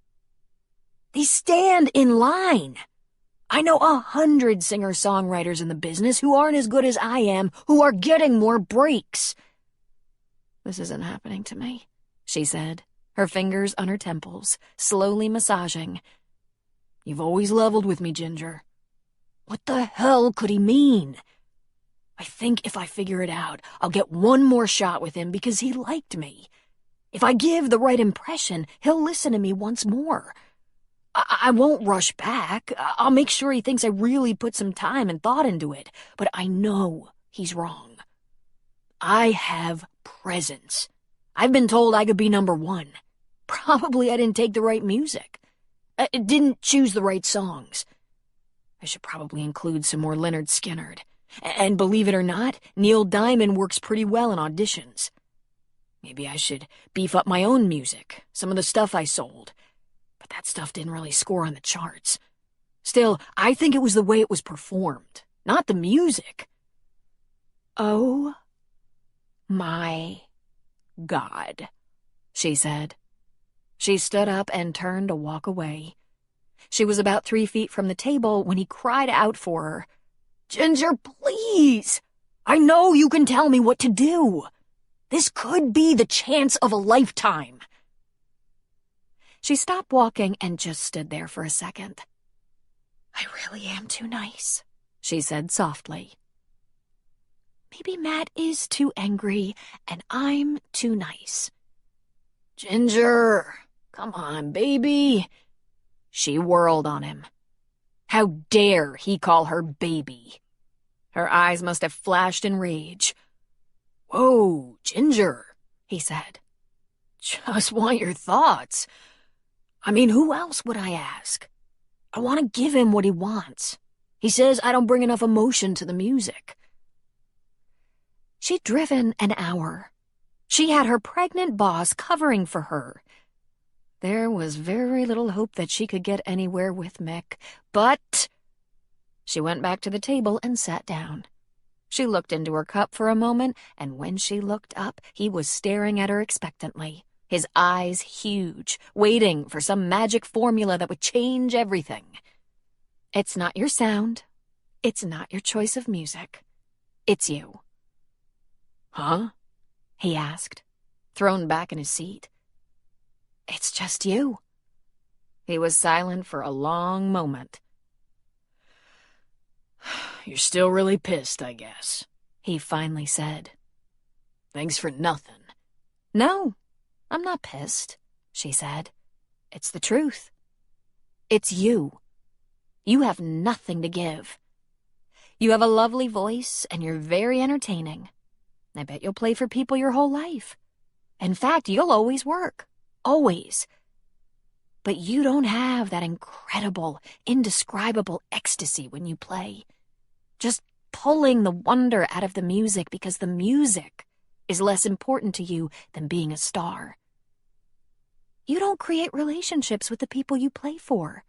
They stand in line. I know 100 singer-songwriters in the business who aren't as good as I am, who are getting more breaks. This isn't happening to me, she said, her fingers on her temples, slowly massaging. You've always leveled with me, Ginger. What the hell could he mean? I think if I figure it out, I'll get one more shot with him because he liked me. If I give the right impression, he'll listen to me once more. I won't rush back. I'll make sure he thinks I really put some time and thought into it, but I know he's wrong. I have presence. I've been told I could be number one. Probably I didn't take the right music. I didn't choose the right songs. I should probably include some more Lynyrd Skynyrd. And believe it or not, Neil Diamond works pretty well in auditions. Maybe I should beef up my own music, some of the stuff I sold. But that stuff didn't really score on the charts. Still, I think it was the way it was performed, not the music. Oh my God, she said. She stood up and turned to walk away. She was about 3 feet from the table when he cried out for her. Ginger, please! I know you can tell me what to do. This could be the chance of a lifetime. She stopped walking and just stood there for a second. I really am too nice, she said softly. Maybe Matt is too angry and I'm too nice. Ginger, come on, baby. She whirled on him. How dare he call her baby? Her eyes must have flashed in rage. Whoa, Ginger, he said. Just want your thoughts. I mean, who else would I ask? I want to give him what he wants. He says I don't bring enough emotion to the music. She'd driven an hour. She had her pregnant boss covering for her. There was very little hope that she could get anywhere with Mick, but she went back to the table and sat down. She looked into her cup for a moment, and when she looked up, he was staring at her expectantly, his eyes huge, waiting for some magic formula that would change everything. It's not your sound. It's not your choice of music. It's you. Huh? He asked, thrown back in his seat. It's just you. He was silent for a long moment. You're still really pissed, I guess, he finally said. Thanks for nothing. No, I'm not pissed, she said. It's the truth. It's you. You have nothing to give. You have a lovely voice, and you're very entertaining. I bet you'll play for people your whole life. In fact, you'll always work. Always. But you don't have that incredible, indescribable ecstasy when you play. Just pulling the wonder out of the music because the music is less important to you than being a star. You don't create relationships with the people you play for.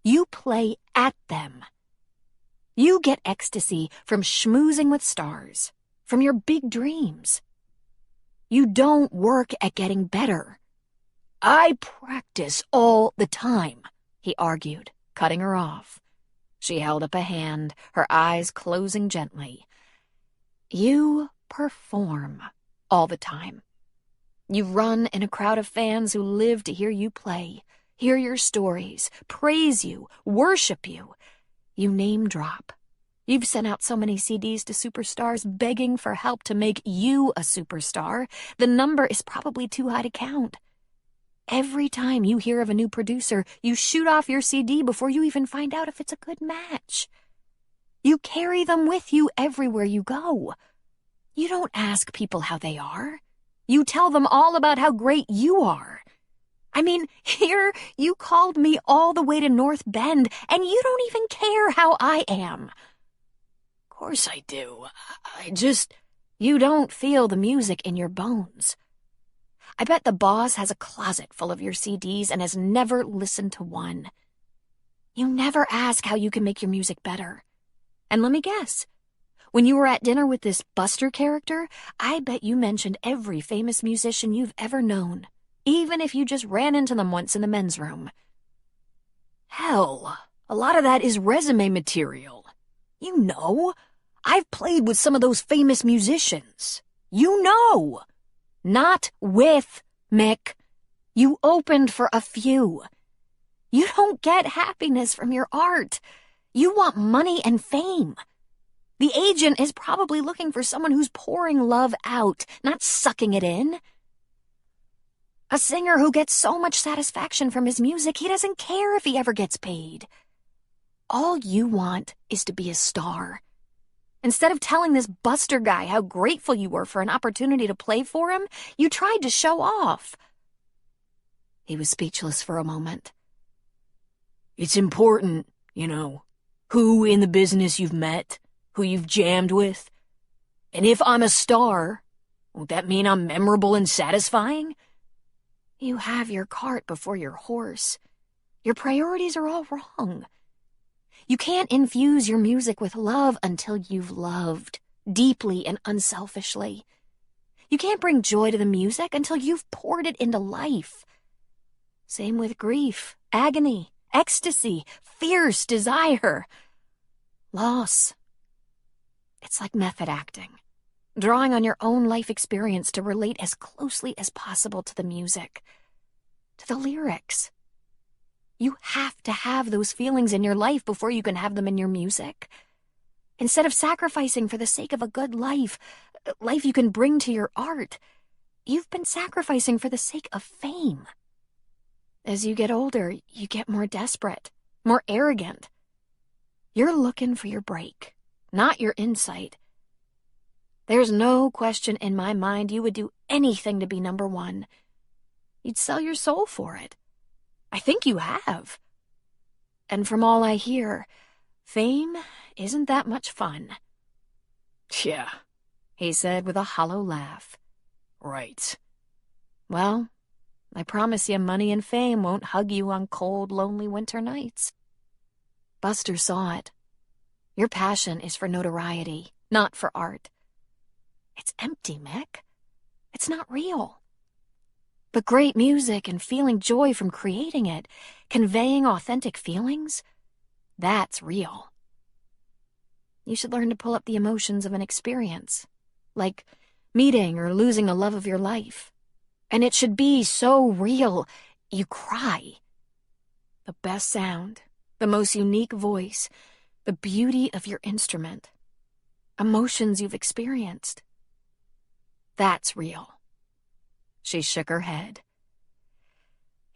You play at them. You get ecstasy from schmoozing with stars, from your big dreams. You don't work at getting better. I practice all the time, he argued, cutting her off. She held up a hand, her eyes closing gently. You perform all the time. You run in a crowd of fans who live to hear you play, hear your stories, praise you, worship you. You name drop. You've sent out so many CDs to superstars begging for help to make you a superstar, the number is probably too high to count. Every time you hear of a new producer, you shoot off your CD before you even find out if it's a good match. You carry them with you everywhere you go. You don't ask people how they are. You tell them all about how great you are. I mean, here you called me all the way to North Bend, and you don't even care how I am. Of course I do. You don't feel the music in your bones. I bet the boss has a closet full of your CDs and has never listened to one. You never ask how you can make your music better. And let me guess, when you were at dinner with this Buster character, I bet you mentioned every famous musician you've ever known, even if you just ran into them once in the men's room. Hell, a lot of that is resume material. You know, I've played with some of those famous musicians. You know. Not with, Mick. You opened for a few. You don't get happiness from your art. You want money and fame. The agent is probably looking for someone who's pouring love out, not sucking it in. A singer who gets so much satisfaction from his music, he doesn't care if he ever gets paid. All you want is to be a star. Instead of telling this Buster guy how grateful you were for an opportunity to play for him, you tried to show off. He was speechless for a moment. It's important, you know, who in the business you've met, who you've jammed with. And if I'm a star, won't that mean I'm memorable and satisfying? You have your cart before your horse. Your priorities are all wrong. You can't infuse your music with love until you've loved, deeply and unselfishly. You can't bring joy to the music until you've poured it into life. Same with grief, agony, ecstasy, fierce desire, loss. It's like method acting, drawing on your own life experience to relate as closely as possible to the music, to the lyrics. You have to have those feelings in your life before you can have them in your music. Instead of sacrificing for the sake of a good life you can bring to your art, you've been sacrificing for the sake of fame. As you get older, you get more desperate, more arrogant. You're looking for your break, not your insight. There's no question in my mind you would do anything to be number one. You'd sell your soul for it. I think you have. And from all I hear, fame isn't that much fun. Yeah, he said with a hollow laugh. Right. Well, I promise you money and fame won't hug you on cold, lonely winter nights. Buster saw it. Your passion is for notoriety, not for art. It's empty, Mick. It's not real. But great music and feeling joy from creating it, conveying authentic feelings, that's real. You should learn to pull up the emotions of an experience, like meeting or losing the love of your life. And it should be so real, you cry. The best sound, the most unique voice, the beauty of your instrument, emotions you've experienced. That's real. She shook her head.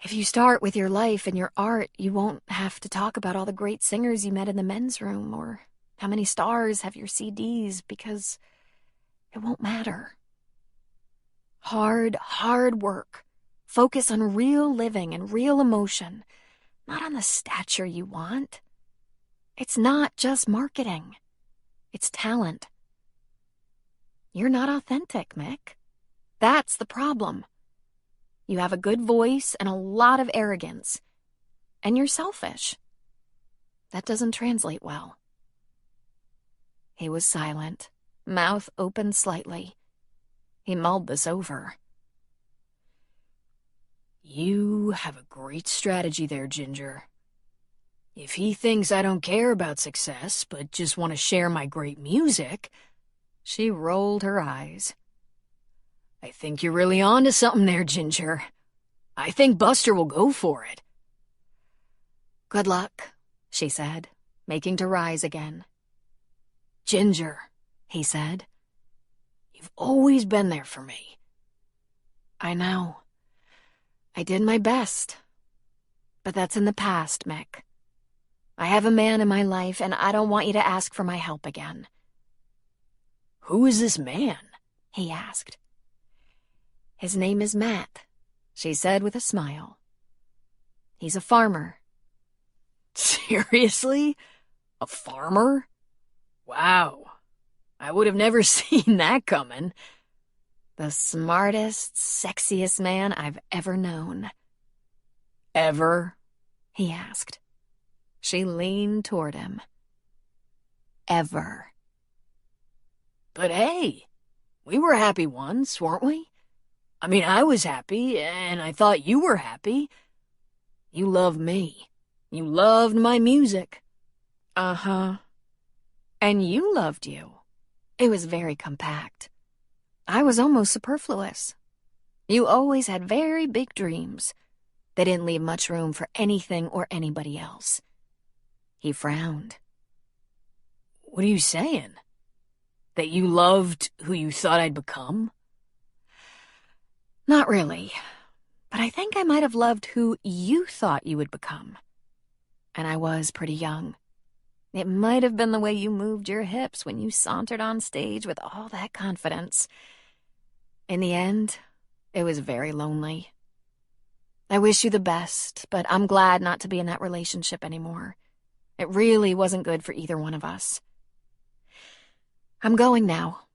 If you start with your life and your art, you won't have to talk about all the great singers you met in the men's room or how many stars have your CDs, because it won't matter. Hard work. Focus on real living and real emotion, not on the stature you want. It's not just marketing. It's talent. You're not authentic, Mick. That's the problem. You have a good voice and a lot of arrogance, and you're selfish. That doesn't translate well. He was silent, mouth open slightly. He mulled this over. You have a great strategy there, Ginger. If he thinks I don't care about success, but just want to share my great music... She rolled her eyes. I think you're really on to something there, Ginger. I think Buster will go for it. Good luck, she said, making to rise again. Ginger, he said, you've always been there for me. I know. I did my best. But that's in the past, Mick. I have a man in my life, and I don't want you to ask for my help again. Who is this man? He asked. His name is Matt, she said with a smile. He's a farmer. Seriously? A farmer? Wow. I would have never seen that coming. The smartest, sexiest man I've ever known. Ever? He asked. She leaned toward him. Ever. But hey, we were happy once, weren't we? I mean, I was happy, and I thought you were happy. You loved me. You loved my music. Uh-huh. And you loved you. It was very compact. I was almost superfluous. You always had very big dreams. They didn't leave much room for anything or anybody else. He frowned. What are you saying? That you loved who you thought I'd become? Not really. But I think I might have loved who you thought you would become. And I was pretty young. It might have been the way you moved your hips when you sauntered on stage with all that confidence. In the end, it was very lonely. I wish you the best, but I'm glad not to be in that relationship anymore. It really wasn't good for either one of us. I'm going now.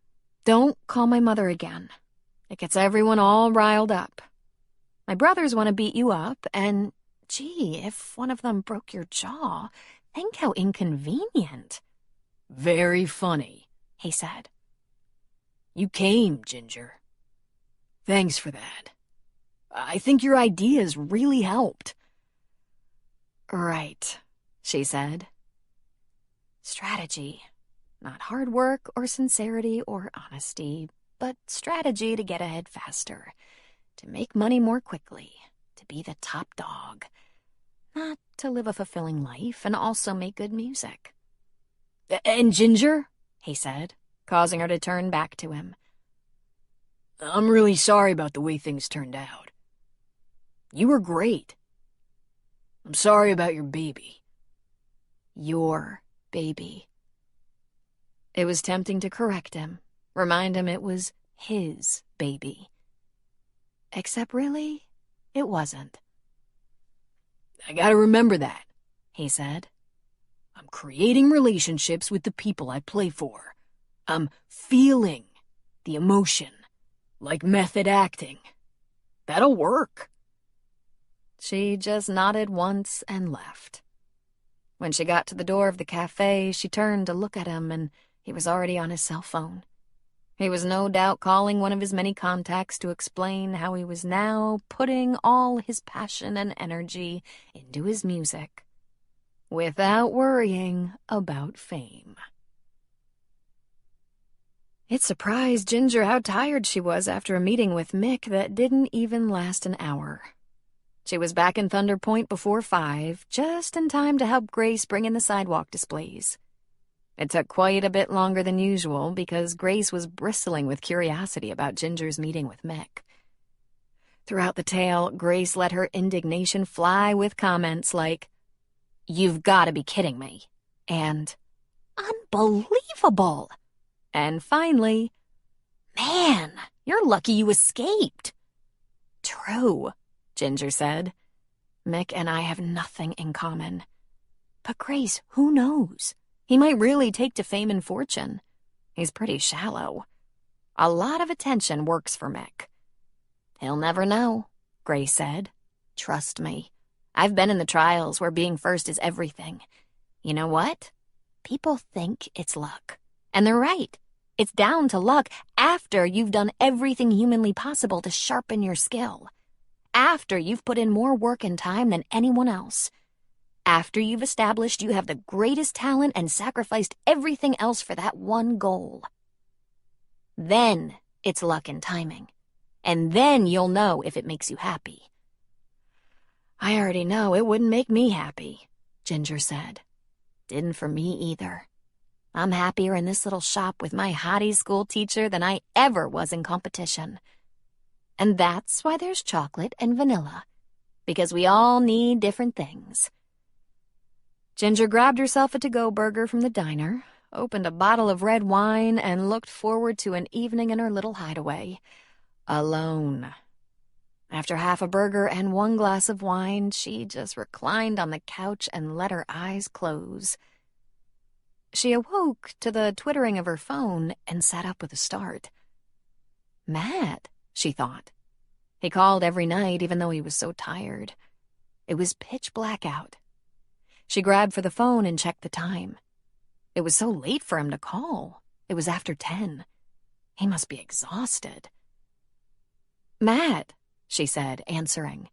Don't call my mother again. It gets everyone all riled up. My brothers want to beat you up, and, gee, if one of them broke your jaw, think how inconvenient. Very funny, he said. You came, Ginger. Thanks for that. I think your ideas really helped. Right, she said. Strategy. Not hard work or sincerity or honesty, but strategy to get ahead faster, to make money more quickly, to be the top dog. Not to live a fulfilling life and also make good music. And Ginger, he said, causing her to turn back to him. I'm really sorry about the way things turned out. You were great. I'm sorry about your baby. Your baby. It was tempting to correct him, remind him it was his baby. Except really, it wasn't. I gotta remember that, he said. I'm creating relationships with the people I play for. I'm feeling the emotion, like method acting. That'll work. She just nodded once and left. When she got to the door of the cafe, she turned to look at him, and he was already on his cell phone. He was no doubt calling one of his many contacts to explain how he was now putting all his passion and energy into his music, without worrying about fame. It surprised Ginger how tired she was after a meeting with Mick that didn't even last an hour. She was back in Thunder Point before 5, just in time to help Grace bring in the sidewalk displays. It took quite a bit longer than usual because Grace was bristling with curiosity about Ginger's meeting with Mick. Throughout the tale, Grace let her indignation fly with comments like, "You've got to be kidding me," and "Unbelievable," and finally, "Man, you're lucky you escaped." True, Ginger said. Mick and I have nothing in common. But Grace, who knows? He might really take to fame and fortune. He's pretty shallow. A lot of attention works for Mick. He'll never know, Grace said. Trust me. I've been in the trials where being first is everything. You know what? People think it's luck. And they're right. It's down to luck after you've done everything humanly possible to sharpen your skill. After you've put in more work and time than anyone else. After you've established you have the greatest talent and sacrificed everything else for that one goal. Then it's luck and timing. And then you'll know if it makes you happy. I already know it wouldn't make me happy, Ginger said. Didn't for me either. I'm happier in this little shop with my hottie school teacher than I ever was in competition. And that's why there's chocolate and vanilla, because we all need different things. Ginger grabbed herself a to-go burger from the diner, opened a bottle of red wine, and looked forward to an evening in her little hideaway. Alone. After half a burger and 1 glass of wine, she just reclined on the couch and let her eyes close. She awoke to the twittering of her phone and sat up with a start. Matt, she thought. He called every night even though he was so tired. It was pitch black out. She grabbed for the phone and checked the time. It was so late for him to call. It was after 10. He must be exhausted. Matt, she said, answering.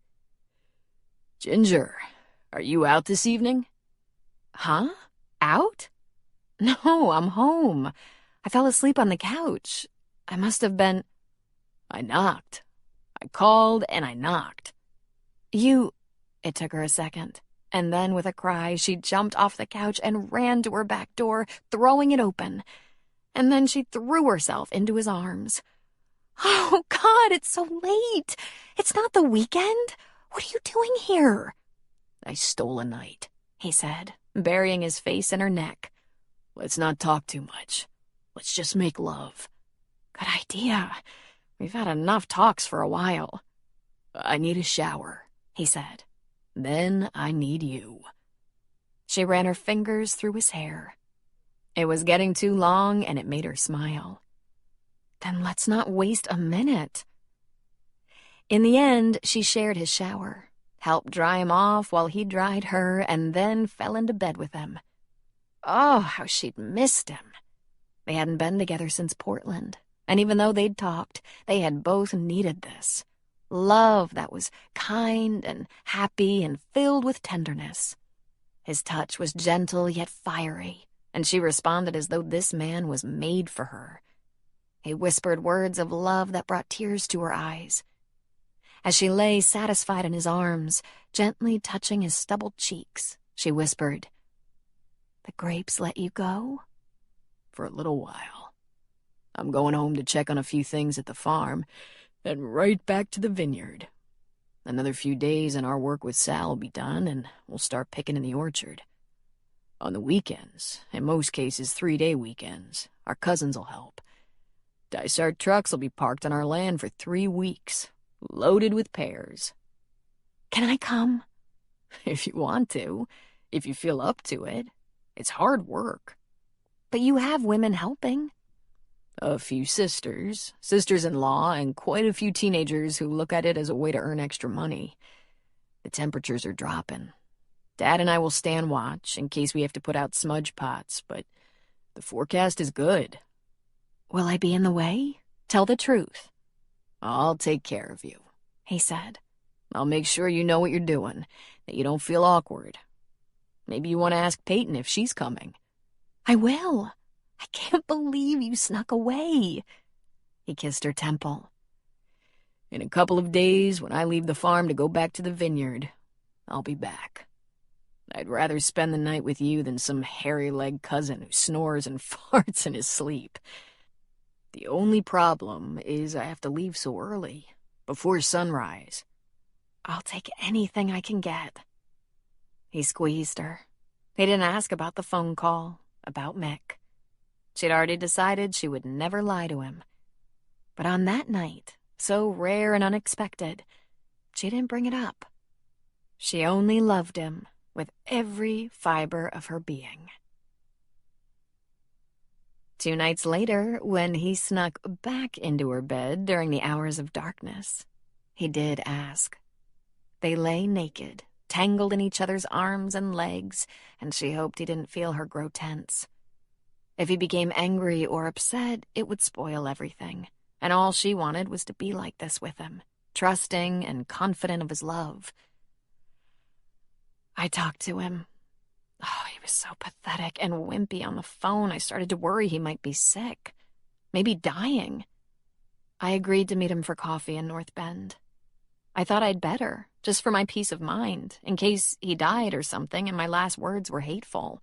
Ginger, are you out this evening? Huh? Out? No, I'm home. I fell asleep on the couch. I must have been... I knocked. I called and I knocked. You... It took her a second, and then with a cry, she jumped off the couch and ran to her back door, throwing it open. And then she threw herself into his arms. Oh, God, it's so late. It's not the weekend. What are you doing here? I stole a night, he said, burying his face in her neck. Let's not talk too much. Let's just make love. Good idea. We've had enough talks for a while. I need a shower, he said. Then I need you. She ran her fingers through his hair. It was getting too long, and it made her smile. Then let's not waste a minute. In the end, she shared his shower, helped dry him off while he dried her, and then fell into bed with him. Oh, how she'd missed him. They hadn't been together since Portland, and even though they'd talked, they had both needed this. Love that was kind and happy and filled with tenderness. His touch was gentle yet fiery, and she responded as though this man was made for her. He whispered words of love that brought tears to her eyes. As she lay satisfied in his arms, gently touching his stubbled cheeks, she whispered, "The grapes let you go?" For a little while. I'm going home to check on a few things at the farm, then right back to the vineyard. Another few days and our work with Sal will be done, and we'll start picking in the orchard. On the weekends, in most cases 3-day weekends, our cousins will help. Dysart trucks will be parked on our land for 3 weeks, loaded with pears. Can I come? If you want to, if you feel up to it. It's hard work. But you have women helping. A few sisters-in-law, and quite a few teenagers who look at it as a way to earn extra money. The temperatures are dropping. Dad and I will stand watch in case we have to put out smudge pots, but the forecast is good. Will I be in the way? Tell the truth. I'll take care of you, he said. I'll make sure you know what you're doing, that you don't feel awkward. Maybe you want to ask Peyton if she's coming. I will. I can't believe you snuck away. He kissed her temple. In a couple of days, when I leave the farm to go back to the vineyard, I'll be back. I'd rather spend the night with you than some hairy-legged cousin who snores and farts in his sleep. The only problem is I have to leave so early, before sunrise. I'll take anything I can get. He squeezed her. He didn't ask about the phone call, about Mick. She'd already decided she would never lie to him. But on that night, so rare and unexpected, she didn't bring it up. She only loved him with every fiber of her being. 2 nights later, when he snuck back into her bed during the hours of darkness, he did ask. They lay naked, tangled in each other's arms and legs, and she hoped he didn't feel her grow tense. If he became angry or upset, it would spoil everything, and all she wanted was to be like this with him, trusting and confident of his love. I talked to him. Oh, he was so pathetic and wimpy on the phone, I started to worry he might be sick, maybe dying. I agreed to meet him for coffee in North Bend. I thought I'd better, just for my peace of mind, in case he died or something and my last words were hateful.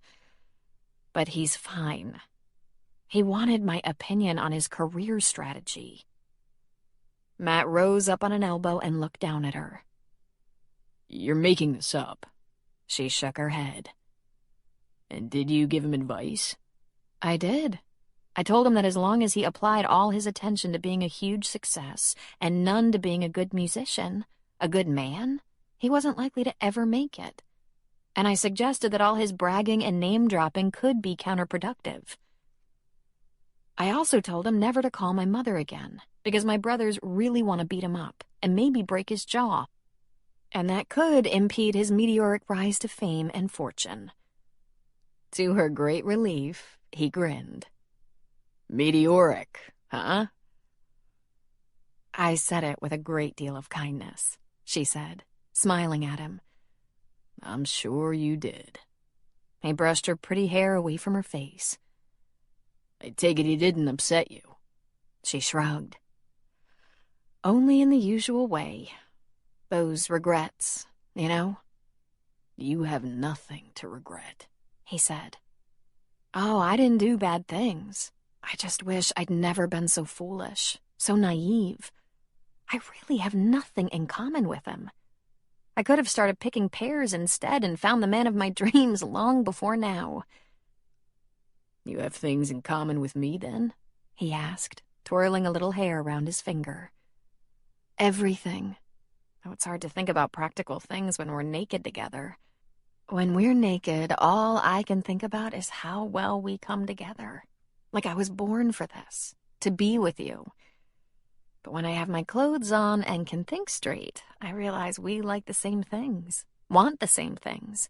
But he's fine, He wanted my opinion on his career strategy. Matt rose up on an elbow and looked down at her. "You're making this up." She shook her head. "And did you give him advice?" I did. I told him that as long as he applied all his attention to being a huge success and none to being a good musician, a good man, he wasn't likely to ever make it. And I suggested that all his bragging and name-dropping could be counterproductive. I also told him never to call my mother again, because my brothers really want to beat him up and maybe break his jaw. And that could impede his meteoric rise to fame and fortune. To her great relief, he grinned. "Meteoric, huh?" I said it with a great deal of kindness, she said, smiling at him. "I'm sure you did." He brushed her pretty hair away from her face. "I take it he didn't upset you." She shrugged. Only in the usual way. Those regrets, you know? "You have nothing to regret," he said. Oh, I didn't do bad things. I just wish I'd never been so foolish, so naive. I really have nothing in common with him. I could have started picking pears instead and found the man of my dreams long before now. "You have things in common with me, then?" he asked, twirling a little hair around his finger. Everything. Oh, it's hard to think about practical things when we're naked together. When we're naked, all I can think about is how well we come together. Like I was born for this, to be with you. But when I have my clothes on and can think straight, I realize we like the same things, want the same things.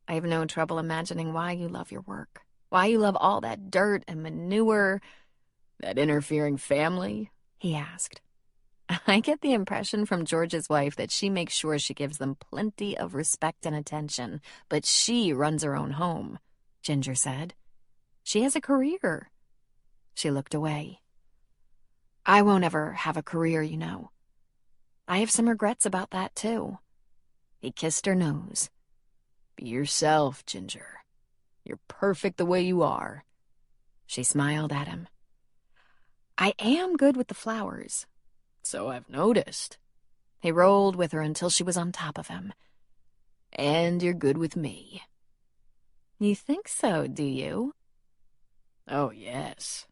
I have no trouble imagining why you love your work, why you love all that dirt and manure. "That interfering family?" he asked. I get the impression from George's wife that she makes sure she gives them plenty of respect and attention, but she runs her own home, Ginger said. She has a career. She looked away. I won't ever have a career, you know. I have some regrets about that, too. He kissed her nose. "Be yourself, Ginger. You're perfect the way you are." She smiled at him. I am good with the flowers. "So I've noticed." He rolled with her until she was on top of him. "And you're good with me." You think so, do you? "Oh, yes.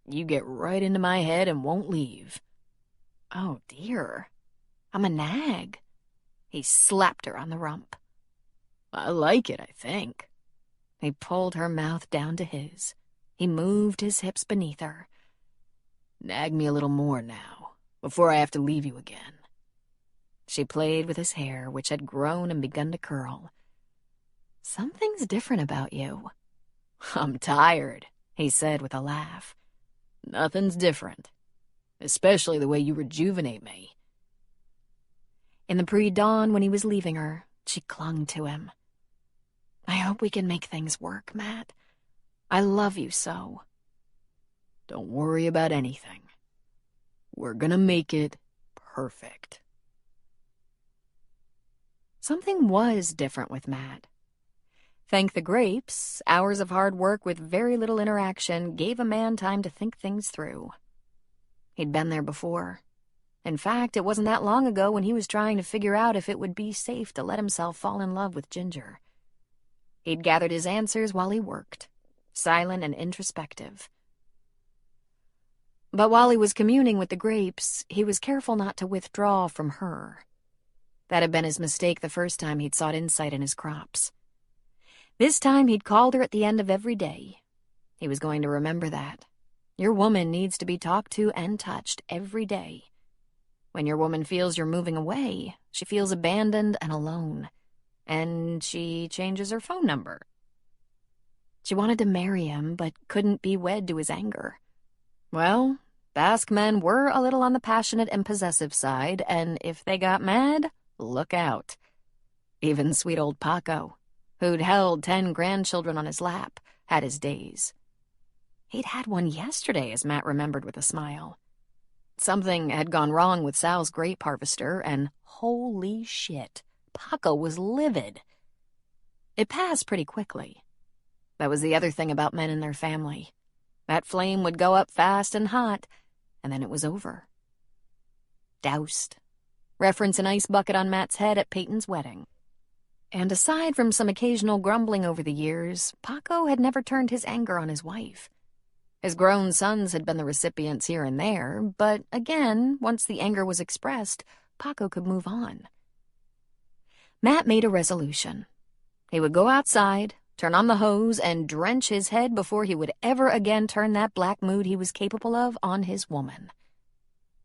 You get right into my head and won't leave." Oh, dear. I'm a nag. He slapped her on the rump. "I like it, I think." He pulled her mouth down to his. He moved his hips beneath her. "Nag me a little more now, before I have to leave you again." She played with his hair, which had grown and begun to curl. Something's different about you. "I'm tired," he said with a laugh. "Nothing's different. Especially the way you rejuvenate me." In the pre-dawn when he was leaving her, she clung to him. I hope we can make things work, Matt. I love you so. "Don't worry about anything. We're gonna make it perfect." Something was different with Matt. Thank the grapes, hours of hard work with very little interaction gave a man time to think things through. He'd been there before. In fact, it wasn't that long ago when he was trying to figure out if it would be safe to let himself fall in love with Ginger. He'd gathered his answers while he worked, silent and introspective. But while he was communing with the grapes, he was careful not to withdraw from her. That had been his mistake the first time he'd sought insight in his crops. This time he'd called her at the end of every day. He was going to remember that. Your woman needs to be talked to and touched every day. When your woman feels you're moving away, she feels abandoned and alone. And she changes her phone number. She wanted to marry him, but couldn't be wed to his anger. Well, Basque men were a little on the passionate and possessive side, and if they got mad, look out. Even sweet old Paco, who'd held 10 grandchildren on his lap, had his days. He'd had one yesterday, as Matt remembered with a smile. Something had gone wrong with Sal's grape harvester, and holy shit, Paco was livid. It passed pretty quickly. That was the other thing about men and their family. That flame would go up fast and hot, and then it was over. Doused. Reference an ice bucket on Matt's head at Peyton's wedding. And aside from some occasional grumbling over the years, Paco had never turned his anger on his wife. His grown sons had been the recipients here and there, but again, once the anger was expressed, Paco could move on. Matt made a resolution. He would go outside, turn on the hose, and drench his head before he would ever again turn that black mood he was capable of on his woman.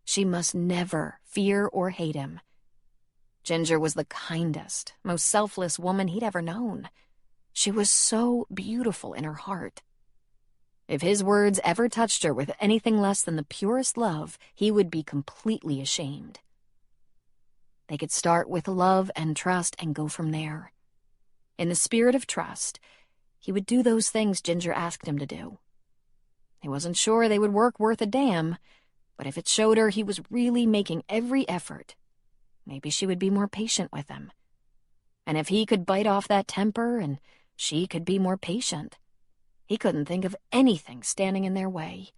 She must never fear or hate him. Ginger was the kindest, most selfless woman he'd ever known. She was so beautiful in her heart. If his words ever touched her with anything less than the purest love, he would be completely ashamed. They could start with love and trust and go from there. In the spirit of trust, he would do those things Ginger asked him to do. He wasn't sure they would work worth a damn, but if it showed her he was really making every effort, maybe she would be more patient with him. And if he could bite off that temper and she could be more patient, he couldn't think of anything standing in their way.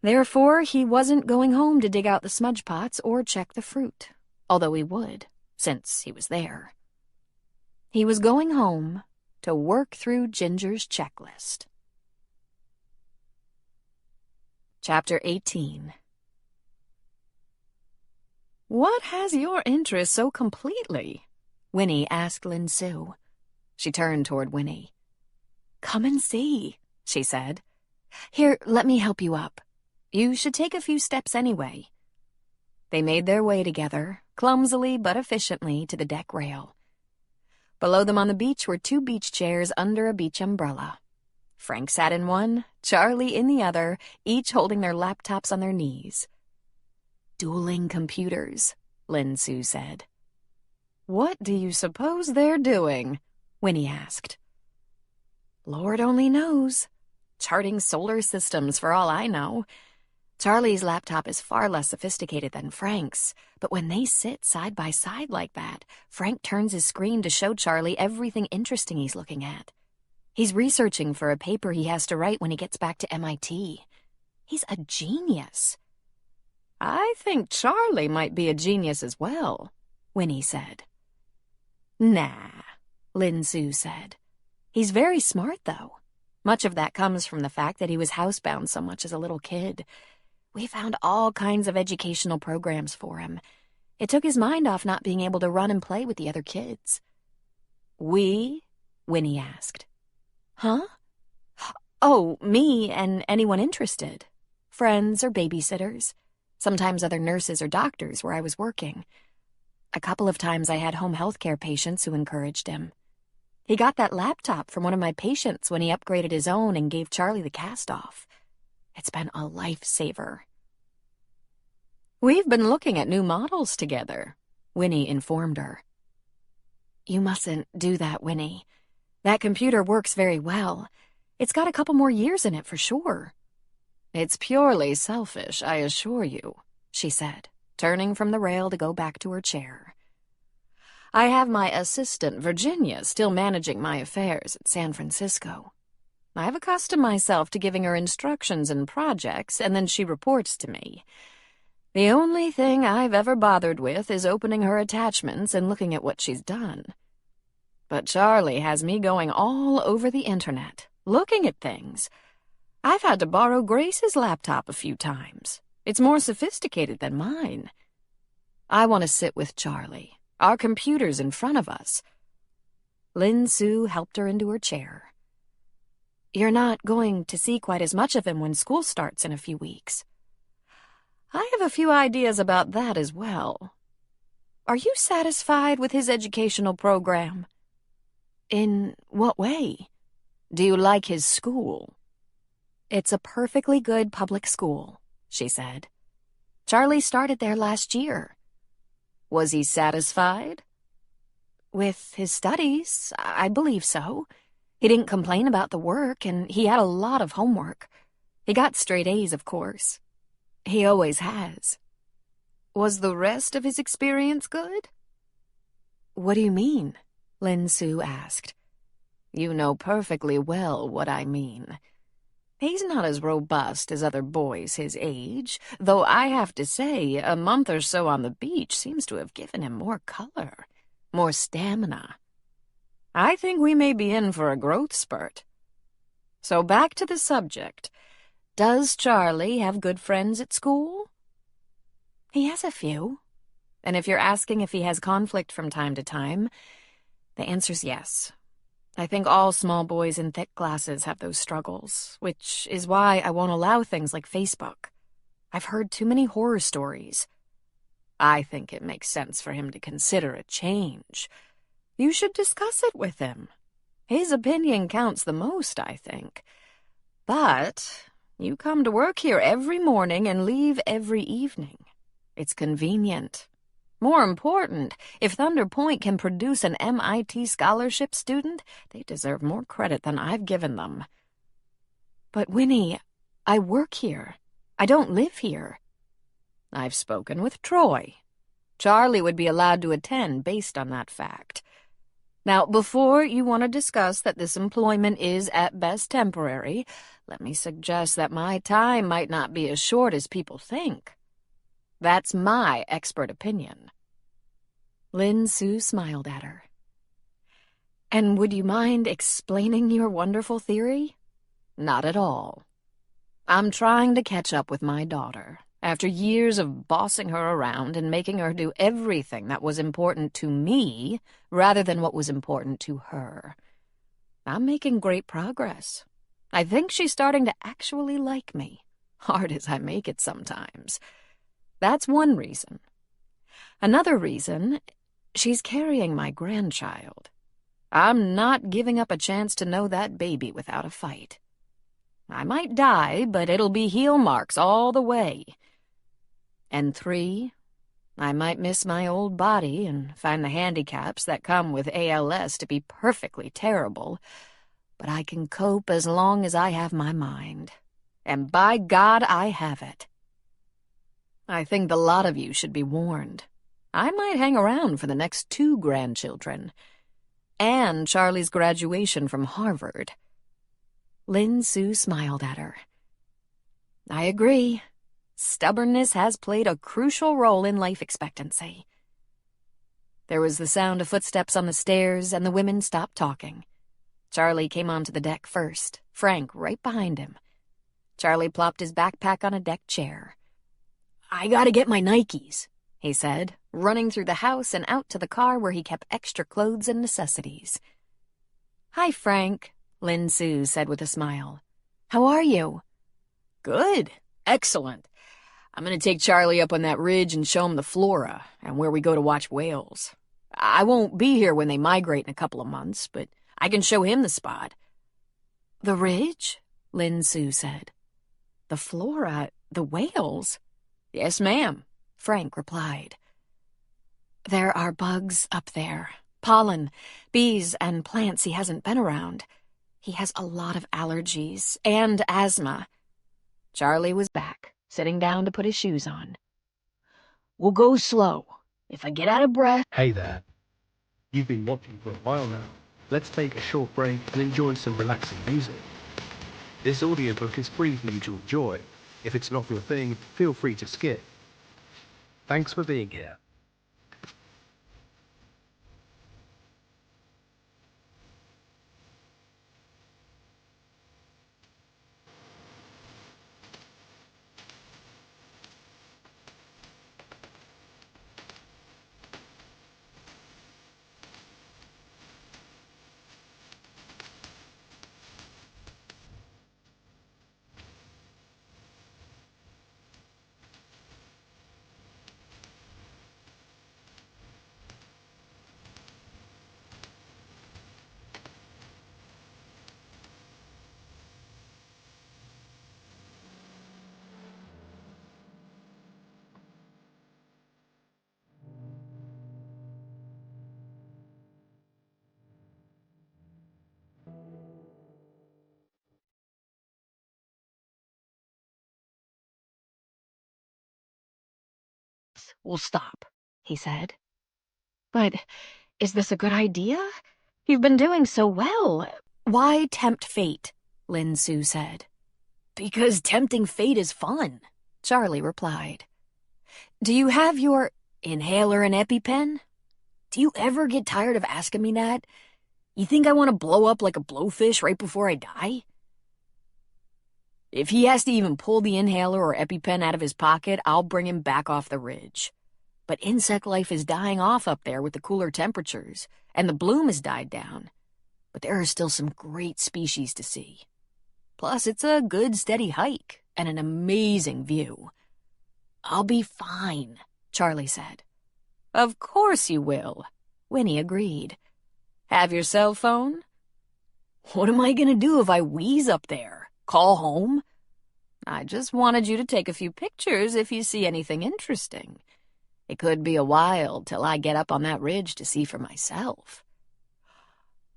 Therefore, he wasn't going home to dig out the smudge pots or check the fruit, although he would, since he was there. He was going home to work through Ginger's checklist. Chapter 18. "What has your interest so completely?" Winnie asked Lin Sue. She turned toward Winnie. "Come and see," she said. "Here, let me help you up. You should take a few steps anyway." They made their way together, clumsily but efficiently, to the deck rail. Below them on the beach were 2 beach chairs under a beach umbrella. Frank sat in one, Charlie in the other, each holding their laptops on their knees. "Dueling computers," Lin Sue said. "What do you suppose they're doing?" Winnie asked. "Lord only knows. Charting solar systems, for all I know. Charlie's laptop is far less sophisticated than Frank's, but when they sit side by side like that, Frank turns his screen to show Charlie everything interesting he's looking at. He's researching for a paper he has to write when he gets back to MIT. He's a genius." "I think Charlie might be a genius as well," Winnie said. "Nah," Lin Sue said. "He's very smart, though. Much of that comes from the fact that he was housebound so much as a little kid. We found all kinds of educational programs for him. It took his mind off not being able to run and play with the other kids." "We?" Winnie asked. "Huh?" "Oh, me and anyone interested. Friends or babysitters. Sometimes other nurses or doctors where I was working. A couple of times I had home health care patients who encouraged him. He got that laptop from one of my patients when he upgraded his own and gave Charlie the cast-off. It's been a lifesaver." "We've been looking at new models together," Winnie informed her. "You mustn't do that, Winnie. That computer works very well. It's got a couple more years in it for sure." "It's purely selfish, I assure you," she said, turning from the rail to go back to her chair. "I have my assistant, Virginia, still managing my affairs at San Francisco. I've accustomed myself to giving her instructions and projects, and then she reports to me. The only thing I've ever bothered with is opening her attachments and looking at what she's done. But Charlie has me going all over the internet, looking at things. I've had to borrow Grace's laptop a few times. It's more sophisticated than mine. I want to sit with Charlie. Our computer's in front of us." Lin Sue helped her into her chair. "You're not going to see quite as much of him when school starts in a few weeks." "I have a few ideas about that as well. Are you satisfied with his educational program?" "In what way?" "Do you like his school?" "It's a perfectly good public school," she said. "Charlie started there last year." "Was he satisfied?" "With his studies, I believe so. He didn't complain about the work, and he had a lot of homework. He got straight A's, of course. He always has." "Was the rest of his experience good?" "What do you mean?" Lin Sue asked. "You know perfectly well what I mean. He's not as robust as other boys his age, though I have to say a month or so on the beach seems to have given him more color, more stamina. I think we may be in for a growth spurt. So back to the subject. Does Charlie have good friends at school? He has a few. And if you're asking if he has conflict from time to time, the answer's yes. I think all small boys in thick classes have those struggles, which is why I won't allow things like Facebook. I've heard too many horror stories. I think it makes sense for him to consider a change. You should discuss it with him. His opinion counts the most, I think. But you come to work here every morning and leave every evening. It's convenient. More important, if Thunder Point can produce an MIT scholarship student, they deserve more credit than I've given them. But Winnie, I work here. I don't live here. I've spoken with Troy. Charlie would be allowed to attend based on that fact. Now, before you want to discuss that this employment is at best temporary, let me suggest that my time might not be as short as people think. That's my expert opinion. Lin Su smiled at her. And would you mind explaining your wonderful theory? Not at all. I'm trying to catch up with my daughter, after years of bossing her around and making her do everything that was important to me rather than what was important to her. I'm making great progress. I think she's starting to actually like me, hard as I make it sometimes. That's one reason. Another reason, she's carrying my grandchild. I'm not giving up a chance to know that baby without a fight. I might die, but it'll be heel marks all the way. And 3, I might miss my old body and find the handicaps that come with ALS to be perfectly terrible, but I can cope as long as I have my mind. And by God, I have it. I think the lot of you should be warned. I might hang around for the next 2 grandchildren. And Charlie's graduation from Harvard. Lin Su smiled at her. I agree. Stubbornness has played a crucial role in life expectancy. There was the sound of footsteps on the stairs, and the women stopped talking. Charlie came onto the deck first, Frank right behind him. Charlie plopped his backpack on a deck chair. I gotta get my Nikes, he said, running through the house and out to the car where he kept extra clothes and necessities. Hi, Frank, Lin Su said with a smile. How are you? Good. Excellent. I'm gonna take Charlie up on that ridge and show him the flora and where we go to watch whales. I won't be here when they migrate in a couple of months, but I can show him the spot. The ridge? Lin Su said. The flora? The whales? Yes, ma'am, Frank replied. There are bugs up there, pollen, bees, and plants he hasn't been around. He has a lot of allergies and asthma. Charlie was back, sitting down to put his shoes on. We'll go slow. If I get out of breath... Hey there. You've been watching for a while now. Let's take a short break and enjoy some relaxing music. This audiobook is free for you to enjoy. If it's not your thing, feel free to skip. Thanks for being here. We'll stop, he said. But is this a good idea? You've been doing so well. Why tempt fate? Lin Su said. Because tempting fate is fun, Charlie replied. Do you have your inhaler and EpiPen? Do you ever get tired of asking me that? You think I want to blow up like a blowfish right before I die? If he has to even pull the inhaler or EpiPen out of his pocket, I'll bring him back off the ridge. But insect life is dying off up there with the cooler temperatures, and the bloom has died down. But there are still some great species to see. Plus, it's a good, steady hike and an amazing view. I'll be fine, Charlie said. Of course you will, Winnie agreed. Have your cell phone? What am I going to do if I wheeze up there? Call home? I just wanted you to take a few pictures if you see anything interesting. It could be a while till I get up on that ridge to see for myself.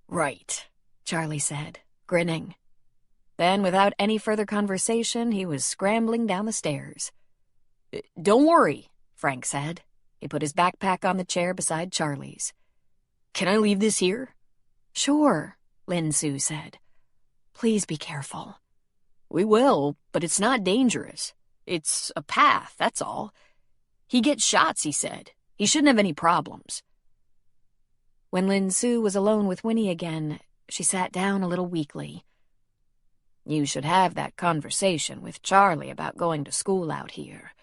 Right, Charlie said, grinning. Then, without any further conversation, he was scrambling down the stairs. Don't worry, Frank said. He put his backpack on the chair beside Charlie's. Can I leave this here? Sure, Lin Su said. Please be careful. We will, but it's not dangerous. It's a path, that's all. He gets shots, he said. He shouldn't have any problems. When Lin Su was alone with Winnie again, she sat down a little weakly. You should have that conversation with Charlie about going to school out here.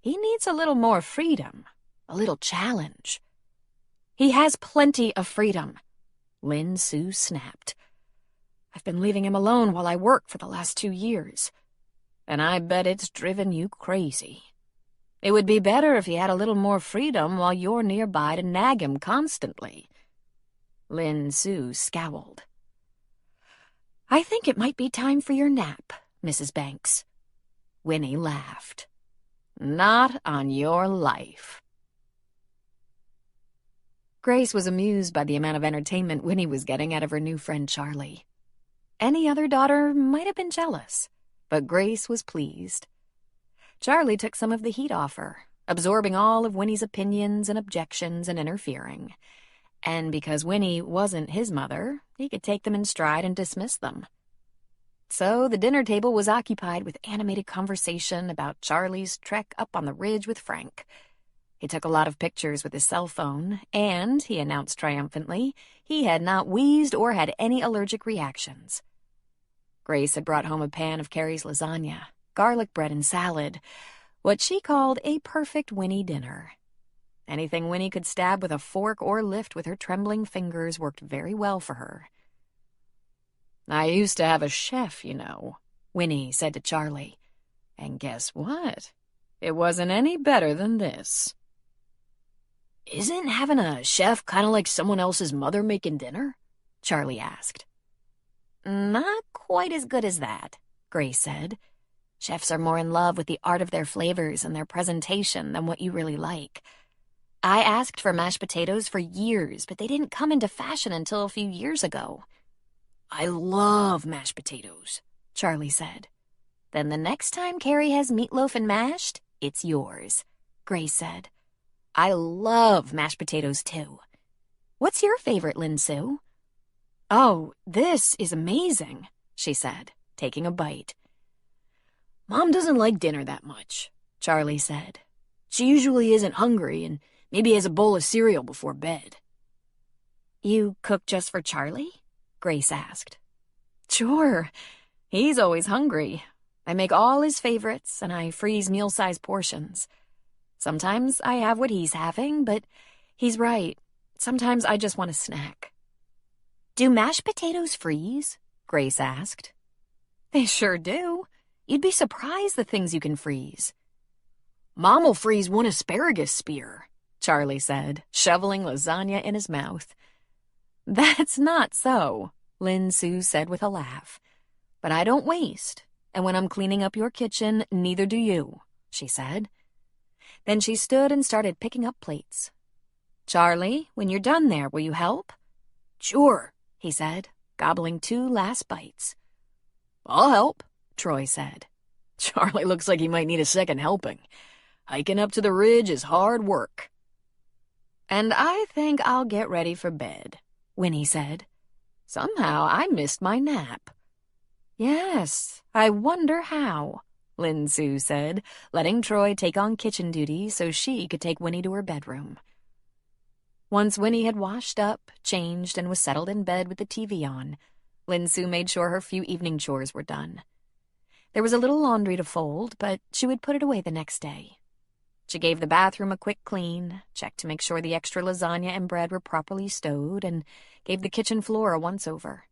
He needs a little more freedom, a little challenge. He has plenty of freedom, Lin Su snapped. I've been leaving him alone while I work for the last 2 years, and I bet it's driven you crazy. It would be better if he had a little more freedom while you're nearby to nag him constantly. Lin Su scowled. I think it might be time for your nap, Mrs. Banks. Winnie laughed. Not on your life. Grace was amused by the amount of entertainment Winnie was getting out of her new friend Charlie. Any other daughter might have been jealous, but Grace was pleased. Charlie took some of the heat off her, absorbing all of Winnie's opinions and objections and interfering. And because Winnie wasn't his mother, he could take them in stride and dismiss them. So the dinner table was occupied with animated conversation about Charlie's trek up on the ridge with Frank. He took a lot of pictures with his cell phone, and, he announced triumphantly, he had not wheezed or had any allergic reactions. Grace had brought home a pan of Carrie's lasagna, garlic bread and salad, what she called a perfect Winnie dinner. Anything Winnie could stab with a fork or lift with her trembling fingers worked very well for her. I used to have a chef, you know, Winnie said to Charlie. And guess what? It wasn't any better than this. Isn't having a chef kind of like someone else's mother making dinner? Charlie asked. Not quite as good as that, Grace said. Chefs are more in love with the art of their flavors and their presentation than what you really like. I asked for mashed potatoes for years, but they didn't come into fashion until a few years ago. I love mashed potatoes, Charlie said. Then the next time Carrie has meatloaf and mashed, it's yours, Grace said. I love mashed potatoes, too. What's your favorite, Lin Su? Oh, this is amazing, she said, taking a bite. Mom doesn't like dinner that much, Charlie said. She usually isn't hungry and maybe has a bowl of cereal before bed. You cook just for Charlie? Grace asked. Sure. He's always hungry. I make all his favorites and I freeze meal-sized portions. Sometimes I have what he's having, but he's right. Sometimes I just want a snack. Do mashed potatoes freeze? Grace asked. They sure do. You'd be surprised the things you can freeze. Mom will freeze one asparagus spear, Charlie said, shoveling lasagna in his mouth. That's not so, Lin Su said with a laugh. But I don't waste, and when I'm cleaning up your kitchen, neither do you, she said. Then she stood and started picking up plates. Charlie, when you're done there, will you help? Sure, he said, gobbling 2 last bites. I'll help, Troy said. Charlie looks like he might need a second helping. Hiking up to the ridge is hard work. And I think I'll get ready for bed, Winnie said. Somehow I missed my nap. Yes, I wonder how, Lin Sue said, letting Troy take on kitchen duty so she could take Winnie to her bedroom. Once Winnie had washed up, changed, and was settled in bed with the TV on, Lin Sue made sure her few evening chores were done. There was a little laundry to fold, but she would put it away the next day. She gave the bathroom a quick clean, checked to make sure the extra lasagna and bread were properly stowed, and gave the kitchen floor a once-over.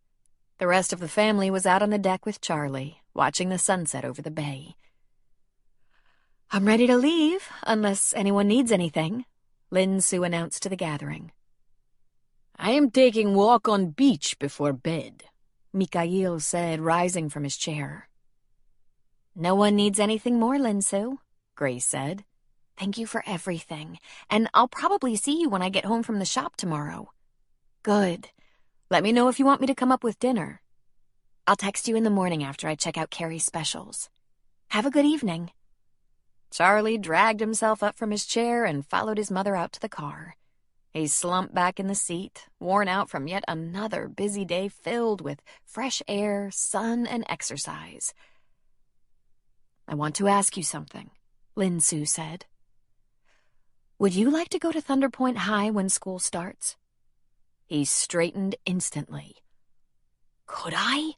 The rest of the family was out on the deck with Charlie, watching the sunset over the bay. "I'm ready to leave, unless anyone needs anything," Lin Sue announced to the gathering. "I am taking walk on beach before bed," Mikhail said, rising from his chair. "No one needs anything more, Lin Sue," Grace said. "Thank you for everything, and I'll probably see you when I get home from the shop tomorrow." "Good. Let me know if you want me to come up with dinner. I'll text you in the morning after I check out Carrie's specials. Have a good evening." Charlie dragged himself up from his chair and followed his mother out to the car. He slumped back in the seat, worn out from yet another busy day filled with fresh air, sun, and exercise. "I want to ask you something," Lin Sue said. "Would you like to go to Thunder Point High when school starts?" He straightened instantly. "Could I?"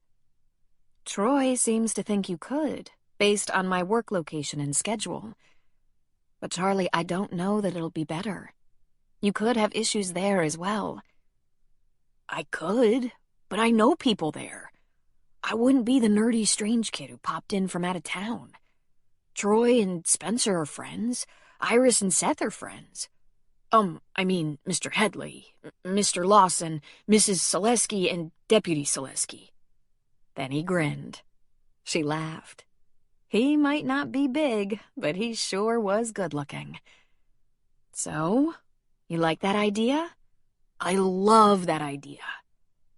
"Troy seems to think you could, based on my work location and schedule. But Charlie, I don't know that it'll be better. You could have issues there as well." "I could, but I know people there. I wouldn't be the nerdy strange kid who popped in from out of town. Troy and Spencer are friends. Iris and Seth are friends. I mean, Mr. Headley, Mr. Lawson, Mrs. Selesky, and Deputy Selesky." Then he grinned. She laughed. He might not be big, but he sure was good-looking. "So, you like that idea?" "I love that idea.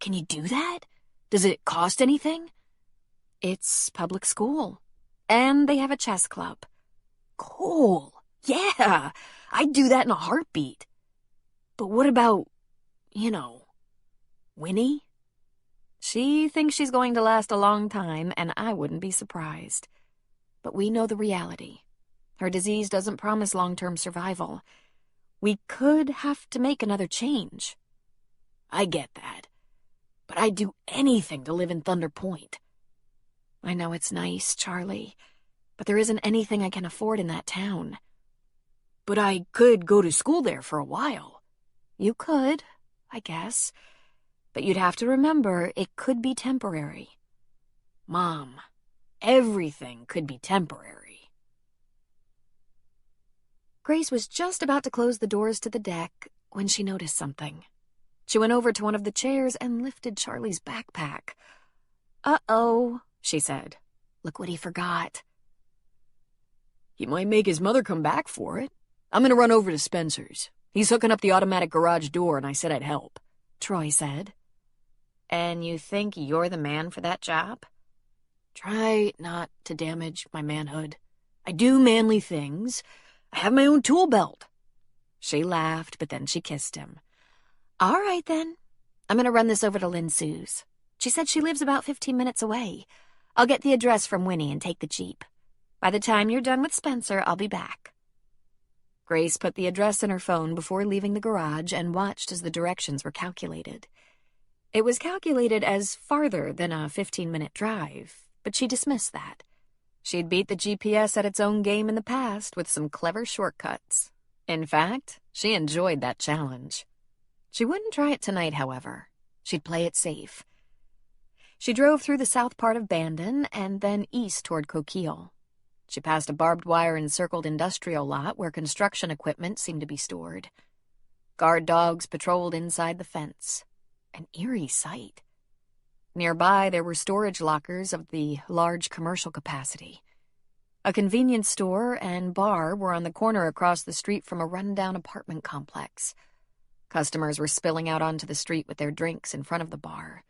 Can you do that? Does it cost anything?" "It's public school, and they have a chess club." "Cool. Yeah, I'd do that in a heartbeat. But what about, Winnie?" "She thinks she's going to last a long time, and I wouldn't be surprised. But we know the reality. Her disease doesn't promise long-term survival. We could have to make another change." "I get that. But I'd do anything to live in Thunder Point." "I know it's nice, Charlie, but there isn't anything I can afford in that town." "But I could go to school there for a while." "You could, I guess. But you'd have to remember it could be temporary." "Mom, everything could be temporary." Grace was just about to close the doors to the deck when she noticed something. She went over to one of the chairs and lifted Charlie's backpack. "Uh-oh," she said. "Look what he forgot." "He might make his mother come back for it. I'm gonna run over to Spencer's. He's hooking up the automatic garage door, and I said I'd help," Troy said. "And you think you're the man for that job?" "Try not to damage my manhood. I do manly things. I have my own tool belt." She laughed, but then she kissed him. "All right, then. I'm going to run this over to Lin Sue's. She said she lives about 15 minutes away. I'll get the address from Winnie and take the Jeep. By the time you're done with Spencer, I'll be back." Grace put the address in her phone before leaving the garage and watched as the directions were calculated. It was calculated as farther than a 15-minute drive, but she dismissed that. She'd beat the GPS at its own game in the past with some clever shortcuts. In fact, she enjoyed that challenge. She wouldn't try it tonight, however. She'd play it safe. She drove through the south part of Bandon and then east toward Coquille. She passed a barbed wire-encircled industrial lot where construction equipment seemed to be stored. Guard dogs patrolled inside the fence. An eerie sight. Nearby, there were storage lockers of the large commercial capacity. A convenience store and bar were on the corner across the street from a rundown apartment complex. Customers were spilling out onto the street with their drinks in front of the bar.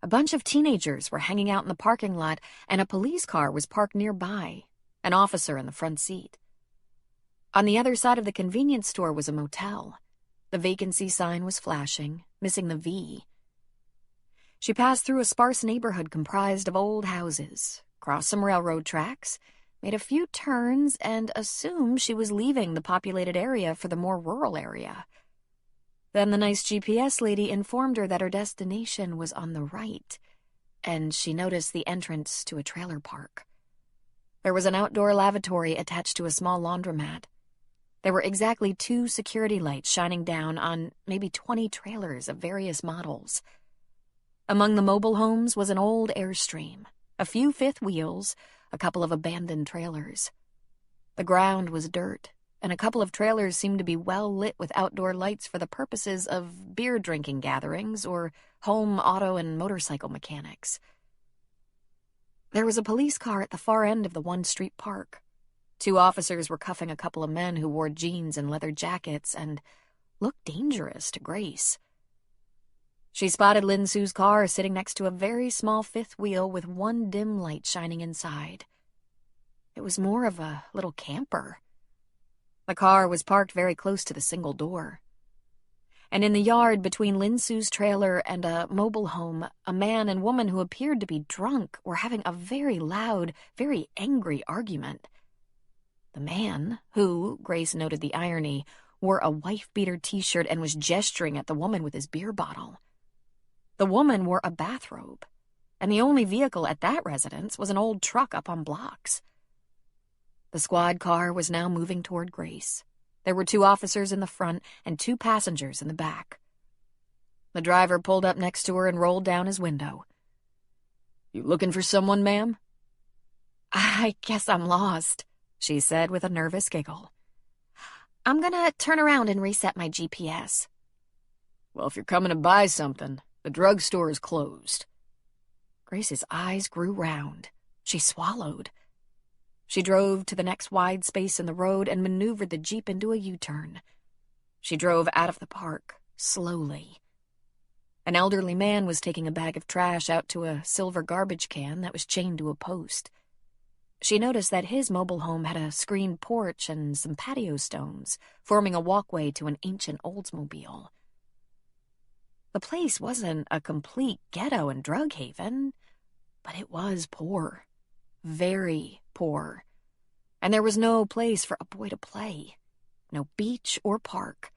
A bunch of teenagers were hanging out in the parking lot, and a police car was parked nearby, an officer in the front seat. On the other side of the convenience store was a motel. The vacancy sign was flashing, missing the V. She passed through a sparse neighborhood comprised of old houses, crossed some railroad tracks, made a few turns, and assumed she was leaving the populated area for the more rural area. Then the nice GPS lady informed her that her destination was on the right, and she noticed the entrance to a trailer park. There was an outdoor lavatory attached to a small laundromat. There were exactly 2 security lights shining down on maybe 20 trailers of various models. Among the mobile homes was an old Airstream, a few fifth wheels, a couple of abandoned trailers. The ground was dirt, and a couple of trailers seemed to be well lit with outdoor lights for the purposes of beer-drinking gatherings or home auto and motorcycle mechanics. There was a police car at the far end of the one-street park. 2 officers were cuffing a couple of men who wore jeans and leather jackets and looked dangerous to Grace. She spotted Lin Su's car sitting next to a very small fifth wheel with one dim light shining inside. It was more of a little camper. The car was parked very close to the single door. And in the yard between Lin Su's trailer and a mobile home, a man and woman who appeared to be drunk were having a very loud, very angry argument. The man, who, Grace noted the irony, wore a wife-beater t-shirt and was gesturing at the woman with his beer bottle. The woman wore a bathrobe, and the only vehicle at that residence was an old truck up on blocks. The squad car was now moving toward Grace. There were 2 officers in the front and 2 passengers in the back. The driver pulled up next to her and rolled down his window. "You looking for someone, ma'am?" "I guess I'm lost," she said with a nervous giggle. "I'm gonna turn around and reset my GPS." "Well, if you're coming to buy something, the drugstore is closed." Grace's eyes grew round. She swallowed. She drove to the next wide space in the road and maneuvered the Jeep into a U-turn. She drove out of the park, slowly. An elderly man was taking a bag of trash out to a silver garbage can that was chained to a post. She noticed that his mobile home had a screened porch and some patio stones, forming a walkway to an ancient Oldsmobile. The place wasn't a complete ghetto and drug haven, but it was poor. Very poor. And there was no place for a boy to play. No beach or park.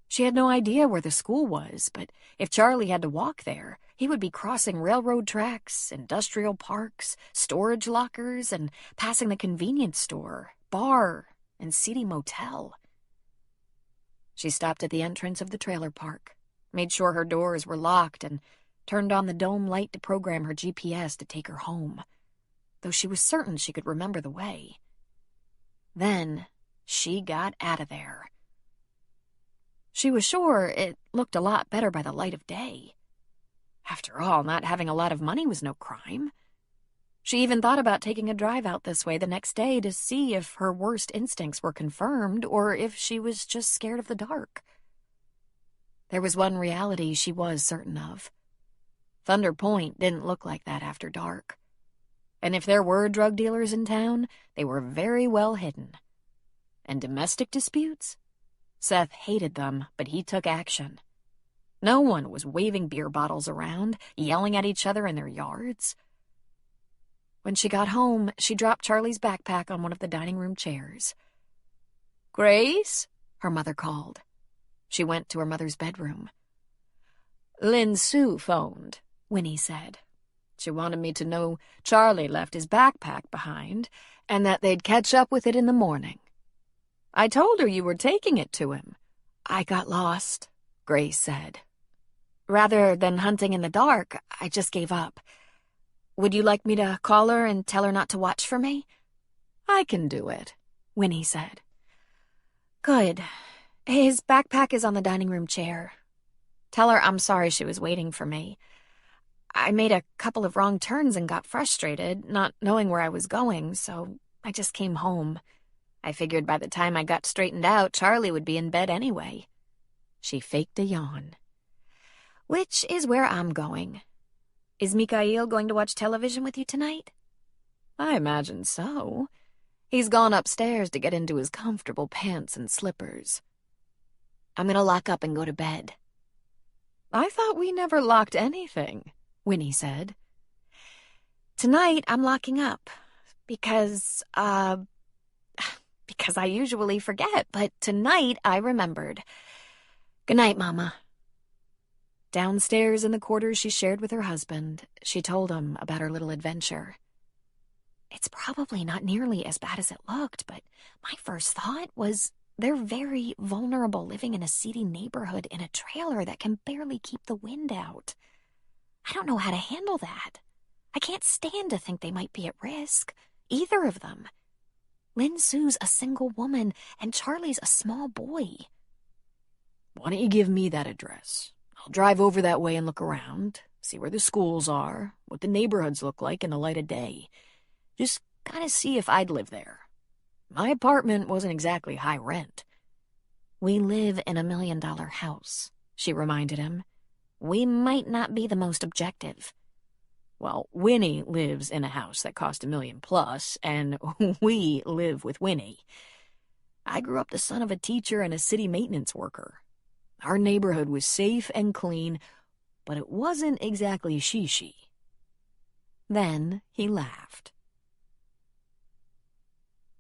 She had no idea where the school was, but if Charlie had to walk there, he would be crossing railroad tracks, industrial parks, storage lockers, and passing the convenience store, bar, and seedy motel. She stopped at the entrance of the trailer park, made sure her doors were locked, and turned on the dome light to program her GPS to take her home, though she was certain she could remember the way. Then she got out of there. She was sure it looked a lot better by the light of day. After all, not having a lot of money was no crime. She even thought about taking a drive out this way the next day to see if her worst instincts were confirmed or if she was just scared of the dark. There was one reality she was certain of. Thunder Point didn't look like that after dark. And if there were drug dealers in town, they were very well hidden. And domestic disputes? Seth hated them, but he took action. No one was waving beer bottles around, yelling at each other in their yards. When she got home, she dropped Charlie's backpack on one of the dining room chairs. "Grace?" her mother called. She went to her mother's bedroom. "Lin Su phoned," Winnie said. "She wanted me to know Charlie left his backpack behind and that they'd catch up with it in the morning. I told her you were taking it to him." "I got lost," Grace said. "Rather than hunting in the dark, I just gave up. Would you like me to call her and tell her not to watch for me?" "I can do it," Winnie said. "Good. His backpack is on the dining room chair. Tell her I'm sorry she was waiting for me. I made a couple of wrong turns and got frustrated, not knowing where I was going, so I just came home. I figured by the time I got straightened out, Charlie would be in bed anyway." She faked a yawn. "Which is where I'm going. Is Mikhail going to watch television with you tonight?" "I imagine so. He's gone upstairs to get into his comfortable pants and slippers." "I'm going to lock up and go to bed." I thought we never locked anything, Winnie said. Tonight I'm locking up because I usually forget, but tonight I remembered. Good night, Mama. Downstairs in the quarters she shared with her husband, she told him about her little adventure. It's probably not nearly as bad as it looked, but my first thought was they're very vulnerable living in a seedy neighborhood in a trailer that can barely keep the wind out. I don't know how to handle that. I can't stand to think they might be at risk, either of them. Lin Su's a single woman, and Charlie's a small boy. Why don't you give me that address? I'll drive over that way and look around, see where the schools are, what the neighborhoods look like in the light of day. Just kind of see if I'd live there. My apartment wasn't exactly high rent. We live in $1 million house, she reminded him. We might not be the most objective. Well, Winnie lives in a house that cost $1 million plus, and we live with Winnie. I grew up the son of a teacher and a city maintenance worker. Our neighborhood was safe and clean, but it wasn't exactly she. Then he laughed.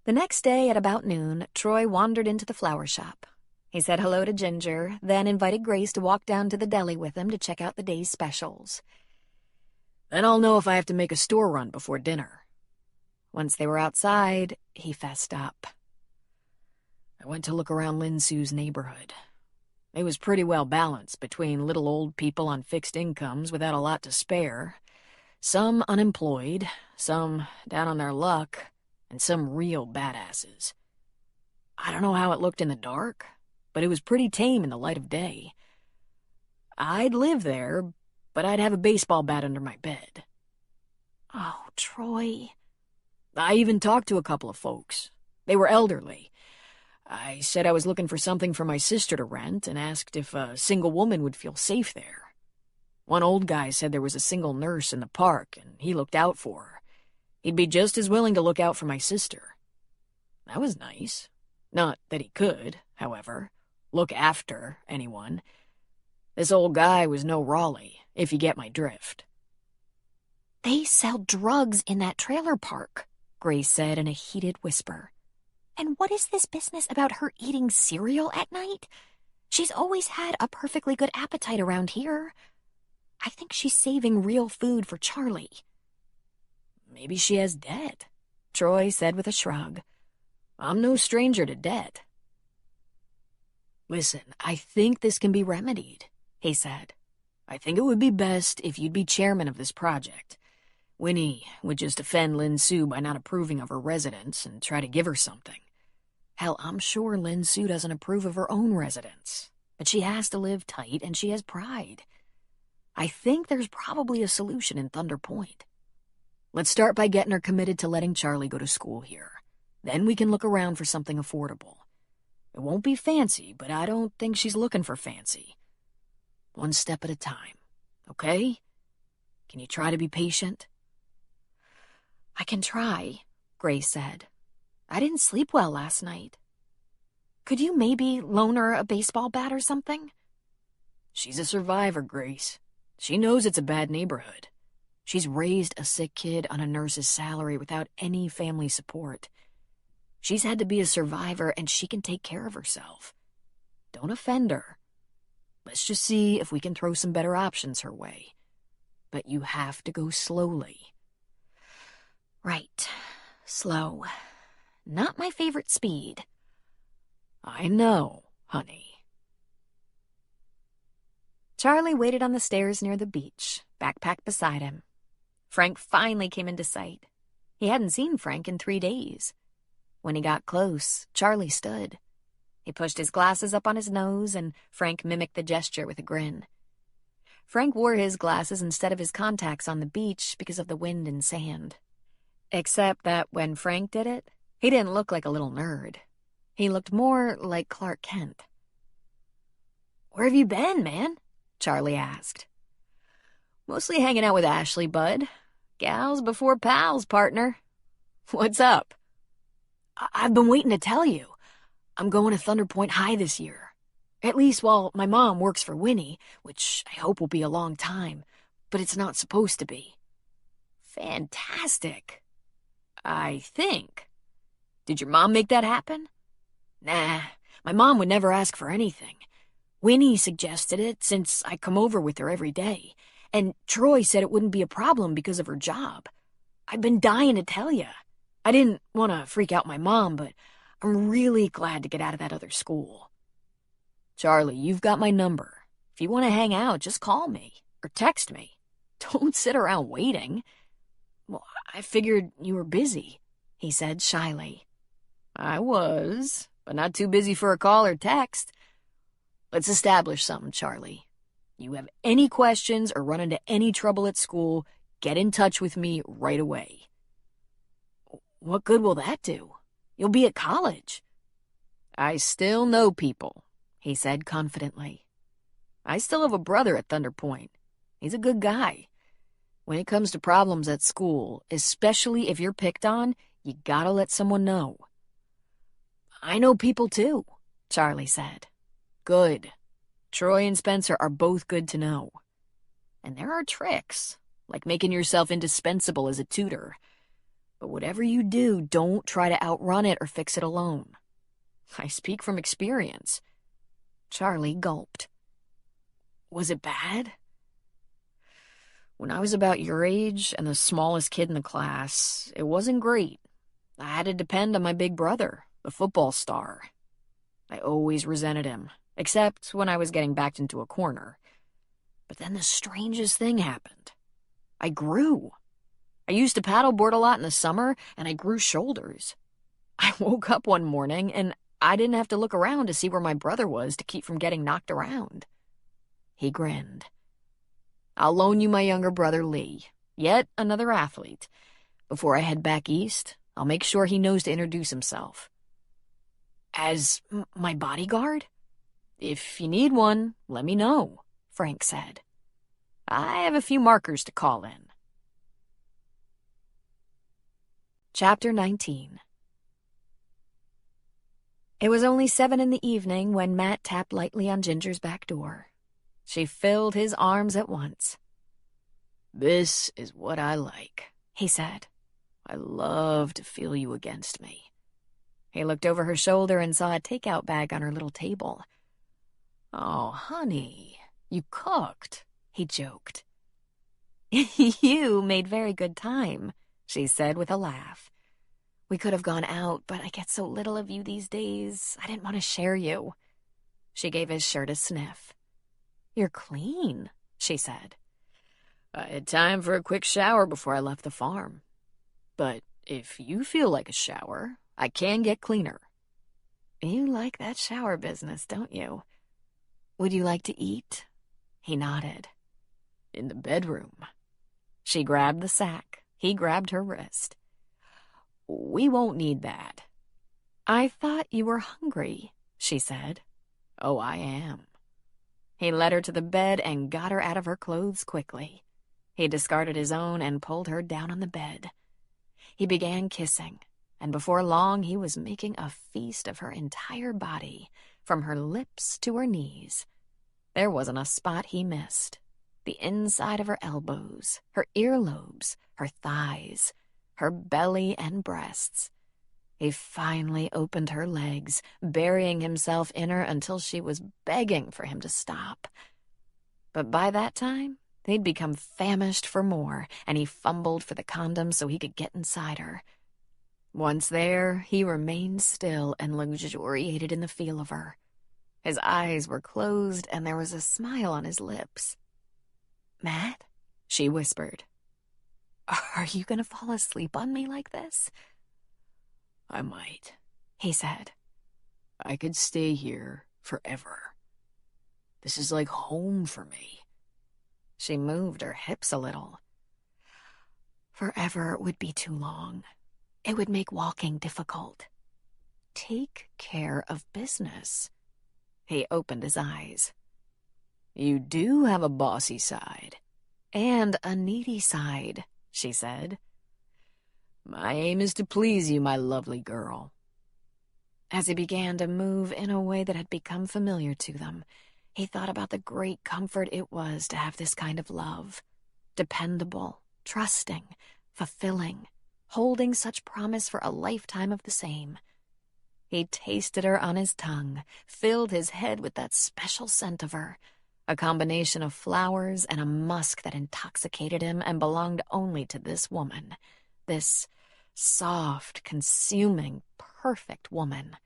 The next day at about noon, Troy wandered into the flower shop. He said hello to Ginger, then invited Grace to walk down to the deli with him to check out the day's specials. Then I'll know if I have to make a store run before dinner. Once they were outside, he fessed up. I went to look around Lin Su's neighborhood. It was pretty well balanced between little old people on fixed incomes without a lot to spare, some unemployed, some down on their luck, and some real badasses. I don't know how it looked in the dark, but it was pretty tame in the light of day. I'd live there, but I'd have a baseball bat under my bed. Oh, Troy. I even talked to a couple of folks. They were elderly. I said I was looking for something for my sister to rent and asked if a single woman would feel safe there. One old guy said there was a single nurse in the park and he looked out for her. He'd be just as willing to look out for my sister. That was nice. Not that he could, however, look after anyone. This old guy was no Raleigh, if you get my drift. They sell drugs in that trailer park, Grace said in a heated whisper. And what is this business about her eating cereal at night? She's always had a perfectly good appetite around here. I think she's saving real food for Charlie. Maybe she has debt, Troy said with a shrug. I'm no stranger to debt. Listen, I think this can be remedied, he said. I think it would be best if you'd be chairman of this project. Winnie would just offend Lin Su by not approving of her residence and try to give her something. Hell, I'm sure Lin Su doesn't approve of her own residence, but she has to live tight and she has pride. I think there's probably a solution in Thunder Point. Let's start by getting her committed to letting Charlie go to school here. Then we can look around for something affordable. It won't be fancy, but I don't think she's looking for fancy. One step at a time, okay? Can you try to be patient? I can try, Grace said. I didn't sleep well last night. Could you maybe loan her a baseball bat or something? She's a survivor, Grace. She knows it's a bad neighborhood. She's raised a sick kid on a nurse's salary without any family support. She's had to be a survivor, and she can take care of herself. Don't offend her. Let's just see if we can throw some better options her way. But you have to go slowly. Right. Slow. Not my favorite speed. I know, honey. Charlie waited on the stairs near the beach, backpack beside him. Frank finally came into sight. He hadn't seen Frank in 3 days. When he got close, Charlie stood. He pushed his glasses up on his nose, and Frank mimicked the gesture with a grin. Frank wore his glasses instead of his contacts on the beach because of the wind and sand. Except that when Frank did it, he didn't look like a little nerd. He looked more like Clark Kent. "Where have you been, man?" Charlie asked. "Mostly hanging out with Ashley, bud. Gals before pals, partner. What's up?" "I've been waiting to tell you. I'm going to Thunder Point High this year. At least while my mom works for Winnie, which I hope will be a long time, but it's not supposed to be. Fantastic. I think. Did your mom make that happen? Nah, my mom would never ask for anything. Winnie suggested it since I come over with her every day, and Troy said it wouldn't be a problem because of her job. I've been dying to tell you. I didn't want to freak out my mom, but I'm really glad to get out of that other school. Charlie, you've got my number. If you want to hang out, just call me or text me. Don't sit around waiting. Well, I figured you were busy, he said shyly. I was, but not too busy for a call or text. Let's establish something, Charlie. You have any questions or run into any trouble at school, get in touch with me right away. What good will that do? You'll be at college. I still know people, he said confidently. I still have a brother at Thunder Point. He's a good guy. When it comes to problems at school, especially if you're picked on, you gotta let someone know. I know people too, Charlie said. Good. Troy and Spencer are both good to know. And there are tricks, like making yourself indispensable as a tutor. But whatever you do, don't try to outrun it or fix it alone. I speak from experience. Charlie gulped. Was it bad? When I was about your age and the smallest kid in the class, it wasn't great. I had to depend on my big brother, the football star. I always resented him, except when I was getting backed into a corner. But then the strangest thing happened. I grew. I used to paddleboard a lot in the summer, and I grew shoulders. I woke up one morning, and I didn't have to look around to see where my brother was to keep from getting knocked around. He grinned. I'll loan you my younger brother, Lee, yet another athlete. Before I head back east, I'll make sure he knows to introduce himself. As my bodyguard? If you need one, let me know, Frank said. I have a few markers to call in. Chapter 19. It was only 7 in the evening when Matt tapped lightly on Ginger's back door. She filled his arms at once. This is what I like, he said. I love to feel you against me. He looked over her shoulder and saw a takeout bag on her little table. Oh, honey, you cooked, he joked. You made very good time, she said with a laugh. We could have gone out, but I get so little of you these days, I didn't want to share you. She gave his shirt a sniff. You're clean, she said. I had time for a quick shower before I left the farm. But if you feel like a shower, I can get cleaner. You like that shower business, don't you? Would you like to eat? He nodded. In the bedroom. She grabbed the sack. He grabbed her wrist. We won't need that. I thought you were hungry, she said. Oh, I am. He led her to the bed and got her out of her clothes quickly. He discarded his own and pulled her down on the bed. He began kissing, and before long he was making a feast of her entire body, from her lips to her knees. There wasn't a spot he missed. The inside of her elbows, her earlobes, her thighs, her belly and breasts. He finally opened her legs, burying himself in her until she was begging for him to stop. But by that time, they'd become famished for more, and he fumbled for the condom so he could get inside her. Once there, he remained still and luxuriated in the feel of her. His eyes were closed, and there was a smile on his lips. Matt, she whispered, are you going to fall asleep on me like this? I might, he said. I could stay here forever. This is like home for me. She moved her hips a little. Forever would be too long. It would make walking difficult. Take care of business. He opened his eyes. You do have a bossy side. And a needy side, she said. My aim is to please you, my lovely girl. As he began to move in a way that had become familiar to them, he thought about the great comfort it was to have this kind of love. Dependable, trusting, fulfilling, holding such promise for a lifetime of the same. He tasted her on his tongue, filled his head with that special scent of her, a combination of flowers and a musk that intoxicated him and belonged only to this woman, this soft, consuming, perfect woman.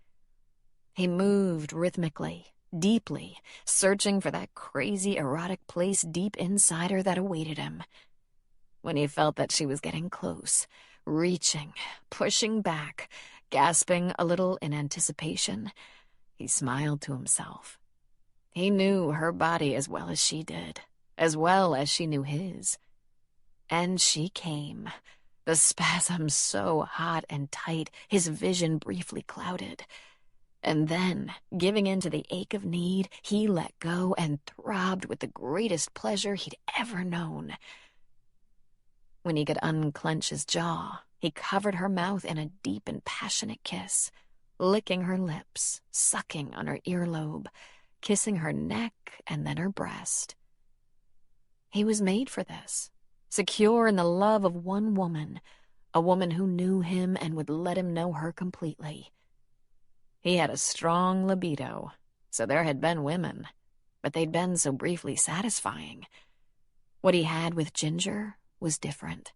He moved rhythmically, deeply, searching for that crazy, erotic place deep inside her that awaited him. When he felt that she was getting close, reaching, pushing back, gasping a little in anticipation, he smiled to himself. He knew her body as well as she did, as well as she knew his. And she came, the spasm so hot and tight his vision briefly clouded. And then, giving in to the ache of need, he let go and throbbed with the greatest pleasure he'd ever known. When he could unclench his jaw, he covered her mouth in a deep and passionate kiss, licking her lips, sucking on her earlobe, kissing her neck and then her breast. He was made for this, secure in the love of one woman, a woman who knew him and would let him know her completely. He had a strong libido, so there had been women, but they'd been so briefly satisfying. What he had with Ginger was different.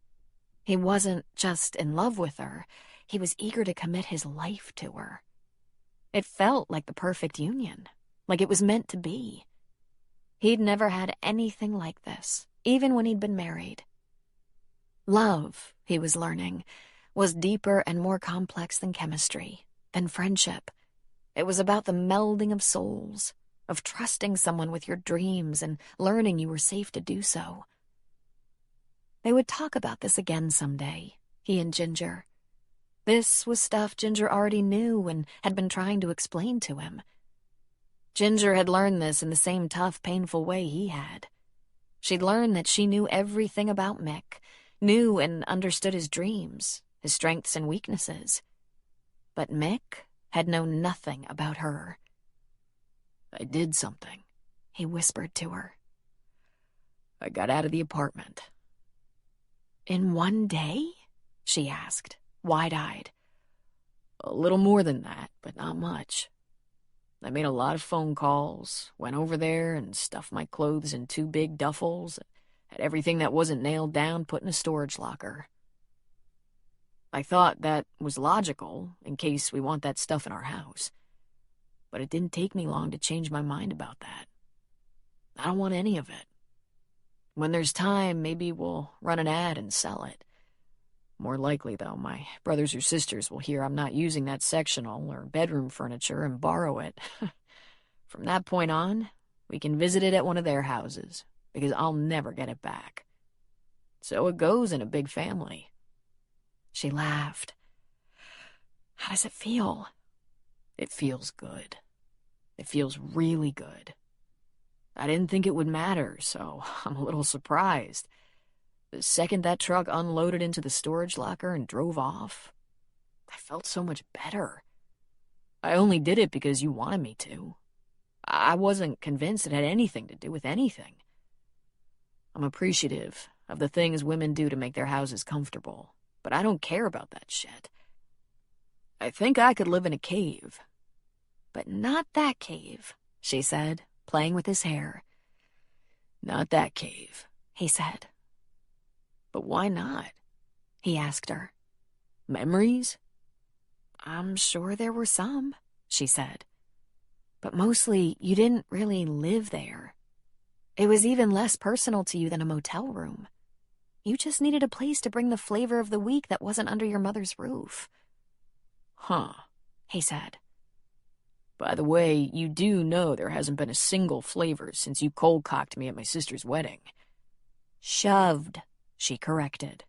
He wasn't just in love with her, he was eager to commit his life to her. It felt like the perfect union, like it was meant to be. He'd never had anything like this, even when he'd been married. Love, he was learning, was deeper and more complex than chemistry, than friendship. It was about the melding of souls, of trusting someone with your dreams and learning you were safe to do so. They would talk about this again someday, he and Ginger. This was stuff Ginger already knew and had been trying to explain to him. Ginger had learned this in the same tough, painful way he had. She'd learned that she knew everything about Mick, knew and understood his dreams, his strengths and weaknesses. But Mick had known nothing about her. I did something, he whispered to her. I got out of the apartment. In one day? She asked, wide-eyed. A little more than that, but not much. I made a lot of phone calls, went over there and stuffed my clothes in 2 big duffels, had everything that wasn't nailed down put in a storage locker. I thought that was logical, in case we want that stuff in our house. But it didn't take me long to change my mind about that. I don't want any of it. When there's time, maybe we'll run an ad and sell it. More likely, though, my brothers or sisters will hear I'm not using that sectional or bedroom furniture and borrow it. From that point on, we can visit it at one of their houses, because I'll never get it back. So it goes in a big family. She laughed. How does it feel? It feels good. It feels really good. I didn't think it would matter, so I'm a little surprised. The second that truck unloaded into the storage locker and drove off, I felt so much better. I only did it because you wanted me to. I wasn't convinced it had anything to do with anything. I'm appreciative of the things women do to make their houses comfortable, but I don't care about that shit. I think I could live in a cave. But not that cave, she said, playing with his hair. Not that cave, he said. But why not? He asked her. Memories? I'm sure there were some, she said. But mostly you didn't really live there. It was even less personal to you than a motel room. You just needed a place to bring the flavor of the week that wasn't under your mother's roof. Huh, he said. By the way, you do know there hasn't been a single flavor since you cold-cocked me at my sister's wedding. Shoved, she corrected.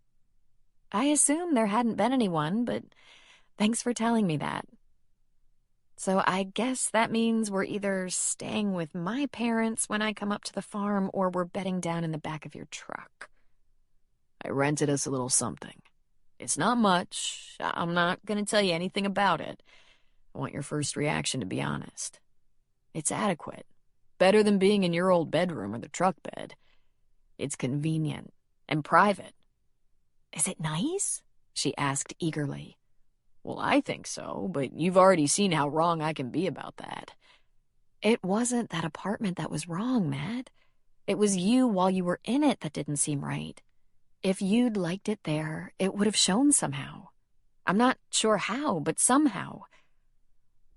I assumed there hadn't been anyone, but thanks for telling me that. So I guess that means we're either staying with my parents when I come up to the farm or we're bedding down in the back of your truck. I rented us a little something. It's not much. I'm not going to tell you anything about it. I want your first reaction to be honest. It's adequate. Better than being in your old bedroom or the truck bed. It's convenient and private. Is it nice? She asked eagerly. Well, I think so, but you've already seen how wrong I can be about that. It wasn't that apartment that was wrong, Matt. It was you while you were in it that didn't seem right. If you'd liked it there, it would have shown somehow. I'm not sure how, but somehow.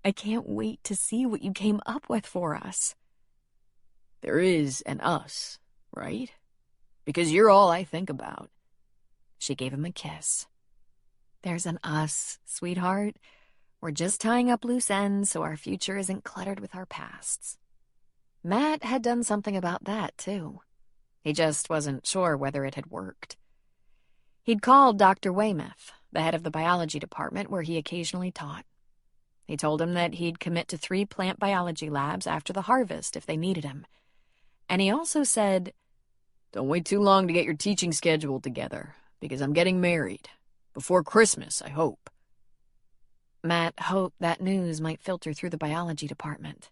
I can't wait to see what you came up with for us. There is an us, right? Because you're all I think about. She gave him a kiss. There's an us, sweetheart. We're just tying up loose ends so our future isn't cluttered with our pasts. Matt had done something about that, too. He just wasn't sure whether it had worked. He'd called Dr. Weymouth, the head of the biology department where he occasionally taught. He told him that he'd commit to 3 plant biology labs after the harvest if they needed him. And he also said, "Don't wait too long to get your teaching schedule together, because I'm getting married. Before Christmas, I hope." Matt hoped that news might filter through the biology department.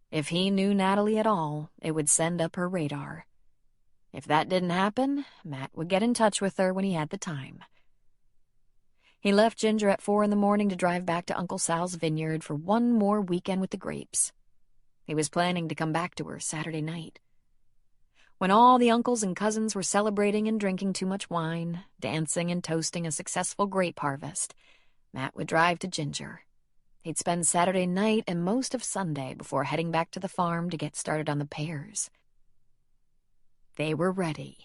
If he knew Natalie at all, it would send up her radar. If that didn't happen, Matt would get in touch with her when he had the time. He left Ginger at 4 a.m. to drive back to Uncle Sal's vineyard for one more weekend with the grapes. He was planning to come back to her Saturday night. When all the uncles and cousins were celebrating and drinking too much wine, dancing and toasting a successful grape harvest, Matt would drive to Ginger. He'd spend Saturday night and most of Sunday before heading back to the farm to get started on the pears. They were ready.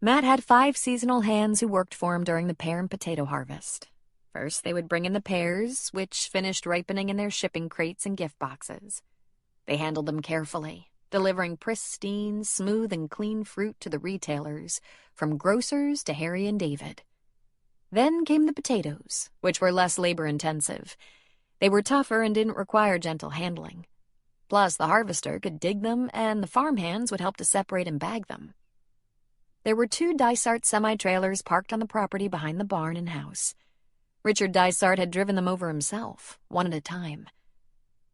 Matt had 5 seasonal hands who worked for him during the pear and potato harvest. First, they would bring in the pears, which finished ripening in their shipping crates and gift boxes. They handled them carefully, delivering pristine, smooth, and clean fruit to the retailers, from grocers to Harry and David. Then came the potatoes, which were less labor-intensive. They were tougher and didn't require gentle handling. Plus, the harvester could dig them, and the farmhands would help to separate and bag them. There were 2 Dysart semi-trailers parked on the property behind the barn and house. Richard Dysart had driven them over himself, one at a time.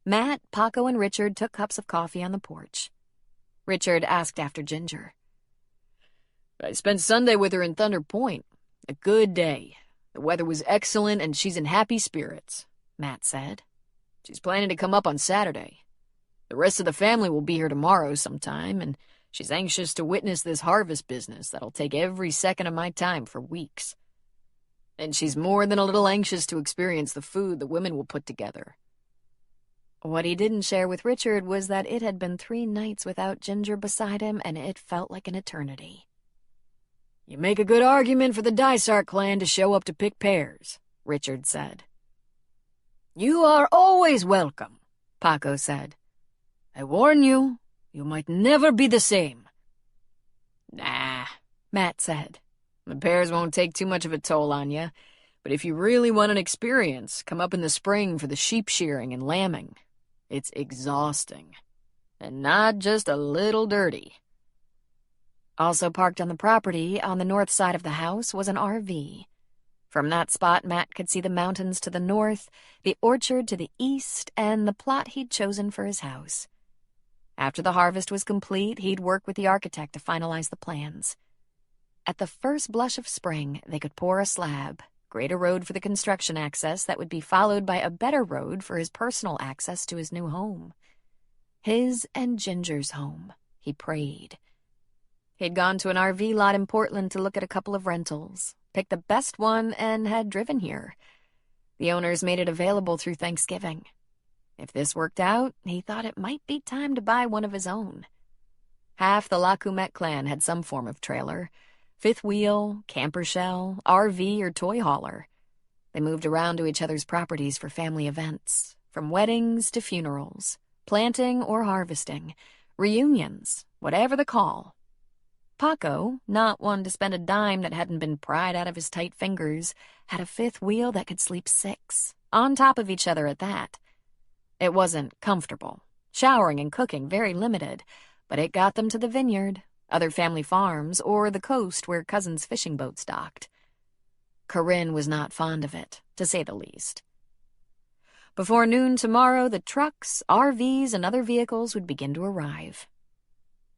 Matt, Paco, and Richard took cups of coffee on the porch. Richard asked after Ginger. "I spent Sunday with her in Thunder Point. A good day. The weather was excellent and she's in happy spirits," Matt said. "She's planning to come up on Saturday. The rest of the family will be here tomorrow sometime, and she's anxious to witness this harvest business that'll take every second of my time for weeks. And she's more than a little anxious to experience the food the women will put together." What he didn't share with Richard was that it had been 3 nights without Ginger beside him, and it felt like an eternity. "You make a good argument for the Dysart clan to show up to pick pears," Richard said. "You are always welcome," Paco said. "I warn you, you might never be the same." "Nah," Matt said. "The pears won't take too much of a toll on you, but if you really want an experience, come up in the spring for the sheep shearing and lambing. It's exhausting, and not just a little dirty." Also parked on the property, on the north side of the house, was an RV. From that spot, Matt could see the mountains to the north, the orchard to the east, and the plot he'd chosen for his house. After the harvest was complete, he'd work with the architect to finalize the plans. At the first blush of spring, they could pour a slab, grade a road for the construction access that would be followed by a better road for his personal access to his new home. His and Ginger's home, he prayed. He'd gone to an RV lot in Portland to look at a couple of rentals, picked the best one, and had driven here. The owners made it available through Thanksgiving. If this worked out, he thought it might be time to buy one of his own. Half the Lacumet clan had some form of trailer, fifth wheel, camper shell, RV, or toy hauler. They moved around to each other's properties for family events, from weddings to funerals, planting or harvesting, reunions, whatever the call. Paco, not one to spend a dime that hadn't been pried out of his tight fingers, had a fifth wheel that could sleep 6, on top of each other at that. It wasn't comfortable, showering and cooking very limited, but it got them to the vineyard, other family farms, or the coast where cousins' fishing boats docked. Corinne was not fond of it, to say the least. Before noon tomorrow, the trucks, RVs, and other vehicles would begin to arrive.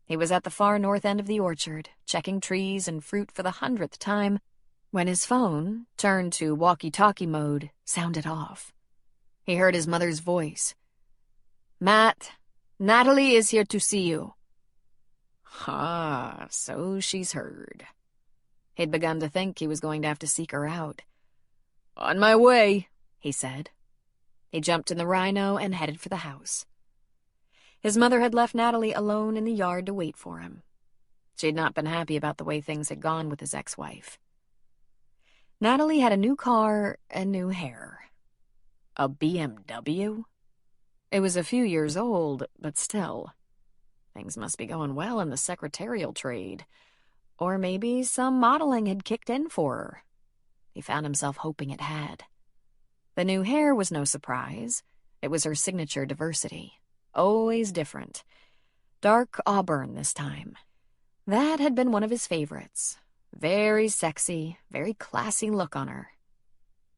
He was at the far north end of the orchard, checking trees and fruit for the 100th time, when his phone, turned to walkie-talkie mode, sounded off. He heard his mother's voice. "Matt, Natalie is here to see you." Ah, so she's heard. He'd begun to think he was going to have to seek her out. "On my way," he said. He jumped in the Rhino and headed for the house. His mother had left Natalie alone in the yard to wait for him. She had not been happy about the way things had gone with his ex-wife. Natalie had a new car and new hair. A BMW? It was a few years old, but still. Things must be going well in the secretarial trade. Or maybe some modeling had kicked in for her. He found himself hoping it had. The new hair was no surprise. It was her signature diversity. Always different. Dark auburn this time. That had been one of his favorites. Very sexy, very classy look on her.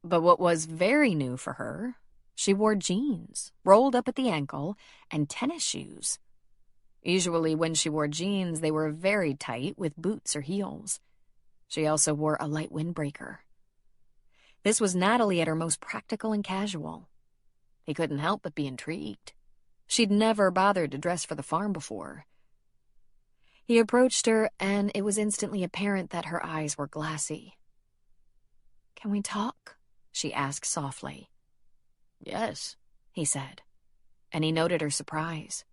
But what was very new for her, she wore jeans, rolled up at the ankle, and tennis shoes. Usually when she wore jeans, they were very tight with boots or heels. She also wore a light windbreaker. This was Natalie at her most practical and casual. He couldn't help but be intrigued. She'd never bothered to dress for the farm before. He approached her, and it was instantly apparent that her eyes were glassy. "Can we talk?" she asked softly. "Yes," he said, and he noted her surprise.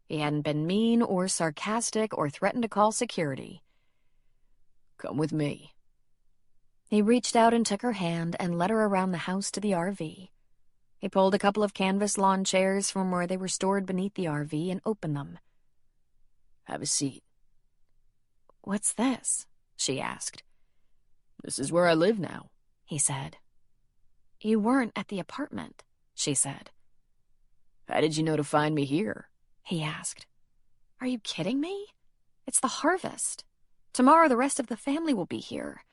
He hadn't been mean or sarcastic or threatened to call security. "Come with me." He reached out and took her hand and led her around the house to the RV. He pulled a couple of canvas lawn chairs from where they were stored beneath the RV and opened them. "Have a seat." "What's this?" she asked. "This is where I live now," he said. "You weren't at the apartment," she said. "How did you know to find me here?" he asked. "Are you kidding me? It's the harvest. Tomorrow the rest of the family will be here."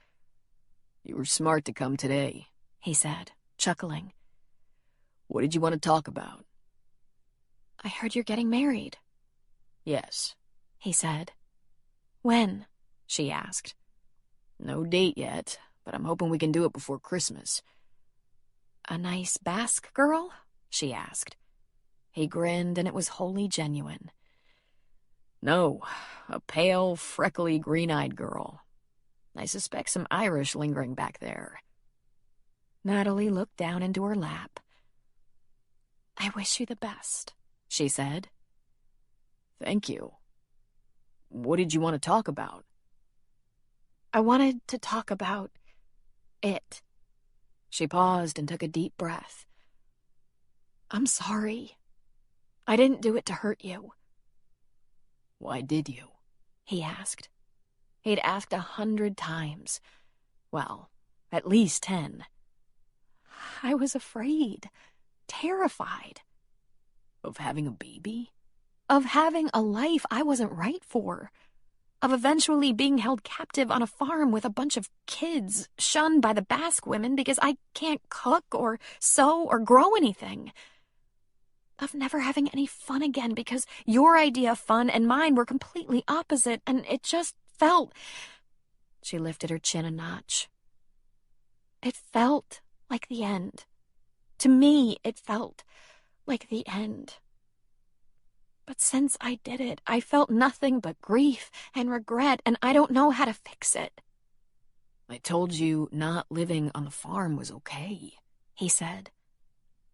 "You were smart to come today," he said, chuckling. "What did you want to talk about?" "I heard you're getting married." "Yes," he said. "When?" she asked. "No date yet, but I'm hoping we can do it before Christmas." "A nice Basque girl?" she asked. He grinned, and it was wholly genuine. "No, a pale, freckly, green-eyed girl. I suspect some Irish lingering back there." Natalie looked down into her lap. "I wish you the best," she said. "Thank you. What did you want to talk about?" "I wanted to talk about it." She paused and took a deep breath. "I'm sorry. I didn't do it to hurt you." "Why did you?" he asked. He'd asked 100 times. Well, at least 10. "I was afraid, terrified." "Of having a baby?" "Of having a life I wasn't right for. Of eventually being held captive on a farm with a bunch of kids, shunned by the Basque women because I can't cook or sew or grow anything. Of never having any fun again because your idea of fun and mine were completely opposite, and it just felt..." She lifted her chin a notch. "It felt like the end. To me, it felt like the end. But since I did it, I felt nothing but grief and regret, and I don't know how to fix it." "I told you not living on the farm was okay," he said.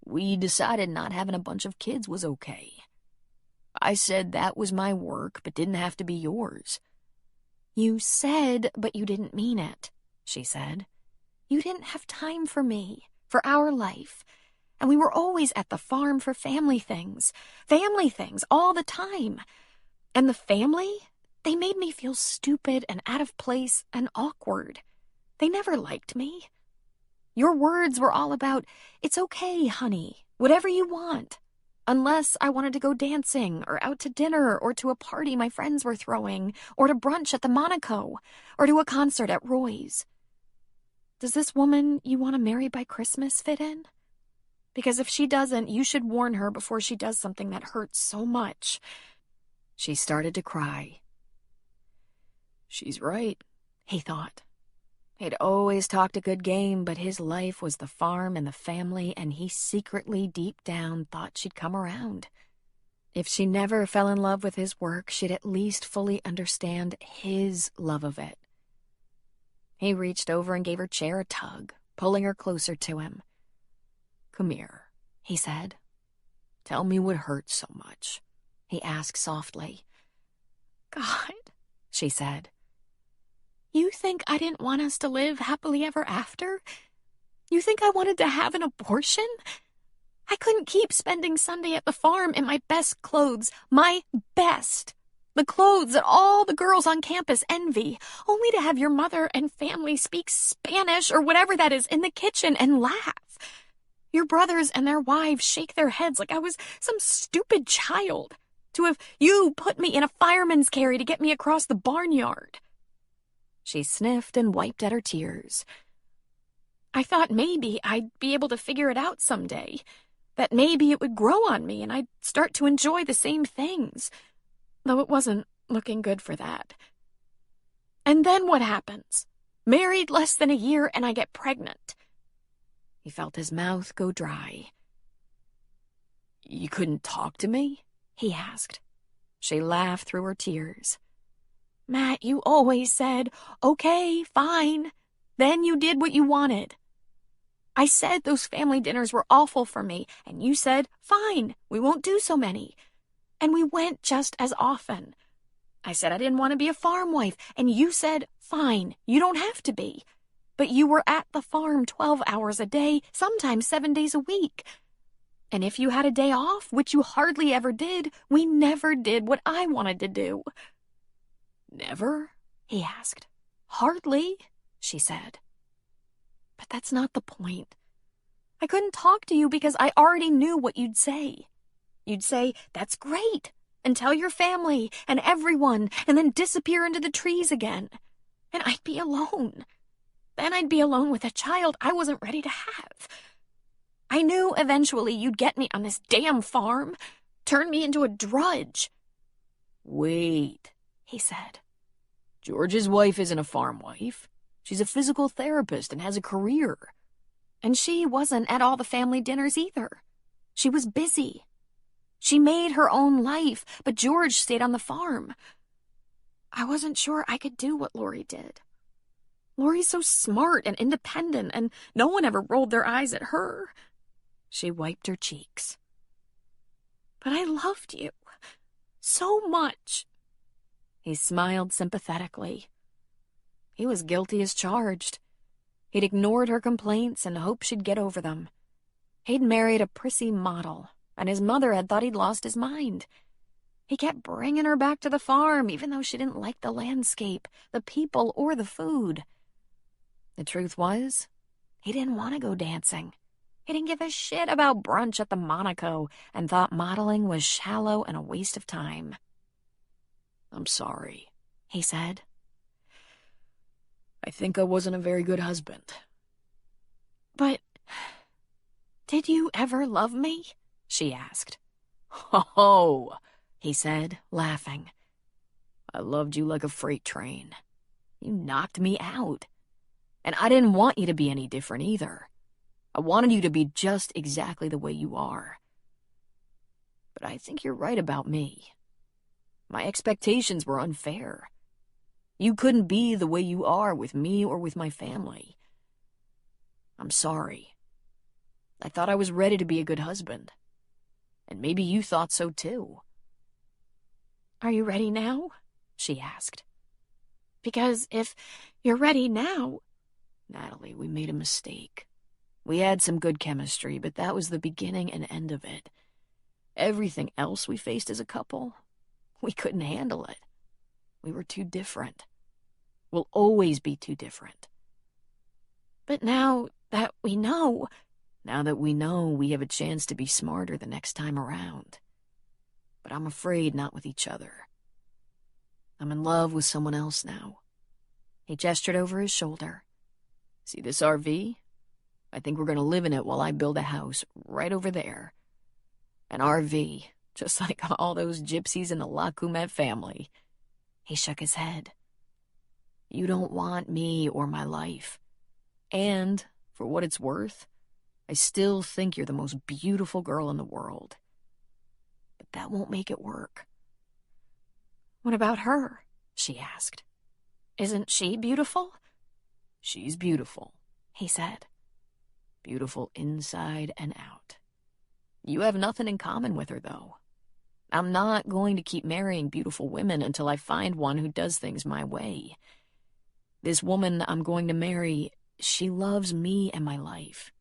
"We decided not having a bunch of kids was okay. I said that was my work, but didn't have to be yours." "You said, but you didn't mean it," she said. "You didn't have time for me, for our life. And we were always at the farm for family things all the time. And the family, they made me feel stupid and out of place and awkward. They never liked me. Your words were all about, 'It's okay, honey, whatever you want.' Unless I wanted to go dancing or out to dinner or to a party my friends were throwing or to brunch at the Monaco or to a concert at Roy's. Does this woman you want to marry by Christmas fit in? Because if she doesn't, you should warn her before she does something that hurts so much." She started to cry. She's right, he thought. He'd always talked a good game, but his life was the farm and the family, and he secretly, deep down, thought she'd come around. If she never fell in love with his work, she'd at least fully understand his love of it. He reached over and gave her chair a tug, pulling her closer to him. "Come here," he said. "Tell me what hurts so much," he asked softly. "God," she said. "You think I didn't want us to live happily ever after? You think I wanted to have an abortion? I couldn't keep spending Sunday at the farm in my best clothes, my best. The clothes that all the girls on campus envy, only to have your mother and family speak Spanish or whatever that is in the kitchen and laugh. Your brothers and their wives shake their heads like I was some stupid child. To have you put me in a fireman's carry to get me across the barnyard." She sniffed and wiped at her tears. "I thought maybe I'd be able to figure it out someday. That maybe it would grow on me and I'd start to enjoy the same things. Though it wasn't looking good for that. And then what happens? Married less than a year and I get pregnant." He felt his mouth go dry. "You couldn't talk to me?" he asked. She laughed through her tears. "Matt, you always said, 'Okay, fine.' Then you did what you wanted. I said those family dinners were awful for me, and you said, 'Fine, we won't do so many.' And we went just as often. I said I didn't want to be a farm wife, and you said, 'Fine, you don't have to be.' But you were at the farm 12 hours a day, sometimes 7 days a week. And if you had a day off, which you hardly ever did, we never did what I wanted to do." "Never?" he asked. "Hardly," she said. "But that's not the point. I couldn't talk to you because I already knew what you'd say. You'd say, 'That's great,' and tell your family and everyone, and then disappear into the trees again. And I'd be alone. Then I'd be alone with a child I wasn't ready to have. I knew eventually you'd get me on this damn farm, turn me into a drudge." "Wait," he said. "George's wife isn't a farm wife. She's a physical therapist and has a career." And she wasn't at all the family dinners either. She was busy. She made her own life, but George stayed on the farm. I wasn't sure I could do what Lori did. Lori's so smart and independent, and no one ever rolled their eyes at her." She wiped her cheeks. "But I loved you so much." He smiled sympathetically. He was guilty as charged. He'd ignored her complaints and hoped she'd get over them. He'd married a prissy model, and his mother had thought he'd lost his mind. He kept bringing her back to the farm, even though she didn't like the landscape, the people, or the food. The truth was, he didn't want to go dancing. He didn't give a shit about brunch at the Monaco and thought modeling was shallow and a waste of time. "I'm sorry," he said. "I think I wasn't a very good husband." "But did you ever love me?" she asked. "Oh," he said, laughing. "I loved you like a freight train. You knocked me out. And I didn't want you to be any different either. I wanted you to be just exactly the way you are. But I think you're right about me. My expectations were unfair. You couldn't be the way you are with me or with my family. I'm sorry. I thought I was ready to be a good husband. And maybe you thought so too." "Are you ready now?" she asked. "Because if you're ready now—" "Natalie, we made a mistake. We had some good chemistry, but that was the beginning and end of it. Everything else we faced as a couple, we couldn't handle it. We were too different. We'll always be too different." "But now that we know—" "Now that we know, we have a chance to be smarter the next time around. But I'm afraid not with each other. I'm in love with someone else now." He gestured over his shoulder. See this RV? I think we're gonna live in it while I build a house right over there. An RV, just like all those gypsies in the Lacumet family." He shook his head. "You don't want me or my life. And, for what it's worth, I still think you're the most beautiful girl in the world. But that won't make it work." "What about her?" she asked. "Isn't she beautiful?" "She's beautiful," he said. "Beautiful inside and out. You have nothing in common with her, though. I'm not going to keep marrying beautiful women until I find one who does things my way. This woman I'm going to marry, she loves me and my life."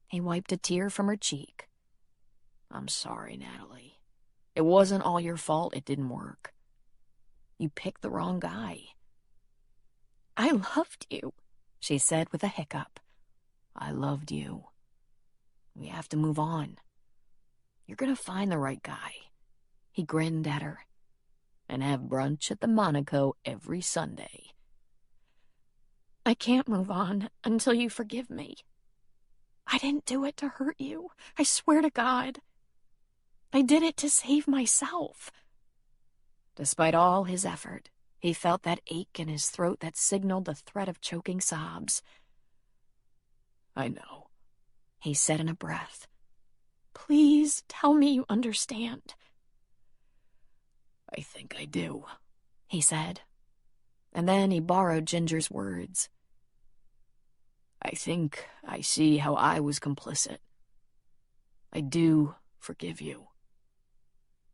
He wiped a tear from her cheek. "I'm sorry, Natalie. It wasn't all your fault it didn't work. You picked the wrong guy." "I loved you," she said with a hiccup. "I loved you. We have to move on. You're gonna find the right guy." He grinned at her. "And have brunch at the Monaco every Sunday." "I can't move on until you forgive me. I didn't do it to hurt you. I swear to God. I did it to save myself." Despite all his effort, he felt that ache in his throat that signaled the threat of choking sobs. "I know," he said in a breath. "Please tell me you understand." "I think I do," he said. And then he borrowed Ginger's words. "I think I see how I was complicit. I do forgive you.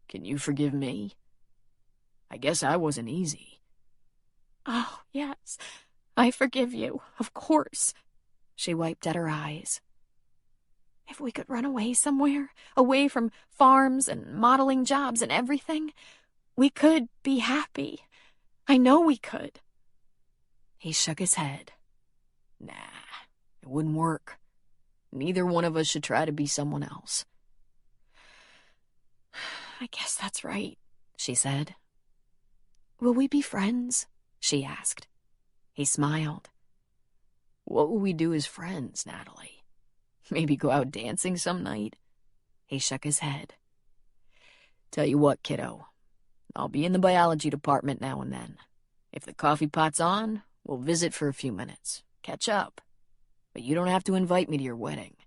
Can you forgive me? I guess I wasn't easy." "Oh, yes, I forgive you, of course." She wiped at her eyes. "If we could run away somewhere, away from farms and modeling jobs and everything, we could be happy. I know we could." He shook his head. "Nah, it wouldn't work. Neither one of us should try to be someone else." "I guess that's right," she said. "Will we be friends?" she asked. He smiled. "What will we do as friends, Natalie? Maybe go out dancing some night?" He shook his head. "Tell you what, kiddo. I'll be in the biology department now and then. If the coffee pot's on, we'll visit for a few minutes. Catch up. But you don't have to invite me to your wedding."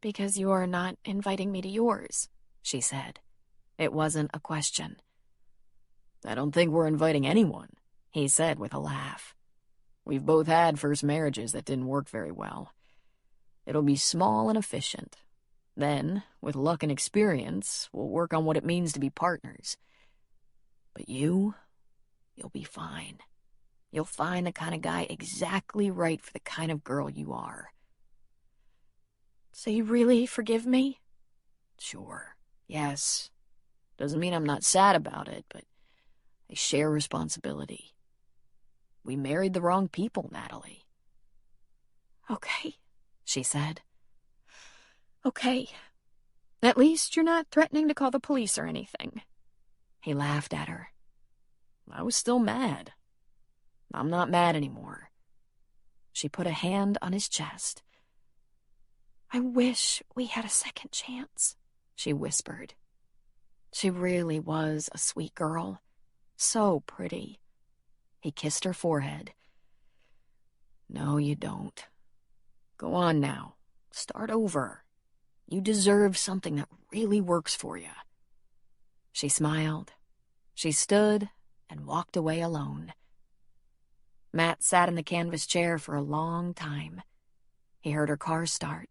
"Because you're not inviting me to yours," she said. It wasn't a question. "I don't think we're inviting anyone," he said with a laugh. "We've both had first marriages that didn't work very well. It'll be small and efficient. Then, with luck and experience, we'll work on what it means to be partners. But you'll be fine. You'll find the kind of guy exactly right for the kind of girl you are." "So you really forgive me?" "Sure, yes. Doesn't mean I'm not sad about it, but I share responsibility. We married the wrong people, Natalie." "Okay," she said. "Okay. At least you're not threatening to call the police or anything." He laughed at her. "I was still mad. I'm not mad anymore." She put a hand on his chest. "I wish we had a second chance," she whispered. She really was a sweet girl. So pretty. He kissed her forehead. "No, you don't. Go on now. Start over. You deserve something that really works for you." She smiled. She stood and walked away alone. Matt sat in the canvas chair for a long time. He heard her car start.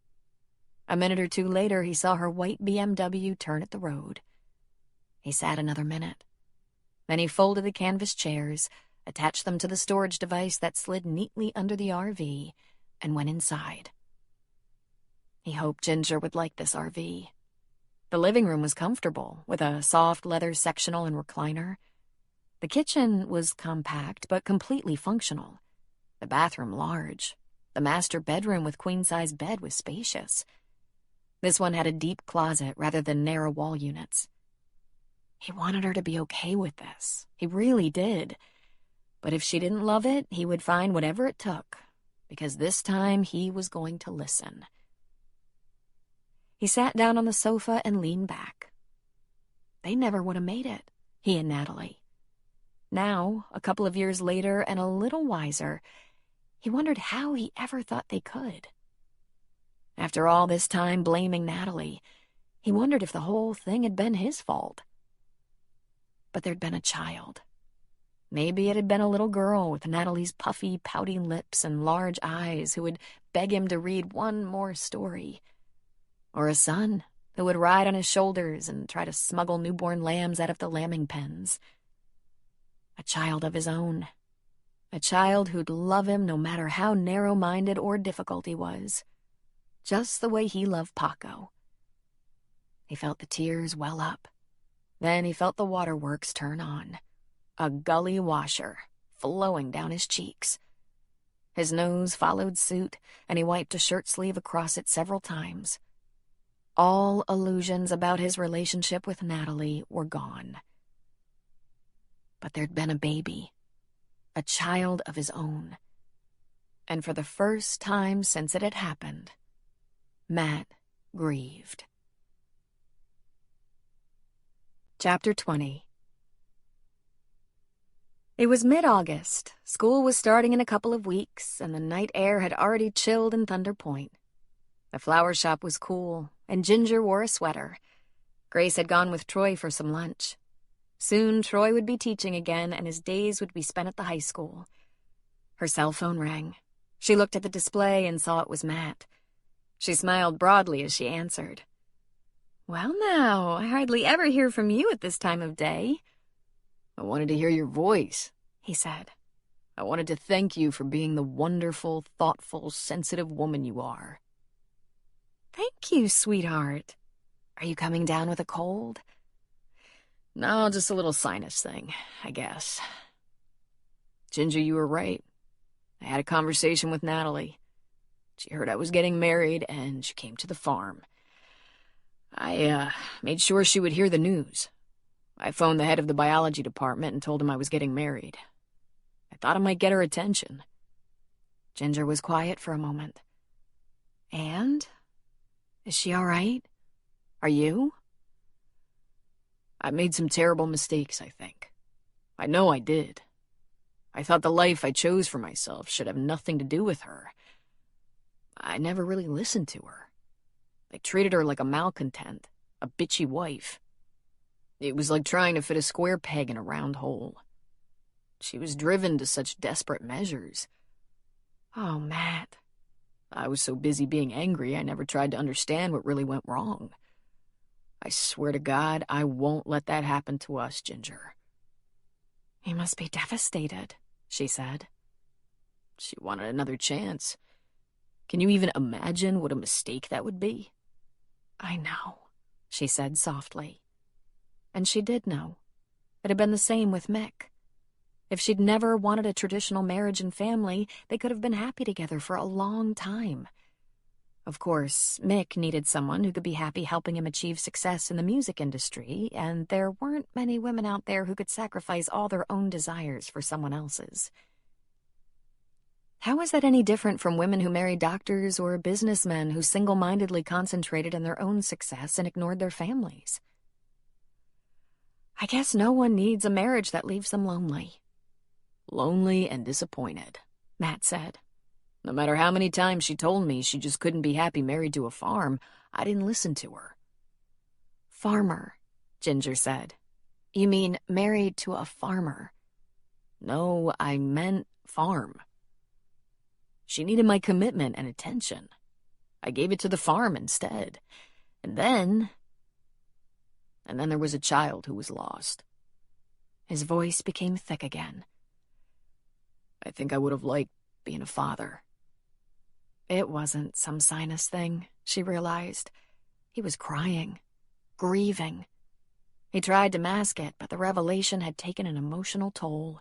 A minute or two later, he saw her white BMW turn at the road. He sat another minute. Then he folded the canvas chairs, attached them to the storage device that slid neatly under the RV, and went inside. He hoped Ginger would like this RV. The living room was comfortable, with a soft leather sectional and recliner. The kitchen was compact, but completely functional. The bathroom large. The master bedroom with queen-size bed was spacious. This one had a deep closet rather than narrow wall units. He wanted her to be okay with this. He really did. But if she didn't love it, he would find whatever it took. because this time he was going to listen. He sat down on the sofa and leaned back. They never would have made it, he and Natalie. Now, a couple of years later and a little wiser, he wondered how he ever thought they could. After all this time blaming Natalie, he wondered if the whole thing had been his fault. But there'd been a child. Maybe it had been a little girl with Natalie's puffy, pouting lips and large eyes who would beg him to read one more story. Or a son who would ride on his shoulders and try to smuggle newborn lambs out of the lambing pens. A child of his own. A child who'd love him no matter how narrow-minded or difficult he was. Just the way he loved Paco. He felt the tears well up. Then he felt the waterworks turn on. A gully washer flowing down his cheeks. His nose followed suit, and he wiped a shirt sleeve across it several times. All illusions about his relationship with Natalie were gone. But there'd been a baby, a child of his own. And for the first time since it had happened, Matt grieved. Chapter 20. It was mid-August. School was starting in a couple of weeks, and the night air had already chilled in Thunder Point. The flower shop was cool, and Ginger wore a sweater. Grace had gone with Troy for some lunch. Soon Troy would be teaching again, and his days would be spent at the high school. Her cell phone rang. She looked at the display and saw it was Matt. She smiled broadly as she answered. "Well now, I hardly ever hear from you at this time of day." "I wanted to hear your voice," he said. "I wanted to thank you for being the wonderful, thoughtful, sensitive woman you are." "Thank you, sweetheart. Are you coming down with a cold?" "No, just a little sinus thing, I guess." "Ginger, you were right. I had a conversation with Natalie. She heard I was getting married, and she came to the farm. I made sure she would hear the news. I phoned the head of the biology department and told him I was getting married. I thought it might get her attention." Ginger was quiet for a moment. "And? Is she all right? Are you?" "I made some terrible mistakes, I think. I know I did. I thought the life I chose for myself should have nothing to do with her. I never really listened to her. I treated her like a malcontent, a bitchy wife. It was like trying to fit a square peg in a round hole. She was driven to such desperate measures." "Oh, Matt." "I was so busy being angry, I never tried to understand what really went wrong. I swear to God, I won't let that happen to us, Ginger." "You must be devastated," she said. She wanted another chance. Can you even imagine what a mistake that would be? "I know," she said softly. And she did know. It had been the same with Mick. If she'd never wanted a traditional marriage and family, they could have been happy together for a long time. Of course, Mick needed someone who could be happy helping him achieve success in the music industry, and there weren't many women out there who could sacrifice all their own desires for someone else's. How was that any different from women who married doctors or businessmen who single-mindedly concentrated on their own success and ignored their families? "I guess no one needs a marriage that leaves them lonely." "Lonely and disappointed," Matt said. "No matter how many times she told me she just couldn't be happy married to a farm, I didn't listen to her." "Farmer," Ginger said. "You mean married to a farmer?" "No, I meant farm. She needed my commitment and attention. I gave it to the farm instead. And then there was a child who was lost." His voice became thick again. "I think I would have liked being a father." It wasn't some sinus thing, she realized. He was crying, grieving. He tried to mask it, but the revelation had taken an emotional toll.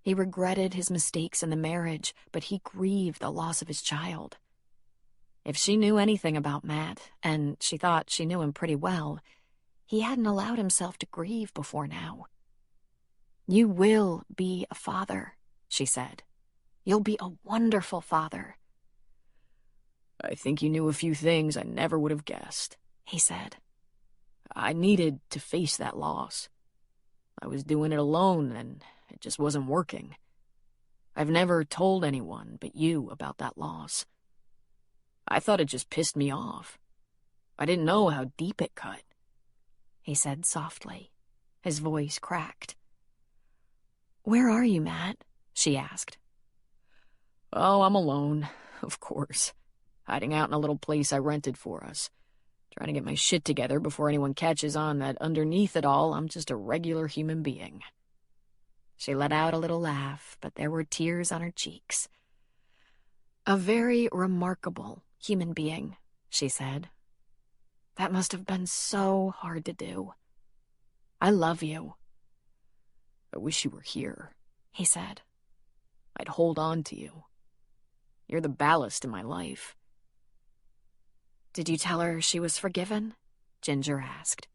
He regretted his mistakes in the marriage, but he grieved the loss of his child. If she knew anything about Matt, and she thought she knew him pretty well, he hadn't allowed himself to grieve before now. "You will be a father," she said. You'll be a wonderful father." "I think you knew a few things I never would have guessed," he said. "I needed to face that loss. I was doing it alone, and it just wasn't working. I've never told anyone but you about that loss. I thought it just pissed me off. I didn't know how deep it cut," he said softly. His voice cracked. "Where are you, Matt?" she asked. "Oh, I'm alone, of course. Hiding out in a little place I rented for us. Trying to get my shit together before anyone catches on that underneath it all, I'm just a regular human being." She let out a little laugh, but there were tears on her cheeks. "A very remarkable human being," she said. "That must have been so hard to do. I love you." "I wish you were here," he said. "I'd hold on to you. You're the ballast in my life." "Did you tell her she was forgiven?" Ginger asked.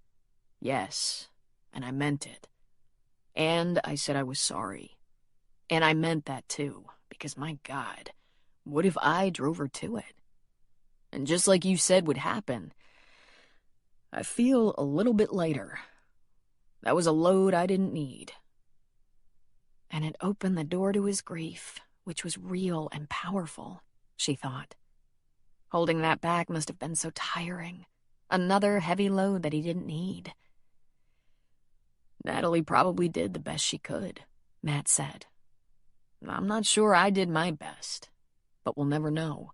"Yes, and I meant it. And I said I was sorry. And I meant that too, because my God, what if I drove her to it? And just like you said would happen, I feel a little bit lighter. That was a load I didn't need." And it opened the door to his grief, which was real and powerful, she thought. Holding that back must have been so tiring. Another heavy load that he didn't need. "Natalie probably did the best she could," Matt said. "I'm not sure I did my best, but we'll never know."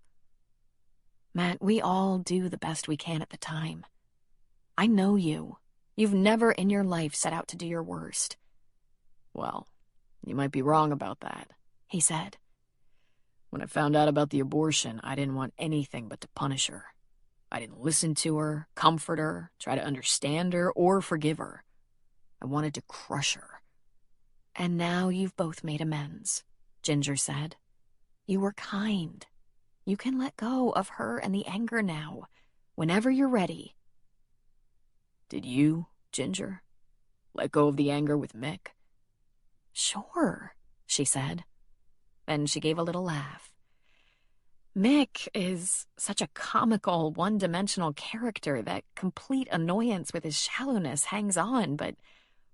"Matt, we all do the best we can at the time. I know you. You've never in your life set out to do your worst." "Well, you might be wrong about that," he said. "When I found out about the abortion, I didn't want anything but to punish her. I didn't listen to her, comfort her, try to understand her, or forgive her. I wanted to crush her." "And now you've both made amends," Ginger said. "You were kind. You can let go of her and the anger now, whenever you're ready." "Did you, Ginger, let go of the anger with Mick?" "Sure," she said. Then she gave a little laugh. "Mick is such a comical, one-dimensional character that complete annoyance with his shallowness hangs on, but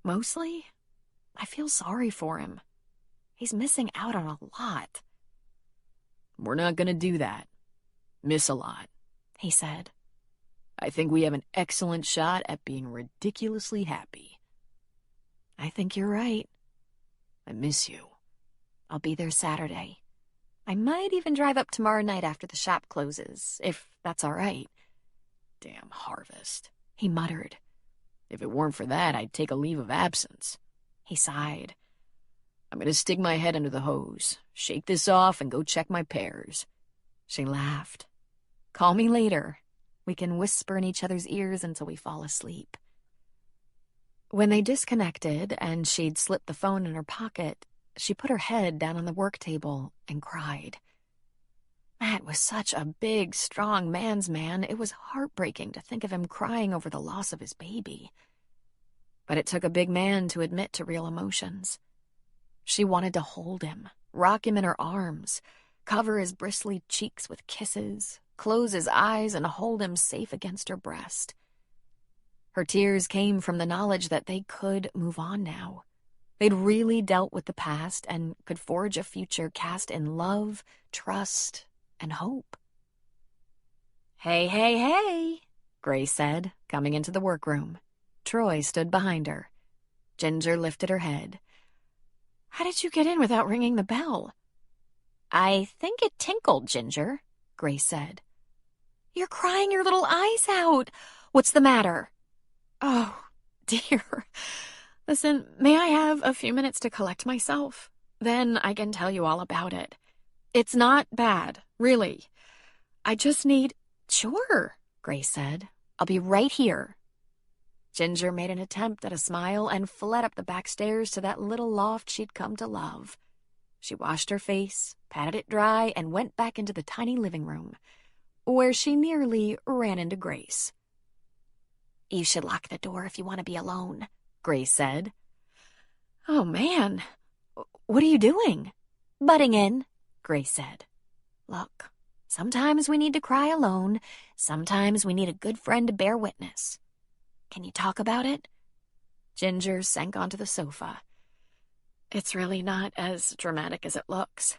mostly, I feel sorry for him. He's missing out on a lot." "We're not gonna do that. Miss a lot," he said. "I think we have an excellent shot at being ridiculously happy." "I think you're right. I miss you." I'll be there Saturday. I might even drive up tomorrow night after the shop closes, if that's all right." "Damn harvest," he muttered. "If it weren't for that, I'd take a leave of absence." He sighed. "I'm gonna stick my head under the hose, shake this off, and go check my pears." She laughed. "Call me later. We can whisper in each other's ears until we fall asleep." When they disconnected and she'd slipped the phone in her pocket, she put her head down on the work table and cried. Matt was such a big, strong man's man, it was heartbreaking to think of him crying over the loss of his baby. But it took a big man to admit to real emotions. She wanted to hold him, rock him in her arms, cover his bristly cheeks with kisses, close his eyes and hold him safe against her breast. Her tears came from the knowledge that they could move on now. They'd really dealt with the past and could forge a future cast in love, trust, and hope. "Hey, hey, hey," Grace said, coming into the workroom. Troy stood behind her. Ginger lifted her head. "How did you get in without ringing the bell?" "I think it tinkled, Ginger," Grace said. "You're crying your little eyes out. What's the matter?" "Oh, dear. Listen, may I have a few minutes to collect myself? Then I can tell you all about it. It's not bad, really. I just need—" "Sure," Grace said. "I'll be right here." Ginger made an attempt at a smile and fled up the back stairs to that little loft she'd come to love. She washed her face, patted it dry, and went back into the tiny living room, where she nearly ran into Grace. "You should lock the door if you want to be alone," Grace said. "Oh, man. What are you doing?" "Butting in. Grace said. Look, sometimes we need to cry alone. Sometimes we need a good friend to bear witness. Can you talk about it? Ginger sank onto the sofa. It's really not as dramatic as it looks.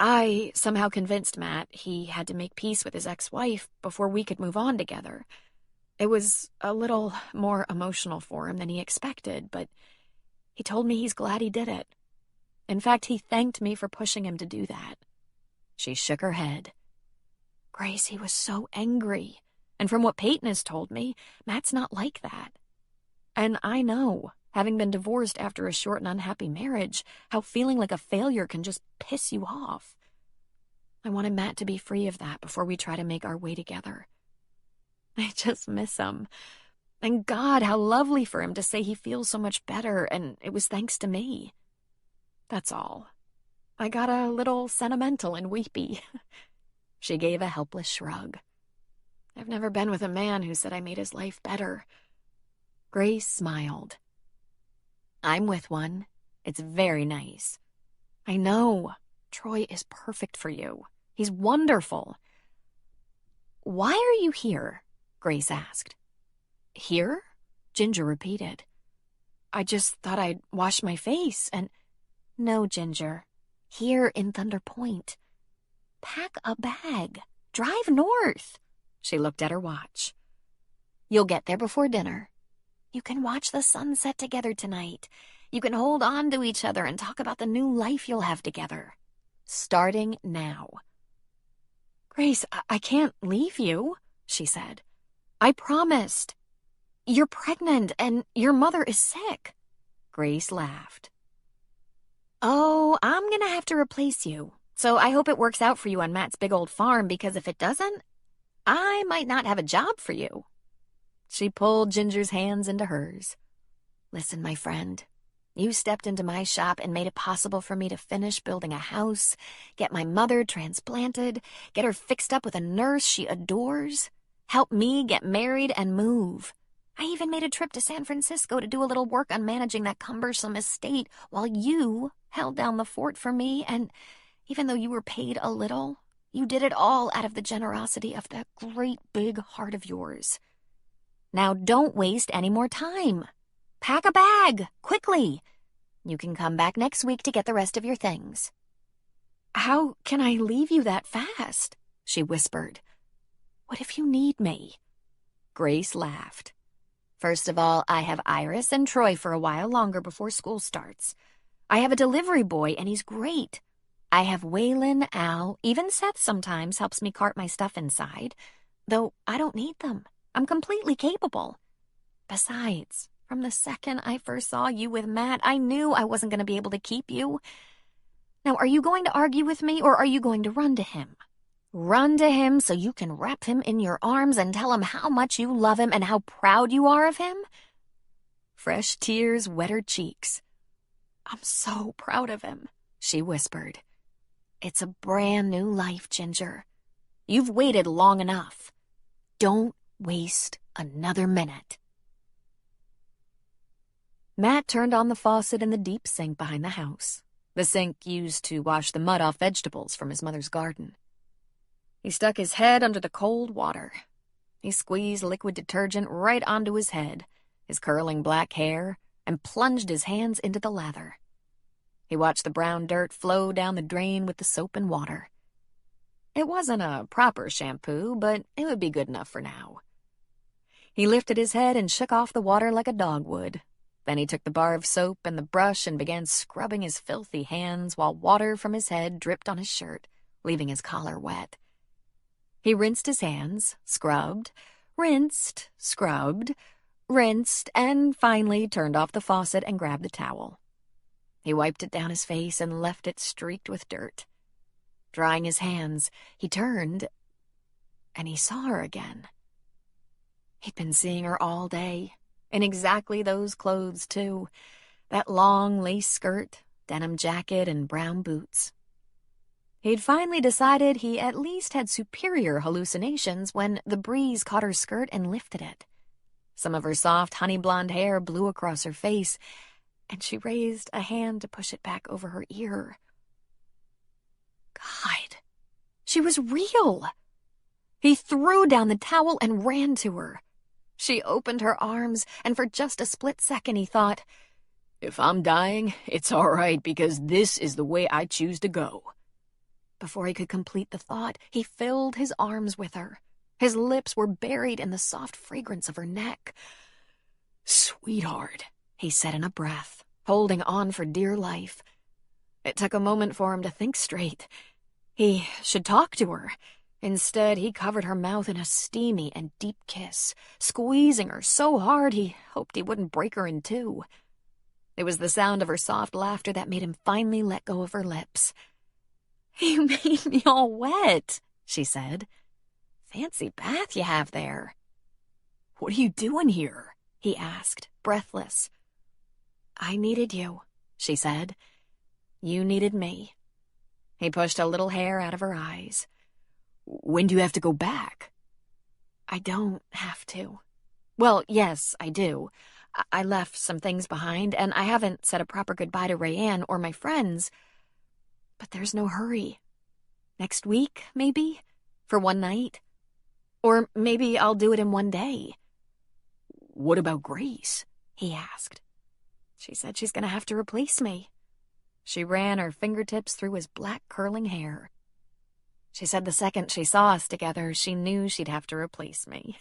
I somehow convinced Matt he had to make peace with his ex-wife before we could move on together. It was a little more emotional for him than he expected, but he told me he's glad he did it. In fact, he thanked me for pushing him to do that. She shook her head. Grace, he was so angry. And from what Peyton has told me, Matt's not like that. And I know, having been divorced after a short and unhappy marriage, how feeling like a failure can just piss you off. I wanted Matt to be free of that before we try to make our way together. I just miss him. And God, how lovely for him to say he feels so much better, and it was thanks to me. That's all. I got a little sentimental and weepy. She gave a helpless shrug. I've never been with a man who said I made his life better. Grace smiled. I'm with one. It's very nice. I know. Troy is perfect for you. He's wonderful. Why are you here? Grace asked. Here? Ginger repeated. I just thought I'd wash my face and... No, Ginger. Here in Thunder Point. Pack a bag. Drive north. She looked at her watch. You'll get there before dinner. You can watch the sunset together tonight. You can hold on to each other and talk about the new life you'll have together. Starting now. Grace, I can't leave you, she said. I promised. You're pregnant and your mother is sick. Grace laughed. Oh, I'm gonna have to replace you. So I hope it works out for you on Matt's big old farm, because if it doesn't, I might not have a job for you. She pulled Ginger's hands into hers. Listen, my friend, you stepped into my shop and made it possible for me to finish building a house, get my mother transplanted, get her fixed up with a nurse she adores, help me get married and move. I even made a trip to San Francisco to do a little work on managing that cumbersome estate while you held down the fort for me, and even though you were paid a little, you did it all out of the generosity of that great big heart of yours. Now don't waste any more time. Pack a bag, quickly. You can come back next week to get the rest of your things. How can I leave you that fast? She whispered. What if you need me? Grace laughed. First of all, I have Iris and Troy for a while longer before school starts. I have a delivery boy, and he's great. I have Waylon, Al, even Seth sometimes helps me cart my stuff inside, though I don't need them. I'm completely capable. Besides, from the second I first saw you with Matt, I knew I wasn't going to be able to keep you. Now, are you going to argue with me, or are you going to run to him? Run to him so you can wrap him in your arms and tell him how much you love him and how proud you are of him? Fresh tears wet her cheeks. I'm so proud of him, she whispered. It's a brand new life, Ginger. You've waited long enough. Don't waste another minute. Matt turned on the faucet in the deep sink behind the house, the sink used to wash the mud off vegetables from his mother's garden. He stuck his head under the cold water. He squeezed liquid detergent right onto his head, his curling black hair, and plunged his hands into the lather. He watched the brown dirt flow down the drain with the soap and water. It wasn't a proper shampoo, but it would be good enough for now. He lifted his head and shook off the water like a dog would. Then he took the bar of soap and the brush and began scrubbing his filthy hands while water from his head dripped on his shirt, leaving his collar wet. He rinsed his hands, scrubbed, rinsed, scrubbed, rinsed, and finally turned off the faucet and grabbed the towel. He wiped it down his face and left it streaked with dirt. Drying his hands, he turned, and he saw her again. He'd been seeing her all day, in exactly those clothes, too. That long lace skirt, denim jacket, and brown boots. He'd finally decided he at least had superior hallucinations when the breeze caught her skirt and lifted it. Some of her soft honey blonde hair blew across her face, and she raised a hand to push it back over her ear. God, she was real. He threw down the towel and ran to her. She opened her arms, and for just a split second he thought, If I'm dying, it's all right because this is the way I choose to go. Before he could complete the thought, he filled his arms with her. His lips were buried in the soft fragrance of her neck. Sweetheart, he said in a breath, holding on for dear life. It took a moment for him to think straight. He should talk to her. Instead, he covered her mouth in a steamy and deep kiss, squeezing her so hard he hoped he wouldn't break her in two. It was the sound of her soft laughter that made him finally let go of her lips. "You made me all wet," she said. "Fancy bath you have there." "What are you doing here?" he asked, breathless. "I needed you," she said. "You needed me." He pushed a little hair out of her eyes. "When do you have to go back?" "I don't have to. Well, yes, I do. I left some things behind, and I haven't said a proper goodbye to Rayanne or my friends. But there's no hurry. Next week, maybe? For one night? Or maybe I'll do it in one day." "What about Grace?" he asked. "She said she's going to have to replace me." She ran her fingertips through his black curling hair. "She said the second she saw us together, she knew she'd have to replace me.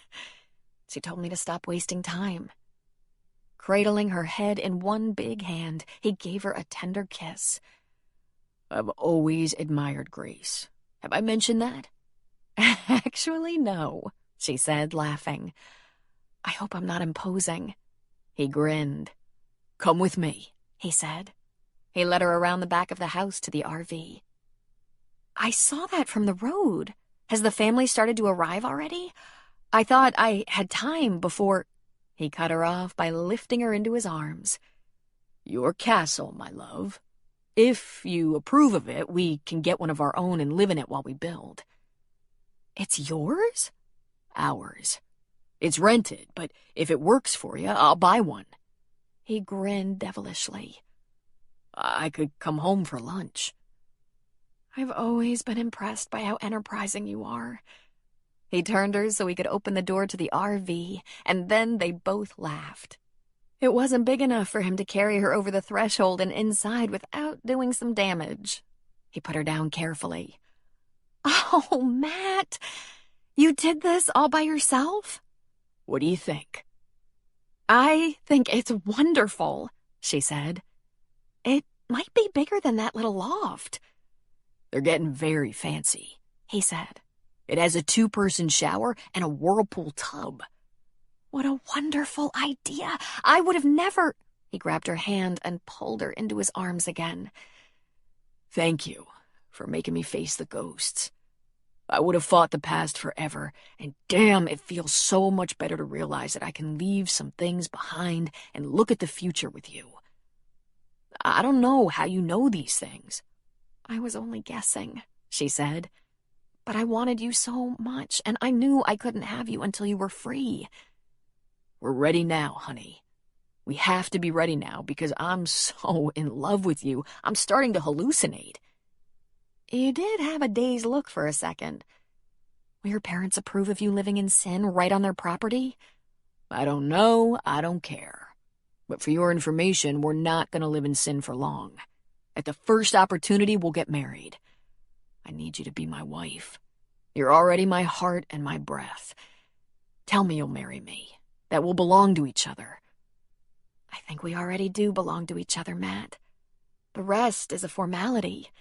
She told me to stop wasting time." Cradling her head in one big hand, he gave her a tender kiss. "I've always admired Grace. Have I mentioned that?" "Actually, no," she said, laughing. "I hope I'm not imposing." He grinned. "Come with me," he said. He led her around the back of the house to the RV. "I saw that from the road. Has the family started to arrive already? I thought I had time before—" He cut her off by lifting her into his arms. "Your castle, my love. If you approve of it, we can get one of our own and live in it while we build." "It's yours?" "Ours. It's rented, but if it works for you, I'll buy one." He grinned devilishly. "I could come home for lunch." "I've always been impressed by how enterprising you are." He turned her so he could open the door to the RV, and then they both laughed. It wasn't big enough for him to carry her over the threshold and inside without doing some damage. He put her down carefully. "Oh, Matt, you did this all by yourself?" "What do you think?" "I think it's wonderful," she said. "It might be bigger than that little loft." "They're getting very fancy," he said. "It has a 2-person shower and a whirlpool tub." "What a wonderful idea. I would have never—" He grabbed her hand and pulled her into his arms again. "Thank you for making me face the ghosts. I would have fought the past forever, and damn, it feels so much better to realize that I can leave some things behind and look at the future with you. I don't know how you know these things." "I was only guessing," she said. "But I wanted you so much, and I knew I couldn't have you until you were free." "We're ready now, honey. We have to be ready now because I'm so in love with you, I'm starting to hallucinate." You did have a dazed look for a second. Will your parents approve of you living in sin right on their property? "I don't know, I don't care. But for your information, we're not going to live in sin for long. At the first opportunity, we'll get married. I need you to be my wife. You're already my heart and my breath. Tell me you'll marry me, that we'll belong to each other." "I think we already do belong to each other, Matt. The rest is a formality.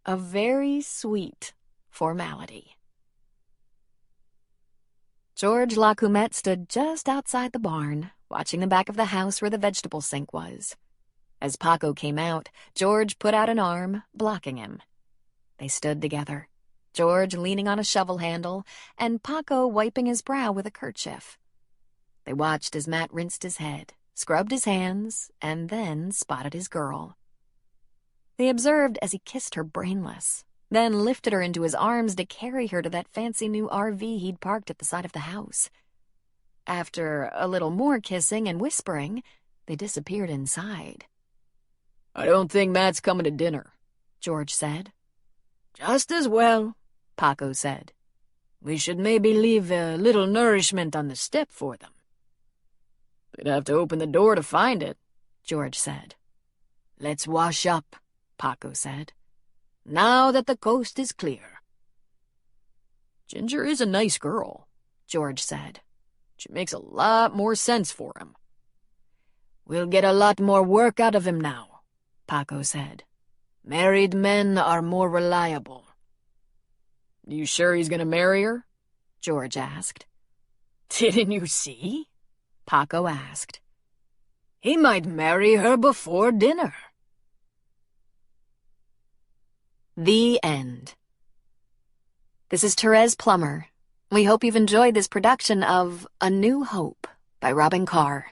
A very sweet formality." George Lacumette stood just outside the barn, watching the back of the house where the vegetable sink was. As Paco came out, George put out an arm, blocking him. They stood together, George leaning on a shovel handle, and Paco wiping his brow with a kerchief. They watched as Matt rinsed his head, scrubbed his hands, and then spotted his girl. They observed as he kissed her brainless, then lifted her into his arms to carry her to that fancy new RV he'd parked at the side of the house. After a little more kissing and whispering, they disappeared inside. "I don't think Matt's coming to dinner," George said. Just as well, Paco said. We should maybe leave a little nourishment on the step for them. They'd have to open the door to find it, George said. Let's wash up, Paco said. Now that the coast is clear. Ginger is a nice girl, George said. She makes a lot more sense for him. We'll get a lot more work out of him now, Paco said. Married men are more reliable. You sure he's gonna marry her? George asked. Didn't you see? Paco asked. He might marry her before dinner. The end. This is Therese Plummer. We hope you've enjoyed this production of A New Hope by Robin Carr.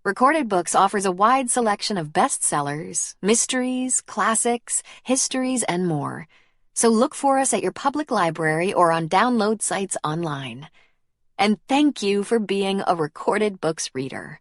Recorded Books offers a wide selection of bestsellers, mysteries, classics, histories, and more. So look for us at your public library or on download sites online. And thank you for being a Recorded Books reader.